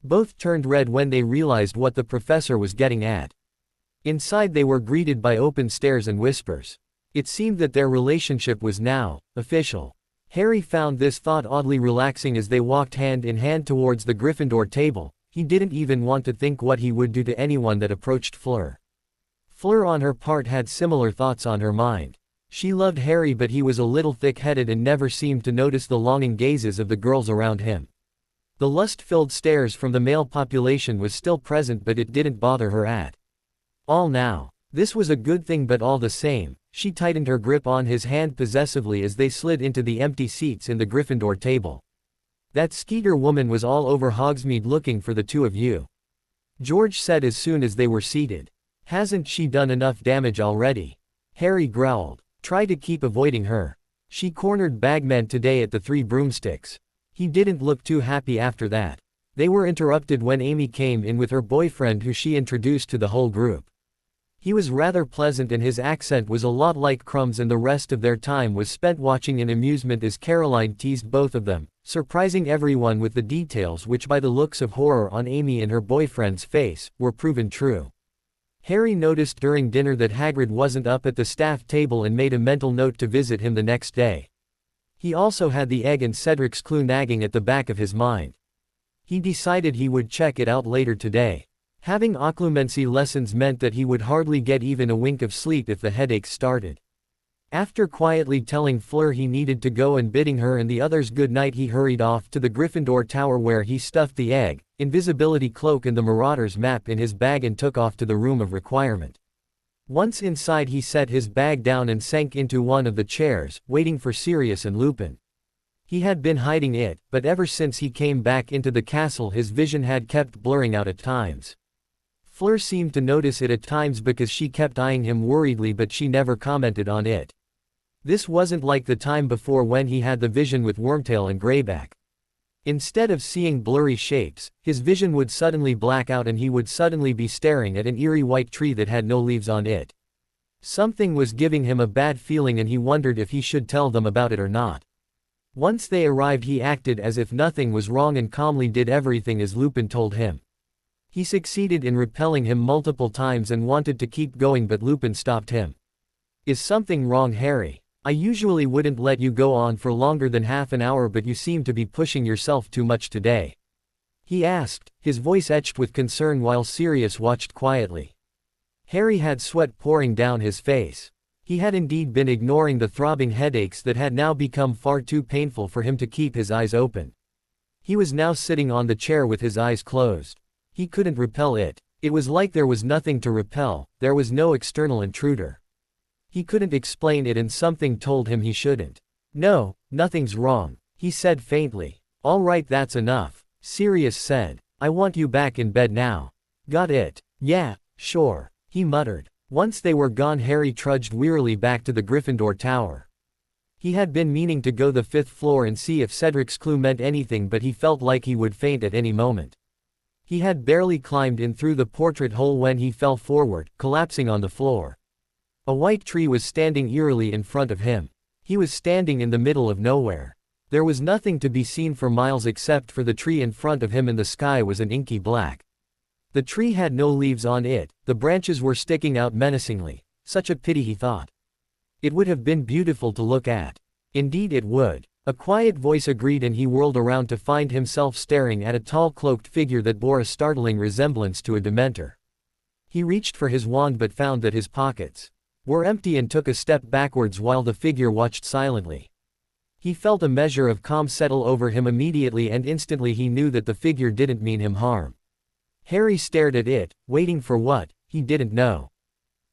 Speaker 1: Both turned red when they realized what the professor was getting at. Inside they were greeted by open stares and whispers. It seemed that their relationship was now official. Harry found this thought oddly relaxing as they walked hand in hand towards the Gryffindor table. He didn't even want to think what he would do to anyone that approached Fleur. Fleur on her part had similar thoughts on her mind. She loved Harry but he was a little thick-headed and never seemed to notice the longing gazes of the girls around him. The lust-filled stares from the male population was still present, but it didn't bother her at all now. This was a good thing, but all the same, she tightened her grip on his hand possessively as they slid into the empty seats in the Gryffindor table. That Skeeter woman was all over Hogsmeade looking for the two of you, George said as soon as they were seated. Hasn't she done enough damage already? Harry growled. Try to keep avoiding her. She cornered Bagman today at the Three Broomsticks. He didn't look too happy after that. They were interrupted when Amy came in with her boyfriend, who she introduced to the whole group. He was rather pleasant and his accent was a lot like Crumb's, and the rest of their time was spent watching in amusement as Caroline teased both of them, surprising everyone with the details which, by the looks of horror on Amy and her boyfriend's face, were proven true. Harry noticed during dinner that Hagrid wasn't up at the staff table and made a mental note to visit him the next day. He also had the egg and Cedric's clue nagging at the back of his mind. He decided he would check it out later today. Having occlumency lessons meant that he would hardly get even a wink of sleep if the headaches started. After quietly telling Fleur he needed to go and bidding her and the others good night, he hurried off to the Gryffindor Tower, where he stuffed the egg, invisibility cloak and the Marauder's map in his bag and took off to the room of requirement. Once inside, he set his bag down and sank into one of the chairs, waiting for Sirius and Lupin. He had been hiding it, but ever since he came back into the castle his vision had kept blurring out at times. Fleur seemed to notice it at times because she kept eyeing him worriedly, but she never commented on it. This wasn't like the time before when he had the vision with Wormtail and Greyback. Instead of seeing blurry shapes, his vision would suddenly black out and he would suddenly be staring at an eerie white tree that had no leaves on it. Something was giving him a bad feeling and he wondered if he should tell them about it or not. Once they arrived, he acted as if nothing was wrong and calmly did everything as Lupin told him. He succeeded in repelling him multiple times and wanted to keep going, but Lupin stopped him. Is something wrong, Harry? I usually wouldn't let you go on for longer than half an hour, but you seem to be pushing yourself too much today, he asked, his voice etched with concern while Sirius watched quietly. Harry had sweat pouring down his face. He had indeed been ignoring the throbbing headaches that had now become far too painful for him to keep his eyes open. He was now sitting on the chair with his eyes closed. He couldn't repel it. It was like there was nothing to repel, there was no external intruder. He couldn't explain it and something told him he shouldn't. No, nothing's wrong, he said faintly. All right, that's enough, Sirius said. I want you back in bed now. Got it? Yeah, sure, he muttered. Once they were gone, Harry trudged wearily back to the Gryffindor Tower. He had been meaning to go the 5th floor and see if Cedric's clue meant anything, but he felt like he would faint at any moment. He had barely climbed in through the portrait hole when he fell forward, collapsing on the floor. A white tree was standing eerily in front of him. He was standing in the middle of nowhere. There was nothing to be seen for miles except for the tree in front of him, and the sky was an inky black. The tree had no leaves on it, the branches were sticking out menacingly. Such a pity, he thought. It would have been beautiful to look at. Indeed it would. A quiet voice agreed, and he whirled around to find himself staring at a tall cloaked figure that bore a startling resemblance to a Dementor. He reached for his wand but found that his pockets were empty and took a step backwards while the figure watched silently. He felt a measure of calm settle over him immediately, and instantly he knew that the figure didn't mean him harm. Harry stared at it, waiting for what, he didn't know.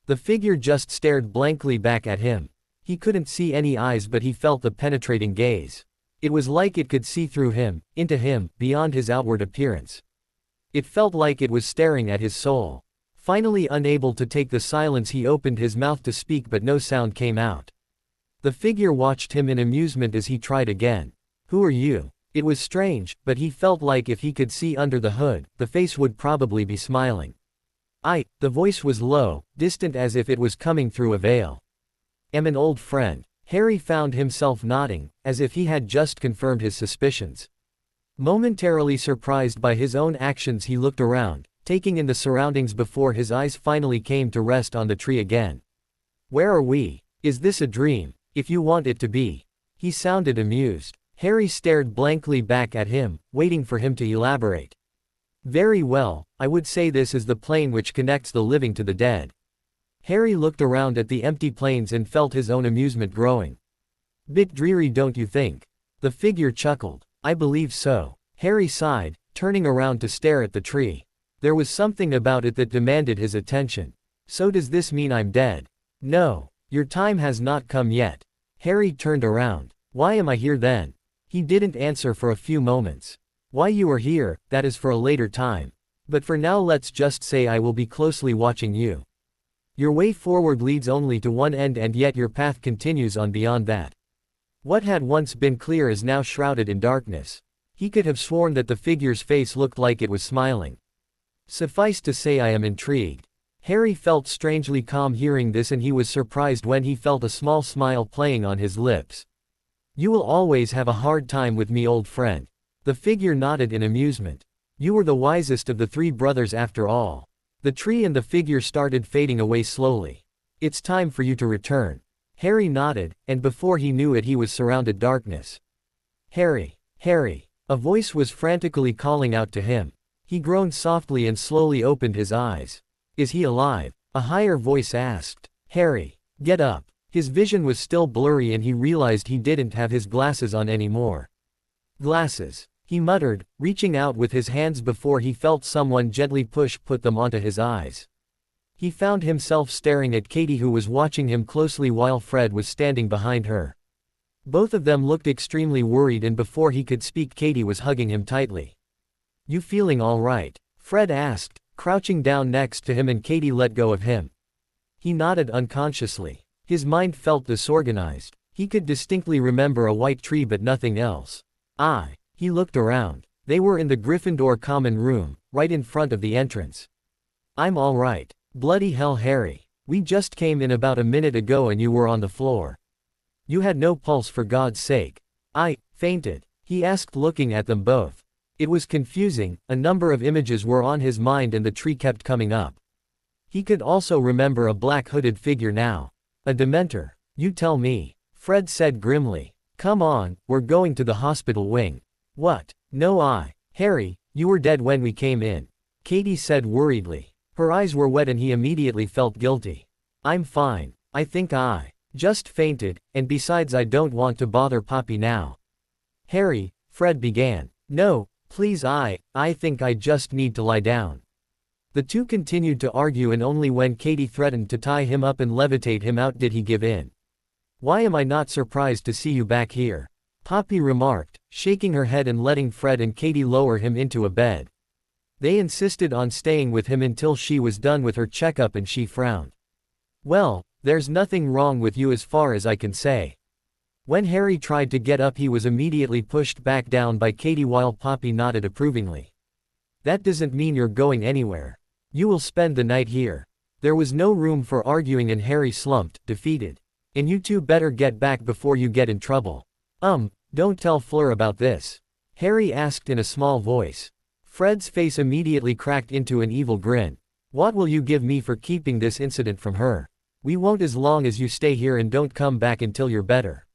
Speaker 1: The figure just stared blankly back at him. He couldn't see any eyes, but he felt the penetrating gaze. It was like it could see through him, into him, beyond his outward appearance. It felt like it was staring at his soul. Finally unable to take the silence, he opened his mouth to speak, but no sound came out. The figure watched him in amusement as he tried again. Who are you? It was strange, but he felt like if he could see under the hood, the face would probably be smiling. The voice was low, distant, as if it was coming through a veil. Am an old friend. Harry found himself nodding, as if he had just confirmed his suspicions. Momentarily surprised by his own actions, he looked around, taking in the surroundings before his eyes finally came to rest on the tree again. Where are we? Is this a dream? If you want it to be. He sounded amused. Harry stared blankly back at him, waiting for him to elaborate. Very well, I would say this is the plane which connects the living to the dead. Harry looked around at the empty planes and felt his own amusement growing. Bit dreary, don't you think? The figure chuckled. I believe so. Harry sighed, turning around to stare at the tree. There was something about it that demanded his attention. So does this mean I'm dead? No. Your time has not come yet. Harry turned around. Why am I here then? He didn't answer for a few moments. Why you are here, that is for a later time. But for now let's just say I will be closely watching you. Your way forward leads only to one end and yet your path continues on beyond that. What had once been clear is now shrouded in darkness. He could have sworn that the figure's face looked like it was smiling. Suffice to say I am intrigued. Harry felt strangely calm hearing this and he was surprised when he felt a small smile playing on his lips. You will always have a hard time with me, old friend. The figure nodded in amusement. You were the wisest of the three brothers after all. The tree and the figure started fading away slowly. It's time for you to return. Harry nodded, and before he knew it he was surrounded darkness. Harry, Harry. A voice was frantically calling out to him. He groaned softly and slowly opened his eyes. Is he alive? A higher voice asked. Harry, get up. His vision was still blurry and he realized he didn't have his glasses on anymore. Glasses, he muttered, reaching out with his hands before he felt someone gently put them onto his eyes. He found himself staring at Katie who was watching him closely while Fred was standing behind her. Both of them looked extremely worried and before he could speak Katie was hugging him tightly. You feeling all right? Fred asked, crouching down next to him and Katie let go of him. He nodded unconsciously. His mind felt disorganized. He could distinctly remember a white tree but nothing else. He looked around. They were in the Gryffindor common room, right in front of the entrance. I'm all right. Bloody hell, Harry. We just came in about a minute ago and you were on the floor. You had no pulse, for God's sake. I fainted, he asked, looking at them both. It was confusing, a number of images were on his mind and the tree kept coming up. He could also remember a black hooded figure now. A Dementor. You tell me, Fred said grimly. Come on, we're going to the hospital wing. What? No, Harry, you were dead when we came in. Katie said worriedly. Her eyes were wet and he immediately felt guilty. I'm fine. I think I just fainted, and besides I don't want to bother Poppy now. Harry, Fred began. No, please, I think I just need to lie down. The two continued to argue and only when Katie threatened to tie him up and levitate him out did he give in. Why am I not surprised to see you back here? Poppy remarked, shaking her head and letting Fred and Katie lower him into a bed. They insisted on staying with him until she was done with her checkup and she frowned. Well, there's nothing wrong with you as far as I can say. When Harry tried to get up he was immediately pushed back down by Katie while Poppy nodded approvingly. That doesn't mean you're going anywhere. You will spend the night here. There was no room for arguing and Harry slumped, defeated. And you two better get back before you get in trouble. Don't tell Fleur about this. Harry asked in a small voice. Fred's face immediately cracked into an evil grin. What will you give me for keeping this incident from her? We won't as long as you stay here and don't come back until you're better.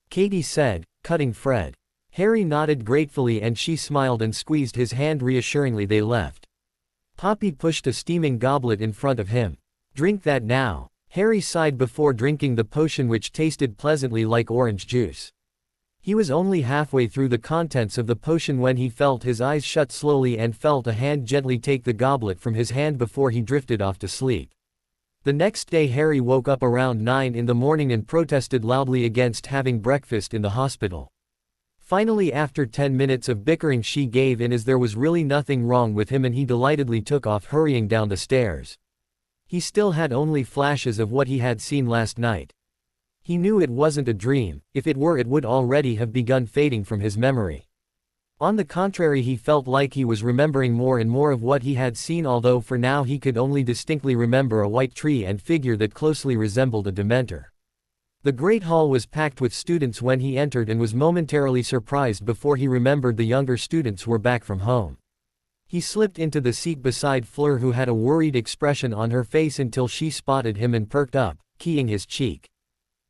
Speaker 1: Katie said, cutting Fred. Harry nodded gratefully and she smiled and squeezed his hand reassuringly. They left. Poppy pushed a steaming goblet in front of him. Drink that now. Harry sighed before drinking the potion which tasted pleasantly like orange juice. He was only halfway through the contents of the potion when he felt his eyes shut slowly and felt a hand gently take the goblet from his hand before he drifted off to sleep. The next day Harry woke up around 9 in the morning and protested loudly against having breakfast in the hospital. Finally, after 10 minutes of bickering, she gave in as there was really nothing wrong with him and he delightedly took off hurrying down the stairs. He still had only flashes of what he had seen last night. He knew it wasn't a dream. If it were, it would already have begun fading from his memory. On the contrary, he felt like he was remembering more and more of what he had seen, although for now he could only distinctly remember a white tree and figure that closely resembled a Dementor. The Great Hall was packed with students when he entered and was momentarily surprised before he remembered the younger students were back from home. He slipped into the seat beside Fleur, who had a worried expression on her face until she spotted him and perked up, keying his cheek.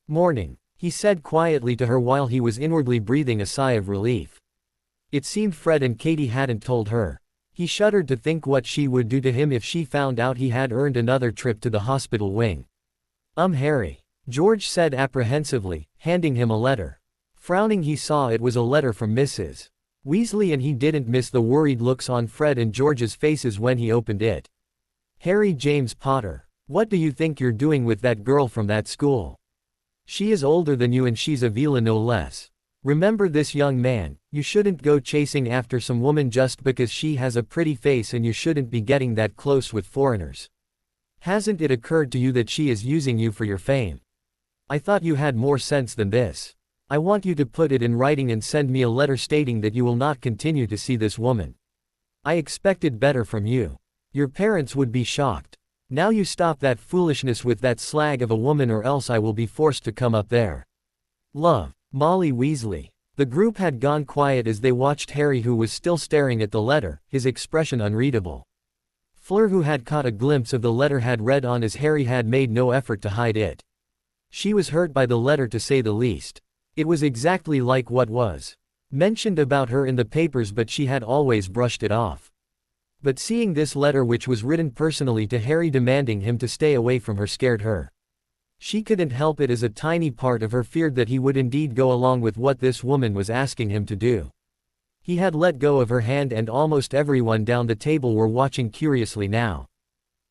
Speaker 1: Morning, he said quietly to her while he was inwardly breathing a sigh of relief. It seemed Fred and Katie hadn't told her. He shuddered to think what she would do to him if she found out he had earned another trip to the hospital wing. Harry, George said apprehensively, handing him a letter. Frowning, he saw it was a letter from Mrs. Weasley and he didn't miss the worried looks on Fred and George's faces when he opened it. Harry James Potter, what do you think you're doing with that girl from that school? She is older than you and she's a Veela no less. Remember this, young man, you shouldn't go chasing after some woman just because she has a pretty face, and you shouldn't be getting that close with foreigners. Hasn't it occurred to you that she is using you for your fame? I thought you had more sense than this. I want you to put it in writing and send me a letter stating that you will not continue to see this woman. I expected better from you. Your parents would be shocked. Now you stop that foolishness with that slag of a woman, or else I will be forced to come up there. Love, Molly Weasley. The group had gone quiet as they watched Harry, who was still staring at the letter, his expression unreadable. Fleur, who had caught a glimpse of the letter, had read on as Harry had made no effort to hide it. She was hurt by the letter, to say the least. It was exactly like what was mentioned about her in the papers, but she had always brushed it off. But seeing this letter, which was written personally to Harry demanding him to stay away from her, scared her. She couldn't help it, as a tiny part of her feared that he would indeed go along with what this woman was asking him to do. He had let go of her hand, and almost everyone down the table were watching curiously now.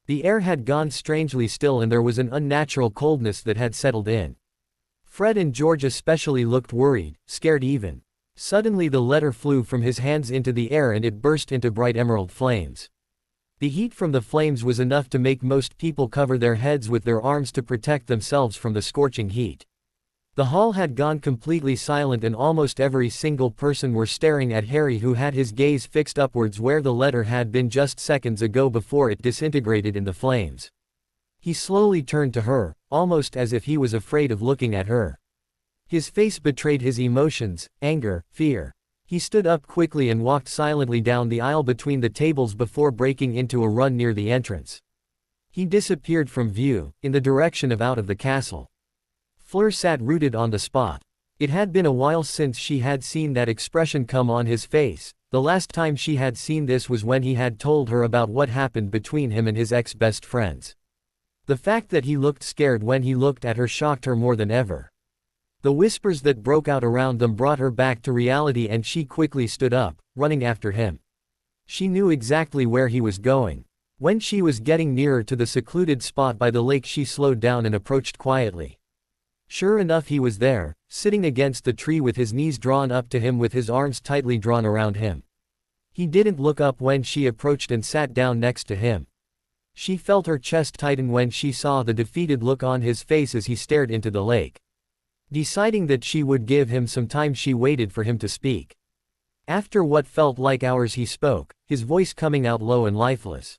Speaker 1: The air had gone strangely still, and there was an unnatural coldness that had settled in. Fred and George especially looked worried, scared even. Suddenly the letter flew from his hands into the air, and it burst into bright emerald flames. The heat from the flames was enough to make most people cover their heads with their arms to protect themselves from the scorching heat. The hall had gone completely silent, and almost every single person were staring at Harry, who had his gaze fixed upwards where the letter had been just seconds ago before it disintegrated in the flames. He slowly turned to her, almost as if he was afraid of looking at her. His face betrayed his emotions: anger, fear. He stood up quickly and walked silently down the aisle between the tables before breaking into a run near the entrance. He disappeared from view, in the direction of out of the castle. Fleur sat rooted on the spot. It had been a while since she had seen that expression come on his face. The last time she had seen this was when he had told her about what happened between him and his ex-best friends. The fact that he looked scared when he looked at her shocked her more than ever. The whispers that broke out around them brought her back to reality, and she quickly stood up, running after him. She knew exactly where he was going. When she was getting nearer to the secluded spot by the lake, she slowed down and approached quietly. Sure enough, he was there, sitting against the tree with his knees drawn up to him, with his arms tightly drawn around him. He didn't look up when she approached and sat down next to him. She felt her chest tighten when she saw the defeated look on his face as he stared into the lake. Deciding that she would give him some time, she waited for him to speak. After what felt like hours, he spoke, his voice coming out low and lifeless.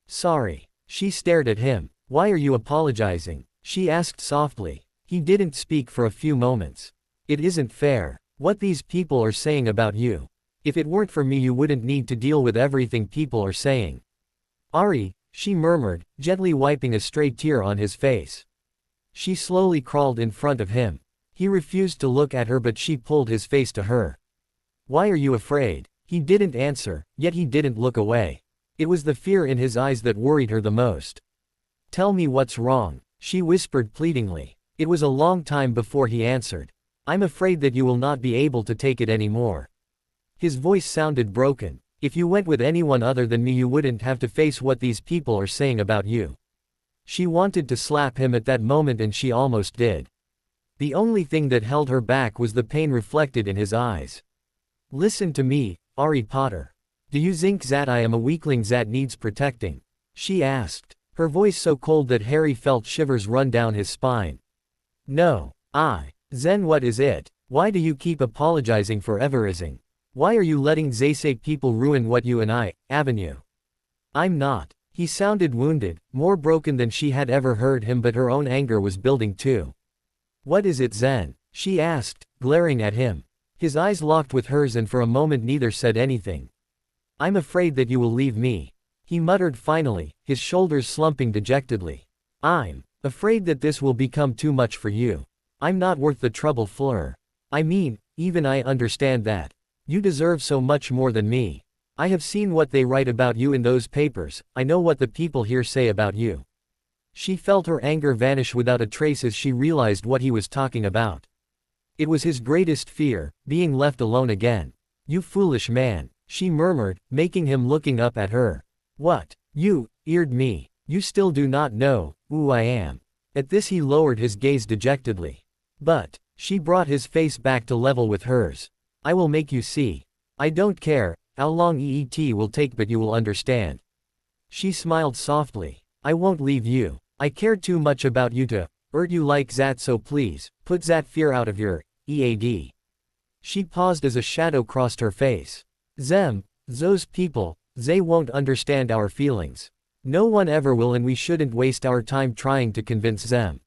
Speaker 1: Sorry. She stared at him. Why are you apologizing? She asked softly. He didn't speak for a few moments. It isn't fair. What these people are saying about you. If it weren't for me, you wouldn't need to deal with everything people are saying. Ari, she murmured, gently wiping a stray tear on his face. She slowly crawled in front of him. He refused to look at her, but she pulled his face to her. Why are you afraid? He didn't answer, yet he didn't look away. It was the fear in his eyes that worried her the most. Tell me what's wrong, she whispered pleadingly. It was a long time before he answered. I'm afraid that you will not be able to take it anymore. His voice sounded broken. If you went with anyone other than me, you wouldn't have to face what these people are saying about you. She wanted to slap him at that moment, and she almost did. The only thing that held her back was the pain reflected in his eyes. Listen to me, Harry Potter. Do you think that I am a weakling that needs protecting? She asked, her voice so cold that Harry felt shivers run down his spine. No. Then what is it? Why do you keep apologizing for everything? Why are you letting they say people ruin what you and I, Avenue? I'm not. He sounded wounded, more broken than she had ever heard him, but her own anger was building too. What is it then? She asked, glaring at him. His eyes locked with hers, and for a moment neither said anything. I'm afraid that you will leave me, he muttered finally, his shoulders slumping dejectedly. I'm afraid that this will become too much for you. I'm not worth the trouble, Fleur. I mean, even I understand that. You deserve so much more than me. I have seen what they write about you in those papers. I know what the people here say about you. She felt her anger vanish without a trace as she realized what he was talking about. It was his greatest fear, being left alone again. You foolish man, she murmured, making him looking up at her. What? You, eared me. You still do not know who I am. At this he lowered his gaze dejectedly. But, she brought his face back to level with hers. I will make you see. I don't care how long it will take, but you will understand. She smiled softly. I won't leave you. I care too much about you to hurt you like that, so please, put that fear out of your head. She paused as a shadow crossed her face. Those people, they won't understand our feelings. No one ever will, and we shouldn't waste our time trying to convince them.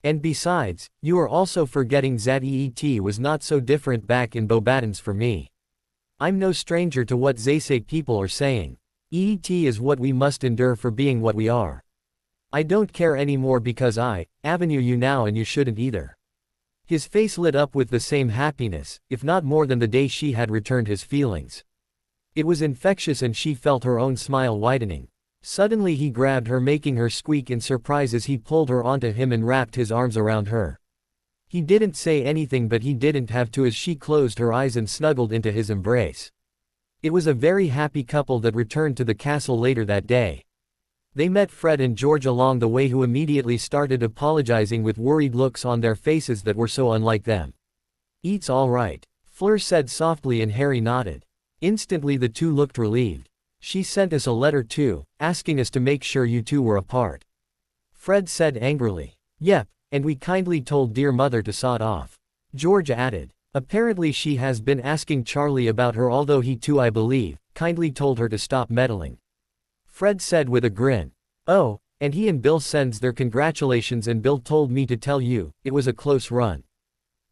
Speaker 1: And besides, you are also forgetting that EET was not so different back in Bobadens for me. I'm no stranger to what they say people are saying. EET is what we must endure for being what we are. I don't care anymore because I avenue you now, and you shouldn't either. His face lit up with the same happiness, if not more than the day she had returned his feelings. It was infectious, and she felt her own smile widening. Suddenly he grabbed her, making her squeak in surprise as he pulled her onto him and wrapped his arms around her. He didn't say anything, but he didn't have to, as she closed her eyes and snuggled into his embrace. It was a very happy couple that returned to the castle later that day. They met Fred and George along the way, who immediately started apologizing with worried looks on their faces that were so unlike them. It's all right, Fleur said softly, and Harry nodded. Instantly the two looked relieved. She sent us a letter too, asking us to make sure you two were apart. Fred said angrily. Yep, and we kindly told dear mother to sod off. George added. Apparently she has been asking Charlie about her, although he too, I believe, kindly told her to stop meddling. Fred said with a grin. Oh, and he and Bill sends their congratulations, and Bill told me to tell you, it was a close run.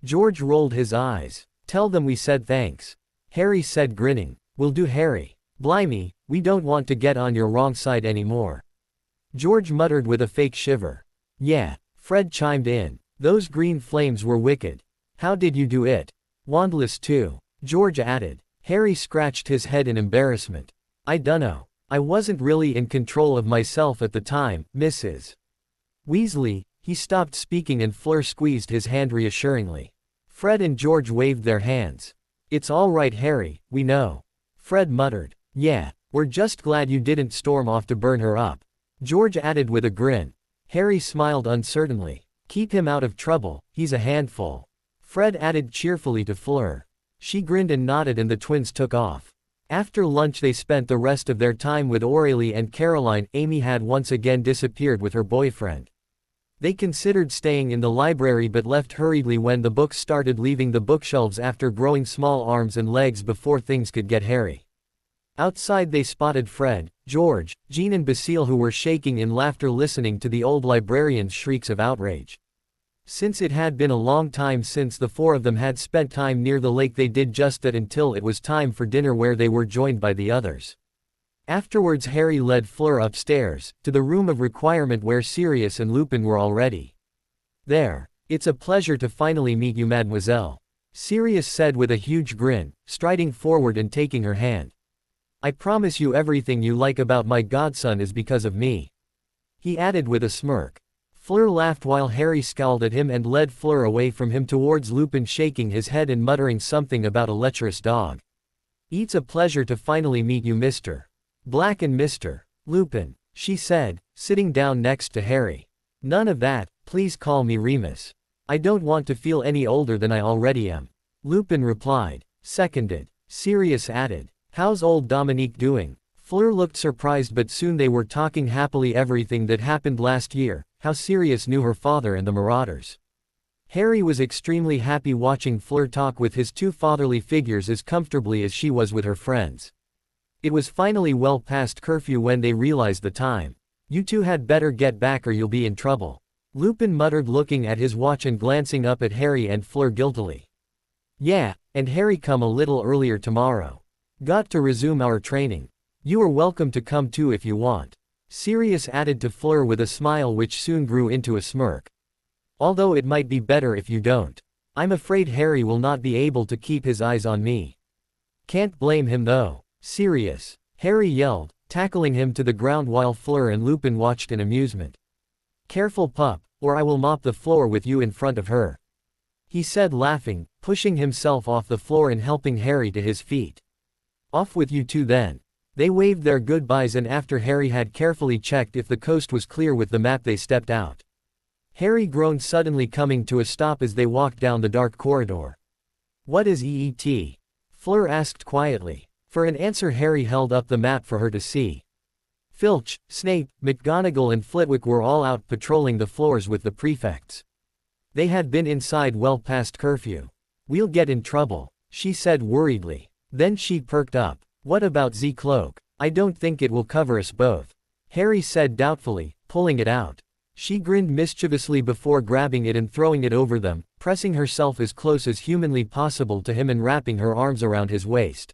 Speaker 1: George rolled his eyes. Tell them we said thanks. Harry said, grinning. Will do, Harry. Blimey, we don't want to get on your wrong side anymore. George muttered with a fake shiver. Yeah, Fred chimed in. Those green flames were wicked. How did you do it? Wandless too, George added. Harry scratched his head in embarrassment. I dunno. I wasn't really in control of myself at the time, Mrs. Weasley. He stopped speaking and Fleur squeezed his hand reassuringly. Fred and George waved their hands. It's all right, Harry, we know. Fred muttered. Yeah, we're just glad you didn't storm off to burn her up. George added with a grin. Harry smiled uncertainly. Keep him out of trouble, he's a handful. Fred added cheerfully to Fleur. She grinned and nodded, and the twins took off. After lunch they spent the rest of their time with Aurelie and Caroline. Amy had once again disappeared with her boyfriend. They considered staying in the library but left hurriedly when the books started leaving the bookshelves after growing small arms and legs before things could get hairy. Outside they spotted Fred, George, Jean and Basile, who were shaking in laughter listening to the old librarian's shrieks of outrage. Since it had been a long time since the four of them had spent time near the lake, they did just that until it was time for dinner, where they were joined by the others. Afterwards Harry led Fleur upstairs, to the room of requirement where Sirius and Lupin were already there. It's a pleasure to finally meet you, mademoiselle, Sirius said with a huge grin, striding forward and taking her hand. I promise you everything you like about my godson is because of me, he added with a smirk. Fleur laughed while Harry scowled at him and led Fleur away from him towards Lupin, shaking his head and muttering something about a lecherous dog. It's a pleasure to finally meet you, Mr. Black and Mr. Lupin, she said, sitting down next to Harry. None of that, please call me Remus. I don't want to feel any older than I already am, Lupin replied. Seconded, Sirius added. How's old Dominique doing? Fleur looked surprised, but soon they were talking happily everything that happened last year, how Sirius knew her father and the Marauders. Harry was extremely happy watching Fleur talk with his two fatherly figures as comfortably as she was with her friends. It was finally well past curfew when they realized the time. You two had better get back or you'll be in trouble, Lupin muttered, looking at his watch and glancing up at Harry and Fleur guiltily. Yeah, and Harry, come a little earlier tomorrow. Got to resume our training. You are welcome to come too if you want, Sirius added to Fleur with a smile which soon grew into a smirk. Although it might be better if you don't. I'm afraid Harry will not be able to keep his eyes on me. Can't blame him though, Sirius, Harry yelled, tackling him to the ground while Fleur and Lupin watched in amusement. Careful pup, or I will mop the floor with you in front of her, he said laughing, pushing himself off the floor and helping Harry to his feet. "Off with you two then." They waved their goodbyes, and after Harry had carefully checked if the coast was clear with the map, they stepped out. Harry groaned, suddenly coming to a stop as they walked down the dark corridor. "What is EET?" Fleur asked quietly. For an answer, Harry held up the map for her to see. Filch, Snape, McGonagall and Flitwick were all out patrolling the floors with the prefects. They had been inside well past curfew. "We'll get in trouble," she said worriedly. Then she perked up. "What about Z cloak? I don't think it will cover us both," Harry said doubtfully, pulling it out. She grinned mischievously before grabbing it and throwing it over them, pressing herself as close as humanly possible to him and wrapping her arms around his waist.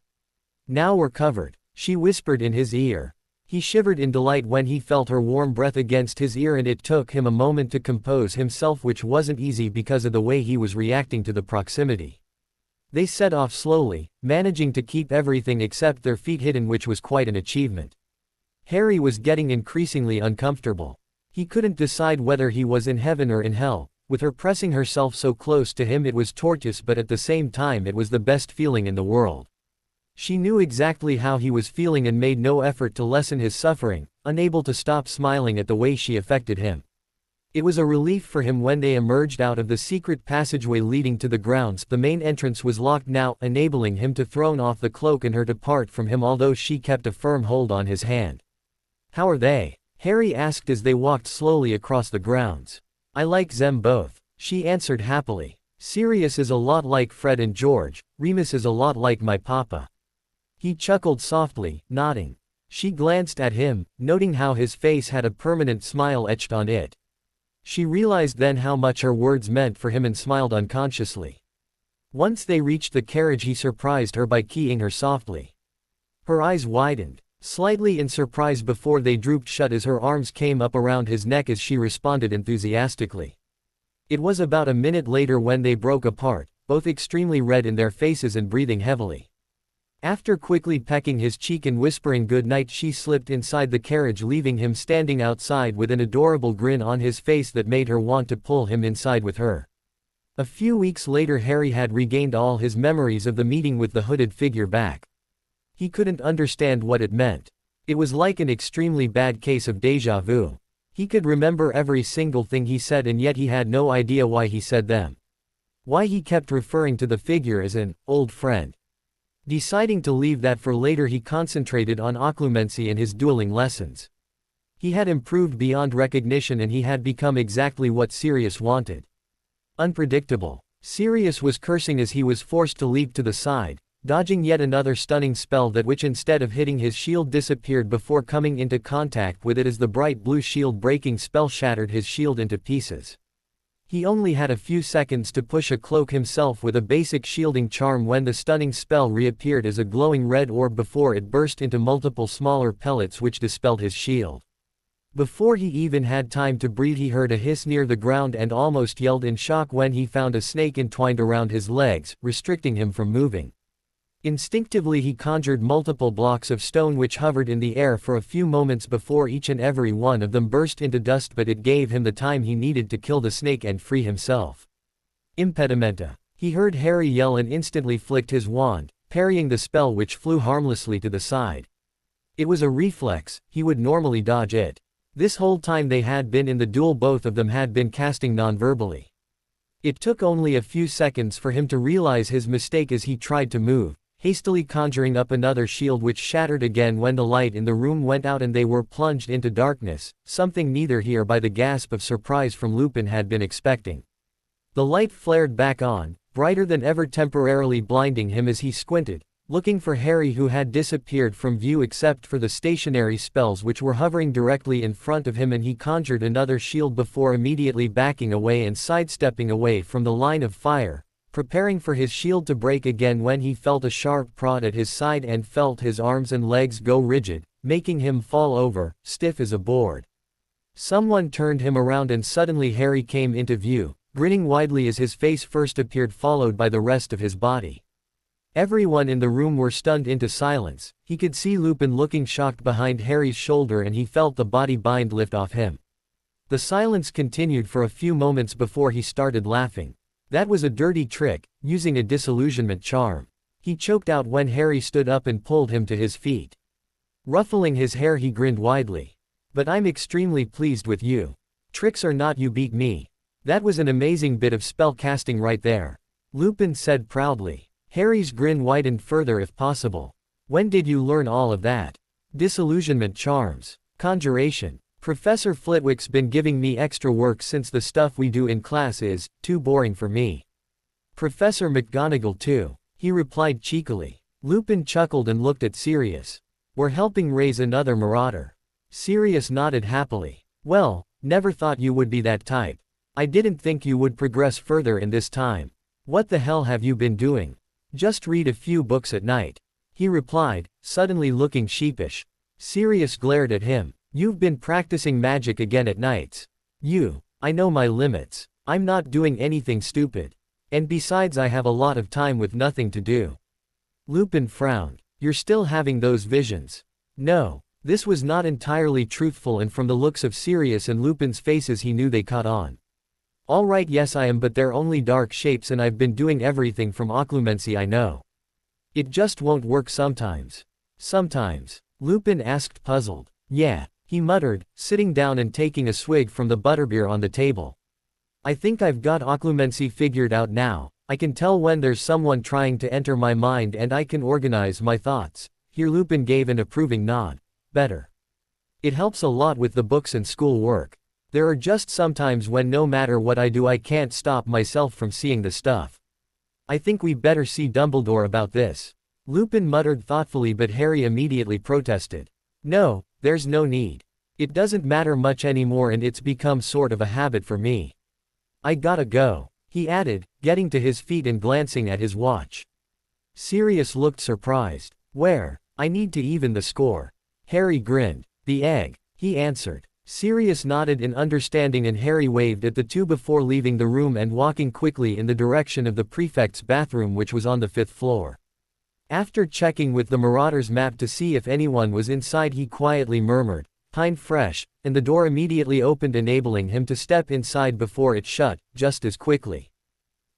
Speaker 1: "Now we're covered," she whispered in his ear. He shivered in delight when he felt her warm breath against his ear, and it took him a moment to compose himself, which wasn't easy because of the way he was reacting to the proximity. They set off slowly, managing to keep everything except their feet hidden, which was quite an achievement. Harry was getting increasingly uncomfortable. He couldn't decide whether he was in heaven or in hell. With her pressing herself so close to him, it was torturous, but at the same time it was the best feeling in the world. She knew exactly how he was feeling and made no effort to lessen his suffering, unable to stop smiling at the way she affected him. It was a relief for him when they emerged out of the secret passageway leading to the grounds. The main entrance was locked now, enabling him to throw off the cloak and her to part from him, although she kept a firm hold on his hand. "How are they?" Harry asked as they walked slowly across the grounds. "I like them both," she answered happily. "Sirius is a lot like Fred and George, Remus is a lot like my papa." He chuckled softly, nodding. She glanced at him, noting how his face had a permanent smile etched on it. She realized then how much her words meant for him and smiled unconsciously. Once they reached the carriage, he surprised her by keying her softly. Her eyes widened slightly in surprise before they drooped shut as her arms came up around his neck as she responded enthusiastically. It was about a minute later when they broke apart, both extremely red in their faces and breathing heavily. After quickly pecking his cheek and whispering good night, she slipped inside the carriage, leaving him standing outside with an adorable grin on his face that made her want to pull him inside with her. A few weeks later, Harry had regained all his memories of the meeting with the hooded figure back. He couldn't understand what it meant. It was like an extremely bad case of déjà vu. He could remember every single thing he said, and yet he had no idea why he said them. Why he kept referring to the figure as an old friend. Deciding to leave that for later, he concentrated on occlumency and his dueling lessons. He had improved beyond recognition, and he had become exactly what Sirius wanted. Unpredictable. Sirius was cursing as he was forced to leap to the side, dodging yet another stunning spell that which instead of hitting his shield disappeared before coming into contact with it as the bright blue shield breaking spell shattered his shield into pieces. He only had a few seconds to push a cloak himself with a basic shielding charm when the stunning spell reappeared as a glowing red orb before it burst into multiple smaller pellets which dispelled his shield. Before he even had time to breathe, he heard a hiss near the ground and almost yelled in shock when he found a snake entwined around his legs, restricting him from moving. Instinctively he conjured multiple blocks of stone which hovered in the air for a few moments before each and every one of them burst into dust, but it gave him the time he needed to kill the snake and free himself. Impedimenta. He heard Harry yell and instantly flicked his wand, parrying the spell which flew harmlessly to the side. It was a reflex, he would normally dodge it. This whole time they had been in the duel, both of them had been casting non-verbally. It took only a few seconds for him to realize his mistake as he tried to move, hastily conjuring up another shield which shattered again when the light in the room went out and they were plunged into darkness, something neither he or by the gasp of surprise from Lupin had been expecting. The light flared back on, brighter than ever, temporarily blinding him as he squinted, looking for Harry, who had disappeared from view except for the stationary spells which were hovering directly in front of him, and he conjured another shield before immediately backing away and sidestepping away from the line of fire, preparing for his shield to break again when he felt a sharp prod at his side and felt his arms and legs go rigid, making him fall over, stiff as a board. Someone turned him around and suddenly Harry came into view, grinning widely as his face first appeared, followed by the rest of his body. Everyone in the room were stunned into silence. He could see Lupin looking shocked behind Harry's shoulder, and he felt the body bind lift off him. The silence continued for a few moments before he started laughing. That was a dirty trick, using a disillusionment charm. He choked out when Harry stood up and pulled him to his feet. Ruffling his hair, he grinned widely. But I'm extremely pleased with you. Tricks or not, you beat me. That was an amazing bit of spell casting right there. Lupin said proudly. Harry's grin widened further if possible. When did you learn all of that? Disillusionment charms. Conjuration. Professor Flitwick's been giving me extra work since the stuff we do in class is too boring for me. Professor McGonagall too, he replied cheekily. Lupin chuckled and looked at Sirius. We're helping raise another marauder. Sirius nodded happily. Well, never thought you would be that type. I didn't think you would progress further in this time. What the hell have you been doing? Just read a few books at night, he replied, suddenly looking sheepish. Sirius glared at him. You've been practicing magic again at nights. I know my limits. I'm not doing anything stupid. And besides, I have a lot of time with nothing to do. Lupin frowned. You're still having those visions? No. This was not entirely truthful, and from the looks of Sirius and Lupin's faces he knew they caught on. All right, yes I am, but they're only dark shapes and I've been doing everything from occlumency, I know. It just won't work sometimes. Sometimes? Lupin asked, puzzled. Yeah, he muttered, sitting down and taking a swig from the butterbeer on the table. I think I've got occlumency figured out now. I can tell when there's someone trying to enter my mind and I can organize my thoughts. Here Lupin gave an approving nod. Better. It helps a lot with the books and school work. There are just some times when no matter what I do I can't stop myself from seeing the stuff. I think we better see Dumbledore about this. Lupin muttered thoughtfully, but Harry immediately protested. No, there's no need. It doesn't matter much anymore and it's become sort of a habit for me. I gotta go, he added, getting to his feet and glancing at his watch. Sirius looked surprised. Where? I need to even the score. Harry grinned. The egg, he answered. Sirius nodded in understanding and Harry waved at the two before leaving the room and walking quickly in the direction of the prefect's bathroom, which was on the 5th floor. After checking with the Marauder's map to see if anyone was inside, he quietly murmured, "Pine fresh," and the door immediately opened, enabling him to step inside before it shut, just as quickly.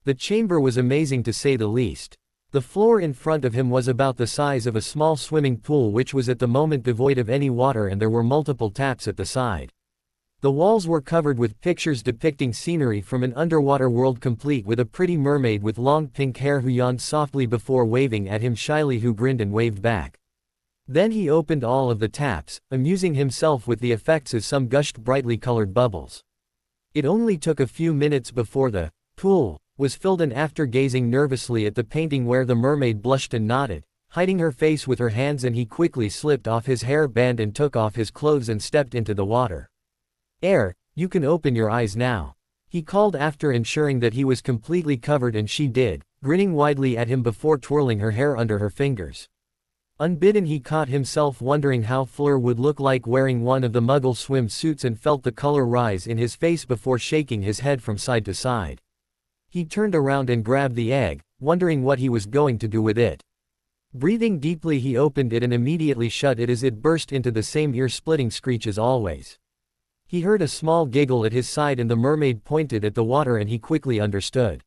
Speaker 1: The chamber was amazing to say the least. The floor in front of him was about the size of a small swimming pool, which was at the moment devoid of any water, and there were multiple taps at the side. The walls were covered with pictures depicting scenery from an underwater world, complete with a pretty mermaid with long pink hair who yawned softly before waving at him shyly, who grinned and waved back. Then he opened all of the taps, amusing himself with the effects as some gushed brightly colored bubbles. It only took a few minutes before the pool was filled, and after gazing nervously at the painting where the mermaid blushed and nodded, hiding her face with her hands, and he quickly slipped off his hair band and took off his clothes and stepped into the water. You can open your eyes now," he called after ensuring that he was completely covered, and she did, grinning widely at him before twirling her hair under her fingers. Unbidden, he caught himself wondering how Fleur would look like wearing one of the Muggle swimsuits, and felt the color rise in his face before shaking his head from side to side. He turned around and grabbed the egg, wondering what he was going to do with it. Breathing deeply, he opened it and immediately shut it as it burst into the same ear-splitting screech as always. He heard a small giggle at his side and the mermaid pointed at the water, and he quickly understood.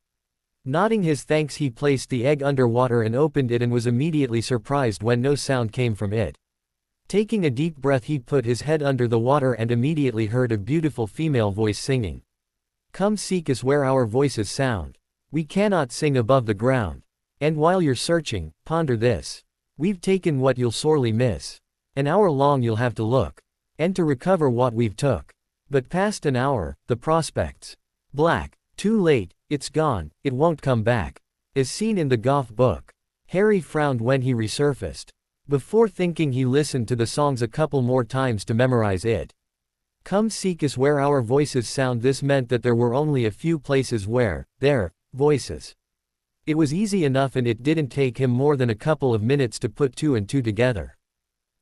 Speaker 1: Nodding his thanks, he placed the egg underwater and opened it, and was immediately surprised when no sound came from it. Taking a deep breath, he put his head under the water and immediately heard a beautiful female voice singing. "Come seek us where our voices sound. We cannot sing above the ground. And while you're searching, ponder this. We've taken what you'll sorely miss. An hour long you'll have to look. And to recover what we've took. But past an hour, the prospect's black. Too late, it's gone, it won't come back." As seen in the Goth book. Harry frowned when he resurfaced. Before thinking, he listened to the songs a couple more times to memorize it. Come seek us where our voices sound. This meant that there were only a few places where their voices. It was easy enough, and it didn't take him more than a couple of minutes to put two and two together.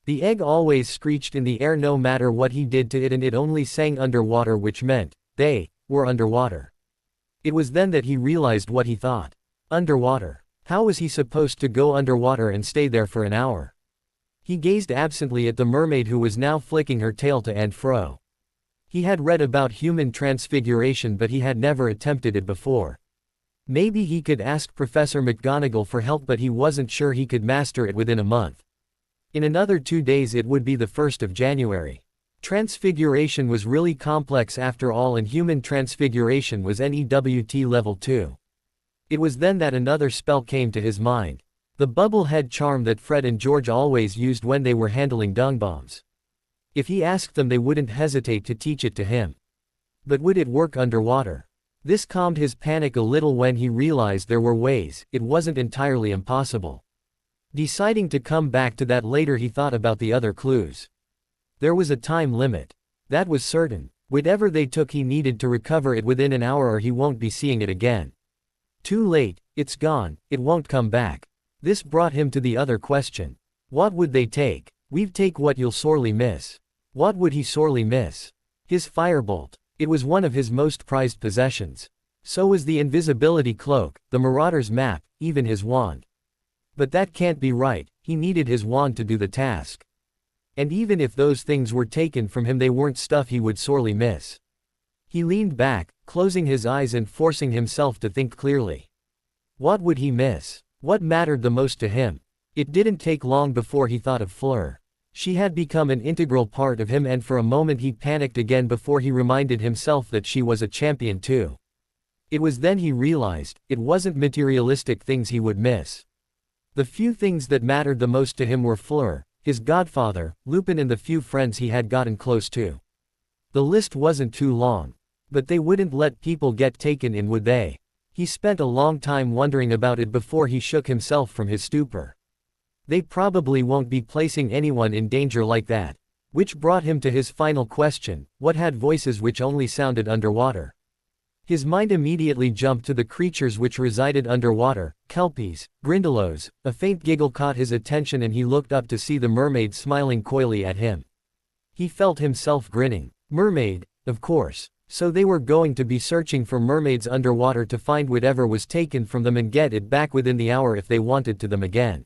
Speaker 1: The egg always screeched in the air no matter what he did to it, and it only sang underwater, which meant they were underwater. It was then that he realized what he thought. Underwater. How was he supposed to go underwater and stay there for an hour? He gazed absently at the mermaid, who was now flicking her tail to and fro. He had read about human transfiguration, but he had never attempted it before. Maybe he could ask Professor McGonagall for help, but he wasn't sure he could master it within a month. In another 2 days it would be the 1st of January. Transfiguration was really complex after all, and human transfiguration was NEWT level 2. It was then that another spell came to his mind. The bubble head charm that Fred and George always used when they were handling dung bombs. If he asked them, they wouldn't hesitate to teach it to him. But would it work underwater? This calmed his panic a little when he realized there were ways. It wasn't entirely impossible. Deciding to come back to that later, he thought about the other clues. There was a time limit. That was certain. Whatever they took, he needed to recover it within an hour or he won't be seeing it again. Too late, it's gone, it won't come back. This brought him to the other question. What would they take? We'd take what you'll sorely miss. What would he sorely miss? His firebolt. It was one of his most prized possessions. So was the invisibility cloak, the Marauder's map, even his wand. But that can't be right, he needed his wand to do the task. And even if those things were taken from him, they weren't stuff he would sorely miss. He leaned back, closing his eyes and forcing himself to think clearly. What would he miss? What mattered the most to him? It didn't take long before he thought of Fleur. She had become an integral part of him, and for a moment he panicked again before he reminded himself that she was a champion too. It was then he realized, it wasn't materialistic things he would miss. The few things that mattered the most to him were Fleur, his godfather, Lupin, and the few friends he had gotten close to. The list wasn't too long. But they wouldn't let people get taken in, would they? He spent a long time wondering about it before he shook himself from his stupor. They probably won't be placing anyone in danger like that. Which brought him to his final question: what had voices which only sounded underwater? His mind immediately jumped to the creatures which resided underwater, kelpies, grindylows. A faint giggle caught his attention and he looked up to see the mermaid smiling coyly at him. He felt himself grinning. Mermaid, of course. So they were going to be searching for mermaids underwater to find whatever was taken from them and get it back within the hour if they wanted to them again.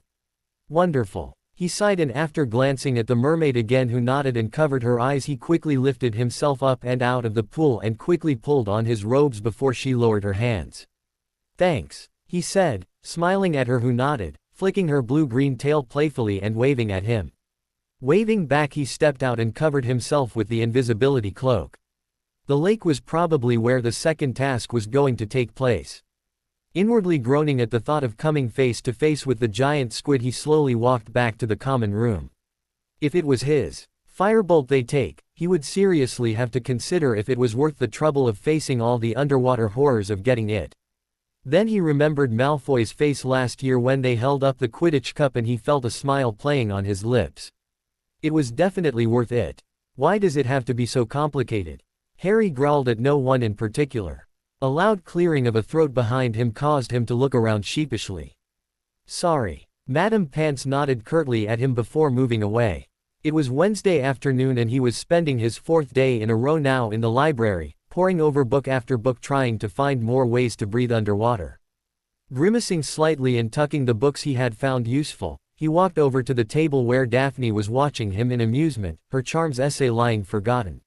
Speaker 1: Wonderful. He sighed, and after glancing at the mermaid again, who nodded and covered her eyes, he quickly lifted himself up and out of the pool and quickly pulled on his robes before she lowered her hands. Thanks, he said, smiling at her, who nodded, flicking her blue-green tail playfully and waving at him. Waving back, he stepped out and covered himself with the invisibility cloak. The lake was probably where the second task was going to take place. Inwardly groaning at the thought of coming face to face with the giant squid, he slowly walked back to the common room. If it was his firebolt they take, he would seriously have to consider if it was worth the trouble of facing all the underwater horrors of getting it. Then he remembered Malfoy's face last year when they held up the Quidditch cup, and he felt a smile playing on his lips. It was definitely worth it. Why does it have to be so complicated? Harry growled at no one in particular. A loud clearing of a throat behind him caused him to look around sheepishly. Sorry. Madame Pants nodded curtly at him before moving away. It was Wednesday afternoon and he was spending his 4th day in a row now in the library, poring over book after book trying to find more ways to breathe underwater. Grimacing slightly and tucking the books he had found useful, he walked over to the table where Daphne was watching him in amusement, her charms essay lying forgotten.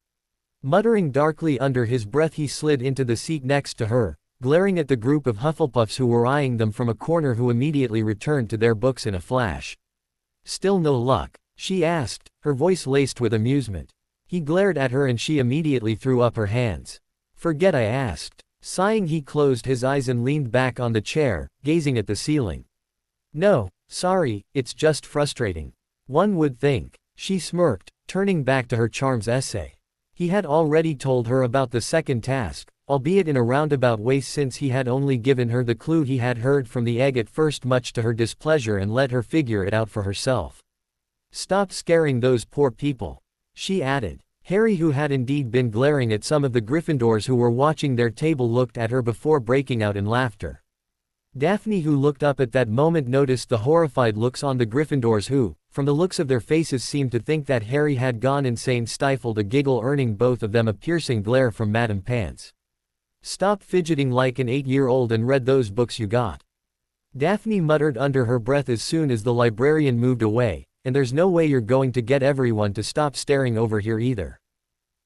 Speaker 1: Muttering darkly under his breath, he slid into the seat next to her, glaring at the group of Hufflepuffs who were eyeing them from a corner, who immediately returned to their books in a flash. Still no luck? She asked, her voice laced with amusement. He glared at her and she immediately threw up her hands. Forget I asked. Sighing, he closed his eyes and leaned back on the chair, gazing at the ceiling. No, sorry, it's just frustrating. One would think. She smirked, turning back to her charms essay. He had already told her about the second task, albeit in a roundabout way, since he had only given her the clue he had heard from the egg at first, much to her displeasure, and let her figure it out for herself. Stop scaring those poor people, she added. Harry, who had indeed been glaring at some of the Gryffindors who were watching their table, looked at her before breaking out in laughter. Daphne, who looked up at that moment, noticed the horrified looks on the Gryffindors, who, from the looks of their faces, seemed to think that Harry had gone insane, stifled a giggle, earning both of them a piercing glare from Madame Pants. Stop fidgeting like an 8-year-old and read those books you got. Daphne muttered under her breath as soon as the librarian moved away, and there's no way you're going to get everyone to stop staring over here either.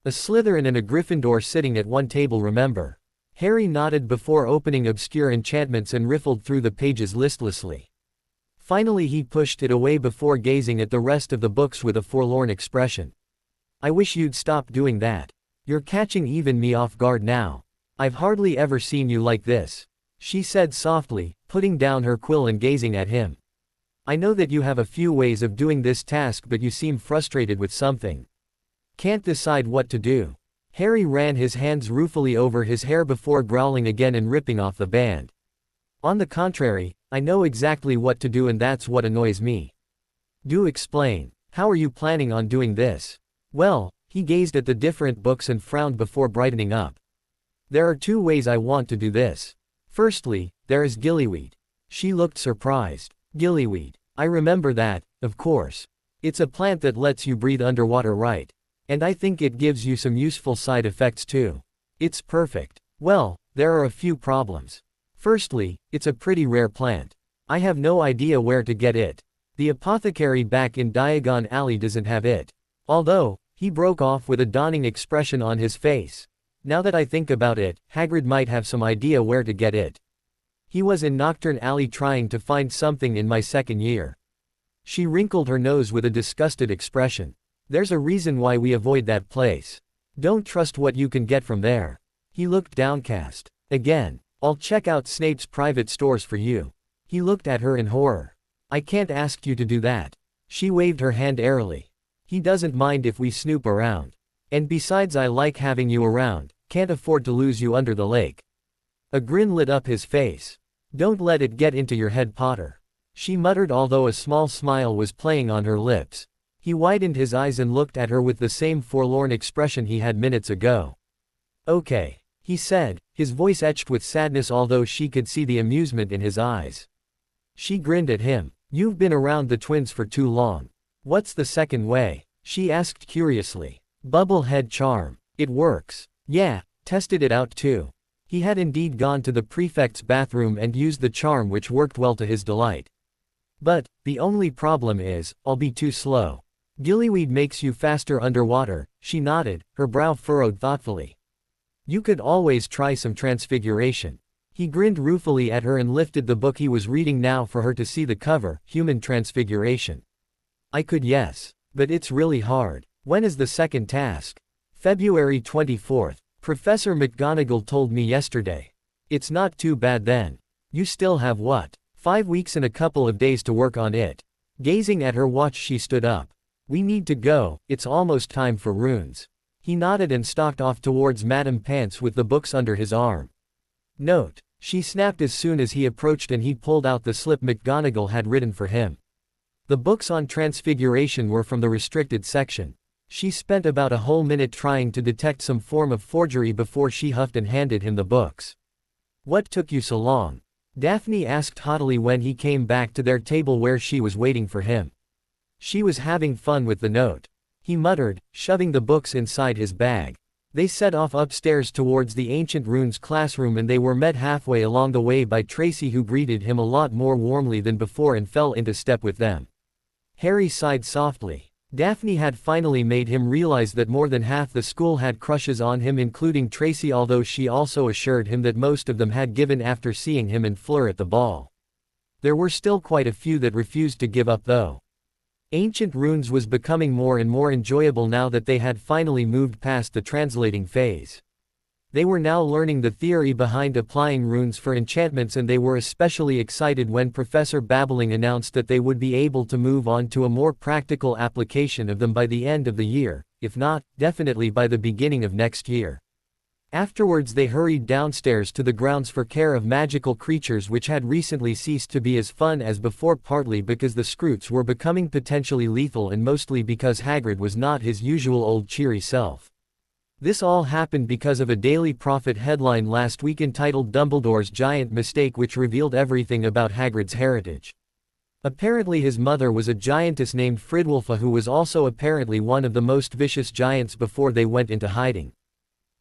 Speaker 1: A Slytherin and a Gryffindor sitting at one table, remember? Harry nodded before opening obscure enchantments and riffled through the pages listlessly. Finally he pushed it away before gazing at the rest of the books with a forlorn expression. I wish you'd stop doing that. You're catching even me off guard now. I've hardly ever seen you like this, she said softly, putting down her quill and gazing at him. I know that you have a few ways of doing this task, but you seem frustrated with something. Can't decide what to do. Harry ran his hands ruefully over his hair before growling again and ripping off the band. On the contrary, I know exactly what to do, and that's what annoys me. Do explain. How are you planning on doing this? Well, he gazed at the different books and frowned before brightening up. There are two ways I want to do this. Firstly, there is gillyweed. She looked surprised. Gillyweed. I remember that, of course. It's a plant that lets you breathe underwater, right? And I think it gives you some useful side effects too. It's perfect. Well, there are a few problems. Firstly, it's a pretty rare plant. I have no idea where to get it. The apothecary back in Diagon Alley doesn't have it. Although, he broke off with a dawning expression on his face. Now that I think about it, Hagrid might have some idea where to get it. He was in Nocturne Alley trying to find something in my second year. She wrinkled her nose with a disgusted expression. There's a reason why we avoid that place. Don't trust what you can get from there. He looked downcast. Again. I'll check out Snape's private stores for you. He looked at her in horror. I can't ask you to do that. She waved her hand airily. He doesn't mind if we snoop around. And besides, I like having you around. Can't afford to lose you under the lake. A grin lit up his face. Don't let it get into your head, Potter. She muttered, although a small smile was playing on her lips. He widened his eyes and looked at her with the same forlorn expression he had minutes ago. Okay, he said, his voice etched with sadness, although she could see the amusement in his eyes. She grinned at him. You've been around the twins for too long. What's the second way? She asked curiously. Bubblehead charm. It works. Yeah, tested it out too. He had indeed gone to the prefect's bathroom and used the charm, which worked well to his delight. But, the only problem is, I'll be too slow. Gillyweed makes you faster underwater, she nodded, her brow furrowed thoughtfully. You could always try some transfiguration. He grinned ruefully at her and lifted the book he was reading now for her to see the cover, Human Transfiguration. I could, yes. But it's really hard. When is the second task? February 24th. Professor McGonagall told me yesterday. It's not too bad then. You still have what? 5 weeks and a couple of days to work on it. Gazing at her watch, she stood up. We need to go, it's almost time for runes. He nodded and stalked off towards Madame Pants with the books under his arm. Note. She snapped as soon as he approached, and he pulled out the slip McGonagall had written for him. The books on transfiguration were from the restricted section. She spent about a whole minute trying to detect some form of forgery before she huffed and handed him the books. What took you so long? Daphne asked haughtily when he came back to their table where she was waiting for him. She was having fun with the note. He muttered, shoving the books inside his bag. They set off upstairs towards the Ancient Runes classroom, and they were met halfway along the way by Tracy, who greeted him a lot more warmly than before and fell into step with them. Harry sighed softly. Daphne had finally made him realize that more than half the school had crushes on him, including Tracy, although she also assured him that most of them had given after seeing him and Fleur at the ball. There were still quite a few that refused to give up though. Ancient Runes was becoming more and more enjoyable now that they had finally moved past the translating phase. They were now learning the theory behind applying runes for enchantments, and they were especially excited when Professor Babbling announced that they would be able to move on to a more practical application of them by the end of the year, if not, definitely by the beginning of next year. Afterwards they hurried downstairs to the grounds for care of magical creatures, which had recently ceased to be as fun as before, partly because the Scroots were becoming potentially lethal and mostly because Hagrid was not his usual old cheery self. This all happened because of a Daily Prophet headline last week entitled Dumbledore's Giant Mistake, which revealed everything about Hagrid's heritage. Apparently his mother was a giantess named Fridwulfa, who was also apparently one of the most vicious giants before they went into hiding.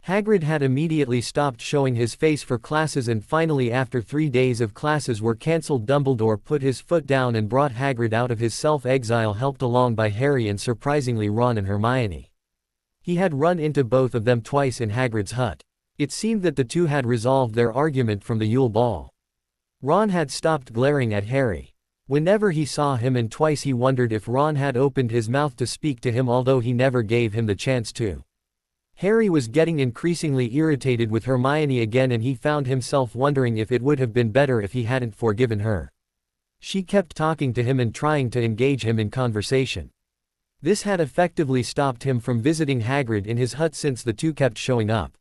Speaker 1: Hagrid had immediately stopped showing his face for classes, and finally, after 3 days of classes were cancelled, Dumbledore put his foot down and brought Hagrid out of his self-exile, helped along by Harry and surprisingly Ron and Hermione. He had run into both of them twice in Hagrid's hut. It seemed that the two had resolved their argument from the Yule Ball. Ron had stopped glaring at Harry. Whenever he saw him, and twice he wondered if Ron had opened his mouth to speak to him, although he never gave him the chance to. Harry was getting increasingly irritated with Hermione again, and he found himself wondering if it would have been better if he hadn't forgiven her. She kept talking to him and trying to engage him in conversation. This had effectively stopped him from visiting Hagrid in his hut since the two kept showing up.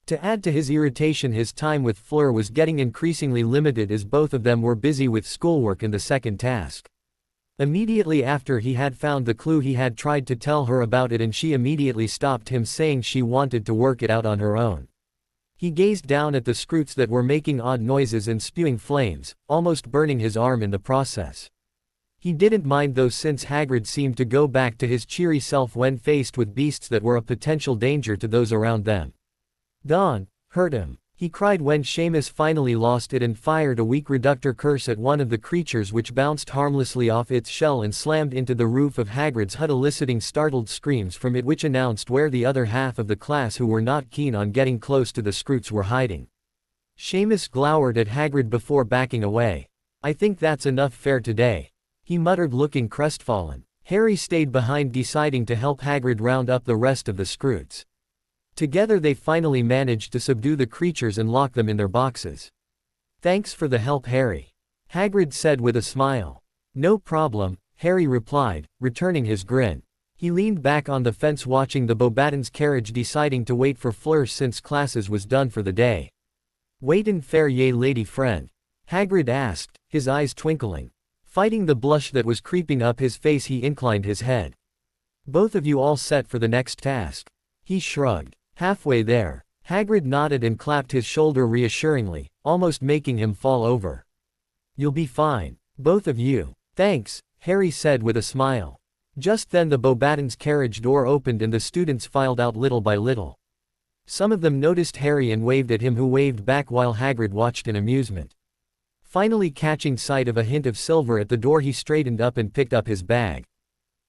Speaker 1: To add to his irritation, his time with Fleur was getting increasingly limited as both of them were busy with schoolwork and the second task. Immediately after he had found the clue, he had tried to tell her about it, and she immediately stopped him, saying she wanted to work it out on her own. He gazed down at the Scroots that were making odd noises and spewing flames, almost burning his arm in the process. He didn't mind though, since Hagrid seemed to go back to his cheery self when faced with beasts that were a potential danger to those around them. "Gone, hurt him," he cried when Seamus finally lost it and fired a weak reductor curse at one of the creatures, which bounced harmlessly off its shell and slammed into the roof of Hagrid's hut, eliciting startled screams from it, which announced where the other half of the class who were not keen on getting close to the Scroots were hiding. Seamus glowered at Hagrid before backing away. "I think that's enough fair today," he muttered, looking crestfallen. Harry stayed behind, deciding to help Hagrid round up the rest of the Scroots. Together they finally managed to subdue the creatures and lock them in their boxes. "Thanks for the help, Harry," Hagrid said with a smile. "No problem," Harry replied, returning his grin. He leaned back on the fence watching the Beauxbatons carriage, deciding to wait for Fleur since classes was done for the day. "Waitin' fair, ye lady friend?" Hagrid asked, his eyes twinkling. Fighting the blush that was creeping up his face, he inclined his head. "Both of you all set for the next task?" He shrugged. "Halfway there." Hagrid nodded and clapped his shoulder reassuringly, almost making him fall over. "You'll be fine. Both of you." "Thanks," Harry said with a smile. Just then the Beauxbatons carriage door opened and the students filed out little by little. Some of them noticed Harry and waved at him, who waved back while Hagrid watched in amusement. Finally catching sight of a hint of silver at the door, he straightened up and picked up his bag.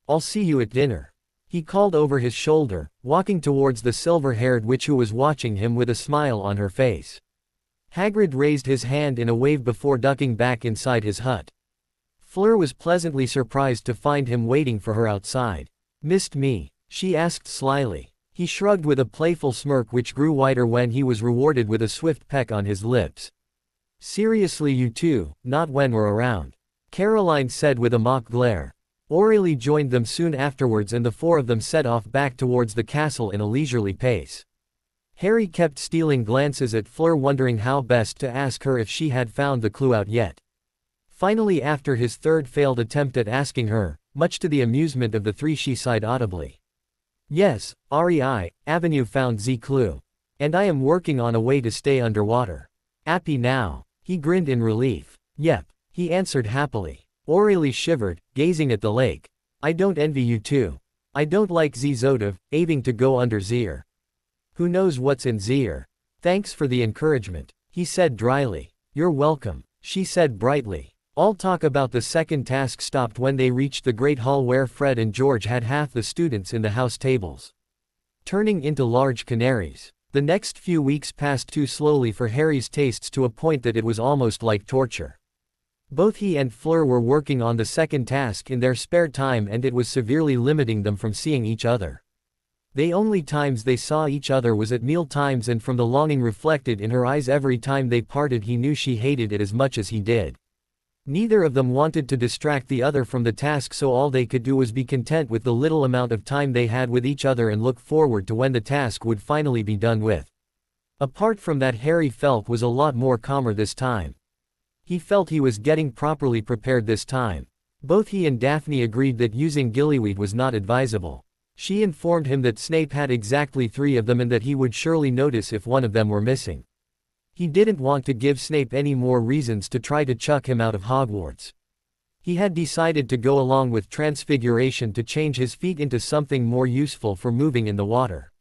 Speaker 1: "I'll see you at dinner," he called over his shoulder, walking towards the silver-haired witch, who was watching him with a smile on her face. Hagrid raised his hand in a wave before ducking back inside his hut. Fleur was pleasantly surprised to find him waiting for her outside. "Missed me?" she asked slyly. He shrugged with a playful smirk which grew wider when he was rewarded with a swift peck on his lips. "Seriously, you two, not when we're around," Caroline said with a mock glare. Aurelie joined them soon afterwards, and the four of them set off back towards the castle in a leisurely pace. Harry kept stealing glances at Fleur, wondering how best to ask her if she had found the clue out yet. Finally, after his third failed attempt at asking her, much to the amusement of the three, she sighed audibly. "Yes, REI, Avenue found the clue. And I am working on a way to stay underwater. Appy now." He grinned in relief. "Yep," he answered happily. Aurelie shivered, gazing at the lake. "I don't envy you two. I don't like ze sort of, aiming to go under Zier. Who knows what's in Zier? Thanks for the encouragement," he said dryly. "You're welcome," she said brightly. All talk about the second task stopped when they reached the great hall where Fred and George had half the students in the house tables, turning into large canaries. The next few weeks passed too slowly for Harry's tastes, to a point that it was almost like torture. Both he and Fleur were working on the second task in their spare time, and it was severely limiting them from seeing each other. The only times they saw each other was at meal times, and from the longing reflected in her eyes every time they parted, he knew she hated it as much as he did. Neither of them wanted to distract the other from the task, so all they could do was be content with the little amount of time they had with each other and look forward to when the task would finally be done with. Apart from that, Harry felt was a lot more calmer this time. He felt he was getting properly prepared this time. Both he and Daphne agreed that using gillyweed was not advisable. She informed him that Snape had exactly 3 of them and that he would surely notice if one of them were missing. He didn't want to give Snape any more reasons to try to chuck him out of Hogwarts. He had decided to go along with Transfiguration to change his feet into something more useful for moving in the water.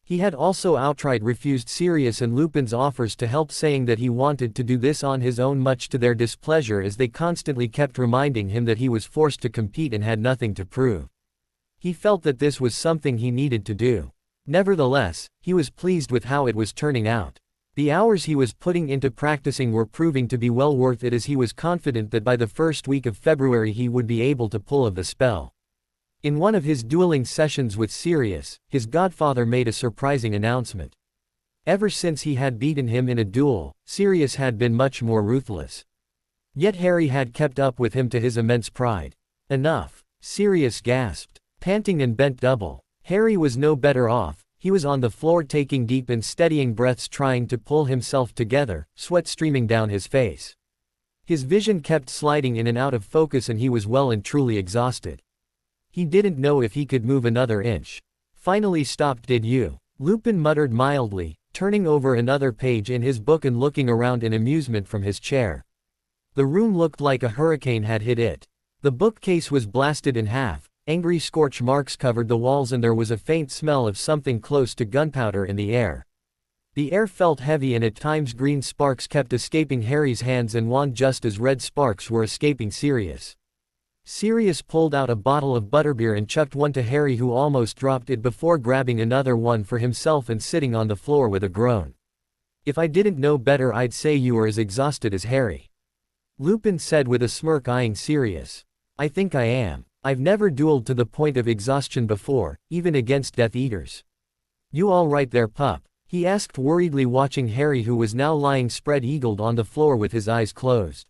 Speaker 1: He had also outright refused Sirius and Lupin's offers to help, saying that he wanted to do this on his own, much to their displeasure, as they constantly kept reminding him that he was forced to compete and had nothing to prove. He felt that this was something he needed to do. Nevertheless, he was pleased with how it was turning out. The hours he was putting into practicing were proving to be well worth it, as he was confident that by the first week of February he would be able to pull off the spell. In one of his dueling sessions with Sirius, his godfather made a surprising announcement. Ever since he had beaten him in a duel, Sirius had been much more ruthless. Yet Harry had kept up with him to his immense pride. Enough! Sirius gasped. Panting and bent double, Harry was no better off. He was on the floor taking deep and steadying breaths, trying to pull himself together, sweat streaming down his face. His vision kept sliding in and out of focus and he was well and truly exhausted. He didn't know if he could move another inch. Finally stopped, did you? Lupin muttered mildly, turning over another page in his book and looking around in amusement from his chair. The room looked like a hurricane had hit it. The bookcase was blasted in half, angry scorch marks covered the walls and there was a faint smell of something close to gunpowder in the air. The air felt heavy and at times green sparks kept escaping Harry's hands and wand just as red sparks were escaping Sirius. Sirius pulled out a bottle of butterbeer and chucked one to Harry, who almost dropped it before grabbing another one for himself and sitting on the floor with a groan. "If I didn't know better, I'd say you were as exhausted as Harry," Lupin said with a smirk, eyeing Sirius. "I think I am. I've never dueled to the point of exhaustion before, even against Death Eaters." "You all right there, pup?" he asked worriedly, watching Harry, who was now lying spread-eagled on the floor with his eyes closed.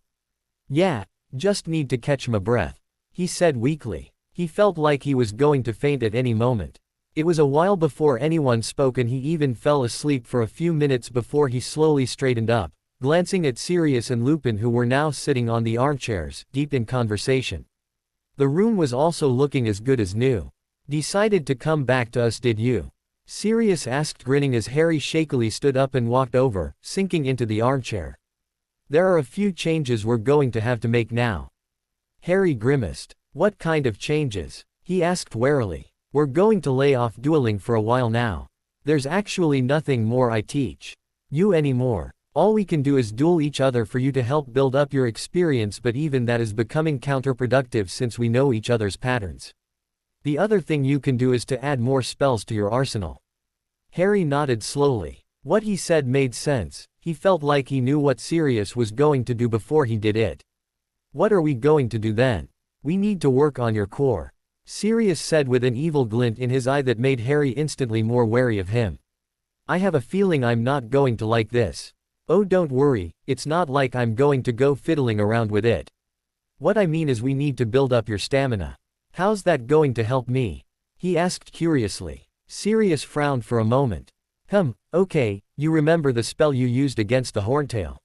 Speaker 1: "Yeah, just need to catch my breath," he said weakly. He felt like he was going to faint at any moment. It was a while before anyone spoke and he even fell asleep for a few minutes before he slowly straightened up, glancing at Sirius and Lupin, who were now sitting on the armchairs, deep in conversation. The room was also looking as good as new. "Decided to come back to us, did you?" Sirius asked, grinning as Harry shakily stood up and walked over, sinking into the armchair. "There are a few changes we're going to have to make now." Harry grimaced. "What kind of changes?" he asked warily. "We're going to lay off dueling for a while now. There's actually nothing more I teach you anymore. All we can do is duel each other for you to help build up your experience, but even that is becoming counterproductive since we know each other's patterns. The other thing you can do is to add more spells to your arsenal." Harry nodded slowly. What he said made sense. He felt like he knew what Sirius was going to do before he did it. "What are we going to do then?" "We need to work on your core," Sirius said with an evil glint in his eye that made Harry instantly more wary of him. "I have a feeling I'm not going to like this." "Oh, don't worry, it's not like I'm going to go fiddling around with it. What I mean is we need to build up your stamina." "How's that going to help me?" he asked curiously. Sirius frowned for a moment. Okay, you remember the spell you used against the Horntail?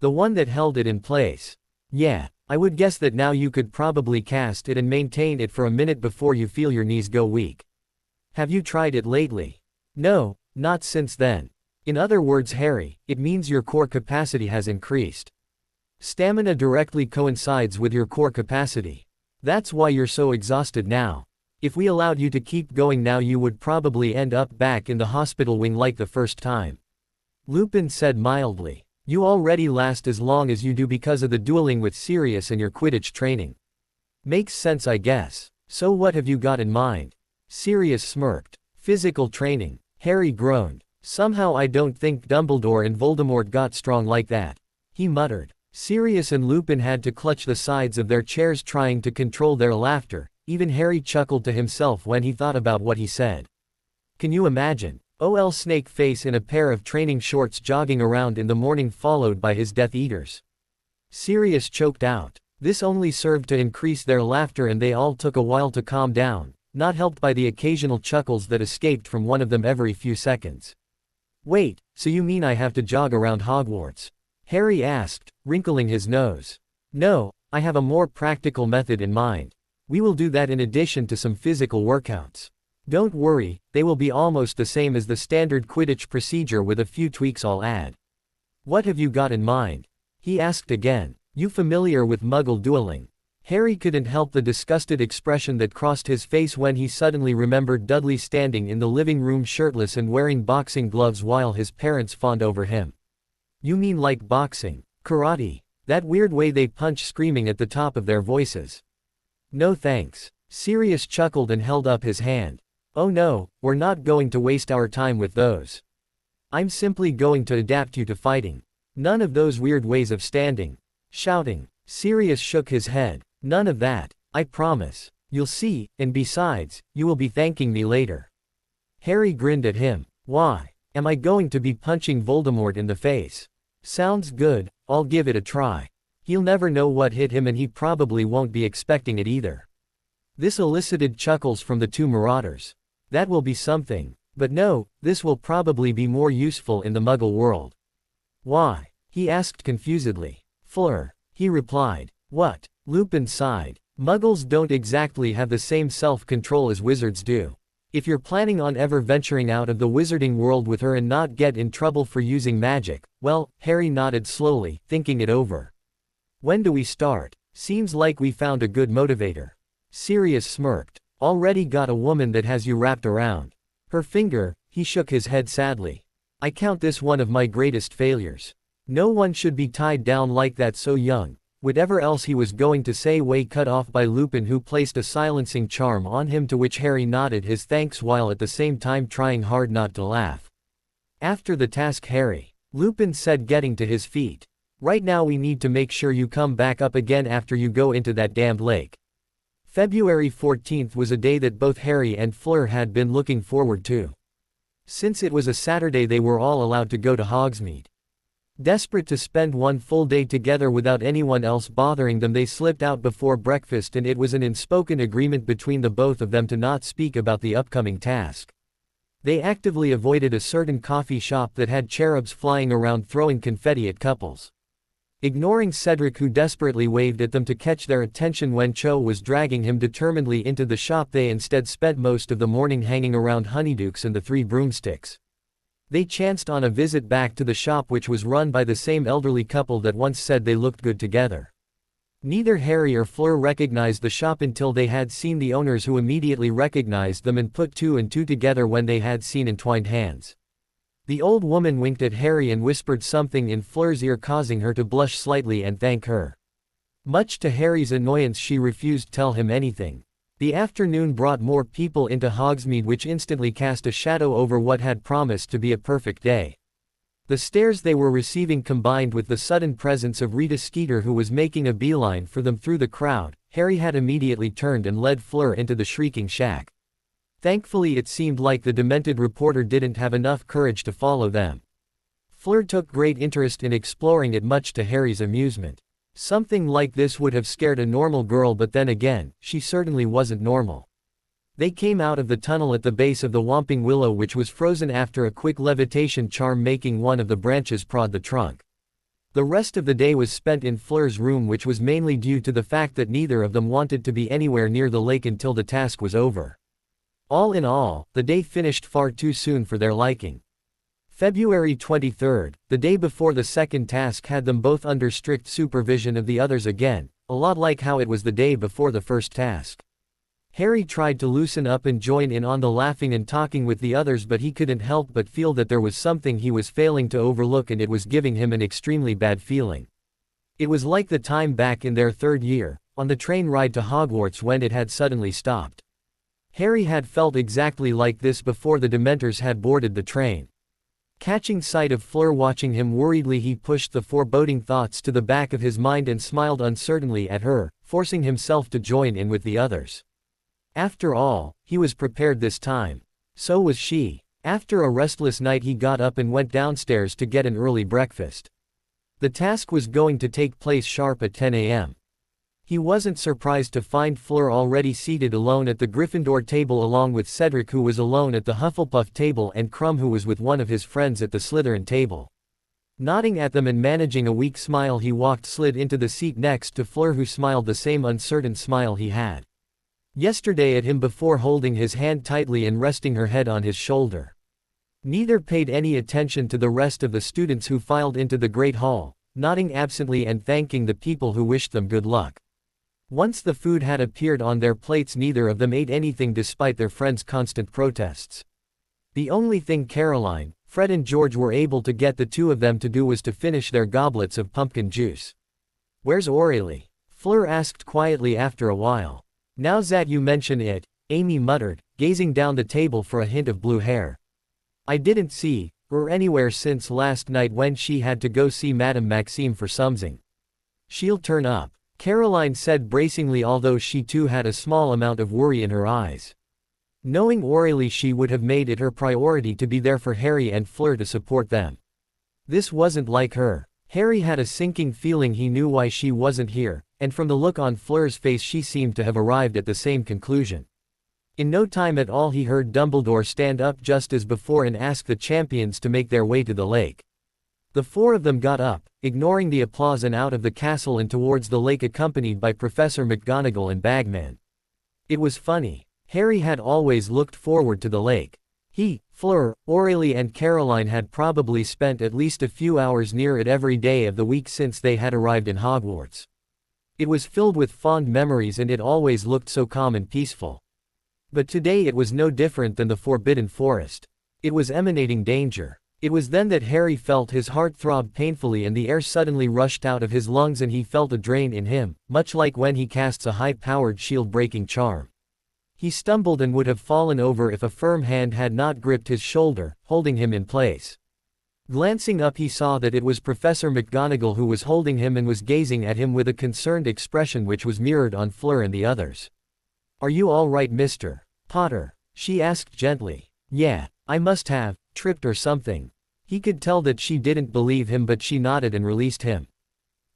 Speaker 1: The one that held it in place? Yeah, I would guess that now you could probably cast it and maintain it for a minute before you feel your knees go weak. Have you tried it lately?" "No, not since then." "In other words, Harry, it means your core capacity has increased. Stamina directly coincides with your core capacity. That's why you're so exhausted now. If we allowed you to keep going now, you would probably end up back in the hospital wing like the first time," Lupin said mildly. "You already last as long as you do because of the dueling with Sirius and your Quidditch training." "Makes sense, I guess. So what have you got in mind?" Sirius smirked. "Physical training," Harry groaned. "Somehow I don't think Dumbledore and Voldemort got strong like that," he muttered. Sirius and Lupin had to clutch the sides of their chairs trying to control their laughter. Even Harry chuckled to himself when he thought about what he said. Can you imagine? O.L. Snake Face in a pair of training shorts jogging around in the morning followed by his Death Eaters. Sirius choked out. This only served to increase their laughter and they all took a while to calm down, not helped by the occasional chuckles that escaped from one of them every few seconds. "Wait, so you mean I have to jog around Hogwarts?" Harry asked, wrinkling his nose. "No, I have a more practical method in mind. We will do that in addition to some physical workouts. Don't worry, they will be almost the same as the standard Quidditch procedure with a few tweaks I'll add." "What have you got in mind?" he asked again. "You familiar with Muggle dueling?" Harry couldn't help the disgusted expression that crossed his face when he suddenly remembered Dudley standing in the living room shirtless and wearing boxing gloves while his parents fawned over him. "You mean like boxing? Karate? That weird way they punch screaming at the top of their voices?" "No thanks." Sirius chuckled and held up his hand. Oh no, we're not going to waste our time with those. I'm simply going to adapt you to fighting. None of those weird ways of standing. Shouting. Sirius shook his head. None of that, I promise. You'll see, and besides, you will be thanking me later. Harry grinned at him. Why? Am I going to be punching Voldemort in the face? Sounds good, I'll give it a try. He'll never know what hit him and he probably won't be expecting it either. This elicited chuckles from the two marauders. That will be something. But no, this will probably be more useful in the Muggle world. Why? He asked confusedly. Fleur. He replied. What? Lupin sighed. Muggles don't exactly have the same self-control as wizards do. If you're planning on ever venturing out of the wizarding world with her and not get in trouble for using magic, well, Harry nodded slowly, thinking it over. When do we start? Seems like we found a good motivator. Sirius smirked. Already got a woman that has you wrapped around her finger. He shook his head sadly. I count this one of my greatest failures. No one should be tied down like that so young. Whatever else he was going to say way cut off by Lupin, who placed a silencing charm on him, to which Harry nodded his thanks while at the same time trying hard not to laugh. After the task, Harry, Lupin said, getting to his feet. Right now we need to make sure you come back up again after you go into that damned lake. February 14th was a day that both Harry and Fleur had been looking forward to. Since it was a Saturday, they were all allowed to go to Hogsmeade. Desperate to spend one full day together without anyone else bothering them, they slipped out before breakfast, and it was an unspoken agreement between the both of them to not speak about the upcoming task. They actively avoided a certain coffee shop that had cherubs flying around throwing confetti at couples. Ignoring Cedric, who desperately waved at them to catch their attention when Cho was dragging him determinedly into the shop, they instead spent most of the morning hanging around Honeydukes and the Three Broomsticks. They chanced on a visit back to the shop, which was run by the same elderly couple that once said they looked good together. Neither Harry or Fleur recognized the shop until they had seen the owners, who immediately recognized them and put two and two together when they had seen entwined hands. The old woman winked at Harry and whispered something in Fleur's ear, causing her to blush slightly and thank her. Much to Harry's annoyance, she refused to tell him anything. The afternoon brought more people into Hogsmeade, which instantly cast a shadow over what had promised to be a perfect day. The stares they were receiving, combined with the sudden presence of Rita Skeeter, who was making a beeline for them through the crowd, Harry had immediately turned and led Fleur into the Shrieking Shack. Thankfully, it seemed like the demented reporter didn't have enough courage to follow them. Fleur took great interest in exploring it, much to Harry's amusement. Something like this would have scared a normal girl, but then again, she certainly wasn't normal. They came out of the tunnel at the base of the Whomping Willow, which was frozen after a quick levitation charm making one of the branches prod the trunk. The rest of the day was spent in Fleur's room, which was mainly due to the fact that neither of them wanted to be anywhere near the lake until the task was over. All in all, the day finished far too soon for their liking. February 23rd, the day before the second task, had them both under strict supervision of the others again, a lot like how it was the day before the first task. Harry tried to loosen up and join in on the laughing and talking with the others, but he couldn't help but feel that there was something he was failing to overlook, and it was giving him an extremely bad feeling. It was like the time back in their third year, on the train ride to Hogwarts, when it had suddenly stopped. Harry had felt exactly like this before the Dementors had boarded the train. Catching sight of Fleur watching him worriedly, he pushed the foreboding thoughts to the back of his mind and smiled uncertainly at her, forcing himself to join in with the others. After all, he was prepared this time. So was she. After a restless night, he got up and went downstairs to get an early breakfast. The task was going to take place sharp at 10 a.m. He wasn't surprised to find Fleur already seated alone at the Gryffindor table, along with Cedric, who was alone at the Hufflepuff table, and Krum, who was with one of his friends at the Slytherin table. Nodding at them and managing a weak smile, he slid into the seat next to Fleur, who smiled the same uncertain smile he had yesterday at him, before holding his hand tightly and resting her head on his shoulder. Neither paid any attention to the rest of the students who filed into the Great Hall, nodding absently and thanking the people who wished them good luck. Once the food had appeared on their plates, neither of them ate anything despite their friends' constant protests. The only thing Caroline, Fred and George were able to get the two of them to do was to finish their goblets of pumpkin juice. "Where's Aurelie?" Fleur asked quietly after a while. "Now that you mention it, Amy muttered, gazing down the table for a hint of blue hair. I didn't see her anywhere since last night when she had to go see Madame Maxime for something. She'll turn up, Caroline said bracingly, although she too had a small amount of worry in her eyes. Knowing Aurélie, she would have made it her priority to be there for Harry and Fleur to support them. This wasn't like her. Harry had a sinking feeling he knew why she wasn't here, and from the look on Fleur's face she seemed to have arrived at the same conclusion. In no time at all he heard Dumbledore stand up just as before and ask the champions to make their way to the lake. The four of them got up, ignoring the applause, and out of the castle and towards the lake, accompanied by Professor McGonagall and Bagman. It was funny. Harry had always looked forward to the lake. He, Fleur, Aurélie and Caroline had probably spent at least a few hours near it every day of the week since they had arrived in Hogwarts. It was filled with fond memories and it always looked so calm and peaceful. But today it was no different than the Forbidden Forest. It was emanating danger. It was then that Harry felt his heart throb painfully and the air suddenly rushed out of his lungs and he felt a drain in him, much like when he casts a high-powered shield-breaking charm. He stumbled and would have fallen over if a firm hand had not gripped his shoulder, holding him in place. Glancing up he saw that it was Professor McGonagall who was holding him and was gazing at him with a concerned expression which was mirrored on Fleur and the others. "Are you all right, Mr. Potter?" she asked gently. "Yeah, I must have tripped or something." He could tell that she didn't believe him, but she nodded and released him.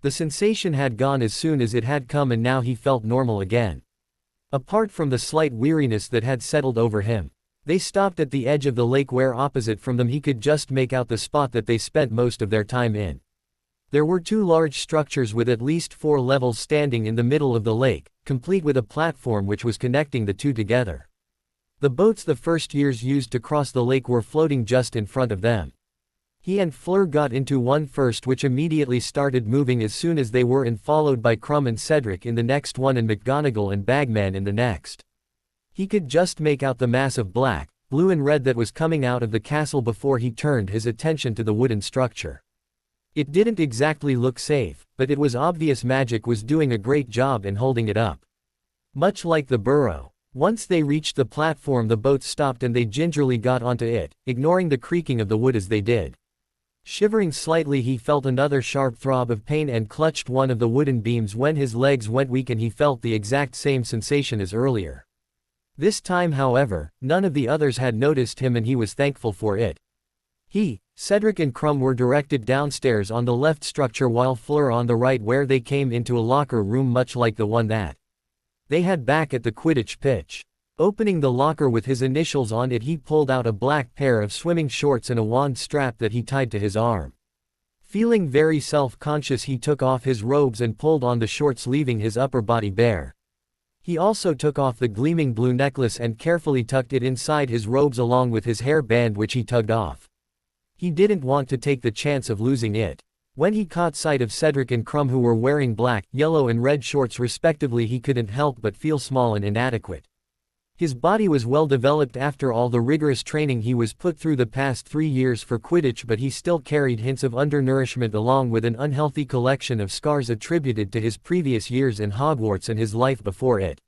Speaker 1: The sensation had gone as soon as it had come and now he felt normal again. Apart from the slight weariness that had settled over him. They stopped at the edge of the lake where opposite from them he could just make out the spot that they spent most of their time in. There were two large structures with at least 4 levels standing in the middle of the lake, complete with a platform which was connecting the two together. The boats the first years used to cross the lake were floating just in front of them. He and Fleur got into one first, which immediately started moving as soon as they were in, followed by Krum and Cedric in the next one and McGonagall and Bagman in the next. He could just make out the mass of black, blue and red that was coming out of the castle before he turned his attention to the wooden structure. It didn't exactly look safe, but it was obvious magic was doing a great job in holding it up. Much like the burrow. Once they reached the platform the boats stopped and they gingerly got onto it, ignoring the creaking of the wood as they did. Shivering slightly he felt another sharp throb of pain and clutched one of the wooden beams when his legs went weak and he felt the exact same sensation as earlier. This time however, none of the others had noticed him and he was thankful for it. He, Cedric and Krum were directed downstairs on the left structure while Fleur on the right, where they came into a locker room much like the one that they had back at the Quidditch pitch. Opening the locker with his initials on it he pulled out a black pair of swimming shorts and a wand strap that he tied to his arm. Feeling very self-conscious he took off his robes and pulled on the shorts, leaving his upper body bare. He also took off the gleaming blue necklace and carefully tucked it inside his robes along with his hair band, which he tugged off. He didn't want to take the chance of losing it. When he caught sight of Cedric and Krum who were wearing black, yellow and red shorts respectively he couldn't help but feel small and inadequate. His body was well developed after all the rigorous training he was put through the past 3 years for Quidditch, but he still carried hints of undernourishment along with an unhealthy collection of scars attributed to his previous years in Hogwarts and his life before it.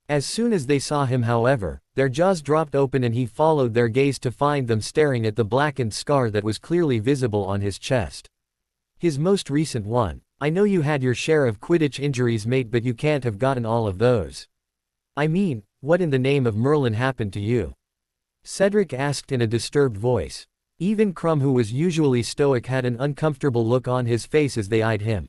Speaker 1: As soon as they saw him however, their jaws dropped open and he followed their gaze to find them staring at the blackened scar that was clearly visible on his chest. His most recent one. "I know you had your share of Quidditch injuries, mate, but you can't have gotten all of those. I mean, what in the name of Merlin happened to you?" Cedric asked in a disturbed voice. Even Krum, who was usually stoic, had an uncomfortable look on his face as they eyed him.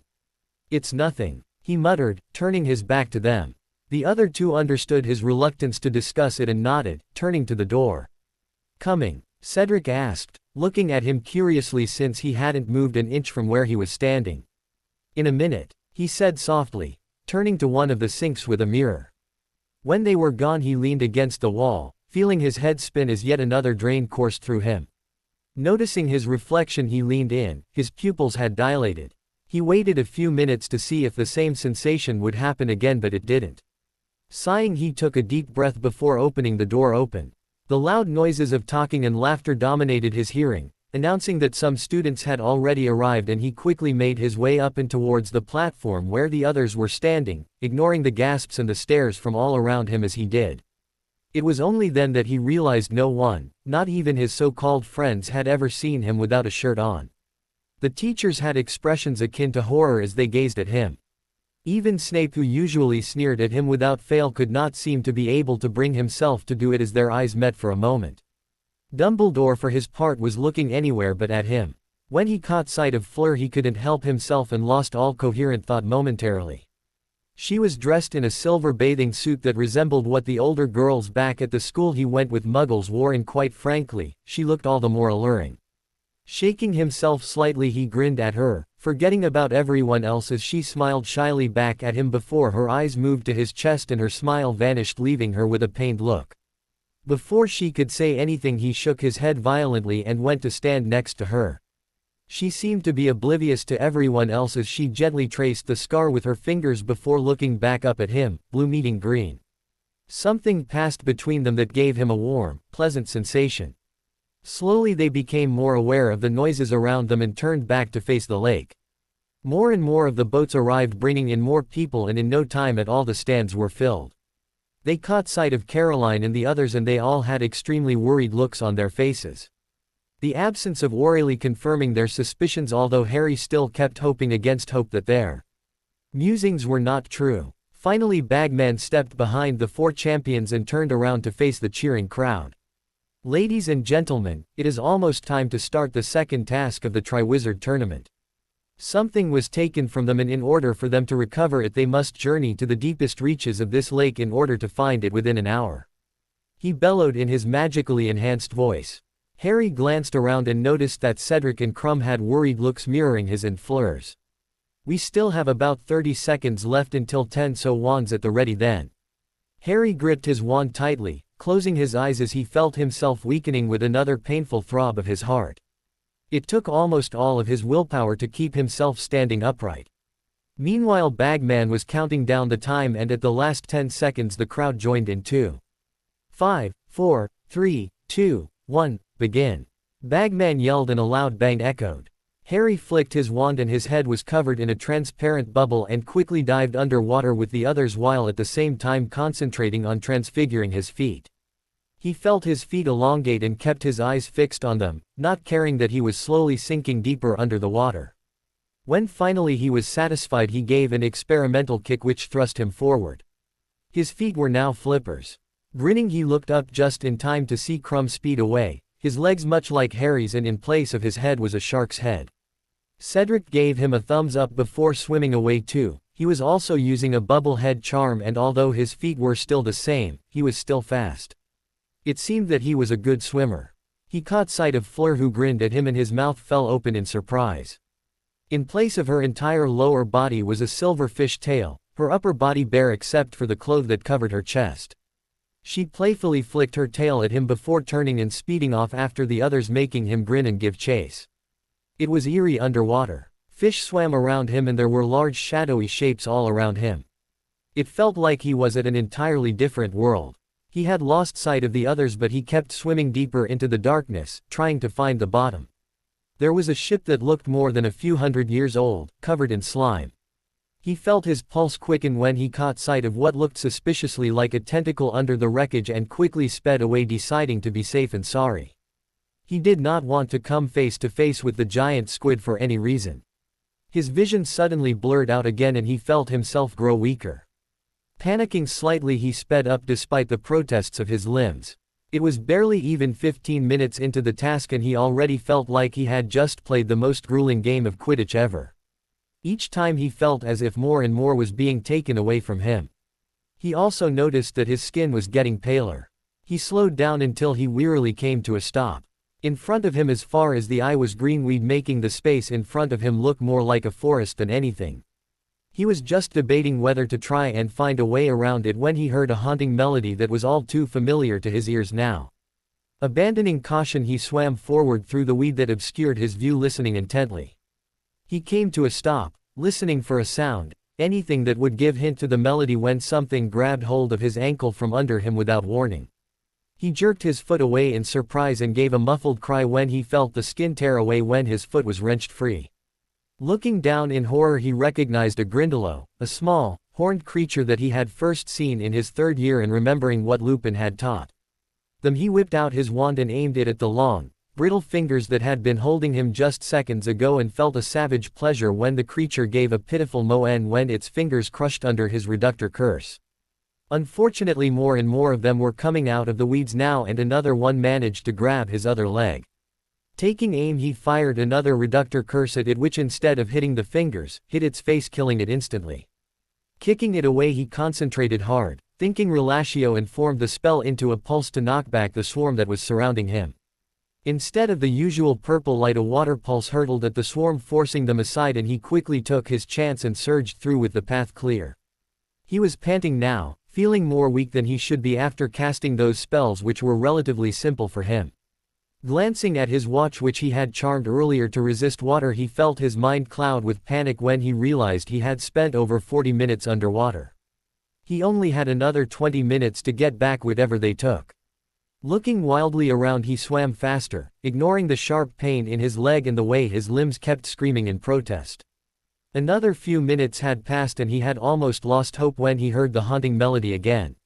Speaker 1: "It's nothing," he muttered, turning his back to them. The other two understood his reluctance to discuss it and nodded, turning to the door. "Coming?" Cedric asked, looking at him curiously since he hadn't moved an inch from where he was standing. "In a minute," he said softly, turning to one of the sinks with a mirror. When they were gone he leaned against the wall, feeling his head spin as yet another drain coursed through him. Noticing his reflection he leaned in, his pupils had dilated. He waited a few minutes to see if the same sensation would happen again, but it didn't. Sighing he took a deep breath before opening the door open. The loud noises of talking and laughter dominated his hearing, announcing that some students had already arrived, and he quickly made his way up and towards the platform where the others were standing, ignoring the gasps and the stares from all around him as he did. It was only then that he realized no one, not even his so-called friends, had ever seen him without a shirt on. The teachers had expressions akin to horror as they gazed at him. Even Snape, who usually sneered at him without fail, could not seem to be able to bring himself to do it as their eyes met for a moment. Dumbledore, for his part, was looking anywhere but at him. When he caught sight of Fleur, he couldn't help himself and lost all coherent thought momentarily. She was dressed in a silver bathing suit that resembled what the older girls back at the school he went with Muggles wore, and quite frankly, she looked all the more alluring. Shaking himself slightly, he grinned at her, forgetting about everyone else as she smiled shyly back at him before her eyes moved to his chest and her smile vanished, leaving her with a pained look. Before she could say anything, he shook his head violently and went to stand next to her. She seemed to be oblivious to everyone else as she gently traced the scar with her fingers before looking back up at him, blue meeting green. Something passed between them that gave him a warm, pleasant sensation. Slowly they became more aware of the noises around them and turned back to face the lake. More and more of the boats arrived, bringing in more people, and in no time at all the stands were filled. They caught sight of Caroline and the others, and they all had extremely worried looks on their faces. The absence of Weasley confirming their suspicions, although Harry still kept hoping against hope that their musings were not true. Finally, Bagman stepped behind the four champions and turned around to face the cheering crowd. "Ladies and gentlemen, it is almost time to start the second task of the Triwizard Tournament. Something was taken from them, and in order for them to recover it they must journey to the deepest reaches of this lake in order to find it within an hour," he bellowed in his magically enhanced voice. Harry glanced around and noticed that Cedric and Krum had worried looks mirroring his and Fleur's. "We still have about 30 seconds left until 10, so wands at the ready then." Harry gripped his wand tightly, closing his eyes as he felt himself weakening with another painful throb of his heart. It took almost all of his willpower to keep himself standing upright. Meanwhile, Bagman was counting down the time, and at the last 10 seconds the crowd joined in too. 5, 4, 3, 2, 1, begin. Bagman yelled and a loud bang echoed. Harry flicked his wand and his head was covered in a transparent bubble and quickly dived underwater with the others, while at the same time concentrating on transfiguring his feet. He felt his feet elongate and kept his eyes fixed on them, not caring that he was slowly sinking deeper under the water. When finally he was satisfied, he gave an experimental kick which thrust him forward. His feet were now flippers. Grinning, he looked up just in time to see Krum speed away, his legs much like Harry's, and in place of his head was a shark's head. Cedric gave him a thumbs up before swimming away too. He was also using a bubble head charm, and although his feet were still the same, he was still fast. It seemed that he was a good swimmer. He caught sight of Fleur, who grinned at him, and his mouth fell open in surprise. In place of her entire lower body was a silver fish tail, her upper body bare except for the cloth that covered her chest. She playfully flicked her tail at him before turning and speeding off after the others, making him grin and give chase. It was eerie underwater. Fish swam around him and there were large shadowy shapes all around him. It felt like he was at an entirely different world. He had lost sight of the others, but he kept swimming deeper into the darkness, trying to find the bottom. There was a ship that looked more than a few hundred years old, covered in slime. He felt his pulse quicken when he caught sight of what looked suspiciously like a tentacle under the wreckage and quickly sped away, deciding to be safe and sorry. He did not want to come face to face with the giant squid for any reason. His vision suddenly blurred out again and he felt himself grow weaker. Panicking slightly, he sped up despite the protests of his limbs. It was barely even 15 minutes into the task and he already felt like he had just played the most grueling game of Quidditch ever. Each time he felt as if more and more was being taken away from him. He also noticed that his skin was getting paler. He slowed down until he wearily came to a stop. In front of him, as far as the eye, was green weed, making the space in front of him look more like a forest than anything. He was just debating whether to try and find a way around it when he heard a haunting melody that was all too familiar to his ears now. Abandoning caution, he swam forward through the weed that obscured his view, listening intently. He came to a stop, listening for a sound, anything that would give hint to the melody, when something grabbed hold of his ankle from under him without warning. He jerked his foot away in surprise and gave a muffled cry when he felt the skin tear away when his foot was wrenched free. Looking down in horror, he recognized a Grindylow, a small, horned creature that he had first seen in his 3rd year and remembering what Lupin had taught them. He whipped out his wand and aimed it at the long, brittle fingers that had been holding him just seconds ago and felt a savage pleasure when the creature gave a pitiful moan when its fingers crushed under his reductor curse. Unfortunately, more and more of them were coming out of the weeds now, and another one managed to grab his other leg. Taking aim, he fired another reductor curse at it, which instead of hitting the fingers, hit its face, killing it instantly. Kicking it away, he concentrated hard, thinking relatio, and formed the spell into a pulse to knock back the swarm that was surrounding him. Instead of the usual purple light, a water pulse hurtled at the swarm, forcing them aside, and he quickly took his chance and surged through with the path clear. He was panting now, feeling more weak than he should be after casting those spells which were relatively simple for him. Glancing at his watch, which he had charmed earlier to resist water, he felt his mind cloud with panic when he realized he had spent over 40 minutes underwater. He only had another 20 minutes to get back whatever they took. Looking wildly around, he swam faster, ignoring the sharp pain in his leg and the way his limbs kept screaming in protest. Another few minutes had passed and he had almost lost hope when he heard the haunting melody again.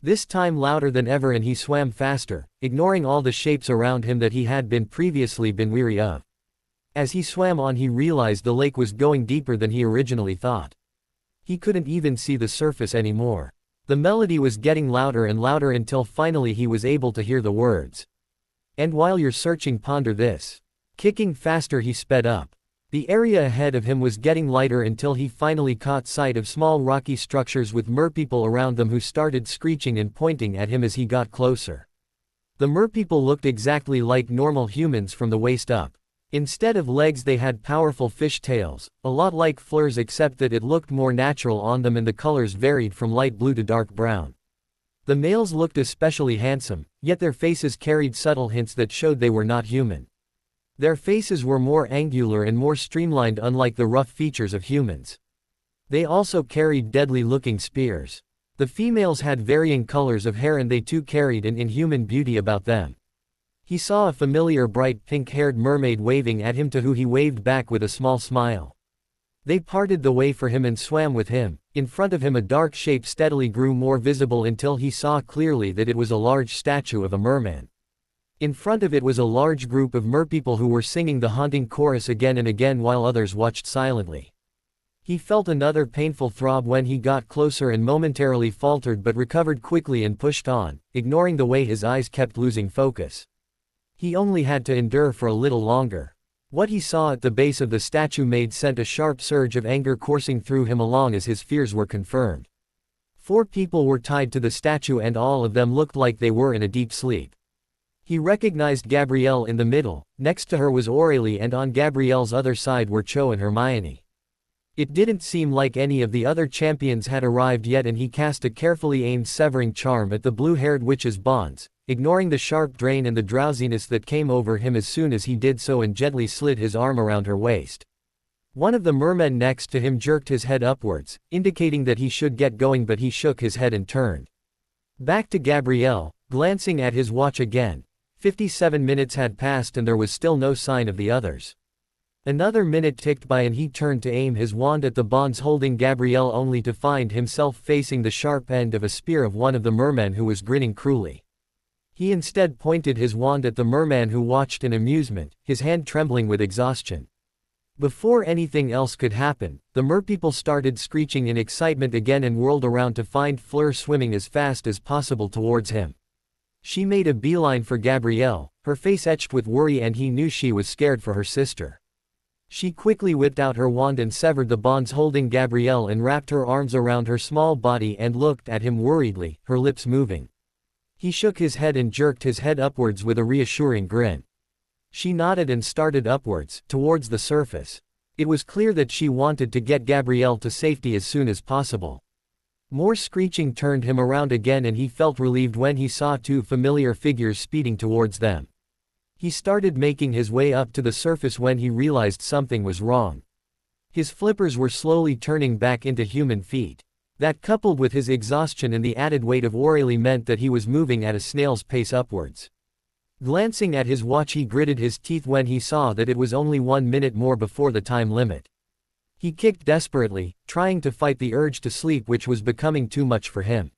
Speaker 1: This time louder than ever, and he swam faster, ignoring all the shapes around him that he had previously been weary of. As he swam on, he realized the lake was going deeper than he originally thought. He couldn't even see the surface anymore. The melody was getting louder and louder until finally he was able to hear the words. "And while you're searching, ponder this." Kicking faster, he sped up. The area ahead of him was getting lighter until he finally caught sight of small rocky structures with merpeople around them who started screeching and pointing at him as he got closer. The merpeople looked exactly like normal humans from the waist up. Instead of legs, they had powerful fish tails, a lot like Fleur's, except that it looked more natural on them, and the colors varied from light blue to dark brown. The males looked especially handsome, yet their faces carried subtle hints that showed they were not human. Their faces were more angular and more streamlined, unlike the rough features of humans. They also carried deadly-looking spears. The females had varying colors of hair, and they too carried an inhuman beauty about them. He saw a familiar bright pink-haired mermaid waving at him, to who he waved back with a small smile. They parted the way for him and swam with him. In front of him, a dark shape steadily grew more visible until he saw clearly that it was a large statue of a merman. In front of it was a large group of merpeople who were singing the haunting chorus again and again while others watched silently. He felt another painful throb when he got closer and momentarily faltered, but recovered quickly and pushed on, ignoring the way his eyes kept losing focus. He only had to endure for a little longer. What he saw at the base of the statue sent a sharp surge of anger coursing through him along as his fears were confirmed. 4 people were tied to the statue, and all of them looked like they were in a deep sleep. He recognized Gabrielle in the middle, next to her was Aurélie, and on Gabrielle's other side were Cho and Hermione. It didn't seem like any of the other champions had arrived yet, and he cast a carefully aimed severing charm at the blue-haired witch's bonds, ignoring the sharp drain and the drowsiness that came over him as soon as he did so, and gently slid his arm around her waist. One of the mermen next to him jerked his head upwards, indicating that he should get going, but he shook his head and turned back to Gabrielle, glancing at his watch again. 57 minutes had passed and there was still no sign of the others. Another minute ticked by and he turned to aim his wand at the bonds holding Gabrielle, only to find himself facing the sharp end of a spear of one of the mermen who was grinning cruelly. He instead pointed his wand at the merman who watched in amusement, his hand trembling with exhaustion. Before anything else could happen, the merpeople started screeching in excitement again and whirled around to find Fleur swimming as fast as possible towards him. She made a beeline for Gabrielle, her face etched with worry, and he knew she was scared for her sister. She quickly whipped out her wand and severed the bonds holding Gabrielle and wrapped her arms around her small body and looked at him worriedly, her lips moving. He shook his head and jerked his head upwards with a reassuring grin. She nodded and started upwards, towards the surface. It was clear that she wanted to get Gabrielle to safety as soon as possible. More screeching turned him around again, and he felt relieved when he saw 2 familiar figures speeding towards them. He started making his way up to the surface when he realized something was wrong. His flippers were slowly turning back into human feet. That, coupled with his exhaustion and the added weight of Aurélie, meant that he was moving at a snail's pace upwards. Glancing at his watch, he gritted his teeth when he saw that it was only 1 minute more before the time limit. He kicked desperately, trying to fight the urge to sleep which was becoming too much for him.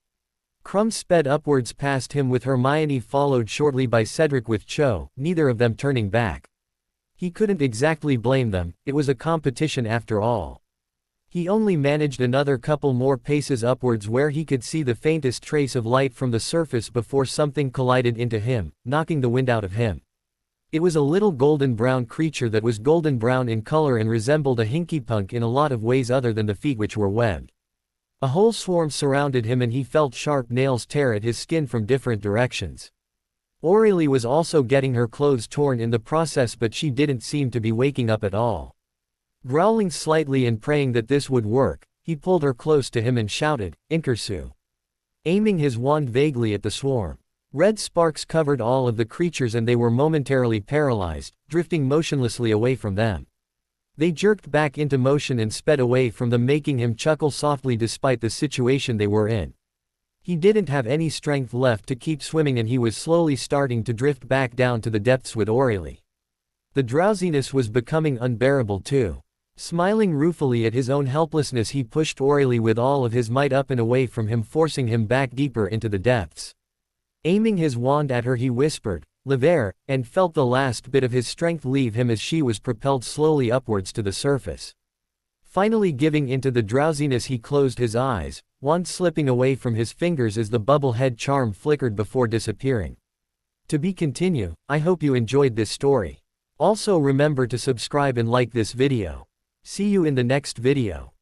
Speaker 1: Krum sped upwards past him with Hermione, followed shortly by Cedric with Cho, neither of them turning back. He couldn't exactly blame them, it was a competition after all. He only managed another couple more paces upwards where he could see the faintest trace of light from the surface before something collided into him, knocking the wind out of him. It was a little golden-brown creature that was golden-brown in color and resembled a hinkypunk in a lot of ways other than the feet which were webbed. A whole swarm surrounded him and he felt sharp nails tear at his skin from different directions. Aurelie was also getting her clothes torn in the process, but she didn't seem to be waking up at all. Growling slightly and praying that this would work, he pulled her close to him and shouted, "Inkersu!" aiming his wand vaguely at the swarm. Red sparks covered all of the creatures and they were momentarily paralyzed, drifting motionlessly away from them. They jerked back into motion and sped away from them, making him chuckle softly despite the situation they were in. He didn't have any strength left to keep swimming and he was slowly starting to drift back down to the depths with Aurelie. The drowsiness was becoming unbearable too. Smiling ruefully at his own helplessness, he pushed Aurelie with all of his might up and away from him, forcing him back deeper into the depths. Aiming his wand at her, he whispered, "Lever," and felt the last bit of his strength leave him as she was propelled slowly upwards to the surface. Finally giving into the drowsiness, he closed his eyes, wand slipping away from his fingers as the bubble head charm flickered before disappearing. To be continued. I hope you enjoyed this story. Also remember to subscribe and like this video. See you in the next video.